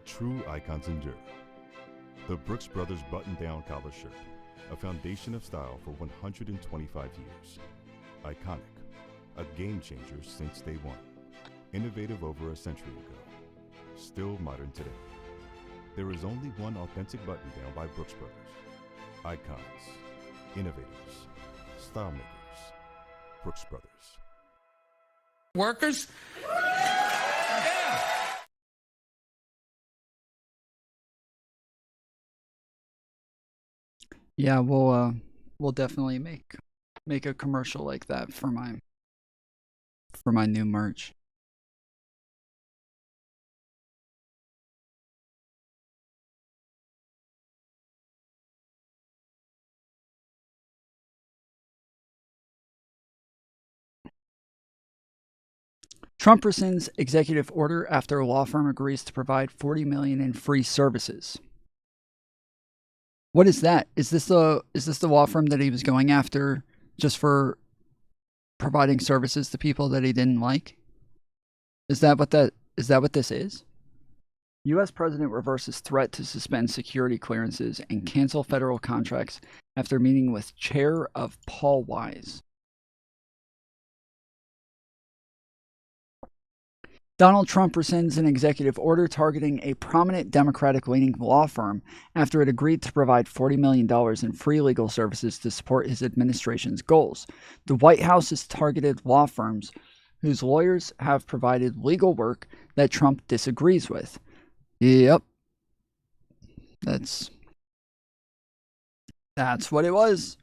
True icons endure. The Brooks Brothers button-down collar shirt, a foundation of style for 125 years. Iconic, a game changer since day one. Innovative over a century ago, still modern today. There is only one authentic button-down by Brooks Brothers. Icons, innovators, style makers, Brooks Brothers. Workers? Yeah, we'll definitely make a commercial like that for my new merch. Trump rescinds executive order after a law firm agrees to provide $40 million in free services. What is that? Is this the law firm that he was going after just for providing services to people that he didn't like? Is that what this is? U.S. President reverses threat to suspend security clearances and cancel federal contracts after meeting with chair of Paul Wise. Donald Trump rescinds an executive order targeting a prominent Democratic-leaning law firm after it agreed to provide $40 million in free legal services to support his administration's goals. The White House has targeted law firms whose lawyers have provided legal work that Trump disagrees with. Yep. That's what it was.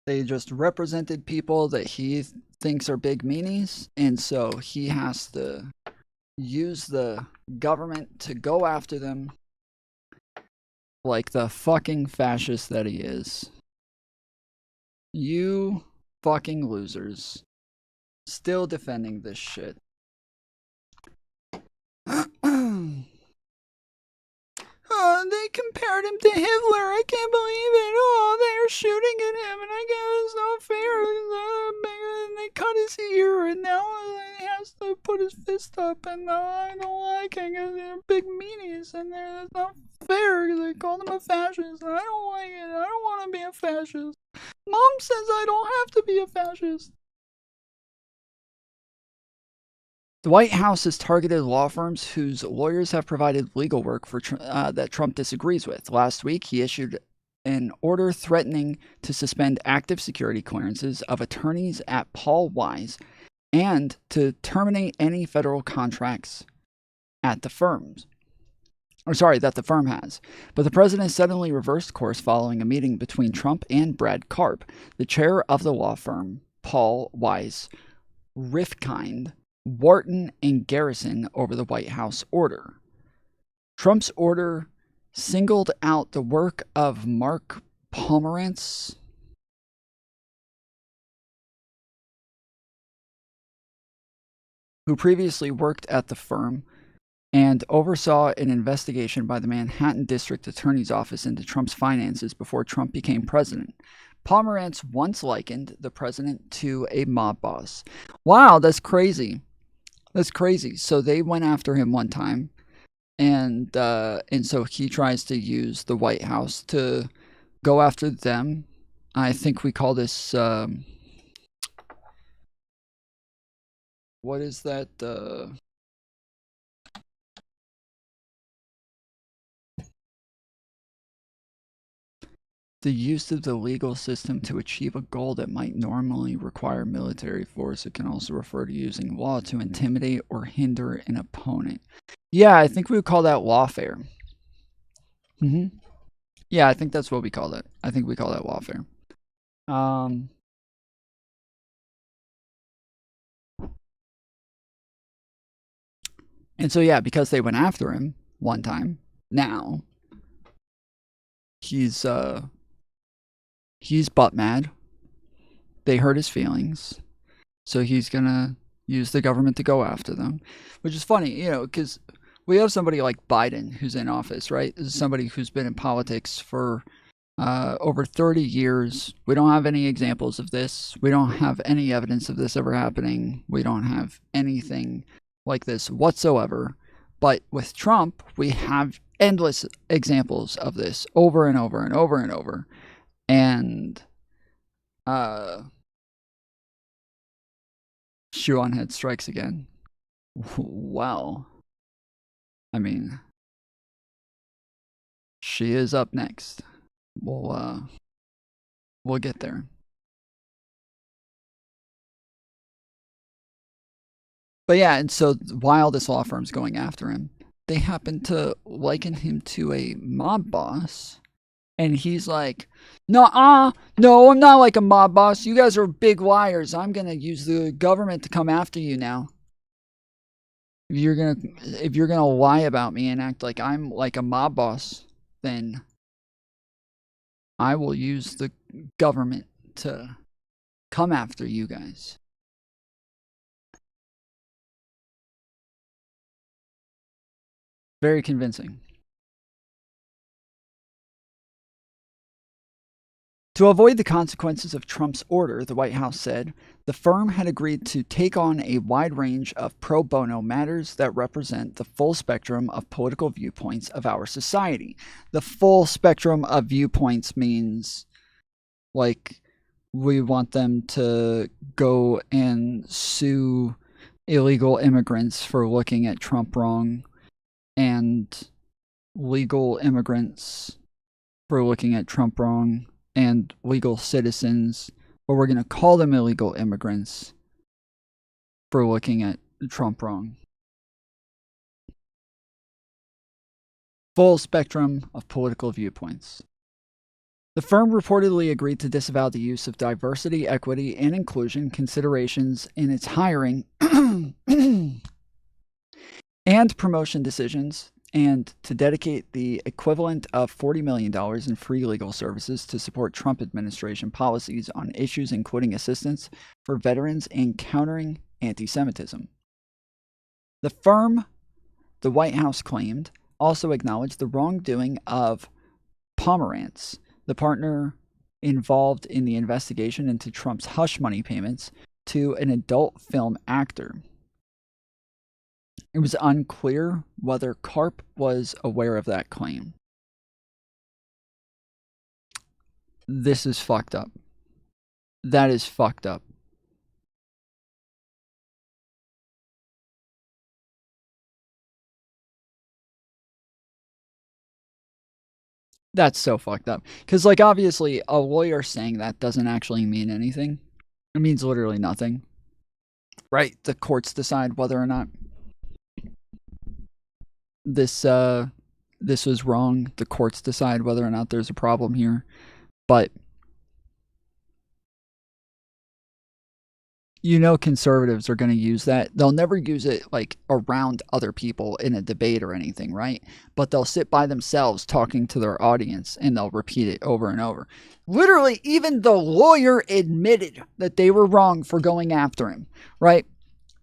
They just represented people that he thinks are big meanies, and so he has to use the government to go after them like the fucking fascist that he is. You fucking losers. Still defending this shit. Oh, they compared him to Hitler. I can't believe it. Oh, they are shooting at him, and I guess it's not fair. And they cut his ear, and now he has to put his fist up, and I don't like it because they're big meanies, and that's not fair because they called him a fascist, and I don't like it. I don't want to be a fascist. Mom says I don't have to be a fascist. The White House has targeted law firms whose lawyers have provided legal work for that Trump disagrees with. Last week, he issued an order threatening to suspend active security clearances of attorneys at Paul Wise and to terminate any federal contracts at the firms. That the firm has. But the president suddenly reversed course following a meeting between Trump and Brad Karp, the chair of the law firm, Paul Wise, Rifkind, Wharton, and Garrison over the White House order. Trump's order singled out the work of Mark Pomerantz, who previously worked at the firm and oversaw an investigation by the Manhattan District Attorney's Office into Trump's finances before Trump became president. Pomerantz once likened the president to a mob boss. Wow, that's crazy. That's crazy. So they went after him one time, and so he tries to use the White House to go after them. I think we call this what is that? The use of the legal system to achieve a goal that might normally require military force. It can also refer to using law to intimidate or hinder an opponent. Yeah, I think we would call that lawfare. Yeah, I think that's what we call it. I think we call that lawfare. And so, yeah, because they went after him one time, now he's butt mad. They hurt his feelings. So he's going to use the government to go after them. Which is funny, you know, because we have somebody like Biden who's in office, right? This is somebody who's been in politics for over 30 years. We don't have any examples of this. We don't have any evidence of this ever happening. We don't have anything like this whatsoever. But with Trump, we have endless examples of this over and over and over and over. And Shoe0nHead strikes again. Well, I mean, she is up next. We'll get there. But yeah, and so while this law firm's going after him, they happen to liken him to a mob boss. And he's like, no, I'm not like a mob boss. You guys are big liars. I'm going to use the government to come after you now. If you're gonna lie about me and act like I'm like a mob boss, then I will use the government to come after you guys. Very convincing. To avoid the consequences of Trump's order, the White House said, the firm had agreed to take on a wide range of pro bono matters that represent the full spectrum of political viewpoints of our society. The full spectrum of viewpoints means, like, we want them to go and sue illegal immigrants for looking at Trump wrong, and legal immigrants for looking at Trump wrong, and legal citizens, but we're going to call them illegal immigrants for looking at Trump wrong. Full spectrum of political viewpoints. The firm reportedly agreed to disavow the use of diversity, equity, and inclusion considerations in its hiring and promotion decisions, and to dedicate the equivalent of $40 million in free legal services to support Trump administration policies on issues including assistance for veterans and countering anti-Semitism. The firm, the White House claimed, also acknowledged the wrongdoing of Pomerantz, the partner involved in the investigation into Trump's hush money payments to an adult film actor. It was unclear whether Karp was aware of that claim. This is fucked up. That is fucked up. That's so fucked up. Because, like, obviously, a lawyer saying that doesn't actually mean anything. It means literally nothing. Right? The courts decide whether or not this was wrong. The courts decide whether or not there's a problem here. But you know, conservatives are going to use that. They'll never use it like around other people in a debate or anything, right? But they'll sit by themselves talking to their audience and they'll repeat it over and over. Literally, even the lawyer admitted that they were wrong for going after him, right?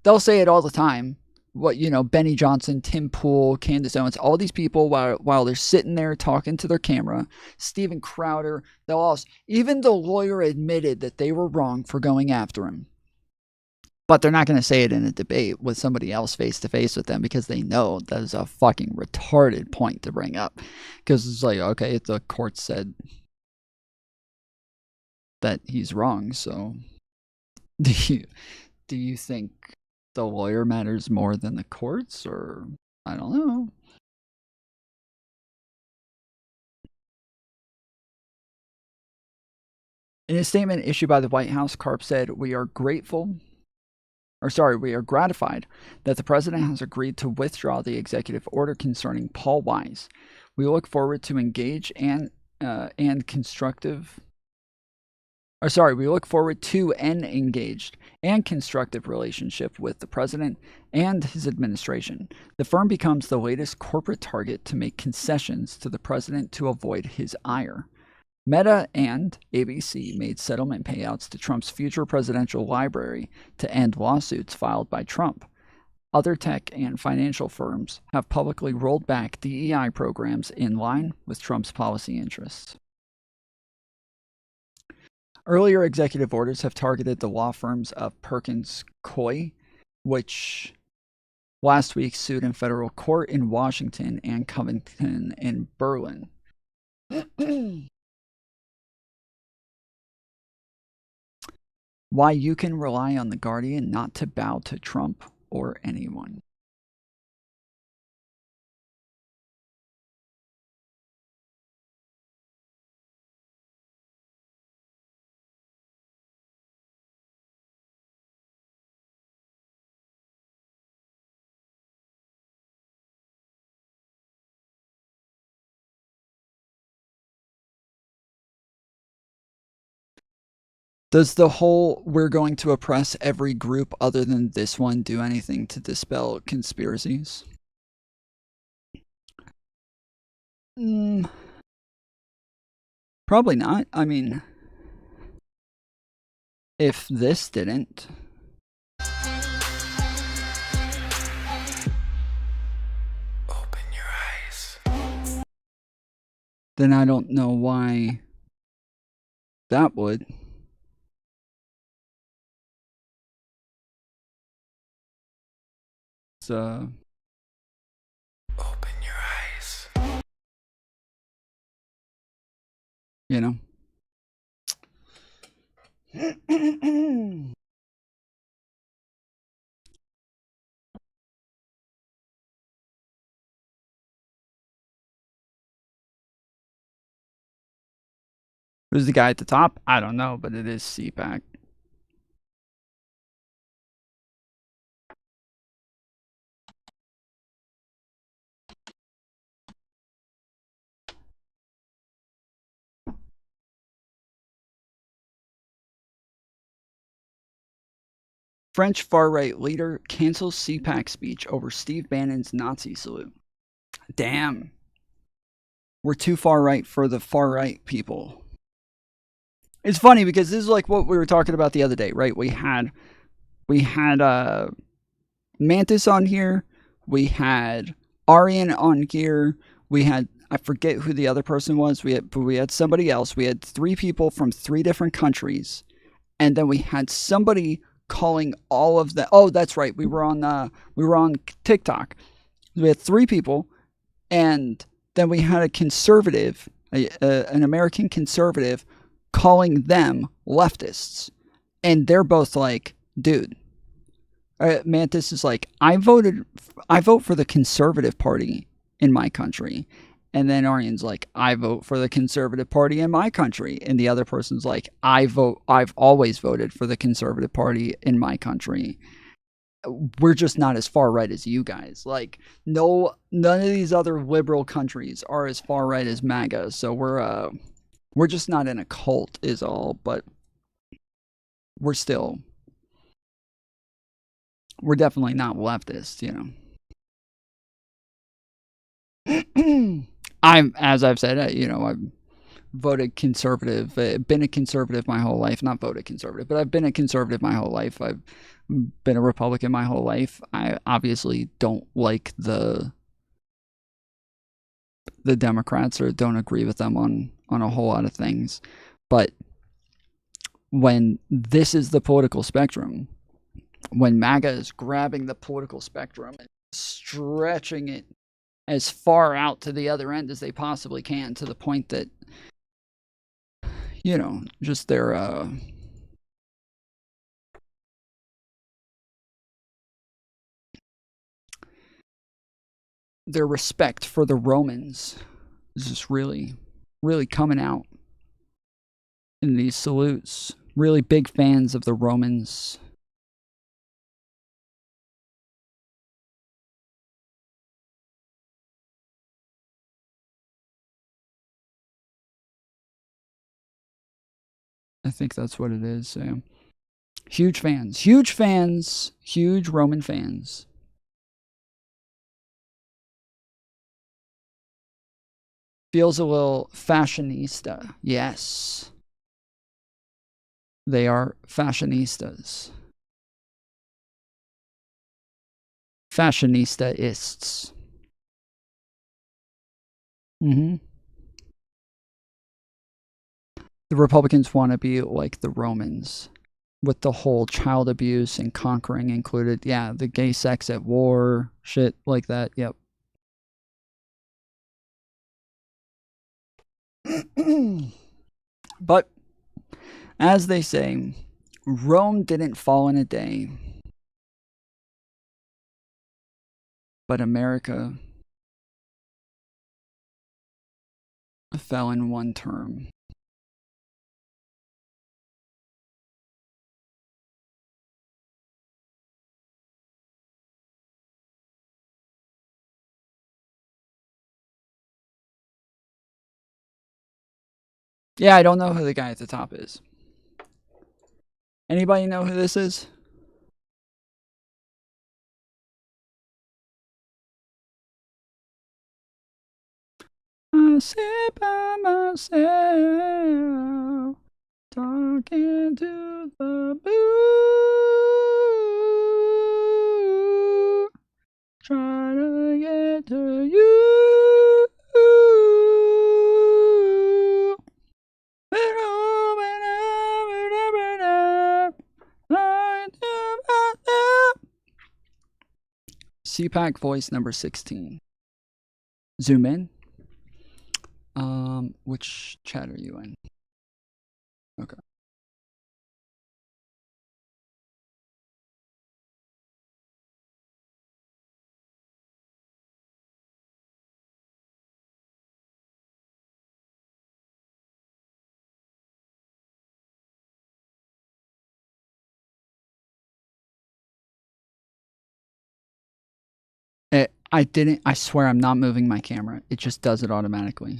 They'll say it all the time. What, you know, Benny Johnson, Tim Pool, Candace Owens, all these people while they're sitting there talking to their camera, Steven Crowder, they'll also, even the lawyer admitted that they were wrong for going after him. But they're not going to say it in a debate with somebody else face to face with them because they know that is a fucking retarded point to bring up. Because it's like, okay, the court said that he's wrong, so do you think the lawyer matters more than the courts, or I don't know. In a statement issued by the White House, Karp said, we are gratified that the president has agreed to withdraw the executive order concerning Paul Wise. We look forward to we look forward to an engaged and constructive relationship with the president and his administration. The firm becomes the latest corporate target to make concessions to the president to avoid his ire. Meta and ABC made settlement payouts to Trump's future presidential library to end lawsuits filed by Trump. Other tech and financial firms have publicly rolled back DEI programs in line with Trump's policy interests. Earlier executive orders have targeted the law firms of Perkins Coie, which last week sued in federal court in Washington and Covington in Berlin. Why you can rely on The Guardian not to bow to Trump or anyone. Does the whole we're going to oppress every group other than this one do anything to dispel conspiracies? Probably not. I mean, if this didn't. Open your eyes. Then I don't know why that would. Open your eyes. You know? Who's the guy at the top? I don't know, but it is CPAC. French far-right leader cancels CPAC speech over Steve Bannon's Nazi salute. Damn. We're too far-right for the far-right people. It's funny because this is like what we were talking about the other day, right? We had Mantis on here. We had Aryan on here. We had, I forget who the other person was. We had somebody else. We had 3 people from 3 different countries. And then we had somebody calling all of the, oh, that's right. We were on TikTok. We had 3 people, and then we had a conservative, an American conservative, calling them leftists, and they're both like, dude. Mantis is like, I vote for the Conservative Party in my country. And then Aryan's like, I vote for the Conservative Party in my country. And the other person's like, I've always voted for the Conservative Party in my country. We're just not as far right as you guys. Like, none of these other liberal countries are as far right as MAGA. So we're just not in a cult is all, but we're definitely not leftist, you know. As I've said, you know, I've voted conservative, been a conservative my whole life. Not voted conservative, but I've been a conservative my whole life. I've been a Republican my whole life. I obviously don't like the Democrats or don't agree with them on a whole lot of things. But when this is the political spectrum, when MAGA is grabbing the political spectrum and stretching it as far out to the other end as they possibly can, to the point that, you know, just their respect for the Romans is just really, really coming out in these salutes. Really big fans of the Romans. I think that's what it is. So. Huge fans, huge Roman fans. Feels a little fashionista. Yes. They are fashionistas. Fashionista-ists. The Republicans want to be like the Romans. with the whole child abuse and conquering included. Yeah, the gay sex at war, shit like that. Yep. But as they say, Rome didn't fall in a day, but America fell in one term. Yeah, I don't know who the guy at the top is. Anybody know who this is? I sit by myself, talking to the blue, trying to get to you. CPAC voice number 16. Zoom in. Which chat are you in? Okay. I swear I'm not moving my camera. It just does it automatically.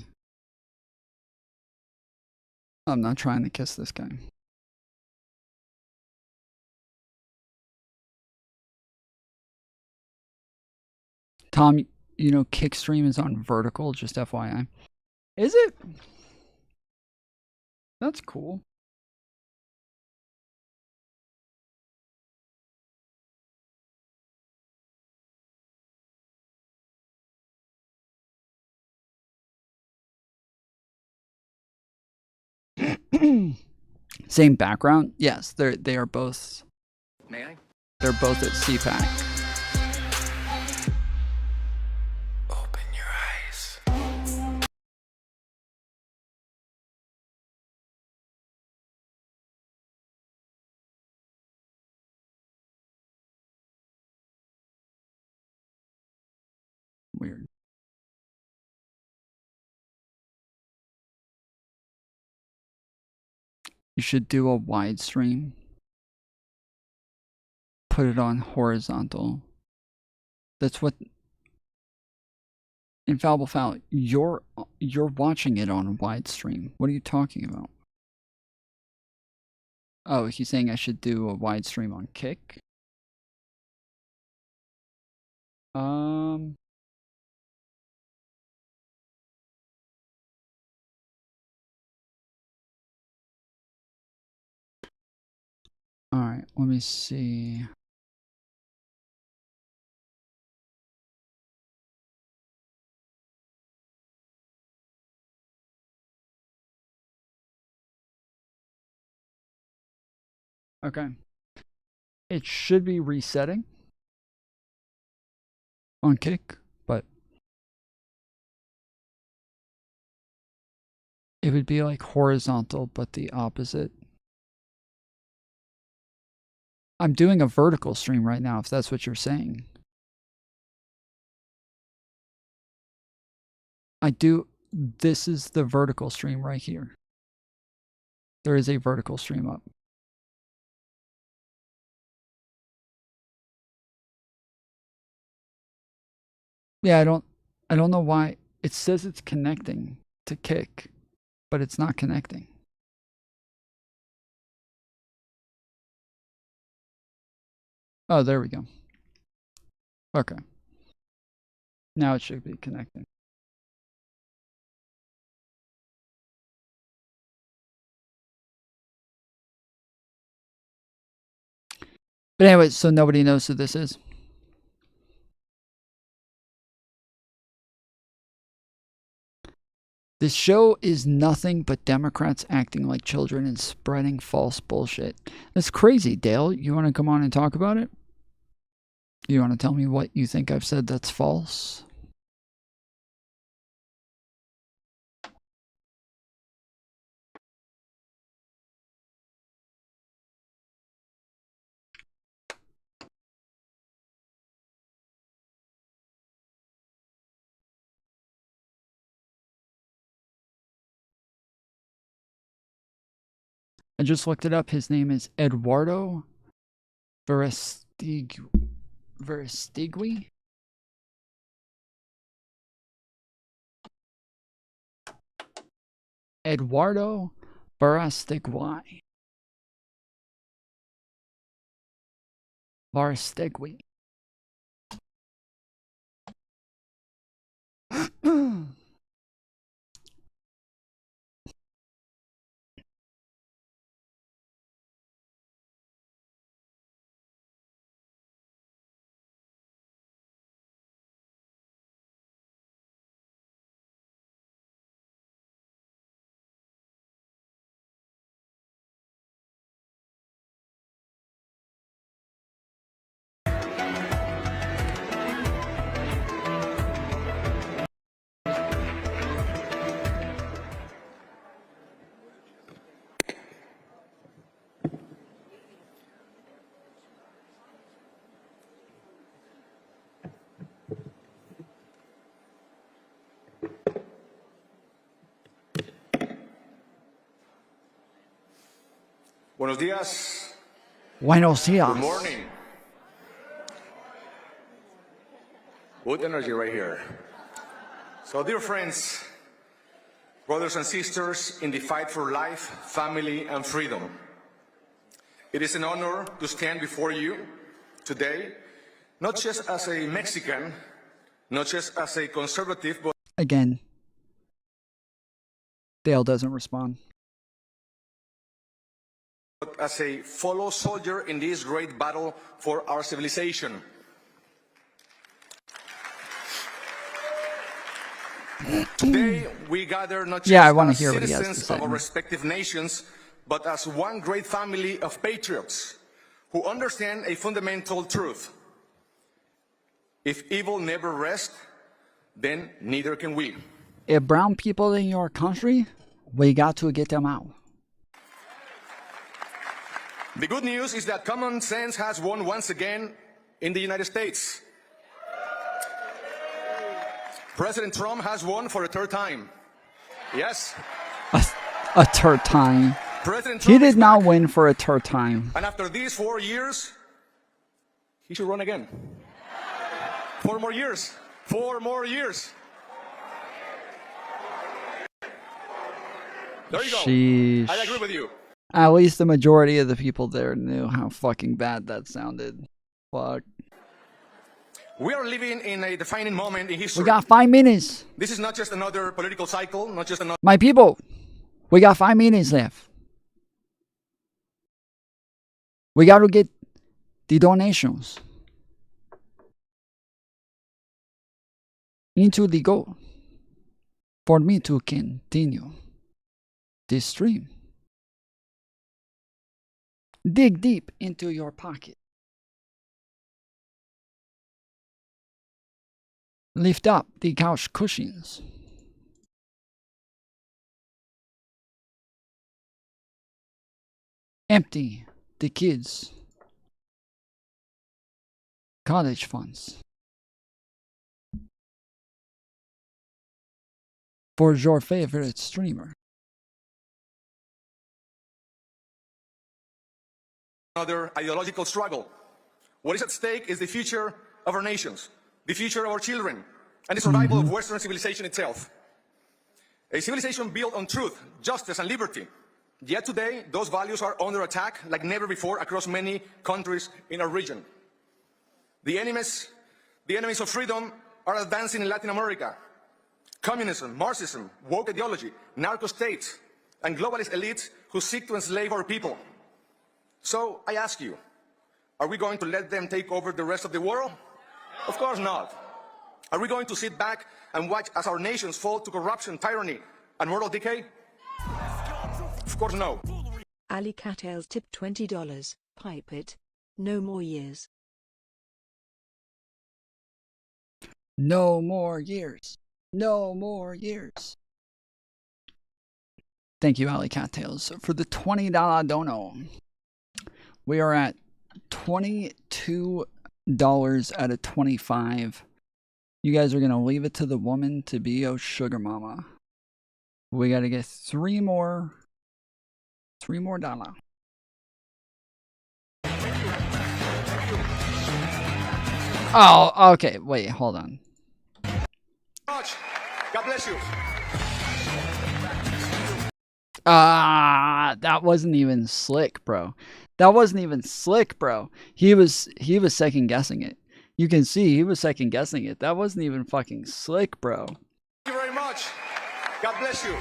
I'm not trying to kiss this guy. Tom, you know Kickstream is on vertical, just FYI. Is it? That's cool. Same background? Yes, they are both. May I? They're both at CPAC. Open your eyes. Weird. You should do a wide stream. Put it on horizontal. That's what Infallible Foul, you're watching it on a wide stream. What are you talking about? Oh, he's saying I should do a wide stream on Kick. All right, let me see. Okay. It should be resetting on Kick, but it would be like horizontal, but the opposite. I'm doing a vertical stream right now, if that's what you're saying. This is the vertical stream right here. There is a vertical stream up. Yeah, I don't know why. It says it's connecting to Kick, but it's not connecting. Oh, there we go. Okay. Now it should be connecting. But anyway, so nobody knows who this is. This show is nothing but Democrats acting like children and spreading false bullshit. That's crazy, Dale. You want to come on and talk about it? You want to tell me what you think I've said that's false? I just looked it up. His name is Eduardo Verastegui. Eduardo Verastegui. Verastegui. Buenos días. Buenos días. Good morning. Good energy right here. So, dear friends, brothers and sisters in the fight for life, family, and freedom, it is an honor to stand before you today, not just as a Mexican, not just as a conservative, but again, Dale doesn't respond. As a fellow soldier in this great battle for our civilization. Today, we gather not just as citizens of our respective nations, but as one great family of patriots who understand a fundamental truth. If evil never rests, then neither can we. If brown people in your country, we got to get them out. The good news is that common sense has won once again in the United States. President Trump has won for a third time. Yes. A third time. President Trump he did not win for a third time. And after these 4 years, he should run again. 4 more years. 4 more years. There you go. Sheesh. I agree with you. At least the majority of the people there knew how fucking bad that sounded. Fuck. We are living in a defining moment in history. We got 5 minutes. This is not just another political cycle, not just another... My people, we got 5 minutes left. We got to get the donations into the goal for me to continue this stream. Dig deep into your pocket. Lift up the couch cushions. Empty the kids' college funds. For your favorite streamer. Another ideological struggle. What is at stake is the future of our nations, the future of our children, and the survival of Western civilization itself. A civilization built on truth, justice, and liberty. Yet today, those values are under attack like never before across many countries in our region. The enemies of freedom are advancing in Latin America. Communism, Marxism, woke ideology, narco states, and globalist elites who seek to enslave our people. So I ask you, are we going to let them take over the rest of the world? Of course not. Are we going to sit back and watch as our nations fall to corruption, tyranny, and moral decay? Of course, no. Ali Cattails tipped $20. Pipe it. No more years. No more years. No more years. Thank you, Ali Cattails, for the $20 dono. We are at $22 out of 25. You guys are going to leave it to the woman to be your sugar mama. We got to get three more dollar. Oh, okay. Wait, hold on. God bless you. That wasn't even slick, bro. That wasn't even slick, bro. He was second guessing it. You can see he was second guessing it. That wasn't even fucking slick, bro. Thank you very much. God bless you.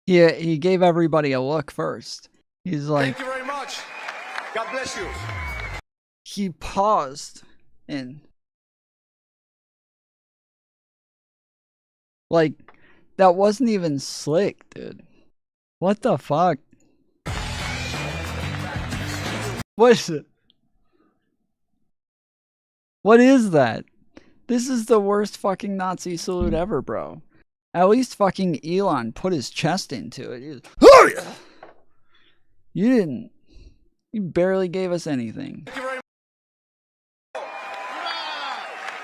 Yeah, he gave everybody a look first. He's like, thank you very much. God bless you. He paused and like that wasn't even slick, dude. What the fuck? What is it? What is that? This is the worst fucking Nazi salute ever, bro. At least fucking Elon put his chest into it. You didn't. You barely gave us anything. Thank you very much.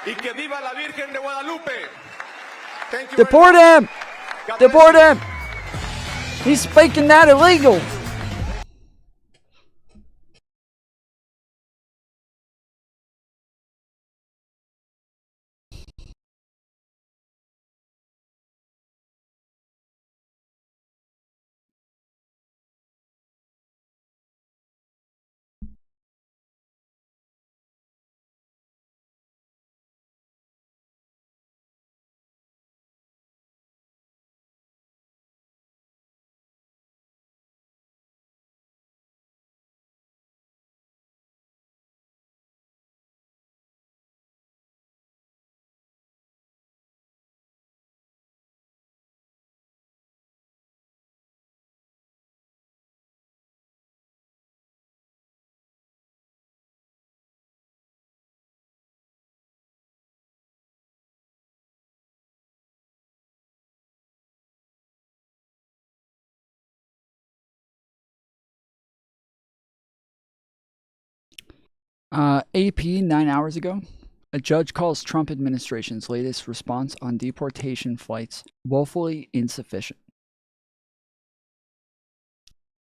Y que viva la Virgen de Guadalupe. Thank you. Deport him! Deport him! He's speaking that illegal. AP 9 hours ago, a judge calls Trump administration's latest response on deportation flights woefully insufficient.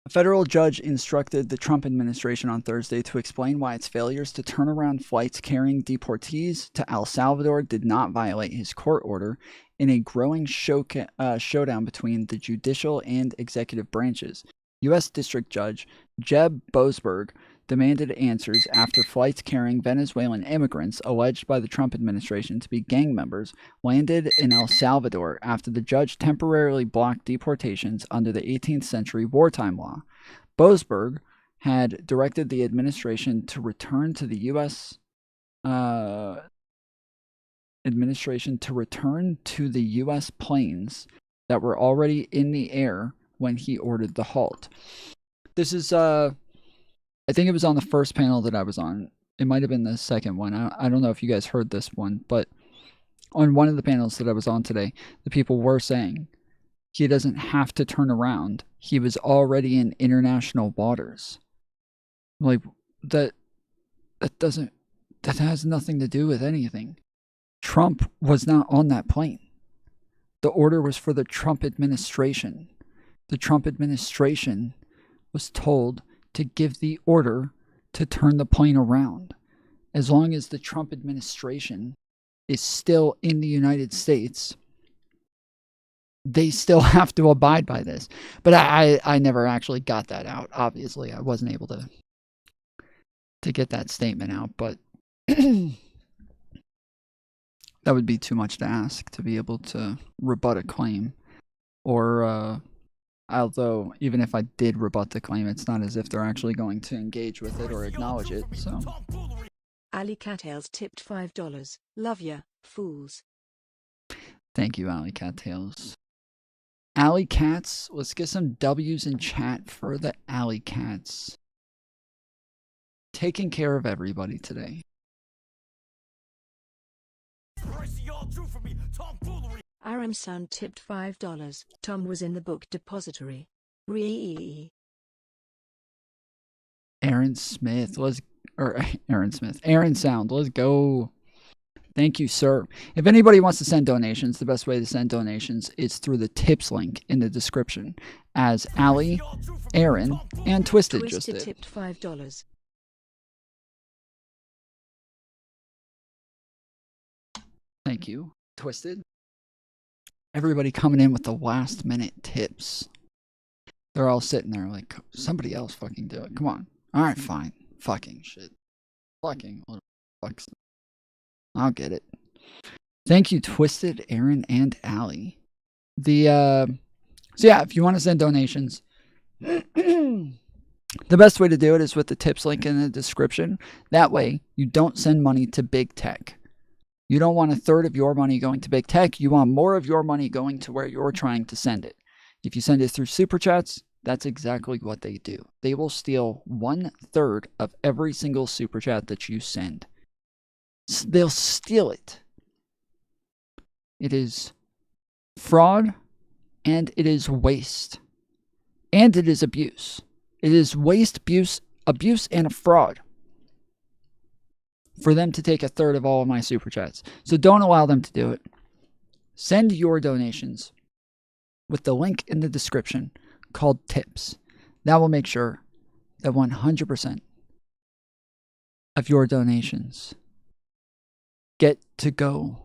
A federal judge instructed the Trump administration on Thursday to explain why its failures to turn around flights carrying deportees to El Salvador did not violate his court order in a growing showdown between the judicial and executive branches. U.S. District Judge Jeb Boasberg demanded answers after flights carrying Venezuelan immigrants alleged by the Trump administration to be gang members landed in El Salvador after the judge temporarily blocked deportations under the 18th century wartime law. Boasberg had directed the administration to return to the U.S. planes that were already in the air when he ordered the halt. This is I think it was on the first panel that I was on. It might have been the second one. I don't know if you guys heard this one, but on one of the panels that I was on today, the people were saying he doesn't have to turn around. He was already in international waters. Like that has nothing to do with anything. Trump was not on that plane. The order was for the Trump administration. The Trump administration was told to give the order to turn the plane around. As long as the Trump administration is still in the United States, they still have to abide by this. But I never actually got that out. Obviously, I wasn't able to get that statement out, but that would be too much to ask to be able to rebut a claim. Or although, even if I did rebut the claim, it's not as if they're actually going to engage with it or acknowledge it, so. Ali Cattails tipped $5. Love ya, fools. Thank you, Alley Cat Tales. Alley Cats, let's get some W's in chat for the Alley Cats. Taking care of everybody today. Aram Sound tipped $5. Tom was in the book depository. Aaron Smith, Aaron Sound, let's go. Thank you, sir. If anybody wants to send donations, the best way to send donations is through the tips link in the description, as Allie, Aaron, and Twisted just did. Tipped $5. Thank you, Twisted. Everybody coming in with the last minute tips. They're all sitting there like, somebody else fucking do it. Come on. All right, fine. Fucking shit. Fucking. Fucks. I'll get it. Thank you, Twisted, Aaron, and Allie. So yeah, if you want to send donations, the best way to do it is with the tips link in the description. That way, you don't send money to big tech. You don't want a third of your money going to big tech. You want more of your money going to where you're trying to send it. If you send it through super chats, that's exactly what they do. They will steal 1/3 of every single super chat that you send. They'll steal it. It is fraud, and it is waste, and it is abuse. It is waste, abuse, and a fraud for them to take 1/3 of all of my super chats. So don't allow them to do it. Send your donations with the link in the description called tips. That will make sure that 100% of your donations get to go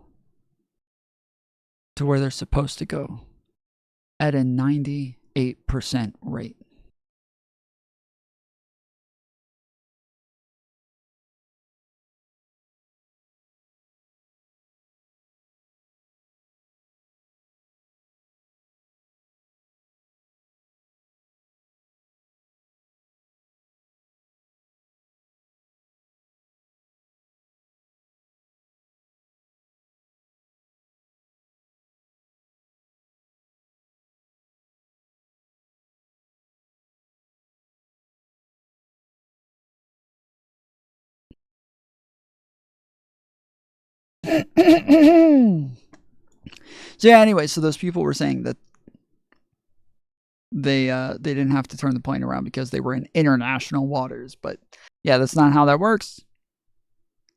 to where they're supposed to go at a 98% rate. So yeah, anyway, so those people were saying that they didn't have to turn the plane around because they were in international waters, but yeah, that's not how that works.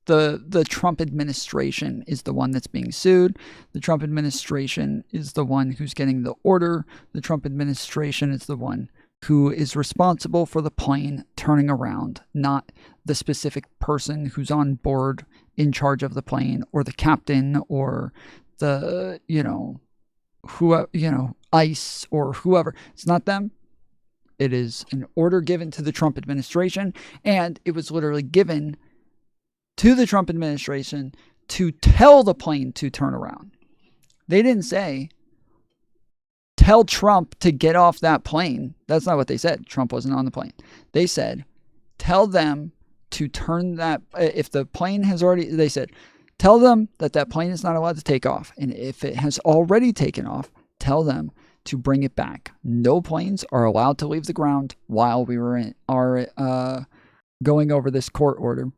The Trump administration is the one that's being sued. The Trump administration is the one who's getting the order. The Trump administration is the one who is responsible for the plane turning around, not the specific person who's on board in charge of the plane, or the captain, or the, ICE, or whoever. It's not them. It is an order given to the Trump administration, and it was literally given to the Trump administration to tell the plane to turn around. They didn't say, tell Trump to get off that plane. That's not what they said. Trump wasn't on the plane. They said, tell them to turn that, if the plane has already, they said, tell them that that plane is not allowed to take off. And if it has already taken off, tell them to bring it back. No planes are allowed to leave the ground while we were going over this court order.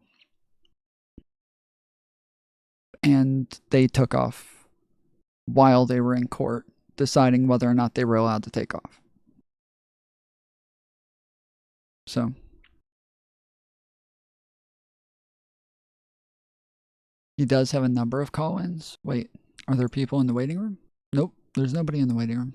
And they took off while they were in court, deciding whether or not they were allowed to take off. So he does have a number of call-ins. Wait, are there people in the waiting room? Nope, there's nobody in the waiting room.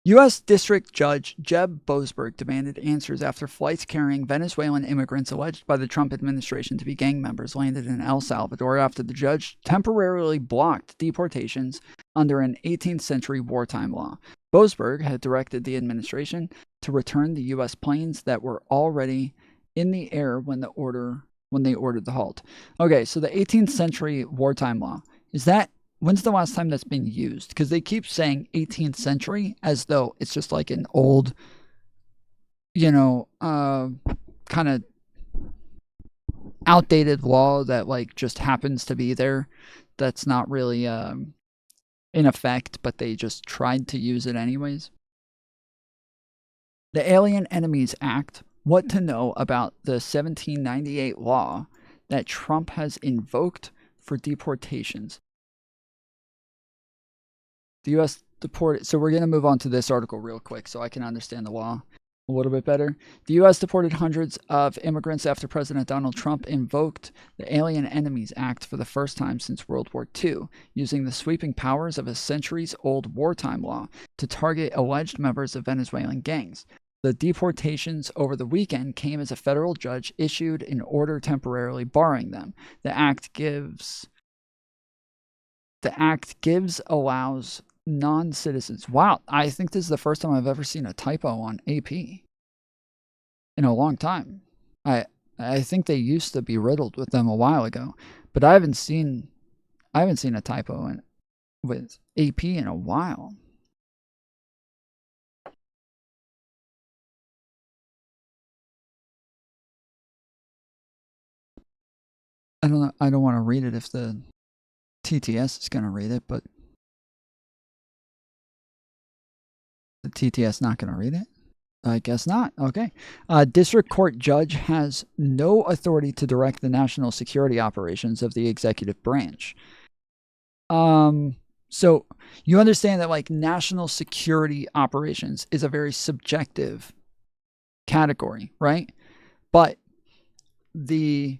U.S. District Judge Jeb Boasberg demanded answers after flights carrying Venezuelan immigrants alleged by the Trump administration to be gang members landed in El Salvador after the judge temporarily blocked deportations under an 18th century wartime law. Boasberg had directed the administration to return the U.S. planes that were already in the air when when they ordered the halt. Okay, so the 18th century wartime law, when's the last time that's been used? Because they keep saying 18th century as though it's just like an old, kind of outdated law that like just happens to be there. That's not really in effect, but they just tried to use it anyways. The Alien Enemies Act. What to know about the 1798 law that Trump has invoked for deportations. The U.S. deported... So we're going to move on to this article real quick so I can understand the law a little bit better. The U.S. deported hundreds of immigrants after President Donald Trump invoked the Alien Enemies Act for the first time since World War II, using the sweeping powers of a centuries-old wartime law to target alleged members of Venezuelan gangs. The deportations over the weekend came as a federal judge issued an order temporarily barring them. The act allows non-citizens. Wow, I think this is the first time I've ever seen a typo on AP in a long time. I think they used to be riddled with them a while ago, but I haven't seen a typo with AP in a while. I don't know. I don't want to read it if the TTS is going to read it, but the TTS not going to read it? I guess not. Okay. District Court judge has no authority to direct the national security operations of the executive branch. So you understand that like national security operations is a very subjective category, right? But the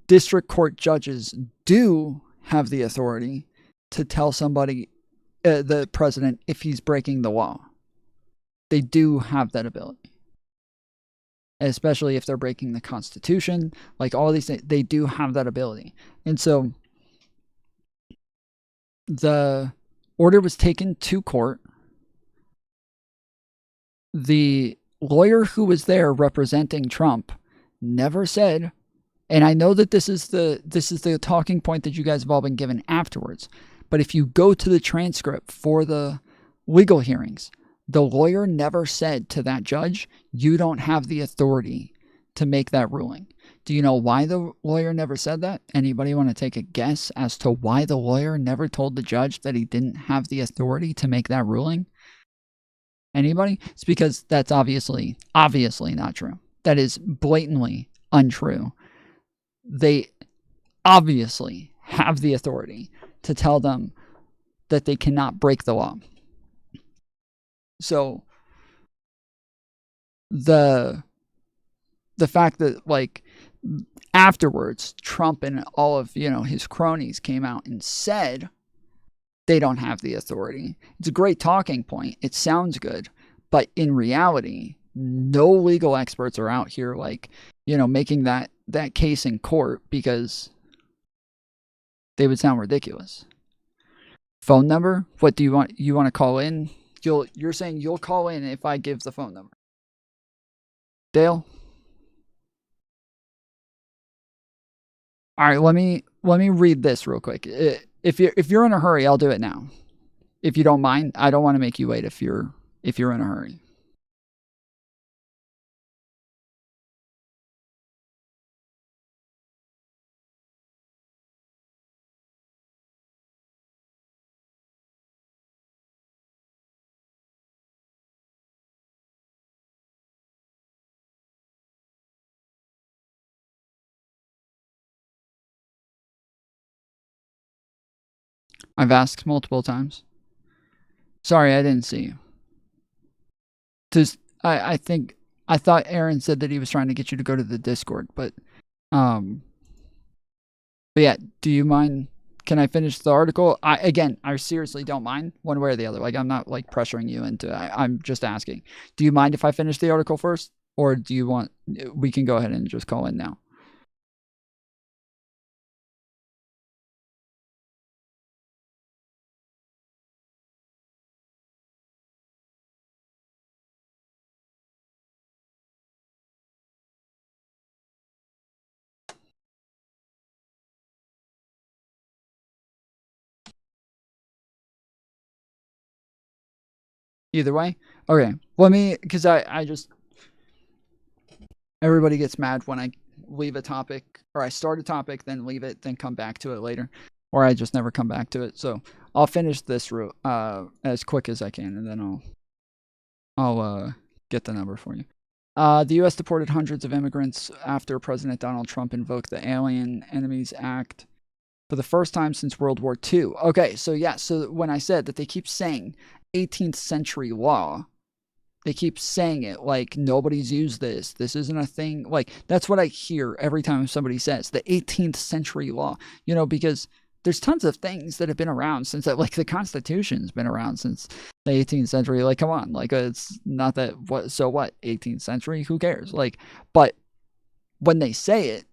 district court judges do have the authority to tell somebody, the president, if he's breaking the law. They do have that ability. Especially if they're breaking the Constitution, like all these things, they do have that ability. And so the order was taken to court. The lawyer who was there representing Trump never said, and I know that this is the talking point that you guys have all been given afterwards, but if you go to the transcript for the legal hearings, the lawyer never said to that judge, you don't have the authority to make that ruling. Do you know why the lawyer never said that? Anybody want to take a guess as to why the lawyer never told the judge that he didn't have the authority to make that ruling? Anybody? It's because that's obviously not true. That is blatantly untrue. They obviously have the authority to tell them that they cannot break the law. So the fact that like afterwards Trump and all of his cronies came out and said they don't have the authority. It's a great talking point. It sounds good, but in reality, no legal experts are out here like making that case in court because they would sound ridiculous. Phone number? What do you want? You want to call in? You're saying you'll call in if I give the phone number. Dale? All right, let me read this real quick. If you're in a hurry, I'll do it now. If you don't mind, I don't want to make you wait if you're in a hurry. I've asked multiple times. Sorry, I didn't see you. I thought Aaron said that he was trying to get you to go to the Discord, but yeah, do you mind? Can I finish the article? I seriously don't mind one way or the other. Like I'm not like pressuring you into. I'm just asking. Do you mind if I finish the article first, or do you want? We can go ahead and just call in now. Either way? Okay. Let me, because I just, everybody gets mad when I leave a topic, or I start a topic, then leave it, then come back to it later. Or I just never come back to it. So I'll finish this route as quick as I can, and then I'll get the number for you. The U.S. deported hundreds of immigrants after President Donald Trump invoked the Alien Enemies Act for the first time since World War II. Okay, so yeah, so when I said that they keep saying 18th century law, they keep saying it like nobody's used this. This isn't a thing. Like, that's what I hear every time somebody says the 18th century law, you know, because there's tons of things that have been around since that, like the Constitution's been around since the 18th century. Like, come on, like it's not that, what, so what, 18th century, who cares? Like, but when they say it,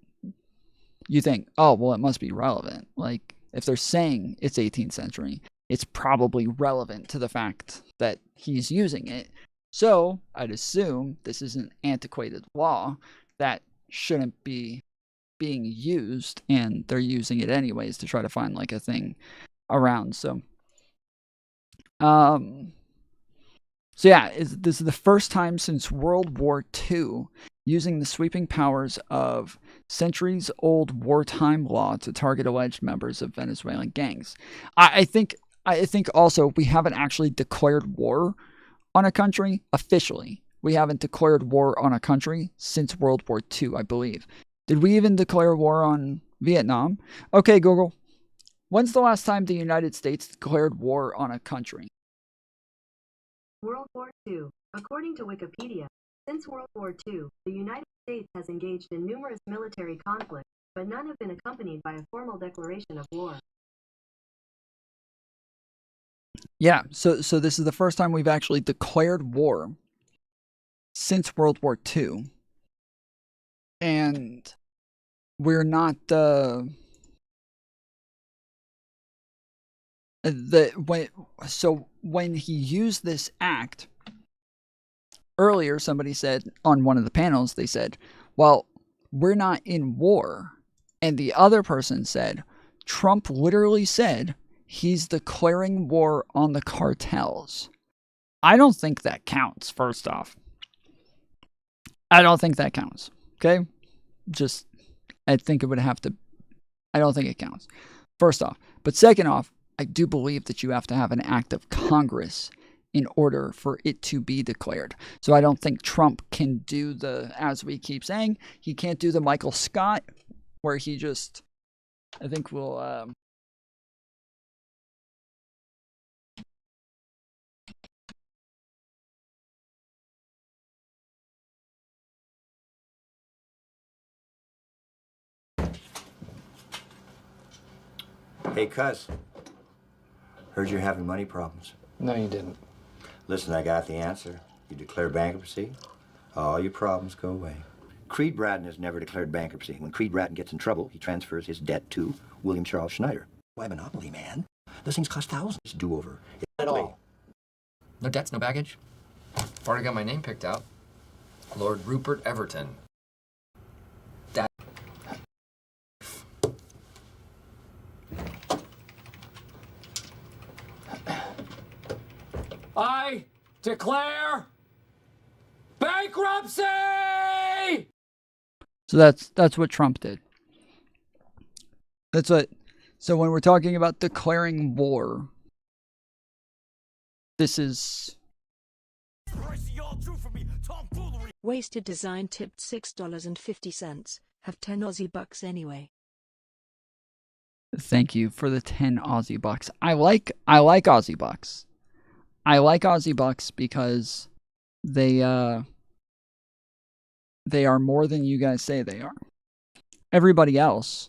you think, oh, well, it must be relevant. Like, if they're saying it's 18th century, it's probably relevant to the fact that he's using it. So I'd assume this is an antiquated law that shouldn't be being used, and they're using it anyways to try to find like a thing around. So yeah, this is the first time since World War II using the sweeping powers of centuries-old wartime law to target alleged members of Venezuelan gangs. I think also we haven't actually declared war on a country officially. We haven't declared war on a country since World War II, I believe. Did we even declare war on Vietnam? Okay, Google. When's the last time the United States declared war on a country? World War II. According to Wikipedia, since World War II, the United States has engaged in numerous military conflicts, but none have been accompanied by a formal declaration of war. Yeah, so this is the first time we've actually declared war since World War II. And we're not when he used this act earlier, somebody said on one of the panels, they said, well, we're not in war. And the other person said, Trump literally said he's declaring war on the cartels. I don't think that counts, first off. I don't think that counts. Okay? Just, I think it would have to, I don't think it counts. First off. But second off, I do believe that you have to have an act of Congress in order for it to be declared. So I don't think Trump can do the, as we keep saying, he can't do the Michael Scott, where he just, I think we'll, Hey, cuz. Heard you're having money problems. No, you didn't. Listen, I got the answer. You declare bankruptcy, all your problems go away. Creed Bratton has never declared bankruptcy. When Creed Bratton gets in trouble, he transfers his debt to William Charles Schneider. Why monopoly, man? Those things cost thousands. Do-over. At all. No debts, no baggage. I've already got my name picked out. Lord Rupert Everton. That. I declare bankruptcy! So that's what Trump did. So when we're talking about declaring war, this is... Wasted Design tipped $6.50. Have 10 Aussie bucks anyway. Thank you for the 10 Aussie bucks. I like Aussie bucks. I like Aussie bucks because they are more than you guys say they are. Everybody else.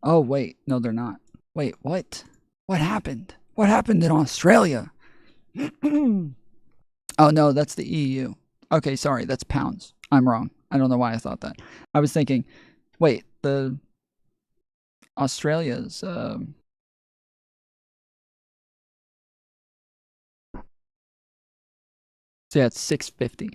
Oh wait, no, they're not. Wait, what? What happened? What happened in Australia? Oh no, that's the EU. Okay, sorry, that's pounds. I'm wrong. I don't know why I thought that. I was thinking, wait, the Australia's so yeah, it's 650.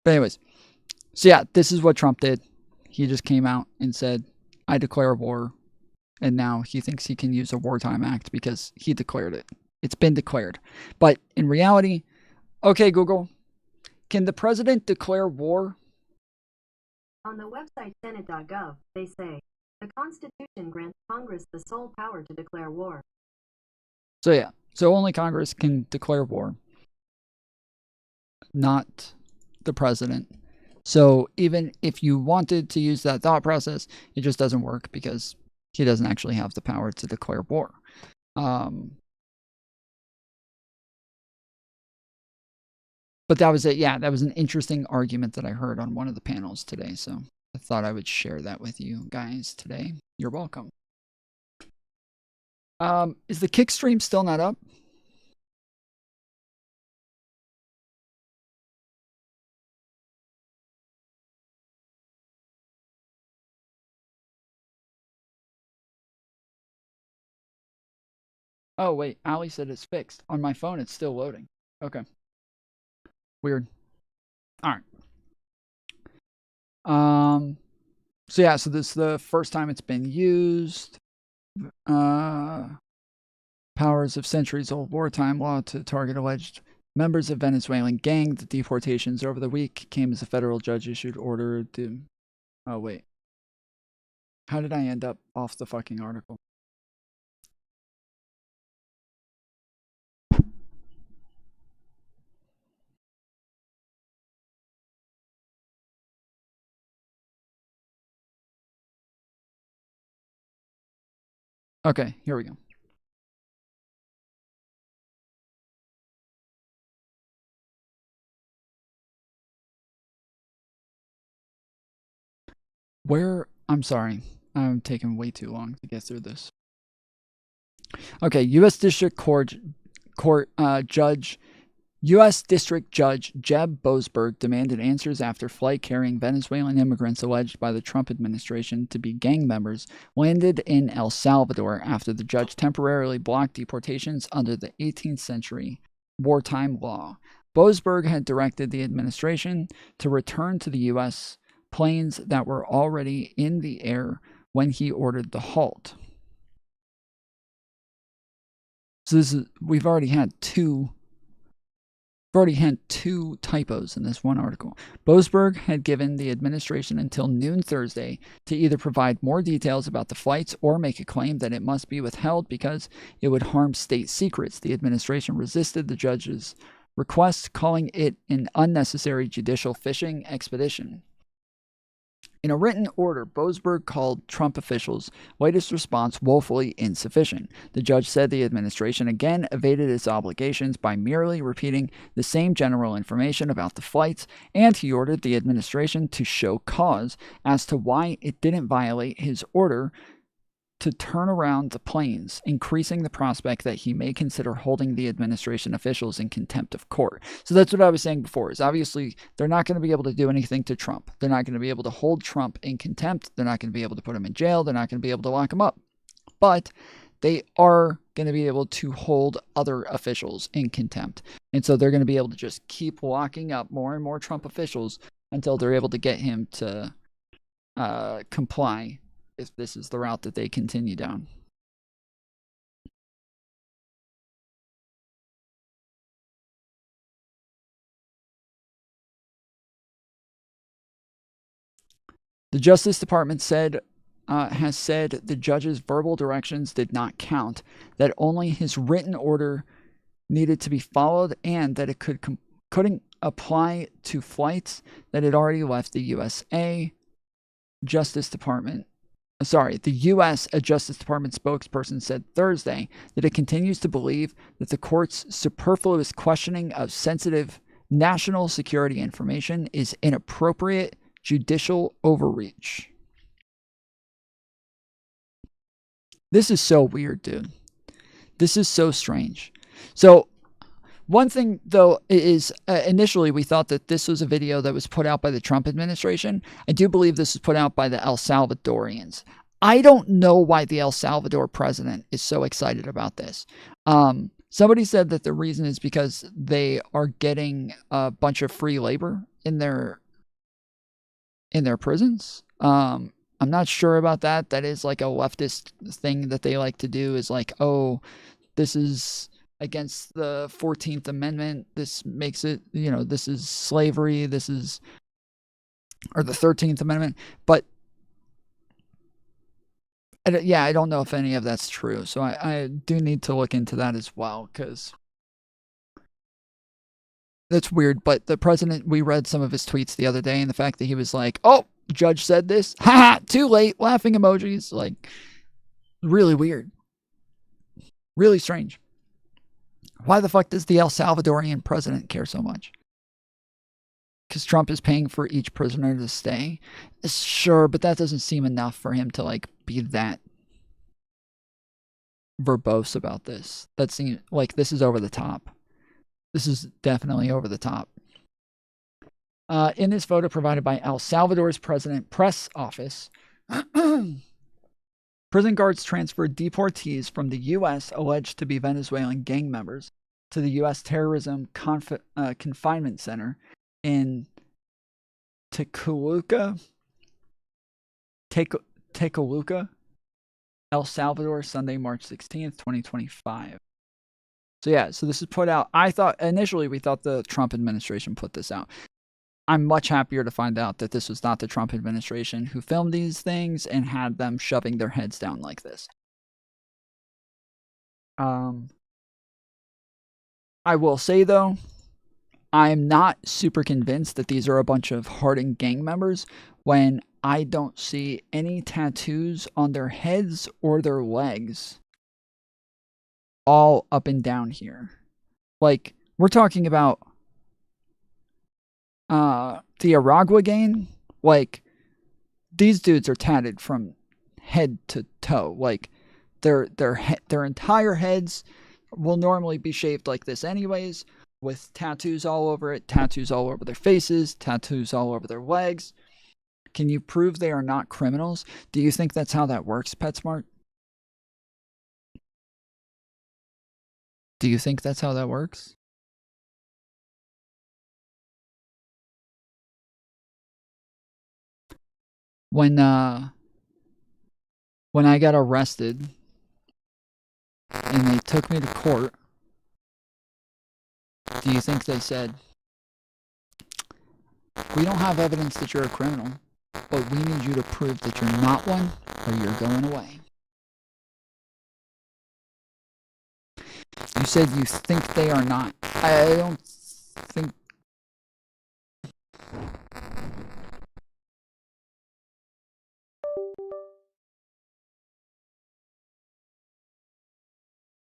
But anyways, So yeah, this is what Trump did. He just came out and said, I declare war. And now he thinks he can use a wartime act because he declared it. It's been declared. But in reality, okay, Google, can the president declare war? On the website Senate.gov, they say, the Constitution grants Congress the sole power to declare war. So yeah, so only Congress can declare war, not the president. So even if you wanted to use that thought process, it just doesn't work because he doesn't actually have the power to declare war. But that was it. Yeah, that was an interesting argument that I heard on one of the panels today. So I thought I would share that with you guys today. You're welcome. Is the kick stream still not up? Oh, wait. Ali said it's fixed. On my phone, it's still loading. Okay. Weird. All right. So yeah, so this is the first time it's been used. Powers of centuries-old wartime law to target alleged members of Venezuelan gang. The deportations over the week came as a federal judge issued order to... Oh, wait. How did I end up off the fucking article? Okay, here we go. I'm sorry. I'm taking way too long to get through this. Okay, U.S. District Judge Jeb Boasberg demanded answers after flight carrying Venezuelan immigrants alleged by the Trump administration to be gang members landed in El Salvador after the judge temporarily blocked deportations under the 18th century wartime law. Boasberg had directed the administration to return to the U.S. planes that were already in the air when he ordered the halt. So we've already had two typos in this one article. Boasberg had given the administration until noon Thursday to either provide more details about the flights or make a claim that it must be withheld because it would harm state secrets. The administration resisted the judge's request, calling it an unnecessary judicial fishing expedition. In a written order, Boasberg called Trump officials' latest response woefully insufficient. The judge said the administration again evaded its obligations by merely repeating the same general information about the flights, and he ordered the administration to show cause as to why it didn't violate his order to turn around the planes, increasing the prospect that he may consider holding the administration officials in contempt of court. So that's what I was saying before, is obviously they're not going to be able to do anything to Trump. They're not going to be able to hold Trump in contempt. They're not going to be able to put him in jail. They're not going to be able to lock him up. But they are going to be able to hold other officials in contempt. And so they're going to be able to just keep locking up more and more Trump officials until they're able to get him to comply, if this is the route that they continue down. The Justice Department has said the judge's verbal directions did not count, that only his written order needed to be followed, and that it couldn't apply to flights that had already left the USA. The U.S. Justice Department spokesperson said Thursday that it continues to believe that the court's superfluous questioning of sensitive national security information is inappropriate judicial overreach. This is so weird, dude. This is so strange. So, one thing, though, is initially we thought that this was a video that was put out by the Trump administration. I do believe this was put out by the El Salvadorians. I don't know why the El Salvador president is so excited about this. Somebody said that the reason is because they are getting a bunch of free labor in their in their prisons. I'm not sure about that. That is like a leftist thing that they like to do, is like, oh, this is against the 14th Amendment. This makes it, this is slavery. This is, or the 13th Amendment. But I don't know if any of that's true. So I do need to look into that as well, because that's weird. But the president, we read some of his tweets the other day, and the fact that he was like, oh, judge said this, haha, too late, laughing emojis, like, really weird. Really strange. Why the fuck does the El Salvadorian president care so much? Because Trump is paying for each prisoner to stay? Sure, but that doesn't seem enough for him to, like, be that verbose about this. That seems like this is over the top. This is definitely over the top. In this photo provided by El Salvador's president press office, prison guards transferred deportees from the U.S. alleged to be Venezuelan gang members to the U.S. Terrorism Confinement Center in Tecoluca, El Salvador, Sunday, March 16th, 2025. So this is put out. Initially we thought the Trump administration put this out. I'm much happier to find out that this was not the Trump administration who filmed these things and had them shoving their heads down like this. I will say, though, I'm not super convinced that these are a bunch of hardened gang members when I don't see any tattoos on their heads or their legs all up and down here. Like, we're talking about the Aragua gang. Like, these dudes are tatted from head to toe. Like, their entire heads will normally be shaped like this anyways, with tattoos all over it, tattoos all over their faces, tattoos all over their legs. Can you prove they are not criminals? Do you think that's how that works, PetSmart? Do you think that's how that works? When I got arrested and they took me to court, do you think they said, we don't have evidence that you're a criminal, but we need you to prove that you're not one or you're going away? You said you think they are not. I don't think...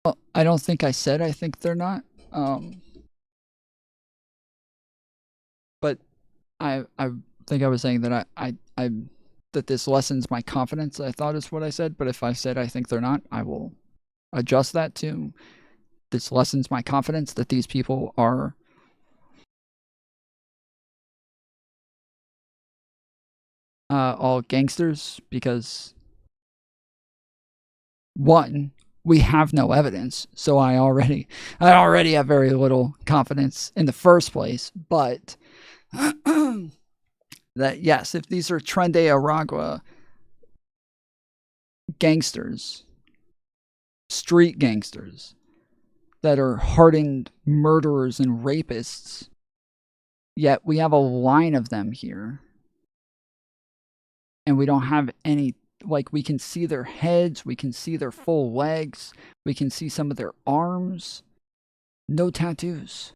Well, I don't think I said I think they're not. But I think I was saying that that this lessens my confidence, I thought is what I said. But if I said I think they're not, I will adjust that to this lessens my confidence that these people are all gangsters, because one, we have no evidence, so I already have very little confidence in the first place. But that, yes, if these are Tren de Aragua gangsters, street gangsters that are hardened murderers and rapists, yet we have a line of them here, and we don't have any, like, we can see their heads, we can see their full legs, we can see some of their arms. No tattoos.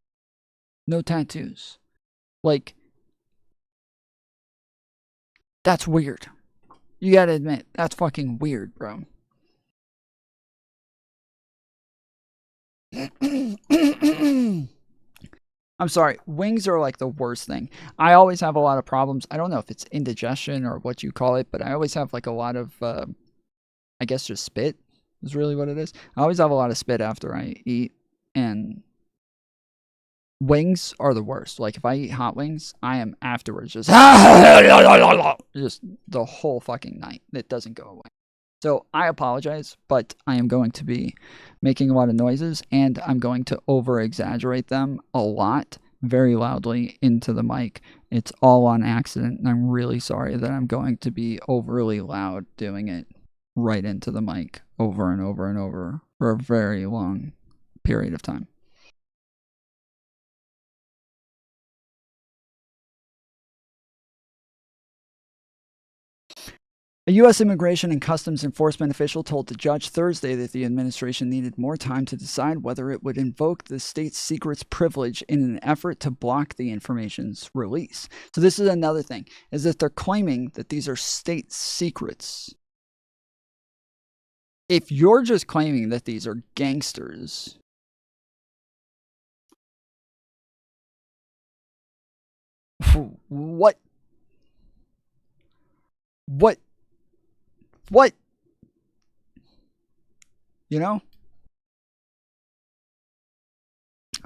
No tattoos. Like, that's weird. You gotta admit, that's fucking weird, bro. I'm sorry, wings are like the worst thing. I always have a lot of problems. I don't know if it's indigestion or what you call it, but I always have like a lot of, I guess just spit is really what it is. I always have a lot of spit after I eat, and wings are the worst. Like, if I eat hot wings, I am afterwards just the whole fucking night. It doesn't go away. So I apologize, but I am going to be making a lot of noises, and I'm going to over-exaggerate them a lot very loudly into the mic. It's all on accident, and I'm really sorry that I'm going to be overly loud doing it right into the mic over and over and over for a very long period of time. A U.S. Immigration and Customs Enforcement official told the judge Thursday that the administration needed more time to decide whether it would invoke the state secrets privilege in an effort to block the information's release. So this is another thing, is that they're claiming that these are state secrets. If you're just claiming that these are gangsters, what? You know?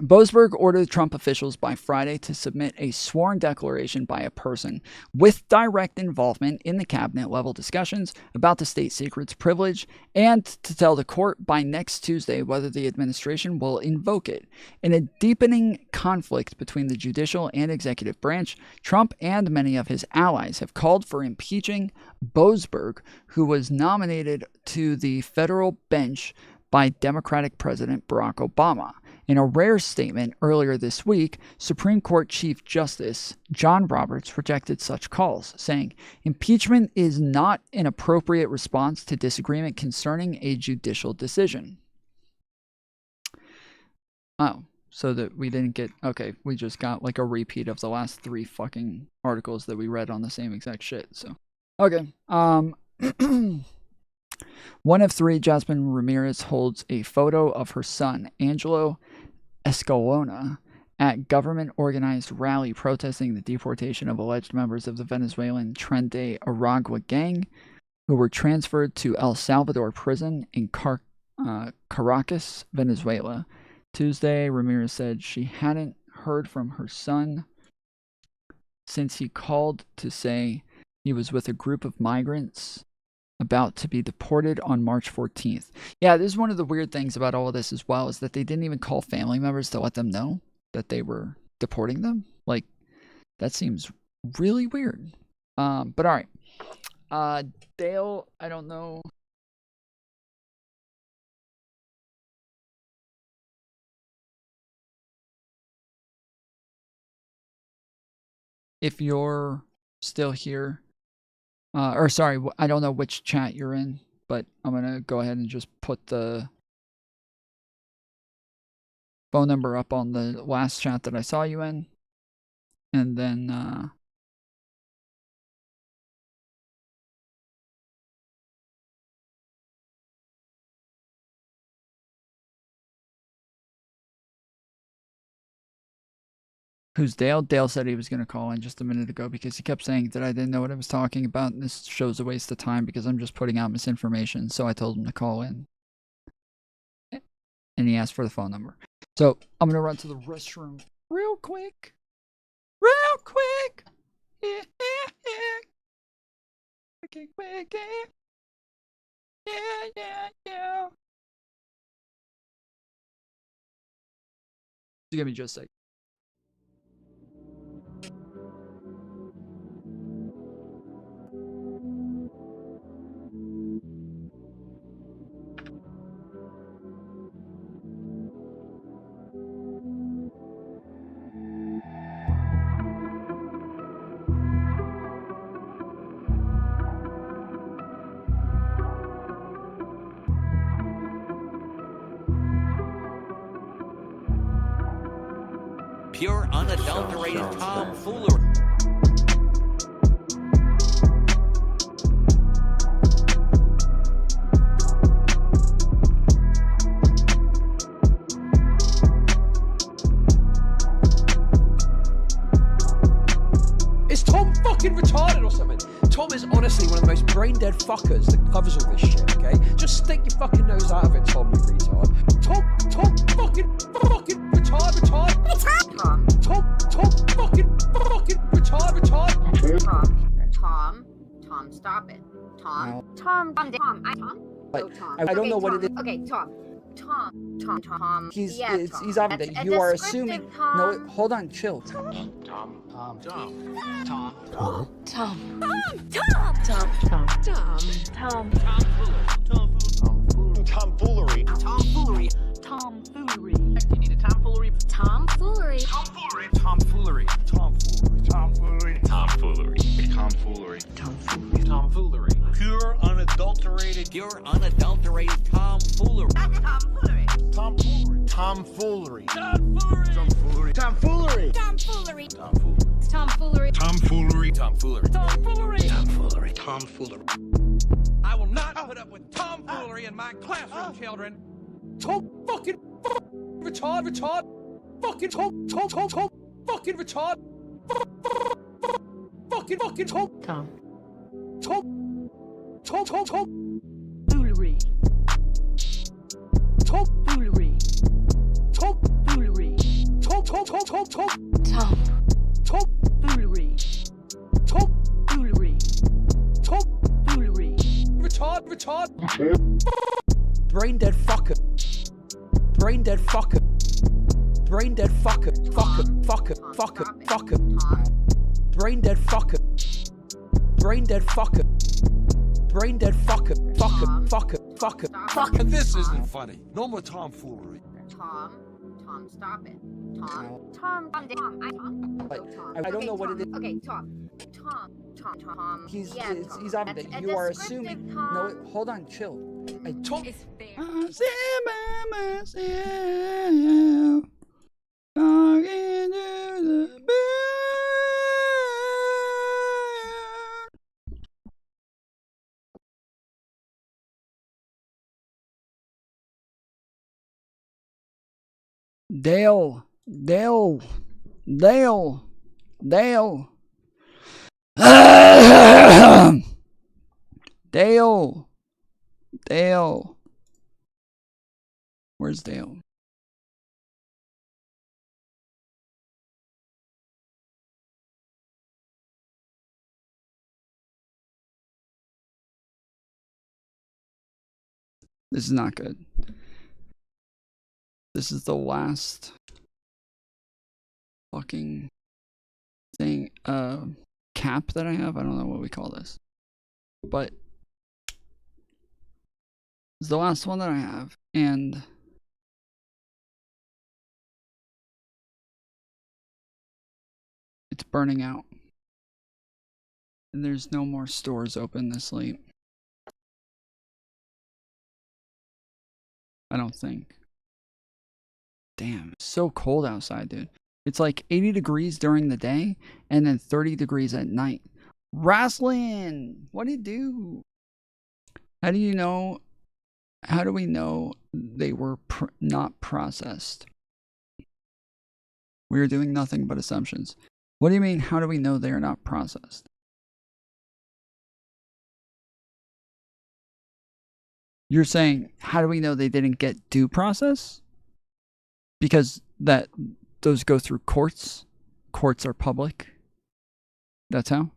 Boasberg ordered Trump officials by Friday to submit a sworn declaration by a person with direct involvement in the cabinet-level discussions about the state secrets privilege and to tell the court by next Tuesday whether the administration will invoke it. In a deepening conflict between the judicial and executive branch, Trump and many of his allies have called for impeaching Boasberg, who was nominated to the federal bench by Democratic President Barack Obama. In a rare statement earlier this week, Supreme Court Chief Justice John Roberts rejected such calls, saying, "Impeachment is not an appropriate response to disagreement concerning a judicial decision." Oh, so that we didn't get... Okay, we just got like a repeat of the last 3 fucking articles that we read on the same exact shit, so... Okay, One of 3, Jasmine Ramirez holds a photo of her son, Angelo Escalona, at government-organized rally protesting the deportation of alleged members of the Venezuelan Tren de Aragua gang who were transferred to El Salvador prison in Caracas, Venezuela. Tuesday, Ramirez said she hadn't heard from her son since he called to say he was with a group of migrants about to be deported on March 14th. Yeah, this is one of the weird things about all of this as well, is that they didn't even call family members to let them know that they were deporting them. Like, that seems really weird. But all right. Dale, I don't know. If you're still here. Or sorry, I don't know which chat you're in, but I'm going to go ahead and just put the phone number up on the last chat that I saw you in. And then, who's Dale? Dale said he was going to call in just a minute ago because he kept saying that I didn't know what I was talking about, and this shows a waste of time because I'm just putting out misinformation, so I told him to call in. And he asked for the phone number. So I'm going to run to the restroom real quick. Real quick. Quick. Yeah. So give me just a second. Pure, unadulterated tomfoolery. Is Tom fucking retarded or something? Tom is honestly one of the most brain-dead fuckers that covers all this shit, okay? Just stick your fucking nose out of it, Tom, you retard. Tom fucking retard. Tom fucking retard. Tom, stop it. Tom. Ow. Tom. But I don't know what it is. Okay, Tom. Tom. He's Yeah, it's Tom. he's obviously That's a you are descriptive assuming. Tom. No, hold on, chill. Tomfoolery. You need a tomfoolery. Tomfoolery. Tomfoolery. Pure, unadulterated tomfoolery. Tomfoolery. I will not put up with tomfoolery in my classroom, children. Tom fucking retard. Fucking Tom fucking retard. Fucking Tom. Foolery. Tomfoolery. Retard. Brain dead fucker. Brain dead fucker. Brain dead fucker. Fucker. Brain dead fucker. Brain dead fucker. Brain dead fucker. Fucker. And this isn't funny. No more tomfoolery. Tom, stop it. Tom. I don't know what it is. Okay, Tom. He's yeah, it's, Tom. he's obviously That's a you are descriptive assuming. Tom. No, hold on, chill. It's fair. Dale. Dale. Where's Dale? This is not good. This is the last fucking thing, cap that I have. I don't know what we call this, but it's the last one that I have, and it's burning out, and there's no more stores open this late. I don't think. Damn, it's so cold outside, dude. It's like 80 degrees during the day and then 30 degrees at night. Wrestling, what do you do? How do you know? How do we know they were not processed? We are doing nothing but assumptions. What do you mean, how do we know they are not processed? You're saying, how do we know they didn't get due process? Because those go through courts. Courts are public. That's how.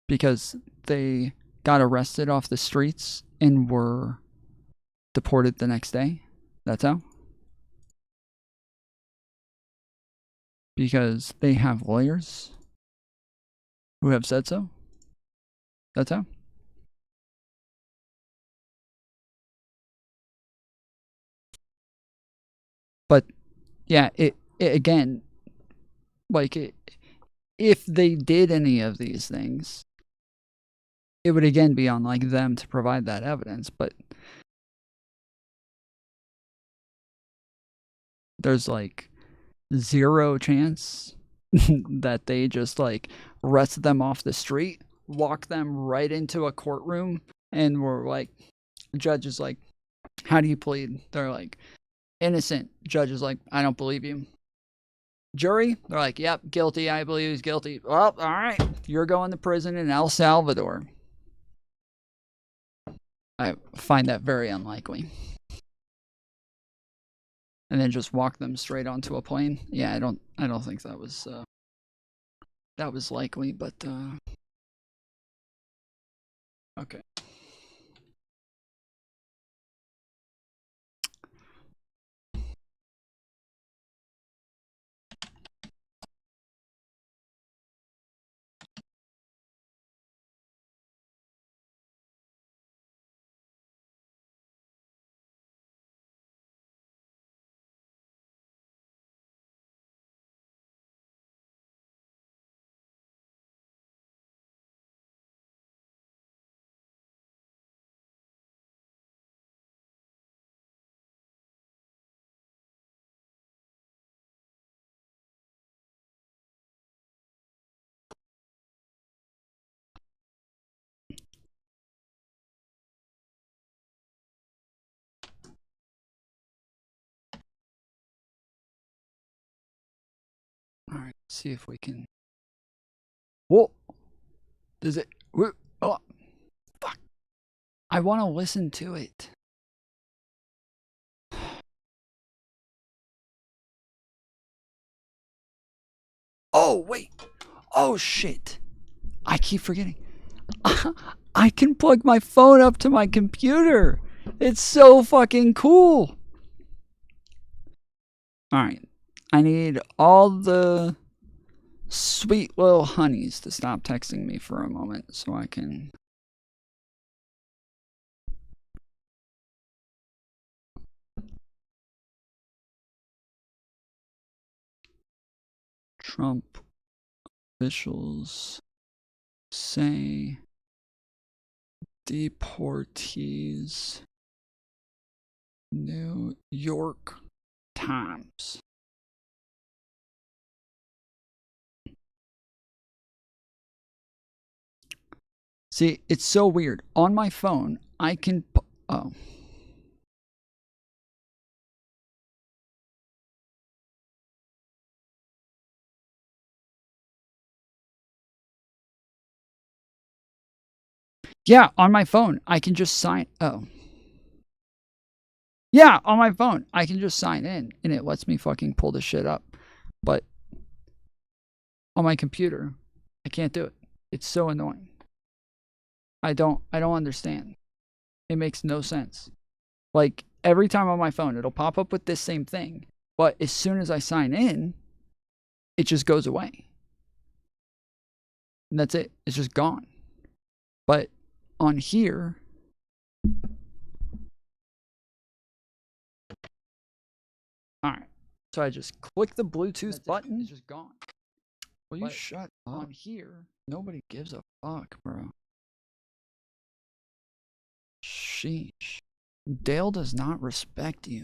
Because they got arrested off the streets and were deported the next day. That's how. Because they have lawyers who have said so. That's how. But yeah, it again, like if they did any of these things, it would again be on like them to provide that evidence. But there's like zero chance that they just like arrested them off the street, walk them right into a courtroom, and were like, the judge is like, how do you plead? They're like, innocent. Judge is like, I don't believe you. Jury, they're like, yep, guilty. I believe he's guilty. Well, all right, you're going to prison in El Salvador. I find that very unlikely. And then just walk them straight onto a plane. Yeah, I don't think that was likely, but okay. Alright, see if we can. Whoa! Does it. Oh! Fuck! I want to listen to it. Oh, wait! Oh, shit! I keep forgetting. I can plug my phone up to my computer! It's so fucking cool! Alright. I need all the sweet little honeys to stop texting me for a moment so I can... Trump officials say deportees New York Times. See, it's so weird. On my phone, I can... Oh. Yeah, on my phone, I can just sign... Oh. Yeah, on my phone, I can just sign in, and it lets me fucking pull this shit up. But on my computer, I can't do it. It's so annoying. I don't understand. It makes no sense. Like, every time on my phone, it'll pop up with this same thing. But as soon as I sign in, it just goes away. And that's it. It's just gone. But on here... Alright. So I just click the Bluetooth button. It's just gone. Will you shut up? On here, nobody gives a fuck, bro. Sheesh. Dale does not respect you.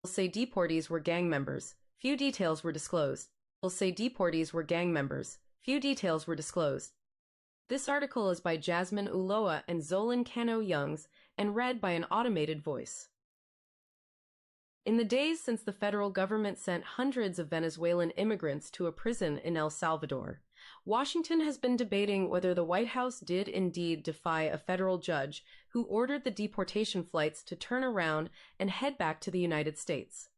Say deportees were gang members. Few details were disclosed. Say deportees were gang members. Few details were disclosed. This article is by Jasmine Ulloa and Zolan Cano-Youngs and read by an automated voice. In the days since the federal government sent hundreds of Venezuelan immigrants to a prison in El Salvador, Washington has been debating whether the White House did indeed defy a federal judge who ordered the deportation flights to turn around and head back to the United States.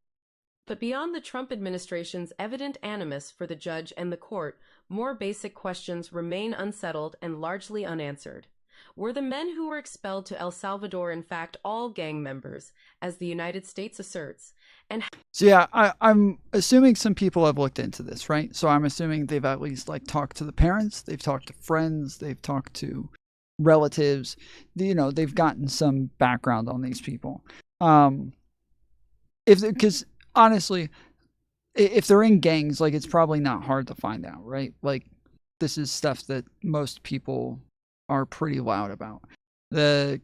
But beyond the Trump administration's evident animus for the judge and the court, more basic questions remain unsettled and largely unanswered. Were the men who were expelled to El Salvador in fact all gang members, as the United States asserts? And so yeah, I'm assuming some people have looked into this, right? So I'm assuming they've at least like talked to the parents, they've talked to friends, they've talked to relatives. You know, they've gotten some background on these people. Because honestly, if they're in gangs, like it's probably not hard to find out, right? Like this is stuff that most people are pretty loud about. The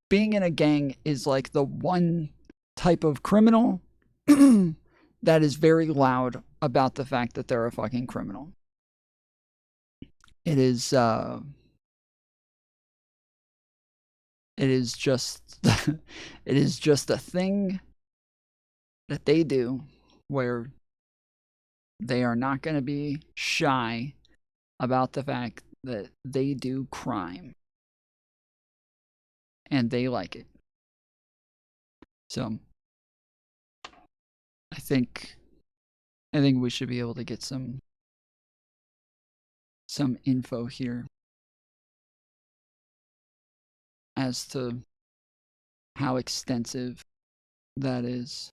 being in a gang is like the one type of criminal that is very loud about the fact that they're a fucking criminal. It is just it is just a thing that they do where they are not going to be shy about the fact that they do crime and they like it. So I think we should be able to get some info here as to how extensive that is.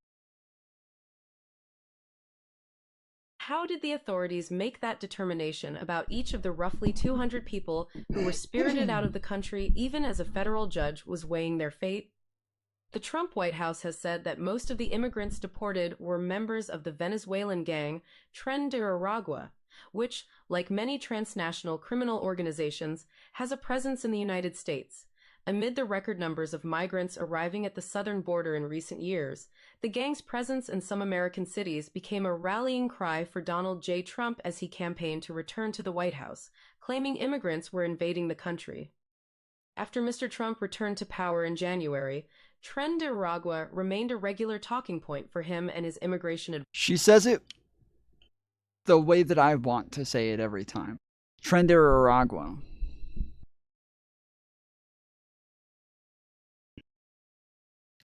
how did the authorities make that determination about each of the roughly 200 people who were spirited out of the country even as a federal judge was weighing their fate? The Trump White House has said that most of the immigrants deported were members of the Venezuelan gang Tren de Aragua, which, like many transnational criminal organizations, has a presence in the United States. Amid the record numbers of migrants arriving at the southern border in recent years, the gang's presence in some American cities became a rallying cry for Donald J. Trump as he campaigned to return to the White House, claiming immigrants were invading the country. After Mr. Trump returned to power in January, Trenderagua remained a regular talking point for him and his immigration advisor. She says it the way that I want to say it every time. Trenderagua.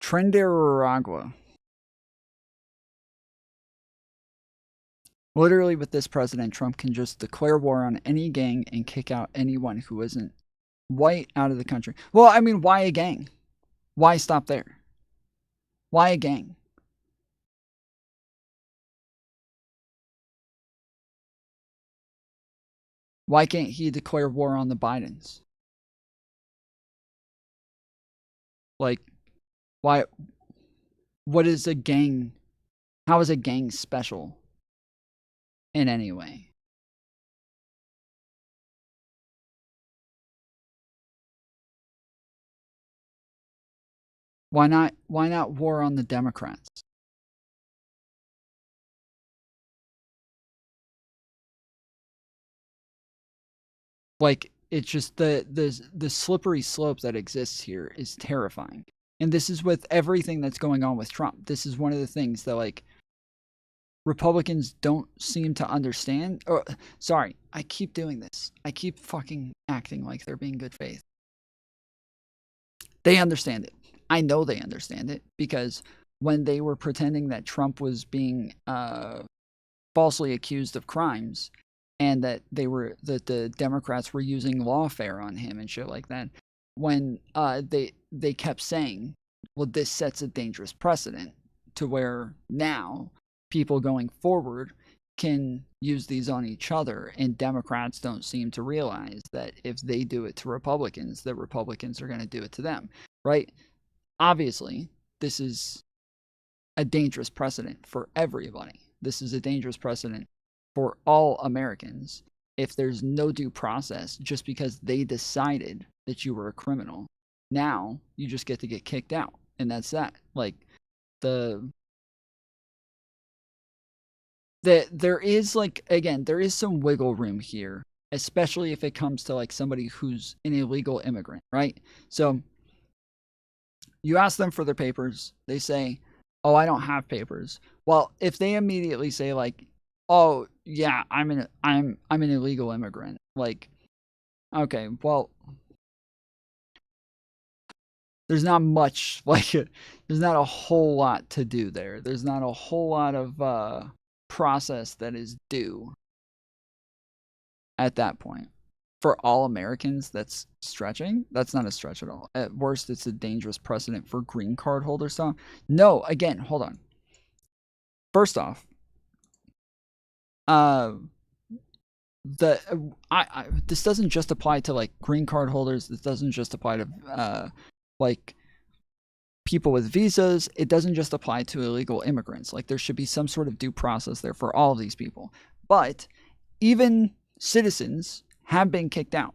Trenderagua. Literally, with this president, Trump can just declare war on any gang and kick out anyone who isn't white out of the country. Well, I mean, why a gang? Why stop there? Why a gang? Why can't he declare war on the Bidens? Like, why? What is a gang? How is a gang special in any way? Why not war on the Democrats? Like, it's just the slippery slope that exists here is terrifying. And this is with everything that's going on with Trump. This is one of the things that, like, Republicans don't seem to understand. Or, sorry, I keep doing this. I keep fucking acting like they're being good faith. They understand it. I know they understand it, because when they were pretending that Trump was being falsely accused of crimes, and that the Democrats were using lawfare on him and shit like that, when they kept saying, well, this sets a dangerous precedent to where now people going forward can use these on each other, and Democrats don't seem to realize that if they do it to Republicans, that Republicans are going to do it to them, right? Obviously, this is a dangerous precedent for everybody. This is a dangerous precedent for all Americans. If there's no due process just because they decided that you were a criminal, now you just get to get kicked out, and that's that. Like, there is, like, again, there is some wiggle room here, especially if it comes to, like, somebody who's an illegal immigrant, right? So you ask them for their papers, they say, oh, I don't have papers. Well, if they immediately say, like, oh yeah, I'm an illegal immigrant, like, okay, well, there's not much, like, there's not a whole lot to do there. There's not a whole lot of process that is due at that point. For all Americans, that's stretching. That's not a stretch at all. At worst, it's a dangerous precedent for green card holders. So, no, again, hold on. First off, this doesn't just apply to, like, green card holders. This doesn't just apply to like, people with visas. It doesn't just apply to illegal immigrants. Like, there should be some sort of due process there for all of these people. But even citizens have been kicked out.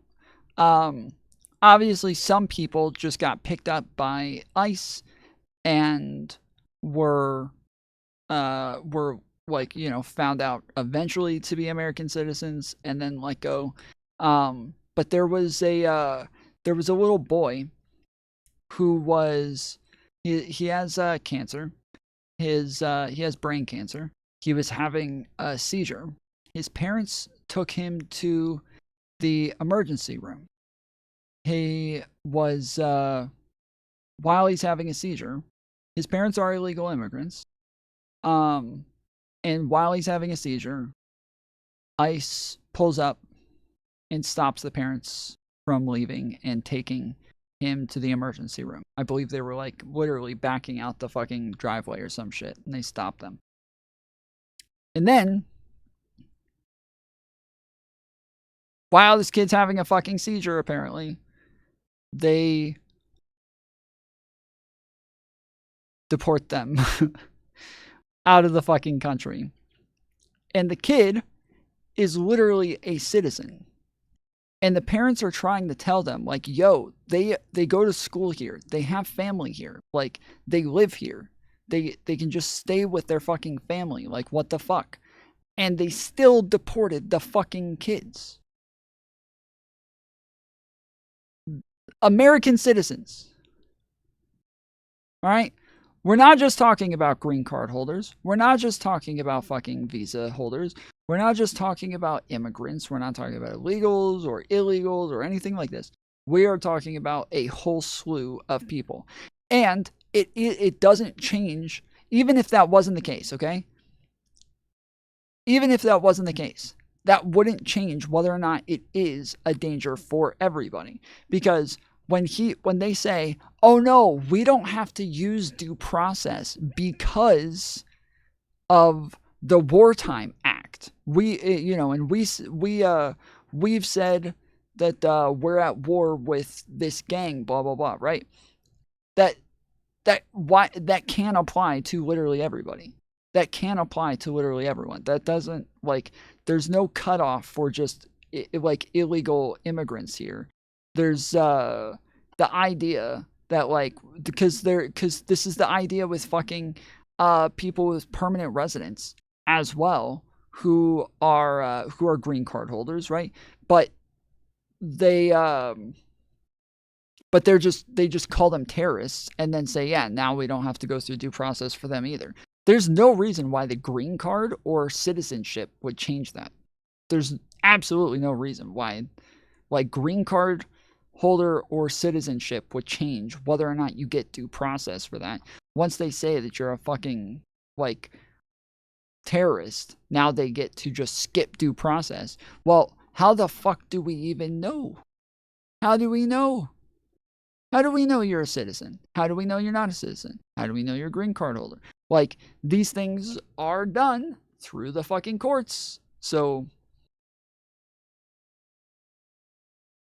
Obviously, some people just got picked up by ICE and were like, you know, found out eventually to be American citizens and then let go. But there was a little boy who was, he has cancer. He has brain cancer. He was having a seizure. His parents took him to the emergency room. He was, while he's having a seizure, his parents are illegal immigrants. And while he's having a seizure, ICE pulls up and stops the parents from leaving and taking him to the emergency room. I believe they were, like, literally backing out the fucking driveway or some shit, and they stopped them. And then, while this kid's having a fucking seizure, apparently, they deport them out of the fucking country. And the kid is literally a citizen. And the parents are trying to tell them, like, yo, they go to school here. They have family here. Like, they live here. They can just stay with their fucking family. Like, what the fuck? And they still deported the fucking kids. American citizens. All right? We're not just talking about green card holders. We're not just talking about fucking visa holders. We're not just talking about immigrants. We're not talking about illegals or illegals or anything like this. We are talking about a whole slew of people. And it doesn't change, even if that wasn't the case, okay? Even if that wasn't the case, that wouldn't change whether or not it is a danger for everybody. Because when they say, oh no, we don't have to use due process because of the Wartime Act. We've said that we're at war with this gang, blah blah blah, right? That can apply to literally everybody. That can apply to literally everyone. That doesn't, like, there's no cutoff for just like illegal immigrants here. There's the idea that, like, because this is the idea with fucking people with permanent residence as well, who are green card holders, right? But they just call them terrorists and then say, yeah, now we don't have to go through due process for them either. There's no reason why the green card or citizenship would change that. There's absolutely no reason why, like, green card holder or citizenship would change whether or not you get due process for that. Once they say that you're a fucking, like, terrorist, now they get to just skip due process. Well, how the fuck do we even know? How do we know? How do we know you're a citizen? How do we know you're not a citizen? How do we know you're a green card holder? Like, these things are done through the fucking courts. So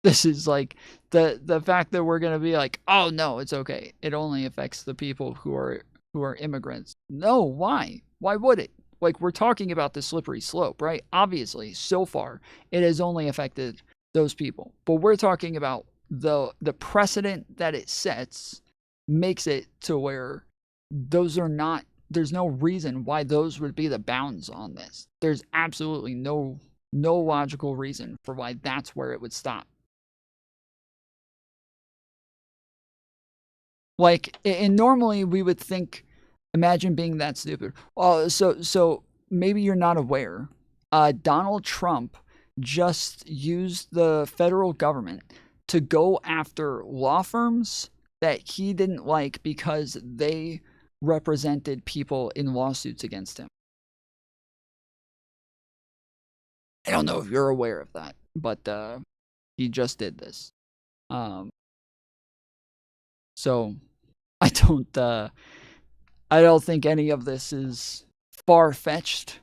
this is like the fact that we're going to be like, oh no, it's okay. It only affects the people who are immigrants. No, why? Why would it? Like, we're talking about the slippery slope, right? Obviously, so far, it has only affected those people. But we're talking about the precedent that it sets makes it to where those are not, there's no reason why those would be the bounds on this. There's absolutely no logical reason for why that's where it would stop. Like, and normally we would think, imagine being that stupid. So maybe you're not aware. Donald Trump just used the federal government to go after law firms that he didn't like because they represented people in lawsuits against him. I don't know if you're aware of that, but he just did this. So I don't think any of this is far-fetched.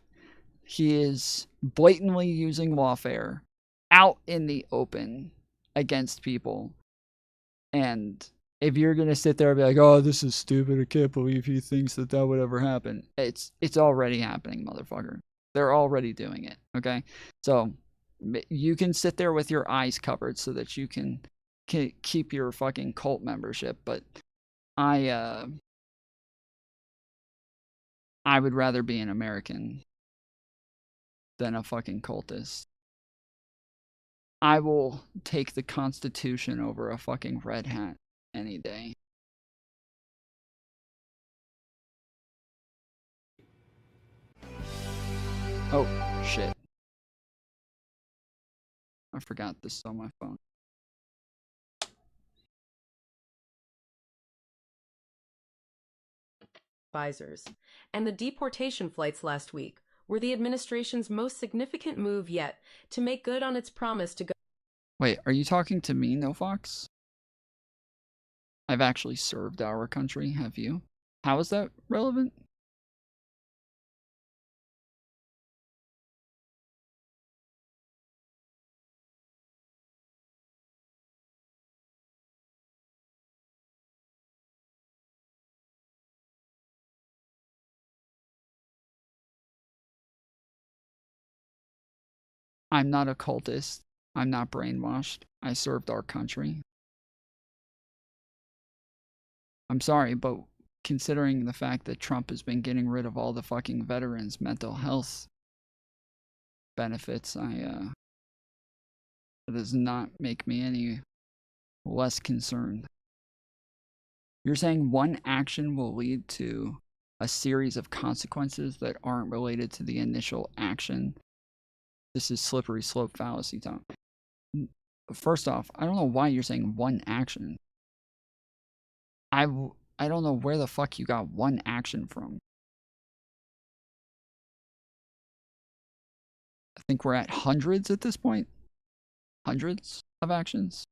He is blatantly using lawfare out in the open against people. And if you're going to sit there and be like, oh, this is stupid, I can't believe he thinks that would ever happen. It's already happening, motherfucker. They're already doing it, okay? So you can sit there with your eyes covered so that you can keep your fucking cult membership, but I would rather be an American than a fucking cultist. I will take the Constitution over a fucking red hat any day. Oh, shit. I forgot this is on my phone. Advisors, and the deportation flights last week were the administration's most significant move yet to make good on its promise to go. Wait, are you talking to me, No Fox? I've actually served our country, have you? How is that relevant? I'm not a cultist. I'm not brainwashed. I served our country. I'm sorry, but considering the fact that Trump has been getting rid of all the fucking veterans' mental health benefits, it does not make me any less concerned. You're saying one action will lead to a series of consequences that aren't related to the initial action. This is slippery slope fallacy, Tom. First off, I don't know why you're saying one action. I don't know where the fuck you got one action from. I think we're at hundreds at this point. Hundreds of actions.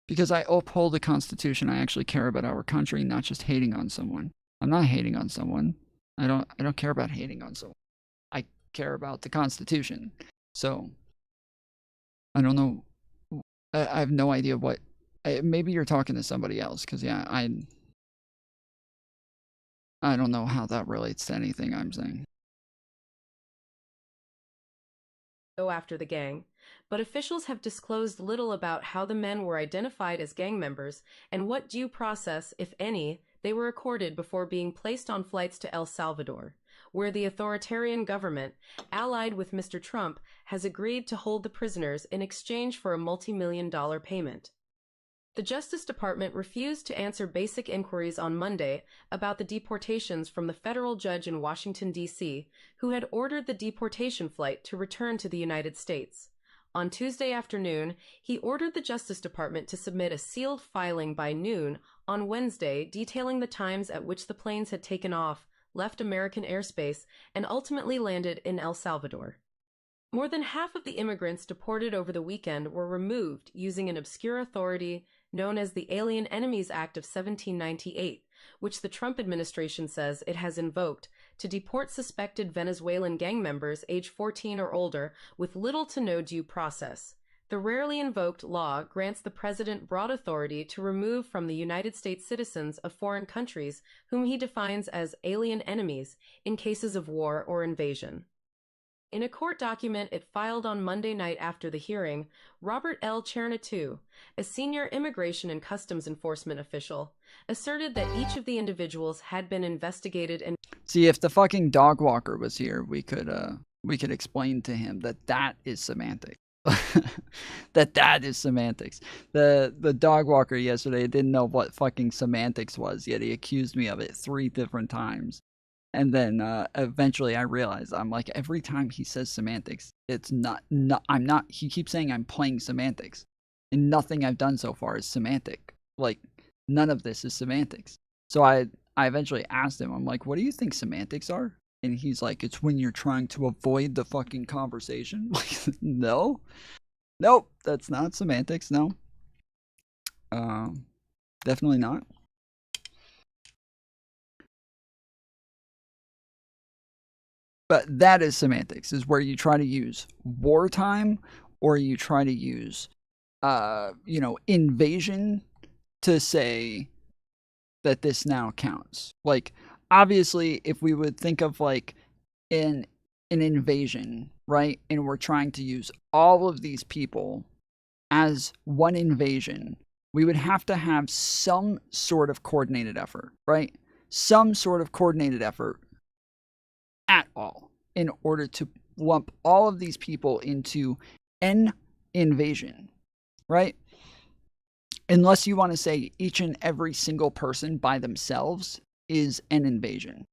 Because I uphold the Constitution, I actually care about our country, not just hating on someone. I'm not hating on someone. I don't care about hating on someone. I care about the Constitution. So I don't know. I have no idea what. Maybe you're talking to somebody else, because yeah, I don't know how that relates to anything I'm saying. Go after the gang, but officials have disclosed little about how the men were identified as gang members and what due process, if any, they were accorded before being placed on flights to El Salvador, where the authoritarian government, allied with Mr. Trump, has agreed to hold the prisoners in exchange for a multi-million-dollar payment. The Justice Department refused to answer basic inquiries on Monday about the deportations from the federal judge in Washington, D.C., who had ordered the deportation flight to return to the United States. On Tuesday afternoon, he ordered the Justice Department to submit a sealed filing by noon on Wednesday detailing the times at which the planes had taken off, left American airspace, and ultimately landed in El Salvador. More than half of the immigrants deported over the weekend were removed using an obscure authority known as the Alien Enemies Act of 1798, which the Trump administration says it has invoked to deport suspected Venezuelan gang members age 14 or older with little to no due process. The rarely invoked law grants the president broad authority to remove from the United States citizens of foreign countries whom he defines as alien enemies in cases of war or invasion. In a court document it filed on Monday night after the hearing, Robert L. Chernitou, a senior immigration and customs enforcement official, asserted that each of the individuals had been investigated and... See, if the fucking dog walker was here, we could explain to him that that is semantics. that is semantics. The dog walker yesterday didn't know what fucking semantics was, yet he accused me of it 3 different times. And then eventually I realized, I'm like, every time he says semantics, it's not, he keeps saying I'm playing semantics. And nothing I've done so far is semantic. Like, none of this is semantics. So I eventually asked him, I'm like, what do you think semantics are? And he's like, it's when you're trying to avoid the fucking conversation. Like, no. Nope, that's not semantics, no. Definitely not. But that is semantics, is where you try to use wartime or you try to use, invasion to say that this now counts. Like, obviously, if we would think of like an invasion, right? And we're trying to use all of these people as one invasion, we would have to have some sort of coordinated effort, right? Some sort of coordinated effort at all in order to lump all of these people into an invasion, right? Unless you want to say each and every single person by themselves is an invasion.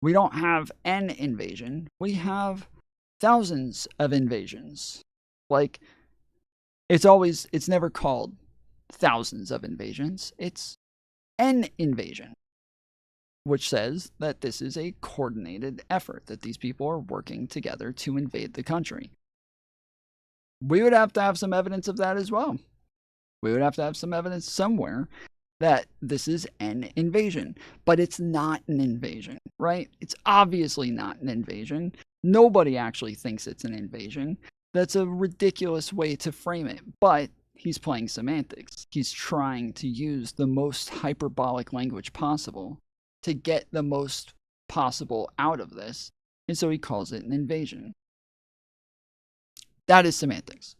We don't have an invasion. We have thousands of invasions. Like, it's never called thousands of invasions. It's an invasion, which says that this is a coordinated effort, that these people are working together to invade the country. We would have to have some evidence of that as well. We would have to have some evidence somewhere that this is an invasion. But it's not an invasion, right? It's obviously not an invasion. Nobody actually thinks it's an invasion. That's a ridiculous way to frame it. But he's playing semantics. He's trying to use the most hyperbolic language possible to get the most possible out of this. And so he calls it an invasion. That is semantics.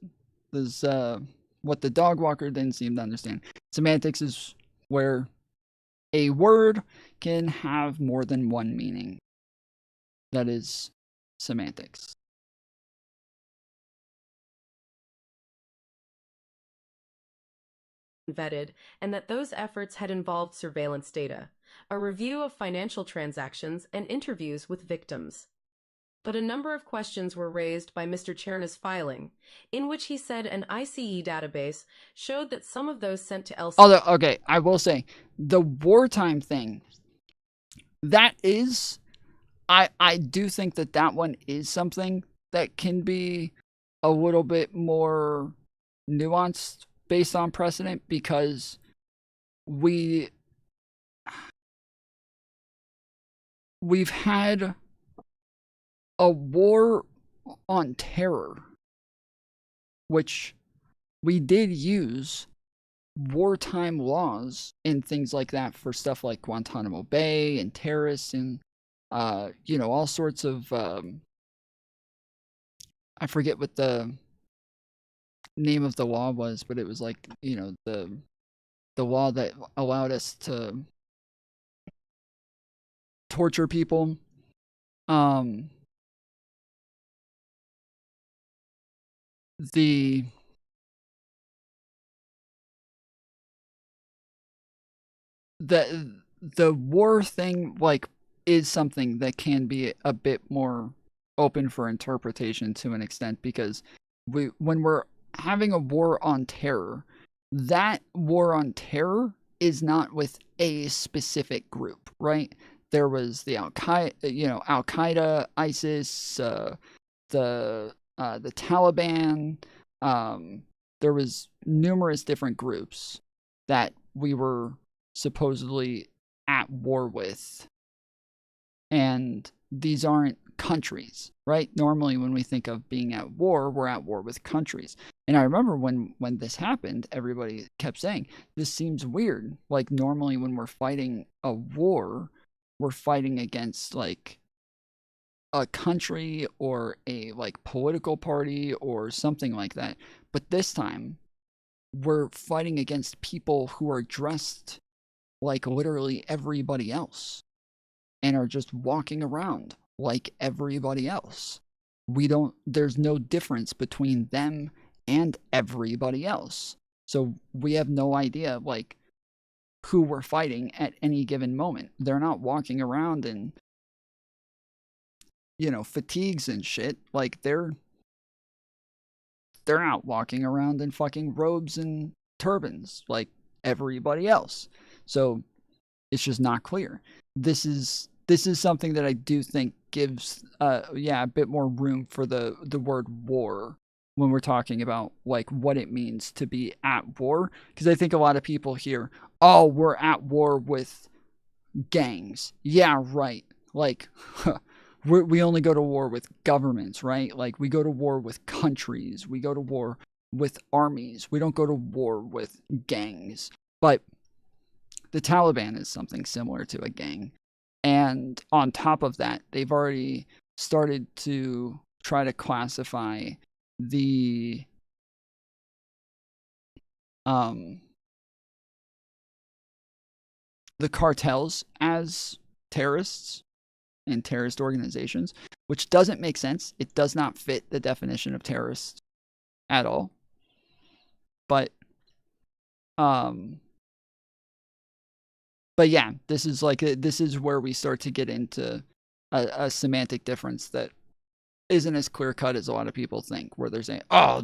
This is what the dog walker didn't seem to understand. Semantics is where a word can have more than one meaning. That is semantics. vetted, and that those efforts had involved surveillance data, a review of financial transactions, and interviews with victims. But a number of questions were raised by Mr. Cherna's filing, in which he said an ICE database showed that some of those sent to El Although, okay, I will say, the wartime thing, that is, I do think that that one is something that can be a little bit more nuanced based on precedent, because we've had a war on terror, which we did use wartime laws and things like that for stuff like Guantanamo Bay and terrorists and you know, all sorts of I forget what the name of the law was, but it was like, you know, the law that allowed us to torture people. The war thing, like, is something that can be a bit more open for interpretation to an extent, because when we're having a war on terror, that war on terror is not with a specific group, right? There was the Al-Qaeda, ISIS, the Taliban. There was numerous different groups that we were supposedly at war with, and these aren't countries, right? Normally when we think of being at war, we're at war with countries. And I remember when this happened, everybody kept saying, this seems weird. Like, normally when we're fighting a war, we're fighting against like a country or a like political party or something like that. But this time we're fighting against people who are dressed like literally everybody else and are just walking around like everybody else. There's no difference between them and everybody else. So we have no idea like who we're fighting at any given moment. They're not walking around in, you know, fatigues and shit. Like, they're not walking around in fucking robes and turbans like everybody else. So it's just not clear. This is something that I do think gives a bit more room for the word war when we're talking about like what it means to be at war, because I think a lot of people hear, oh, we're at war with gangs. Yeah, right. Like, we only go to war with governments, right? Like, we go to war with countries. We go to war with armies. We don't go to war with gangs. But the Taliban is something similar to a gang. And on top of that, they've already started to try to classify the cartels as terrorists and terrorist organizations, which doesn't make sense. It does not fit the definition of terrorist at all. But yeah, this is where we start to get into a semantic difference that isn't as clear cut as a lot of people think, where they're saying, oh,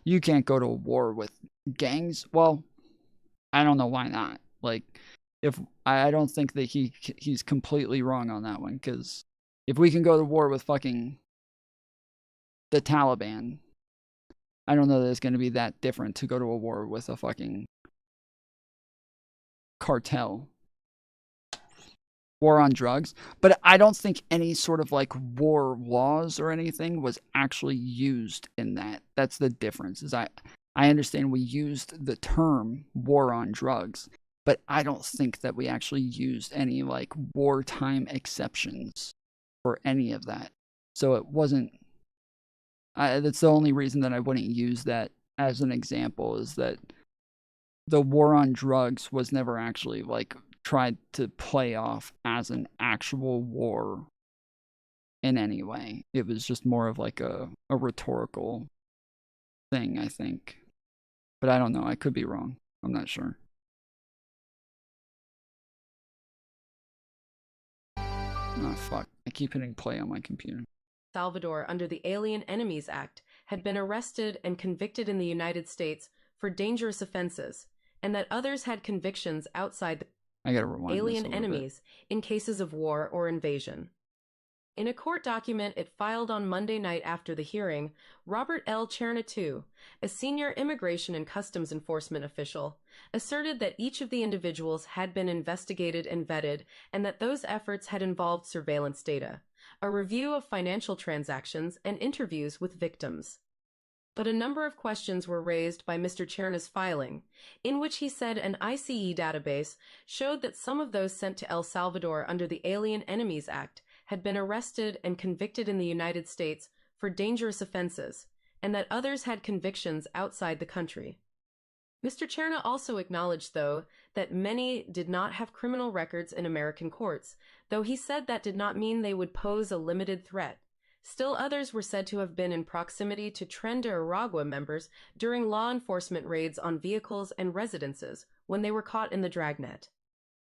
you can't go to a war with gangs. Well, I don't know why not. Like, if I don't think that he's completely wrong on that one, because if we can go to war with fucking the Taliban, I don't know that it's going to be that different to go to a war with a fucking cartel. War on drugs. But I don't think any sort of like war laws or anything was actually used in that. That's the difference. Is I understand we used the term war on drugs, but I don't think that we actually used any like wartime exceptions for any of that. So it wasn't, that's the only reason that I wouldn't use that as an example, is that the war on drugs was never actually like tried to play off as an actual war in any way. It was just more of like a rhetorical thing, I think. But I don't know, I could be wrong. I'm not sure. Oh, fuck. I keep hitting play on my computer. Salvador under the Alien Enemies Act had been arrested and convicted in the United States for dangerous offenses, and that others had convictions outside the I gotta rewind alien this a little enemies in cases of war or invasion. In a court document it filed on Monday night after the hearing, Robert L. Chernitou, a senior immigration and customs enforcement official, asserted that each of the individuals had been investigated and vetted and that those efforts had involved surveillance data, a review of financial transactions, and interviews with victims. But a number of questions were raised by Mr. Cherna's filing, in which he said an ICE database showed that some of those sent to El Salvador under the Alien Enemies Act had been arrested and convicted in the United States for dangerous offenses, and that others had convictions outside the country. Mr. Cherna also acknowledged, though, that many did not have criminal records in American courts, though he said that did not mean they would pose a limited threat. Still others were said to have been in proximity to Tren de Aragua members during law enforcement raids on vehicles and residences when they were caught in the dragnet.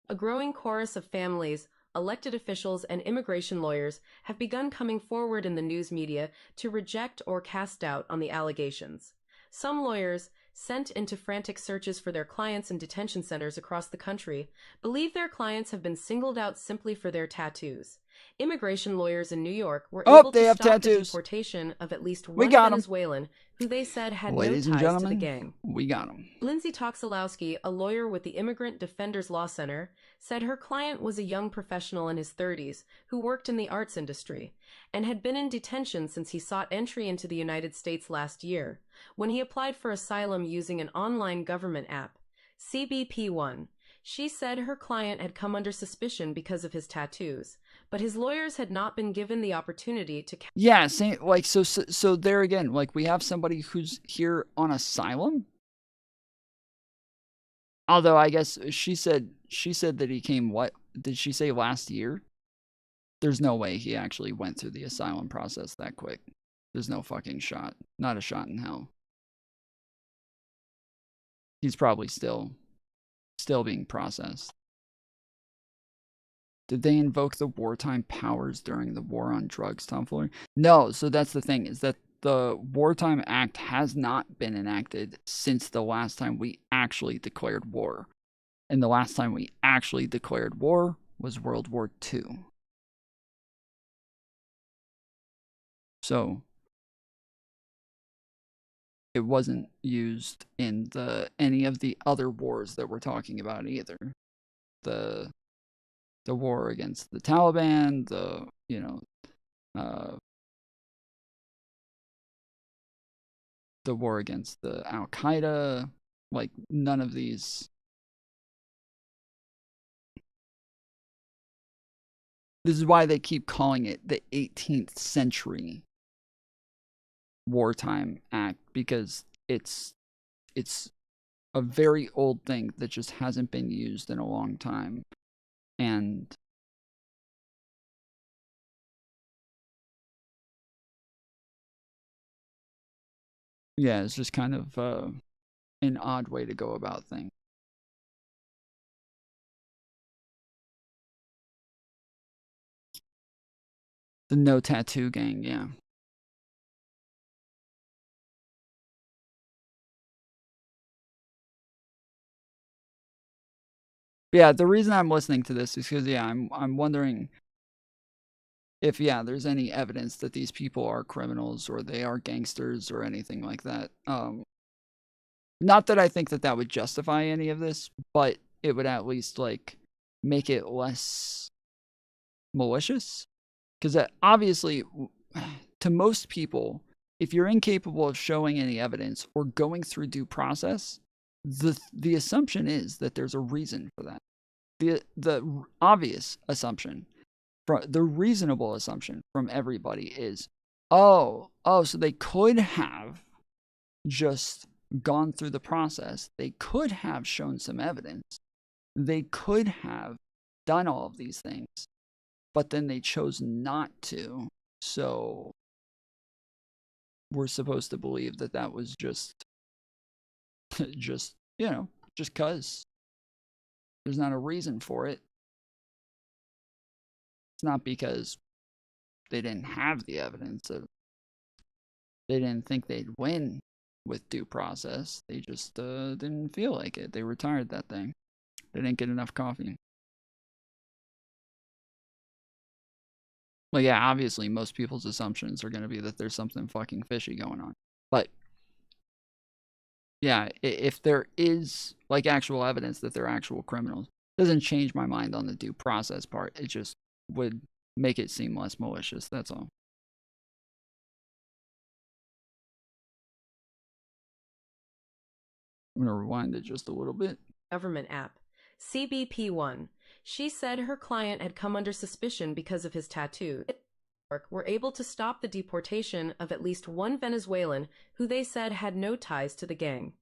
A growing chorus of families, elected officials, and immigration lawyers have begun coming forward in the news media to reject or cast doubt on the allegations. Some lawyers, sent into frantic searches for their clients in detention centers across the country, believe their clients have been singled out simply for their tattoos. Immigration lawyers in New York were able to stop the deportation of at least one Venezuelan who they said had no ties to the gang. We got him. Lindsay Toxilowski, a lawyer with the Immigrant Defenders Law Center, said her client was a young professional in his 30s who worked in the arts industry and had been in detention since he sought entry into the United States last year, when he applied for asylum using an online government app, CBP-1. She said her client had come under suspicion because of his tattoos, but his lawyers had not been given the opportunity to... Yeah, same, like, so there again, like, we have somebody who's here on asylum. Although, I guess she said that he came, what, did she say last year? There's no way he actually went through the asylum process that quick. There's no fucking shot. Not a shot in hell. He's probably still being processed. Did they invoke the wartime powers during the war on drugs, Foolery? No, so that's the thing, is that the Wartime Act has not been enacted since the last time we actually declared war. And the last time we actually declared war was World War II. So it wasn't used in any of the other wars that we're talking about either. The war against the Taliban, the war against the Al-Qaeda, like none of these. This is why they keep calling it the 18th century Wartime Act, because it's a very old thing that just hasn't been used in a long time. And yeah, it's just kind of an odd way to go about things. The no tattoo gang, yeah. Yeah, the reason I'm listening to this is because, yeah, I'm wondering if, yeah, there's any evidence that these people are criminals or they are gangsters or anything like that. Not that I think that would justify any of this, but it would at least, like, make it less malicious. Because obviously, to most people, if you're incapable of showing any evidence or going through due process, the assumption is that there's a reason for that. The obvious assumption, the reasonable assumption from everybody is, so they could have just gone through the process. They could have shown some evidence. They could have done all of these things, but then they chose not to. So we're supposed to believe that was just just cuz. There's not a reason for it. It's not because they didn't have the evidence. They didn't think they'd win with due process. They just didn't feel like it. They retired that thing. They didn't get enough coffee. Well, yeah, obviously most people's assumptions are going to be that there's something fucking fishy going on. But yeah, if there is like actual evidence that they're actual criminals, it doesn't change my mind on the due process part. It just would make it seem less malicious. That's all. I'm going to rewind it just a little bit. Government app. CBP1. She said her client had come under suspicion because of his tattoos. Were able to stop the deportation of at least one Venezuelan who they said had no ties to the gang.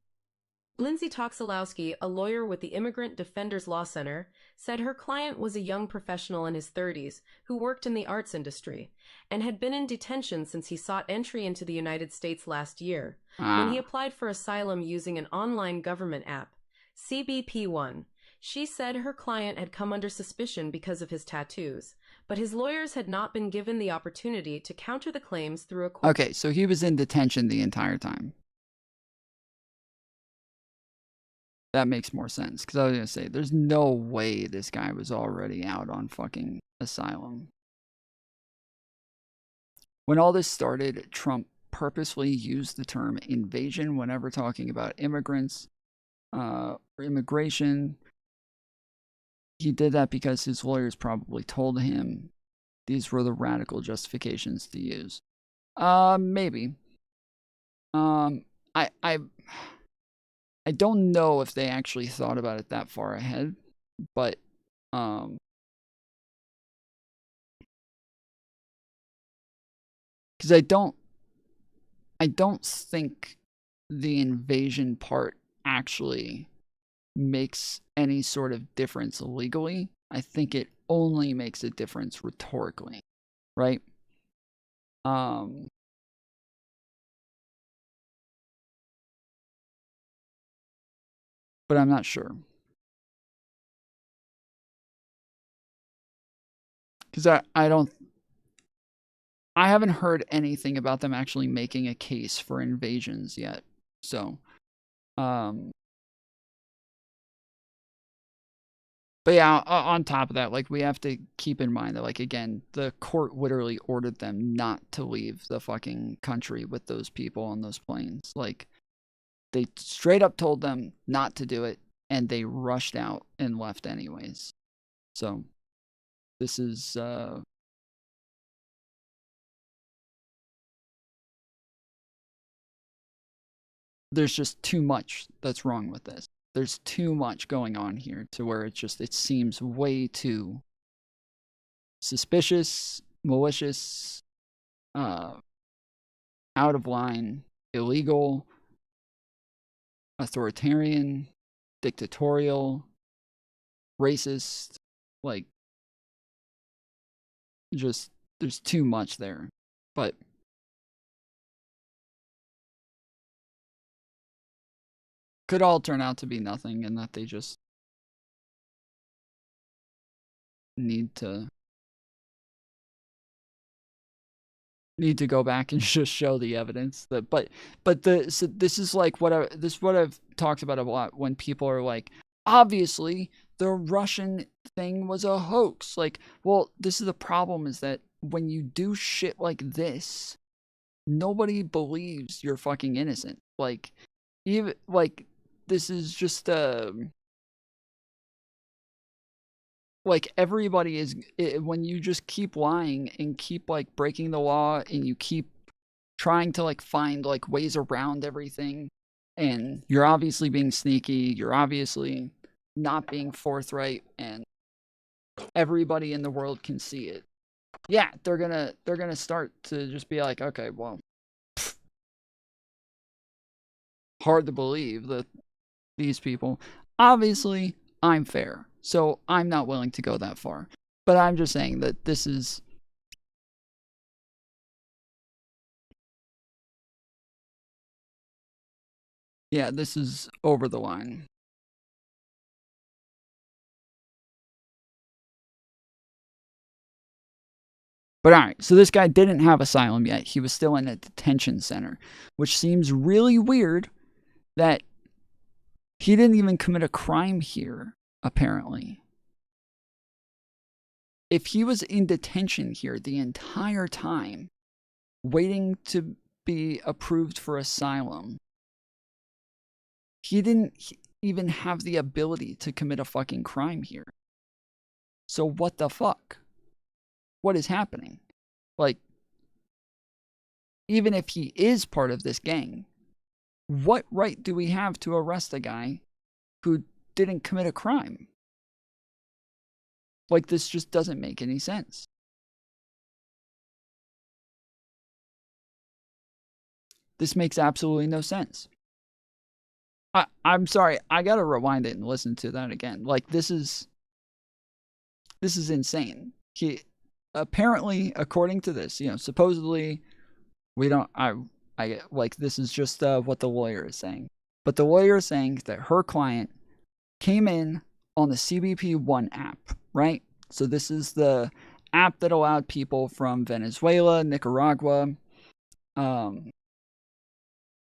Lindsay Toxilowski, a lawyer with the Immigrant Defenders Law Center, said her client was a young professional in his 30s who worked in the arts industry and had been in detention since he sought entry into the United States last year when he applied for asylum using an online government app, CBP1. She said her client had come under suspicion because of his tattoos, but his lawyers had not been given the opportunity to counter the claims through a court. Okay, so he was in detention the entire time. That makes more sense, because I was going to say, there's no way this guy was already out on fucking asylum. When all this started, Trump purposely used the term invasion whenever talking about immigrants or immigration. He did that because his lawyers probably told him these were the radical justifications to use. Maybe. I don't know if they actually thought about it that far ahead, but because I don't think the invasion part actually makes any sort of difference legally. I think it only makes a difference rhetorically, right? But I'm not sure. Because I haven't heard anything about them actually making a case for invasions yet. So, but yeah, on top of that, like, we have to keep in mind that, like, again, the court literally ordered them not to leave the fucking country with those people on those planes. Like, they straight up told them not to do it, and they rushed out and left anyways. So, this is, there's just too much that's wrong with this. There's too much going on here to where it seems way too suspicious, malicious, out of line, illegal, authoritarian, dictatorial, racist. Like, just, there's too much there. But could all turn out to be nothing, and that they just need to go back and just show the evidence. That but so this is like what I've talked about a lot when people are like, obviously the Russian thing was a hoax. Like, well, this is the problem, is that when you do shit like this, nobody believes you're fucking innocent. Like, even like, this is just like, everybody is, when you just keep lying and keep like breaking the law, and you keep trying to like find like ways around everything, and you're obviously being sneaky, you're obviously not being forthright, and everybody in the world can see it. Yeah, they're gonna start to just be like, okay, well, hard to believe that these people, obviously I'm fair, so I'm not willing to go that far. But I'm just saying that this is, yeah, this is over the line. But all right, so this guy didn't have asylum yet. He was still in a detention center, which seems really weird that he didn't even commit a crime here, apparently. If he was in detention here the entire time, waiting to be approved for asylum, he didn't even have the ability to commit a fucking crime here. So what the fuck? What is happening? Like, even if he is part of this gang, what right do we have to arrest a guy who didn't commit a crime? Like, this just doesn't make any sense. This makes absolutely no sense. I'm sorry, I gotta rewind it and listen to that again. Like, this is insane. He apparently, according to this, supposedly we don't, I like, this is just what the lawyer is saying. But the lawyer is saying that her client came in on the CBP One app, right? So this is the app that allowed people from Venezuela, Nicaragua,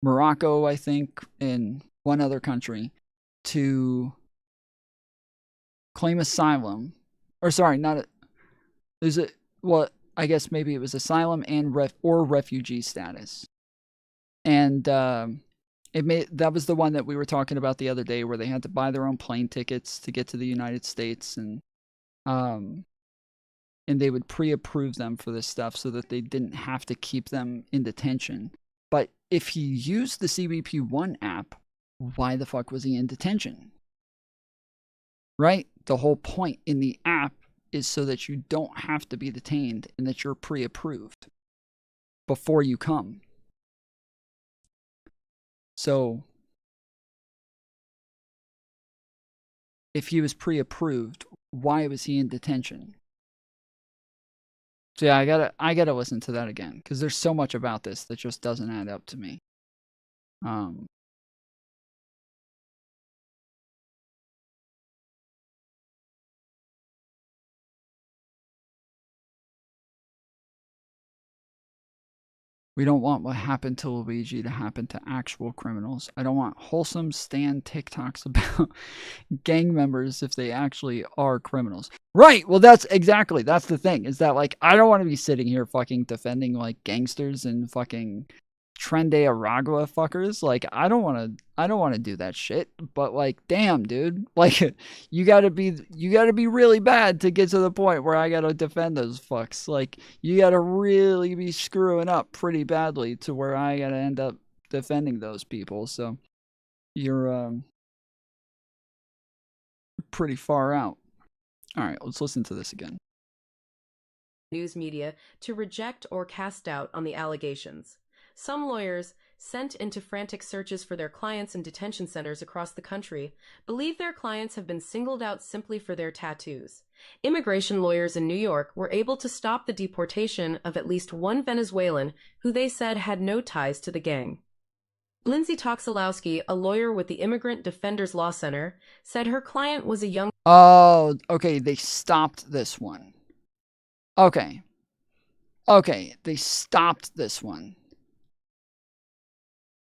Morocco, I think, and one other country to claim asylum. Or sorry, well, I guess maybe it was asylum and refugee status. And that was the one that we were talking about the other day, where they had to buy their own plane tickets to get to the United States, and they would pre-approve them for this stuff so that they didn't have to keep them in detention. But if he used the CBP One app, why the fuck was he in detention? Right? The whole point in the app is so that you don't have to be detained and that you're pre-approved before you come. So, if he was pre-approved, why was he in detention? So yeah, I gotta listen to that again, because there's so much about this that just doesn't add up to me. We don't want what happened to Luigi to happen to actual criminals. I don't want wholesome Stan TikToks about gang members if they actually are criminals. Right, well that's the thing, is that, like, I don't want to be sitting here fucking defending, like, gangsters and fucking Trende Aragua fuckers. Like, I don't want to do that shit. But, like, damn, dude, like, you gotta be really bad to get to the point where I gotta defend those fucks. Like, you gotta really be screwing up pretty badly to where I gotta end up defending those people. So you're pretty far out. All right, let's listen to this again. News media to reject or cast doubt on the allegations. Some lawyers, sent into frantic searches for their clients in detention centers across the country, believe their clients have been singled out simply for their tattoos. Immigration lawyers in New York were able to stop the deportation of at least one Venezuelan who they said had no ties to the gang. Lindsay Toxilowski, a lawyer with the Immigrant Defenders Law Center, said her client was a young... Oh, okay, they stopped this one. Okay, they stopped this one.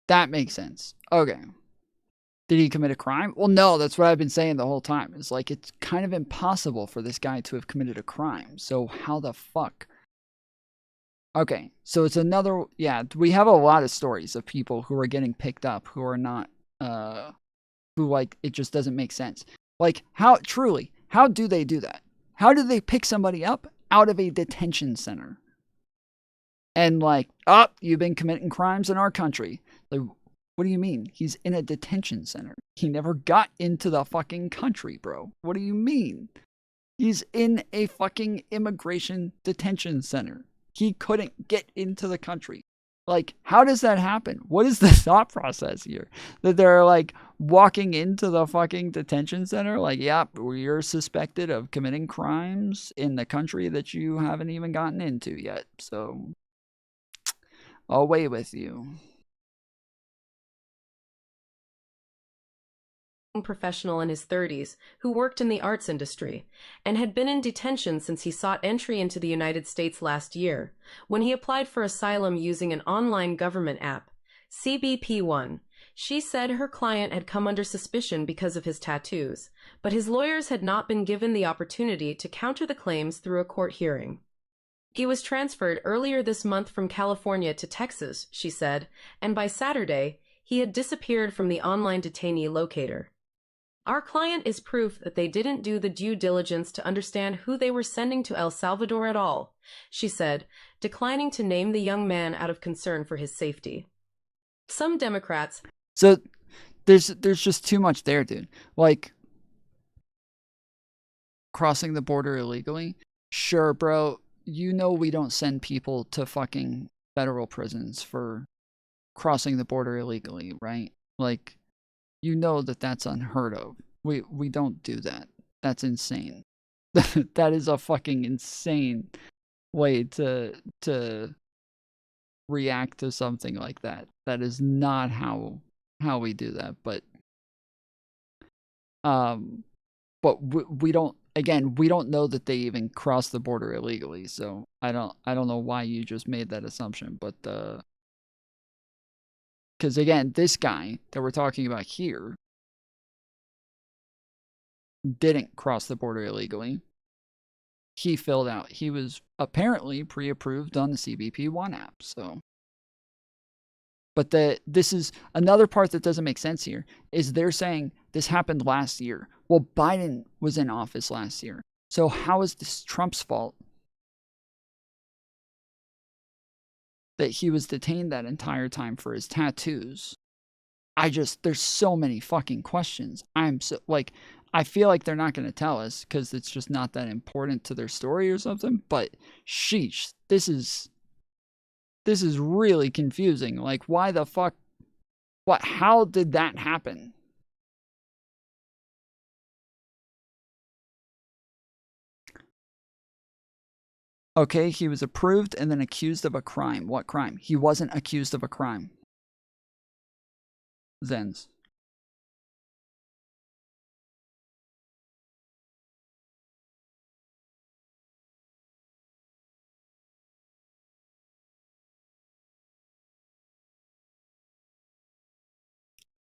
That makes sense. Okay. Did he commit a crime? Well, no, that's what I've been saying the whole time. It's like, it's kind of impossible for this guy to have committed a crime. So how the fuck? Okay, so it's another... Yeah, we have a lot of stories of people who are getting picked up who are not... who, like, it just doesn't make sense. Like, how do they do that? How do they pick somebody up out of a detention center? And, like, you've been committing crimes in our country. Like, what do you mean? He's in a detention center. He never got into the fucking country, bro. What do you mean? He's in a fucking immigration detention center. He couldn't get into the country. Like, how does that happen? What is the thought process here? That they're, like, walking into the fucking detention center? Like, yep, you're suspected of committing crimes in the country that you haven't even gotten into yet. So, away with you. professional in his 30s who worked in the arts industry and had been in detention since he sought entry into the United States last year when he applied for asylum using an online government app, CBP-1. She said her client had come under suspicion because of his tattoos, but his lawyers had not been given the opportunity to counter the claims through a court hearing. He was transferred earlier this month from California to Texas, she said, and by Saturday, he had disappeared from the online detainee locator. Our client is proof that they didn't do the due diligence to understand who they were sending to El Salvador at all, she said, declining to name the young man out of concern for his safety. Some Democrats... So there's just too much there, dude. Like, crossing the border illegally? Sure, bro. You know we don't send people to fucking federal prisons for crossing the border illegally, right? Like, you know that that's unheard of. We don't do that. That's insane. That is a fucking insane way to react to something like that. That is not how we do that. But we don't. Again, we don't know that they even crossed the border illegally. So I don't know why you just made that assumption. But because again, this guy that we're talking about here didn't cross the border illegally. He filled out. He was apparently pre-approved on the CBP-1 app. So, but this is another part that doesn't make sense here. Is they're saying this happened last year. Well, Biden was in office last year. So how is this Trump's fault that he was detained that entire time for his tattoos? There's so many fucking questions. I feel like they're not going to tell us because it's just not that important to their story or something. But sheesh, this is really confusing. Like, why the fuck? How did that happen? Okay, he was approved and then accused of a crime. What crime? He wasn't accused of a crime. Zens.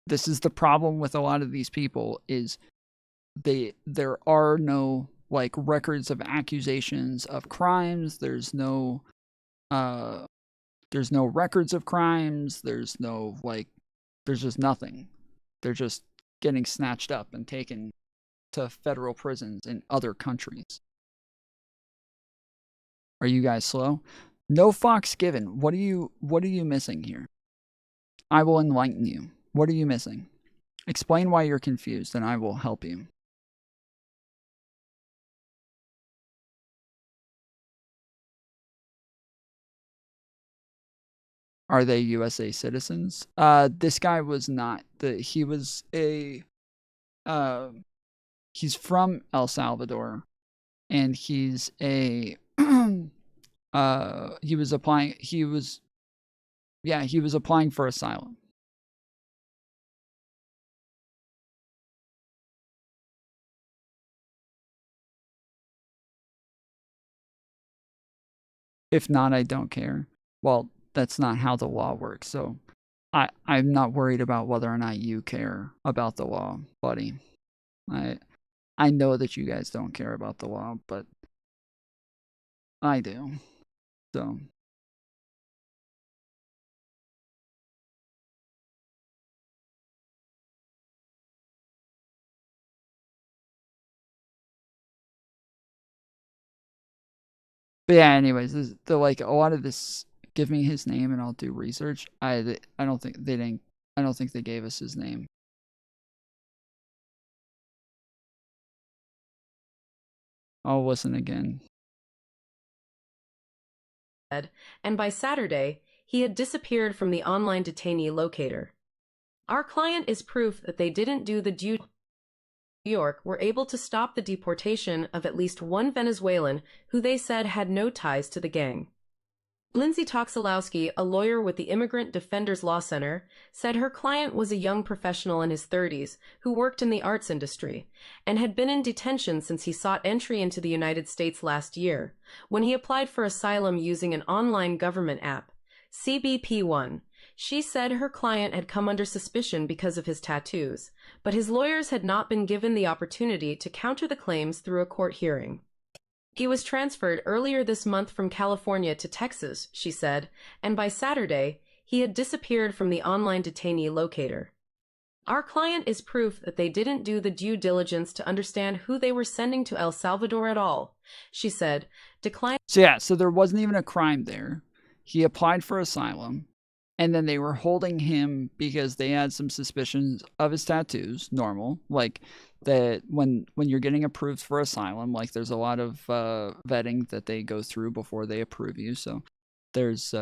This is the problem with a lot of these people is there are no like records of accusations of crimes. There's no records of crimes. There's just nothing. They're just getting snatched up and taken to federal prisons in other countries. Are you guys slow? No Fox given. What are you missing here? I will enlighten you. What are you missing? Explain why you're confused and I will help you. Are they USA citizens? This guy was not. He was a he's from El Salvador and he's a he was applying for asylum. If not, I don't care. Well, that's not how the law works. So I'm not worried about whether or not you care about the law, buddy. I know that you guys don't care about the law, but I do. So but yeah, anyways, a lot of this, give me his name and I'll do research. I don't think they gave us his name. I'll listen again. And by Saturday, he had disappeared from the online detainee locator. Our client is proof that they didn't do the due New York were able to stop the deportation of at least one Venezuelan who they said had no ties to the gang. Lindsay Toxilowski, a lawyer with the Immigrant Defenders Law Center, said her client was a young professional in his 30s who worked in the arts industry and had been in detention since he sought entry into the United States last year, when he applied for asylum using an online government app, CBP-1. She said her client had come under suspicion because of his tattoos, but his lawyers had not been given the opportunity to counter the claims through a court hearing. He was transferred earlier this month from California to Texas, she said, and by Saturday, he had disappeared from the online detainee locator. Our client is proof that they didn't do the due diligence to understand who they were sending to El Salvador at all, she said, declining. So yeah, so there wasn't even a crime there. He applied for asylum, and then they were holding him because they had some suspicions of his tattoos, normal, like that when you're getting approved for asylum, like there's a lot of vetting that they go through before they approve you. So there's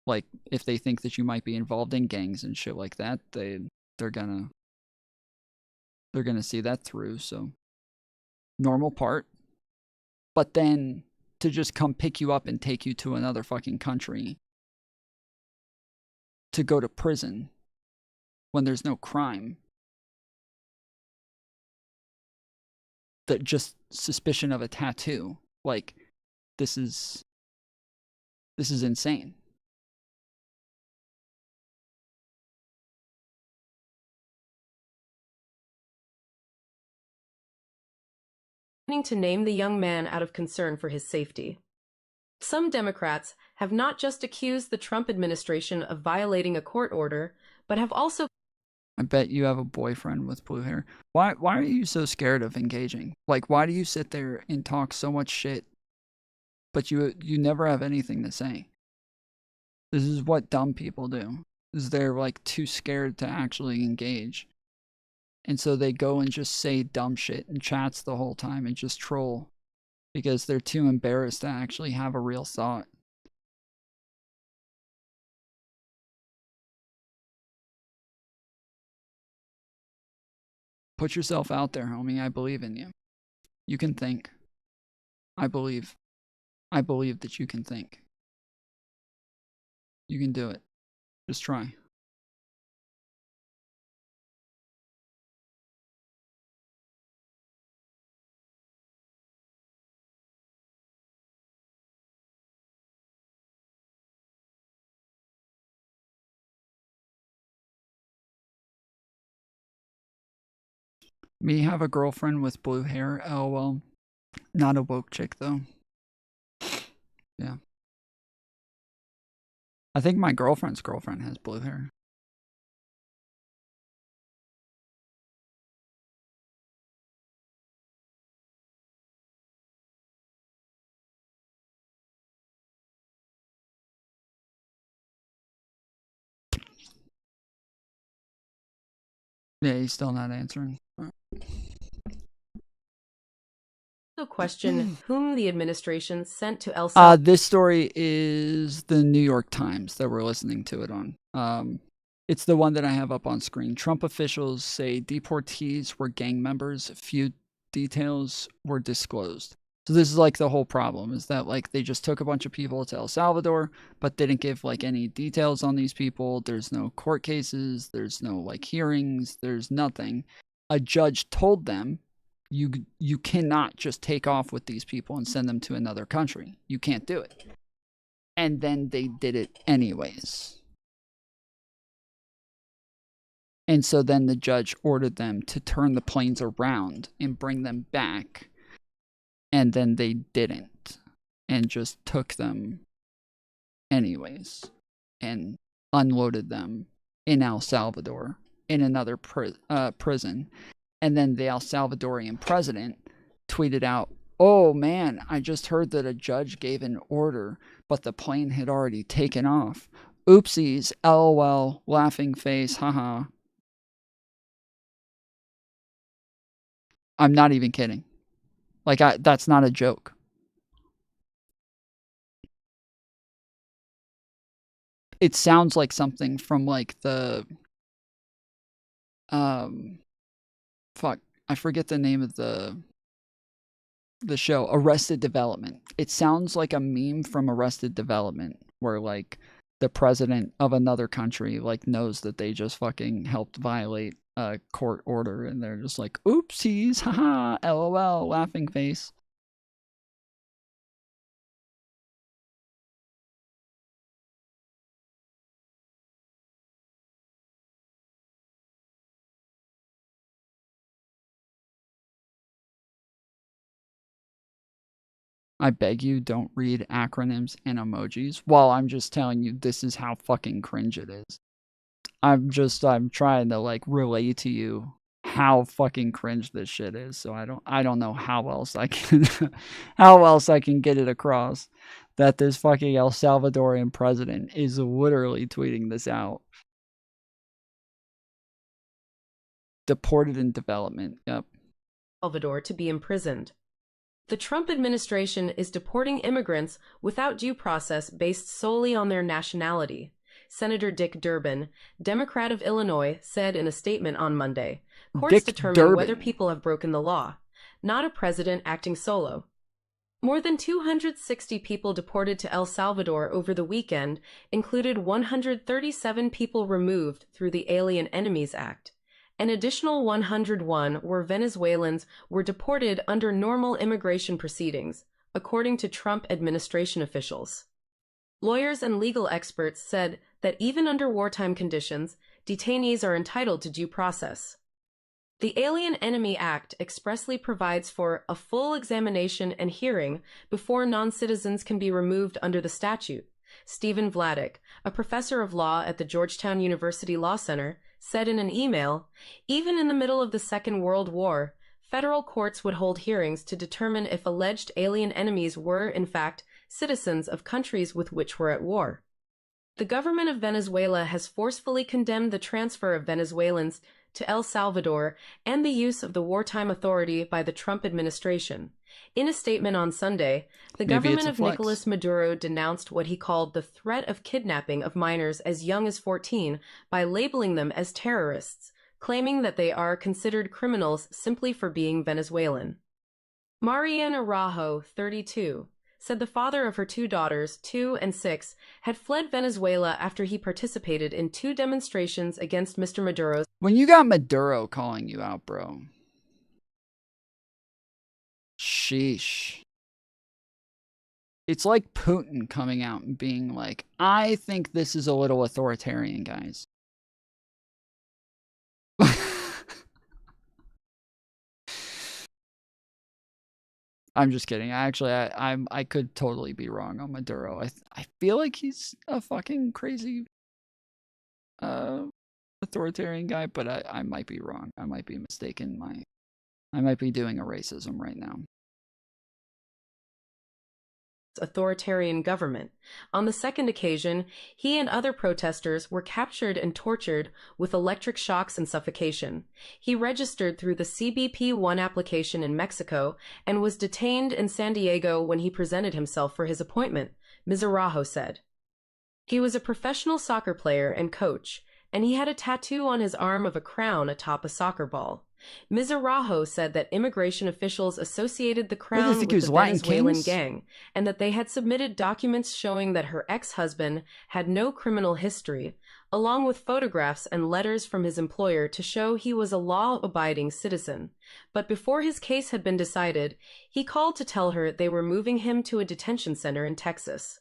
like if they think that you might be involved in gangs and shit like that, they're gonna see that through. So normal part. But then to just come pick you up and take you to another fucking country to go to prison when there's no crime, that just suspicion of a tattoo, like this is insane. To name the young man out of concern for his safety. Some Democrats have not just accused the Trump administration of violating a court order, but have also... I bet you have a boyfriend with blue hair. Why are you so scared of engaging? Like, why do you sit there and talk so much shit, but you never have anything to say? This is what dumb people do. Is they're like too scared to actually engage. And so they go and just say dumb shit and chats the whole time and just troll because they're too embarrassed to actually have a real thought. Put yourself out there, homie. I believe in you. You can think. I believe that you can think. You can do it. Just try. Me have a girlfriend with blue hair. Oh, well, not a woke chick, though. Yeah. I think my girlfriend's girlfriend has blue hair. Yeah, he's still not answering. Question whom the administration sent to El Salvador. This story is the New York Times that we're listening to it on. It's the one that I have up on screen. Trump officials say deportees were gang members. Few details were disclosed. So this is like the whole problem, is that like they just took a bunch of people to El Salvador, but didn't give like any details on these people. There's no court cases. There's no like hearings. There's nothing. A judge told them, you cannot just take off with these people and send them to another country. You can't do it. And then they did it anyways. And so then the judge ordered them to turn the planes around and bring them back. And then they didn't. And just took them anyways. And unloaded them in El Salvador in another prison. And then the El Salvadorian president tweeted out, "Oh man, I just heard that a judge gave an order, but the plane had already taken off. Oopsies, LOL, laughing face, haha." I'm not even kidding. Like, that's not a joke. It sounds like something from like the fuck, I forget the name of the the show Arrested Development. It sounds like a meme from Arrested Development, where like the president of another country like knows that they just fucking helped violate a court order, and they're just like, oopsies, haha, lol, laughing face. I beg you, don't read acronyms and emojis. Well, I'm just telling you, this is how fucking cringe it is. I'm trying to like relay to you how fucking cringe this shit is. So I don't know how else I can, how else I can get it across that this fucking El Salvadorian president is literally tweeting this out. Deported in development. Yep. Salvador to be imprisoned. The Trump administration is deporting immigrants without due process based solely on their nationality. Senator Dick Durbin, Democrat of Illinois, said in a statement on Monday, courts determine whether people have broken the law, not a president acting solo. More than 260 people deported to El Salvador over the weekend included 137 people removed through the Alien Enemies Act. An additional 101 Venezuelans were deported under normal immigration proceedings, according to Trump administration officials. Lawyers and legal experts said that even under wartime conditions, detainees are entitled to due process. The Alien Enemy Act expressly provides for a full examination and hearing before non-citizens can be removed under the statute. Stephen Vladeck, a professor of law at the Georgetown University Law Center, said in an email, even in the middle of the Second World War, federal courts would hold hearings to determine if alleged alien enemies were, in fact, citizens of countries with which we're at war. The government of Venezuela has forcefully condemned the transfer of Venezuelans to El Salvador and the use of the wartime authority by the Trump administration. In a statement on Sunday, the government of Nicolas Maduro denounced what he called the threat of kidnapping of minors as young as 14 by labeling them as terrorists, claiming that they are considered criminals simply for being Venezuelan. Mariana Araujo, 32, said the father of her two daughters, 2 and 6, had fled Venezuela after he participated in 2 demonstrations against Mr. Maduro's. When you got Maduro calling you out, bro. Sheesh. It's like Putin coming out and being like, I think this is a little authoritarian, guys. I'm just kidding. I could totally be wrong on Maduro. I feel like he's a fucking crazy authoritarian guy, but I might be wrong. I might be mistaken. I might be doing a racism right now. Authoritarian government. On the second occasion, he and other protesters were captured and tortured with electric shocks and suffocation. He registered through the CBP-1 application in Mexico and was detained in San Diego when he presented himself for his appointment, Ms. Araujo said. He was a professional soccer player and coach, and he had a tattoo on his arm of a crown atop a soccer ball. Ms. Araujo said that immigration officials associated the crown with the Venezuelan gang, and that they had submitted documents showing that her ex-husband had no criminal history, along with photographs and letters from his employer to show he was a law-abiding citizen. But before his case had been decided, he called to tell her they were moving him to a detention center in Texas.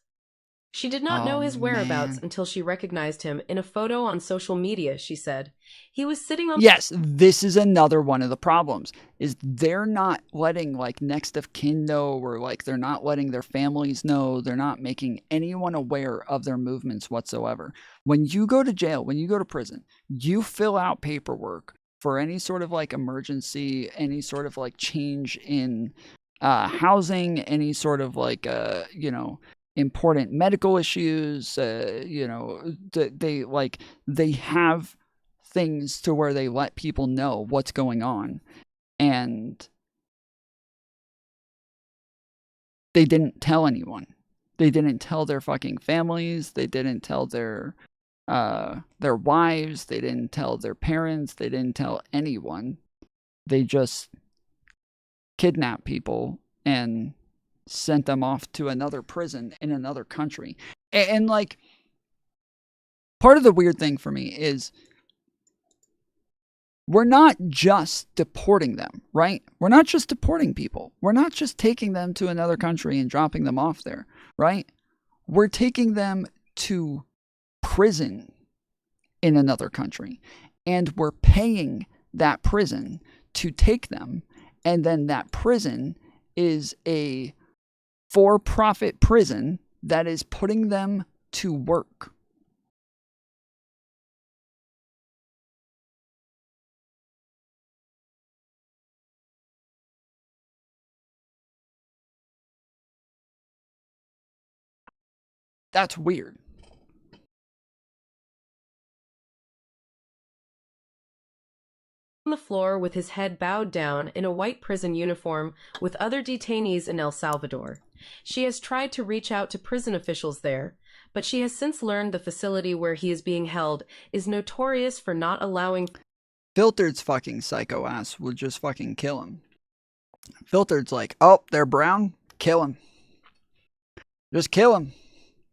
She did not know his whereabouts until she recognized him in a photo on social media, she said. He was sitting on... Yes, this is another one of the problems, is they're not letting, like, next of kin know, or, like, they're not letting their families know. They're not making anyone aware of their movements whatsoever. When you go to jail, when you go to prison, you fill out paperwork for any sort of, like, emergency, any sort of, like, change in housing, any sort of, like, you know... important medical issues, you know, they have things to where they let people know what's going on, and they didn't tell anyone. They didn't tell their fucking families. They didn't tell their wives. They didn't tell their parents. They didn't tell anyone. They just kidnap people and sent them off to another prison in another country. And like, part of the weird thing for me is we're not just deporting them, right? We're not just deporting people. We're not just taking them to another country and dropping them off there, right? We're taking them to prison in another country, and we're paying that prison to take them, and then that prison is a for-profit prison that is putting them to work. That's weird. On the floor with his head bowed down in a white prison uniform with other detainees in El Salvador. She has tried to reach out to prison officials there, but she has since learned the facility where he is being held is notorious for not allowing... Filtered's fucking psycho ass would just fucking kill him. Filtered's like, oh, they're brown? Kill him. Just kill him.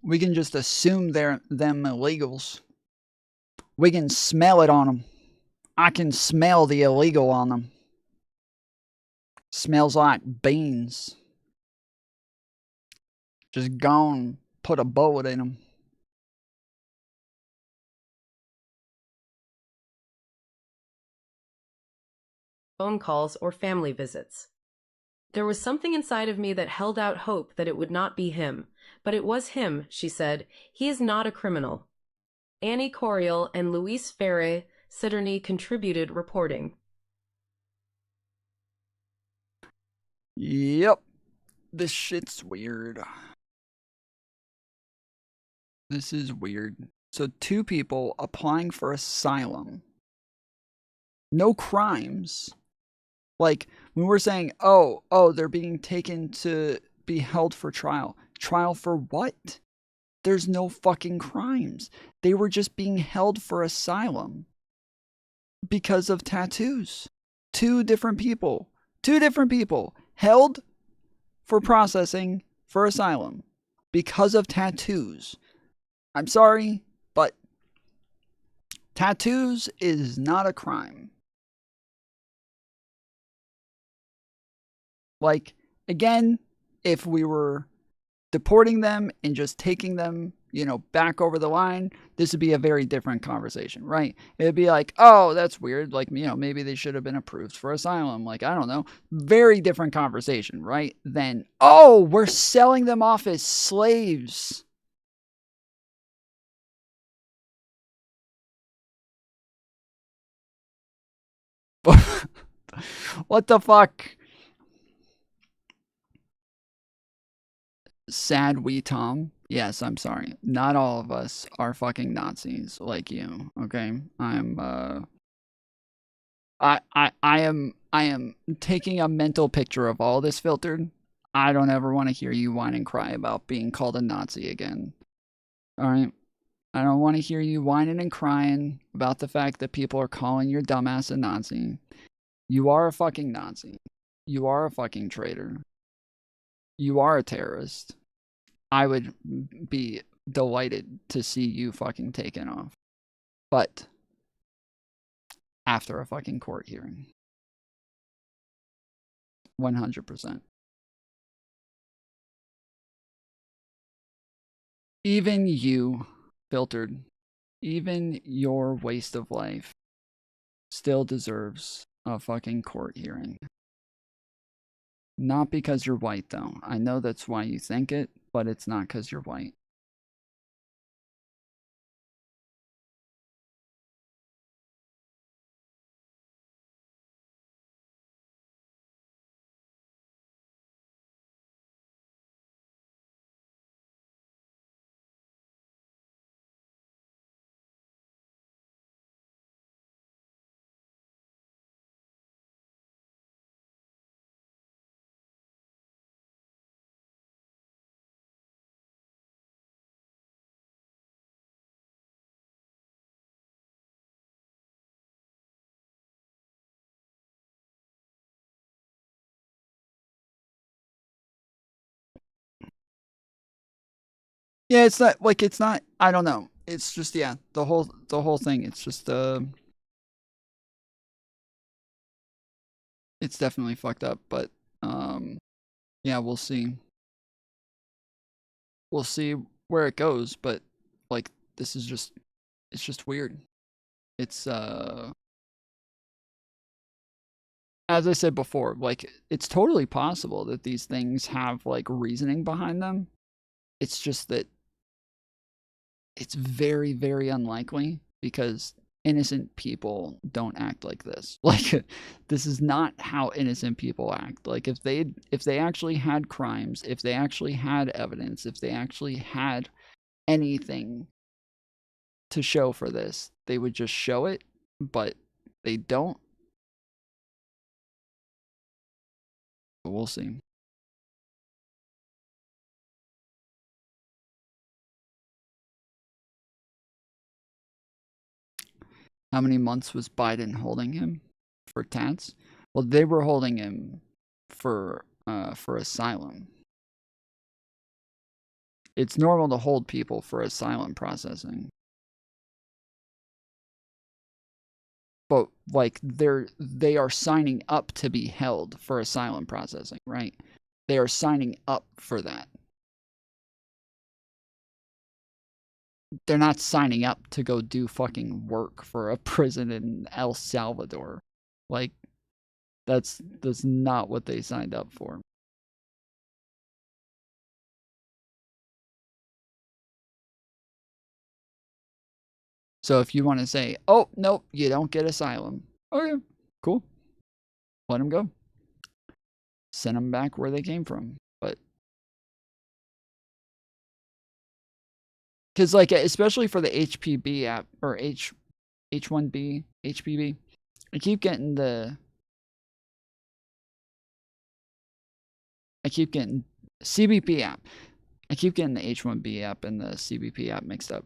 We can just assume they're them illegals. We can smell it on them. I can smell the illegal on them. Smells like beans. Just gone, put a bullet in them. phone calls or family visits. There was something inside of me that held out hope that it would not be him, but it was him, she said. He is not a criminal. Annie Coriel and Luis Ferre Siderney contributed reporting. Yep. This shit's weird. This is weird. So 2 people applying for asylum. No crimes. Like, when we're saying, oh, they're being taken to be held for trial. Trial for what? There's no fucking crimes. They were just being held for asylum. Because of tattoos. 2 different people. 2 different people. Held for processing for asylum. Because of tattoos. I'm sorry, but tattoos is not a crime. Like, again, if we were deporting them and just taking them, back over the line, this would be a very different conversation, right? It'd be like, oh, that's weird. Like, maybe they should have been approved for asylum. Like, I don't know. Very different conversation, right? Then, oh, we're selling them off as slaves. What the fuck? Sad wee Tom. Yes, I'm sorry. Not all of us are fucking Nazis like you, okay? I am taking a mental picture of all this filtered. I don't ever want to hear you whine and cry about being called a Nazi again. Alright? I don't want to hear you whining and crying about the fact that people are calling your dumbass a Nazi. You are a fucking Nazi. You are a fucking traitor. You are a terrorist. I would be delighted to see you fucking taken off. But after a fucking court hearing. 100%. Even you, filtered, even your waste of life still deserves a fucking court hearing. Not because you're white, though. I know that's why you think it, but it's not because you're white. Yeah, it's not like it's not. I don't know. It's just the whole thing. It's just it's definitely fucked up. But yeah, we'll see. We'll see where it goes. But like this is just it's just weird. It's as I said before, like it's totally possible that these things have like reasoning behind them. It's just that it's very, very unlikely because innocent people don't act like this. Like this is not how innocent people act. Like if they actually had crimes, if they actually had evidence, if they actually had anything to show for this, they would just show it, but they don't. But we'll see. How many months was Biden holding him for tats? Well, they were holding him for asylum. It's normal to hold people for asylum processing. But like they are signing up to be held for asylum processing, right? They are signing up for that. They're not signing up to go do fucking work for a prison in El Salvador. Like that's not what they signed up for. So if you want to say, oh, nope, you don't get asylum. Okay, cool. Let them go. Send them back where they came from. But because like, especially for the HPB app or H1B, HPB, I keep getting CBP app. I keep getting the H1B app and the CBP app mixed up.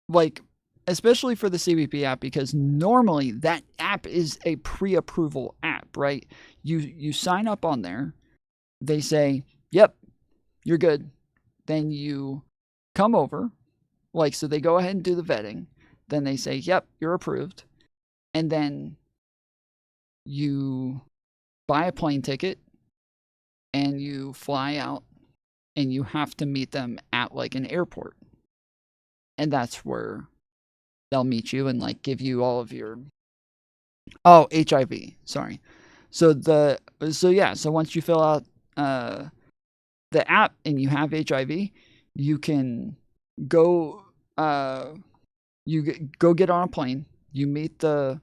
Like, especially for the CBP app, because normally that app is a pre-approval app, right? You sign up on there. They say, yep, you're good. Then you come over. Like, so they go ahead and do the vetting. Then they say, yep, you're approved. And then you buy a plane ticket and you fly out and you have to meet them at like an airport. And that's where they'll meet you and like give you all of your HIV, sorry. So once you fill out the app and you have HIV, you can go go get on a plane, you meet the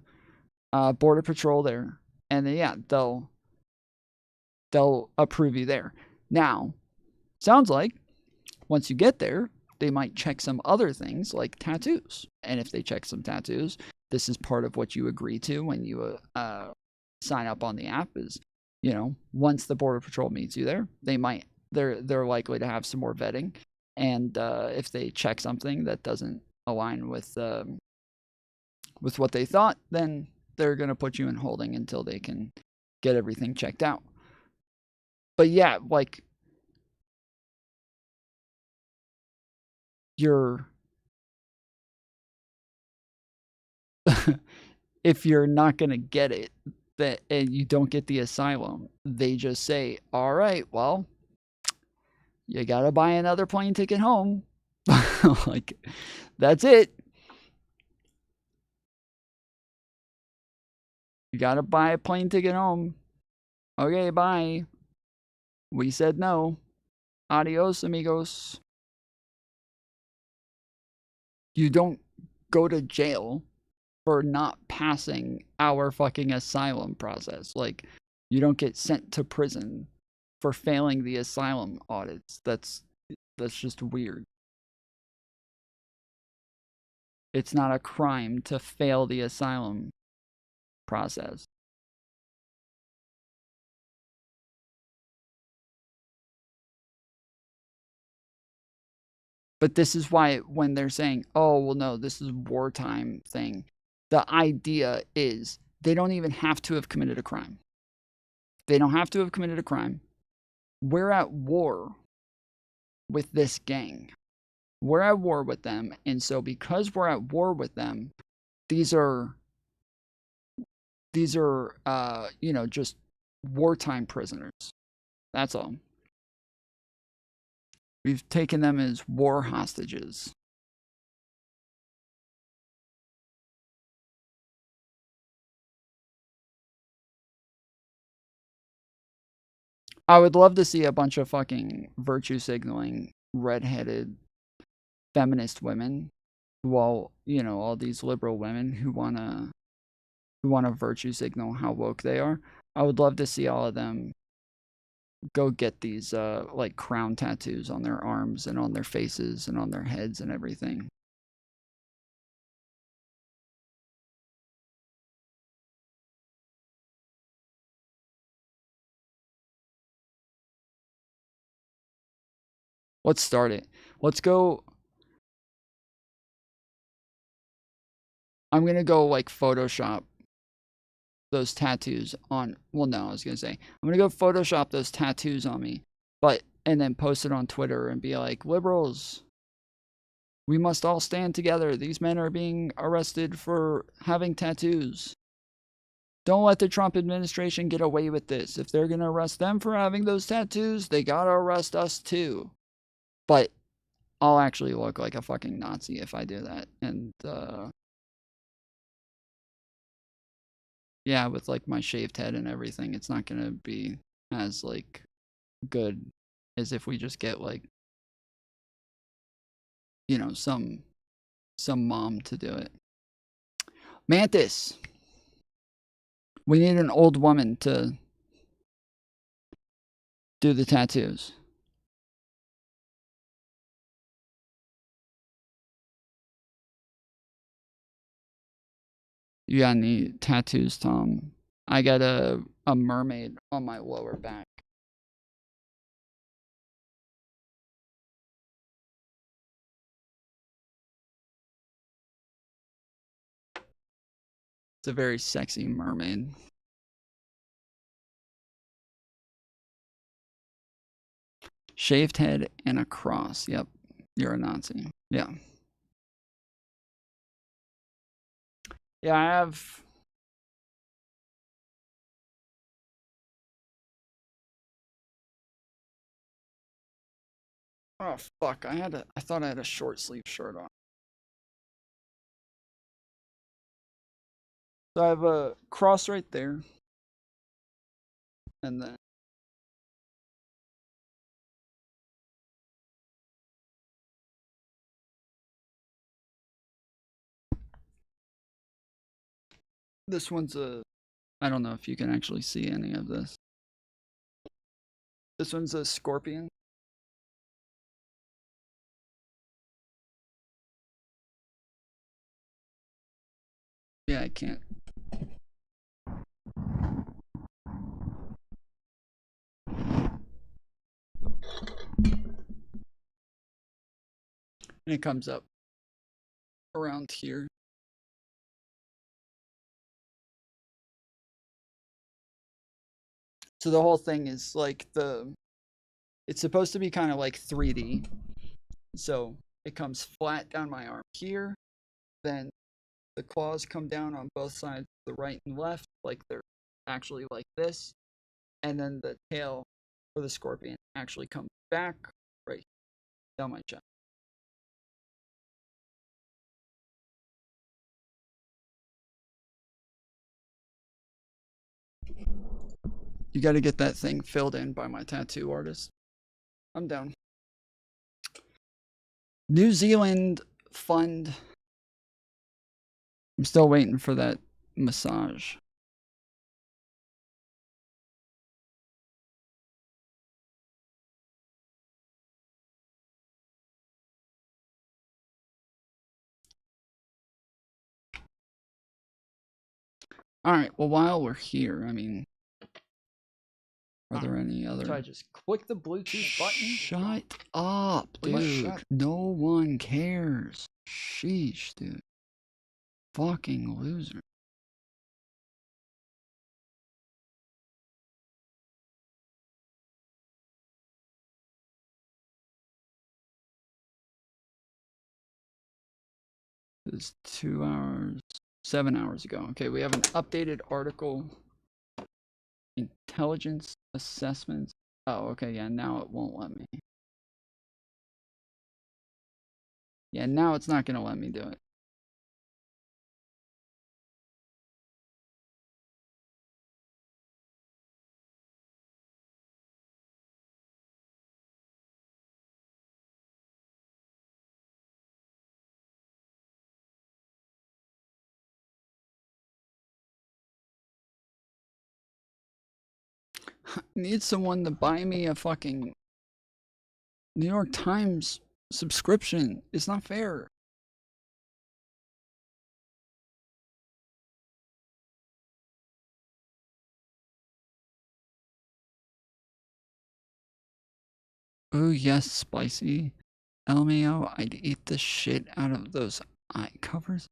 border patrol there, and then they'll approve you there. Now, sounds like once you get there, they might check some other things like tattoos. And if they check some tattoos, this is part of what you agree to when you sign up on the app is, once the Border Patrol meets you there, they're likely to have some more vetting. And if they check something that doesn't align with what they thought, then they're going to put you in holding until they can get everything checked out. But yeah, like, if you're not going to get it, and you don't get the asylum, they just say, all right, well, you got to buy another plane ticket home. Like, that's it. You got to buy a plane ticket home. Okay, bye. We said no. Adios, amigos. You don't go to jail for not passing our fucking asylum process. Like, you don't get sent to prison for failing the asylum audits. That's just weird. It's not a crime to fail the asylum process. But this is why when they're saying, oh, well, no, this is wartime thing, the idea is they don't even have to have committed a crime. They don't have to have committed a crime. We're at war with this gang. We're at war with them, and so because we're at war with them, these are you know, just wartime prisoners. That's all. We've taken them as war hostages. I would love to see a bunch of fucking virtue signaling, redheaded feminist women, who all, you know, all these liberal women who wanna virtue signal how woke they are. I would love to see all of them go get these like crown tattoos on their arms and on their faces and on their heads and everything. Let's start it. Let's go. I'm gonna go like Photoshop those tattoos on, well, no, I was gonna say I'm gonna go Photoshop those tattoos on me, and then post it on Twitter and be like, liberals, we must all stand together. These men are being arrested for having tattoos. Don't let the Trump administration get away with this. If they're gonna arrest them for having those tattoos, they gotta arrest us too. But I'll actually look like a fucking Nazi if I do that. And yeah, with like my shaved head and everything, it's not gonna be as like good as if we just get like, you know, some mom to do it. Mantis, we need an old woman to do the tattoos. You got any tattoos, Tom? I got a mermaid on my lower back. It's a very sexy mermaid. Shaved head and a cross. Yep, you're a Nazi. Yeah. Yeah, I have. Oh fuck! I thought I had a short sleeve shirt on. So I have a cross right there, and then this one's a. I don't know if you can actually see any of this. This one's a scorpion. Yeah, I can't. And it comes up around here. So the whole thing is like it's supposed to be kind of like 3D. So it comes flat down my arm here. Then the claws come down on both sides, the right and left, like they're actually like this. And then the tail for the scorpion actually comes back right down my chest. You got to get that thing filled in by my tattoo artist. I'm down. New Zealand fund. I'm still waiting for that massage. Alright, well, while we're here, I mean, are there any other... So I just click the Bluetooth button? Shut up, dude. No one cares. Sheesh, dude. Fucking loser. was 2 hours, 7 hours ago. Okay, we have an updated article. Intelligence assessments. Oh, okay, yeah, now it won't let me. Yeah, now it's not going to let me do it. Need someone to buy me a fucking New York Times subscription. It's not fair. Oh yes, spicy. LMAO, I'd eat the shit out of those eye covers.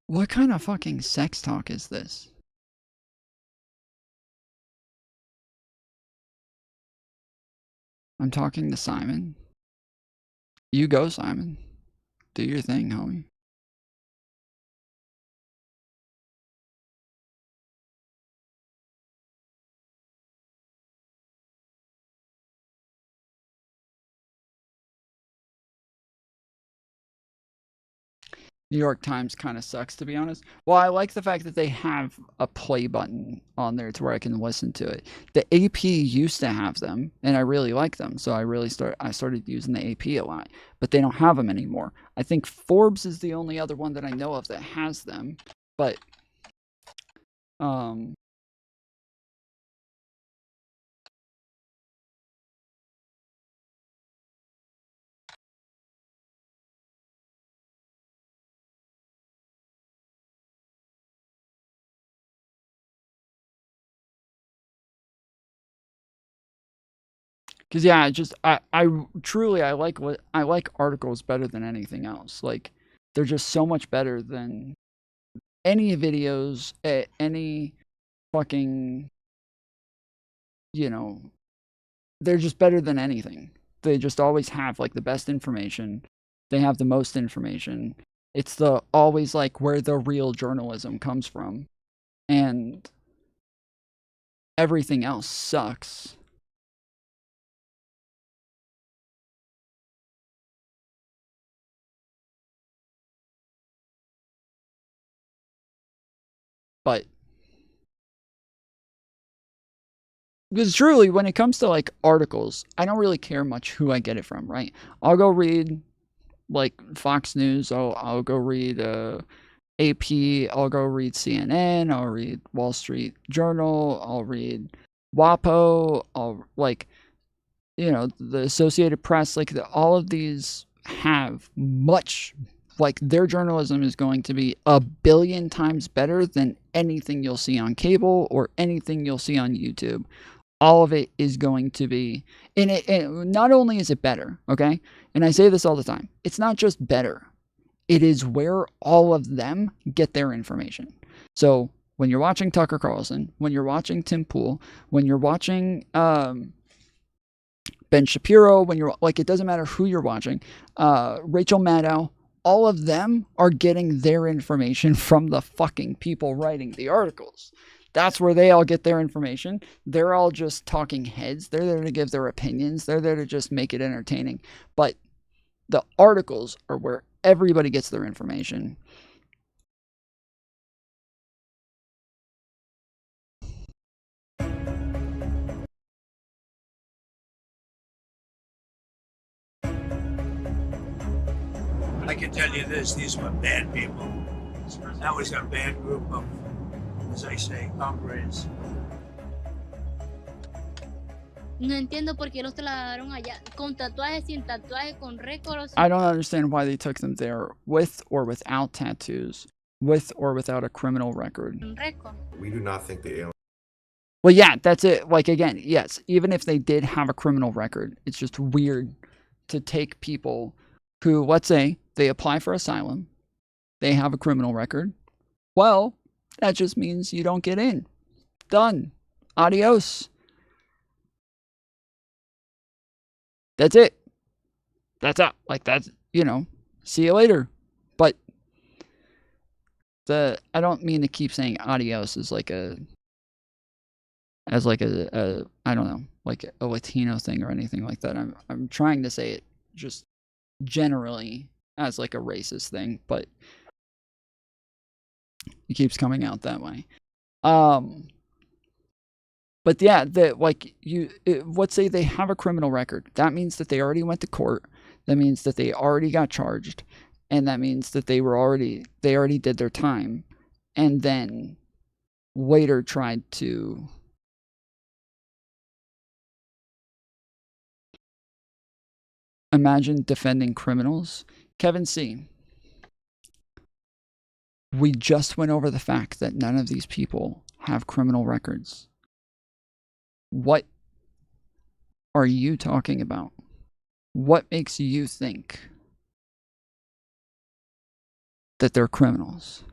What kind of fucking sex talk is this? I'm talking to Simon. You go, Simon. Do your thing, homie. New York Times kind of sucks, to be honest. Well, I like the fact that they have a play button on there to where I can listen to it. The AP used to have them, and I really like them, so I started using the AP a lot. But they don't have them anymore. I think Forbes is the only other one that I know of that has them. But because yeah, I truly I like articles better than anything else. Like they're just so much better than any videos, any fucking, you know, they're just better than anything. They just always have like the best information. They have the most information. It's the always like where the real journalism comes from. And everything else sucks. But because truly, when it comes to like articles, I don't really care much who I get it from, right? I'll go read like Fox News. I'll go read AP. I'll go read CNN. I'll read Wall Street Journal. I'll read WAPO. I'll like, you know, the Associated Press. Like all of these have much. Like their journalism is going to be 1,000,000,000 times better than anything you'll see on cable or anything you'll see on YouTube. All of it is going to be, and not only is it better, okay? And I say this all the time. It's not just better. It is where all of them get their information. So when you're watching Tucker Carlson, when you're watching Tim Pool, when you're watching Ben Shapiro, when you're like, it doesn't matter who you're watching, Rachel Maddow, all of them are getting their information from the fucking people writing the articles. That's where they all get their information. They're all just talking heads. They're there to give their opinions. They're there to just make it entertaining. But the articles are where everybody gets their information. I can tell you this, these were bad people. Now he's got a bad group of, as I say, hombres. No entiendo por qué los trasladaron allá. Con tatuaje, sin tatuaje, con récord. I don't understand why they took them there with or without tattoos, with or without a criminal record. We do not think the alien. Well, yeah, that's it. Like, again, yes, even if they did have a criminal record, it's just weird to take people who, let's say, they apply for asylum, they have a criminal record. Well, that just means you don't get in. Done. Adios. That's it. That's out. Like, that's, you know, see you later. But I don't mean to keep saying adios as like a I don't know, like a Latino thing or anything like that. I'm trying to say it just generally as like a racist thing, but it keeps coming out that way. But yeah, let's say they have a criminal record. That means that they already went to court. That means that they already got charged, and that means that they already did their time, and then later tried to imagine defending criminals. Kevin C. We just went over the fact that none of these people have criminal records. What are you talking about? What makes you think that they're criminals?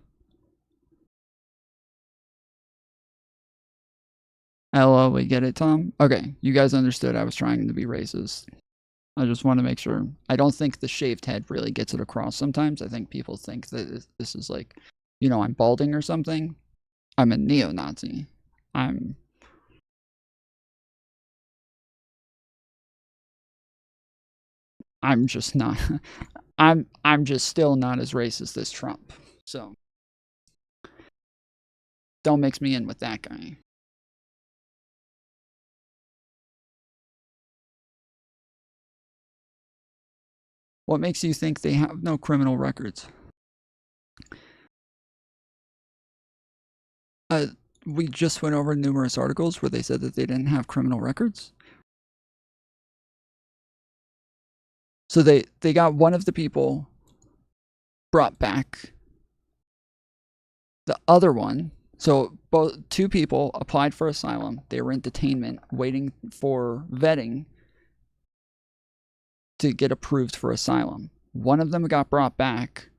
Hello, we get it, Tom? Okay, you guys understood I was trying to be racist. I just want to make sure. I don't think the shaved head really gets it across sometimes. I think people think that this is like, you know, I'm balding or something. I'm a neo-Nazi. I'm just not. I'm just still not as racist as Trump. So don't mix me in with that guy. What makes you think they have no criminal records? We just went over numerous articles where they said that they didn't have criminal records. So they got one of the people brought back. The other one, so two people applied for asylum. They were in detainment waiting for vetting to get approved for asylum. One of them got brought back.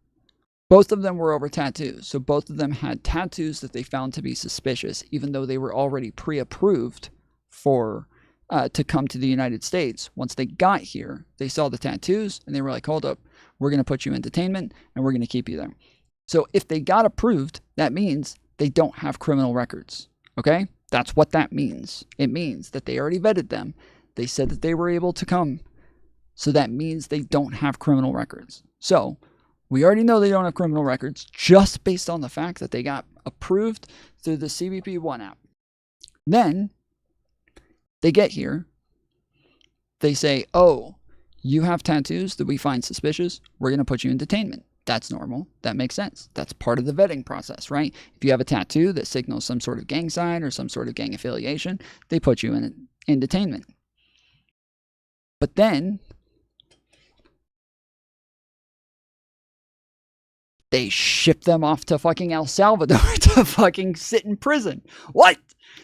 Both of them were over tattoos. So both of them had tattoos that they found to be suspicious, even though they were already pre-approved for to come to the United States. Once they got here, they saw the tattoos and they were like, hold up, we're going to put you in detainment and we're going to keep you there. So if they got approved, that means they don't have criminal records. Okay? That's what that means. It means that they already vetted them. They said that they were able to come. So that means they don't have criminal records. So we already know they don't have criminal records just based on the fact that they got approved through the CBP-1 app. Then they get here. They say, oh, you have tattoos that we find suspicious. We're going to put you in detainment. That's normal. That makes sense. That's part of the vetting process, right? If you have a tattoo that signals some sort of gang sign or some sort of gang affiliation, they put you in detainment. But then they ship them off to fucking El Salvador to fucking sit in prison. What?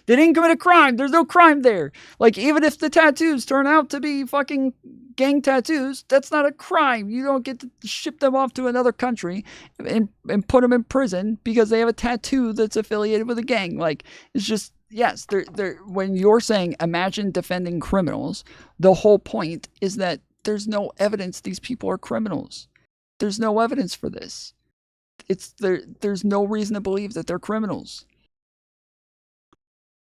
They didn't commit a crime. There's no crime there. Like, even if the tattoos turn out to be fucking gang tattoos, that's not a crime. You don't get to ship them off to another country and put them in prison because they have a tattoo that's affiliated with a gang. Like, it's just, yes, they're when you're saying imagine defending criminals, the whole point is that there's no evidence these people are criminals. There's no evidence for this. There's no reason to believe that they're criminals.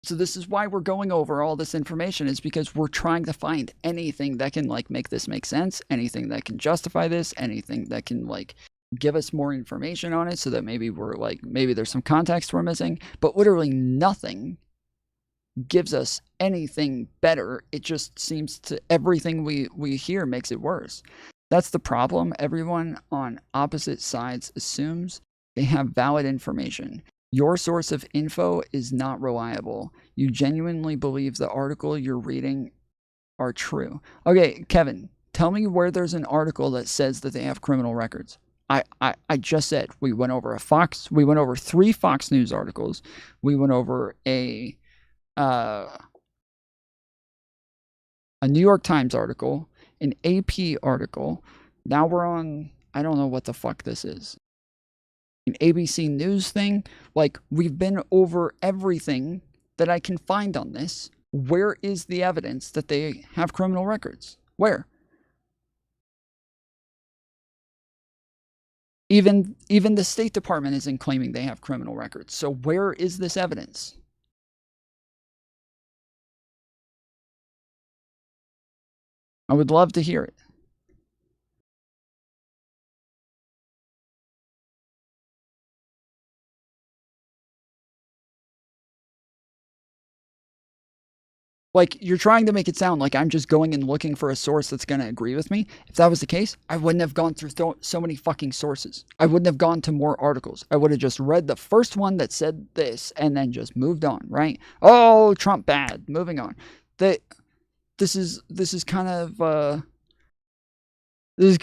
So this is why we're going over all this information, is because we're trying to find anything that can like make this make sense, anything that can justify this, anything that can like give us more information on it so that maybe maybe there's some context we're missing, but literally nothing gives us anything better. It just seems to everything we hear makes it worse. That's the problem. Everyone on opposite sides assumes they have valid information. Your source of info is not reliable. You genuinely believe the article you're reading are true. Okay, Kevin, tell me where there's an article that says that they have criminal records. I just said we went over we went over 3 Fox News articles. We went over a New York Times article, an AP article. Now we're on, I don't know what the fuck this is. An ABC News thing. Like, we've been over everything that I can find on this. Where is the evidence that they have criminal records? Where? Even the State Department isn't claiming they have criminal records. So where is this evidence? I would love to hear it. Like, you're trying to make it sound like I'm just going and looking for a source that's going to agree with me. If that was the case, I wouldn't have gone through so many fucking sources. I wouldn't have gone to more articles. I would have just read the first one that said this and then just moved on, right? Oh, Trump bad. Moving on. This is kind of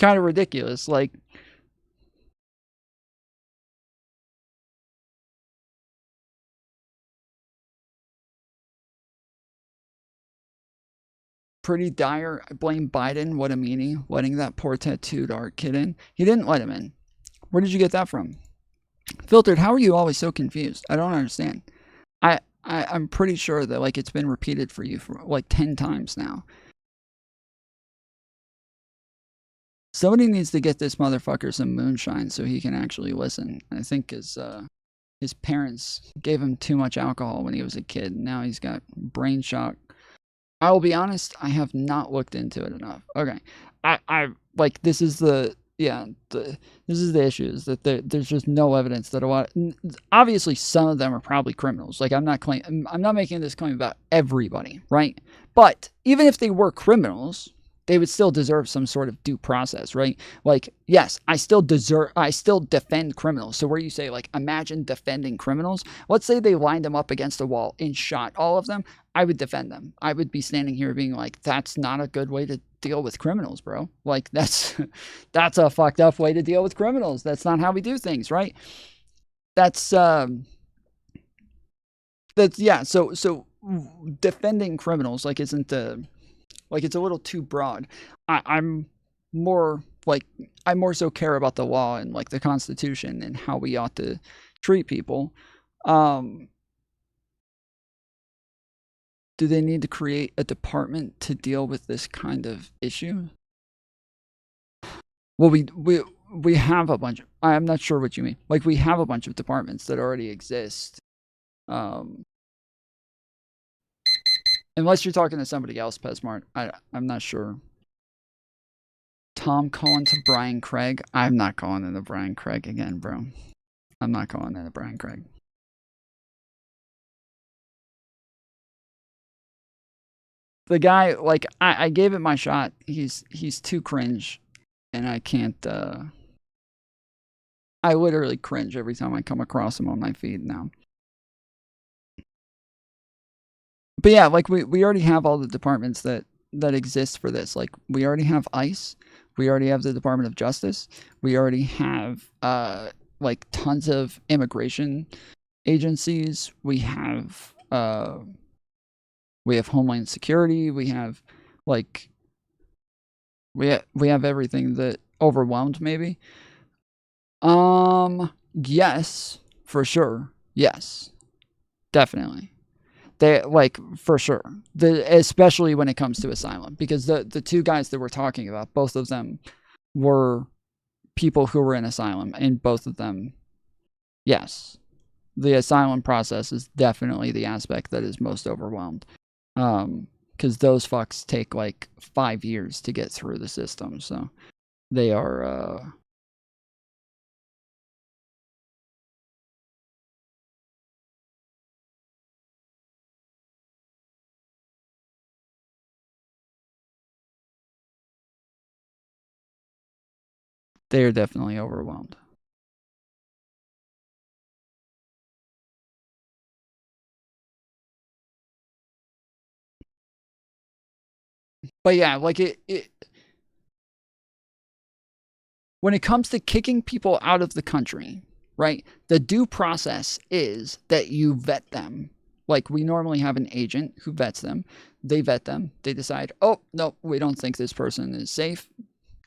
ridiculous. Like, pretty dire. I blame Biden. What a meanie. Letting that poor tattooed art kid in. He didn't let him in. Where did you get that from? Filtered, how are you always so confused? I don't understand. I'm pretty sure that, like, it's been repeated for you for like 10 times now. Somebody needs to get this motherfucker some moonshine so he can actually listen. I think his parents gave him too much alcohol when he was a kid. Now he's got brain shock. I will be honest, I have not looked into it enough. Okay. I like, this is the issue, is that there's just no evidence that a lot, obviously some of them are probably criminals. Like, I'm not making this claim about everybody, right? But even if they were criminals, they would still deserve some sort of due process, right? Like, yes, I still defend criminals. So where you say, like, imagine defending criminals. Let's say they lined them up against a wall and shot all of them. I would defend them. I would be standing here being like, that's not a good way to deal with criminals, bro. Like, that's a fucked up way to deal with criminals. That's not how we do things, right? So defending criminals, like, isn't the, like, it's a little too broad. I'm more so care about the law and, like, the Constitution and how we ought to treat people. Do they need to create a department to deal with this kind of issue? Well, we have a bunch. I'm not sure what you mean. Like, we have a bunch of departments that already exist. Unless you're talking to somebody else, Pesmart. I'm not sure. Tom calling to Brian Craig. I'm not calling into Brian Craig again, bro. I'm not calling into Brian Craig. The guy, like, I gave it my shot. He's too cringe, and I can't. I literally cringe every time I come across him on my feed now. But yeah, like, we already have all the departments that exist for this. Like, we already have ICE. We already have the Department of Justice. We already have like, tons of immigration agencies. We have Homeland Security. We have, like, we have everything that overwhelmed, maybe. Yes, for sure. Yes, definitely. They, like, for sure. Especially when it comes to asylum, because the two guys that we're talking about, both of them were people who were in asylum, and both of them, yes, the asylum process is definitely the aspect that is most overwhelmed. Because those fucks take, like, 5 years to get through the system, so they are, they are definitely overwhelmed. But yeah, like, when it comes to kicking people out of the country, right, the due process is that you vet them. Like, we normally have an agent who vets them. They vet them. They decide, oh, no, we don't think this person is safe.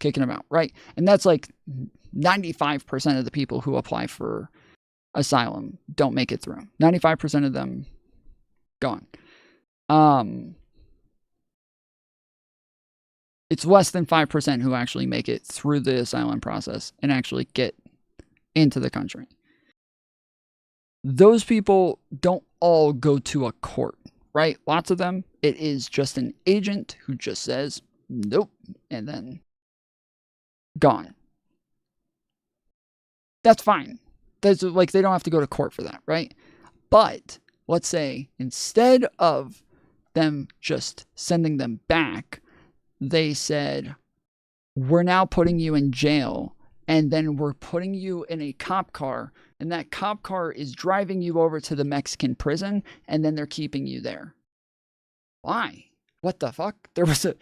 Kicking them out, right? And that's like 95% of the people who apply for asylum don't make it through. 95% of them Gone. It's less than 5% who actually make it through the asylum process and actually get into the country. Those people don't all go to a court, right? Lots of them, it is just an agent who just says, nope, and then gone. That's fine. That's like, they don't have to go to court for that, right? But let's say instead of them just sending them back, they said, we're now putting you in jail, and then we're putting you in a cop car, and that cop car is driving you over to the Mexican prison, and then they're keeping you there. Why? What the fuck? There was a...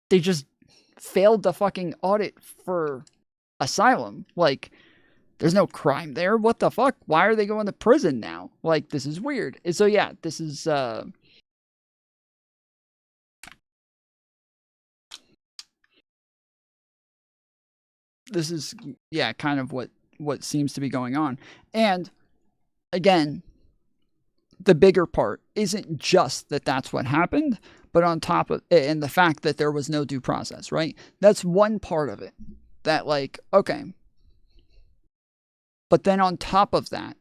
they just failed the fucking audit for asylum. Like, there's no crime there. What the fuck? Why are they going to prison now? Like, this is weird. And so, yeah, this is... this is, yeah, kind of what seems to be going on. And again, the bigger part isn't just that that's what happened, but on top of it, and the fact that there was no due process, right? That's one part of it. That, like, okay. But then on top of that,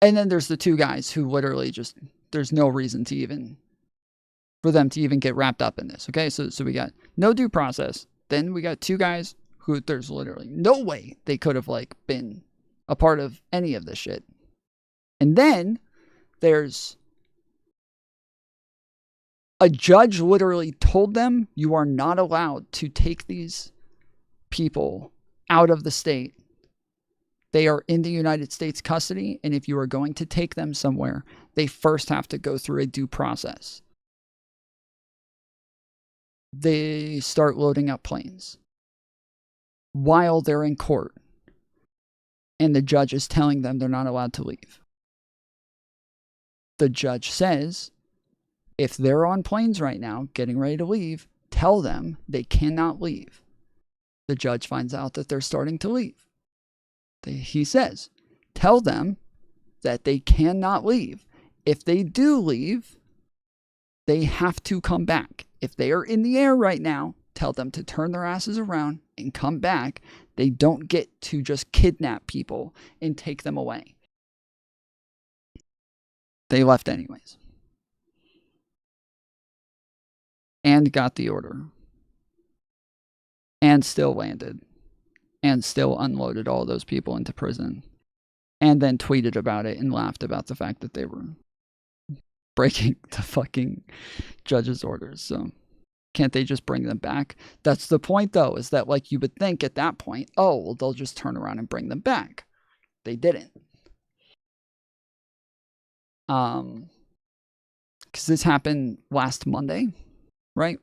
and then there's the two guys who literally just, there's no reason to even, for them to even get wrapped up in this. Okay, so we got no due process. Then we got two guys who there's literally no way they could have, like, been a part of any of this shit. And then there's a judge literally told them, you are not allowed to take these people out of the state. They are in the United States custody, and if you are going to take them somewhere, they first have to go through a due process. They start loading up planes while they're in court, and the judge is telling them they're not allowed to leave. The judge says, if they're on planes right now, getting ready to leave, tell them they cannot leave. The judge finds out that they're starting to leave. He says, tell them that they cannot leave. If they do leave, they have to come back. If they are in the air right now, tell them to turn their asses around and come back. They don't get to just kidnap people and take them away. They left anyways. And got the order. And still landed. And still unloaded all those people into prison. And then tweeted about it and laughed about the fact that they were breaking the fucking judge's orders. So can't they just bring them back? That's the point, though, is that, like, you would think at that point, oh, well, they'll just turn around and bring them back. They didn't. Because this happened last Monday, right?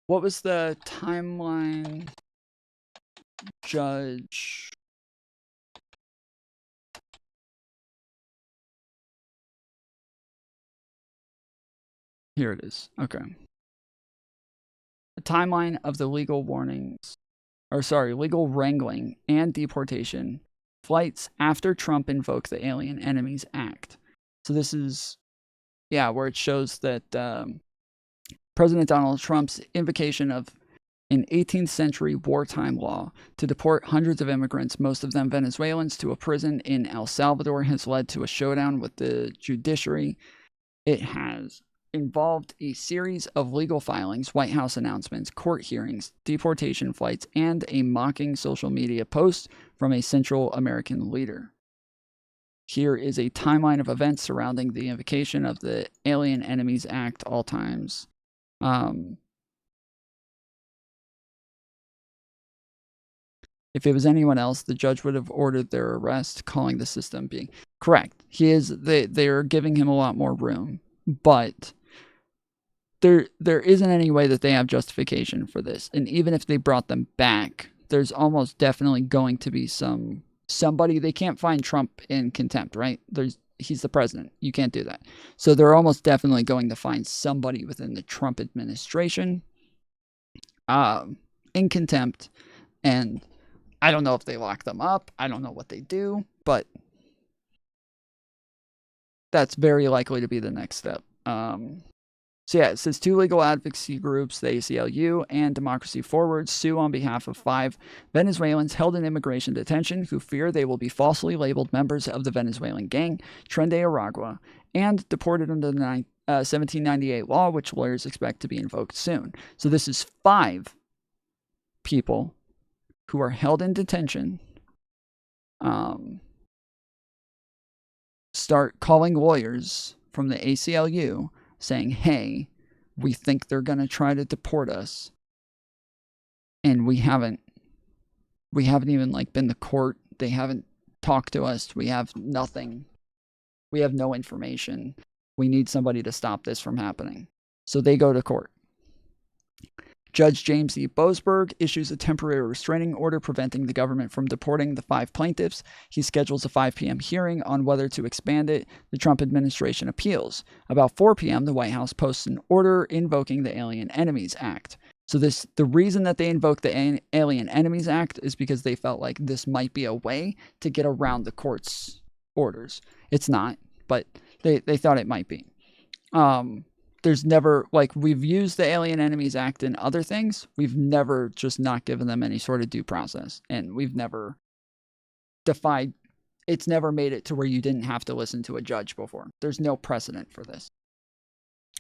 What was the timeline? Judge. Here it is. Okay. The timeline of the legal warnings, legal wrangling and deportation flights after Trump invoked the Alien Enemies Act. So this is, yeah, where it shows that President Donald Trump's invocation of an 18th century wartime law to deport hundreds of immigrants, most of them Venezuelans, to a prison in El Salvador has led to a showdown with the judiciary. It has involved a series of legal filings, White House announcements, court hearings, deportation flights, and a mocking social media post from a Central American leader. Here is a timeline of events surrounding the invocation of the Alien Enemies Act, all times. If it was anyone else, the judge would have ordered their arrest, calling the system being correct. They're giving him a lot more room, but there isn't any way that they have justification for this. And even if they brought them back, there's almost definitely going to be somebody. They can't find Trump in contempt, right? He's the president. You can't do that. So they're almost definitely going to find somebody within the Trump administration in contempt, and I don't know if they lock them up. I don't know what they do, but that's very likely to be the next step. So yeah, it says 2 legal advocacy groups, the ACLU and Democracy Forward, sue on behalf of 5 Venezuelans held in immigration detention who fear they will be falsely labeled members of the Venezuelan gang Tren de Aragua and deported under the 1798 law, which lawyers expect to be invoked soon. So this is 5 people who are held in detention. Start calling lawyers from the ACLU saying, hey, we think they're going to try to deport us. And we haven't even like been to court. They haven't talked to us. We have nothing. We have no information. We need somebody to stop this from happening. So they go to court. Judge James E. Boasberg issues a temporary restraining order preventing the government from deporting the 5 plaintiffs. He schedules a 5 p.m. hearing on whether to expand it. The Trump administration appeals. About 4 p.m., the White House posts an order invoking the Alien Enemies Act. So the reason that they invoked the Alien Enemies Act is because they felt like this might be a way to get around the court's orders. It's not, but they thought it might be. There's never, like, we've used the Alien Enemies Act in other things. We've never just not given them any sort of due process. And we've never it's never made it to where you didn't have to listen to a judge before. There's no precedent for this.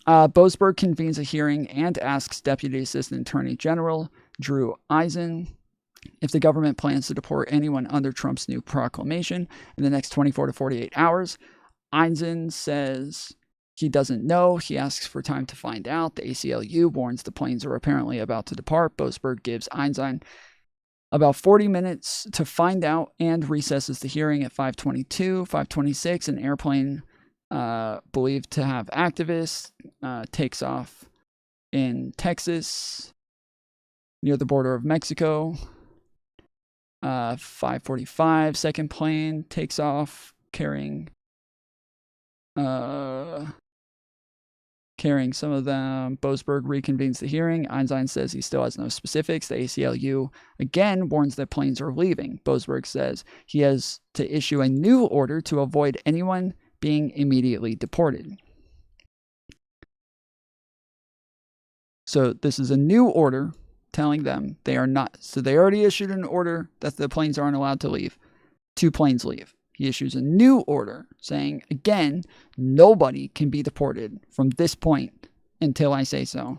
Boasberg convenes a hearing and asks Deputy Assistant Attorney General Drew Eisen if the government plans to deport anyone under Trump's new proclamation in the next 24 to 48 hours. Eisen says he doesn't know. He asks for time to find out. The ACLU warns the planes are apparently about to depart. Boasberg gives Eisen about 40 minutes to find out and recesses the hearing at 5:22. 5:26, an airplane believed to have activists takes off in Texas near the border of Mexico. 5:45, second plane takes off carrying some of them. Boasberg reconvenes the hearing. Eisen says he still has no specifics. The ACLU again warns that planes are leaving. Boasberg says he has to issue a new order to avoid anyone being immediately deported. So this is a new order telling them they are not. So they already issued an order that the planes aren't allowed to leave. 2 planes leave. He issues a new order saying, again, nobody can be deported from this point until I say so.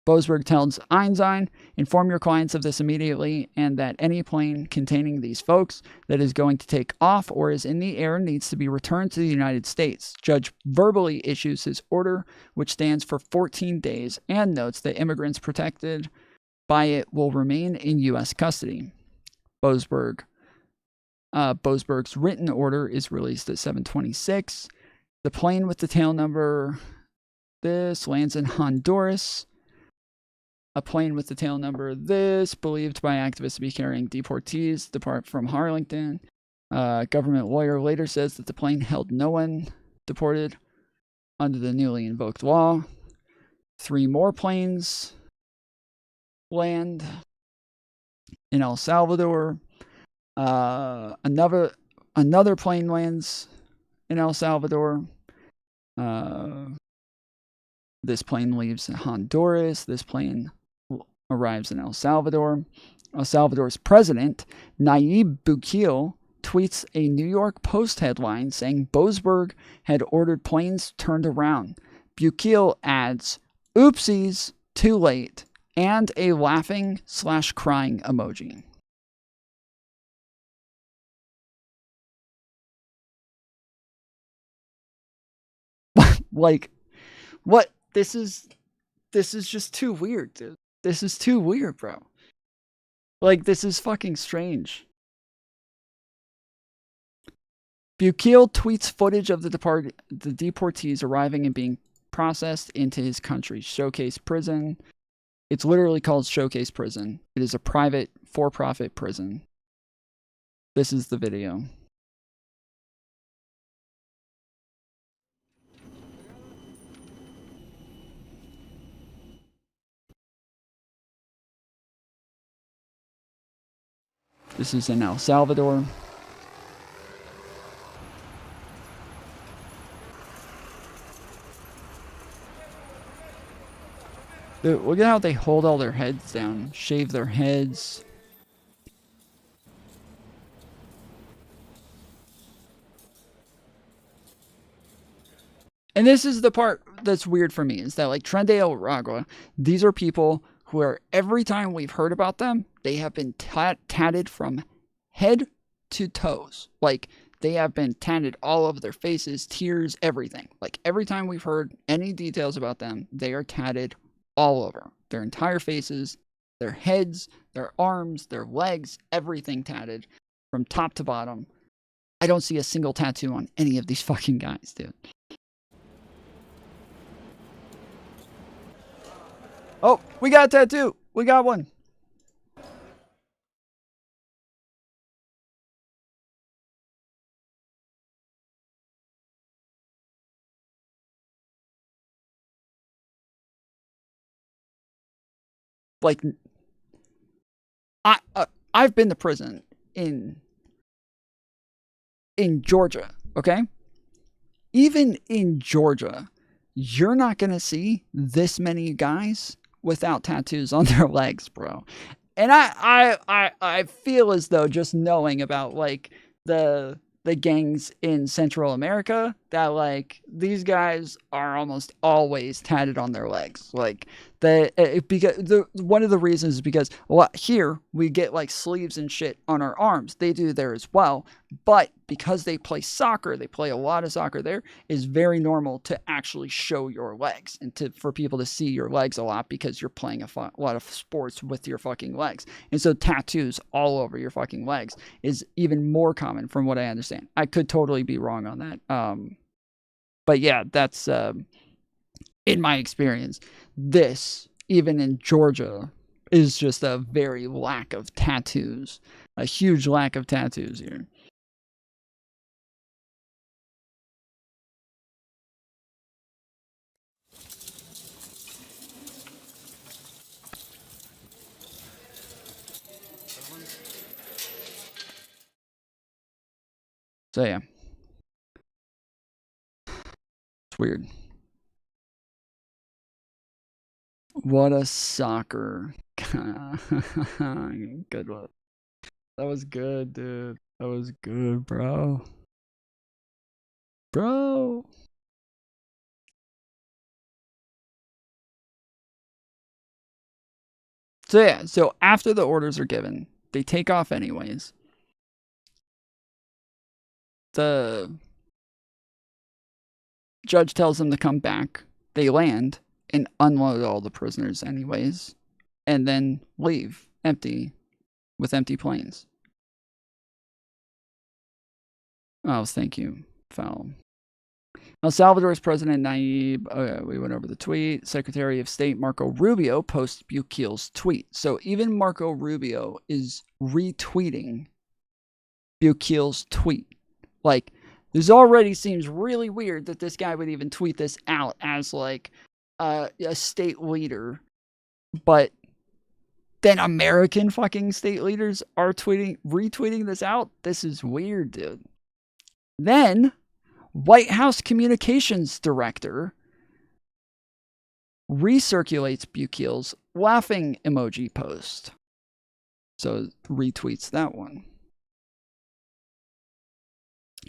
Boasberg tells Eisen, inform your clients of this immediately and that any plane containing these folks that is going to take off or is in the air needs to be returned to the United States. Judge verbally issues his order, which stands for 14 days, and notes that immigrants protected by it will remain in U.S. custody. Boasberg's written order is released at 7:26. The plane with the tail number this lands in Honduras. A plane with the tail number this, believed by activists to be carrying deportees, depart from Harlingen. Government lawyer later says that the plane held no one deported under the newly invoked law. 3 more planes land in El Salvador. Another plane lands in El Salvador. This plane leaves in Honduras. This plane arrives in El Salvador. El Salvador's president, Nayib Bukele, tweets a New York Post headline saying Boasberg had ordered planes turned around. Bukele adds, oopsies, too late, and a laughing/crying emoji. Like, what? This is just too weird, dude. This is too weird, bro. Like, this is fucking strange. Bukele tweets footage of the deportees arriving and being processed into his country's Showcase prison. It's literally called Showcase Prison. It is a private, for-profit prison. This is the video. This is in El Salvador. Dude, look at how they hold all their heads down, shave their heads. And this is the part that's weird for me, is that like Tren de Aragua, these are people who are, every time we've heard about them, they have been tatted from head to toes. Like, they have been tatted all over their faces, tears, everything. Like, every time we've heard any details about them, they are tatted all over. Their entire faces, their heads, their arms, their legs, everything tatted from top to bottom. I don't see a single tattoo on any of these fucking guys, dude. Oh, we got a tattoo. We got one. Like, I've been to prison in Georgia, okay? Even in Georgia, you're not gonna see this many guys without tattoos on their legs, bro. And I feel as though, just knowing about like the gangs in Central America, that like these guys are almost always tatted on their legs. Like one of the reasons is because here we get like sleeves and shit on our arms. They do there as well, but because they play soccer, they play a lot of soccer there, is very normal to actually show your legs and for people to see your legs a lot, because you're playing a lot of sports with your fucking legs. And so tattoos all over your fucking legs is even more common from what I understand. I could totally be wrong on that. But yeah, that's in my experience. This, even in Georgia, is just a very lack of tattoos. A huge lack of tattoos here. So yeah. It's weird. What a soccer. Good one. That was good, dude. That was good, bro. Bro. So yeah, so after the orders are given, they take off anyways. The judge tells them to come back. They land and unload all the prisoners anyways, and then leave with empty planes. Oh, thank you, Foul. El Salvador's President Nayib, we went over the tweet. Secretary of State Marco Rubio posts Bukele's tweet. So even Marco Rubio is retweeting Bukele's tweet. Like, this already seems really weird that this guy would even tweet this out as like a state leader, but then American fucking state leaders are retweeting this out. This is weird, dude. Then White House Communications Director recirculates Bukele's laughing emoji post. So retweets that one.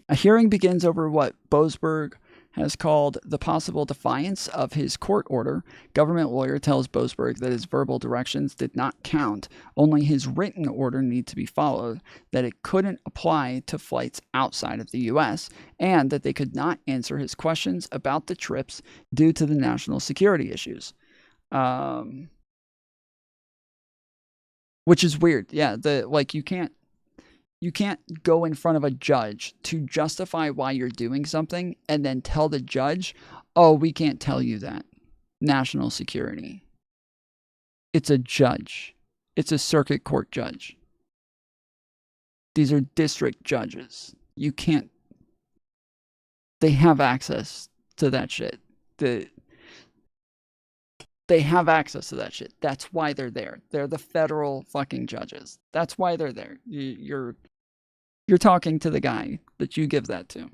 A hearing begins over what Boasberg has called the possible defiance of his court order. Government lawyer tells Boasberg that his verbal directions did not count, only his written order need to be followed, that it couldn't apply to flights outside of the U.S., and that they could not answer his questions about the trips due to the national security issues. Which is weird. Yeah, you can't go in front of a judge to justify why you're doing something and then tell the judge, oh, we can't tell you that. National security. It's a judge. It's a circuit court judge. These are district judges. You can't. They have access to that shit. They They have access to that shit. That's why they're there. They're the federal fucking judges. That's why they're there. You're talking to the guy that you give that to.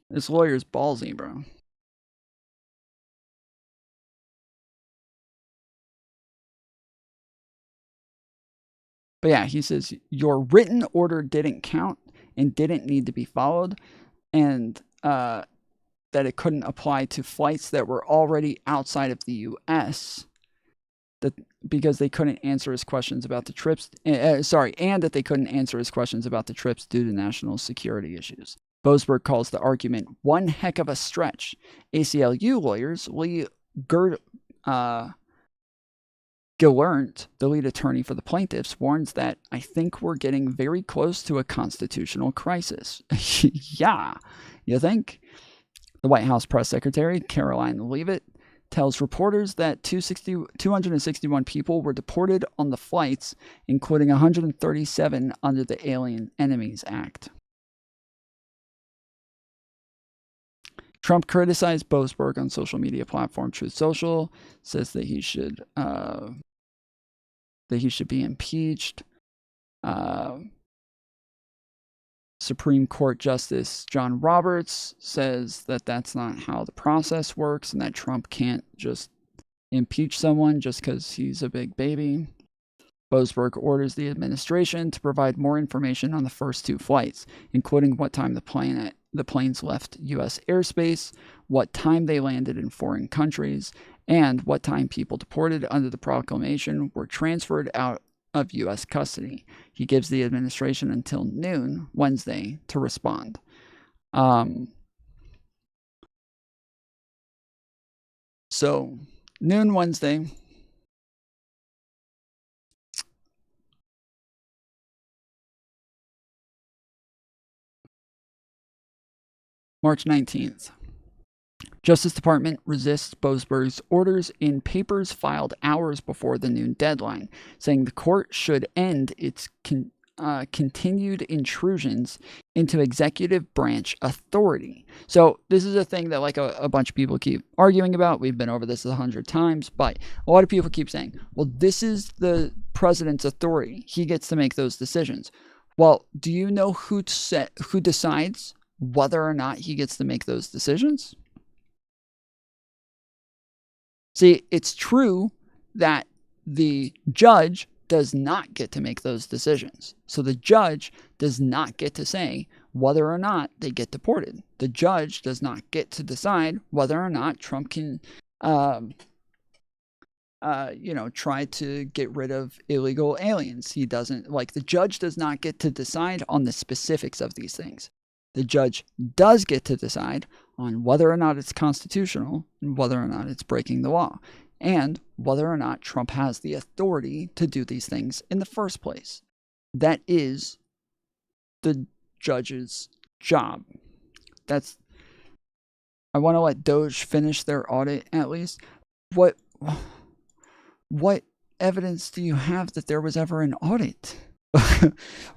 This lawyer's ballsy, bro. But yeah, he says your written order didn't count and didn't need to be followed, and that it couldn't apply to flights that were already outside of the U.S. Because they couldn't answer his questions about the trips. And that they couldn't answer his questions about the trips due to national security issues. Boasberg calls the argument one heck of a stretch. ACLU lawyers Lee Gillernt, the lead attorney for the plaintiffs, warns that I think we're getting very close to a constitutional crisis. Yeah, you think? The White House press secretary, Caroline Leavitt, tells reporters that 261 people were deported on the flights, including 137 under the Alien Enemies Act. Trump criticized Boasberg on social media platform Truth Social, says that he should be impeached. Supreme Court Justice John Roberts says that that's not how the process works and that Trump can't just impeach someone just because he's a big baby. Boasberg orders the administration to provide more information on the first two flights, including what time the planes left U.S. airspace, what time they landed in foreign countries, and what time people deported under the proclamation were transferred out of U.S. custody. He gives the administration until noon Wednesday to respond. So, noon Wednesday. March 19th. Justice Department resists Boasberg's orders in papers filed hours before the noon deadline, saying the court should end its continued intrusions into executive branch authority. So this is a thing that like a bunch of people keep arguing about. We've been over this 100 times, but a lot of people keep saying, well, this is the president's authority. He gets to make those decisions. Well, do you know who decides whether or not he gets to make those decisions? See, it's true that the judge does not get to make those decisions. So the judge does not get to say whether or not they get deported. The judge does not get to decide whether or not Trump can, try to get rid of illegal aliens. He doesn't, the judge does not get to decide on the specifics of these things. The judge does get to decide on whether or not it's constitutional and whether or not it's breaking the law, and whether or not Trump has the authority to do these things in the first place. That is the judge's job. I want to let Doge finish their audit at least. What evidence do you have that there was ever an audit?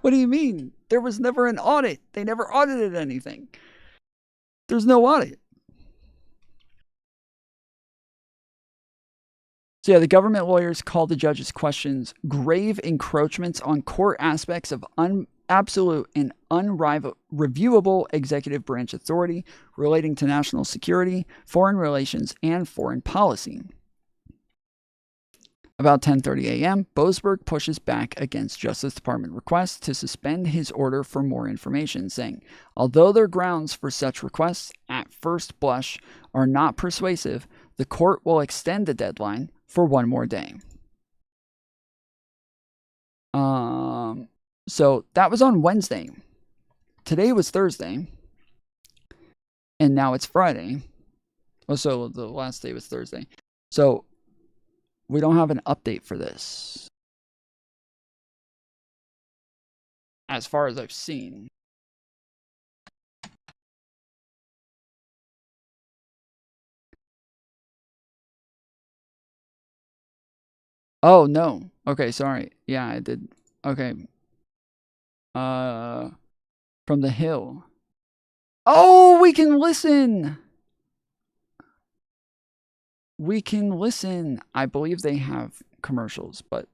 What do you mean? There was never an audit. They never audited anything. There's no audit. So yeah, the government lawyers called the judge's questions grave encroachments on core aspects of absolute and unreviewable executive branch authority relating to national security, foreign relations, and foreign policy. About 10:30 a.m., Boasberg pushes back against Justice Department requests to suspend his order for more information, saying, although their grounds for such requests, at first blush, are not persuasive, the court will extend the deadline for one more day. So that was on Wednesday. Today was Thursday. And now it's Friday. So the last day was Thursday. So we don't have an update for this, as far as I've seen. Oh, no. Okay, sorry. Yeah, I did. Okay. From the Hill. Oh, we can listen! we can listen. I believe they have commercials, but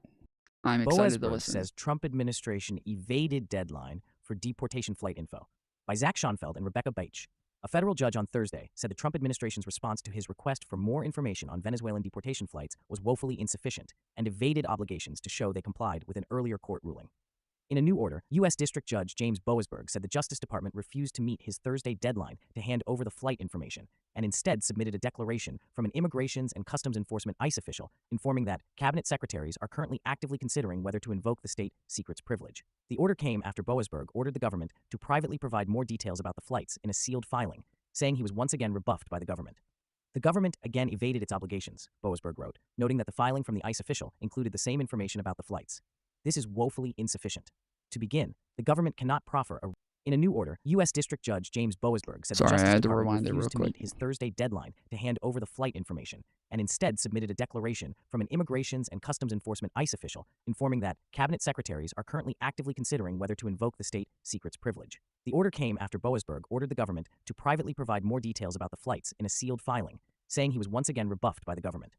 I'm excited to Boasberg listen. says Trump administration evaded deadline for deportation flight info. By Zach Schoenfeld and Rebecca Beich. A federal judge on Thursday said the Trump administration's response to his request for more information on Venezuelan deportation flights was woefully insufficient and evaded obligations to show they complied with an earlier court ruling. In a new order, U.S. District Judge James Boasberg said the Justice Department refused to meet his Thursday deadline to hand over the flight information and instead submitted a declaration from an Immigrations and Customs Enforcement ICE official informing that cabinet secretaries are currently actively considering whether to invoke the state secrets privilege. The order came after Boasberg ordered the government to privately provide more details about the flights in a sealed filing, saying he was once again rebuffed by the government. The government again evaded its obligations, Boasberg wrote, noting that the filing from the ICE official included the same information about the flights. This is woefully insufficient. To begin, the government cannot proffer a... In a new order, U.S. District Judge James Boasberg said the Justice Department refused to meet his Thursday deadline to hand over the flight information and instead submitted a declaration from an Immigrations and Customs Enforcement ICE official informing that cabinet secretaries are currently actively considering whether to invoke the state secrets privilege. The order came after Boasberg ordered the government to privately provide more details about the flights in a sealed filing, saying he was once again rebuffed by the government.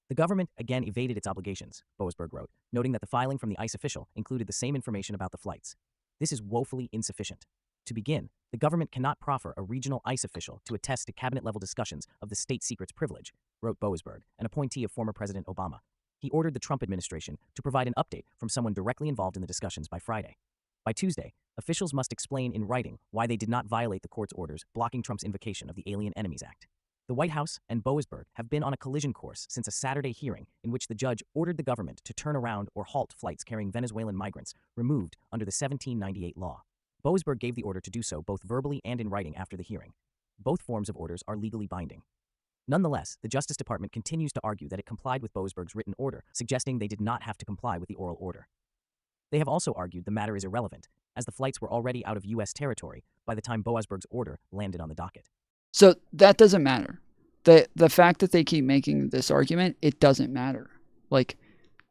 The government again evaded its obligations, Boasberg wrote, noting that the filing from the ICE official included the same information about the flights. This is woefully insufficient. To begin, the government cannot proffer a regional ICE official to attest to cabinet-level discussions of the state secrets privilege, wrote Boasberg, an appointee of former President Obama. He ordered the Trump administration to provide an update from someone directly involved in the discussions by Friday. By Tuesday, officials must explain in writing why they did not violate the court's orders blocking Trump's invocation of the Alien Enemies Act. The White House and Boasberg have been on a collision course since a Saturday hearing in which the judge ordered the government to turn around or halt flights carrying Venezuelan migrants removed under the 1798 law. Boasberg gave the order to do so both verbally and in writing after the hearing. Both forms of orders are legally binding. Nonetheless, the Justice Department continues to argue that it complied with Boasberg's written order, suggesting they did not have to comply with the oral order. They have also argued the matter is irrelevant, as the flights were already out of U.S. territory by the time Boasberg's order landed on the docket. So that doesn't matter. The fact that they keep making this argument, it doesn't matter. Like,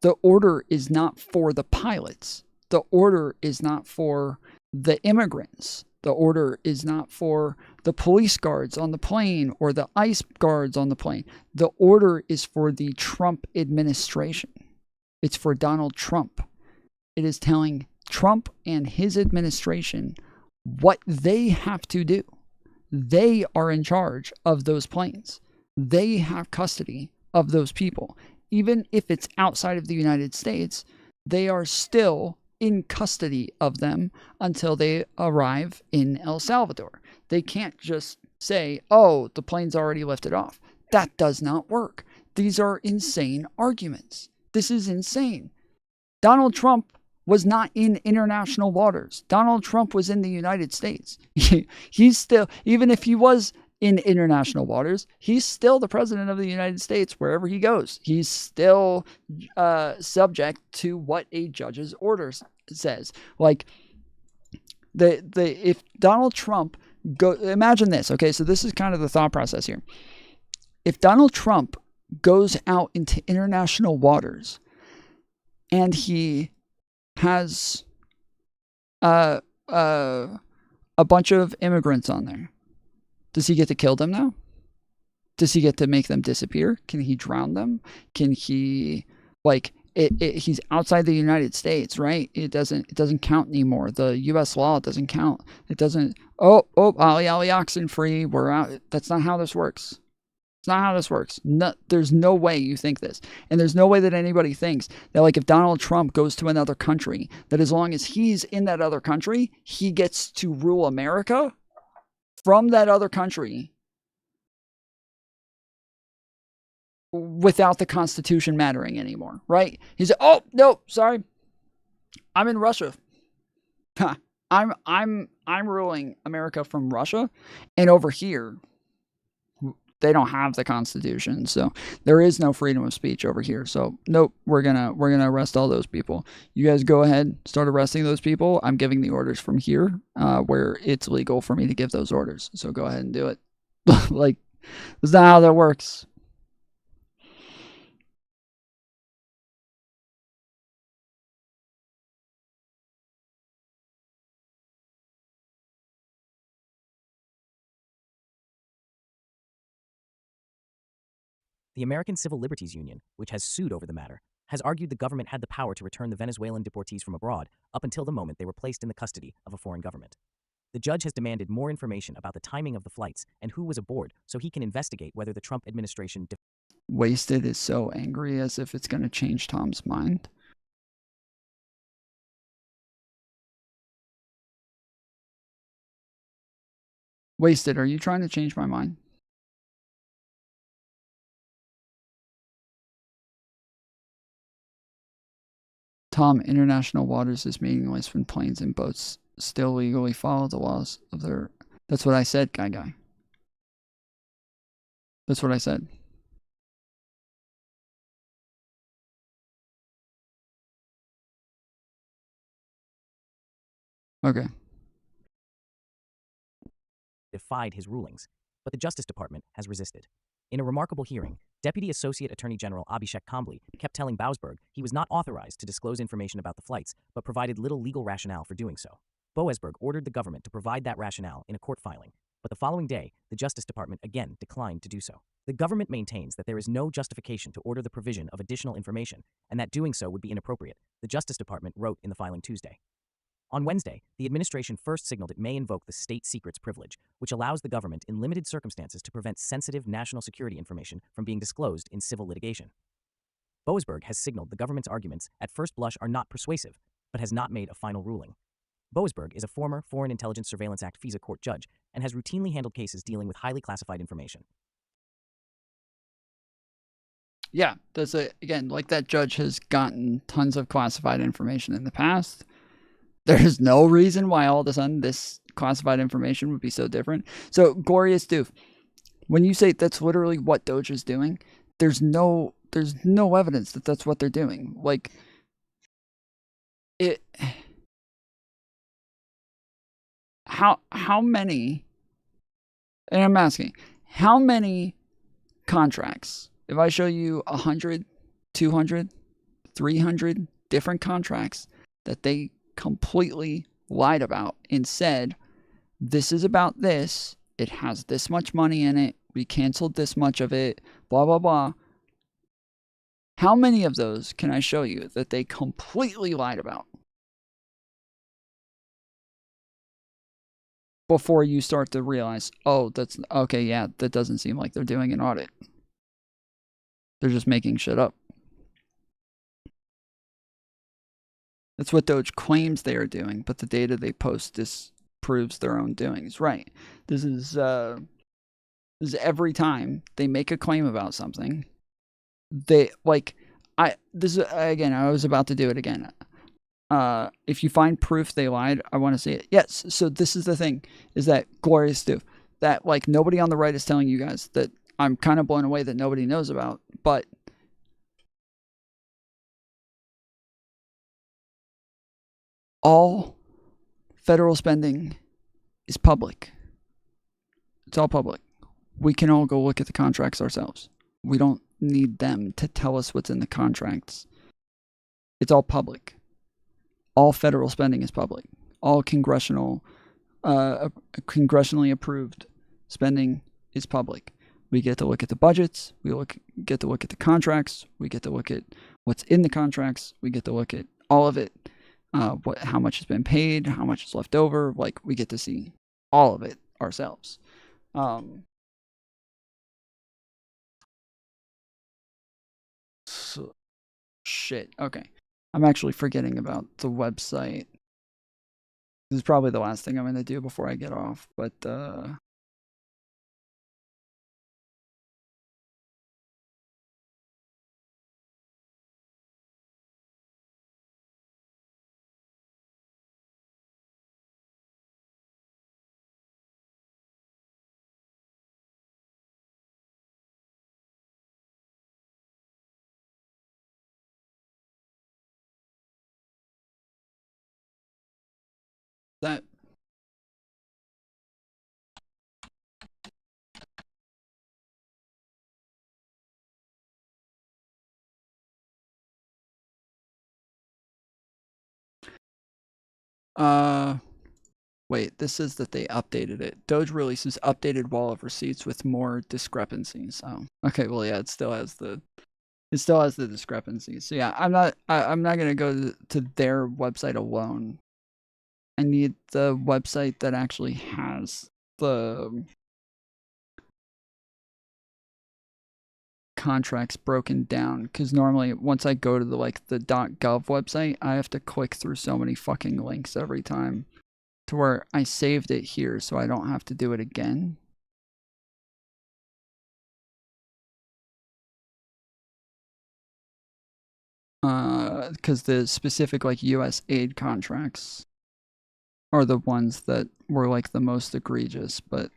the order is not for the pilots. The order is not for the immigrants. The order is not for the police guards on the plane or the ICE guards on the plane. The order is for the Trump administration. It's for Donald Trump. It is telling Trump and his administration what they have to do. They are in charge of those planes. They have custody of those people. Even if it's outside of the United States, they are still in custody of them until they arrive in El Salvador. They can't just say, oh, the plane's already lifted off. That does not work. These are insane arguments. This is insane. Donald Trump was not in international waters. Donald Trump was in the United States. He's still, even if he was in international waters, he's still the president of the United States wherever he goes. He's still subject to what a judge's order says. Like, if Donald Trump imagine this, okay? So this is kind of the thought process here. If Donald Trump goes out into international waters and he has a bunch of immigrants on there, does he get to kill them now? Does he get to make them disappear? Can he drown them? Can he, like, he's outside the United States, right? It doesn't count anymore. The U.S. law doesn't count. It doesn't, ollie oxen free, we're out. That's not how this works. It's not how this works. No, there's no way you think this. And there's no way that anybody thinks that, like, if Donald Trump goes to another country, that as long as he's in that other country, he gets to rule America from that other country without the Constitution mattering anymore, right? He's, oh, no, sorry. I'm in Russia. I'm ruling America from Russia, and over here they don't have the Constitution, so there is no freedom of speech over here. So nope, we're gonna arrest all those people. You guys go ahead, start arresting those people. I'm giving the orders from here, where it's legal for me to give those orders. So go ahead and do it. Like, that's not how that works. The American Civil Liberties Union, which has sued over the matter, has argued the government had the power to return the Venezuelan deportees from abroad up until the moment they were placed in the custody of a foreign government. The judge has demanded more information about the timing of the flights and who was aboard so he can investigate whether the Trump administration... Wasted is so angry as if it's going to change Tom's mind. Wasted, are you trying to change my mind? Tom, international waters is meaningless when planes and boats still legally follow the laws of their... That's what I said, guy. That's what I said. Okay. Defied his rulings, but the Justice Department has resisted. In a remarkable hearing, Deputy Associate Attorney General Abhishek Kambli kept telling Boasberg he was not authorized to disclose information about the flights, but provided little legal rationale for doing so. Boasberg ordered the government to provide that rationale in a court filing, but the following day, the Justice Department again declined to do so. The government maintains that there is no justification to order the provision of additional information, and that doing so would be inappropriate, the Justice Department wrote in the filing Tuesday. On Wednesday, the administration first signaled it may invoke the state secrets privilege, which allows the government in limited circumstances to prevent sensitive national security information from being disclosed in civil litigation. Boasberg has signaled the government's arguments at first blush are not persuasive, but has not made a final ruling. Boasberg is a former Foreign Intelligence Surveillance Act FISA court judge and has routinely handled cases dealing with highly classified information. Yeah, that's it. Again, like that judge has gotten tons of classified information in the past. There's no reason why all of a sudden this classified information would be so different. So, Glorious Doof, when you say that's literally what Doge is doing, there's no evidence that that's what they're doing. Like, it... How many... And I'm asking, how many contracts... If I show you 100, 200, 300 different contracts that they completely lied about and said, this is about this, it has this much money in it, we canceled this much of it, blah, blah, blah. How many of those can I show you that they completely lied about before you start to realize, oh, that's, okay, yeah, that doesn't seem like they're doing an audit. They're just making shit up. That's what Doge claims they are doing, but the data they post disproves their own doings. Right. This is every time they make a claim about something, they I was about to do it again. If you find proof they lied, I want to see it. Yes. So this is the thing, is that Glorious Doof, that like nobody on the right is telling you guys, that I'm kind of blown away that nobody knows about, but all federal spending is public. It's all public. We can all go look at the contracts ourselves. We don't need them to tell us what's in the contracts. It's all public. All federal spending is public. All congressionally approved spending is public. We get to look at the budgets. Get to look at the contracts. We get to look at what's in the contracts. We get to look at all of it. How much has been paid, how much is left over. Like, we get to see all of it ourselves. Shit. Okay. I'm actually forgetting about the website. This is probably the last thing I'm going to do before I get off, but that Wait, this says that they updated it. Doge releases updated wall of receipts with more discrepancies. Oh, okay. Well, yeah, it still has the discrepancies. So yeah, I'm not gonna go to their website alone. I need the website that actually has the contracts broken down, because normally once I go to the .gov website, I have to click through so many fucking links every time, to where I saved it here so I don't have to do it again. Because the specific US aid contracts are the ones that were the most egregious, but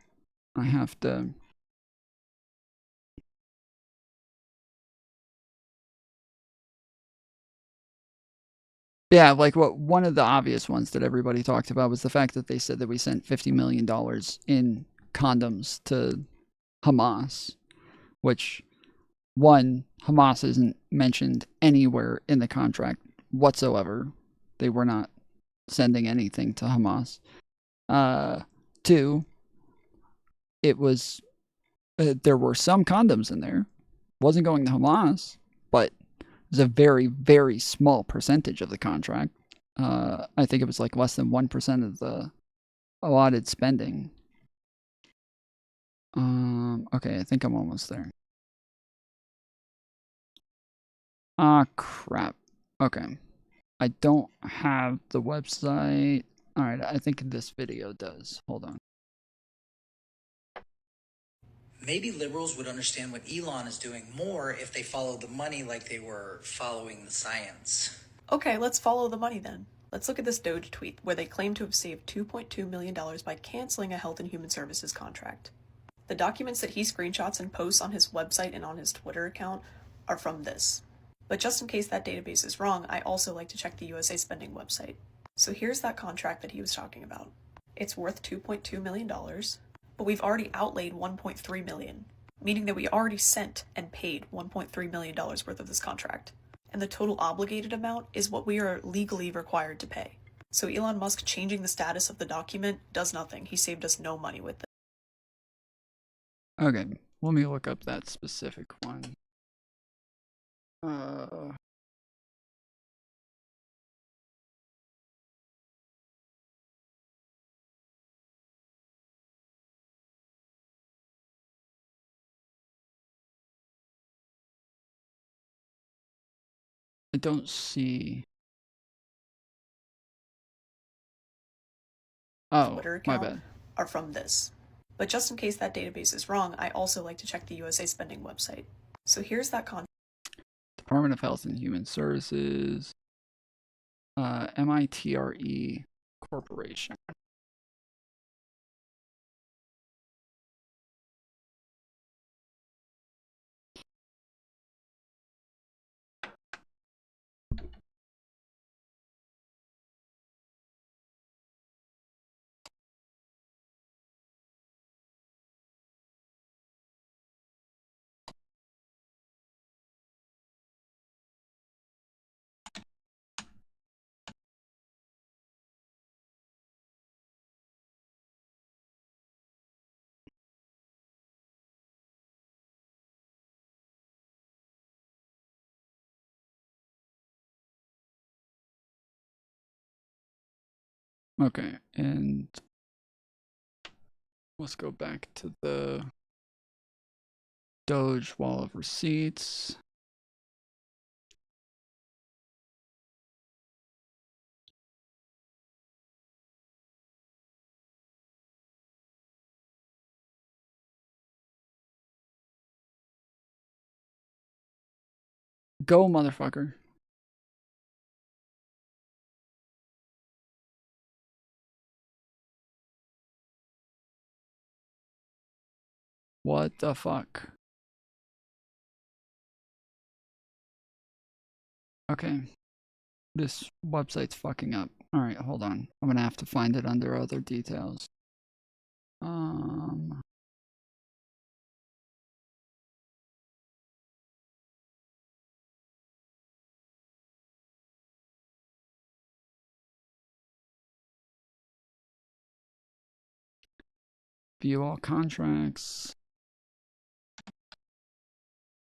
I have to. Yeah, one of the obvious ones that everybody talked about was the fact that they said that we sent $50 million in condoms to Hamas, which, one, Hamas isn't mentioned anywhere in the contract whatsoever. They were not sending anything to Hamas. Two, it was, there were some condoms in there. Wasn't going to Hamas, but it was a very, very small percentage of the contract. I think it was less than 1% of the allotted spending. Okay, I think I'm almost there. Ah, crap. Okay. I don't have the website. Alright, I think this video does. Hold on. Maybe liberals would understand what Elon is doing more if they followed the money like they were following the science. Okay, let's follow the money then. Let's look at this Doge tweet where they claim to have saved $2.2 million by canceling a Health and Human Services contract. The documents that he screenshots and posts on his website and on his Twitter account are from this. But just in case that database is wrong, I also like to check the USA Spending website. So here's that contract that he was talking about. It's worth $2.2 million, but we've already outlaid $1.3 million, meaning that we already sent and paid $1.3 million worth of this contract. And the total obligated amount is what we are legally required to pay. So Elon Musk changing the status of the document does nothing. He saved us no money with it. Okay, let me look up that specific one. I don't see. Oh, Twitter my account bad. are from this. But just in case that database is wrong, I also like to check the USA Spending website. So here's that Department of Health and Human Services, MITRE Corporation. Okay, and let's go back to the Doge wall of receipts. Go, motherfucker. What the fuck? Okay. This website's fucking up. Alright, hold on. I'm gonna have to find it under other details. View all contracts.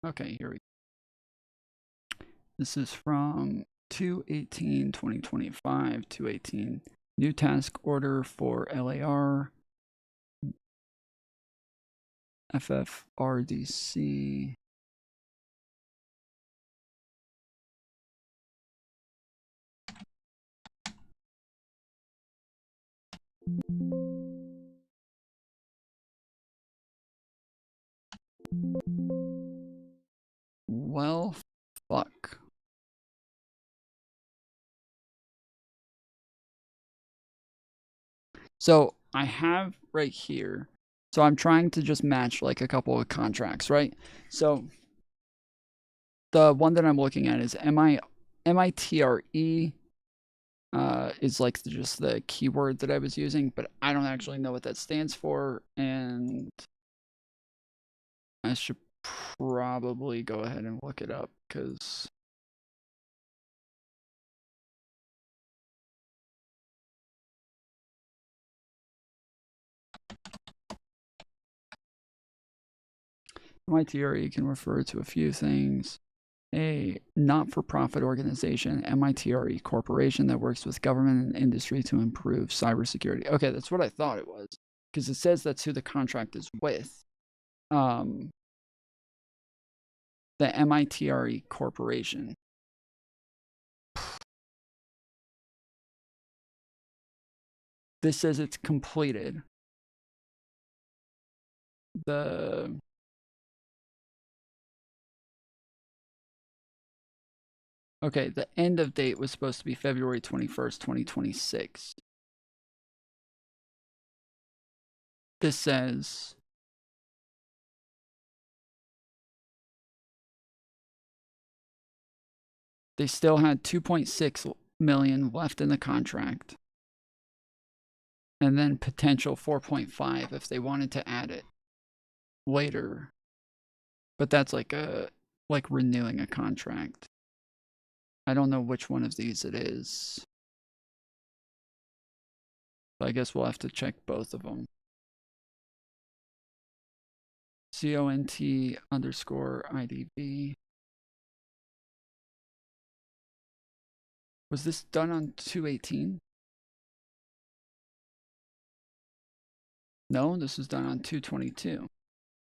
Okay, here we go. This is from 2/18/2025, 2/18. New task order for LAR, FFRDC. Well, fuck. So I have right here. So I'm trying to just match like a couple of contracts, right? So the one that I'm looking at is MITRE. Is like just the keyword that I was using, but I don't actually know what that stands for, and I should probably go ahead and look it up because MITRE can refer to a few things. A not-for-profit organization, MITRE Corporation, that works with government and industry to improve cybersecurity. Okay, that's what I thought it was, because it says that's who the contract is with. The MITRE Corporation. This says it's completed. Okay, the end of date was supposed to be February 21st, 2026. This says they still had 2.6 million left in the contract. And then potential 4.5 if they wanted to add it later. But that's like renewing a contract. I don't know which one of these it is. So I guess we'll have to check both of them. CONT_IDV. Was this done on 2/18? No, this was done on 2/22.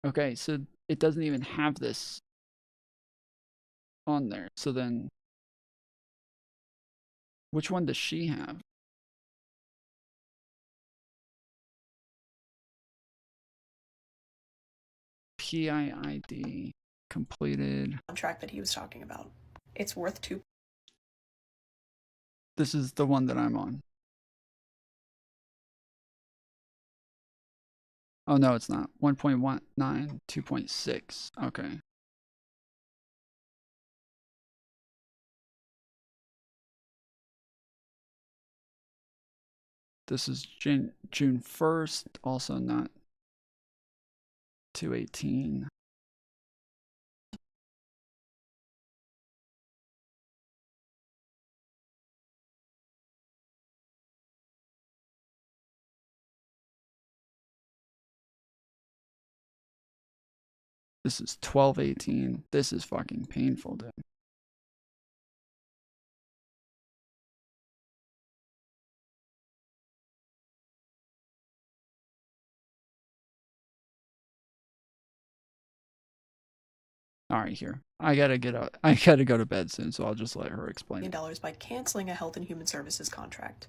Okay, so it doesn't even have this on there. So then, which one does she have? PIID completed. Contract that he was talking about. It's worth $2. This is the one that I'm on. Oh, no, it's not. 1.19, 2.6. Okay. This is June 1st, also not 2/18. This is 12/18. This is fucking painful, dude. All right, here. I gotta go to bed soon, so I'll just let her explain it. $1 by canceling a Health and Human Services contract.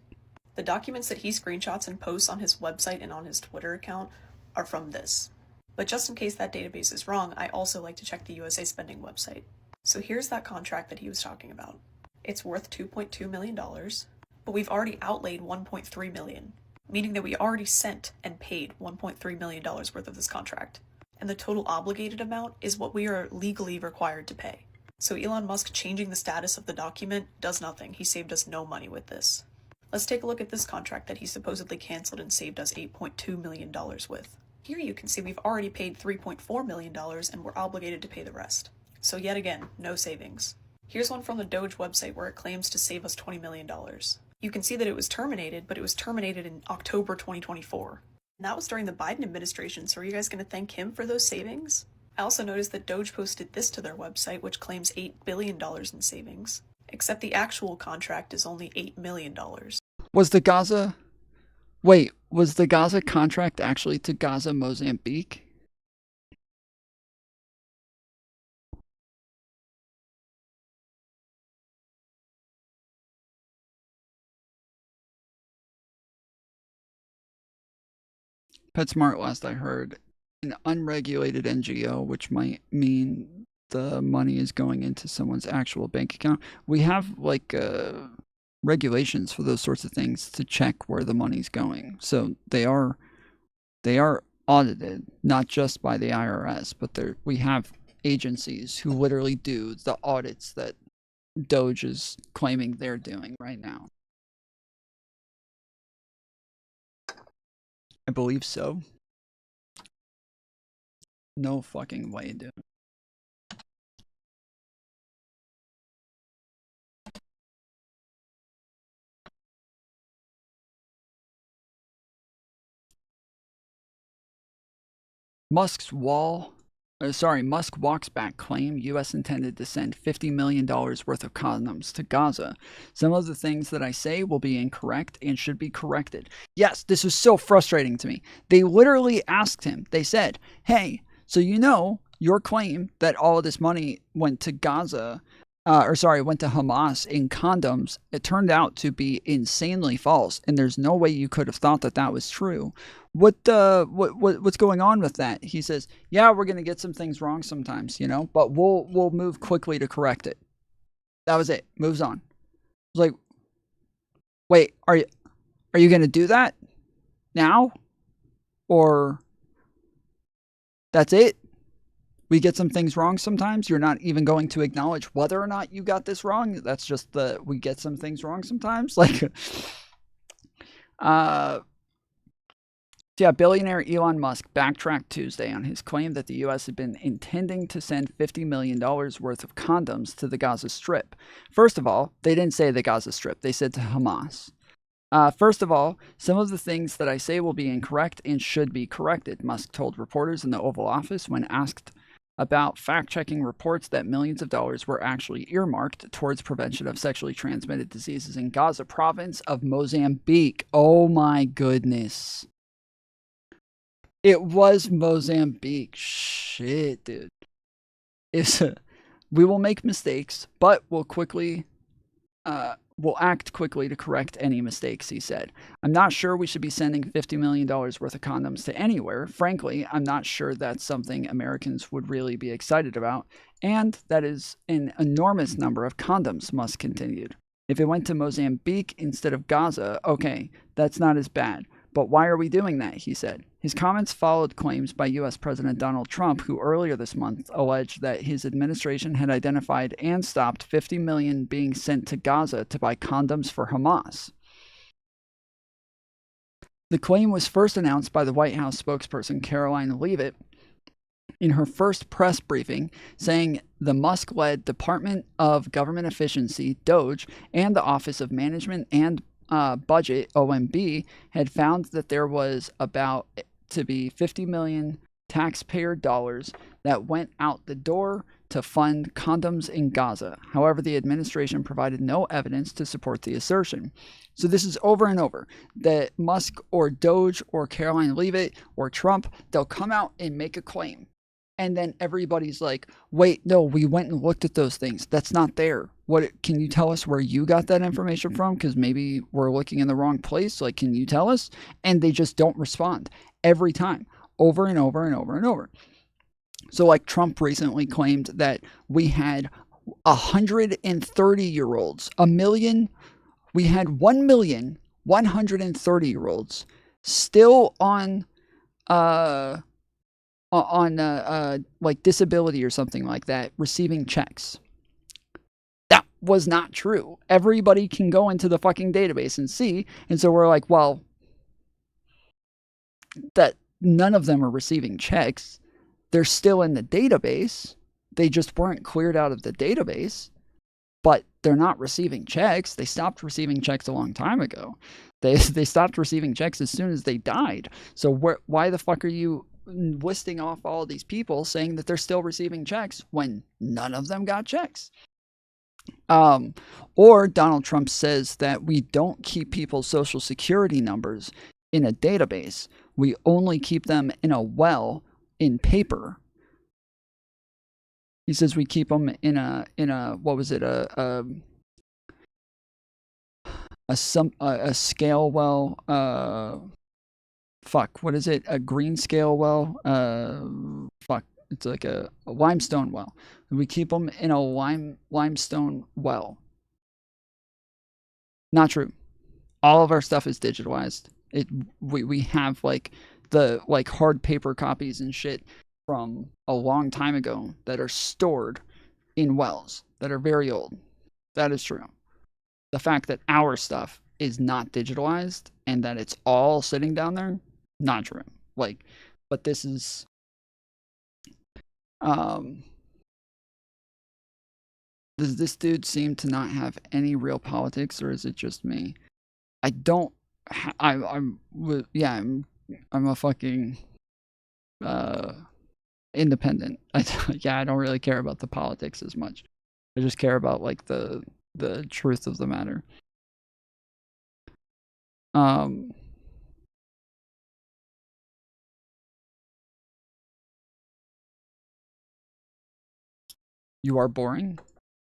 The documents that he screenshots and posts on his website and on his Twitter account are from this. But just in case that database is wrong, I also like to check the USA Spending website. So here's that contract that he was talking about. It's worth $2.2 million, but we've already outlaid $1.3 million, meaning that we already sent and paid $1.3 million worth of this contract. And the total obligated amount is what we are legally required to pay. So Elon Musk changing the status of the document does nothing. He saved us no money with this. Let's take a look at this contract that he supposedly canceled and saved us $8.2 million with. Here you can see we've already paid $3.4 million and we're obligated to pay the rest. So yet again, no savings. Here's one from the Doge website where it claims to save us $20 million. You can see that it was terminated, but it was terminated in October 2024. And that was during the Biden administration, so are you guys going to thank him for those savings? I also noticed that Doge posted this to their website, which claims $8 billion in savings. Except the actual contract is only $8 million. Was the Gaza contract actually to Gaza, Mozambique? PetSmart, last I heard, an unregulated NGO, which might mean the money is going into someone's actual bank account. We have like regulations for those sorts of things to check where the money's going. So they are audited, not just by the IRS, but we have agencies who literally do the audits that Doge is claiming they're doing right now. I believe so. No fucking way, dude. Musk walks back claim U.S. intended to send $50 million worth of condoms to Gaza. Some of the things that I say will be incorrect and should be corrected. Yes, this was so frustrating to me. They literally asked him, they said, hey, so you know your claim that all of this money went to Gaza, went to Hamas in condoms, it turned out to be insanely false, and there's no way you could have thought that that was true. What's going on with that? He says, yeah, we're going to get some things wrong sometimes, you know, but we'll move quickly to correct it. That was it. Moves on. I was like, wait, are you going to do that now? Or that's it? We get some things wrong sometimes. You're not even going to acknowledge whether or not you got this wrong. That's just we get some things wrong sometimes. Like, yeah, billionaire Elon Musk backtracked Tuesday on his claim that the U.S. had been intending to send $50 million worth of condoms to the Gaza Strip. First of all, they didn't say the Gaza Strip. They said to Hamas. First of all, some of the things that I say will be incorrect and should be corrected, Musk told reporters in the Oval Office when asked about fact-checking reports that millions of dollars were actually earmarked towards prevention of sexually transmitted diseases in Gaza province of Mozambique. Oh my goodness. It was Mozambique. Shit, dude. We will make mistakes, but we'll act quickly to correct any mistakes, he said. I'm not sure we should be sending $50 million worth of condoms to anywhere. Frankly, I'm not sure that's something Americans would really be excited about. And that is an enormous number of condoms, Musk continued. If it went to Mozambique instead of Gaza, okay, that's not as bad. But why are we doing that, he said. His comments followed claims by U.S. President Donald Trump, who earlier this month alleged that his administration had identified and stopped $50 million being sent to Gaza to buy condoms for Hamas. The claim was first announced by the White House spokesperson Caroline Leavitt in her first press briefing, saying the Musk-led Department of Government Efficiency, Doge, and the Office of Management and Budget, OMB, had found that there was about to be 50 million taxpayer dollars that went out the door to fund condoms in Gaza. However, the administration provided no evidence to support the assertion. So this is over and over. That Musk or Doge or Caroline Leavitt or Trump, they'll come out and make a claim. And then everybody's like, wait, no, we went and looked at those things. That's not there. What, can you tell us where you got that information from? Because maybe we're looking in the wrong place. Like, can you tell us? And they just don't respond every time, over and over and over and over. So like Trump recently claimed that we had 130-year-olds, we had 1,130-year-olds still on like disability or something like that, receiving checks. That was not true. Everybody can go into the fucking database and see. And so we're like, well, that none of them are receiving checks. They're still in the database. They just weren't cleared out of the database. but they're not receiving checks. They stopped receiving checks a long time ago. They stopped receiving checks as soon as they died. So why the fuck are you listing off all these people saying that they're still receiving checks when none of them got checks? Or Donald Trump says that we don't keep people's social security numbers in a database. We only keep them in a well in paper. He says we keep them in a what was it, a scale well, fuck, what is it, a green scale well, fuck, it's like a limestone well. We keep them in a limestone well. Not true. All of our stuff is digitalized. We have like the hard paper copies and shit from a long time ago that are stored in wells that are very old. That is true. The fact that our stuff is not digitalized and that it's all sitting down there, not true. But this is does this dude seem to not have any real politics, or is it just me? I don't I'm a fucking independent. I don't really care about the politics as much. I just care about like the truth of the matter. You are boring.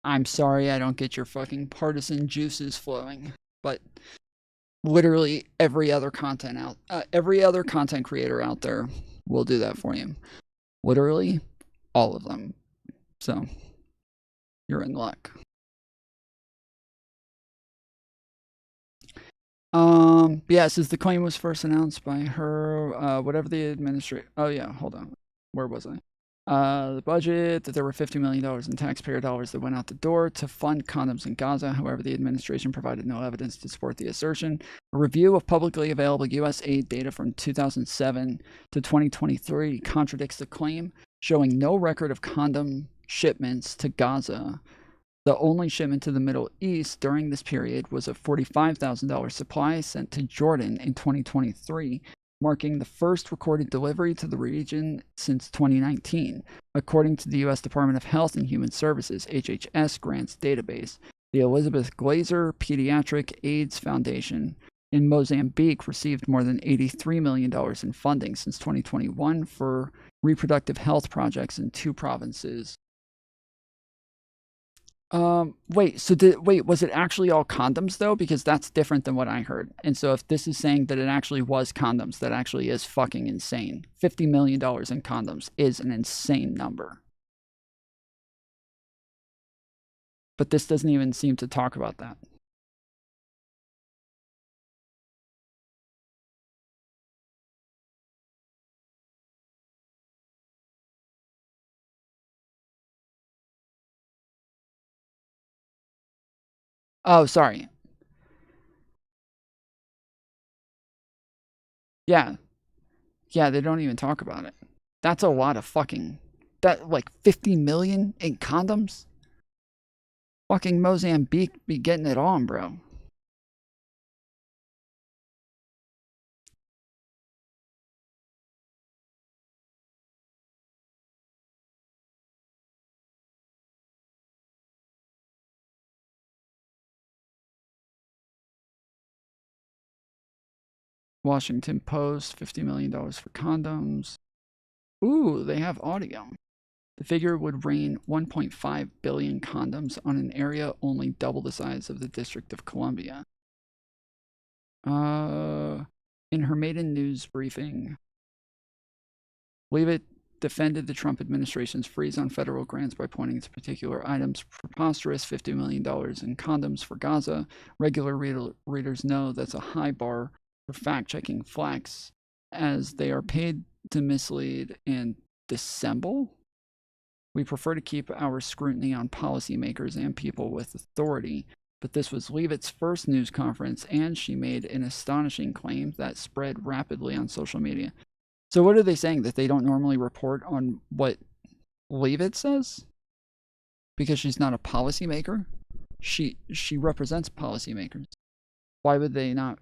I'm sorry I don't get your fucking partisan juices flowing, but literally every other content creator out there will do that for you. Literally all of them. So you're in luck. Yeah, it says the claim was first announced by her, whatever the administrator. Oh yeah, hold on. Where was I? The budget, that there were $50 million in taxpayer dollars that went out the door to fund condoms in Gaza. However, the administration provided no evidence to support the assertion. A review of publicly available U.S. aid data from 2007 to 2023 contradicts the claim, showing no record of condom shipments to Gaza. The only shipment to the Middle East during this period was a $45,000 supply sent to Jordan in 2023, marking the first recorded delivery to the region since 2019, according to the U.S. Department of Health and Human Services HHS grants database. The Elizabeth Glaser Pediatric AIDS Foundation in Mozambique received more than $83 million in funding since 2021 for reproductive health projects in 2 provinces. Wait, was it actually all condoms though? Because that's different than what I heard. And so if this is saying that it actually was condoms, that actually is fucking insane. $50 million in condoms is an insane number. But this doesn't even seem to talk about that. Oh, sorry. Yeah. Yeah, they don't even talk about it. That's a lot of fucking... That, like, 50 million in condoms? Fucking Mozambique be getting it on, bro. Washington Post, $50 million for condoms. Ooh, they have audio. The figure would rain 1.5 billion condoms on an area only double the size of the District of Columbia. In her maiden news briefing, Leavitt defended the Trump administration's freeze on federal grants by pointing to particular items. Preposterous $50 million in condoms for Gaza. Regular readers know that's a high bar for fact-checking flax, as they are paid to mislead and dissemble. We prefer to keep our scrutiny on policymakers and people with authority, but this was Leavitt's first news conference, and she made an astonishing claim that spread rapidly on social media. So what are they saying? That they don't normally report on what Leavitt says? Because she's not a policymaker? She represents policymakers. Why would they not?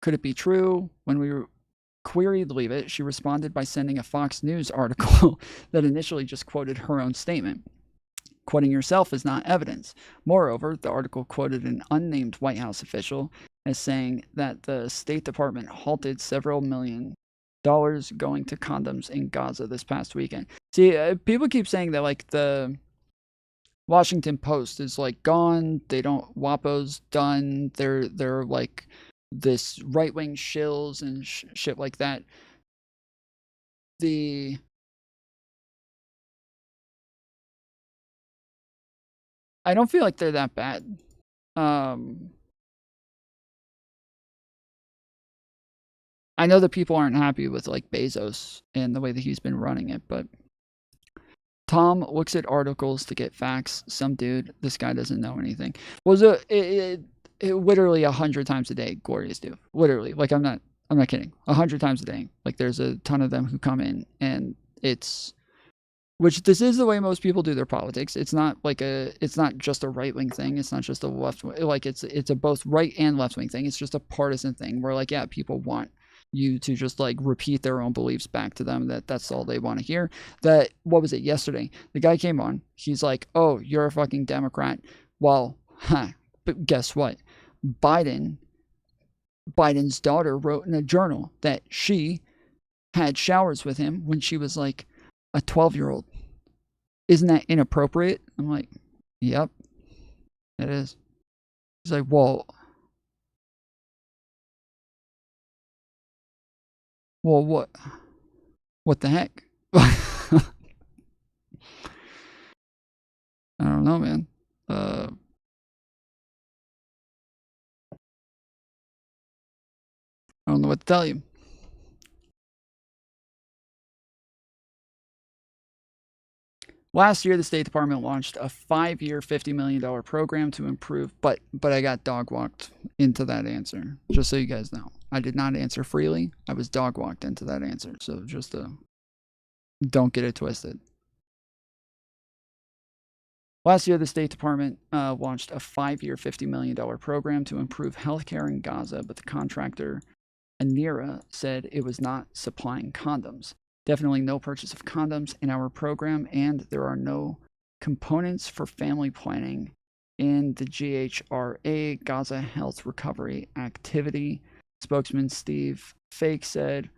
Could it be true? When we queried Leavitt, she responded by sending a Fox News article that initially just quoted her own statement. Quoting yourself is not evidence. Moreover, the article quoted an unnamed White House official as saying that the State Department halted several $1 million going to condoms in Gaza this past weekend. See, people keep saying that like the Washington Post is like gone. They don't. WAPO's done. They're like this right-wing shills and shit like that. I don't feel like they're that bad. I know that people aren't happy with like Bezos and the way that he's been running it, but Tom looks at articles to get facts. Some dude, this guy doesn't know anything. Was it literally 100 times a day? Glorious dude, literally. Like I'm not kidding. 100 times a day. Like there's a ton of them who come in, and which this is the way most people do their politics. It's not just a right-wing thing. It's not just a left, like it's a both right and left-wing thing. It's just a partisan thing where like, yeah, people want you to just like repeat their own beliefs back to them. That's all they want to hear. What was it yesterday? The guy came on. He's like, oh, you're a fucking Democrat. Well, but guess what? Biden's daughter wrote in a journal that she had showers with him when she was like a 12-year-old. Isn't that inappropriate? I'm like, yep, it is. He's like, well, what the heck? I don't know, man. I don't know what to tell you. Last year, the State Department launched a 5-year, $50 million program to improve, but I got dog-walked into that answer, just so you guys know. I did not answer freely. I was dog-walked into that answer, so just don't get it twisted. Last year, the State Department launched a 5-year, $50 million program to improve healthcare in Gaza, but the contractor, Anira, said it was not supplying condoms. Definitely no purchase of condoms in our program, and there are no components for family planning in the GHRA, Gaza Health Recovery Activity. Spokesman Steve Fake said,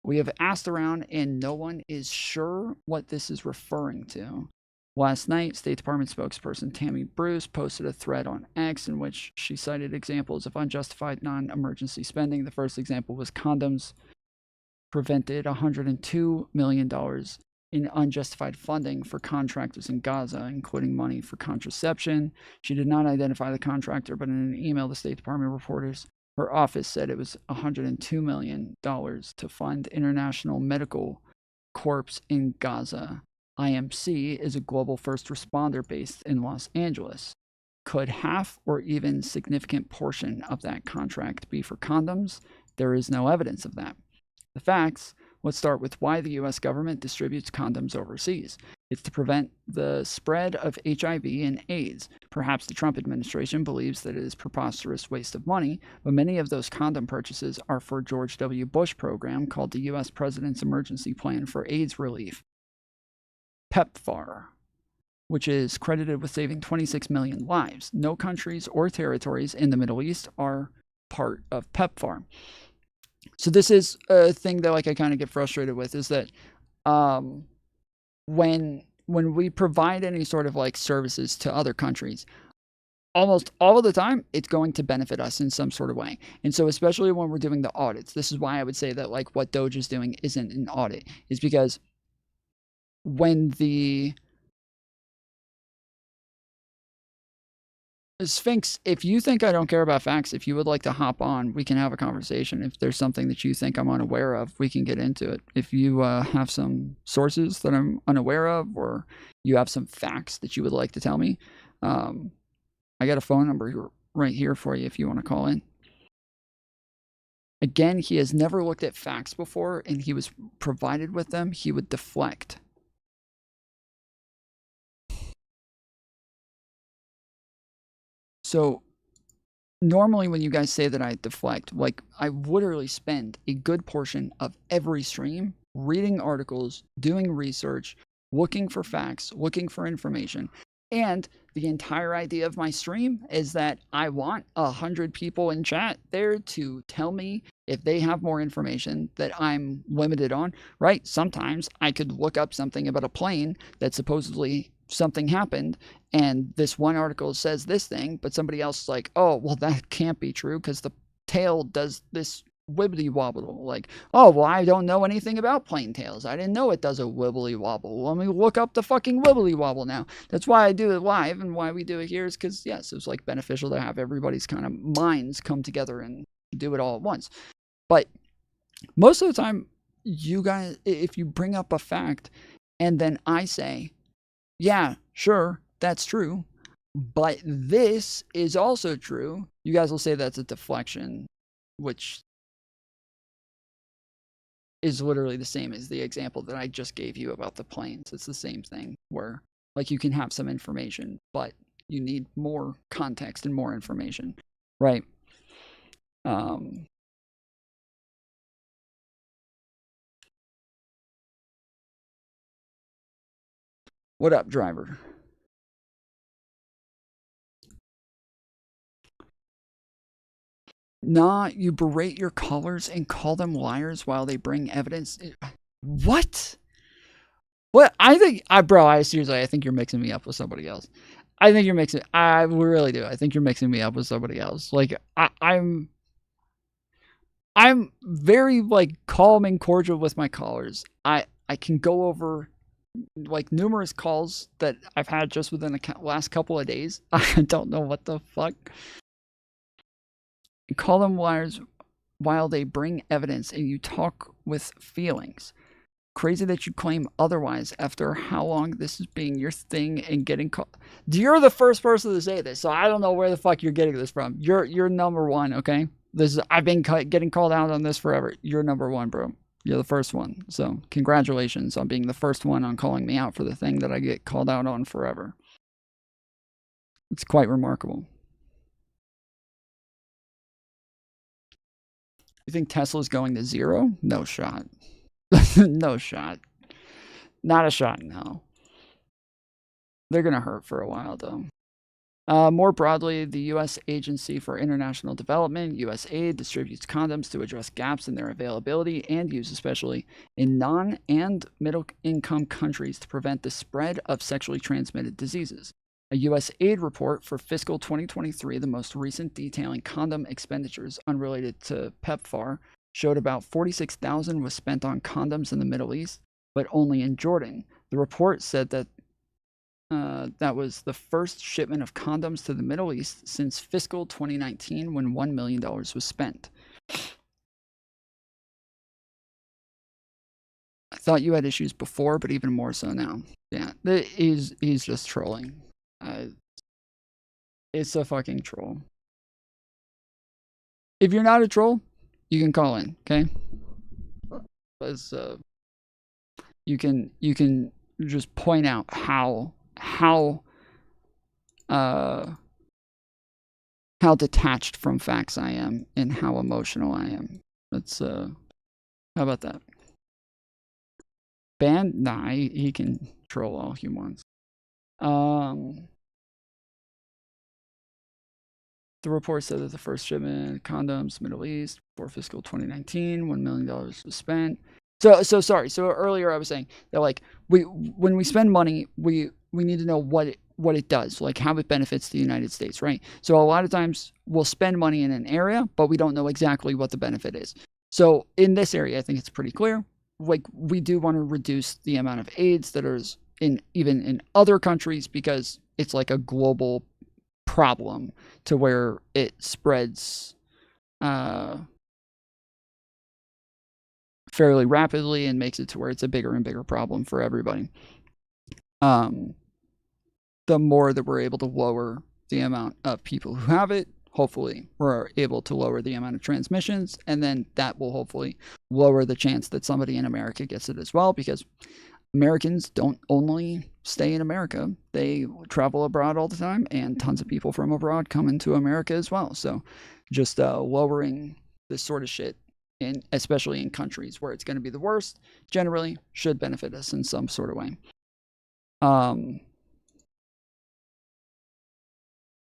we have asked around and no one is sure what this is referring to. Last night, State Department spokesperson Tammy Bruce posted a thread on X in which she cited examples of unjustified non-emergency spending. The first example was condoms prevented $102 million in unjustified funding for contractors in Gaza, including money for contraception. She did not identify the contractor, but in an email to State Department reporters, her office said it was $102 million to fund International Medical Corps in Gaza. IMC is a global first responder based in Los Angeles. Could half or even significant portion of that contract be for condoms? There is no evidence of that. The facts, let's start with why the U.S. government distributes condoms overseas. It's to prevent the spread of HIV and AIDS. Perhaps the Trump administration believes that it is preposterous waste of money, but many of those condom purchases are for George W. Bush program called the U.S. President's Emergency Plan for AIDS Relief, PEPFAR, which is credited with saving 26 million lives. No countries or territories in the Middle East are part of PEPFAR. So this is a thing that like I kind of get frustrated with, is that when we provide any sort of like services to other countries, almost all of the time it's going to benefit us in some sort of way. And so especially when we're doing the audits, this is why I would say that like what Doge is doing isn't an audit, is because when the Sphinx, if you think I don't care about facts, if you would like to hop on, we can have a conversation. If there's something that you think I'm unaware of, we can get into it. If you have some sources that I'm unaware of, or you have some facts that you would like to tell me, I got a phone number right here for you if you want to call in. Again, he has never looked at facts before, and he was provided with them. He would deflect. So normally when you guys say that I deflect, like I literally spend a good portion of every stream reading articles, doing research, looking for facts, looking for information. And the entire idea of my stream is that I want 100 people in chat there to tell me if they have more information that I'm limited on, right? Sometimes I could look up something about a plane that supposedly something happened, and this one article says this thing, but somebody else is like, oh, well, that can't be true because the tail does this wibbly wobble. Like, oh, well, I don't know anything about plane tails. I didn't know it does a wibbly wobble. Let me look up the fucking wibbly wobble now. That's why I do it live, and why we do it here is because, yes, it's like beneficial to have everybody's kind of minds come together and do it all at once. But most of the time, you guys, if you bring up a fact and then I say, yeah, sure, that's true, but this is also true, you guys will say that's a deflection, which is literally the same as the example that I just gave you about the planes. It's the same thing where, like, you can have some information, but you need more context and more information, right? What up, driver? Nah, you berate your callers and call them liars while they bring evidence. What? What? I think, bro, I seriously, I think you're mixing me up with somebody else. I think you're mixing, I really do. I think you're mixing me up with somebody else. Like, I'm very, like, calm and cordial with my callers. I can go over, like, numerous calls that I've had just within the last couple of days. I don't know what the fuck. Call them liars while they bring evidence, and you talk with feelings. Crazy that you claim otherwise after how long this is being your thing and getting called. You're the first person to say this, so I don't know where the fuck you're getting this from. You're number one, okay? I've been getting called out on this forever. You're number one, bro. You're the first one. So congratulations on being the first one on calling me out for the thing that I get called out on forever. It's quite remarkable. You think Tesla's going to zero? No shot. No shot. Not a shot, no. They're going to hurt for a while, though. More broadly, the U.S. Agency for International Development, USAID, distributes condoms to address gaps in their availability and use, especially in non- and middle-income countries, to prevent the spread of sexually transmitted diseases. A USAID report for fiscal 2023, the most recent, detailing condom expenditures unrelated to PEPFAR, showed about $46,000 was spent on condoms in the Middle East, but only in Jordan. The report said that that was the first shipment of condoms to the Middle East since fiscal 2019, when $1 million was spent. I thought you had issues before, but even more so now. Yeah, he's just trolling. It's a fucking troll. If you're not a troll, you can call in, okay? Because you can just point out how detached from facts I am and how emotional I am. That's how about that? Ban? Nah, he can troll all he wants. The report said that the first shipment of condoms Middle East for fiscal 2019, $1 million was spent. So sorry. So earlier I was saying that, like, when we spend money, we need to know what it does, like how it benefits the United States, right? So a lot of times we'll spend money in an area, but we don't know exactly what the benefit is. So in this area, I think it's pretty clear. Like, we do want to reduce the amount of AIDS that is even in other countries, because it's like a global problem to where it spreads fairly rapidly and makes it to where it's a bigger and bigger problem for everybody. The more that we're able to lower the amount of people who have it, hopefully we're able to lower the amount of transmissions, and then that will hopefully lower the chance that somebody in America gets it as well, because Americans don't only stay in America. They travel abroad all the time, and tons of people from abroad come into America as well. So just lowering this sort of shit, especially in countries where it's going to be the worst, generally should benefit us in some sort of way.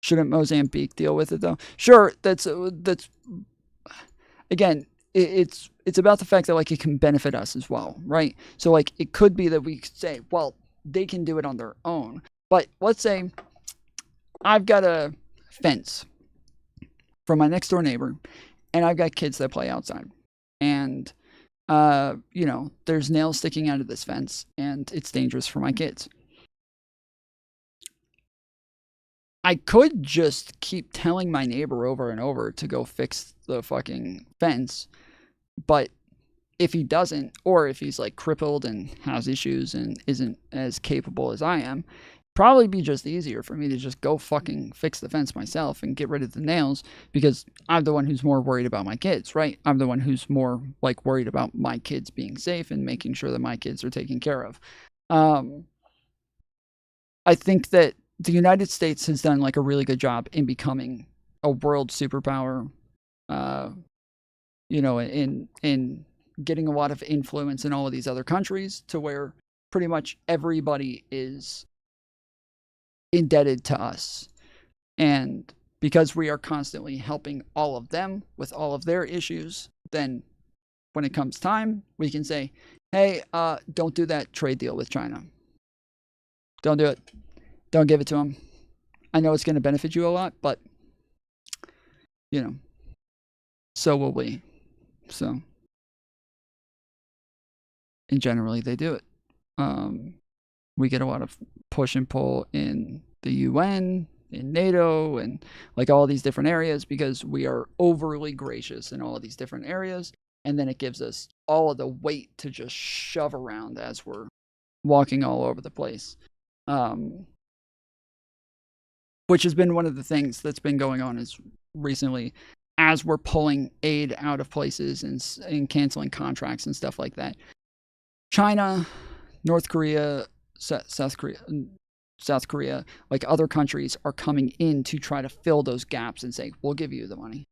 Shouldn't Mozambique deal with it though? Sure, that's again, it's about the fact that like it can benefit us as well, right? So like it could be that we could say, well, they can do it on their own. But let's say I've got a fence from my next door neighbor, and I've got kids that play outside, and you know, there's nails sticking out of this fence, and it's dangerous for my kids. I could just keep telling my neighbor over and over to go fix the fucking fence, but if he doesn't, or if he's like crippled and has issues and isn't as capable as I am, probably be just easier for me to just go fucking fix the fence myself and get rid of the nails, because I'm the one who's more worried about my kids, right? I'm the one who's more like worried about my kids being safe and making sure that my kids are taken care of. I think that the United States has done like a really good job in becoming a world superpower, you know, in getting a lot of influence in all of these other countries to where pretty much everybody is indebted to us. And because we are constantly helping all of them with all of their issues, then when it comes time, we can say, hey, don't do that trade deal with China. Don't do it. Don't give it to them. I know it's going to benefit you a lot, but, you know, so will we. So, and generally they do it. We get a lot of push and pull in the UN, in NATO, and like all these different areas because we are overly gracious in all of these different areas. And then it gives us all of the weight to just shove around as we're walking all over the place. Which has been one of the things that's been going on is recently, as we're pulling aid out of places and canceling contracts and stuff like that. China, North Korea, South Korea, like other countries are coming in to try to fill those gaps and say, we'll give you the money.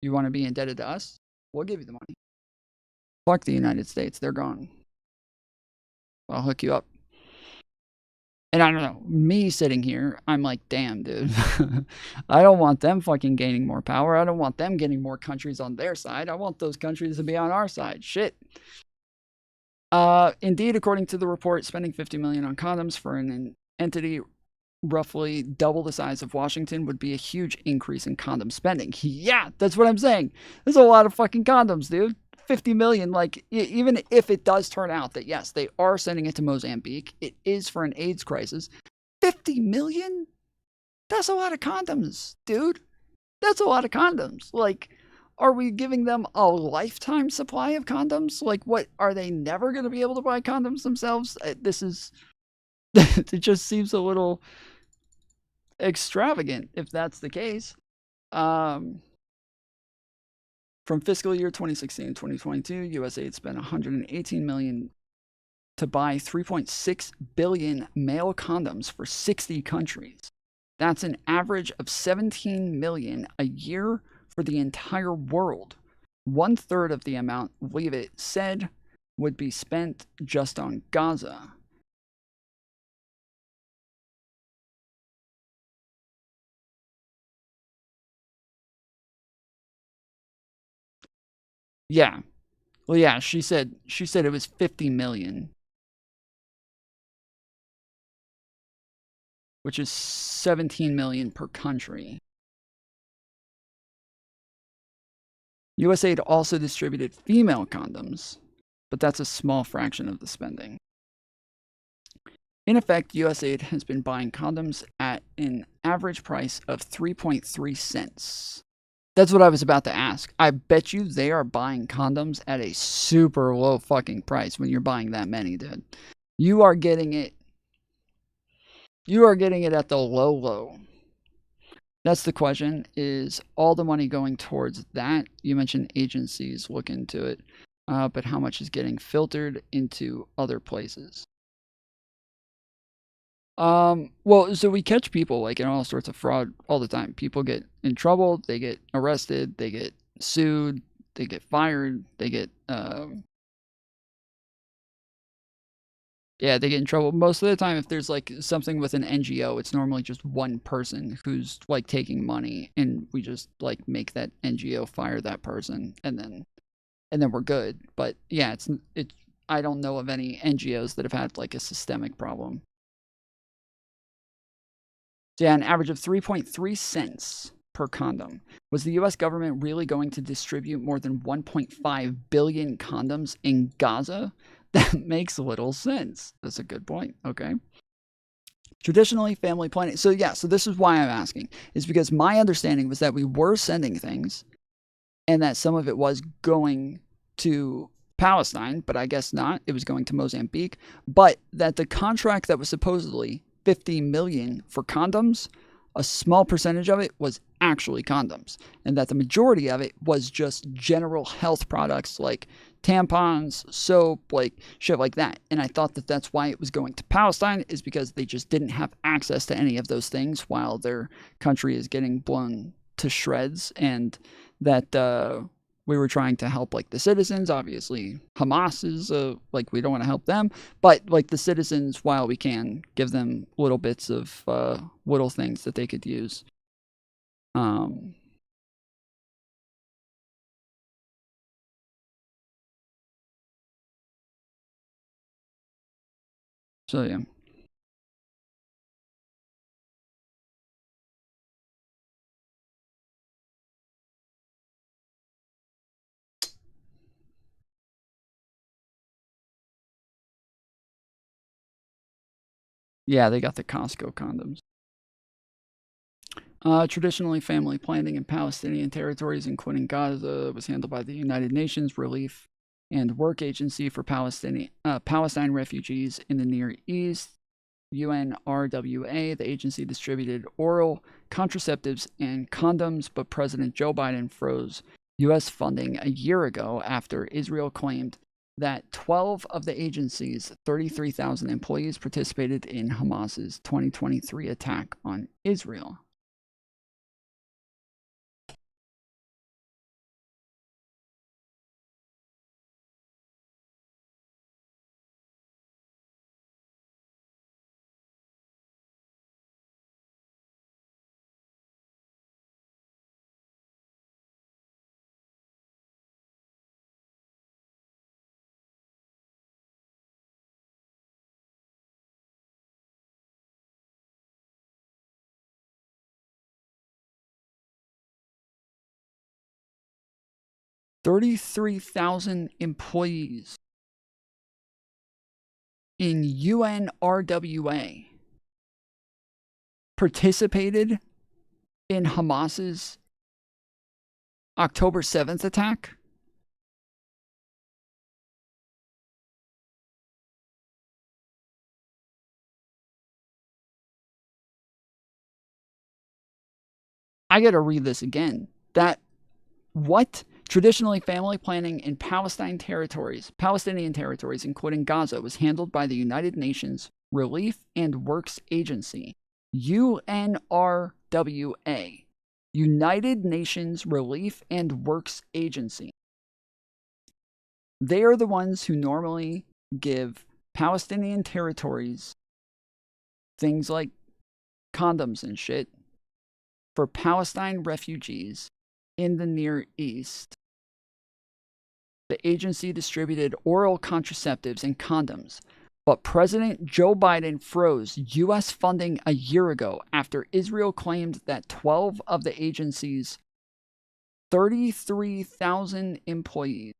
You want to be indebted to us? We'll give you the money. Fuck the United States. They're gone. I'll hook you up. And I don't know, me sitting here, I'm like, damn, dude. I don't want them fucking gaining more power. I don't want them getting more countries on their side. I want those countries to be on our side. Shit. Indeed, according to the report, spending $50 million on condoms for an entity roughly double the size of Washington would be a huge increase in condom spending. Yeah, that's what I'm saying. There's a lot of fucking condoms, dude. 50 million, like, even if it does turn out that, yes, they are sending it to Mozambique, it is for an AIDS crisis. 50 million? That's a lot of condoms, dude. That's a lot of condoms. Like, are we giving them a lifetime supply of condoms? Like, what, are they never going to be able to buy condoms themselves? This is, it just seems a little extravagant if that's the case. From fiscal year 2016 to 2022, USAID spent $118 million to buy 3.6 billion male condoms for 60 countries. That's an average of 17 million a year for the entire world. 1/3 of the amount, Leave It said, would be spent just on Gaza. Yeah. Well, yeah, she said it was 50 million. Which is 17 million per country. USAID also distributed female condoms, but that's a small fraction of the spending. In effect, USAID has been buying condoms at an average price of 3.3 cents. That's what I was about to ask. I bet you they are buying condoms at a super low fucking price when you're buying that many, dude. You are getting it at the low. That's the question, is all the money going towards that? You mentioned agencies look into it. but how much is getting filtered into other places? Well, so we catch people like in all sorts of fraud all the time. People get in trouble, they get arrested, they get sued, they get fired, they get yeah, they get in trouble. Most of the time, if there's like something with an NGO, it's normally just one person who's like taking money, and we just like make that NGO fire that person, and then we're good. But yeah, it's I don't know of any NGOs that have had like a systemic problem. So yeah, an average of 3.3 cents per condom. Was the US government really going to distribute more than 1.5 billion condoms in Gaza? That makes little sense. That's a good point. Okay. Traditionally, family planning. So yeah, so this is why I'm asking. Is because my understanding was that we were sending things and that some of it was going to Palestine, but I guess not. It was going to Mozambique. But that the contract that was supposedly 50 million for condoms, a small percentage of it was actually condoms, and that the majority of it was just general health products like tampons, soap, like shit like that. And I thought that that's why it was going to Palestine, is because they just didn't have access to any of those things while their country is getting blown to shreds, and that we were trying to help like the citizens. Obviously Hamas is like, we don't want to help them, but like the citizens, while we can, give them little bits of little things that they could use. So yeah. Yeah, they got the Costco condoms. Traditionally, family planning in Palestinian territories, including Gaza, was handled by the United Nations Relief and Work Agency for Palestine refugees in the Near East, UNRWA. The agency distributed oral contraceptives and condoms, but President Joe Biden froze U.S. funding a year ago after Israel claimed that 12 of the agency's 33,000 employees participated in Hamas's 2023 attack on Israel. $33,000 employees in UNRWA participated in Hamas's October 7th attack. I gotta read this again. What? Traditionally, family planning in Palestinian territories, including Gaza, was handled by the United Nations Relief and Works Agency, UNRWA, United Nations Relief and Works Agency. They are the ones who normally give Palestinian territories things like condoms and shit for Palestine refugees in the Near East. The agency distributed oral contraceptives and condoms, but President Joe Biden froze U.S. funding a year ago after Israel claimed that 12 of the agency's 33,000 employees.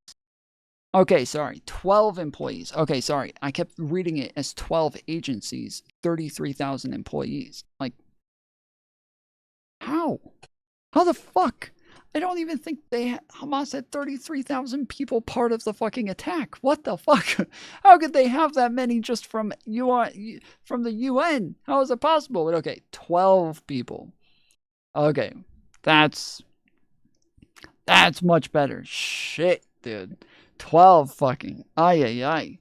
Okay, sorry, 12 employees. Okay, sorry, I kept reading it as 12 agencies, 33,000 employees. Like, how? How the fuck? I don't even think Hamas had 33,000 people part of the fucking attack. What the fuck? How could they have that many just from the UN? How is it possible? But okay, 12 people. Okay, that's much better. Shit, dude. 12 fucking. Ay, ay, ay.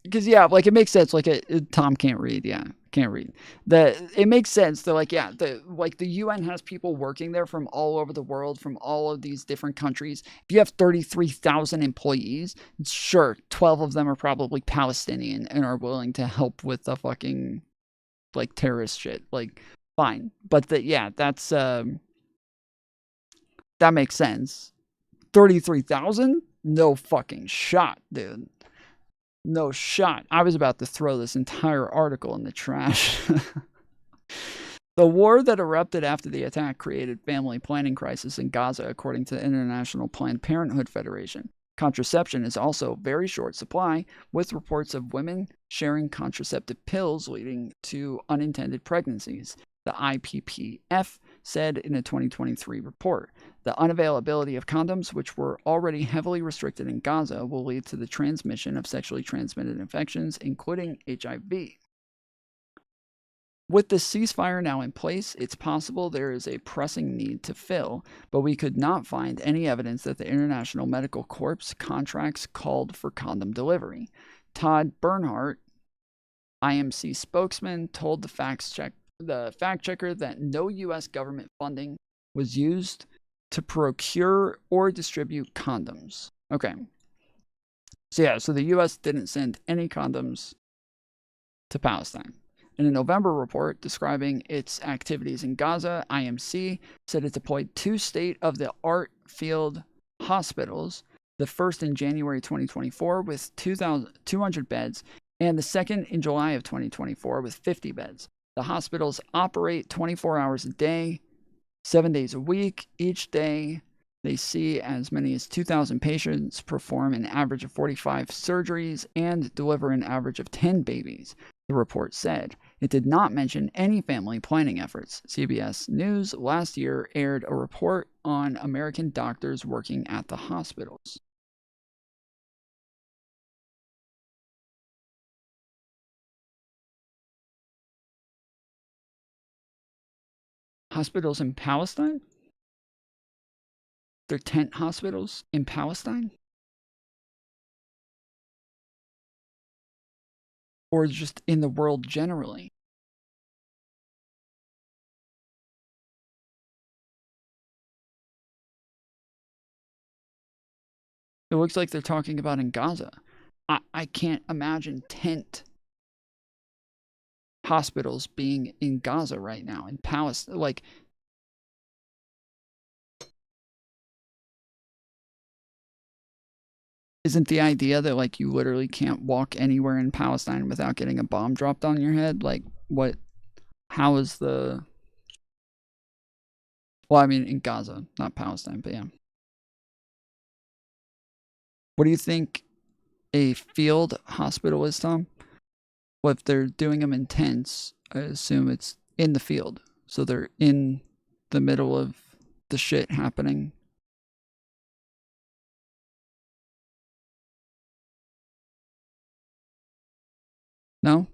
Because, yeah, like, it makes sense. Like, Tom can't read. Yeah, can't read. It makes sense. They're like, yeah, the UN has people working there from all over the world, from all of these different countries. If you have 33,000 employees, sure, 12 of them are probably Palestinian and are willing to help with the fucking, like, terrorist shit. Like, fine. But, yeah, that's, that makes sense. 33,000? No fucking shot, dude. No shot. I was about to throw this entire article in the trash. The war that erupted after the attack created family planning crisis in Gaza, according to the International Planned Parenthood Federation. Contraception is also very short supply, with reports of women sharing contraceptive pills leading to unintended pregnancies, the IPPF said in a 2023 report. The unavailability of condoms, which were already heavily restricted in Gaza, will lead to the transmission of sexually transmitted infections, including HIV. With the ceasefire now in place, it's possible there is a pressing need to fill, but we could not find any evidence that the International Medical Corps contracts called for condom delivery. Todd Bernhardt, IMC spokesman, told the fact checker that no U.S. government funding was used to procure or distribute condoms. Okay. So yeah, so the U.S. didn't send any condoms to Palestine. In a November report describing its activities in Gaza, IMC said it deployed 2 state-of-the-art field hospitals, the first in January 2024 with 200 beds, and the second in July of 2024 with 50 beds. The hospitals operate 24 hours a day, 7 days a week. Each day, they see as many as 2,000 patients, perform an average of 45 surgeries, and deliver an average of 10 babies, the report said. It did not mention any family planning efforts. CBS News last year aired a report on American doctors working at the hospitals. Hospitals in Palestine? They're tent hospitals in Palestine? Or just in the world generally? It looks like they're talking about in Gaza. I can't imagine tent hospitals being in Gaza right now, in Palestine. Like, isn't the idea that, like, you literally can't walk anywhere in Palestine without getting a bomb dropped on your head? Like, what? How is the... Well, I mean, in Gaza, not Palestine, but yeah. What do you think a field hospital is, Tom? Well, if they're doing them in tents, I assume it's in the field. So they're in the middle of the shit happening. No?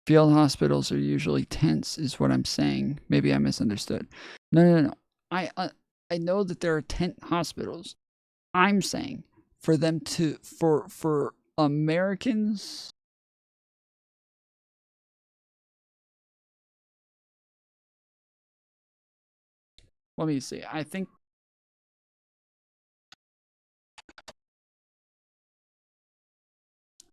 Field hospitals are usually tents, is what I'm saying. Maybe I misunderstood. No. I know that there are tent hospitals. I'm saying for them to for Americans. Let me see. I think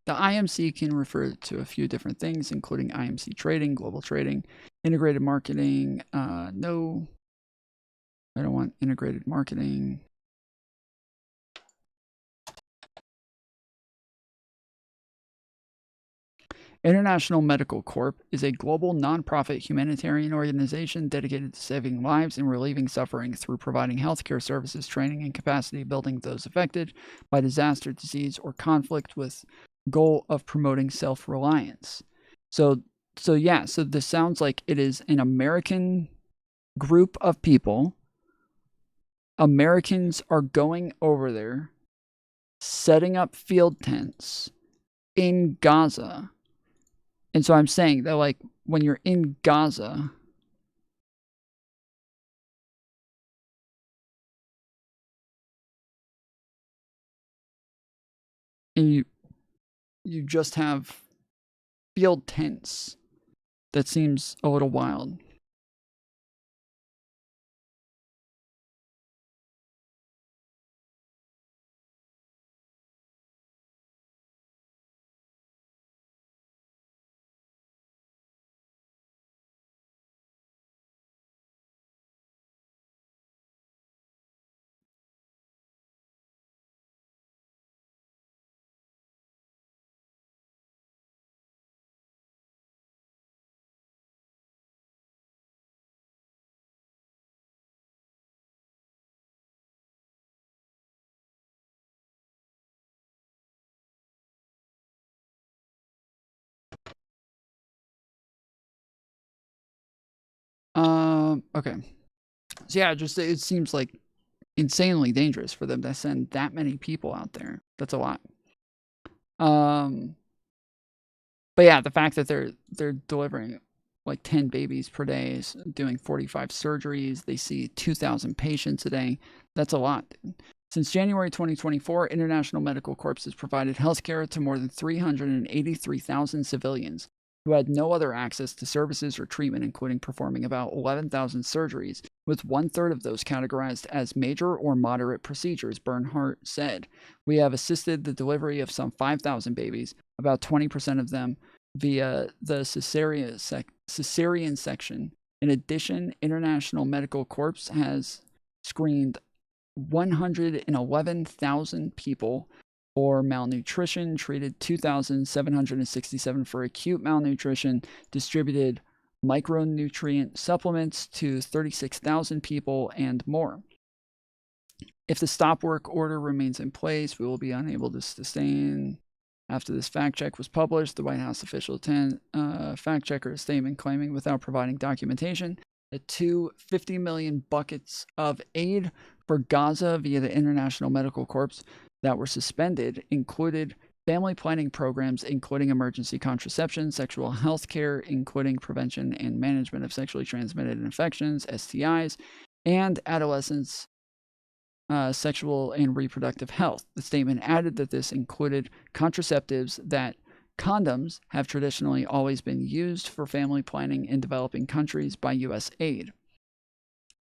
the IMC can refer to a few different things, including IMC trading, global trading, integrated marketing. No, I don't want integrated marketing. International Medical Corp is a global nonprofit humanitarian organization dedicated to saving lives and relieving suffering through providing healthcare services, training, and capacity building those affected by disaster, disease, or conflict with goal of promoting self-reliance. So this sounds like it is an American group of people Americans are going over there, setting up field tents in Gaza. And so I'm saying that, like, when you're in Gaza, and you just have field tents, that seems a little wild. Okay. So yeah, just it seems like insanely dangerous for them to send that many people out there. That's a lot. But yeah, the fact that they're delivering like 10 babies per day, doing 45 surgeries, they see 2,000 patients a day. That's a lot. Since January 2024, International Medical Corps has provided healthcare to more than 383,000 civilians who had no other access to services or treatment, including performing about 11,000 surgeries, with 1/3 of those categorized as major or moderate procedures, Bernhardt said. We have assisted the delivery of some 5,000 babies, about 20% of them via the cesarean section. In addition, International Medical Corps has screened 111,000 people for malnutrition, treated 2,767 for acute malnutrition, distributed micronutrient supplements to 36,000 people, and more. If the stop work order remains in place, we will be unable to sustain. After this fact check was published, the White House official fact checker a statement claiming, without providing documentation, that 250 million buckets of aid for Gaza via the International Medical Corps that were suspended included family planning programs, including emergency contraception, sexual health care, including prevention and management of sexually transmitted infections, STIs, and adolescents' sexual and reproductive health. The statement added that this included contraceptives, that condoms have traditionally always been used for family planning in developing countries by U.S. aid.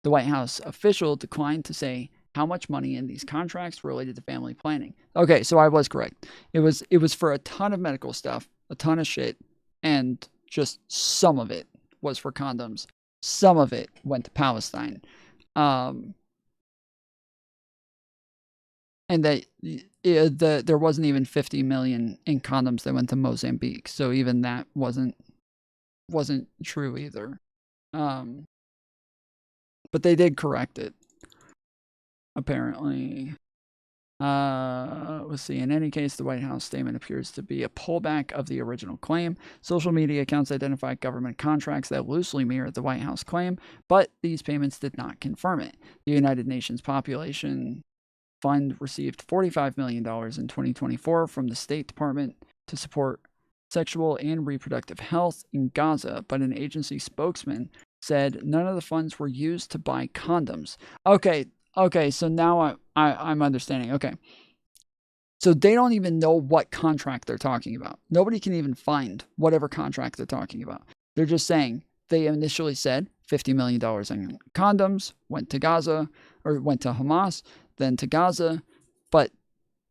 The White House official declined to say how much money in these contracts related to family planning. Okay, so I was correct. It was for a ton of medical stuff, a ton of shit, and just some of it was for condoms. Some of it went to Palestine. And that there wasn't even 50 million in condoms that went to Mozambique. So even that wasn't true either. But they did correct it, apparently. Let's see. In any case, the White House statement appears to be a pullback of the original claim. Social media accounts identified government contracts that loosely mirrored the White House claim, but these payments did not confirm it. The United Nations Population Fund received $45 million in 2024 from the State Department to support sexual and reproductive health in Gaza, but an agency spokesman said none of the funds were used to buy condoms. Okay, so now I'm understanding. Okay. So they don't even know what contract they're talking about. Nobody can even find whatever contract they're talking about. They're just saying they initially said $50 million in condoms, went to Gaza, or went to Hamas, then to Gaza, but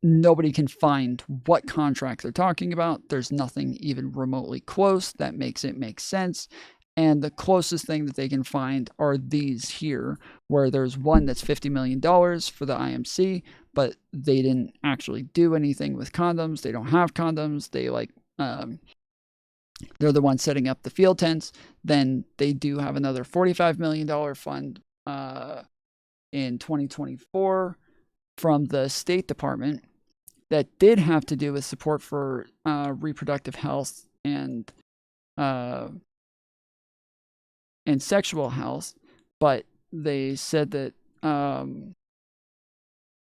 nobody can find what contract they're talking about. There's nothing even remotely close that makes it make sense. And the closest thing that they can find are these here, where there's one that's $50 million for the IMC, but they didn't actually do anything with condoms. They don't have condoms. They they're the ones setting up the field tents. Then they do have another $45 million fund in 2024 from the State Department that did have to do with support for reproductive health and sexual health, but they said that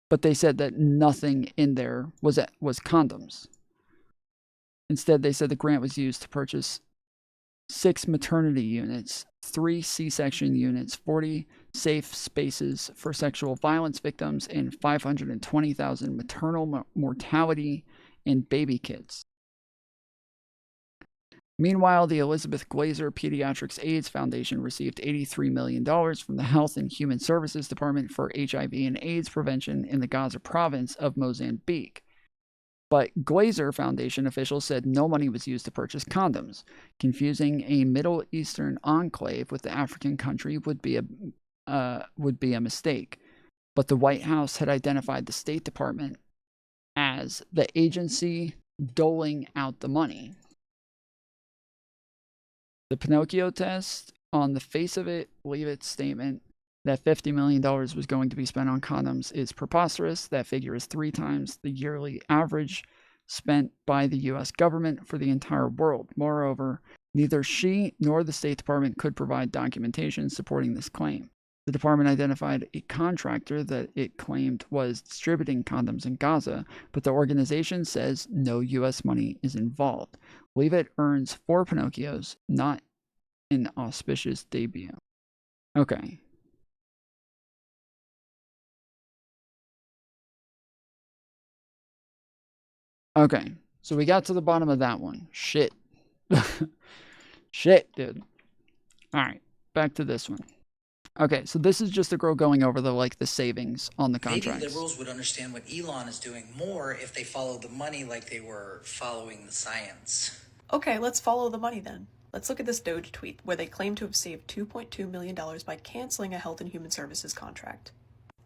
But they said that nothing in there was condoms. Instead, they said the grant was used to purchase 6 maternity units, 3 C-section units, 40 safe spaces for sexual violence victims, and 520,000 maternal mortality and baby kits. Meanwhile, the Elizabeth Glaser Pediatrics AIDS Foundation received $83 million from the Health and Human Services Department for HIV and AIDS prevention in the Gaza province of Mozambique. But Glaser Foundation officials said no money was used to purchase condoms. Confusing a Middle Eastern enclave with the African country would be a mistake. But the White House had identified the State Department as the agency doling out the money. The Pinocchio test, on the face of it, leave its statement that $50 million was going to be spent on condoms is preposterous. That figure is 3 times the yearly average spent by the U.S. government for the entire world. Moreover, neither she nor the State Department could provide documentation supporting this claim. The department identified a contractor that it claimed was distributing condoms in Gaza, but the organization says no U.S. money is involved. Leave It earns 4 Pinocchios, not an auspicious debut. Okay. Okay, so we got to the bottom of that one. Shit. Shit, dude. Alright, back to this one. Okay, so this is just a girl going over the savings on the contracts. Maybe liberals would understand what Elon is doing more if they followed the money like they were following the science. Okay, let's follow the money then. Let's look at this Doge tweet where they claim to have saved $2.2 million by canceling a Health and Human Services contract.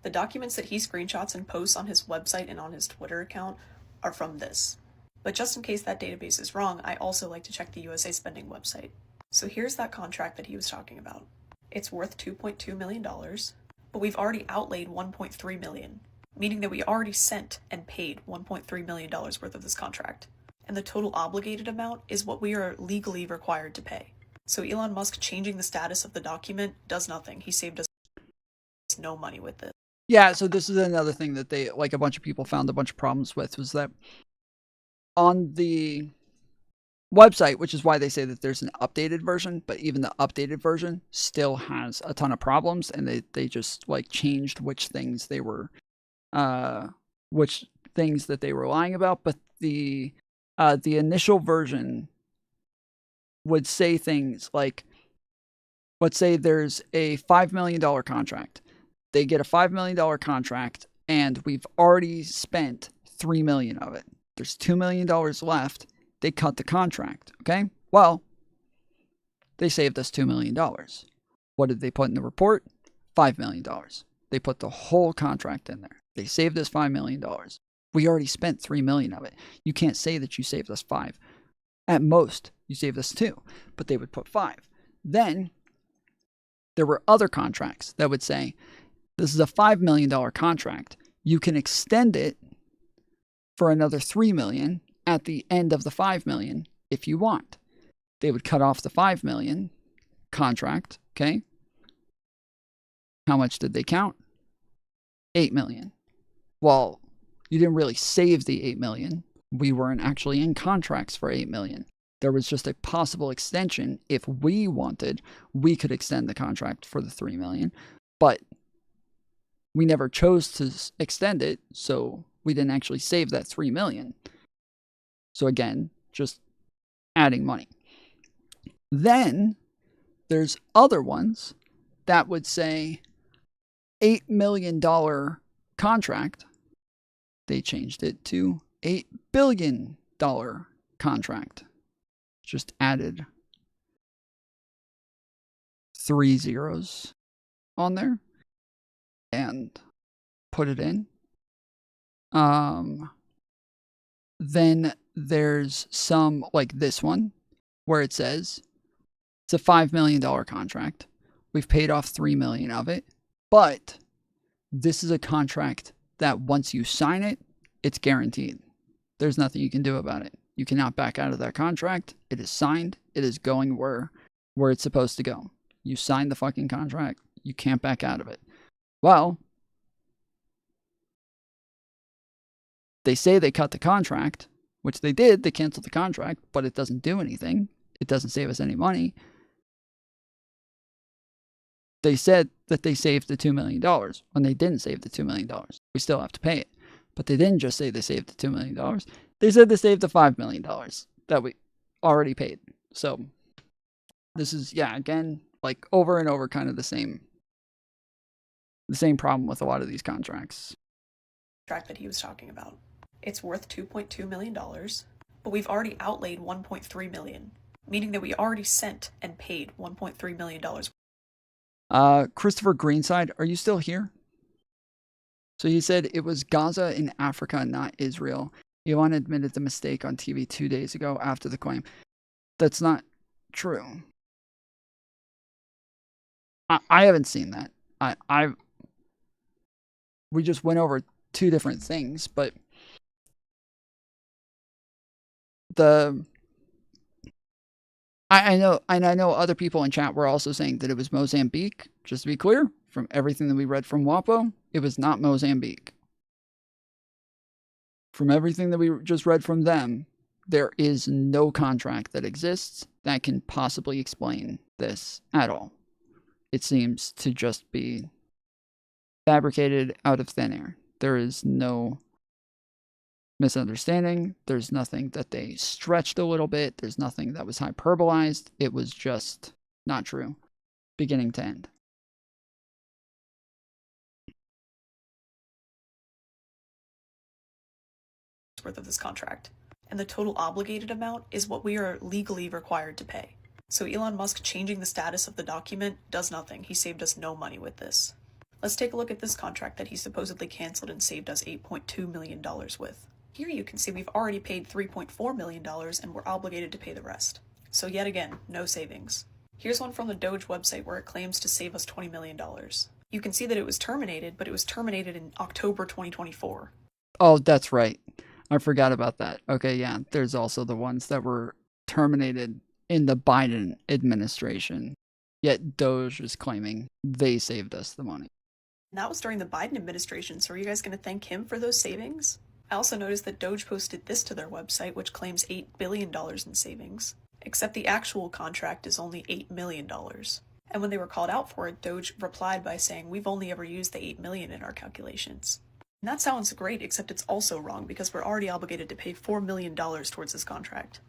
The documents that he screenshots and posts on his website and on his Twitter account are from this. But just in case that database is wrong, I also like to check the USA Spending website. So here's that contract that he was talking about. It's worth $2.2 million, but we've already outlaid $1.3 million, meaning that we already sent and paid $1.3 million worth of this contract. And the total obligated amount is what we are legally required to pay. So Elon Musk changing the status of the document does nothing. He saved us no money with this. Yeah, so this is another thing that they, a bunch of people found a bunch of problems with, was that on the website, which is why they say that there's an updated version, but even the updated version still has a ton of problems, and they just changed which things they were that they were lying about. But the initial version would say things like, let's say there's a $5 million contract. They get a $5 million contract, and we've already spent $3 million of it. There's $2 million left. They cut the contract, okay? Well, they saved us $2 million. What did they put in the report? $5 million. They put the whole contract in there. They saved us $5 million. We already spent $3 million of it. You can't say that you saved us 5. At most, you saved us 2, but they would put 5. Then, there were other contracts that would say, this is a $5 million contract. You can extend it for another $3 million at the end of the $5 million if you want. They would cut off the $5 million contract, okay? How much did they count? $8 million. Well, you didn't really save the $8 million. We weren't actually in contracts for $8 million. There was just a possible extension. If we wanted, we could extend the contract for the $3 million, but we never chose to extend it, so we didn't actually save that $3 million. So again, just adding money. Then there's other ones that would say $8 million contract. They changed it to $8 billion contract. Just added 3 zeros on there and put it in. Then there's some like this one where it says it's a $5 million contract. We've paid off $3 million of it, but this is a contract that once you sign it, it's guaranteed. There's nothing you can do about it. You cannot back out of that contract. It is signed. It is going where it's supposed to go. You signed the fucking contract. You can't back out of it. Well, They say they cut the contract, which they did. They canceled the contract, but it doesn't do anything. It doesn't save us any money. They said that they saved the $2 million when they didn't save the $2 million. We still have to pay it. But they didn't just say they saved the $2 million. They said they saved the $5 million that we already paid. So this is, yeah, again, like over and over kind of the same problem with a lot of these contracts. Contract that he was talking about. It's worth $2.2 million, but we've already outlaid $1.3 million, meaning that we already sent and paid $1.3 million. Christopher Greenside, are you still here? So he said it was Gaza in Africa, not Israel. Elon admitted the mistake on TV 2 days ago after the claim. That's not true. I haven't seen that. We just went over two different things, but I know other people in chat were also saying that it was Mozambique. Just to be clear, from everything that we read from WAPO, it was not Mozambique. From everything that we just read from them, there is no contract that exists that can possibly explain this at all. It seems to just be fabricated out of thin air. There is no misunderstanding. There's nothing that they stretched a little bit. There's nothing that was hyperbolized. It was just not true, beginning to end. Worth of this contract, and the total obligated amount is what we are legally required to pay. So Elon Musk changing the status of the document does nothing. He saved us no money with this. Let's take a look at this contract that he supposedly canceled and saved us $8.2 million with. Here you can see we've already paid $3.4 million and we're obligated to pay the rest. So yet again, no savings. Here's one from the Doge website where it claims to save us $20 million. You can see that it was terminated, but it was terminated in October 2024. Oh, that's right. I forgot about that. Okay, yeah. There's also the ones that were terminated in the Biden administration. Yet Doge is claiming they saved us the money. And that was during the Biden administration, so are you guys going to thank him for those savings? I also noticed that Doge posted this to their website, which claims $8 billion in savings. Except the actual contract is only $8 million. And when they were called out for it, Doge replied by saying, "We've only ever used the $8 million in our calculations." And that sounds great, except it's also wrong because we're already obligated to pay $4 million towards this contract.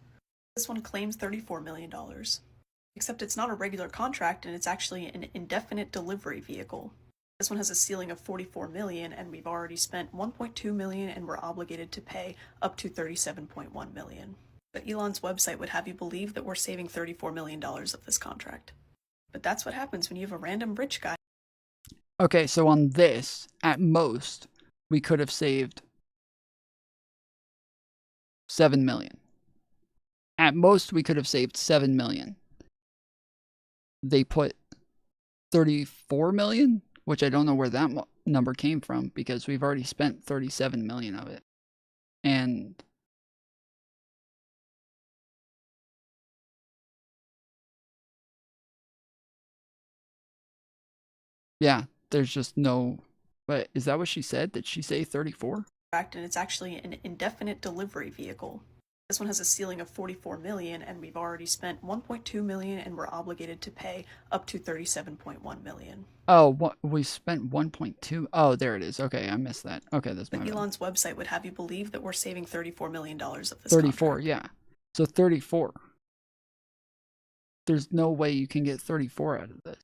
This one claims $34 million. Except it's not a regular contract and it's actually an indefinite delivery vehicle. This one has a ceiling of $44 million and we've already spent $1.2 million and we're obligated to pay up to $37.1 million. But Elon's website would have you believe that we're saving $34 million of this contract. But that's what happens when you have a random rich guy. Okay, so on this, at most, we could have saved $7 million. At most, we could have saved $7 million. They put $34 million, which I don't know where that number came from because we've already spent $37 million of it. And yeah, there's just no. But is that what she said? Did she say 34? And it's actually an indefinite delivery vehicle. This one has a ceiling of $44 million and we've already spent $1.2 million and we're obligated to pay up to $37.1 million. Oh, what we spent 1.2. Oh, there it is. Okay, I missed that. Okay, that's my bad. Elon's website would have you believe that we're saving $34 million of this 34, contract. yeah. So 34. There's no way you can get 34 out of this.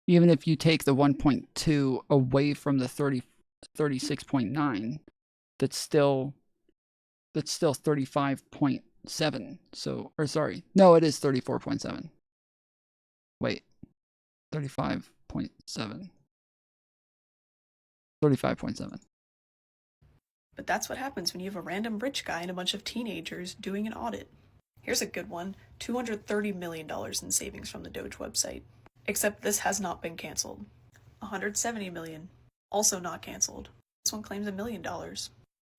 Even if you take the 1.2 away from the 36.9, that's still 35.7. So, or sorry, no, it is 34.7. Wait, 35.7. 35.7. But that's what happens when you have a random rich guy and a bunch of teenagers doing an audit. Here's a good one, $230 million in savings from the Doge website. Except this has not been canceled. $170 million, also not canceled. This one claims $1 million.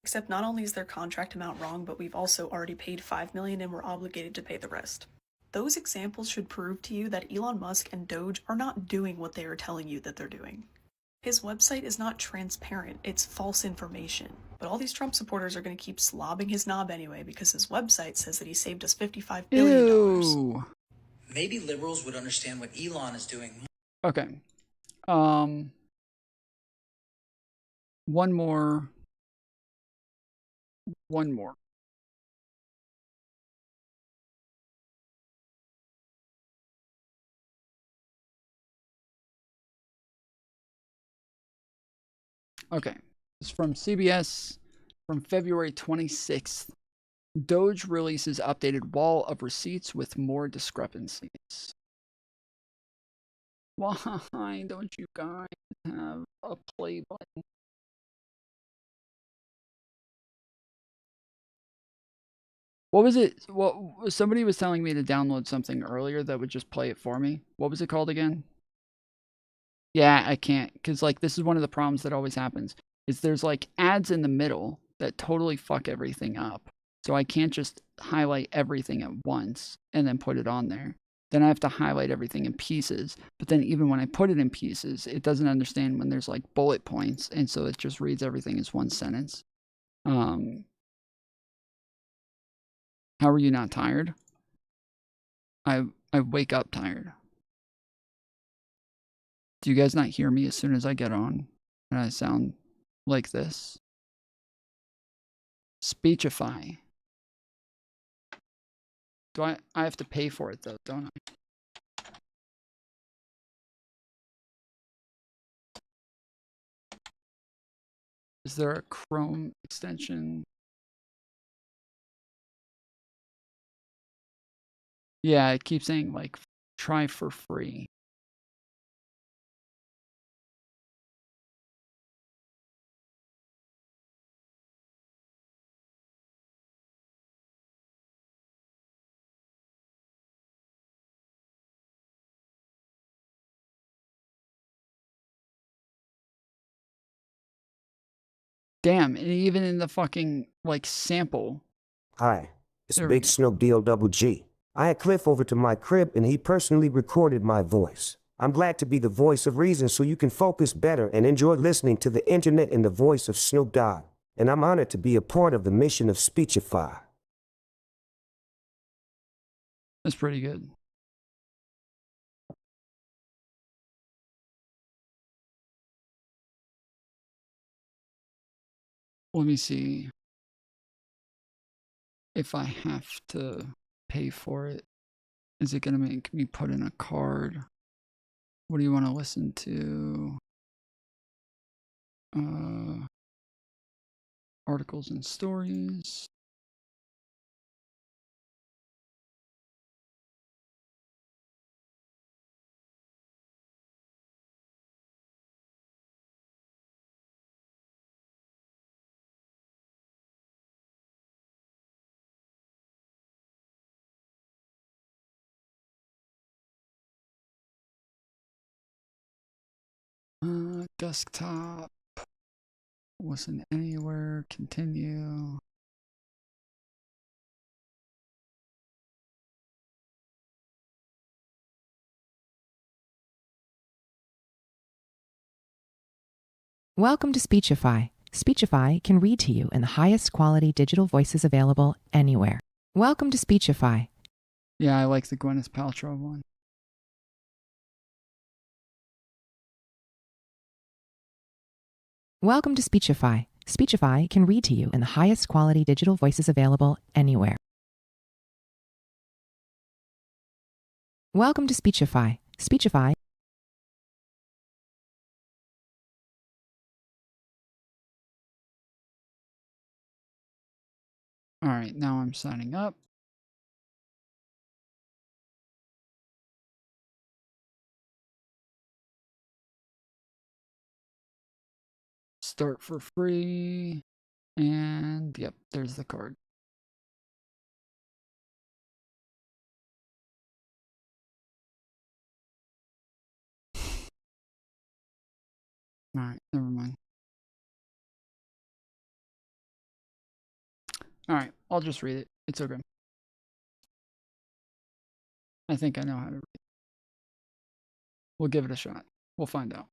Except not only is their contract amount wrong, but we've also already paid $5 million and we're obligated to pay the rest. Those examples should prove to you that Elon Musk and Doge are not doing what they are telling you that they're doing. His website is not transparent, it's false information. But all these Trump supporters are going to keep slobbing his knob anyway because his website says that he saved us $55 billion. Ew. Maybe liberals would understand what Elon is doing. Okay. One more. Okay. It's from CBS from February 26th. Doge releases updated wall of receipts with more discrepancies. Why don't you guys have a play button? What was it? What somebody was telling me to download something earlier that would just play it for me. What was it called again? Yeah, I can't, because like this is one of the problems that always happens. Is there's like ads in the middle that totally fuck everything up. So I can't just highlight everything at once and then put it on there. Then I have to highlight everything in pieces. But then even when I put it in pieces, it doesn't understand when there's like bullet points. And so it just reads everything as one sentence. How are you not tired? I wake up tired. Do you guys not hear me as soon as I get on? And I sound like this. Speechify. Do I have to pay for it though, don't I? Is there a Chrome extension? Yeah, it keeps saying like try for free. Damn, and even in the fucking like sample. Hi, it's Big Snook DOG. I had Cliff over to my crib and he personally recorded my voice. I'm glad to be the voice of reason so you can focus better and enjoy listening to the internet in the voice of Snoop Dogg. And I'm honored to be a part of the mission of Speechify. That's pretty good. Let me see if I have to pay for it. Is it going to make me put in a card? What do you want to listen to? Articles and stories. Desktop. Listen anywhere. Continue. Welcome to Speechify. Speechify can read to you in the highest quality digital voices available anywhere. Welcome to Speechify. Yeah, I like the Gwyneth Paltrow one. Welcome to Speechify. Speechify can read to you in the highest quality digital voices available anywhere. Welcome to Speechify. Speechify. All right, now I'm signing up. Start for free. And yep, there's the card. All right, never mind. All right, I'll just read it. It's okay. I think I know how to read it. We'll give it a shot. We'll find out.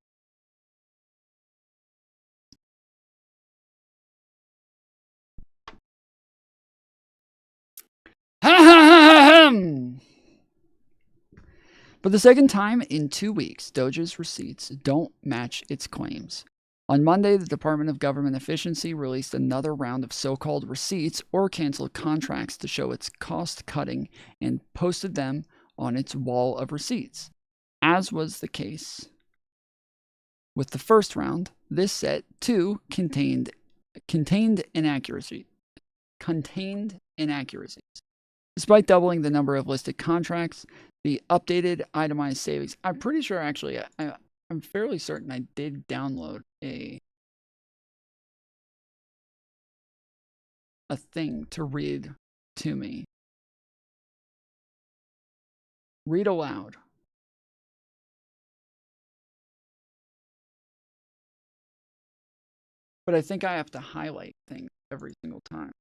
For the second time in 2 weeks, Doge's receipts don't match its claims. On Monday, the Department of Government Efficiency released another round of so-called receipts or canceled contracts to show its cost-cutting and posted them on its wall of receipts. As was the case with the first round, this set, too, contained inaccuracies. Despite doubling the number of listed contracts, the updated itemized savings, I'm pretty sure actually, I'm fairly certain I did download a thing to read to me. Read aloud. But I think I have to highlight things every single time.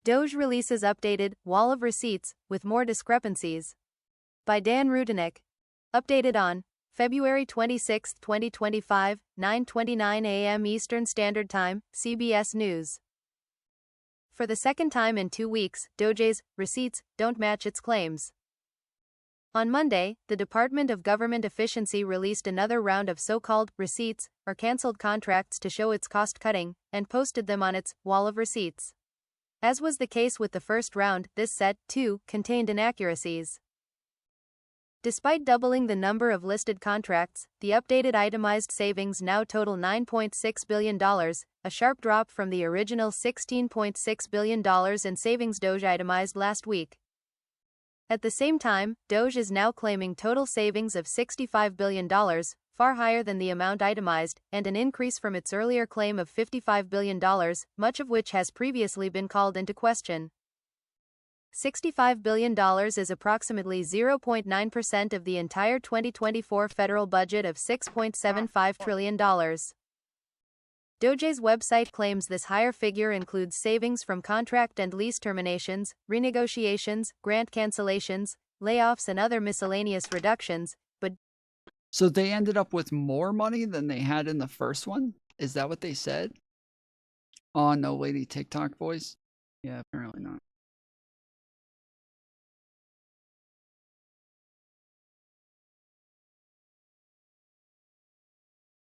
Doge releases updated Wall of Receipts with more discrepancies. By Dan Rudinick. Updated on February 26, 2025, 9:29 a.m. Eastern Standard Time, CBS News. For the second time in 2 weeks, Doge's receipts don't match its claims. On Monday, the Department of Government Efficiency released another round of so-called receipts or canceled contracts to show its cost-cutting and posted them on its wall of receipts. As was the case with the first round, this set, too, contained inaccuracies. Despite doubling the number of listed contracts, the updated itemized savings now total $9.6 billion, a sharp drop from the original $16.6 billion in savings Doge itemized last week. At the same time, Doge is now claiming total savings of $65 billion, far higher than the amount itemized, and an increase from its earlier claim of $55 billion, much of which has previously been called into question. $65 billion is approximately 0.9% of the entire 2024 federal budget of $6.75 trillion. Doge's website claims this higher figure includes savings from contract and lease terminations, renegotiations, grant cancellations, layoffs, and other miscellaneous reductions, but so they ended up with more money than they had in the first one? Is that what they said? Oh, no lady TikTok voice? Yeah, apparently not.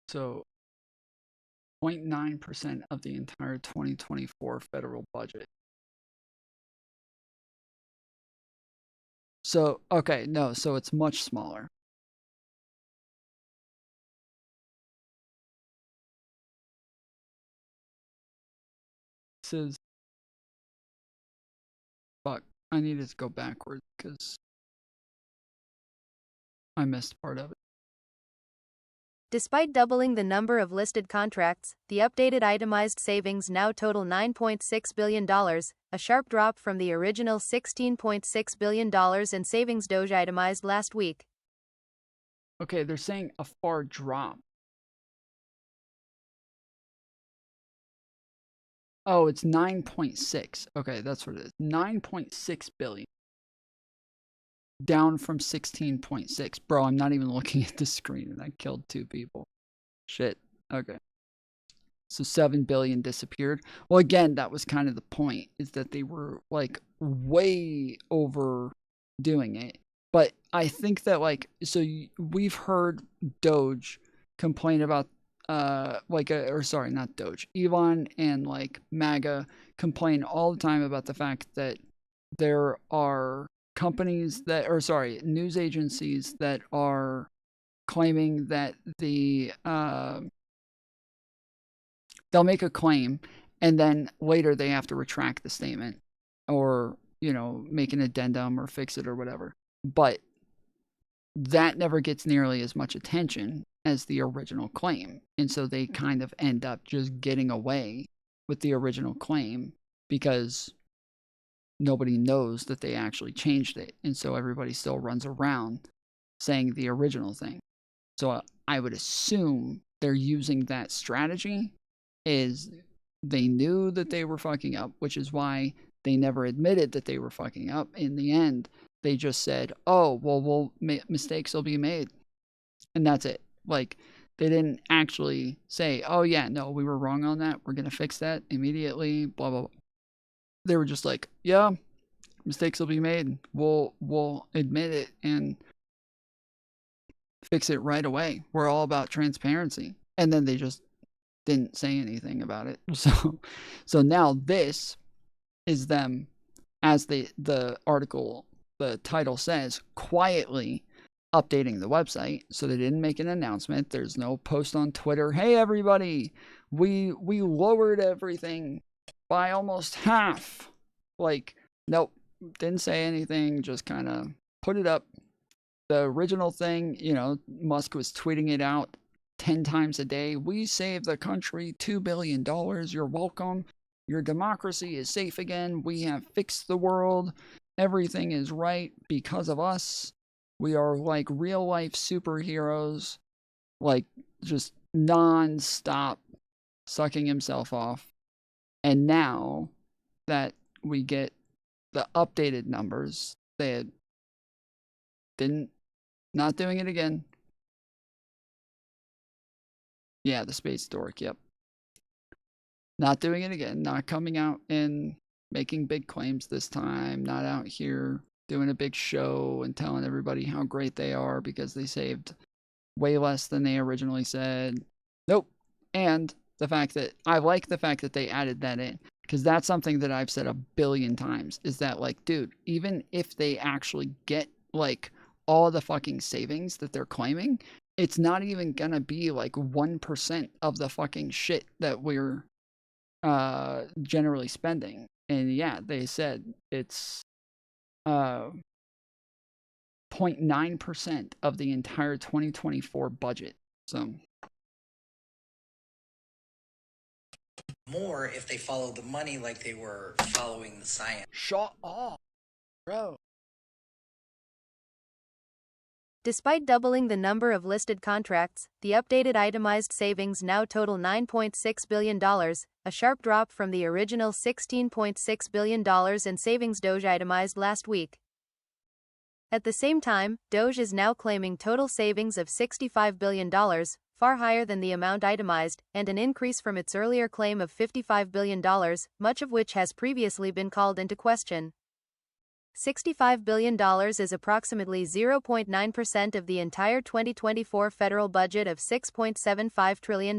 So 0.9% of the entire 2024 federal budget. So, okay, no, so it's much smaller. This is... Fuck, I needed to go backwards because I missed part of it. Despite doubling the number of listed contracts, the updated itemized savings now total $9.6 billion, a sharp drop from the original $16.6 billion in savings Doge itemized last week. Okay, they're saying a far drop. Oh, it's 9.6. Okay, that's what it is. 9.6 billion. Down from 16.6. Bro, I'm not even looking at the screen and I killed 2 people. Shit. Okay. So 7 billion disappeared. Well, again, that was kind of the point, is that they were like way overdoing it. But I think that like, so we've heard Doge complain about not Doge, Elon and like MAGA complain all the time about the fact that there are companies that, or sorry, news agencies that are claiming that they'll make a claim and then later they have to retract the statement or, you know, make an addendum or fix it or whatever. But that never gets nearly as much attention as the original claim. And so they kind of end up just getting away with the original claim because nobody knows that they actually changed it. And so everybody still runs around saying the original thing. So I would assume they're using that strategy is they knew that they were fucking up, which is why they never admitted that they were fucking up. In the end, they just said, oh, well, mistakes will be made. And that's it. Like, they didn't actually say, oh, yeah, no, we were wrong on that. We're going to fix that immediately, blah, blah, blah. They were just like, yeah, mistakes will be made. We'll admit it and fix it right away. We're all about transparency. And then they just didn't say anything about it. So now this is them, as the article, the title says, quietly updating the website. So they didn't make an announcement. There's no post on Twitter, hey everybody, we lowered everything by almost half. Like, nope, didn't say anything, just kind of put it up. The original thing, you know, Musk was tweeting it out 10 times a day. We saved the country $2 billion. You're welcome. Your democracy is safe again. We have fixed the world. Everything is right because of us. We are like real life superheroes. Like, just non-stop sucking himself off. And now that we get the updated numbers, they not doing it again. Yeah, the space dork, yep. Not doing it again, not coming out and making big claims this time, not out here doing a big show and telling everybody how great they are because they saved way less than they originally said. Nope. And the fact that, I like the fact that they added that in, because that's something that I've said a billion times, is that, like, dude, even if they actually get, like, all the fucking savings that they're claiming, it's not even gonna be like 1% of the fucking shit that we're generally spending. And yeah, they said it's 0.9% of the entire 2024 budget. So more if they followed the money like they were following the science. Shut up, bro. Despite doubling the number of listed contracts, the updated itemized savings now total $9.6 billion, a sharp drop from the original $16.6 billion in savings Doge itemized last week. At the same time, Doge is now claiming total savings of $65 billion, far higher than the amount itemized, and an increase from its earlier claim of $55 billion, much of which has previously been called into question. $65 billion is approximately 0.9% of the entire 2024 federal budget of $6.75 trillion.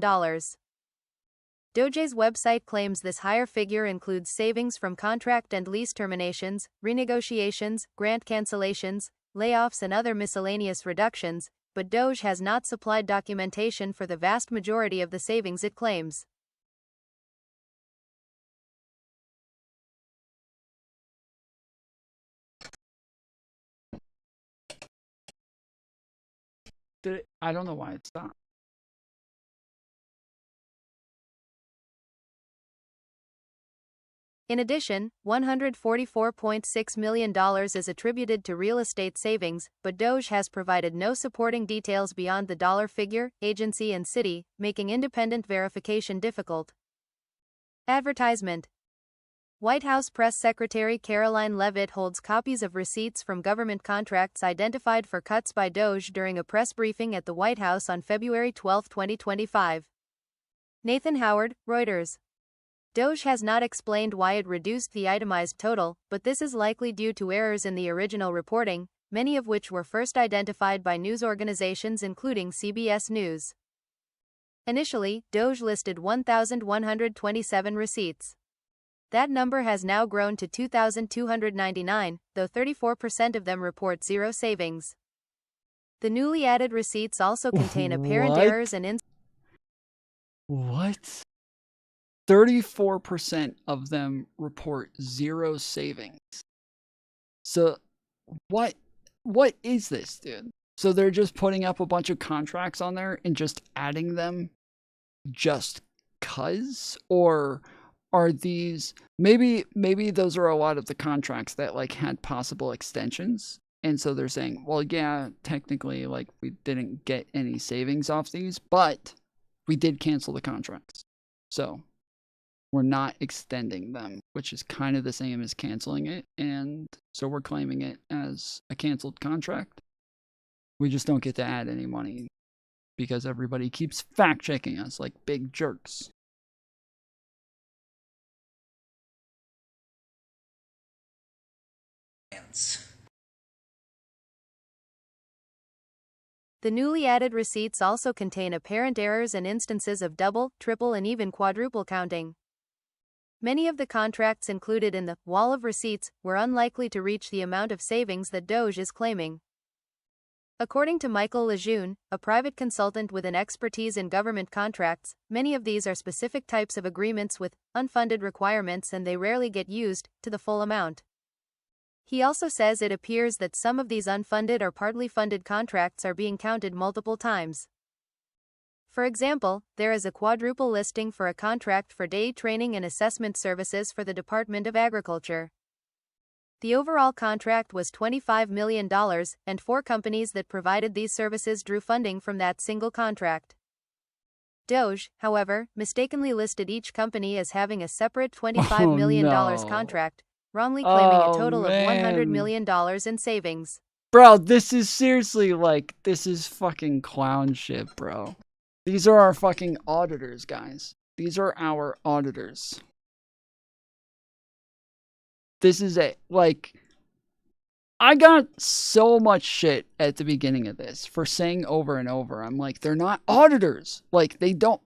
Doge's website claims this higher figure includes savings from contract and lease terminations, renegotiations, grant cancellations, layoffs, and other miscellaneous reductions, but Doge has not supplied documentation for the vast majority of the savings it claims. I don't know why it stopped. In addition, $144.6 million is attributed to real estate savings, but Doge has provided no supporting details beyond the dollar figure, agency, and city, making independent verification difficult. Advertisement. White House Press Secretary Caroline Leavitt holds copies of receipts from government contracts identified for cuts by Doge during a press briefing at the White House on February 12, 2025. Nathan Howard, Reuters. Doge has not explained why it reduced the itemized total, but this is likely due to errors in the original reporting, many of which were first identified by news organizations including CBS News. Initially, Doge listed 1,127 receipts. That number has now grown to 2,299, though 34% of them report zero savings. The newly added receipts also contain apparent errors and What? 34% of them report zero savings. So what is this, dude? So they're just putting up a bunch of contracts on there and just adding them just 'cause? Or are these, maybe those are a lot of the contracts that like had possible extensions, and so they're saying, well, yeah, technically, like, we didn't get any savings off these, but we did cancel the contracts. So We're not extending them, which is kind of the same as canceling it, and so we're claiming it as a canceled contract. We just don't get to add any money because everybody keeps fact-checking us like big jerks. The newly added receipts also contain apparent errors and instances of double, triple, and even quadruple counting. Many of the contracts included in the wall of receipts were unlikely to reach the amount of savings that Doge is claiming. According to Michael Lejeune, a private consultant with an expertise in government contracts, many of these are specific types of agreements with unfunded requirements and they rarely get used to the full amount. He also says it appears that some of these unfunded or partly funded contracts are being counted multiple times. For example, there is a quadruple listing for a contract for day training and assessment services for the Department of Agriculture. The overall contract was $25 million, and 4 companies that provided these services drew funding from that single contract. Doge, however, mistakenly listed each company as having a separate $25 million contract, wrongly claiming a total of $100 million in savings. Bro, this is seriously this is fucking clown shit, bro. These are our fucking auditors, guys. These are our auditors. This is I got so much shit at the beginning of this for saying over and over. I'm like, they're not auditors.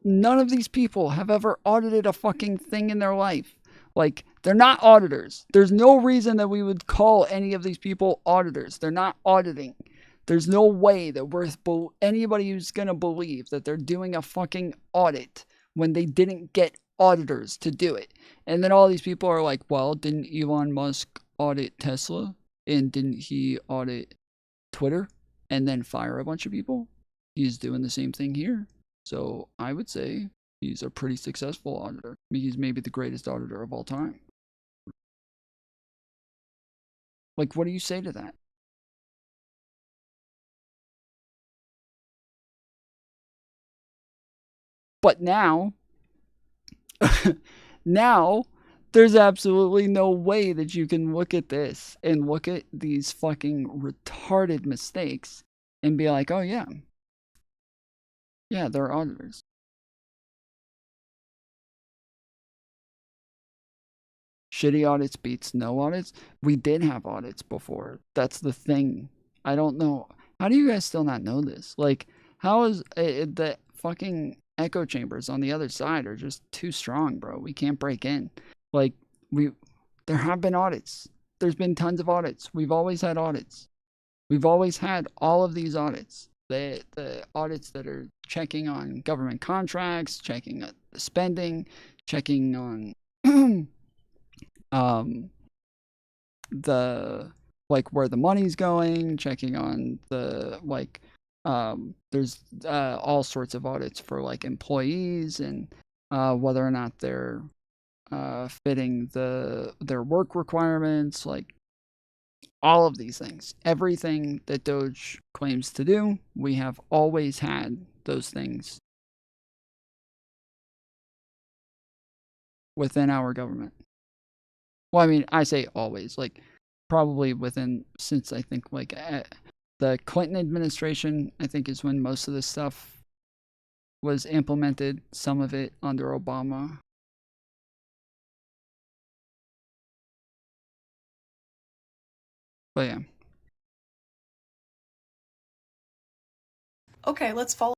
None of these people have ever audited a fucking thing in their life. They're not auditors. There's no reason that we would call any of these people auditors. They're not auditing. There's no way that anybody who's going to believe that they're doing a fucking audit when they didn't get auditors to do it. And then all these people are like, well, didn't Elon Musk audit Tesla? And didn't he audit Twitter and then fire a bunch of people? He's doing the same thing here. So I would say he's a pretty successful auditor. He's maybe the greatest auditor of all time. What do you say to that? But now, there's absolutely no way that you can look at this and look at these fucking retarded mistakes and be like, oh yeah, they're auditors. Shitty audits beats no audits. We did have audits before. That's the thing. I don't know. How do you guys still not know this? How is the fucking echo chambers on the other side are just too strong, bro. We can't break in. There have been audits. There's been tons of audits. We've always had audits. We've always had all of these audits. The audits that are checking on government contracts, checking the spending, checking on where the money's going, checking on there's all sorts of audits for employees and whether or not they're fitting their work requirements, all of these things. Everything that Doge claims to do, we have always had those things within our government. Well, I mean, I say always, probably since I think the Clinton administration, I think, is when most of this stuff was implemented, some of it under Obama. But yeah. Okay, let's follow.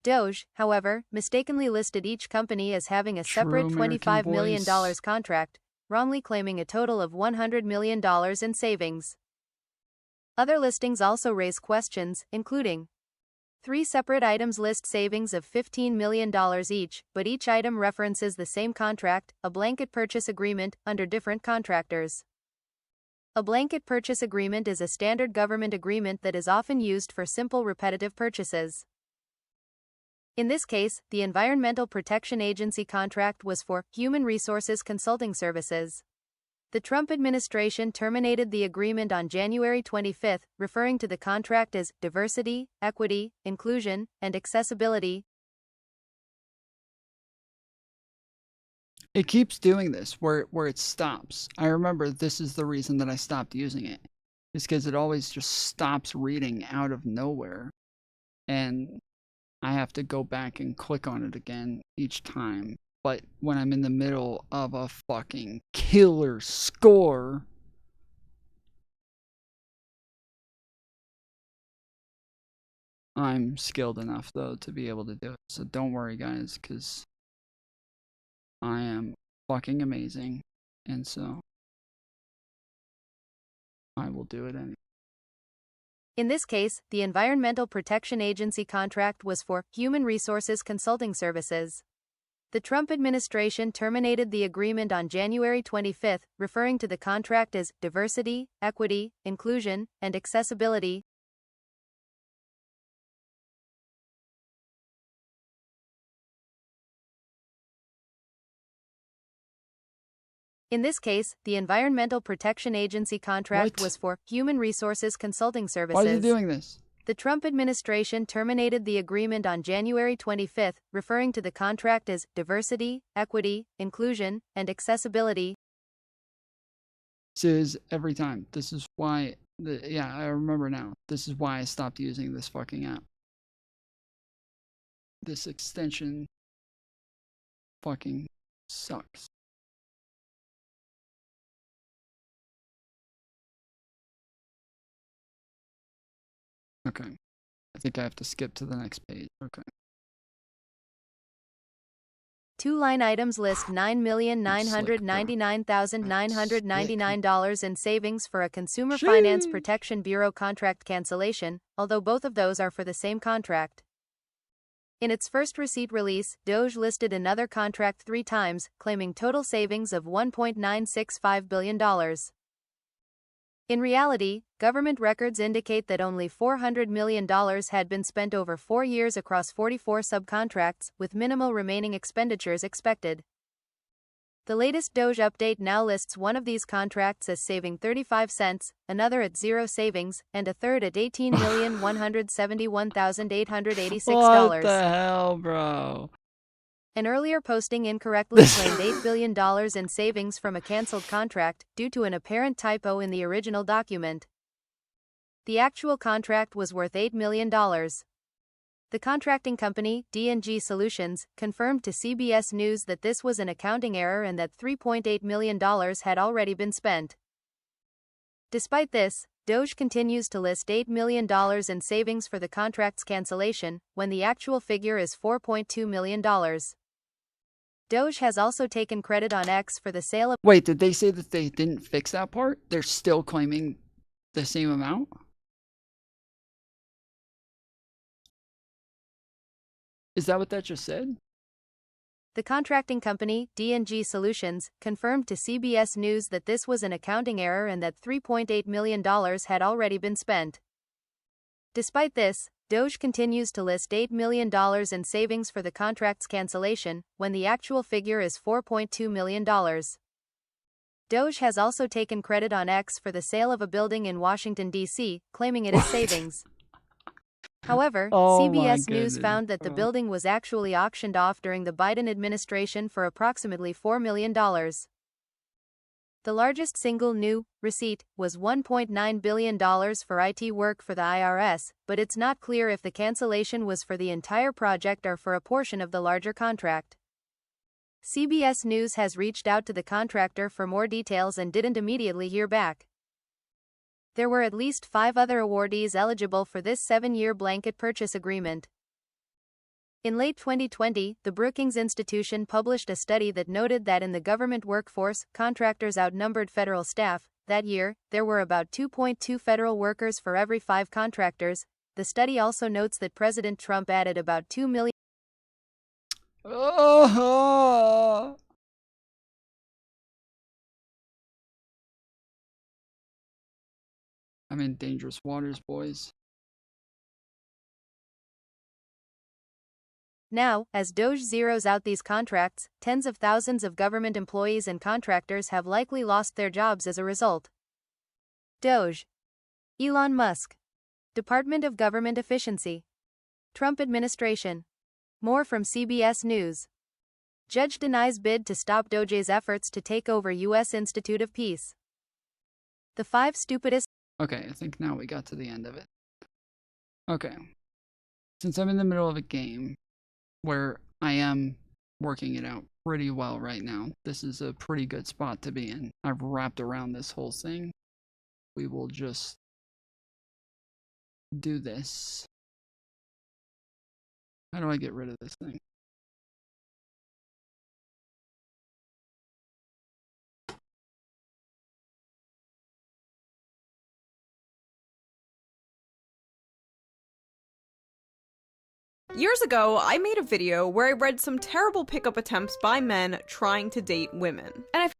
Doge, however, mistakenly listed each company as having a separate $25 million contract, wrongly claiming a total of $100 million in savings. Other listings also raise questions, including 3 separate items list savings of $15 million each, but each item references the same contract, a blanket purchase agreement, under different contractors. A blanket purchase agreement is a standard government agreement that is often used for simple repetitive purchases. In this case, the Environmental Protection Agency contract was for human resources consulting services. The Trump administration terminated the agreement on January 25, referring to the contract as diversity, equity, inclusion, and accessibility. It keeps doing this where it stops. I remember this is the reason that I stopped using it. It's because it always just stops reading out of nowhere. And I have to go back and click on it again each time. But when I'm in the middle of a fucking killer score, I'm skilled enough though to be able to do it. So don't worry guys, because I am fucking amazing. And so I will do it anyway. In this case, the Environmental Protection Agency contract was for Human Resources Consulting Services. The Trump administration terminated the agreement on January 25, referring to the contract as diversity, equity, inclusion, and accessibility. In this case, the Environmental Protection Agency contract was for Human Resources Consulting Services. Why are you doing this? The Trump administration terminated the agreement on January 25, referring to the contract as diversity, equity, inclusion, and accessibility. This is every time. This is why, yeah, I remember now. This is why I stopped using this fucking app. This extension fucking sucks. Okay. I think I have to skip to the next page. Okay. Two line items list $9,999,999 in savings for a Consumer Finance Protection Bureau contract cancellation, although both of those are for the same contract. In its first receipt release, Doge listed another contract 3 times, claiming total savings of $1.965 billion. In reality, government records indicate that only $400 million had been spent over 4 years across 44 subcontracts, with minimal remaining expenditures expected. The latest Doge update now lists one of these contracts as saving 35 cents, another at 0 savings, and a third at $18,171,886. What the hell, bro? An earlier posting incorrectly claimed $8 billion in savings from a canceled contract, due to an apparent typo in the original document. The actual contract was worth $8 million. The contracting company, D&G Solutions, confirmed to CBS News that this was an accounting error and that $3.8 million had already been spent. Despite this, Doge continues to list $8 million in savings for the contract's cancellation, when the actual figure is $4.2 million. Doge has also taken credit on X for the sale of— Wait, did they say that they didn't fix that part? They're still claiming the same amount? Is that what that just said? The contracting company, D&G Solutions, confirmed to CBS News that this was an accounting error and that $3.8 million had already been spent. Despite this, Doge continues to list $8 million in savings for the contract's cancellation, when the actual figure is $4.2 million. Doge has also taken credit on X for the sale of a building in Washington, D.C., claiming it as savings. However, CBS News found that the building was actually auctioned off during the Biden administration for approximately $4 million. The largest single new receipt was $1.9 billion for IT work for the IRS, but it's not clear if the cancellation was for the entire project or for a portion of the larger contract. CBS News has reached out to the contractor for more details and didn't immediately hear back. There were at least 5 other awardees eligible for this 7-year blanket purchase agreement. In late 2020, the Brookings Institution published a study that noted that in the government workforce, contractors outnumbered federal staff. That year, there were about 2.2 federal workers for every 5 contractors. The study also notes that President Trump added about 2 million. I'm in dangerous waters, boys. Now, as Doge zeroes out these contracts, tens of thousands of government employees and contractors have likely lost their jobs as a result. Doge. Elon Musk. Department of Government Efficiency. Trump administration. More from CBS News. Judge denies bid to stop Doge's efforts to take over U.S. Institute of Peace. The 5 stupidest... Okay, I think now we got to the end of it. Okay. Since I'm in the middle of a game where I am working it out pretty well right now, this is a pretty good spot to be in. I've wrapped around this whole thing. We will just do this. How do I get rid of this thing? Years ago, I made a video where I read some terrible pickup attempts by men trying to date women. And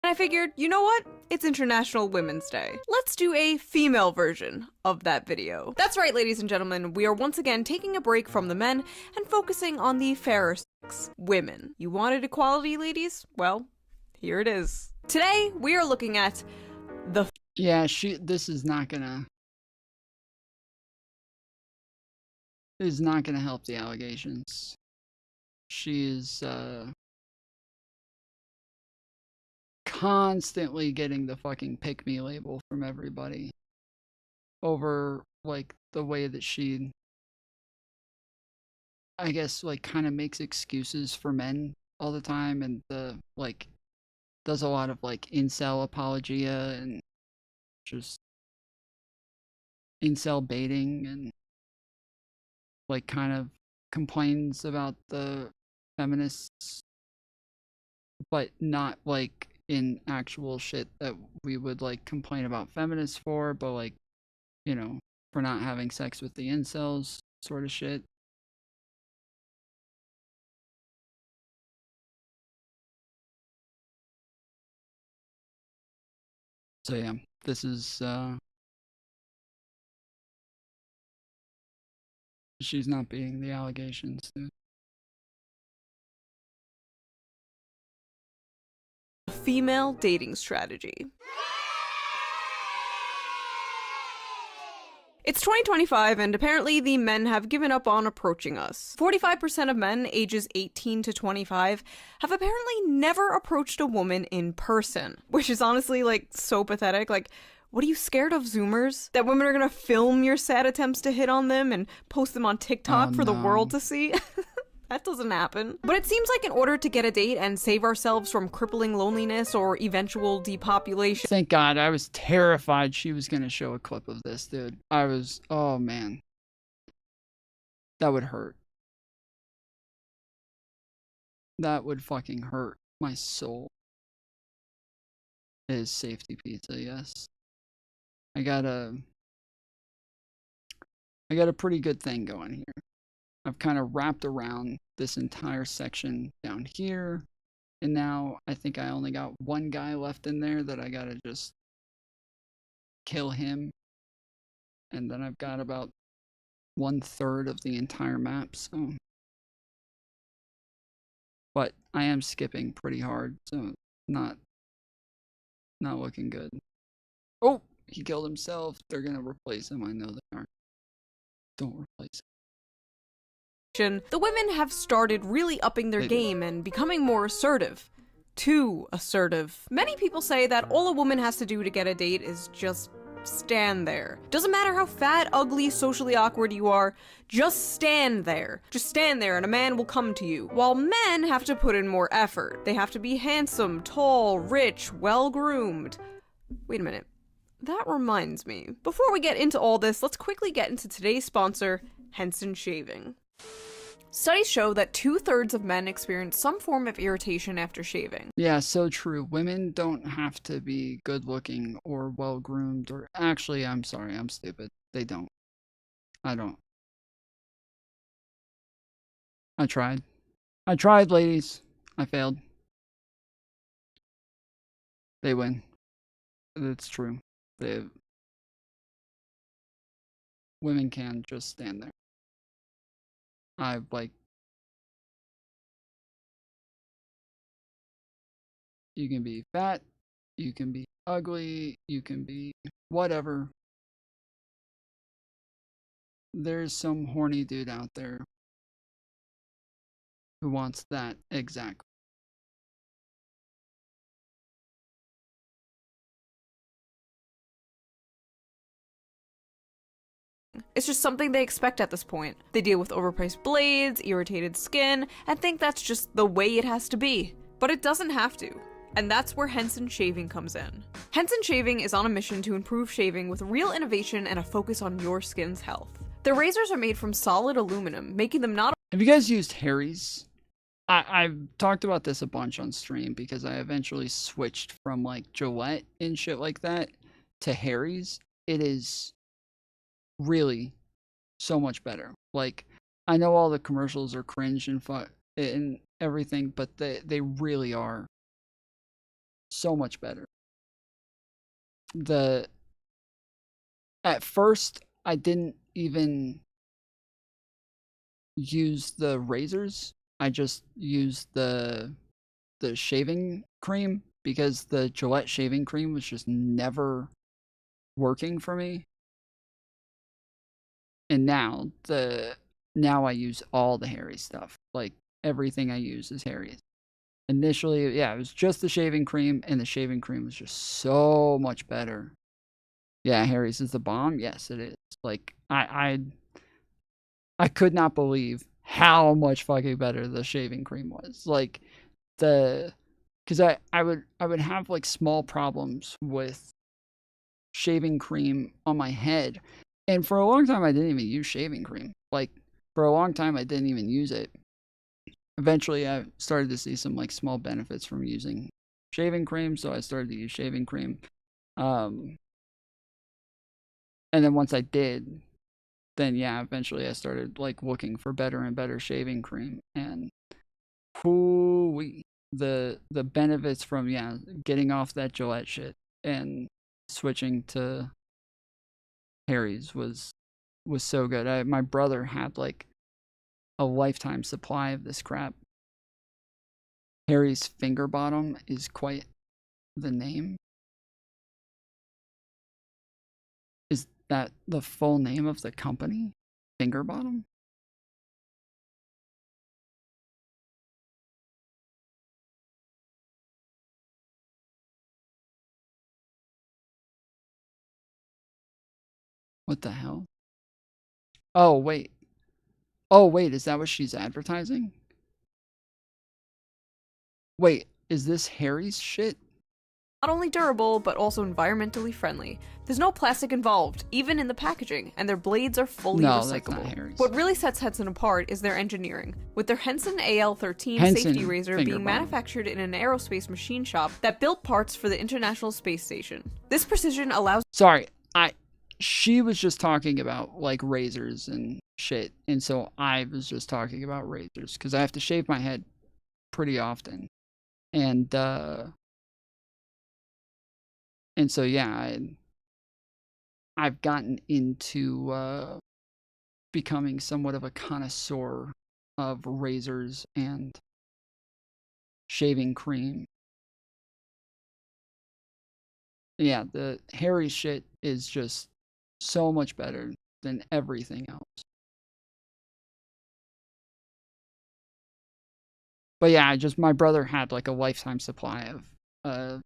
I figured, you know what? It's International Women's Day. Let's do a female version of that video. That's right, ladies and gentlemen, we are once again taking a break from the men and focusing on the fairer sex, women. You wanted equality, ladies? Well, here it is. Today, we are looking at the... Yeah, this is not gonna help the allegations. She is constantly getting the fucking pick me label from everybody over like the way that she, I guess, like kind of makes excuses for men all the time, and like does a lot of like incel apologia and just incel baiting, and like kind of complains about the feminists, but not like in actual shit that we would like complain about feminists for, but like, you know, for not having sex with the incels sort of shit. So yeah, this is she's not beating the allegations, dude. female dating strategy. It's 2025 and apparently the men have given up on approaching us. 45% of men ages 18 to 25 have apparently never approached a woman in person, which is honestly like so pathetic. Like, what are you scared of, Zoomers? That women are gonna film your sad attempts to hit on them and post them on TikTok for the world to see? That doesn't happen. But it seems like in order to get a date and save ourselves from crippling loneliness or eventual depopulation... Thank God, I was terrified she was gonna show a clip of this, dude. Oh man. That would hurt. That would fucking hurt my soul. It is safety pizza, yes. I got a pretty good thing going here. I've kind of wrapped around this entire section down here, and now I think I only got one guy left in there that I gotta just kill him, and then I've got about 1/3 of the entire map, so. But I am skipping pretty hard, so not looking good. Oh, he killed himself. They're gonna replace him. I know they are. Don't replace him. The women have started really upping their game and becoming more assertive. Too assertive. Many people say that all a woman has to do to get a date is just stand there. Doesn't matter how fat, ugly, socially awkward you are, just stand there. Just stand there and a man will come to you. While men have to put in more effort. They have to be handsome, tall, rich, well-groomed. Wait a minute. That reminds me. Before we get into all this, let's quickly get into today's sponsor, Henson Shaving. Studies show that 2/3 of men experience some form of irritation after shaving. Yeah, so true. Women don't have to be good looking or well groomed or actually, I'm sorry, I'm stupid. They don't. I don't. I tried. I tried, ladies. I failed. They win. It's true. Women can just stand there. I've like, you can be fat, you can be ugly, you can be whatever. There's some horny dude out there who wants that exact. It's just something they expect at this point. They deal with overpriced blades, irritated skin, and think that's just the way it has to be. But it doesn't have to. And that's where Henson Shaving comes in. Henson Shaving is on a mission to improve shaving with real innovation and a focus on your skin's health. Their razors are made from solid aluminum, making them not— Have you guys used Harry's? I've talked about this a bunch on stream because I eventually switched from like Gillette and shit like that to Harry's. It is really so much better. Like, I know all the commercials are cringe and everything, but they really are so much better. At first I didn't even use the razors. I just used the shaving cream because the Gillette shaving cream was just never working for me. And now I use all the Harry stuff. Like, everything I use is Harry's. Initially, yeah, it was just the shaving cream, and the shaving cream was just so much better. Yeah, Harry's is the bomb. Yes, it is. Like, I could not believe how much fucking better the shaving cream was. Like, because I would have like small problems with shaving cream on my head. And for a long time, I didn't even use shaving cream. Like, for a long time, I didn't even use it. Eventually, I started to see some, like, small benefits from using shaving cream, so I started to use shaving cream. And then once I did, then, yeah, eventually I started, like, looking for better and better shaving cream. And, the benefits from, yeah, getting off that Gillette shit and switching to Harry's was so good. My brother had like a lifetime supply of this crap. Harry's Finger Bottom is quite the name. Is that the full name of the company? Finger Bottom? What the hell? Oh, wait. Oh, wait, is that what she's advertising? Wait, is this Harry's shit? not only durable, but also environmentally friendly. There's no plastic involved, even in the packaging, and their blades are fully recyclable. That's not Harry's. What really sets Henson apart is their engineering, with their Henson AL-13 safety razor being manufactured in an aerospace machine shop that built parts for the International Space Station. This precision allows— Sorry, she was just talking about, like, razors and shit, and so I was just talking about razors, because I have to shave my head pretty often. And so, yeah, I've gotten into becoming somewhat of a connoisseur of razors and shaving cream. Yeah, the Harry shit is just so much better than everything else. But yeah, my brother had like a lifetime supply of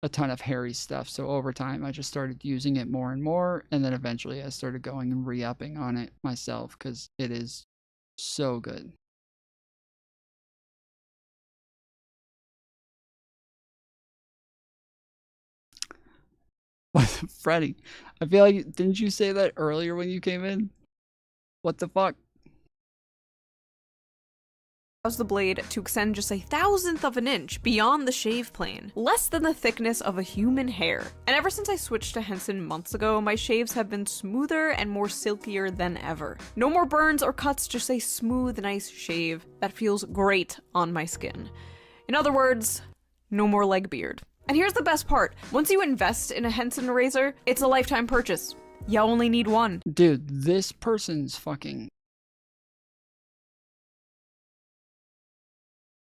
a ton of Harry stuff, so over time I just started using it more and more, and then eventually I started going and re-upping on it myself, because it is so good. What, Freddy? I feel like, didn't you say that earlier when you came in? What the fuck? Allows the blade to extend just 1/1000th of an inch beyond the shave plane, less than the thickness of a human hair. And ever since I switched to Henson months ago, my shaves have been smoother and more silkier than ever. No more burns or cuts, just a smooth, nice shave that feels great on my skin. In other words, no more leg beard. And here's the best part. Once you invest in a Henson razor, it's a lifetime purchase. You only need one. Dude, this person's fucking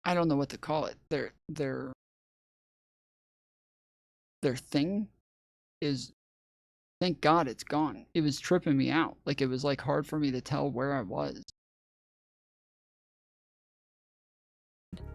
I don't know what to call it. Their thing is, thank God it's gone. It was tripping me out. Like, it was like hard for me to tell where I was.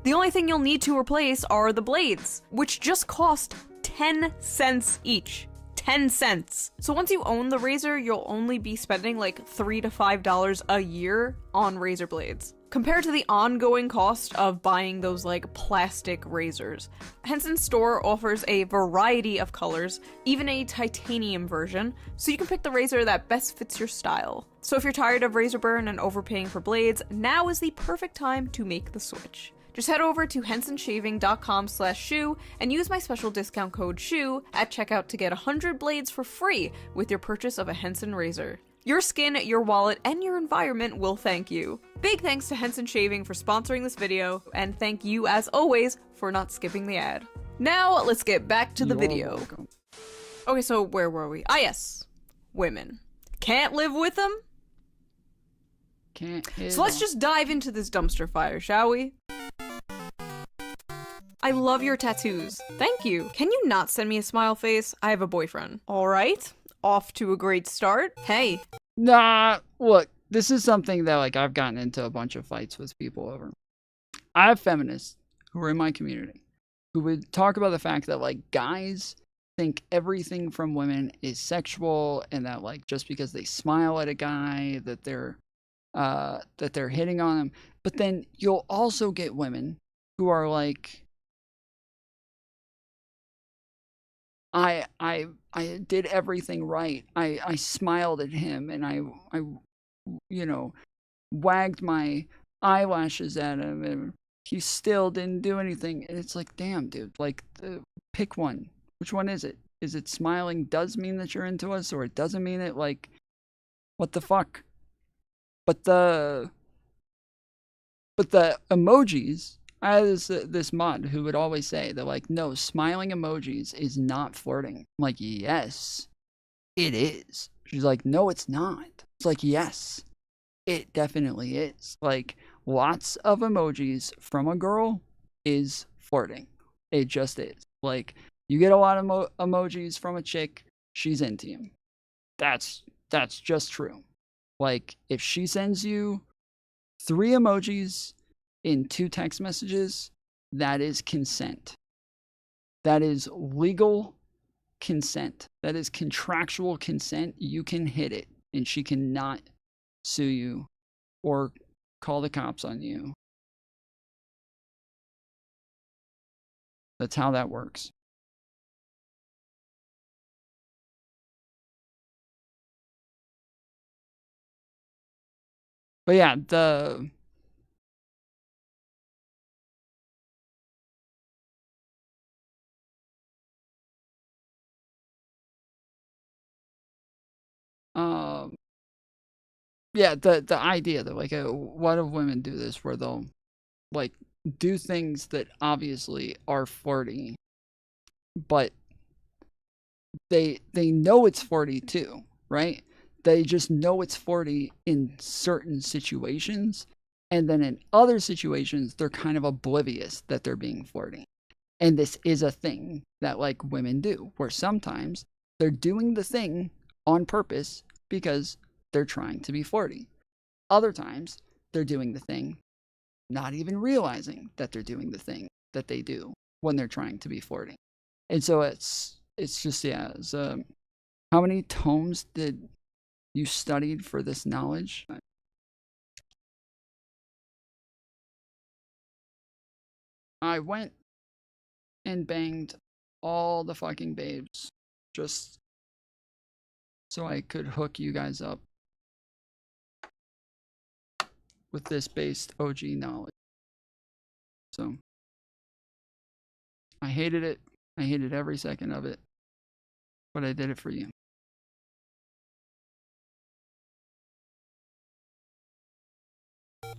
The only thing you'll need to replace are the blades, which just cost 10 cents each. 10 cents. So once you own the razor, you'll only be spending like $3 to $5 a year on razor blades, compared to the ongoing cost of buying those like plastic razors. Henson's store offers a variety of colors, even a titanium version, so you can pick the razor that best fits your style. So if you're tired of razor burn and overpaying for blades, now is the perfect time to make the switch. Just head over to hensonshaving.com/shoe and use my special discount code SHOE at checkout to get 100 blades for free with your purchase of a Henson razor. Your skin, your wallet, and your environment will thank you. Big thanks to Henson Shaving for sponsoring this video, and thank you, as always, for not skipping the ad. Now, let's get back to the video. Okay, so where were we? Ah, yes. Women. Can't live with them? Can't hit So let's them. just dive into this dumpster fire, shall we? I love your tattoos. Thank you. Can you not send me a smile face? I have a boyfriend. Alright. Off to a great start. Hey. Nah, look, this is something that like I've gotten into a bunch of fights with people over. I have feminists who are in my community who would talk about the fact that like guys think everything from women is sexual, and that like just because they smile at a guy that they're hitting on him. But then you'll also get women who are like, I did everything right. I smiled at him, and I you know, wagged my eyelashes at him, and he still didn't do anything. And it's like, damn, dude, like, pick one. Which one is it? Is it smiling does mean that you're into us, or it doesn't mean it? Like, what the fuck? But the emojis, I had this mod who would always say that, like, no, smiling emojis is not flirting. I'm like, yes, it is. She's like, no, it's not. It's like, yes, it definitely is. Like, lots of emojis from a girl is flirting. It just is. Like, you get a lot of emojis from a chick, she's into you. That's just true. Like, if she sends you 3 emojis in 2 text messages, that is consent. That is legal consent. That is contractual consent. You can hit it, and she cannot sue you or call the cops on you. That's how that works. But yeah, the idea that like a lot of women do this, where they'll like do things that obviously are flirty, but they know it's flirty too, right? They just know it's flirty in certain situations, and then in other situations they're kind of oblivious that they're being flirty. And this is a thing that like women do, where sometimes they're doing the thing on purpose because they're trying to be flirty. Other times they're doing the thing not even realizing that they're doing the thing that they do when they're trying to be flirty. And so it's just, yeah, it's, how many tomes did you studied for this knowledge? I went and banged all the fucking babes just so I could hook you guys up with this based OG knowledge. So I hated it. I hated every second of it, but I did it for you.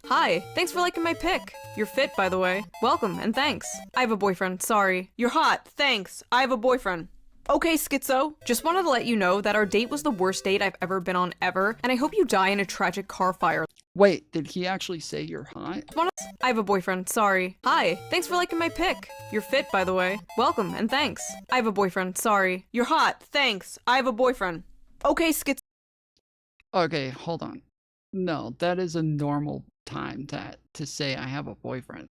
Hi, thanks for liking my pic. You're fit, by the way. Welcome, and thanks. I have a boyfriend, sorry. You're hot, thanks. I have a boyfriend. Okay, Schizo, just wanted to let you know that our date was the worst date I've ever been on ever, and I hope you die in a tragic car fire. Wait, did he actually say you're hot? I have a boyfriend, sorry. Hi, thanks for liking my pic. You're fit, by the way. Welcome, and thanks. I have a boyfriend, sorry. You're hot, thanks. I have a boyfriend. Okay, Okay, hold on. No, that is a normal time to say I have a boyfriend.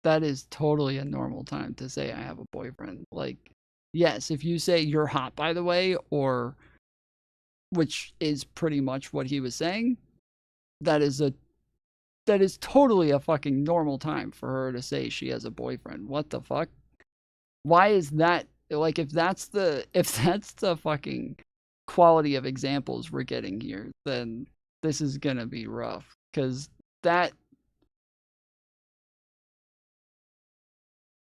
That is totally a normal time to say I have a boyfriend. Like, yes, if you say you're hot, by the way, or which is pretty much what he was saying, that is totally a fucking normal time for her to say she has a boyfriend. What the fuck? Why is that? Like, if that's the fucking quality of examples we're getting here, then this is gonna be rough. Because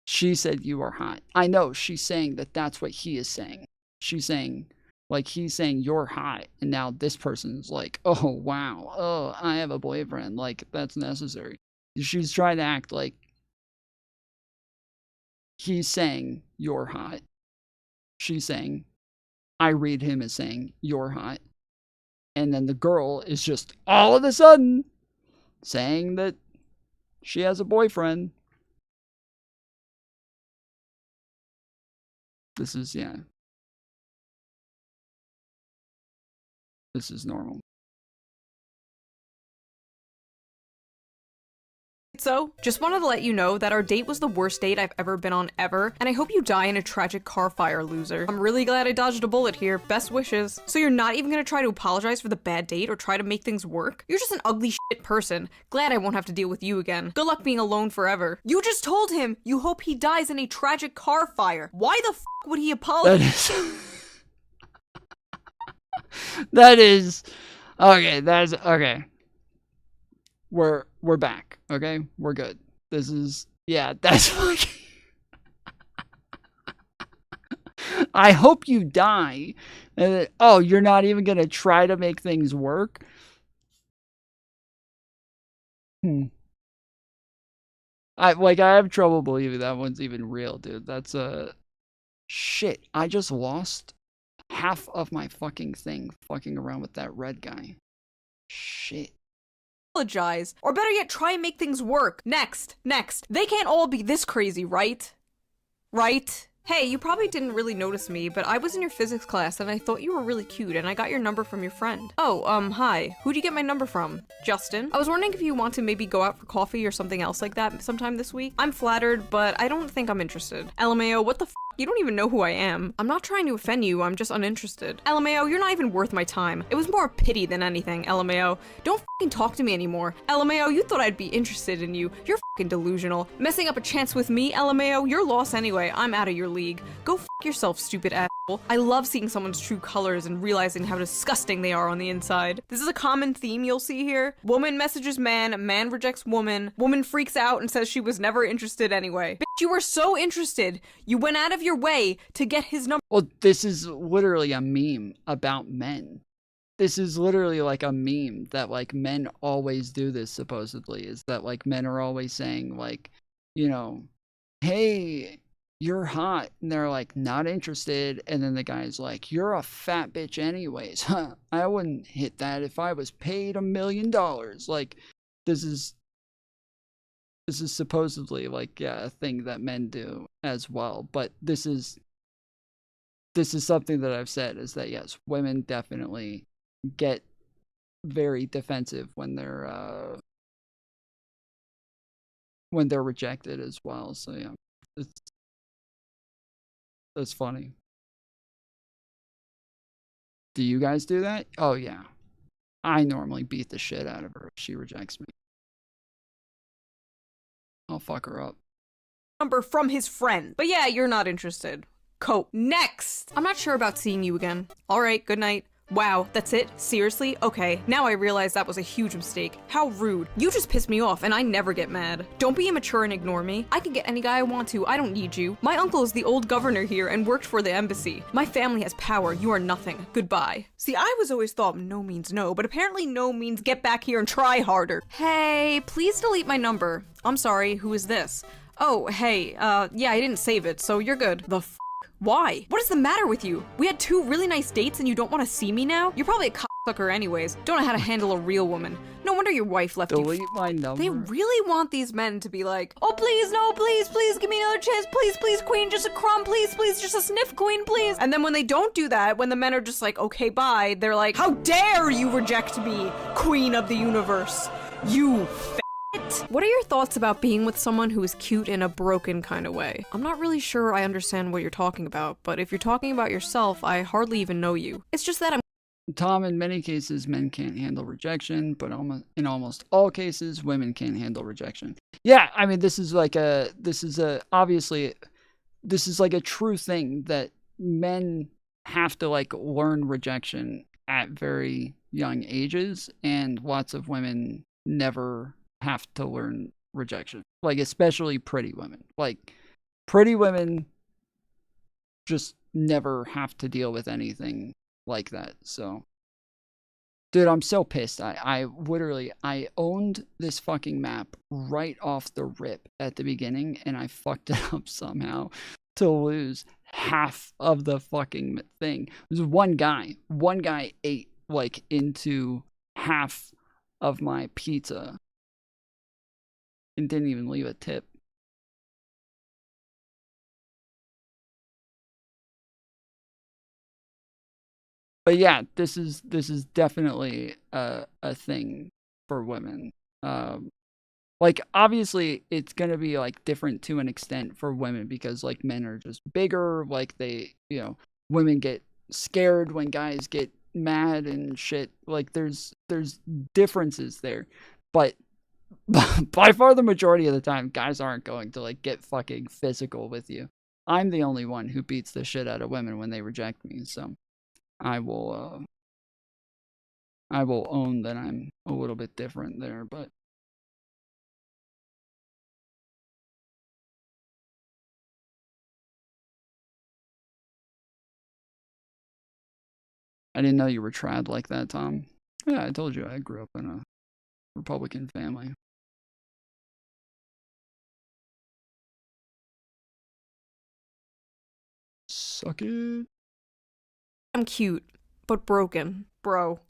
she said you are hot. I know she's saying that's what he is saying. She's saying, like, he's saying you're hot, and now this person's like, oh wow, oh, I have a boyfriend. Like, that's necessary. She's trying to act like he's saying you're hot. She's saying, I read him as saying you're hot. And then the girl is just all of a sudden saying that she has a boyfriend. This is, yeah. This is normal. So, just wanted to let you know that our date was the worst date I've ever been on ever, and I hope you die in a tragic car fire, loser. I'm really glad I dodged a bullet here. Best wishes. So you're not even gonna try to apologize for the bad date or try to make things work? You're just an ugly shit person. Glad I won't have to deal with you again. Good luck being alone forever. You just told him you hope he dies in a tragic car fire. Why the f would he apologize? Okay. We're back, okay? We're good. This is, yeah, that's fucking... I hope you die. And oh, you're not even gonna try to make things work? I have trouble believing that one's even real, dude. That's shit. I just lost half of my fucking thing fucking around with that red guy. Shit. Apologize, or better yet, try and make things work. Next. They can't all be this crazy, right? Hey, you probably didn't really notice me, but I was in your physics class and I thought you were really cute and I got your number from your friend. Oh, hi. Who'd you get my number from? Justin? I was wondering if you want to maybe go out for coffee or something else like that sometime this week. I'm flattered, but I don't think I'm interested. LMAO, what the f? You don't even know who I am. I'm not trying to offend you, I'm just uninterested. LMAO, you're not even worth my time. It was more pity than anything, LMAO. Don't f***ing talk to me anymore. LMAO, you thought I'd be interested in you. You're f***ing delusional. Messing up a chance with me, LMAO, you're lost anyway. I'm out of your league. Go f*** yourself, stupid asshole. I love seeing someone's true colors and realizing how disgusting they are on the inside. This is a common theme you'll see here. Woman messages man, man rejects woman, woman freaks out and says she was never interested anyway. Bitch, you were so interested. You went out of your way to get his number. Well, this is literally a meme about men. This is literally like a meme that like men always do this, supposedly, is that like men are always saying like, you know, hey, you're hot, and they're like, not interested, and then the guy's like, you're a fat bitch anyways. Huh, I wouldn't hit that if I was paid $1 million. Like, this is supposedly like, yeah, a thing that men do as well. But this is something that I've said, is that yes, women definitely get very defensive when they're rejected as well. So yeah, that's funny. Do you guys do that? Oh yeah, I normally beat the shit out of her if she rejects me. I'll fuck her up. Number from his friend. But yeah, you're not interested. Cope. Next! I'm not sure about seeing you again. Alright, good night. Wow, that's it? Seriously? Okay, now I realize that was a huge mistake. How rude. You just pissed me off and I never get mad. Don't be immature and ignore me. I can get any guy I want to. I don't need you. My uncle is the old governor here and worked for the embassy. My family has power. You are nothing. Goodbye. See, I was always thought no means no, but apparently no means get back here and try harder. Hey, please delete my number. I'm sorry, who is this? Oh, hey, yeah, I didn't save it, so you're good. The f***? Why? What is the matter with you? We had 2 really nice dates and you don't want to see me now? You're probably a sucker anyways. Don't know how to handle a real woman. No wonder your wife left you. Delete my number. They really want these men to be like, oh please, no, please, please, give me another chance, please, please, queen, just a crumb, please, please, just a sniff, queen, please. And then when they don't do that, when the men are just like, okay, bye, they're like, how dare you reject me, queen of the universe, you What are your thoughts about being with someone who is cute in a broken kind of way? I'm not really sure I understand what you're talking about, but if you're talking about yourself, I hardly even know you. It's just that I'm Tom, in many cases, men can't handle rejection, but in almost all cases, women can't handle rejection. Yeah, I mean, this is like a true thing that men have to like learn rejection at very young ages, and lots of women never have to learn rejection. Like, especially pretty women. Like, pretty women just never have to deal with anything like that. So, dude, I'm so pissed. I literally owned this fucking map right off the rip at the beginning, and I fucked it up somehow to lose half of the fucking thing. There's one guy ate like into half of my pizza and didn't even leave a tip. But yeah, this is definitely a thing for women. Like, obviously, it's gonna be like different to an extent for women because like men are just bigger. Like they, women get scared when guys get mad and shit. Like there's differences there, but by far the majority of the time, guys aren't going to like get fucking physical with you. I'm the only one who beats the shit out of women when they reject me, so I will own that I'm a little bit different there, but I didn't know you were trad like that, Tom. Yeah, I told you I grew up in a Republican family. Suck it. I'm cute, but broken. Bro.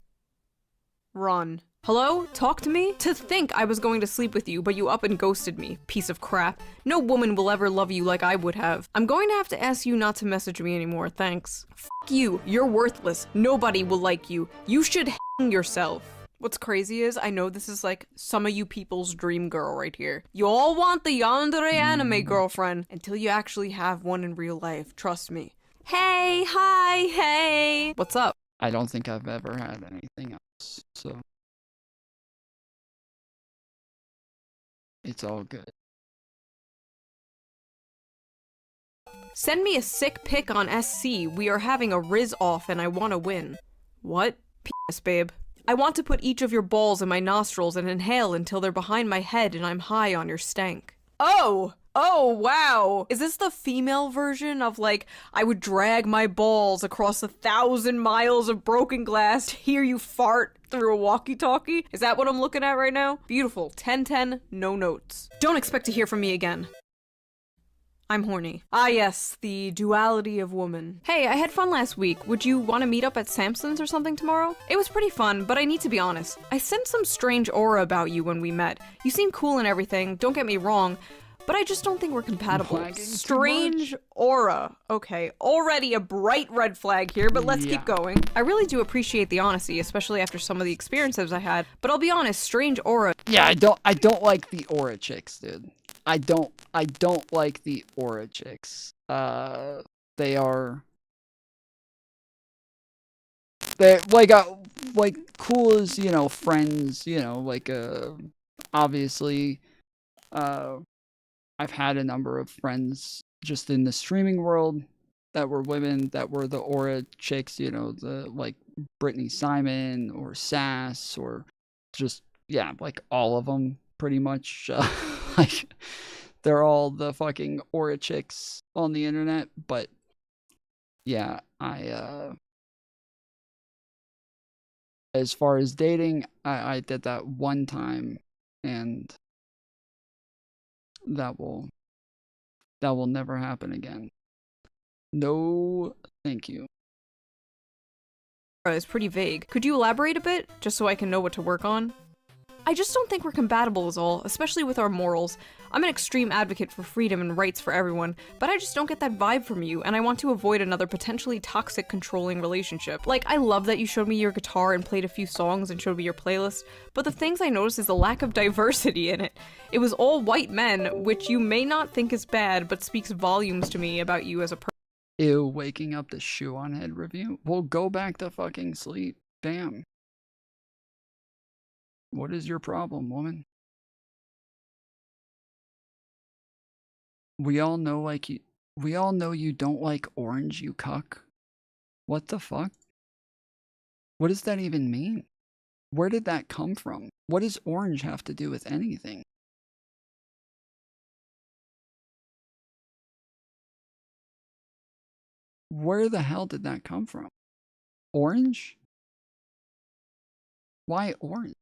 Run. Hello? Talk to me? To think I was going to sleep with you, but you up and ghosted me. Piece of crap. No woman will ever love you like I would have. I'm going to have to ask you not to message me anymore, thanks. Fuck you. You're worthless. Nobody will like you. You should hang yourself. What's crazy is, I know this is like some of you people's dream girl right here. You all want the yandere anime girlfriend until you actually have one in real life, trust me. Hey, hi, hey. What's up? I don't think I've ever had anything else, so it's all good. Send me a sick pic on SC. We are having a Riz off and I want to win. What? P.S. babe. I want to put each of your balls in my nostrils and inhale until they're behind my head and I'm high on your stank. Oh! Oh, wow! Is this the female version of, like, I would drag my balls across 1,000 miles of broken glass to hear you fart through a walkie-talkie? Is that what I'm looking at right now? Beautiful. 10-10, no notes. Don't expect to hear from me again. I'm horny. Ah yes, the duality of woman. Hey, I had fun last week. Would you want to meet up at Samson's or something tomorrow? It was pretty fun, but I need to be honest. I sensed some strange aura about you when we met. You seem cool and everything, don't get me wrong, but I just don't think we're compatible. Strange aura. Okay, already a bright red flag here, but let's keep going. I really do appreciate the honesty, especially after some of the experiences I had, but I'll be honest, strange aura. Yeah, I don't like the aura chicks, dude. I don't like the aura chicks. They're like cool as, friends, obviously, I've had a number of friends just in the streaming world that were women that were the aura chicks, the like Brittany Simon or Sass or just, yeah, like all of them pretty much. Like, they're all the fucking aura chicks on the internet, but yeah, as far as dating, I did that one time, and that will never happen again. No, thank you. is pretty vague. Could you elaborate a bit, just so I can know what to work on? I just don't think we're compatible is all, especially with our morals. I'm an extreme advocate for freedom and rights for everyone, but I just don't get that vibe from you, and I want to avoid another potentially toxic, controlling relationship. Like, I love that you showed me your guitar and played a few songs and showed me your playlist, but the things I noticed is the lack of diversity in it. It was all white men, which you may not think is bad, but speaks volumes to me about you as a person. Ew, waking up the Shoe0nHead review? Well, go back to fucking sleep. Damn. What is your problem, woman? We all know you don't like orange, you cuck. What the fuck? What does that even mean? Where did that come from? What does orange have to do with anything? Where the hell did that come from? Orange? Why orange?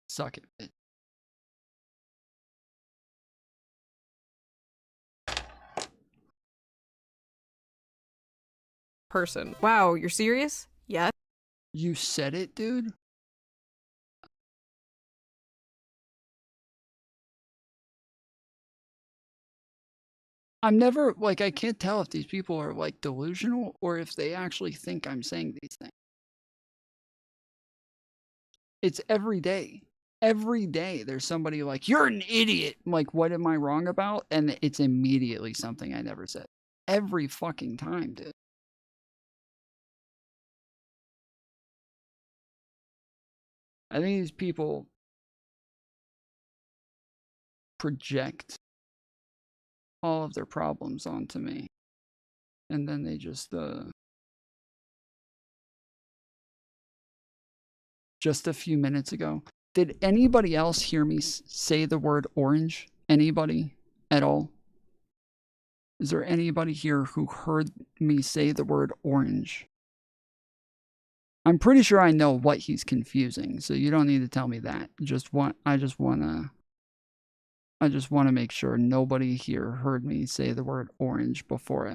Suck it, bitch. Person. Wow, you're serious? Yeah. You said it, dude? I'm never, like, I can't tell if these people are, like, delusional or if they actually think I'm saying these things. It's every day. Every day there's somebody like, you're an idiot. I'm like, what am I wrong about? And it's immediately something I never said. Every fucking time, dude. I think these people project all of their problems onto me. And then they just a few minutes ago, did anybody else hear me say the word orange? Anybody at all? Is there anybody here who heard me say the word orange? I'm pretty sure I know what he's confusing, so you don't need to tell me that. I just wanna make sure nobody here heard me say the word orange before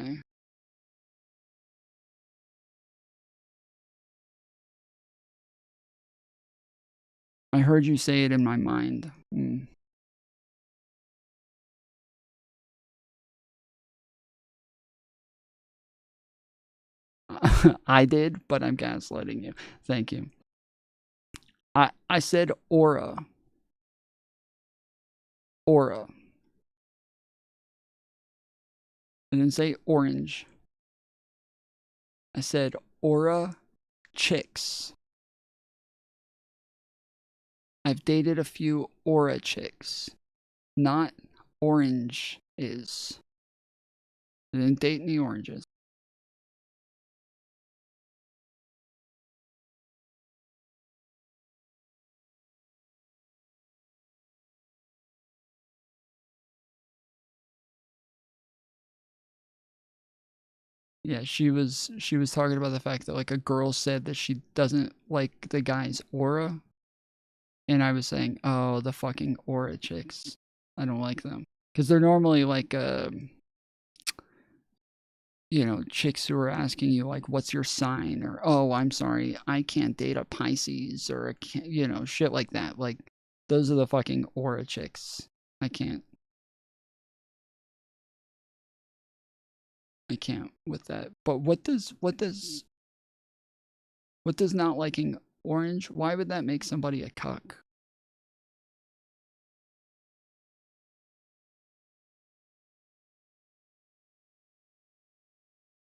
I heard you say it in my mind. I did, but I'm gaslighting you. Thank you. I said aura. Aura. I didn't say orange. I said aura chicks. I've dated a few aura chicks. Not orange is. I didn't date any oranges. Yeah, she was talking about the fact that like a girl said that she doesn't like the guy's aura. And I was saying, oh, the fucking aura chicks. I don't like them. Because they're normally like, you know, chicks who are asking you like, what's your sign? Or, oh, I'm sorry, I can't date a Pisces or, you know, shit like that. Like, those are the fucking aura chicks. I can't with that. But what does not liking orange, why would that make somebody a cuck?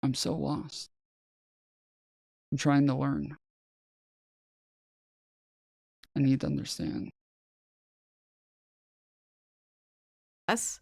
I'm so lost. I'm trying to learn. I need to understand.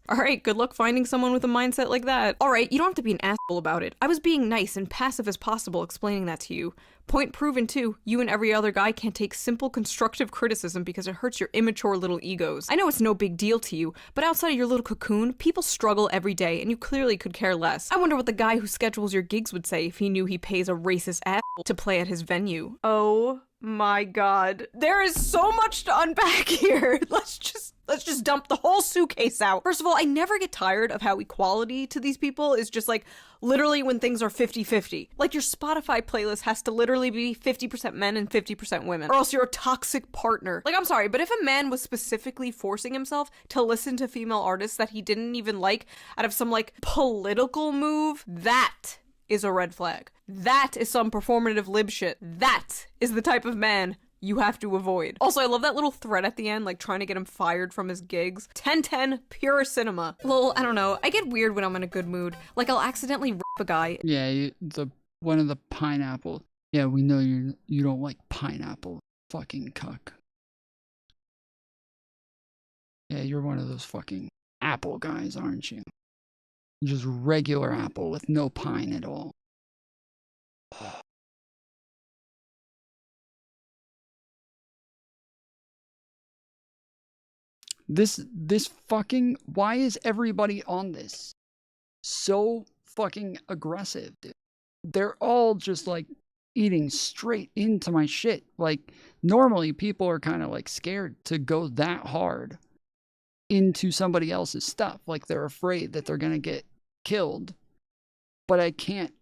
Alright, good luck finding someone with a mindset like that. Alright, you don't have to be an asshole about it. I was being nice and passive as possible explaining that to you. Point proven too, you and every other guy can't take simple constructive criticism because it hurts your immature little egos. I know it's no big deal to you, but outside of your little cocoon, people struggle every day and you clearly could care less. I wonder what the guy who schedules your gigs would say if he knew he pays a racist asshole to play at his venue. Oh my god. There is so much to unpack here. Let's just Let's just dump the whole suitcase out. First of all, I never get tired of how equality to these people is just like literally when things are 50-50. Like your Spotify playlist has to literally be 50% men and 50% women, or else you're a toxic partner. Like, I'm sorry, but if a man was specifically forcing himself to listen to female artists that he didn't even like out of some like political move, that is a red flag. That is some performative lib shit. That is the type of man you have to avoid. Also, I love that little thread at the end, like trying to get him fired from his gigs. 10-10, pure cinema. Lol, I don't know. I get weird when I'm in a good mood. Like, I'll accidentally rip a guy. Yeah, one of the pineapple. Yeah, we know you don't like pineapple. Fucking cuck. Yeah, you're one of those fucking apple guys, aren't you? Just regular apple with no pine at all. This fucking, why is everybody on this so fucking aggressive, dude? They're all just like eating straight into my shit. Like, normally people are kind of like scared to go that hard into somebody else's stuff. Like, they're afraid that they're gonna get killed. But I can't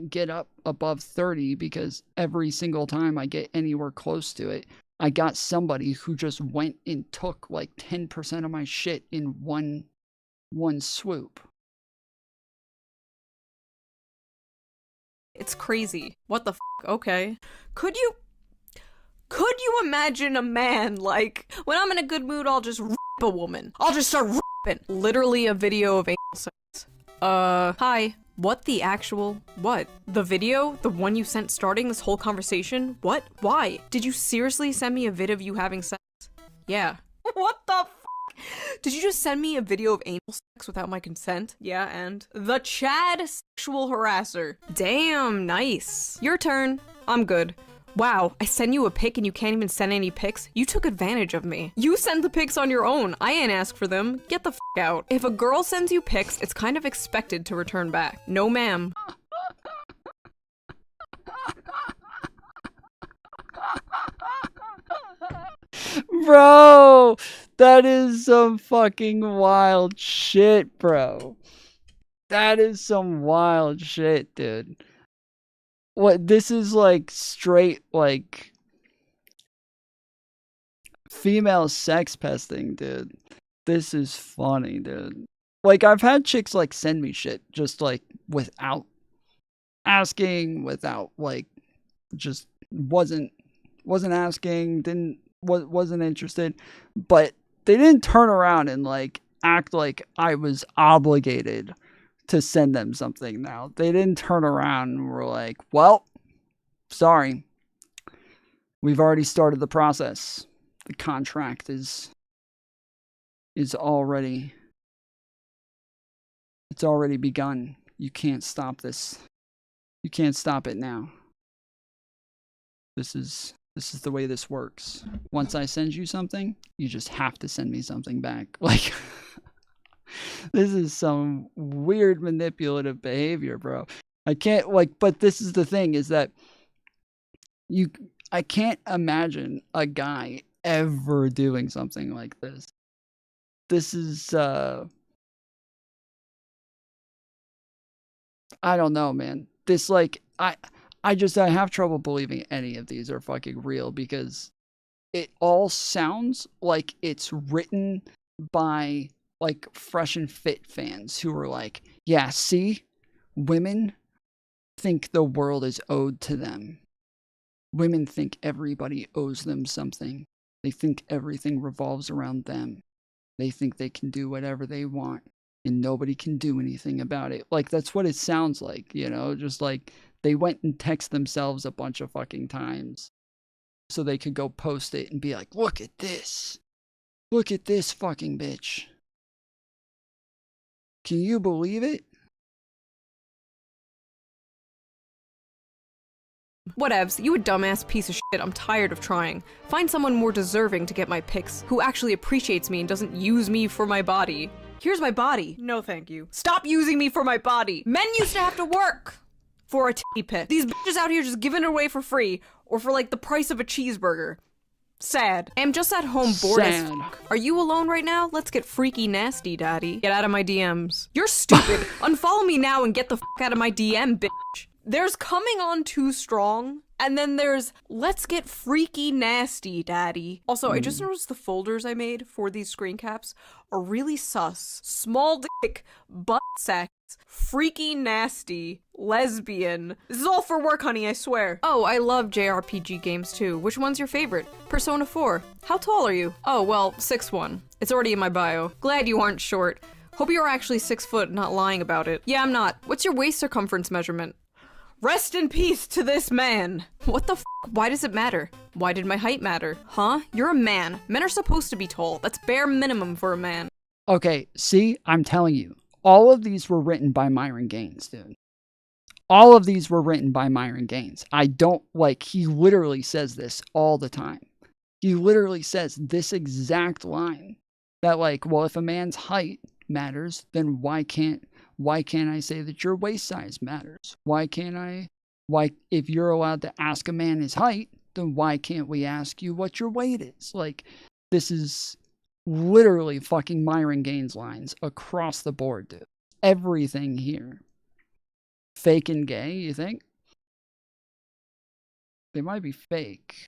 get up above 30 because every single time I get anywhere close to it, I got somebody who just went and took like 10% of my shit in one swoop. It's crazy. What the f***? Okay. Could you imagine a man, like, when I'm in a good mood, I'll just rip a woman. I'll just start ripping. Literally a video of anal sex. Hi. What the actual? What? The video? The one you sent starting this whole conversation? What? Why? Did you seriously send me a vid of you having sex? Yeah. What the f***? Did you just send me a video of anal sex without my consent? Yeah, and? The Chad sexual harasser. Damn, nice. Your turn. I'm good. Wow, I send you a pic and you can't even send any pics? You took advantage of me. You send the pics on your own. I ain't asked for them. Get the f*** out. If a girl sends you pics, it's kind of expected to return back. No ma'am. Bro, that is some fucking wild shit, bro. That is some wild shit, dude. What, this is like straight like female sex pesting, dude. This is funny, dude. Like, I've had chicks like send me shit just like without asking, without like, just wasn't asking, wasn't interested, but they didn't turn around and like act like I was obligated to send them something. Now they didn't turn around and were like, well, sorry, we've already started the process. The contract is already, it's already begun. You can't stop this. You can't stop it now. This is the way this works. Once I send you something, you just have to send me something back. Like, this is some weird manipulative behavior, bro. I can't, like, but this is the thing, is that I can't imagine a guy ever doing something like this. This is, I don't know, man. This, like, I have trouble believing any of these are fucking real, because it all sounds like it's written by like Fresh and Fit fans who are like, yeah, see, women think the world is owed to them. Women think everybody owes them something. They think everything revolves around them. They think they can do whatever they want and nobody can do anything about it. Like, that's what it sounds like, you know, just like they went and text themselves a bunch of fucking times so they could go post it and be like, look at this. Look at this fucking bitch. Can you believe it? Whatevs, you a dumbass piece of shit. I'm tired of trying. Find someone more deserving to get my pics, who actually appreciates me and doesn't use me for my body. Here's my body. No thank you. Stop using me for my body. Men used to have to work for a titty pic. These bitches out here just giving it away for free, or for like the price of a cheeseburger. Sad. I'm just at home bored as Sad. fuck. Are you alone right now? Let's get freaky nasty, daddy. Get out of my DMs. You're stupid. Unfollow me now and get the fuck out of my DM, bitch. There's coming on too strong, and then there's let's get freaky nasty, daddy. Also, I just noticed the folders I made for these screen caps are really sus. Small dick, butt sex, freaky nasty, lesbian. This is all for work, honey, I swear. Oh, I love JRPG games too. Which one's your favorite? Persona 4. How tall are you? Oh, well, 6'1". It's already in my bio. Glad you aren't short. Hope you're actually 6 foot, not lying about it. Yeah, I'm not. What's your waist circumference measurement? Rest in peace to this man. What the f? Why does it matter? Why did my height matter? Huh? You're a man. Men are supposed to be tall. That's bare minimum for a man. Okay, see, I'm telling you, all of these were written by Myron Gaines, dude. All of these were written by Myron Gaines. I don't, like, he literally says this all the time. He literally says this exact line. That, like, well, if a man's height matters, then why can't I say that your waist size matters? If you're allowed to ask a man his height, then why can't we ask you what your weight is? Like, this is literally fucking Myron Gaines lines across the board, dude. Everything here. Fake and gay, you think? They might be fake.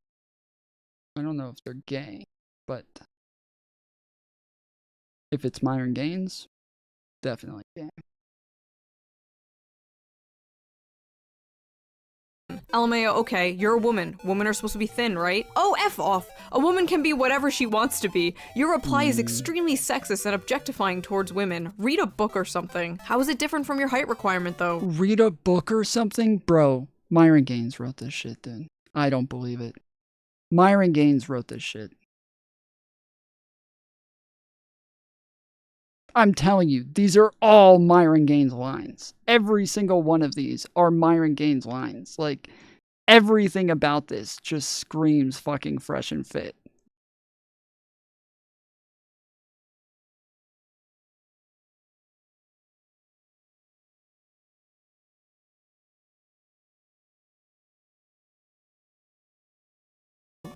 I don't know if they're gay, but if it's Myron Gaines, definitely gay. LMAO, okay, you're a woman. Women are supposed to be thin, right? Oh, F off! A woman can be whatever she wants to be. Your reply is extremely sexist and objectifying towards women. Read a book or something. How is it different from your height requirement, though? Read a book or something? Bro, Myron Gaines wrote this shit, dude. I don't believe it. Myron Gaines wrote this shit. I'm telling you, these are all Myron Gaines lines. Every single one of these are Myron Gaines lines. Like, everything about this just screams fucking fresh and fit.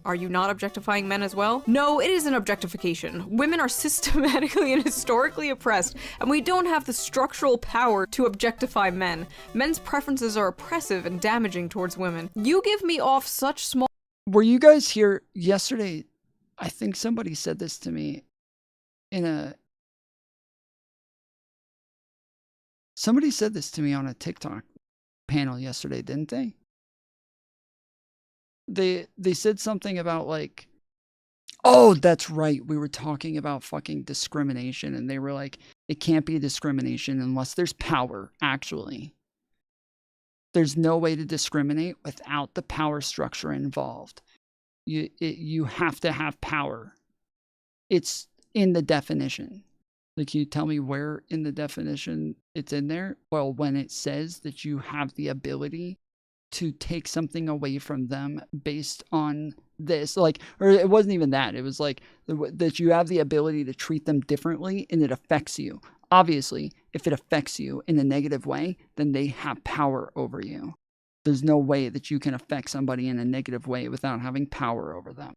Are you not objectifying men as well? No, it is an objectification. Women are systematically and historically oppressed, and we don't have the structural power to objectify men. Men's preferences are oppressive and damaging towards women. You give me off such small— Were you guys here yesterday? I think somebody said this to me Somebody said this to me on a TikTok panel yesterday, didn't they? They said something about, like, oh, that's right, we were talking about fucking discrimination, and they were like, it can't be discrimination unless there's power, actually. There's no way to discriminate without the power structure involved. You have to have power. It's in the definition. Like, can you tell me where in the definition it's in there? Well, when it says that you have the ability to take something away from them based on this, like, or it wasn't even that. It was like that you have the ability to treat them differently and it affects you. Obviously, if it affects you in a negative way, then they have power over you. There's no way that you can affect somebody in a negative way without having power over them.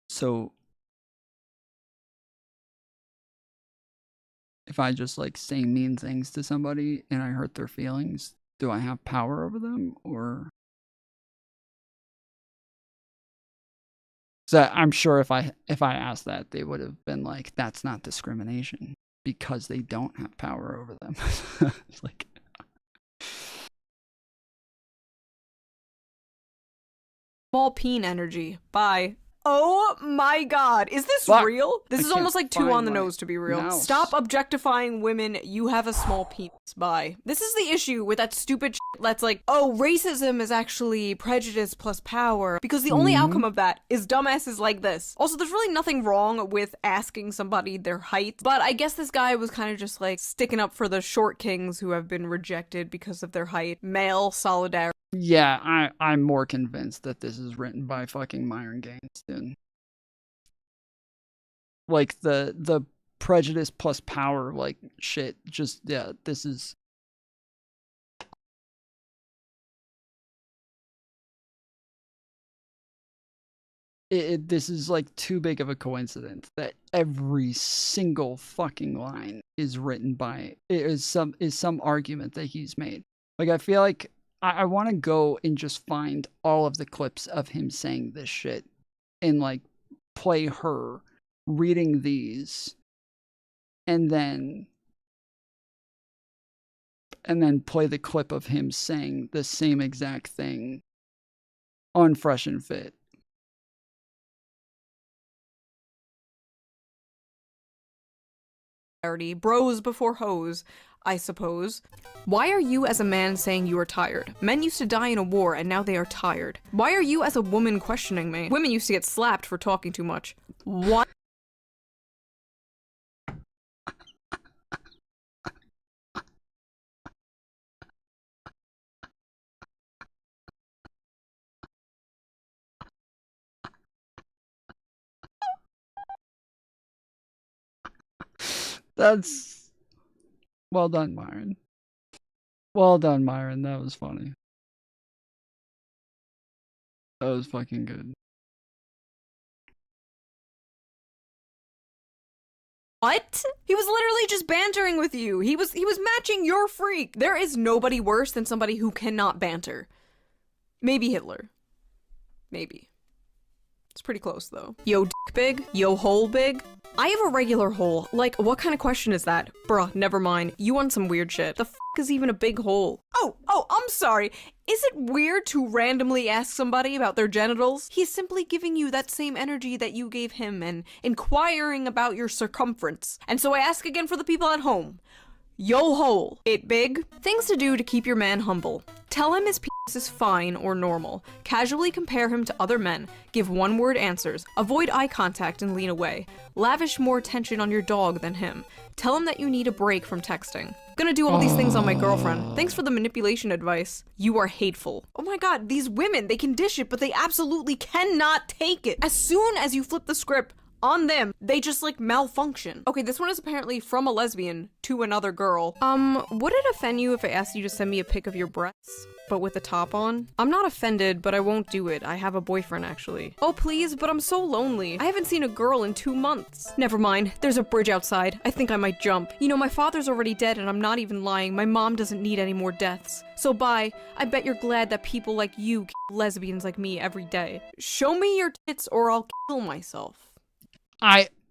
So if I just, like, say mean things to somebody and I hurt their feelings, do I have power over them? Or so I'm sure if I asked that, they would have been like, that's not discrimination because they don't have power over them. It's like, small peen energy. Bye. Oh my god, is this real? This is almost like 2 on the nose to be real. mouse. Stop objectifying women, you have a small penis. Bye. This is the issue with that stupid shit that's like, oh, racism is actually prejudice plus power, because the only outcome of that is dumbasses like this. Also, there's really nothing wrong with asking somebody their height, but I guess this guy was kind of just like sticking up for the short kings who have been rejected because of their height. Male solidarity. yeah, I'm more convinced that this is written by fucking Myron Gaines, dude. Like, the prejudice plus power, like, shit, just, yeah, this is This is like too big of a coincidence that every single fucking line is written by is some argument that he's made. Like, I feel like I want to go and just find all of the clips of him saying this shit and like play her reading these and then play the clip of him saying the same exact thing on Fresh and Fit. Bros before hoes, I suppose. Why are you as a man saying you are tired? Men used to die in a war and now they are tired. Why are you as a woman questioning me? Women used to get slapped for talking too much. What? That's well done, Myron. Well done, Myron. That was funny. That was fucking good. What? He was literally just bantering with you. He was matching your freak. There is nobody worse than somebody who cannot banter. Maybe Hitler. Maybe. It's pretty close though. Yo dick big? Yo hole big? I have a regular hole. Like, what kind of question is that? Bruh, never mind. You want some weird shit. The f is even a big hole? Oh, I'm sorry. Is it weird to randomly ask somebody about their genitals? He's simply giving you that same energy that you gave him and inquiring about your circumference. And so I ask again for the people at home. Yo hole, it big? Things to do to keep your man humble. Tell him his penis is fine or normal. Casually compare him to other men. Give one-word answers. Avoid eye contact and lean away. Lavish more attention on your dog than him. Tell him that you need a break from texting. Gonna do all these things on my girlfriend. Thanks for the manipulation advice. You are hateful. Oh my god, these women, they can dish it, but they absolutely cannot take it. As soon as you flip the script on them, they just like malfunction. Okay, this one is apparently from a lesbian to another girl. Would it offend you if I asked you to send me a pic of your breasts, but with the top on? I'm not offended, but I won't do it. I have a boyfriend, actually. Oh, please, but I'm so lonely. I haven't seen a girl in 2 months. Never mind, there's a bridge outside. I think I might jump. You know, my father's already dead and I'm not even lying. My mom doesn't need any more deaths. So bye. I bet you're glad that people like you kill lesbians like me every day. Show me your tits or I'll kill myself.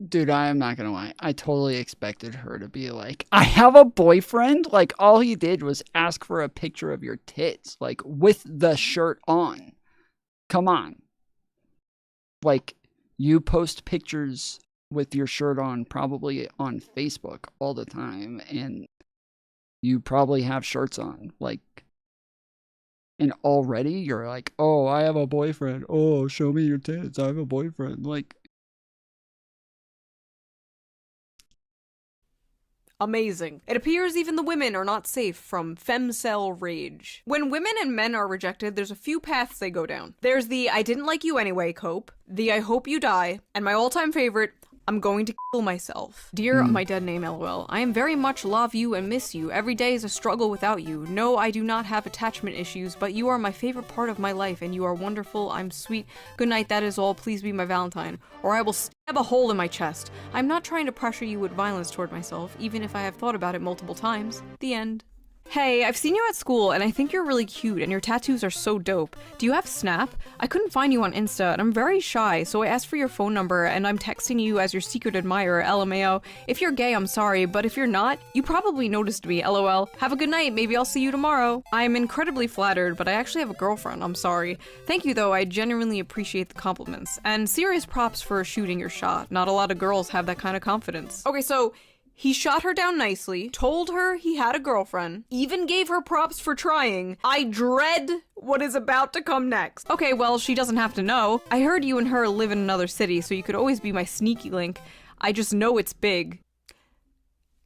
Dude, I am not gonna lie. I totally expected her to be like, I have a boyfriend? Like, all he did was ask for a picture of your tits, like, with the shirt on. Come on. Like, you post pictures with your shirt on probably on Facebook all the time, and you probably have shirts on. Like, and already you're like, oh, I have a boyfriend. Oh, show me your tits. I have a boyfriend. Like, amazing. It appears even the women are not safe from femcel rage. When women and men are rejected, there's a few paths they go down. There's the I didn't like you anyway cope, the I hope you die, and my all-time favorite, I'm going to kill myself. Dear my dead name LOL, I am very much love you and miss you. Every day is a struggle without you. No, I do not have attachment issues, but you are my favorite part of my life and you are wonderful. I'm sweet. Good night, that is all. Please be my Valentine. Or I will stab a hole in my chest. I'm not trying to pressure you with violence toward myself, even if I have thought about it multiple times. The end. Hey, I've seen you at school and I think you're really cute and your tattoos are so dope. Do you have Snap? I couldn't find you on Insta and I'm very shy, so I asked for your phone number and I'm texting you as your secret admirer, LMAO. If you're gay, I'm sorry, but if you're not, you probably noticed me, LOL. Have a good night, maybe I'll see you tomorrow. I am incredibly flattered, but I actually have a girlfriend, I'm sorry. Thank you though, I genuinely appreciate the compliments. And serious props for shooting your shot. Not a lot of girls have that kind of confidence. Okay, so he shot her down nicely, told her he had a girlfriend, even gave her props for trying. I dread what is about to come next. Okay, well, she doesn't have to know. I heard you and her live in another city, so you could always be my sneaky link. I just know it's big.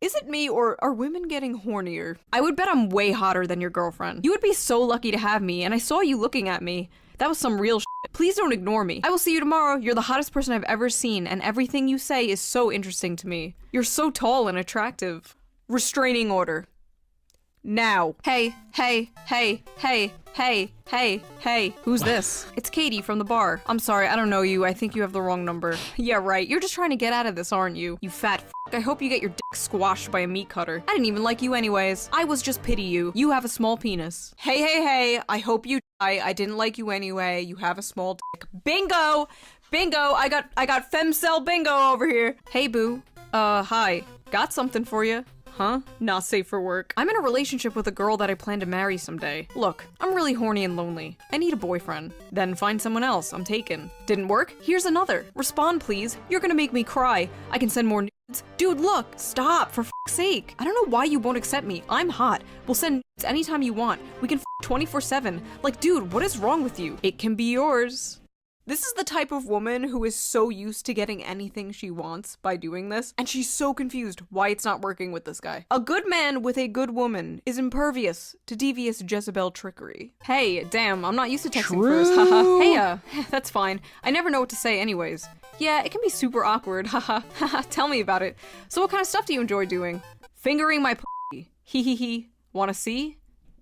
Is it me, or are women getting hornier? I would bet I'm way hotter than your girlfriend. You would be so lucky to have me, and I saw you looking at me. That was some real shit. Please don't ignore me. I will see you tomorrow. You're the hottest person I've ever seen, and everything you say is so interesting to me. You're so tall and attractive. Restraining order. now. Hey, hey, hey, hey, hey, hey, hey. Who's this? It's Katie from the bar. I'm sorry, I don't know you. I think you have the wrong number. Yeah, right. You're just trying to get out of this, aren't you? You fat f***. I hope you get your dick squashed by a meat cutter. I didn't even like you anyways. I was just pity you. You have a small penis. Hey, hey, hey. I hope you die. I didn't like you anyway. You have a small dick. Bingo! Bingo! I got femcell bingo over here. Hey, boo. Hi. Got something for you. Huh? Not safe for work. I'm in a relationship with a girl that I plan to marry someday. Look, I'm really horny and lonely. I need a boyfriend. Then find someone else. I'm taken. Didn't work? Here's another. Respond, please. You're gonna make me cry. I can send more nudes. Dude, look. Stop, for f***'s sake. I don't know why you won't accept me. I'm hot. We'll send nudes anytime you want. We can f*** 24/7. Like, dude, what is wrong with you? It can be yours. This is the type of woman who is so used to getting anything she wants by doing this, and she's so confused why it's not working with this guy. A good man with a good woman is impervious to devious Jezebel trickery. Hey, damn, I'm not used to texting first, haha. Hey, that's fine. I never know what to say anyways. Yeah, it can be super awkward, haha. Tell me about it. So what kind of stuff do you enjoy doing? Fingering my pussy. Hee. Wanna see?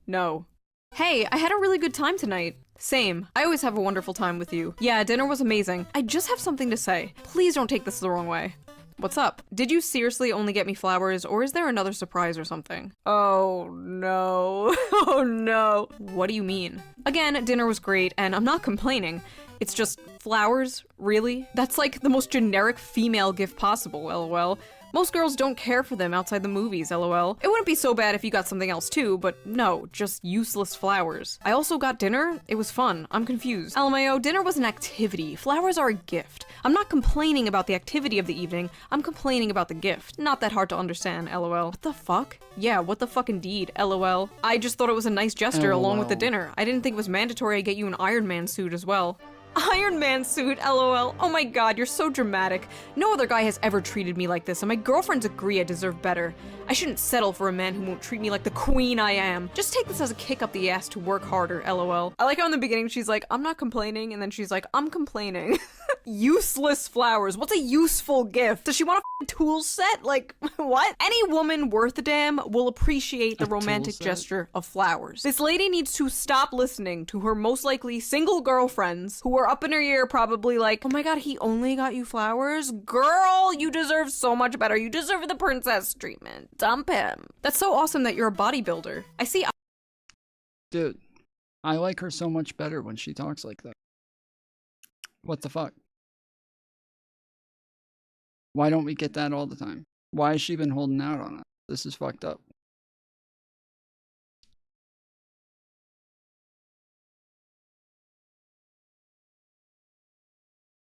No. Hey, I had a really good time tonight. Same. I always have a wonderful time with you. Yeah, dinner was amazing. I just have something to say. Please don't take this the wrong way. What's up? Did you seriously only get me flowers, or is there another surprise or something? Oh no. Oh no. What do you mean? Again, dinner was great, and I'm not complaining. It's just flowers? Really? That's like the most generic female gift possible, lol. Most girls don't care for them outside the movies, lol. It wouldn't be so bad if you got something else too, but no, just useless flowers. I also got dinner. It was fun. I'm confused. LMAO, dinner was an activity. Flowers are a gift. I'm not complaining about the activity of the evening. I'm complaining about the gift. Not that hard to understand, lol. What the fuck? Yeah, what the fuck indeed, lol. I just thought it was a nice gesture along with the dinner. I didn't think it was mandatory I get you an Iron Man suit as well. Iron Man suit, lol. Oh my god, you're so dramatic. No other guy has ever treated me like this, and my girlfriends agree I deserve better. I shouldn't settle for a man who won't treat me like the queen I am. Just take this as a kick up the ass to work harder, lol. I like how in the beginning she's like, I'm not complaining, and then she's like, I'm complaining. Useless flowers. What's a useful gift? Does she want a tool set? Like, what? Any woman worth a damn will appreciate the romantic gesture of flowers. This lady needs to stop listening to her most likely single girlfriends who are up in her ear probably like, oh my god, he only got you flowers? Girl, you deserve so much better. You deserve the princess treatment. Dump him. That's so awesome that you're a bodybuilder. I see. Dude, I like her so much better when she talks like that. What the fuck? Why don't we get that all the time? Why has she been holding out on us? This is fucked up.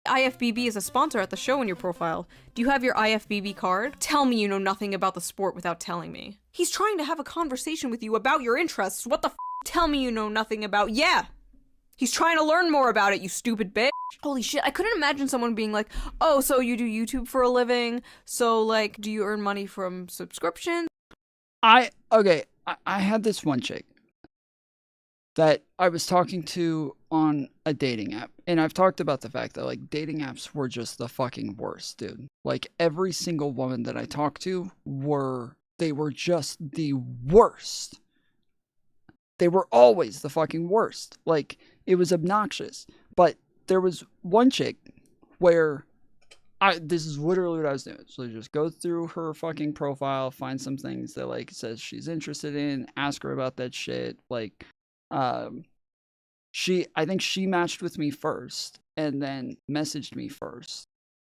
IFBB is a sponsor at the show in your profile. Do you have your IFBB card? Tell me you know nothing about the sport without telling me. He's trying to have a conversation with you about your interests. What the f? Tell me you know nothing about— Yeah! He's trying to learn more about it, you stupid bitch. Holy shit, I couldn't imagine someone being like, oh, so you do YouTube for a living? So, like, do you earn money from subscriptions? I had this one chick that I was talking to on a dating app. And I've talked about the fact that, like, dating apps were just the fucking worst, dude. Like, every single woman that I talked to they were just the worst. They were always the fucking worst. Like, it was obnoxious. But there was one chick where this is literally what I was doing. So just go through her fucking profile, find some things that, like, says she's interested in, ask her about that shit. Like, I think she matched with me first and then messaged me first.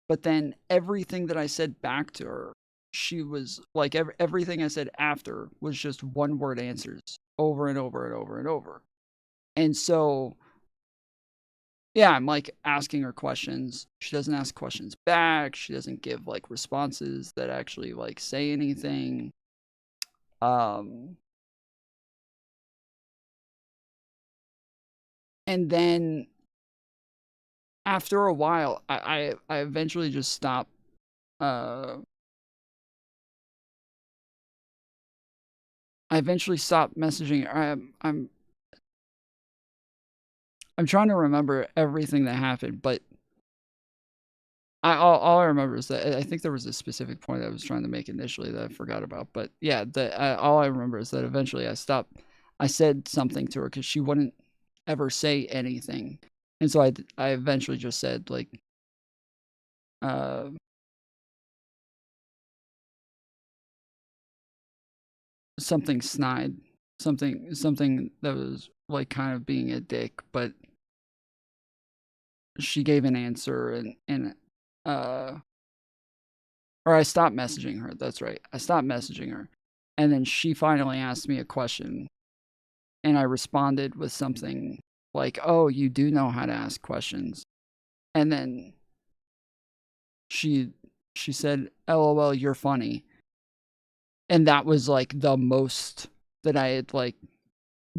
But then everything that I said back to her, she was like, everything I said after was just one word answers over and over and over and over. And so, yeah, I'm like asking her questions. She doesn't ask questions back. She doesn't give like responses that actually like say anything. And then after a while, I eventually just stopped. I eventually stopped messaging her. I'm trying to remember everything that happened, but All I remember is that I think there was a specific point I was trying to make initially that I forgot about. But yeah, all I remember is that eventually I stopped. I said something to her because she wouldn't ever say anything, and so I eventually just said like, something snide, something that was like kind of being a dick, but she gave an answer and or I stopped messaging her. That's right. I stopped messaging her. And then she finally asked me a question. And I responded with something like, "Oh, you do know how to ask questions." And then she said, "LOL, you're funny." And that was like the most that I had like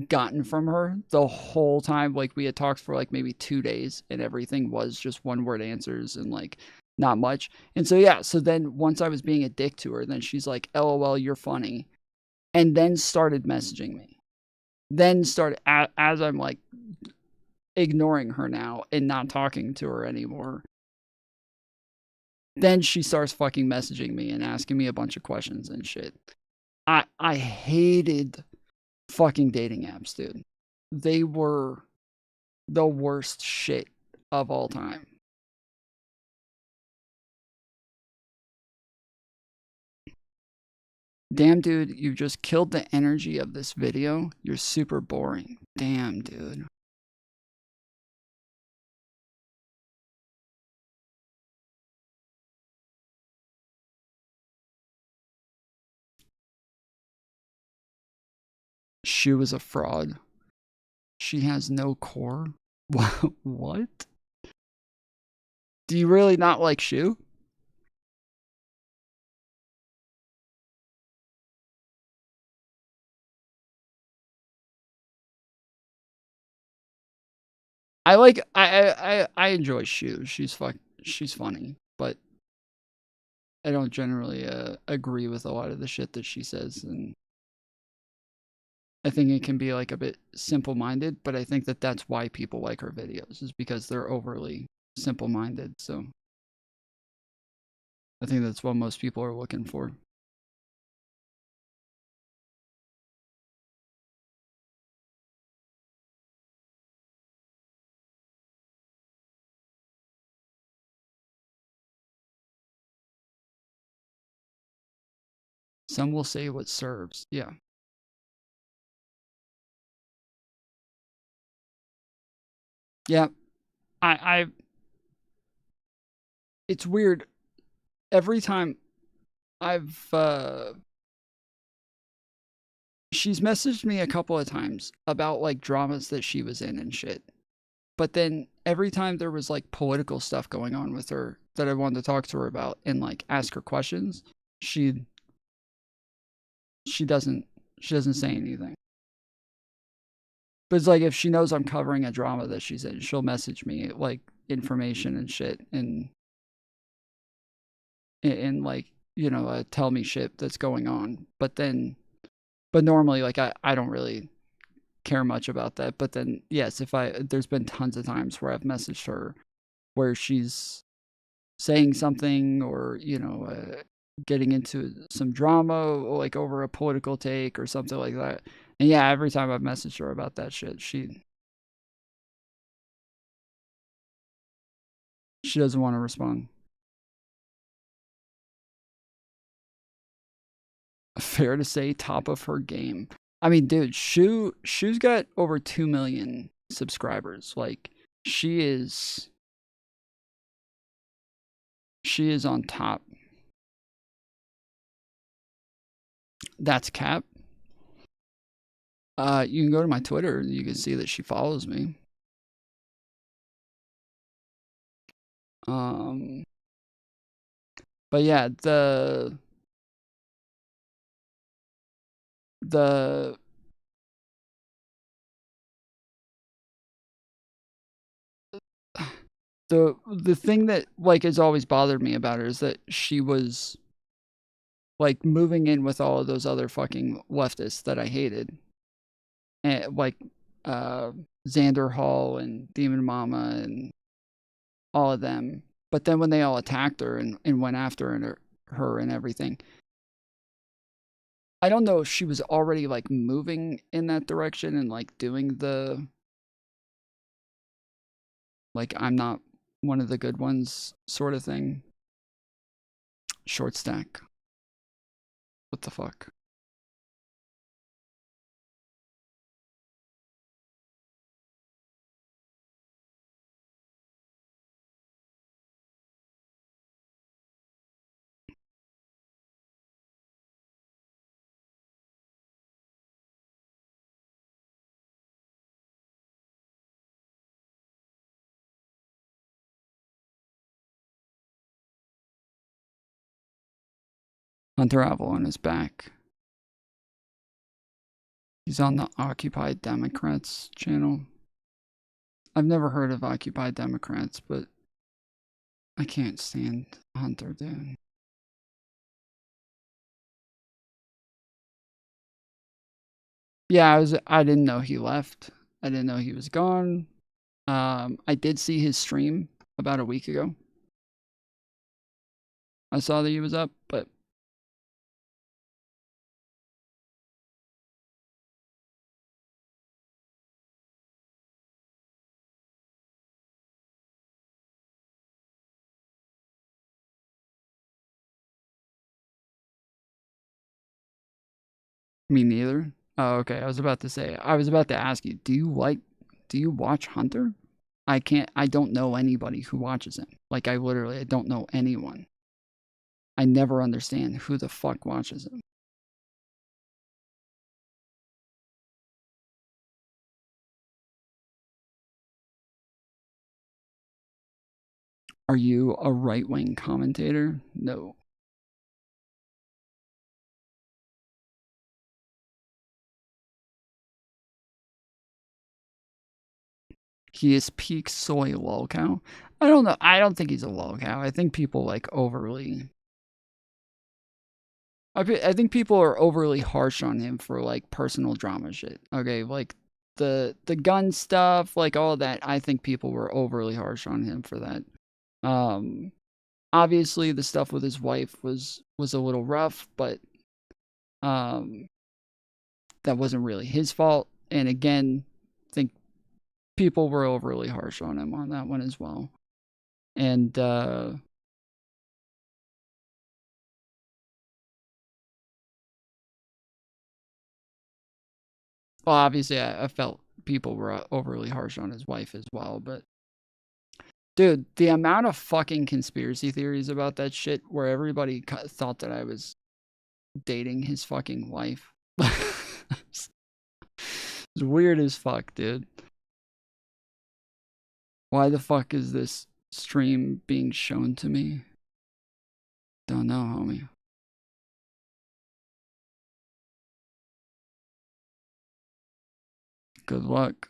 gotten from her the whole time. Like we had talked for like maybe 2 days and everything was just one word answers and like not much. And so yeah, so then once I was being a dick to her, then she's like, "LOL, you're funny." And then started messaging me. Then started, as I'm like ignoring her now and not talking to her anymore. Then she starts fucking messaging me and asking me a bunch of questions and shit. I hated fucking dating apps, dude. They were the worst shit of all time. Damn, dude, you just killed the energy of this video. You're super boring. Damn, dude. Shoe is a fraud. She has no core. What? Do you really not like Shoe? I enjoy Shoe. She's funny, but I don't generally agree with a lot of the shit that she says, and I think it can be like a bit simple-minded, but I think that that's why people like her videos, is because they're overly simple-minded. So I think that's what most people are looking for. Some will say what serves. Yeah. Yeah. It's weird. Every time she's messaged me a couple of times about like dramas that she was in and shit. But then every time there was like political stuff going on with her that I wanted to talk to her about and like ask her questions, she doesn't say anything. But it's like if she knows I'm covering a drama that she's in, she'll message me like information and shit and like, you know, tell me shit that's going on. But normally like I don't really care much about that. But then yes, there's been tons of times where I've messaged her where she's saying something or, you know, getting into some drama like over a political take or something like that. And yeah, every time I've messaged her about that shit, she doesn't want to respond. Fair to say, top of her game. I mean, dude, Shoe's got over 2 million subscribers. Like, she is on top. That's cap. You can go to my Twitter. You can see that she follows me. But yeah, the thing that like has always bothered me about her is that she was like moving in with all of those other fucking leftists that I hated. And like Xander Hall and Demon Mama and all of them. But then when they all attacked her and went after her and everything, I don't know if she was already like moving in that direction and like doing the like I'm not one of the good ones sort of thing. Short stack. What the fuck? Hunter Avalon is back. He's on the Occupy Democrats channel. I've never heard of Occupy Democrats, but I can't stand Hunter, dude. Yeah, I didn't know he left. I didn't know he was gone. I did see his stream about a week ago. I saw that he was up, but me neither. Oh, okay. I was about to ask you, do you watch Hunter? I don't know anybody who watches him. Like, I don't know anyone. I never understand who the fuck watches him. Are you a right-wing commentator? No. He is peak soy lolcow. I don't know. I don't think he's a lolcow. I think people like overly. I think people are overly harsh on him for like personal drama shit. Okay, like the gun stuff, like all that. I think people were overly harsh on him for that. Obviously the stuff with his wife was a little rough, but that wasn't really his fault. And again, I think people were overly harsh on him on that one as well. And well, obviously I felt people were overly harsh on his wife as well, but dude, the amount of fucking conspiracy theories about that shit where everybody thought that I was dating his fucking wife. It's weird as fuck, dude. Why the fuck is this stream being shown to me? Don't know, homie. Good luck.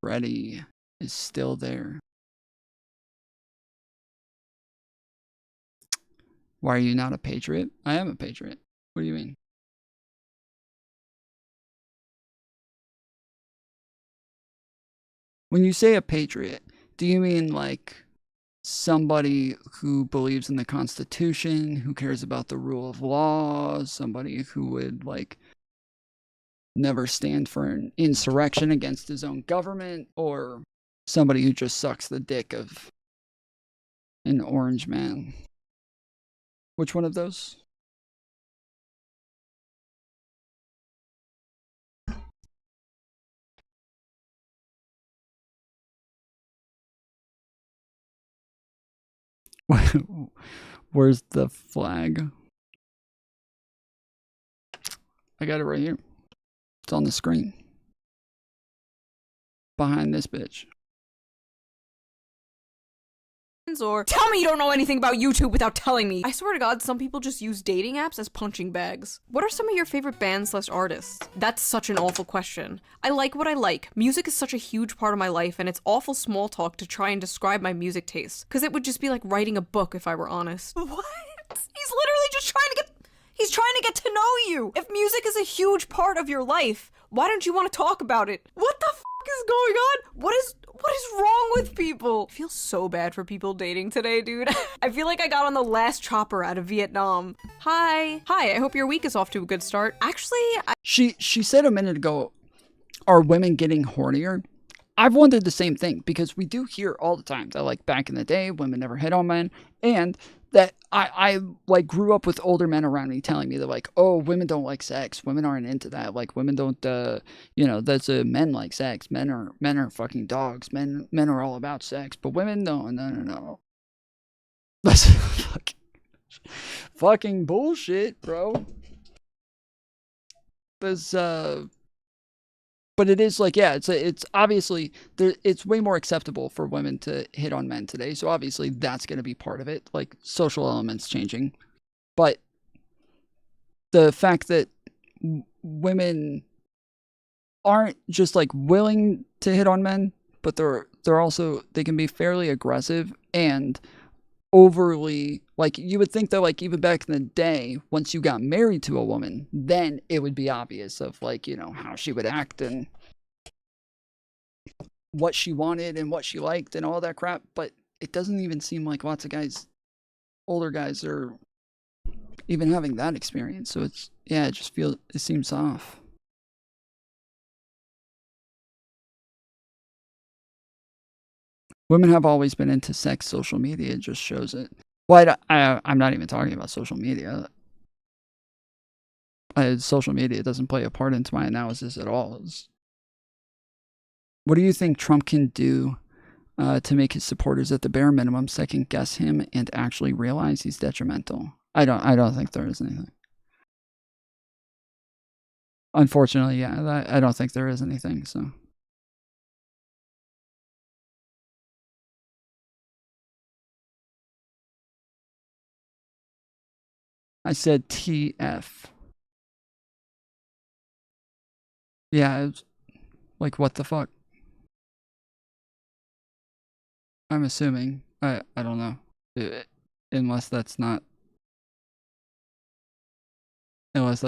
Freddy is still there. Why are you not a patriot? I am a patriot. What do you mean? When you say a patriot, do you mean like somebody who believes in the Constitution, who cares about the rule of law, somebody who would like never stand for an insurrection against his own government, or somebody who just sucks the dick of an orange man? Which one of those? Where's the flag? I got it right here. It's on the screen. Behind this bitch. Or tell me you don't know anything about YouTube without telling me. I swear to God, some people just use dating apps as punching bags. What are some of your favorite bands/artists? That's such an awful question. I like what I like. Music is such a huge part of my life, and it's awful small talk to try and describe my music taste. Cause it would just be like writing a book if I were honest. What? He's literally just trying to get to know you. If music is a huge part of your life, why don't you want to talk about it? What the fuck is going on? What is wrong with people? I feel so bad for people dating today, dude. I feel like I got on the last chopper out of Vietnam. Hi, I hope your week is off to a good start. Actually, She said a minute ago, are women getting hornier? I've wondered the same thing, because we do hear all the time that, like, back in the day, women never hit on men, and that I like grew up with older men around me telling me that, like, oh, women don't like sex, women aren't into that, like, women don't that's men like sex, men are fucking dogs, men are all about sex, but women no. That's fucking bullshit, bro. There's but it is like, yeah, it's obviously it's way more acceptable for women to hit on men today. So obviously that's going to be part of it, like social elements changing. But the fact that women aren't just like willing to hit on men, but they're also, they can be fairly aggressive and overly, like, you would think that, like, even back in the day, once you got married to a woman, then it would be obvious of, like, how she would act and what she wanted and what she liked and all that crap. But it doesn't even seem like lots of guys, older guys, are even having that experience. So it's, yeah, it seems off. Women have always been into sex. Social media just shows it. Well, I'm not even talking about social media. Social media doesn't play a part into my analysis at all. What do you think Trump can do to make his supporters, at the bare minimum, second guess him and actually realize he's detrimental? I don't think there is anything. Unfortunately, yeah, I don't think there is anything. So. I said TF. Yeah, it's like, what the fuck? I'm assuming. I don't know. Unless that's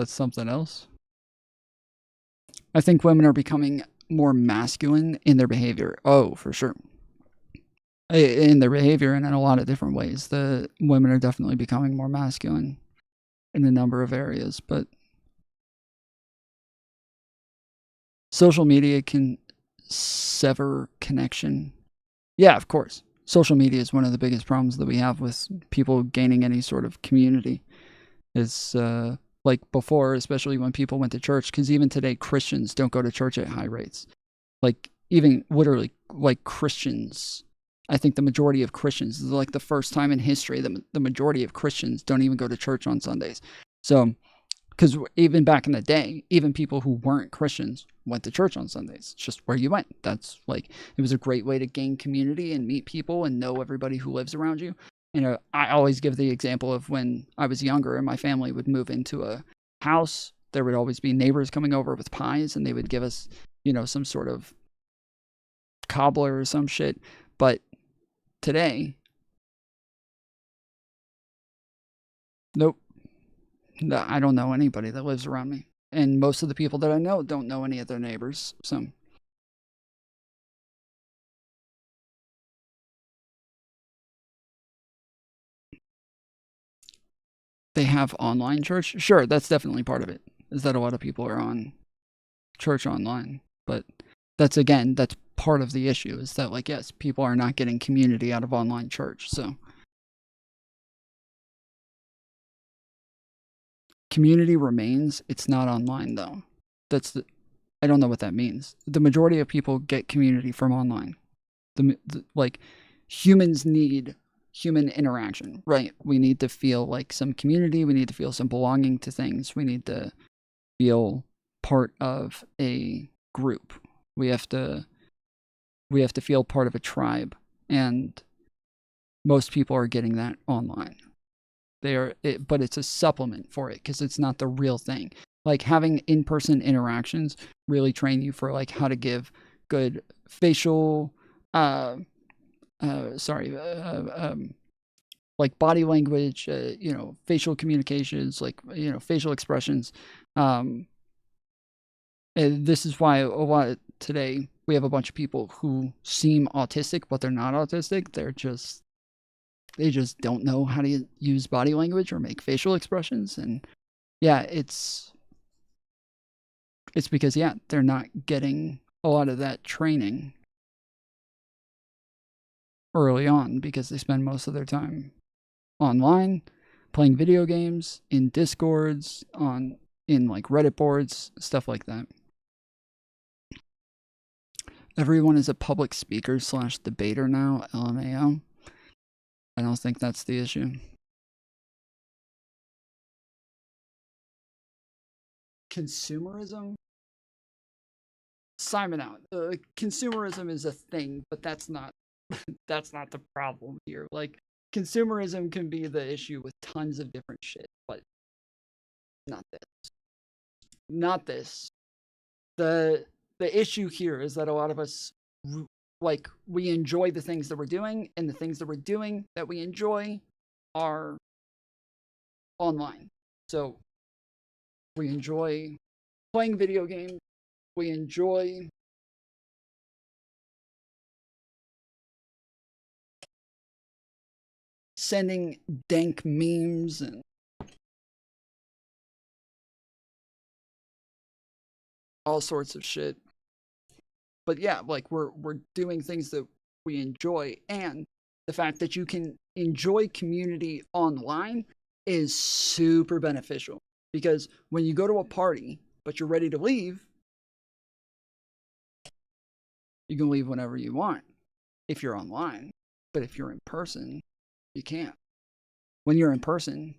something else. I think women are becoming more masculine in their behavior. Oh, for sure. In their behavior and in a lot of different ways. The women are definitely becoming more masculine in a number of areas, but social media can sever connection. Yeah, of course. Social media is one of the biggest problems that we have with people gaining any sort of community. Is like before, especially when people went to church, because even today Christians don't go to church at high rates. Like, even literally, like, Christians, I think the majority of Christians, this is like the first time in history that the majority of Christians don't even go to church on Sundays. So, because even back in the day, even people who weren't Christians went to church on Sundays. It's just where you went. That's like, it was a great way to gain community and meet people and know everybody who lives around you. I always give the example of when I was younger and my family would move into a house, there would always be neighbors coming over with pies, and they would give us, some sort of cobbler or some shit. But today, nope. No, I don't know anybody that lives around me. And most of the people that I know don't know any of their neighbors. So they have online church. Sure, that's definitely part of it. Is that a lot of people are on church online. But that's part of the issue, is that, like, yes, people are not getting community out of online church. So community remains. It's not online, though. I don't know what that means. The majority of people get community from online. Like, humans need human interaction, right? We need to feel like some community. We need to feel some belonging to things. We need to feel part of a group. We have to feel part of a tribe, and most people are getting that online. But it's a supplement for it, because it's not the real thing. Like, having in-person interactions really train you for, like, how to give good facial like body language, facial communications, like, facial expressions. And this is why a lot today we have a bunch of people who seem autistic, but they're not autistic. They just don't know how to use body language or make facial expressions. And yeah, it's because, yeah, they're not getting a lot of that training early on because they spend most of their time online, playing video games, in Discords, in like Reddit boards, stuff like that. Everyone is a public speaker / debater now, LMAO. I don't think that's the issue. Consumerism? Simon out. Consumerism is a thing, but that's not the problem here. Like, consumerism can be the issue with tons of different shit, but not this. Not this. The issue here is that a lot of us, like, we enjoy the things that we're doing, and the things that we're doing that we enjoy are online. So we enjoy playing video games. We enjoy sending dank memes and all sorts of shit. But yeah, like, we're doing things that we enjoy, and the fact that you can enjoy community online is super beneficial, because when you go to a party but you're ready to leave, you can leave whenever you want if you're online. But if you're in person, you can't. When you're in person,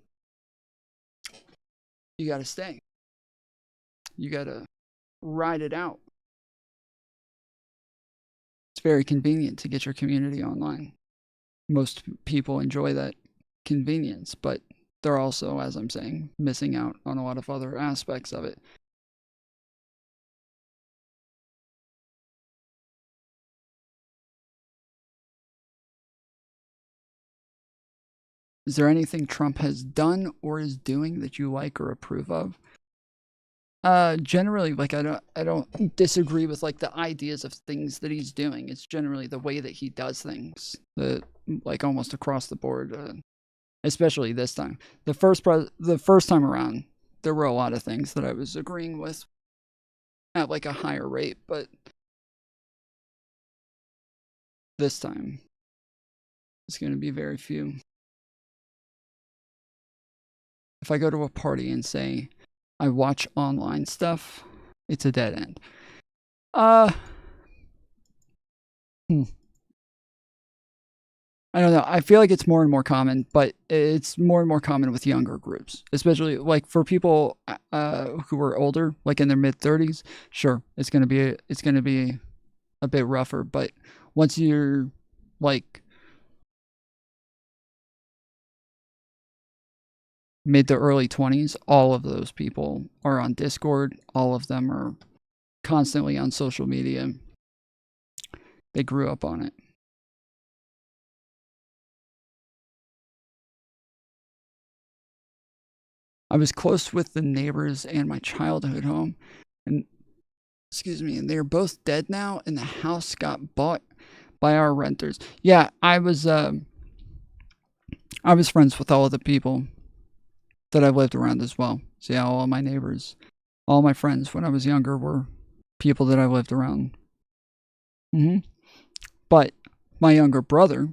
you gotta stay. You gotta ride it out. It's very convenient to get your community online. Most people enjoy that convenience, but they're also, as I'm saying, missing out on a lot of other aspects of it. Is there anything Trump has done or is doing that you like or approve of? Generally, like, I don't disagree with, like, the ideas of things that he's doing. It's generally the way that he does things, that, like, almost across the board, especially this time. The first time around, there were a lot of things that I was agreeing with at, like, a higher rate, but this time it's going to be very few. If I go to a party and say I watch online stuff, it's a dead end. I don't know. I feel like it's more and more common, but it's more and more common with younger groups, especially like for people who are older, like in their mid-30s. Sure, it's gonna be a bit rougher, but once you're like mid to early 20s, all of those people are on Discord. All of them are constantly on social media. They grew up on it. I was close with the neighbors in my childhood home, and they're both dead now, and the house got bought by our renters. Yeah, I was friends with all of the people that I lived around as well. So yeah, all of my neighbors, all my friends when I was younger were people that I lived around. But my younger brother,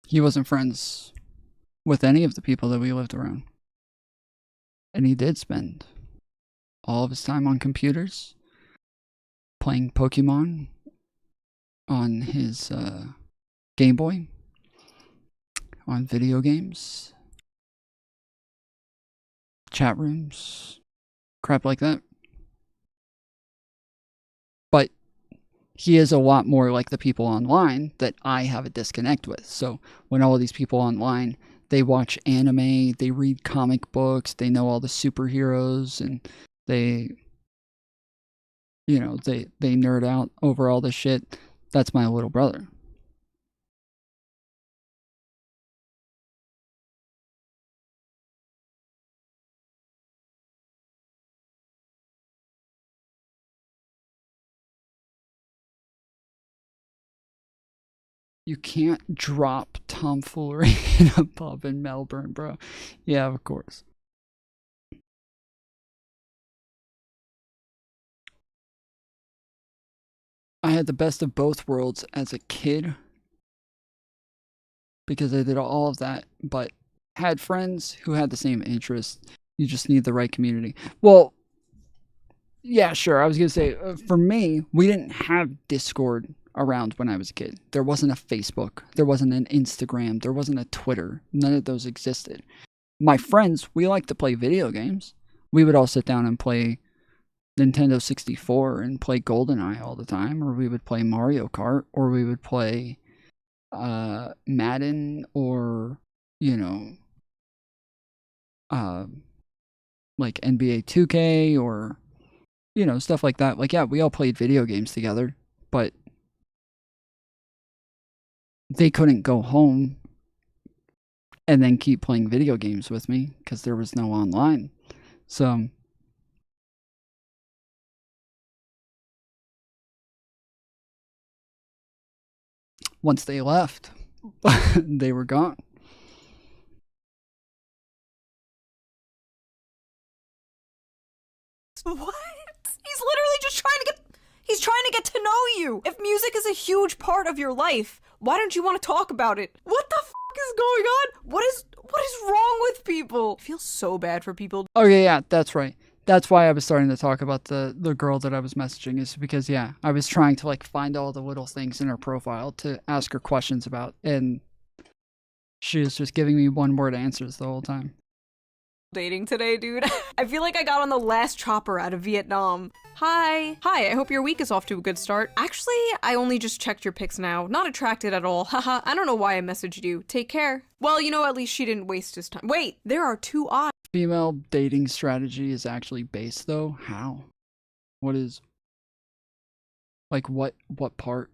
he wasn't friends with any of the people that we lived around. And he did spend all of his time on computers, playing Pokemon on his Game Boy, on video games, chat rooms, crap like that. But he is a lot more like the people online that I have a disconnect with. So when all of these people online, they watch anime, they read comic books, they know all the superheroes, and they nerd out over all this shit. That's my little brother. You can't drop tomfoolery in a pub in Melbourne, bro. Yeah, of course. I had the best of both worlds as a kid because I did all of that, but had friends who had the same interests. You just need the right community. Well, yeah, sure. I was going to say, for me, we didn't have Discord around when I was a kid. There wasn't a Facebook. There wasn't an Instagram. There wasn't a Twitter. None of those existed. My friends, we liked to play video games. We would all sit down and play Nintendo 64 and play GoldenEye all the time, or we would play Mario Kart, or we would play Madden, or, you know, like NBA 2K, or, you know, stuff like that. Like, yeah, we all played video games together, but they couldn't go home and then keep playing video games with me because there was no online. So once they left, they were gone. What? He's literally just trying to get to know you. If music is a huge part of your life, why don't you want to talk about it? What the fuck is going on? What is wrong with people? I feel so bad for people. Okay, yeah, that's right. That's why I was starting to talk about the girl that I was messaging, is because, yeah, I was trying to, like, find all the little things in her profile to ask her questions about, and she was just giving me one-word answers the whole time. Dating today, dude. I feel like I got on the last chopper out of Vietnam. Hi, I hope your week is off to a good start. Actually, I only just checked your pics now. Not attracted at all. Haha, I don't know why I messaged you. Take care. Well, you know, at least she didn't waste his time. Wait, there are two eyes. Female dating strategy is actually based, though? How? What is... Like, what part?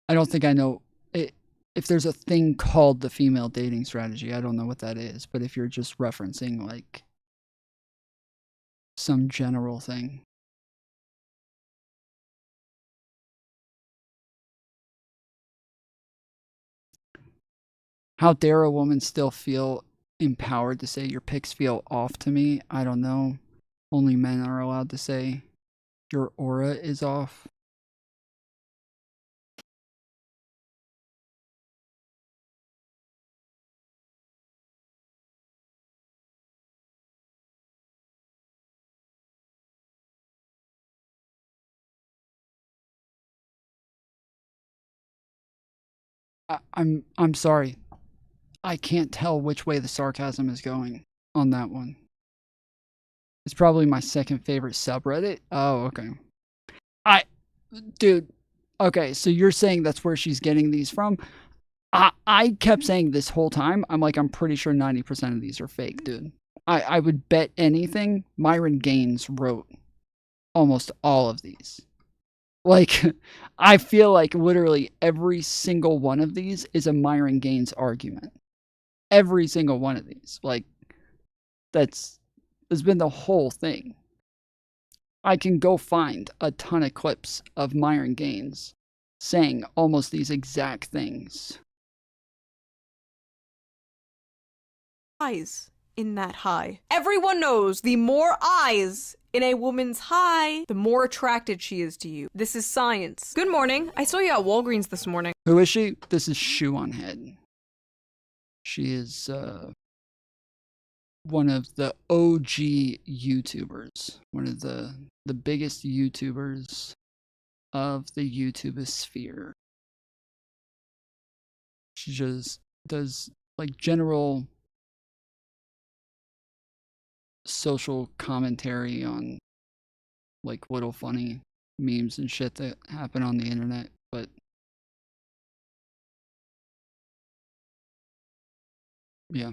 I don't think I know... If there's a thing called the female dating strategy, I don't know what that is. But if you're just referencing, like, some general thing. How dare a woman still feel empowered to say your pics feel off to me? I don't know. Only men are allowed to say your aura is off. I'm sorry. I can't tell which way the sarcasm is going on that one. It's probably my second favorite subreddit. Oh, okay. Dude, okay, so you're saying that's where she's getting these from? I kept saying this whole time, I'm pretty sure 90% of these are fake, dude. I would bet anything Myron Gaines wrote almost all of these. Like, I feel like literally every single one of these is a Myron Gaines argument. Every single one of these. Like, that's been the whole thing. I can go find a ton of clips of Myron Gaines saying almost these exact things. Eyes in that high. Everyone knows the more eyes in a woman's high, the more attracted she is to you. This is science. Good morning. I saw you at Walgreens this morning. Who is she? This is Shoe0nHead. She is one of the OG YouTubers. One of the biggest YouTubers of the YouTubosphere. She just does like general social commentary on like little funny memes and shit that happen on the internet, but yeah.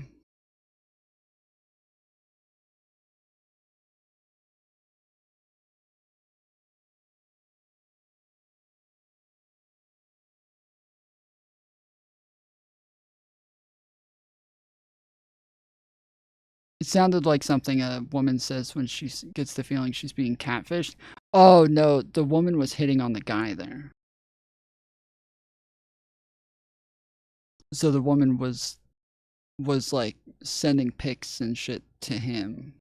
It sounded like something a woman says when she gets the feeling she's being catfished. Oh no, the woman was hitting on the guy there. So the woman was like sending pics and shit to him.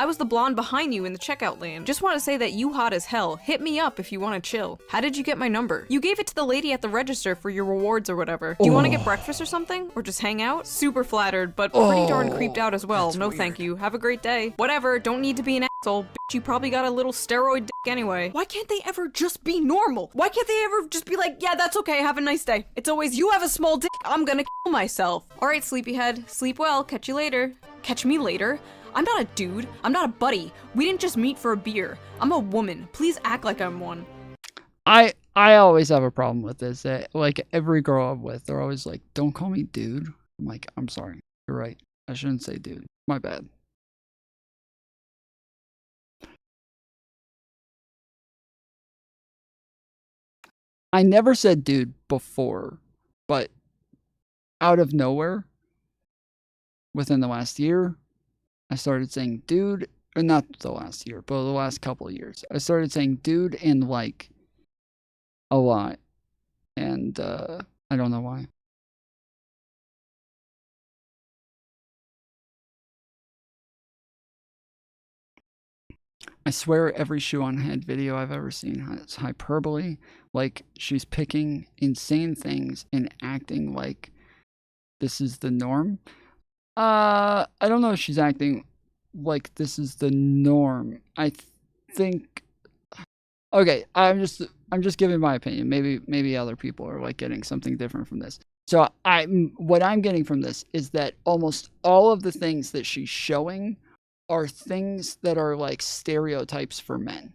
I was the blonde behind you in the checkout lane. Just want to say that you hot as hell. Hit me up if you want to chill. How did you get my number? You gave it to the lady at the register for your rewards or whatever. Do you want to get breakfast or something? Or just hang out? Super flattered, but pretty darn creeped out as well. No thank you. Have a great day. Whatever, don't need to be an asshole. Bitch, you probably got a little steroid dick anyway. Why can't they ever just be normal? Why can't they ever just be like, yeah, that's okay, have a nice day. It's always, you have a small dick, I'm gonna kill myself. Alright, sleepyhead, sleep well, catch you later. Catch me later? I'm not a dude. I'm not a buddy. We didn't just meet for a beer. I'm a woman. Please act like I'm one. I always have a problem with this. Like every girl I'm with, they're always like, "Don't call me dude." I'm like, "I'm sorry. You're right. I shouldn't say dude. My bad." I never said dude before, but out of nowhere, within the last year, I started saying dude, or not the last year, but the last couple of years. I started saying dude and like a lot. And I don't know why. I swear every Shoe0nHead video I've ever seen has hyperbole. Like she's picking insane things and acting like this is the norm. I don't know if she's acting like this is the norm. I think okay, I'm just giving my opinion. Maybe other people are like getting something different from this. So what I'm getting from this is that almost all of the things that she's showing are things that are like stereotypes for men.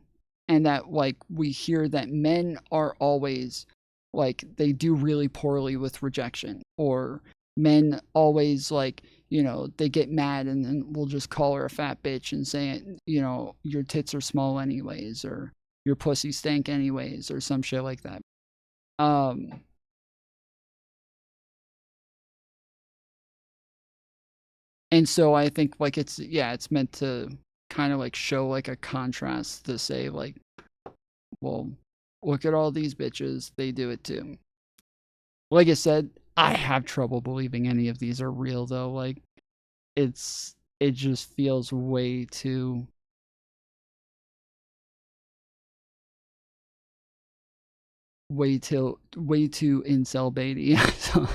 And that like we hear that men are always like they do really poorly with rejection, or men always like, you know, they get mad and then we'll just call her a fat bitch and say, you know, your tits are small anyways, or your pussy stank anyways, or some shit like that. And so I think like it's meant to kind of like show like a contrast to say like, well, look at all these bitches, they do it too. Like I said, I have trouble believing any of these are real though. Like it just feels way too incel baity. So,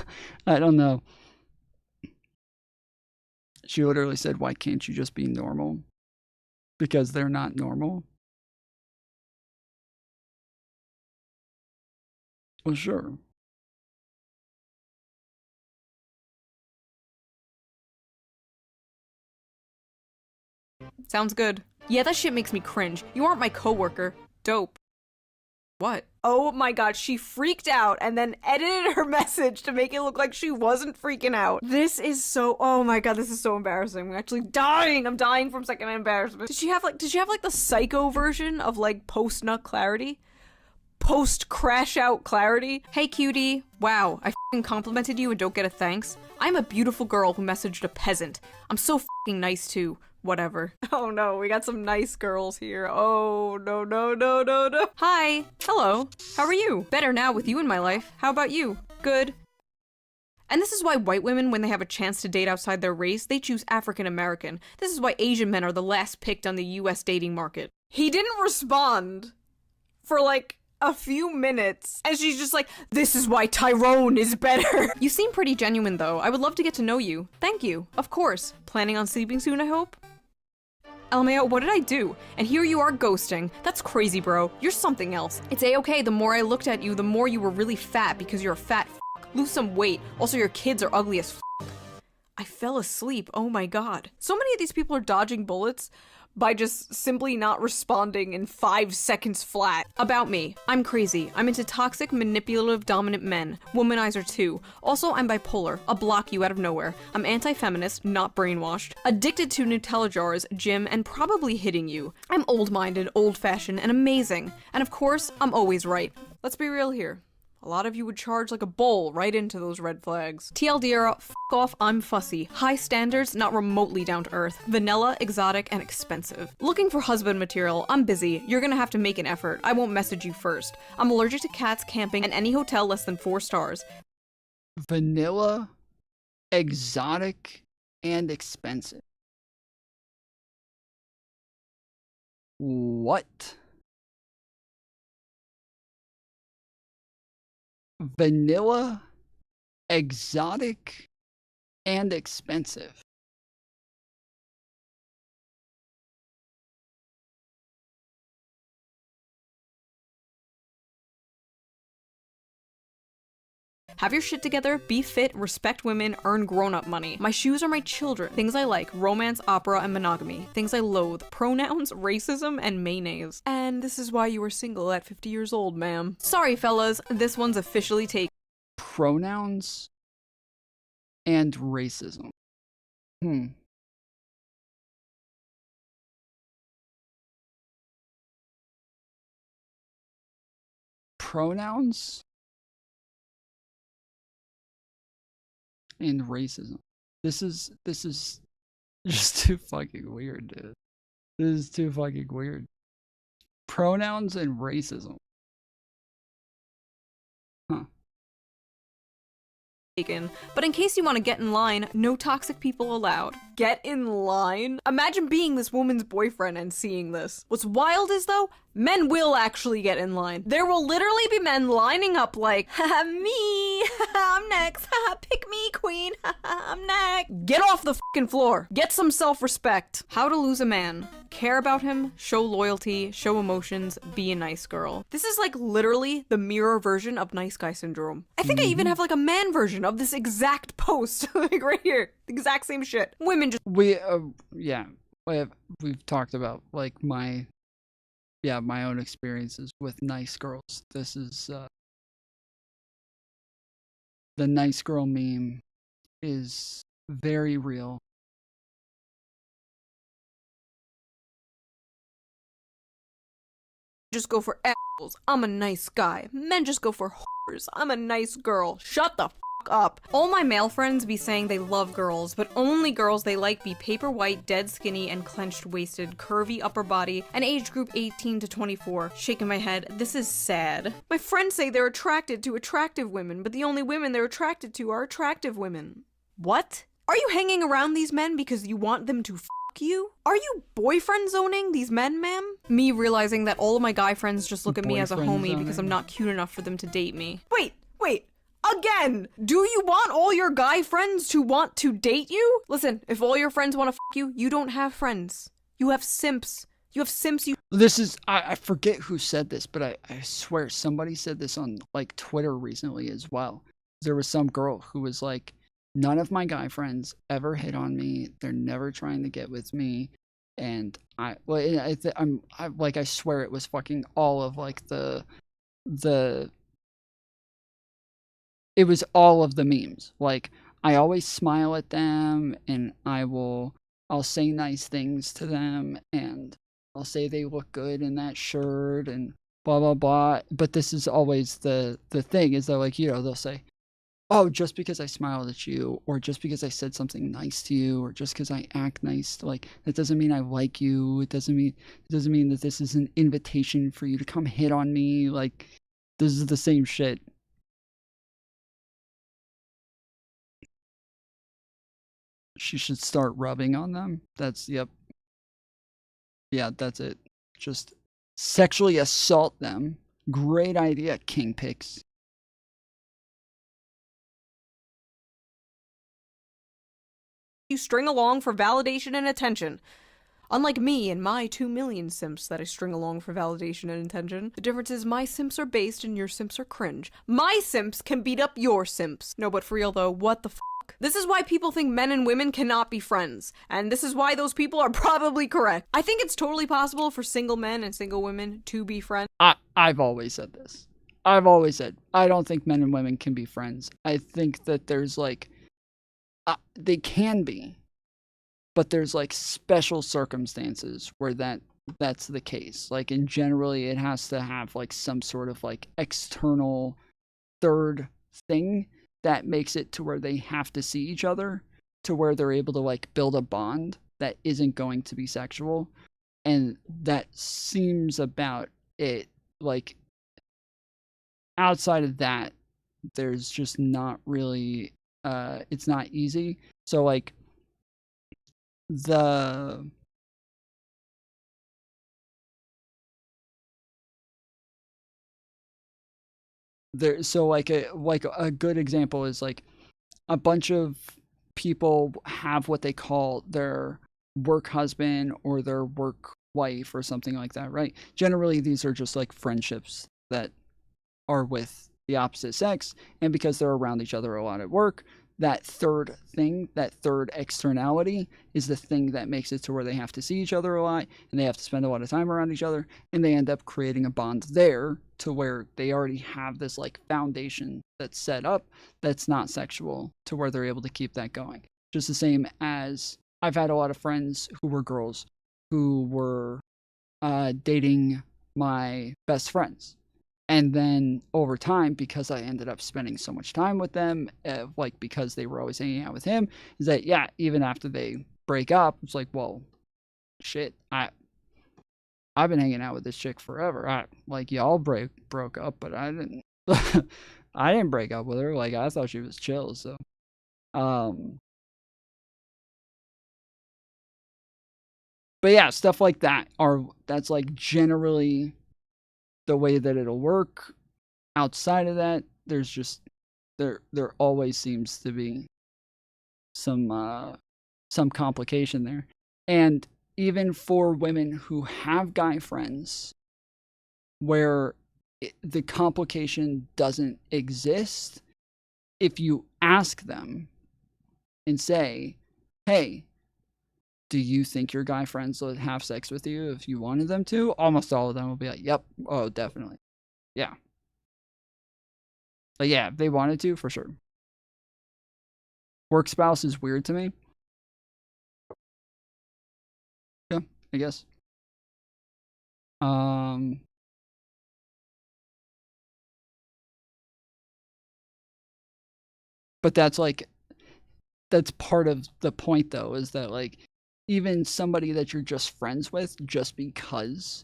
I don't know. She literally said, "Why can't you just be normal?" Because they're not normal. Well, sure. Sounds good. Yeah, that shit makes me cringe. You aren't my coworker. Dope. What? Oh my god, she freaked out and then edited her message to make it look like she wasn't freaking out. This is so, oh my god, this is so embarrassing. I'm actually dying. I'm dying from secondhand embarrassment. Did she have like the psycho version of like post-nut clarity? Post-crash out clarity? Hey cutie. Wow, I f***ing complimented you and don't get a thanks. I'm a beautiful girl who messaged a peasant. I'm so f***ing nice too. Whatever. Oh no, we got some nice girls here. Oh no, no, no, no, no. Hi. Hello. How are you? Better now with you in my life. How about you? Good. And this is why white women, when they have a chance to date outside their race, they choose African American. This is why Asian men are the last picked on the US dating market. He didn't respond for like a few minutes, and she's just like, this is why Tyrone is better. You seem pretty genuine though. I would love to get to know you. Thank you. Of course. Planning on sleeping soon, I hope? LMAO, what did I do? And here you are ghosting. That's crazy, bro. You're something else. It's a-okay, the more I looked at you, the more you were really fat because you're a fat f***. Lose some weight. Also, your kids are ugly as f***. I fell asleep. Oh my god. So many of these people are dodging bullets, by just simply not responding in 5 seconds flat. About me. I'm crazy. I'm into toxic, manipulative, dominant men. Womanizer too. Also, I'm bipolar. I'll block you out of nowhere. I'm anti-feminist, not brainwashed. Addicted to Nutella jars, gym, and probably hitting you. I'm old-minded, old-fashioned, and amazing. And of course, I'm always right. Let's be real here. A lot of you would charge like a bull right into those red flags. TLDR, f off, I'm fussy. High standards, not remotely down to earth. Vanilla, exotic, and expensive. Looking for husband material, I'm busy. You're gonna have to make an effort. I won't message you first. I'm allergic to cats, camping, and any hotel less than 4 stars. Vanilla, exotic, and expensive. What? Vanilla, exotic, and expensive. Have your shit together, be fit, respect women, earn grown-up money. My shoes are my children. Things I like, romance, opera, and monogamy. Things I loathe, pronouns, racism, and mayonnaise. And this is why you were single at 50 years old, ma'am. Sorry, fellas, this one's officially taken. Pronouns and racism. Pronouns and racism. This is just too fucking weird, dude. This is too fucking weird. Pronouns and racism. Huh. But in case you want to get in line, no toxic people allowed. Get in line? Imagine being this woman's boyfriend and seeing this. What's wild is though, men will actually get in line. There will literally be men lining up like, haha, me, I'm next, pick me, queen, I'm next. Get off the fucking floor. Get some self-respect. How to lose a man. Care about him, show loyalty, show emotions, be a nice girl. This is like literally the mirror version of nice guy syndrome. I think I even have like a man version of this exact post, like right here. Exact same shit. Women just we've talked about like my own experiences with nice girls. This is the nice girl meme is very real. just go for assholes. I'm a nice guy. Men just go for whores. I'm a nice girl. Shut the fuck up. All my male friends be saying they love girls, but only girls they like be paper white, dead skinny, and clenched waisted, curvy upper body, and age group 18 to 24. Shaking my head. This is sad. My friends say they're attracted to attractive women, but the only women they're attracted to are attractive women. What? Are you hanging around these men because you want them to fuck you? Are you boyfriend zoning these men, ma'am? Me realizing that all of my guy friends just look at me as a homie because I'm not cute enough for them to date me. Wait. Again! Do you want all your guy friends to want to date you? Listen, if all your friends want to fuck you, you don't have friends. You have simps. You have simps. This is, I forget who said this, but I swear somebody said this on like Twitter recently as well. There was some girl who was like, none of my guy friends ever hit on me. They're never trying to get with me. And I swear it was fucking all of like it was all of the memes. Like, I always smile at them and I'll say nice things to them and I'll say they look good in that shirt and blah, blah, blah. But this is always the thing is they're like, you know, they'll say, oh, just because I smiled at you, or just because I said something nice to you, or just because I act nice, like, that doesn't mean I like you. It doesn't mean that this is an invitation for you to come hit on me. Like, this is the same shit. She should start rubbing on them. Yep. Yeah, that's it. Just sexually assault them. Great idea, King Picks. You string along for validation and attention. Unlike me and my 2 million simps that I string along for validation and attention, the difference is my simps are based and your simps are cringe. My simps can beat up your simps. No, but for real though, what the fuck? This is why people think men and women cannot be friends, and this is why those people are probably correct. I think it's totally possible for single men and single women to be friends. I've always said this. I've always said, I don't think men and women can be friends. I think that there's like, they can be, but there's like special circumstances where that's the case. Like, and generally it has to have like some sort of like external third thing that makes it to where they have to see each other, to where they're able to like build a bond that isn't going to be sexual. And that seems about it. Like, outside of that, there's just not really, it's not easy. So like so like a good example is like a bunch of people have what they call their work husband or their work wife or something like that, right? Generally these are just like friendships that are with the opposite sex, and because they're around each other a lot at work, that third thing, that third externality is the thing that makes it to where they have to see each other a lot and they have to spend a lot of time around each other, and they end up creating a bond there to where they already have this like foundation that's set up that's not sexual, to where they're able to keep that going. Just the same as I've had a lot of friends who were girls who were dating my best friends. And then over time, because I ended up spending so much time with them, like because they were always hanging out with him, is that, yeah, even after they break up, it's like, well, shit, I've been hanging out with this chick forever. Like, y'all broke up, but I didn't. I didn't break up with her. Like, I thought she was chill. So, but yeah, stuff like that that's like generally the way that it'll work. Outside of that, there's just there always seems to be some complication there. And even for women who have guy friends where the complication doesn't exist, if you ask them and say, hey, do you think your guy friends would have sex with you if you wanted them to? Almost all of them will be like, yep, oh, definitely. Yeah. But yeah, if they wanted to, for sure. Work spouse is weird to me. Yeah, I guess. But that's part of the point though, is that like, even somebody that you're just friends with, just because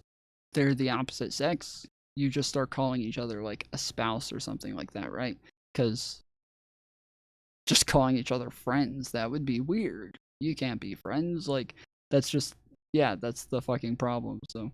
they're the opposite sex, you just start calling each other like a spouse or something like that, right? Because just calling each other friends, that would be weird. You can't be friends. Like, that's just, yeah, that's the fucking problem. So.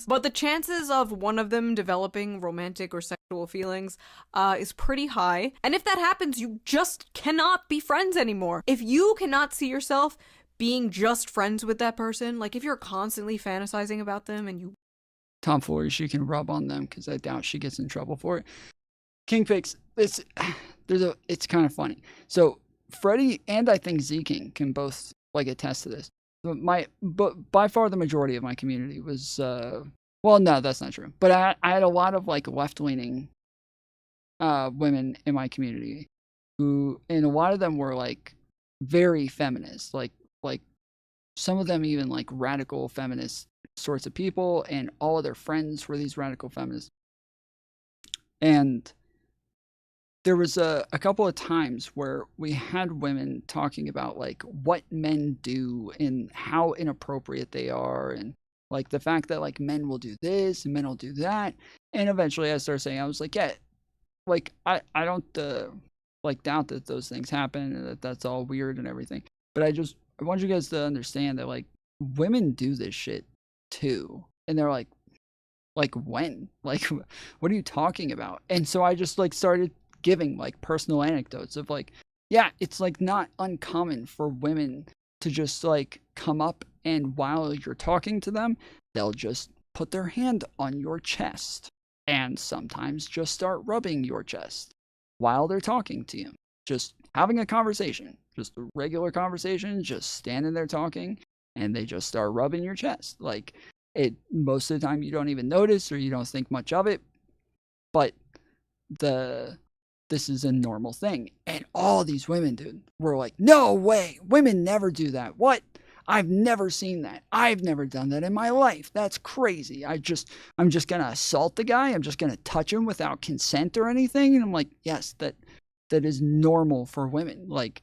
But the chances of one of them developing romantic or sexual feelings is pretty high. And if that happens, you just cannot be friends anymore. If you cannot see yourself being just friends with that person, like if you're constantly fantasizing about them and you... Tomfoolery she can rub on them, because I doubt she gets in trouble for it. Kingfix, it's kind of funny. So Freddie and I think Z-King can both like attest to this. But by far the majority of my community was well, no, that's not true, but I had a lot of like left-leaning women in my community who, and a lot of them were like very feminist, like some of them even like radical feminist sorts of people, and all of their friends were these radical feminists. And there was a couple of times where we had women talking about like what men do and how inappropriate they are, and like the fact that like men will do this and men will do that. And eventually I started saying, I was like, yeah, like I don't like doubt that those things happen and that that's all weird and everything, but I want you guys to understand that like women do this shit too. And they're like when? Like, what are you talking about? And so I just like started giving like personal anecdotes of like yeah, it's like not uncommon for women to just like come up and while you're talking to them, they'll just put their hand on your chest and sometimes just start rubbing your chest while they're talking to you. Just having a conversation, just a regular conversation, just standing there talking, and they just start rubbing your chest. Like, it, most of the time you don't even notice or you don't think much of it, but this is a normal thing. And all these women, dude, were like, no way, women never do that. What? I've never seen that. I've never done that in my life. That's crazy. I'm just gonna assault the guy. I'm just gonna touch him without consent or anything. And I'm like, yes, that is normal for women. Like,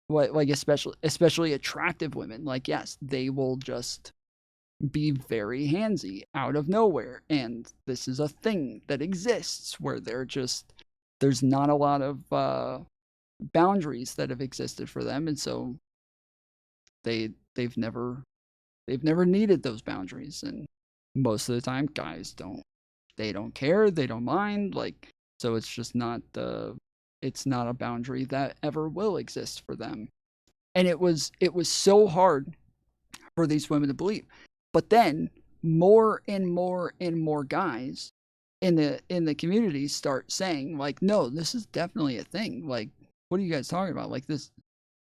what, like especially attractive women. Like, yes, they will just be very handsy out of nowhere. And this is a thing that exists where there's not a lot of boundaries that have existed for them, and so they've never needed those boundaries. And most of the time guys don't care, they don't mind, like, so it's just not it's not a boundary that ever will exist for them. And it was so hard for these women to believe. But then more and more and more guys in the community start saying, like, no, this is definitely a thing. Like, what are you guys talking about? Like, this,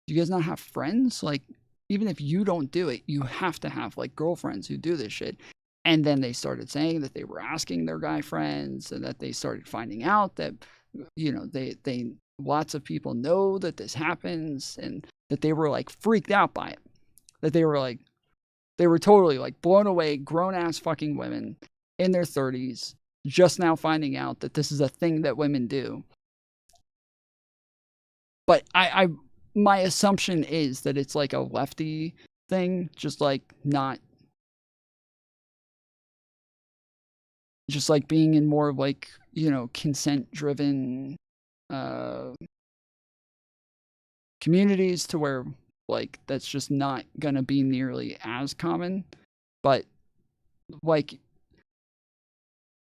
do you guys not have friends? Like, even if you don't do it, you have to have like girlfriends who do this shit. And then they started saying that they were asking their guy friends, and that they started finding out that, you know, they lots of people know that this happens, and that they were like freaked out by it. That they were totally like blown away, grown ass fucking women in their 30s, just now finding out that this is a thing that women do. But my assumption is that it's like a lefty thing, just like not, just like being in more of like, you know, consent driven communities, to where like that's just not gonna be nearly as common. But like,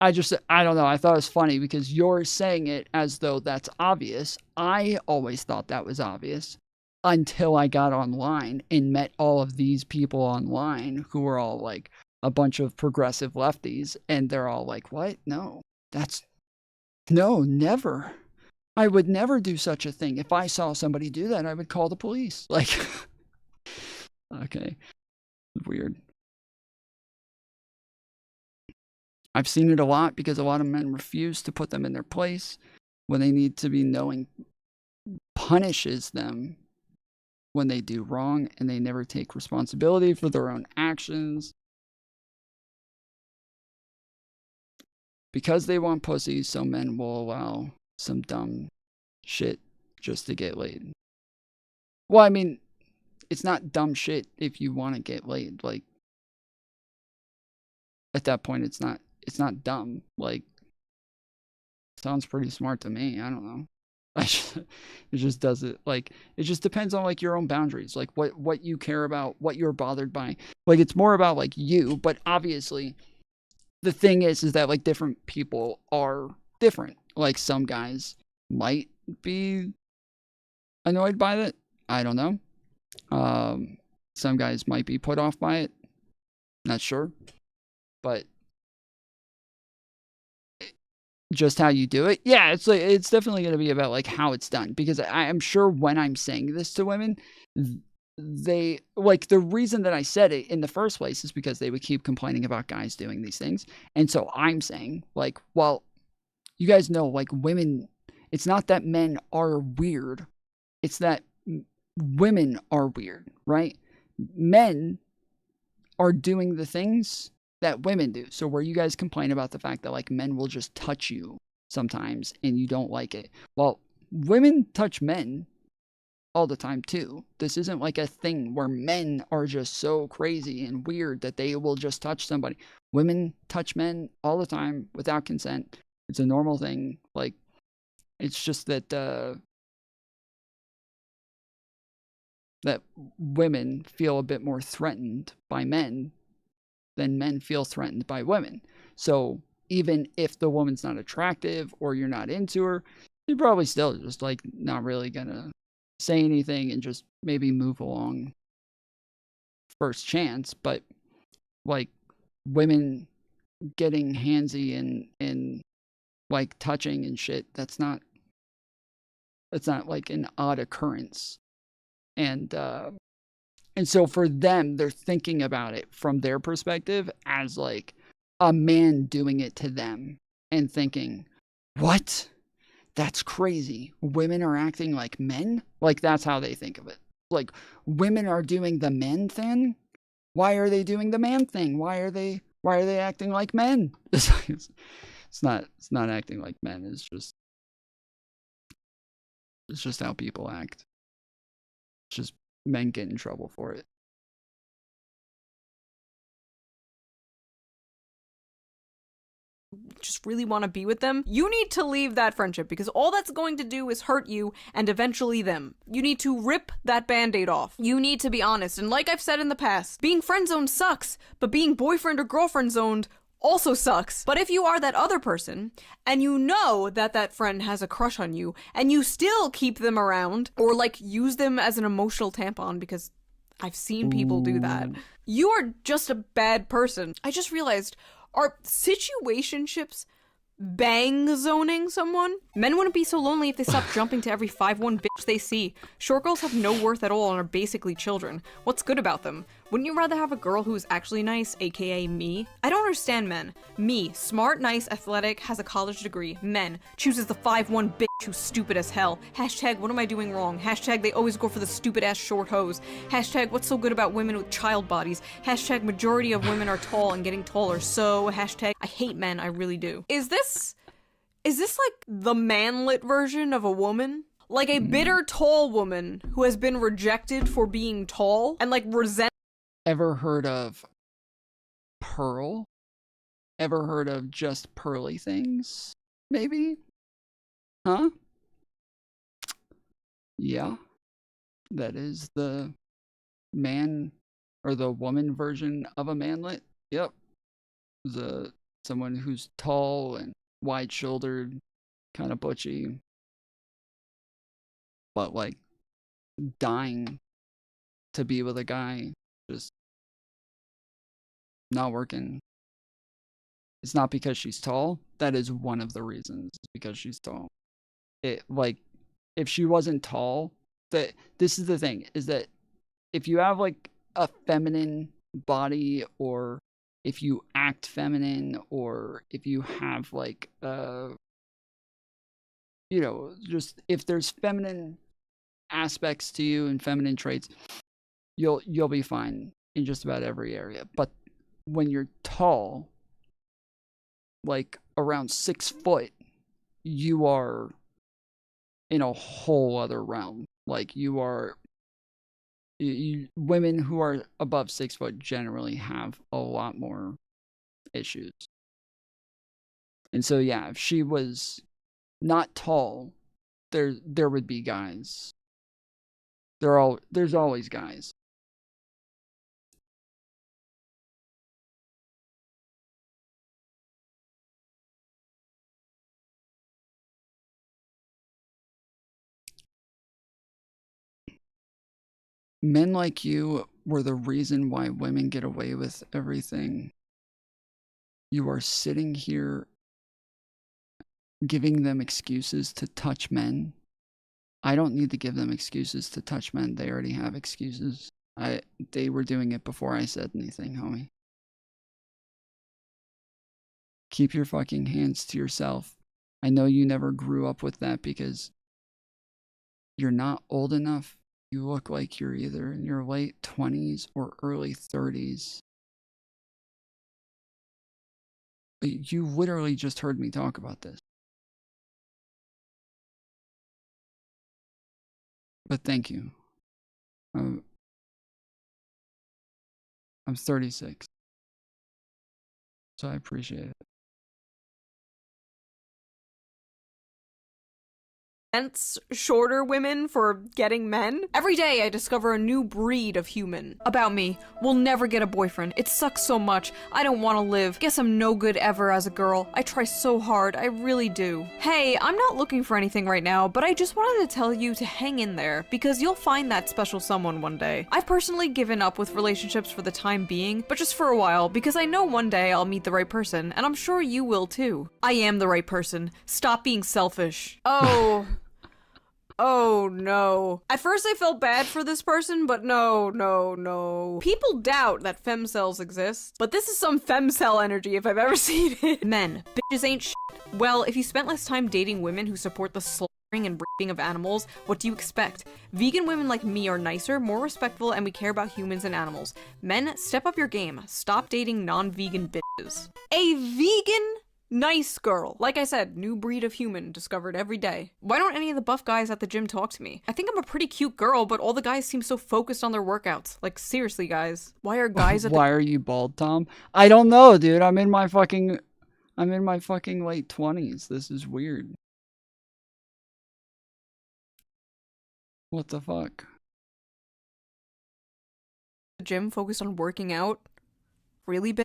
I don't know, I thought it was funny because you're saying it as though that's obvious. I always thought that was obvious until I got online and met all of these people online who were all like a bunch of progressive lefties, and they're all like, what? No, never. I would never do such a thing. If I saw somebody do that, I would call the police. Like, okay, weird. I've seen it a lot because a lot of men refuse to put them in their place when they need to be, knowing punishes them when they do wrong, and they never take responsibility for their own actions. Because they want pussy, some men will allow some dumb shit just to get laid. Well, I mean, it's not dumb shit if you want to get laid. Like, at that point, it's not dumb. Like, sounds pretty smart to me. I don't know. It just does it. Like, it just depends on like your own boundaries, like what you care about, what you're bothered by. Like, it's more about like you, but obviously the thing is that like different people are different. Like, some guys might be annoyed by it. I don't know. Some guys might be put off by it. Not sure. But just how you do it, yeah, it's like, it's definitely going to be about like how it's done. Because I am sure when I'm saying this to women, they like, the reason that I said it in the first place is because they would keep complaining about guys doing these things. And so I'm saying, like, well, you guys know, like, women, it's not that men are weird, it's that women are weird, right? Men are doing the things that women do. So where you guys complain about the fact that like men will just touch you sometimes and you don't like it, well, women touch men all the time too. This isn't like a thing where men are just so crazy and weird that they will just touch somebody. Women touch men all the time without consent. It's a normal thing. Like, it's just that that women feel a bit more threatened by men than men feel threatened by women. So even if the woman's not attractive or you're not into her, you're probably still just like not really gonna say anything and just maybe move along first chance. But like women getting handsy and like touching and shit, that's not like an odd occurrence. And so for them, they're thinking about it from their perspective as like a man doing it to them and thinking, what? That's crazy. Women are acting like men? Like, that's how they think of it. Like, women are doing the men thing? Why are they doing the man thing? Why are they acting like men? It's not acting like men. It's just how people act. It's just men get in trouble for it. Just really want to be with them, you need to leave that friendship, because all that's going to do is hurt you and eventually them. You need to rip that band-aid off. You need to be honest, and like I've said in the past, being friend-zoned sucks, but being boyfriend or girlfriend-zoned also sucks. But if you are that other person, and you know that that friend has a crush on you, and you still keep them around, or like use them as an emotional tampon, because I've seen people do that, you are just a bad person. I just realized, are situationships bang zoning someone? Men wouldn't be so lonely if they stopped jumping to every 5'1" bitch they see. Short girls have no worth at all and are basically children. What's good about them? Wouldn't you rather have a girl who's actually nice, aka me? I don't understand men. Me, smart, nice, athletic, has a college degree. Men, chooses the 5'1" bitch who's stupid as hell. Hashtag, what am I doing wrong? Hashtag, they always go for the stupid ass short hose. Hashtag, what's so good about women with child bodies? Hashtag, majority of women are tall and getting taller. So, hashtag, I hate men, I really do. Is this like the manlit version of a woman? Like a bitter tall woman who has been rejected for being tall and like resent. Ever heard of Pearl? Ever heard of just pearly things? Maybe? Huh? Yeah. That is the man or the woman version of a manlet. Yep. Someone who's tall and wide-shouldered, kind of butchy, but like dying to be with a guy, just not working. It's not because she's tall. That is one of the reasons. It's because she's tall. It like if she wasn't tall, this is the thing, is that if you have like a feminine body, or if you act feminine, or if you have like just if there's feminine aspects to you and feminine traits, you'll be fine in just about every area. But when you're tall, like around 6 foot, you are in a whole other realm. Like women who are above 6 foot generally have a lot more issues. And so yeah, if she was not tall, there would be guys. There's always guys. Men like you were the reason why women get away with everything. You are sitting here giving them excuses to touch men. I don't need to give them excuses to touch men. They already have excuses. They were doing it before I said anything, homie. Keep your fucking hands to yourself. I know you never grew up with that because you're not old enough. You look like you're either in your late 20s or early 30s. You literally just heard me talk about this. But thank you. I'm 36. So I appreciate it. shorter women for getting men. Every day I discover a new breed of human. About me, will never get a boyfriend. It sucks so much. I don't want to live. Guess I'm no good ever as a girl. I try so hard. I really do. Hey, I'm not looking for anything right now, but I just wanted to tell you to hang in there because you'll find that special someone one day. I've personally given up with relationships for the time being, but just for a while because I know one day I'll meet the right person, and I'm sure you will too. I am the right person. Stop being selfish. Oh. Oh no. At first I felt bad for this person, but no. People doubt that femcells exist, but this is some femcell energy if I've ever seen it. Men, bitches ain't shit. Well, if you spent less time dating women who support the slaughtering and raping of animals, what do you expect? Vegan women like me are nicer, more respectful, and we care about humans and animals. Men, step up your game. Stop dating non-vegan bitches. A vegan nice girl. Like I said, new breed of human discovered every day. Why don't any of the buff guys at the gym talk to me? I think I'm a pretty cute girl, but all the guys seem so focused on their workouts. Like, seriously, guys. Why are guys at the— Why are you bald, Tom? I don't know, dude. I'm in my fucking late 20s. This is weird. What the fuck? The gym focused on working out? Really, bitch?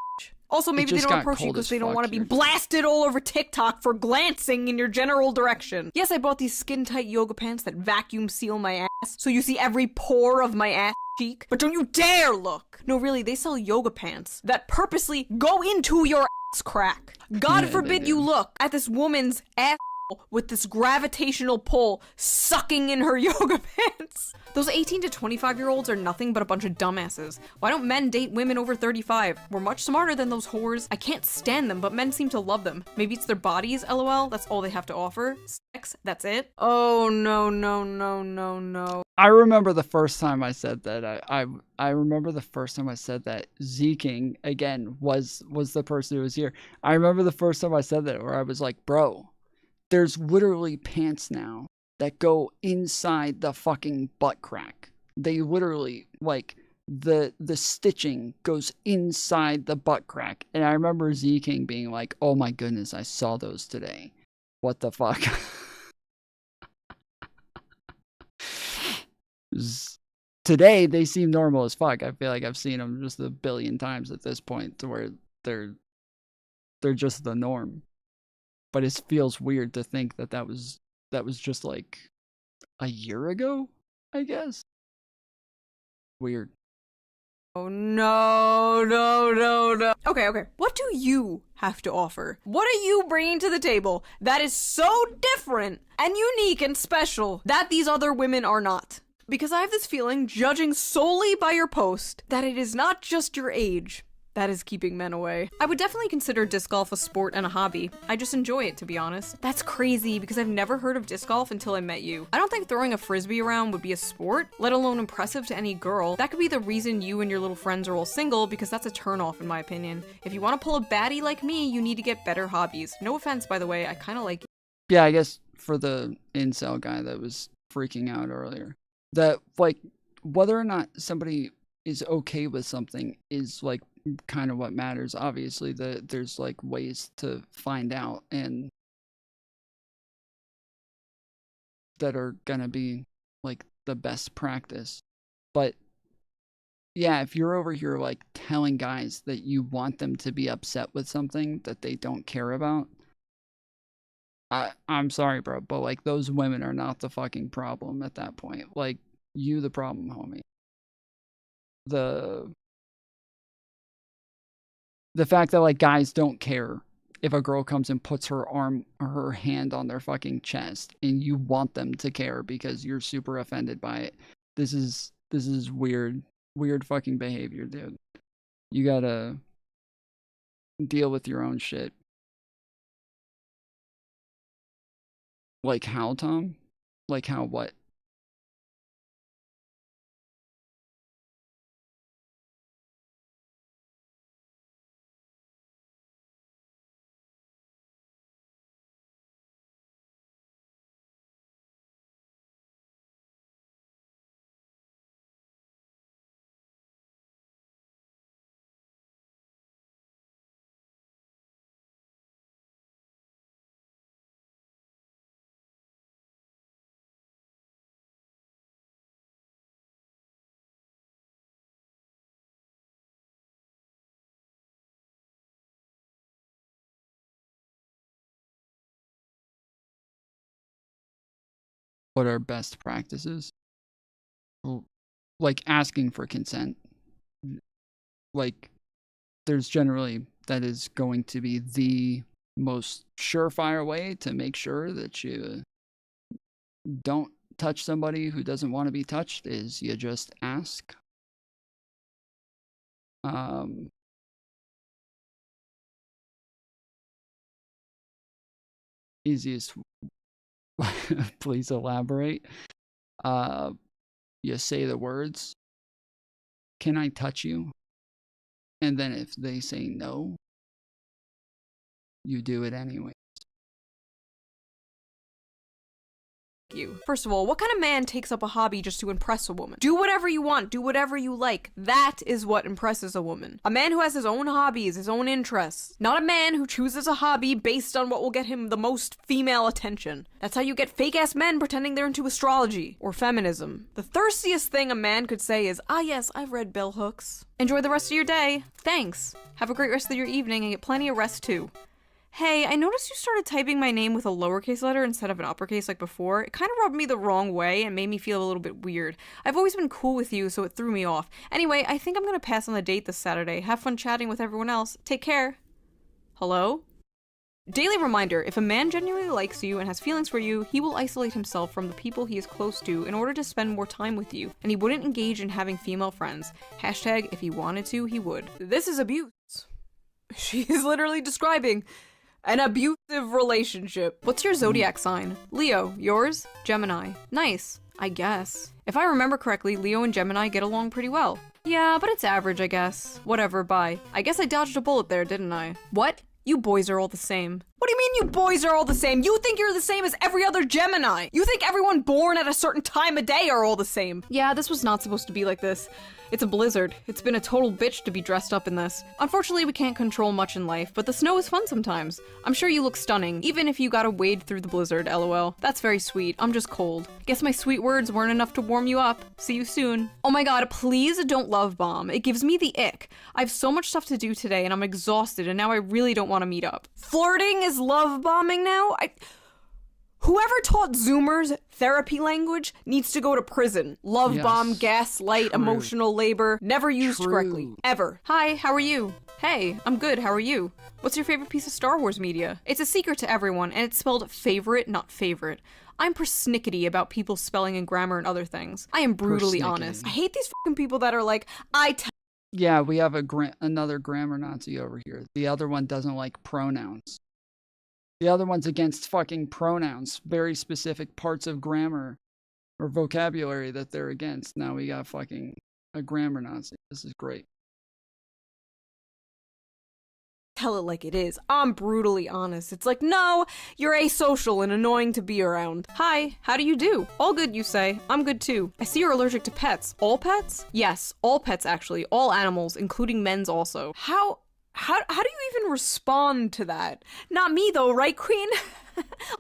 Also, maybe they don't approach you because they don't want to be blasted all over TikTok for glancing in your general direction. Yes, I bought these skin-tight yoga pants that vacuum seal my ass, so you see every pore of my ass cheek, but don't you dare look! No, really, they sell yoga pants that purposely go into your ass crack. God forbid you look at this woman's ass with this gravitational pull sucking in her yoga pants. Those 18 to 25-year-olds are nothing but a bunch of dumbasses. Why don't men date women over 35? We're much smarter than those whores. I can't stand them, but men seem to love them. Maybe it's their bodies, lol. That's all they have to offer. Sex, that's it. Oh, no. I remember the first time I said that. I remember the first time I said that Zeking, again, was the person who was here. I remember the first time I said that where I was like, bro, there's literally pants now that go inside the fucking butt crack. They literally, like, the stitching goes inside the butt crack. And I remember Z-King being like, oh my goodness, I saw those today. What the fuck? Today, they seem normal as fuck. I feel like I've seen them just a billion times at this point to where they're just the norm. But it feels weird to think that was just like a year ago, I guess. Weird. Oh, no. Okay. What do you have to offer? What are you bringing to the table that is so different and unique and special that these other women are not? Because I have this feeling, judging solely by your post, that it is not just your age that is keeping men away. I would definitely consider disc golf a sport and a hobby. I just enjoy it, to be honest. That's crazy, because I've never heard of disc golf until I met you. I don't think throwing a frisbee around would be a sport, let alone impressive to any girl. That could be the reason you and your little friends are all single, because that's a turnoff in my opinion. If you want to pull a baddie like me, you need to get better hobbies. No offense, by the way, I kind of like— Yeah, I guess for the incel guy that was freaking out earlier, that, like, whether or not somebody is okay with something is, like, kind of what matters. Obviously, there's like ways to find out and that are gonna be like the best practice. But yeah, if you're over here like telling guys that you want them to be upset with something that they don't care about, I'm sorry, bro, but like those women are not the fucking problem at that point. Like, you the problem, homie. The fact that like guys don't care if a girl comes and puts her arm or her hand on their fucking chest and you want them to care because you're super offended by it. This is weird fucking behavior, dude. You gotta deal with your own shit. Like how, Tom? Like how what? what are best practices. Like asking for consent. Like, there's generally, that is going to be the most surefire way to make sure that you don't touch somebody who doesn't want to be touched, is you just ask. Easiest, please elaborate. You say the words, "Can I touch you?" And then if they say no, you do it anyway. You. First of all, what kind of man takes up a hobby just to impress a woman? Do whatever you want, do whatever you like. That is what impresses a woman. A man who has his own hobbies, his own interests. Not a man who chooses a hobby based on what will get him the most female attention. That's how you get fake-ass men pretending they're into astrology or feminism. The thirstiest thing a man could say is, "Ah yes, I've read bell hooks." Enjoy the rest of your day. Thanks. Have a great rest of your evening and get plenty of rest too. Hey, I noticed you started typing my name with a lowercase letter instead of an uppercase like before. It kind of rubbed me the wrong way and made me feel a little bit weird. I've always been cool with you, so it threw me off. Anyway, I think I'm gonna pass on the date this Saturday. Have fun chatting with everyone else. Take care. Hello? Daily reminder, if a man genuinely likes you and has feelings for you, he will isolate himself from the people he is close to in order to spend more time with you, and he wouldn't engage in having female friends. Hashtag, if he wanted to, he would. This is abuse. She is literally describing an abusive relationship. What's your zodiac sign? Leo. Yours? Gemini. Nice. I guess. If I remember correctly, Leo and Gemini get along pretty well. Yeah, but it's average, I guess. Whatever, bye. I guess I dodged a bullet there, didn't I? What? You boys are all the same. What do you mean you boys are all the same? You think you're the same as every other Gemini. You think everyone born at a certain time of day are all the same. Yeah, this was not supposed to be like this. It's a blizzard. It's been a total bitch to be dressed up in this. Unfortunately, we can't control much in life, but the snow is fun sometimes. I'm sure you look stunning, even if you gotta wade through the blizzard, lol. That's very sweet. I'm just cold. Guess my sweet words weren't enough to warm you up. See you soon. Oh my god, please don't love bomb. It gives me the ick. I have so much stuff to do today and I'm exhausted and now I really don't want to meet up. Flirting is love bombing now? Whoever taught Zoomers therapy language needs to go to prison. Love bomb, gaslight, emotional labor, never used correctly. Ever. Hi, how are you? Hey, I'm good, how are you? What's your favorite piece of Star Wars media? It's a secret to everyone, and it's spelled favorite, not favorite. I'm persnickety about people's spelling and grammar and other things. I am brutally honest. I hate these fucking people that are like, yeah, we have another grammar Nazi over here. The other one doesn't like pronouns. The other one's against fucking pronouns. Very specific parts of grammar or vocabulary that they're against. Now we got fucking a grammar Nazi. This is great. Tell it like it is. I'm brutally honest. It's like, no, you're asocial and annoying to be around. Hi, how do you do? All good, you say. I'm good too. I see you're allergic to pets. All pets? Yes, all pets actually. All animals, including men's also. How do you even respond to that? Not me though, right, queen?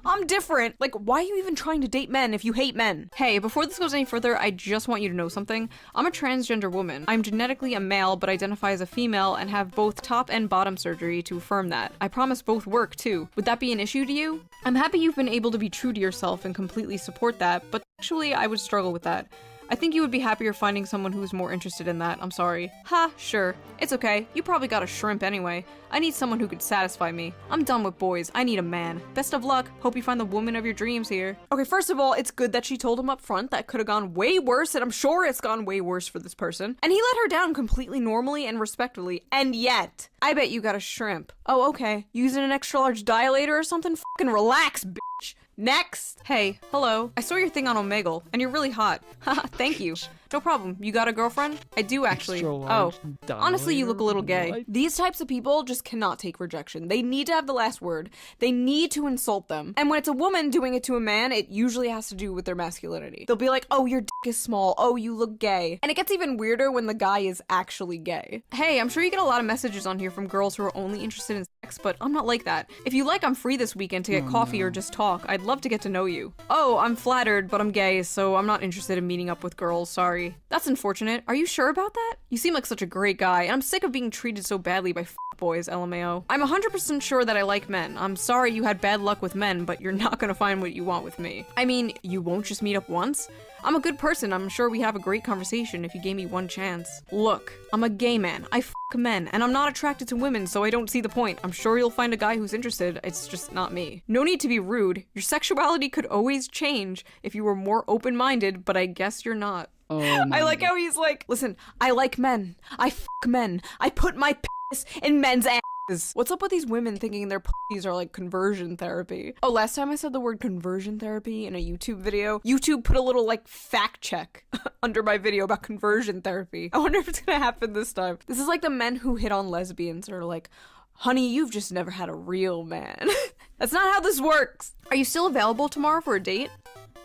I'm different. Like, why are you even trying to date men if you hate men? Hey, before this goes any further, I just want you to know something. I'm a transgender woman. I'm genetically a male, but identify as a female and have both top and bottom surgery to affirm that. I promise both work, too. Would that be an issue to you? I'm happy you've been able to be true to yourself and completely support that, but actually, I would struggle with that. I think you would be happier finding someone who's more interested in that. I'm sorry. Ha, sure. It's okay. You probably got a shrimp anyway. I need someone who could satisfy me. I'm done with boys. I need a man. Best of luck. Hope you find the woman of your dreams here. Okay, first of all, it's good that she told him up front. That could have gone way worse, and I'm sure it's gone way worse for this person. And he let her down completely normally and respectfully. And yet, I bet you got a shrimp. Oh, okay. Using an extra large dilator or something? Fucking relax, bitch. Next! Hey, hello. I saw your thing on Omegle, and you're really hot. Haha, thank you. No problem. You got a girlfriend? I do actually. Oh, honestly, you look a little gay. What? These types of people just cannot take rejection. They need to have the last word. They need to insult them. And when it's a woman doing it to a man, it usually has to do with their masculinity. They'll be like, oh, your dick is small. Oh, you look gay. And it gets even weirder when the guy is actually gay. Hey, I'm sure you get a lot of messages on here from girls who are only interested in sex, but I'm not like that. If you like, I'm free this weekend to get coffee or just talk. I'd love to get to know you. Oh, I'm flattered, but I'm gay, so I'm not interested in meeting up with girls. Sorry. That's unfortunate. Are you sure about that? You seem like such a great guy, and I'm sick of being treated so badly by fuckboys, LMAO. I'm 100% sure that I like men. I'm sorry you had bad luck with men, but you're not gonna find what you want with me. I mean, you won't just meet up once? I'm a good person. I'm sure we'd have a great conversation if you gave me one chance. Look, I'm a gay man. I fuck men, and I'm not attracted to women, so I don't see the point. I'm sure you'll find a guy who's interested. It's just not me. No need to be rude. Your sexuality could always change if you were more open-minded, but I guess you're not. Oh I like how he's like, listen, I like men. I fuck men. I put my piss in men's asses. What's up with these women thinking their pussies are like conversion therapy? Oh, last time I said the word conversion therapy in a YouTube video, YouTube put a little like fact check under my video about conversion therapy. I wonder if it's gonna happen this time. This is like the men who hit on lesbians are like, honey, you've just never had a real man. That's not how this works. Are you still available tomorrow for a date?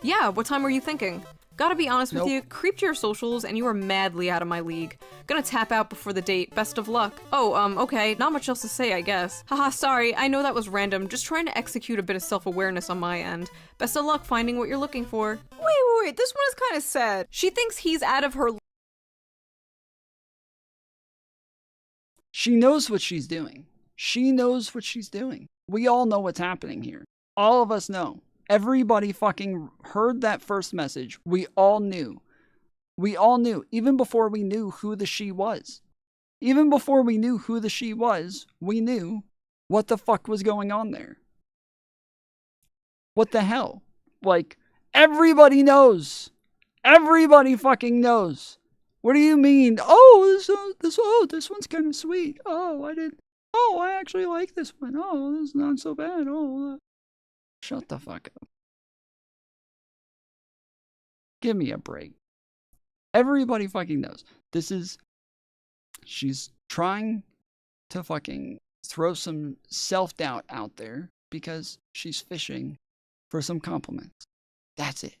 Yeah, what time were you thinking? Gotta be honest with you, creeped your socials and you are madly out of my league. Gonna tap out before the date, best of luck. Oh, okay, not much else to say, I guess. Haha, sorry, I know that was random, just trying to execute a bit of self-awareness on my end. Best of luck finding what you're looking for. Wait, this one is kinda sad. She thinks he's out of her. She knows what she's doing. She knows what she's doing. We all know what's happening here. All of us know. Everybody fucking heard that first message. We all knew. We all knew. Even before we knew who the she was. Even before we knew who the she was, we knew what the fuck was going on there. What the hell? Like, everybody knows. Everybody fucking knows. What do you mean? Oh, this one's kind of sweet. I actually like this one. Oh, this is not so bad. Shut the fuck up. Give me a break. Everybody fucking knows. She's trying to fucking throw some self-doubt out there because she's fishing for some compliments. That's it.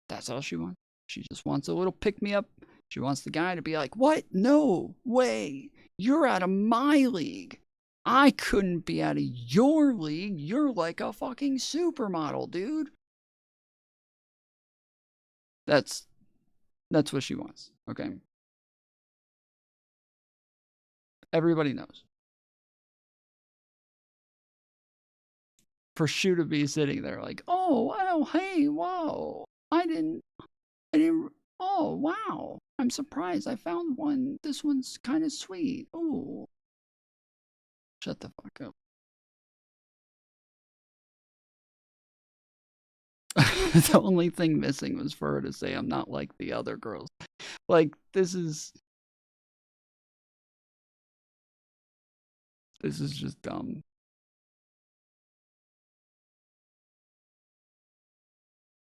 That's all she wants. She just wants a little pick-me-up. She wants the guy to be like, what? No way. You're out of my league. I couldn't be out of your league. You're like a fucking supermodel, dude. That's what she wants, okay? Everybody knows. For Shoe to be sitting there like, oh, wow, hey, wow. I didn't, oh, wow. I'm surprised I found one. This one's kind of sweet. Oh. Shut the fuck up. The only thing missing was for her to say, I'm not like the other girls. Like, this is just dumb.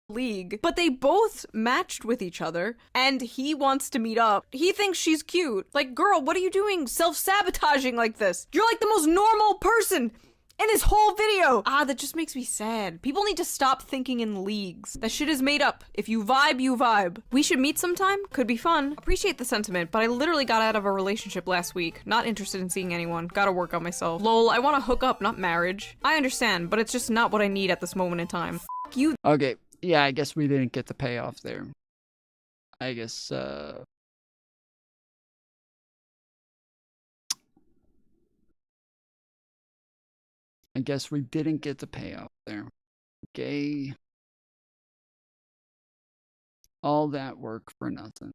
League, but they both matched with each other and he wants to meet up. He thinks she's cute. Like, girl, what are you doing self-sabotaging like this? You're like the most normal person in this whole video. That just makes me sad. People need to stop thinking in leagues. That shit is made up. If you vibe, you vibe. We should meet sometime. Could be fun. Appreciate the sentiment, but I literally got out of a relationship last week. Not interested in seeing anyone. Gotta work on myself. Lol, I want to hook up, not marriage. I understand, but it's just not what I need at this moment in time. F you. Okay. Yeah, I guess we didn't get the payoff there. I guess, we didn't get the payoff there. Gay. All that work for nothing.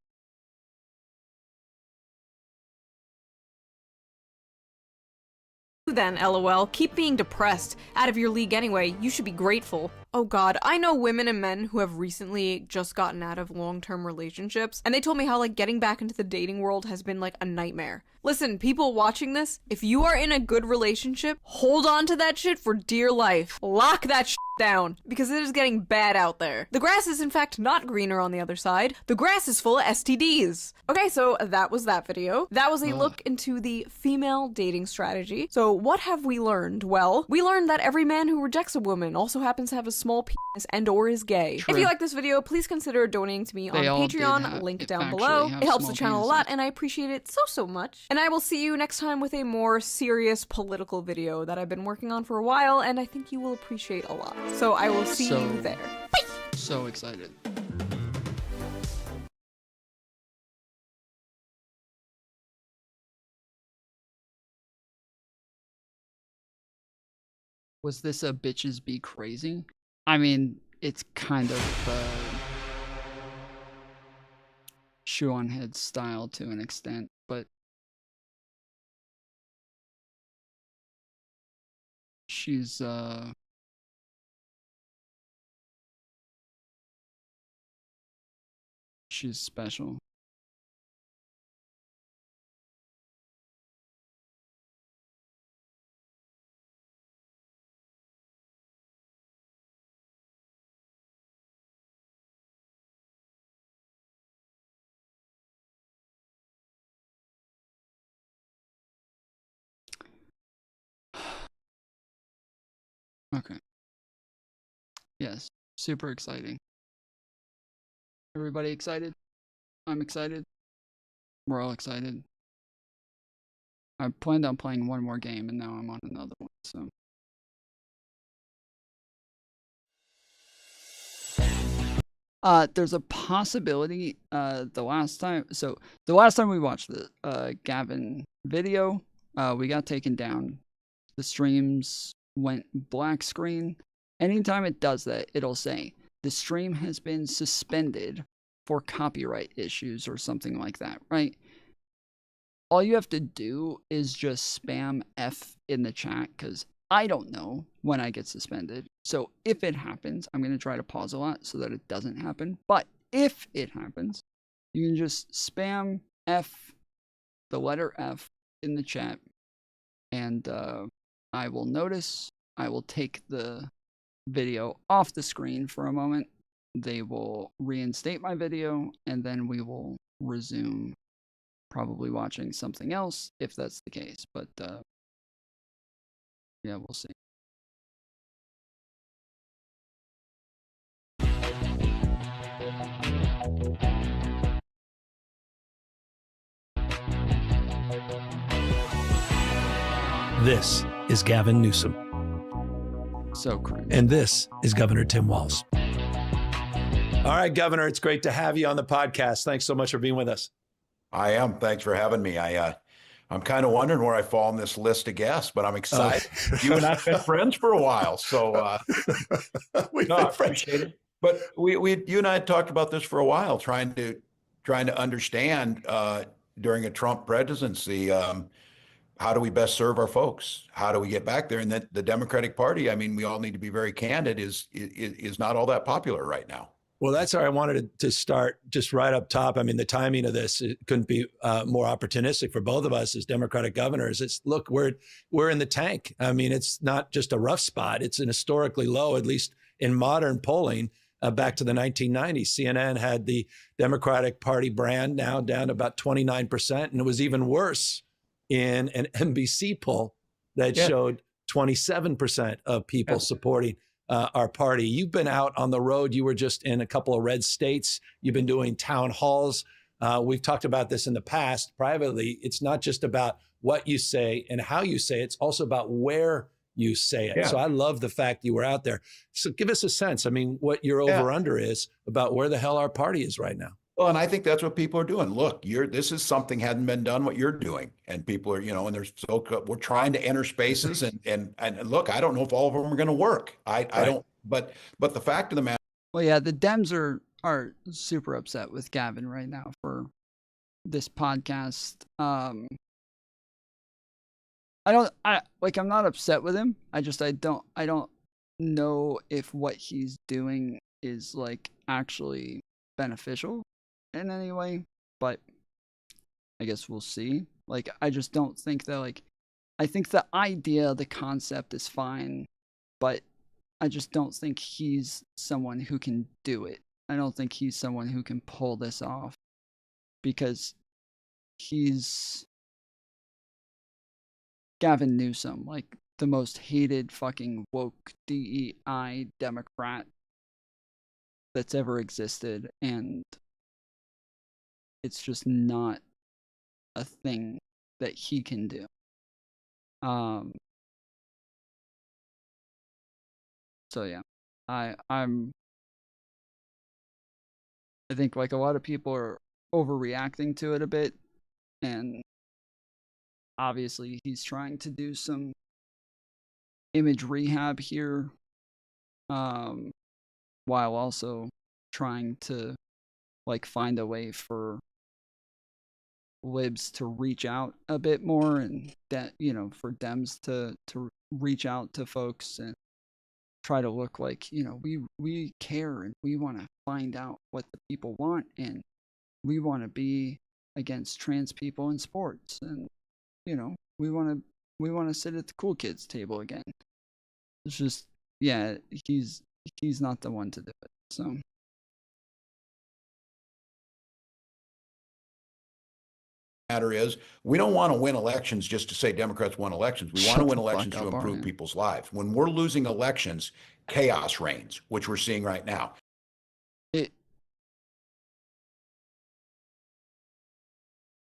Then, LOL. Keep being depressed. Out of your league anyway. You should be grateful. Oh god, I know women and men who have recently just gotten out of long-term relationships, and they told me how, like, getting back into the dating world has been, like, a nightmare. Listen, people watching this, if you are in a good relationship, hold on to that shit for dear life. Lock that shit down, because it is getting bad out there. The grass is in fact not greener on the other side. The grass is full of STDs. Okay, so that was that video. That was a look into the female dating strategy. So what have we learned? Well, we learned that every man who rejects a woman also happens to have a small penis and or is gay. True. If you like this video, please consider donating to me on Patreon, link down below. It helps the channel a lot and I appreciate it so much. And I will see you next time with a more serious political video that I've been working on for a while and I think you will appreciate a lot. So I will see you there. Bye! So excited. was this a bitches be crazy? I mean, it's kind of Shoe0nHead style to an extent, but she's special. Okay. Yes, super exciting. Everybody excited? I'm excited. We're all excited. I planned on playing one more game and now I'm on another one, so. There's a possibility, the last time we watched the Gavin video, we got taken down. The streams went black screen. Anytime it does that, it'll say, the stream has been suspended for copyright issues or something like that, right? All you have to do is just spam F in the chat, because I don't know when I get suspended. So if it happens, I'm going to try to pause a lot so that it doesn't happen. But if it happens, you can just spam F, the letter F, in the chat, and I will notice. I will take the video off the screen for a moment. They will reinstate my video, and then we will resume probably watching something else if that's the case. But yeah, we'll see. This is Gavin Newsom. So crazy. And this is Governor Tim Walz. All right, Governor, it's great to have you on the podcast. Thanks so much for being with us. I am. Thanks for having me. I'm kind of wondering where I fall on this list of guests, but I'm excited. You and I've been friends for a while, so I appreciate it. But you and I had talked about this for a while, trying to understand during a Trump presidency, how do we best serve our folks? How do we get back there? And that the Democratic Party, I mean, we all need to be very candid, is not all that popular right now. Well, that's where I wanted to start, just right up top. I mean, the timing of this, it couldn't be more opportunistic for both of us as Democratic governors. It's, look, we're in the tank. I mean, it's not just a rough spot. It's an historically low, at least in modern polling, back to the 1990s. CNN had the Democratic Party brand now down to about 29%. And it was even worse in an NBC poll that showed 27% of people supporting our party. You've been out on the road. You were just in a couple of red states. You've been doing town halls. We've talked about this in the past privately. It's not just about what you say and how you say it. It's also about where you say it. Yeah. So I love the fact you were out there. So give us a sense, I mean, what your over-under is about where the hell our party is right now. Well, and I think that's what people are doing. Look, this is something hadn't been done what you're doing, and people are, and we're trying to enter spaces, and look, I don't know if all of them are going to work. I don't, but the fact of the matter. Well, yeah, the Dems are super upset with Gavin right now for this podcast. I'm not upset with him. I don't know if what he's doing is like actually beneficial in any way, but I guess we'll see. Like, I just don't think that, I think the idea, the concept is fine, but I just don't think he's someone who can do it. I don't think he's someone who can pull this off, because he's Gavin Newsom, like the most hated fucking woke DEI Democrat that's ever existed, and it's just not a thing that he can do. So yeah, I think like a lot of people are overreacting to it a bit, and obviously he's trying to do some image rehab here, while also trying to like find a way for libs to reach out a bit more, and that, you know, for Dems to reach out to folks and try to look like, you know, we care and we want to find out what the people want, and we want to be against trans people in sports, and, you know, we want to sit at the cool kids table again. It's just, yeah, he's not the one to do it. So matter is, we don't want to win elections just to say Democrats won elections. We want to win elections to improve people's lives. When we're losing elections, chaos reigns, which we're seeing right now.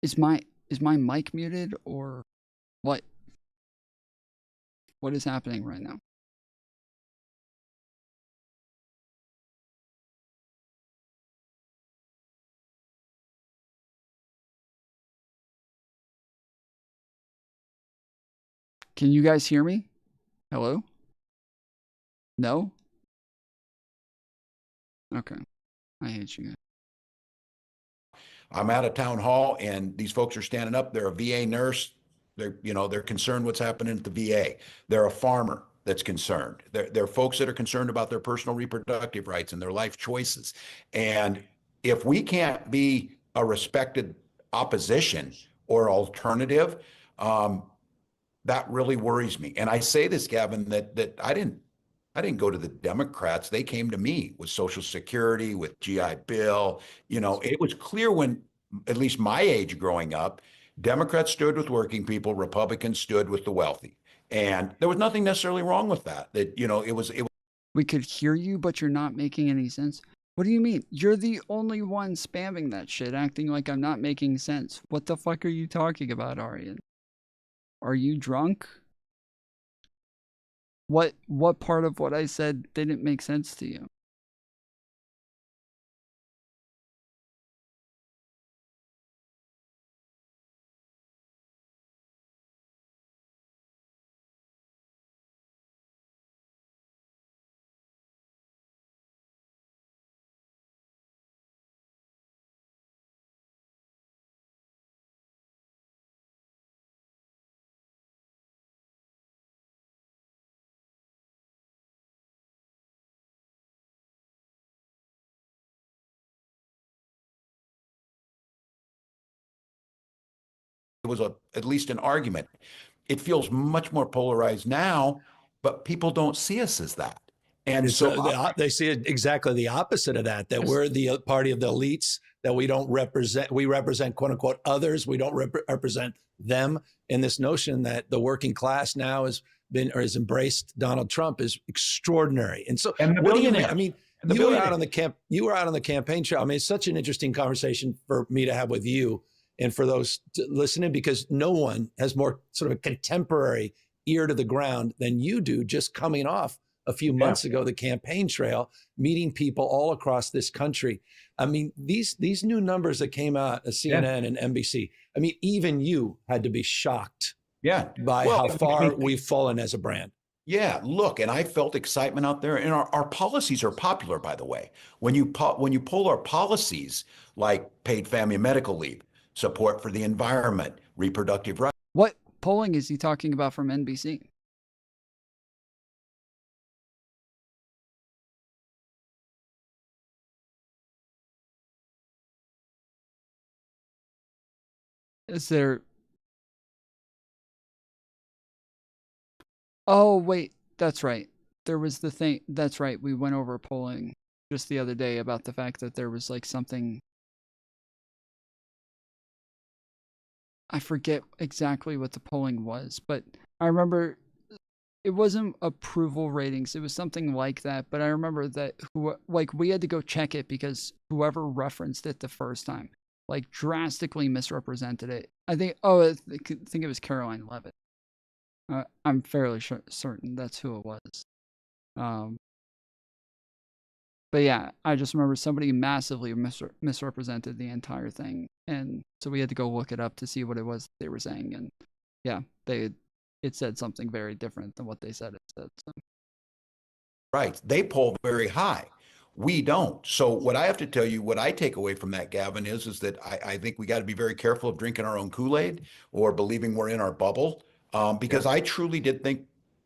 Is my mic muted or what? What is happening right now? Can you guys hear me? Hello? No? Okay. I hate you guys. I'm at a town hall and these folks are standing up. They're a VA nurse. They're concerned what's happening at the VA. They're a farmer that's concerned. They're folks that are concerned about their personal reproductive rights and their life choices. And if we can't be a respected opposition or alternative, that really worries me. And I say this, Gavin, that I didn't go to the Democrats. They came to me with Social Security, with GI Bill. You know, it was clear when, at least my age growing up, Democrats stood with working people, Republicans stood with the wealthy. And there was nothing necessarily wrong with that. We could hear you, but you're not making any sense. What do you mean? You're the only one spamming that shit, acting like I'm not making sense. What the fuck are you talking about, Aryan? Are you drunk? What part of what I said didn't make sense to you? It was at least an argument. It feels much more polarized now, but people don't see us as that. And so they see it exactly the opposite of that, that we're the party of the elites, that we don't represent, we represent quote unquote others. We don't represent them. And this notion that the working class now has embraced Donald Trump is extraordinary. And so, and the billionaires. I mean, you were out on the campaign trail. I mean, it's such an interesting conversation for me to have with you and for those listening, because no one has more sort of a contemporary ear to the ground than you do, just coming off a few months ago, the campaign trail, meeting people all across this country. I mean, these new numbers that came out of CNN and NBC, I mean, even you had to be shocked by how far we've fallen as a brand. Yeah, look, and I felt excitement out there, and our policies are popular, by the way. When you pull our policies like paid family medical leave, support for the environment, reproductive rights. What polling is he talking about from NBC? Is there... Oh, wait, that's right. There was the thing, that's right, we went over polling just the other day about the fact that there was like something... I forget exactly what the polling was, but I remember it wasn't approval ratings. It was something like that, but I remember that we had to go check it because whoever referenced it the first time, like drastically misrepresented it. I think it was Caroline Levitt. I'm fairly certain that's who it was. But yeah, I just remember somebody massively misrepresented the entire thing. And so we had to go look it up to see what it was they were saying. And yeah, it it said something very different than what they said it said. So. Right. They poll very high. We don't. So what I have to tell you, what I take away from that, Gavin, is that I think we got to be very careful of drinking our own Kool-Aid or believing we're in our bubble, because I truly did think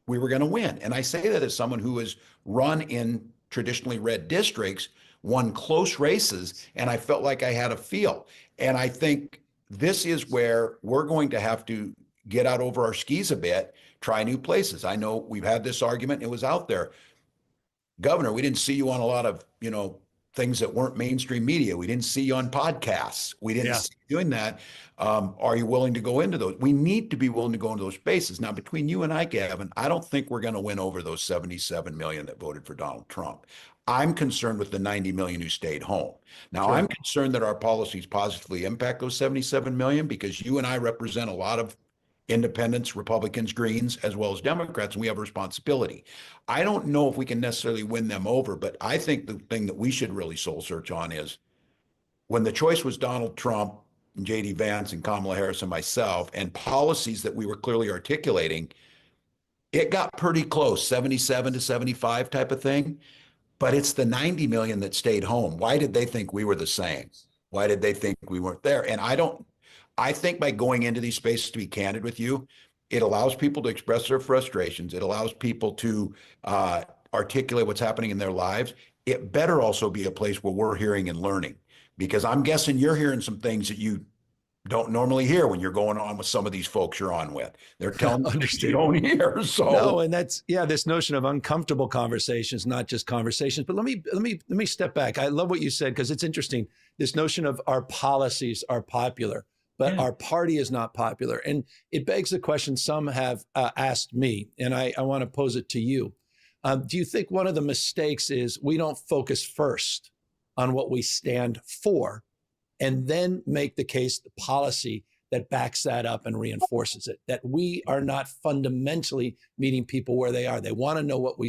we were going to win. And I say that as someone who has run in traditionally red districts, won close races, and I felt like I had a feel. And I think this is where we're going to have to get out over our skis a bit, try new places. I know we've had this argument. It was out there. Governor, we didn't see you on a lot of, things that weren't mainstream media. We didn't see you on podcasts. We didn't see you doing that. Are you willing to go into those? We need to be willing to go into those spaces. Now, between you and I, Gavin, I don't think we're going to win over those 77 million that voted for Donald Trump. I'm concerned with the 90 million who stayed home. Now, sure. I'm concerned that our policies positively impact those 77 million because you and I represent a lot of independents, Republicans, Greens, as well as Democrats, and we have a responsibility. I don't know if we can necessarily win them over, but I think the thing that we should really soul search on is when the choice was Donald Trump and J.D. Vance and Kamala Harris and myself and policies that we were clearly articulating, it got pretty close, 77 to 75 type of thing, but it's the 90 million that stayed home. Why did they think we were the same? Why did they think we weren't there? And I think by going into these spaces, to be candid with you, it allows people to express their frustrations. It allows people to articulate what's happening in their lives. It better also be a place where we're hearing and learning, because I'm guessing you're hearing some things that you don't normally hear when you're going on with some of these folks you're on with. They're telling you you don't hear. So no, and that's this notion of uncomfortable conversations, not just conversations. But let me step back. I love what you said because it's interesting. This notion of our policies are popular, but our party is not popular. And it begs the question some have asked me, and I want to pose it to you. Do you think one of the mistakes is we don't focus first on what we stand for and then make the case, the policy that backs that up and reinforces it, that we are not fundamentally meeting people where they are. They want to know what we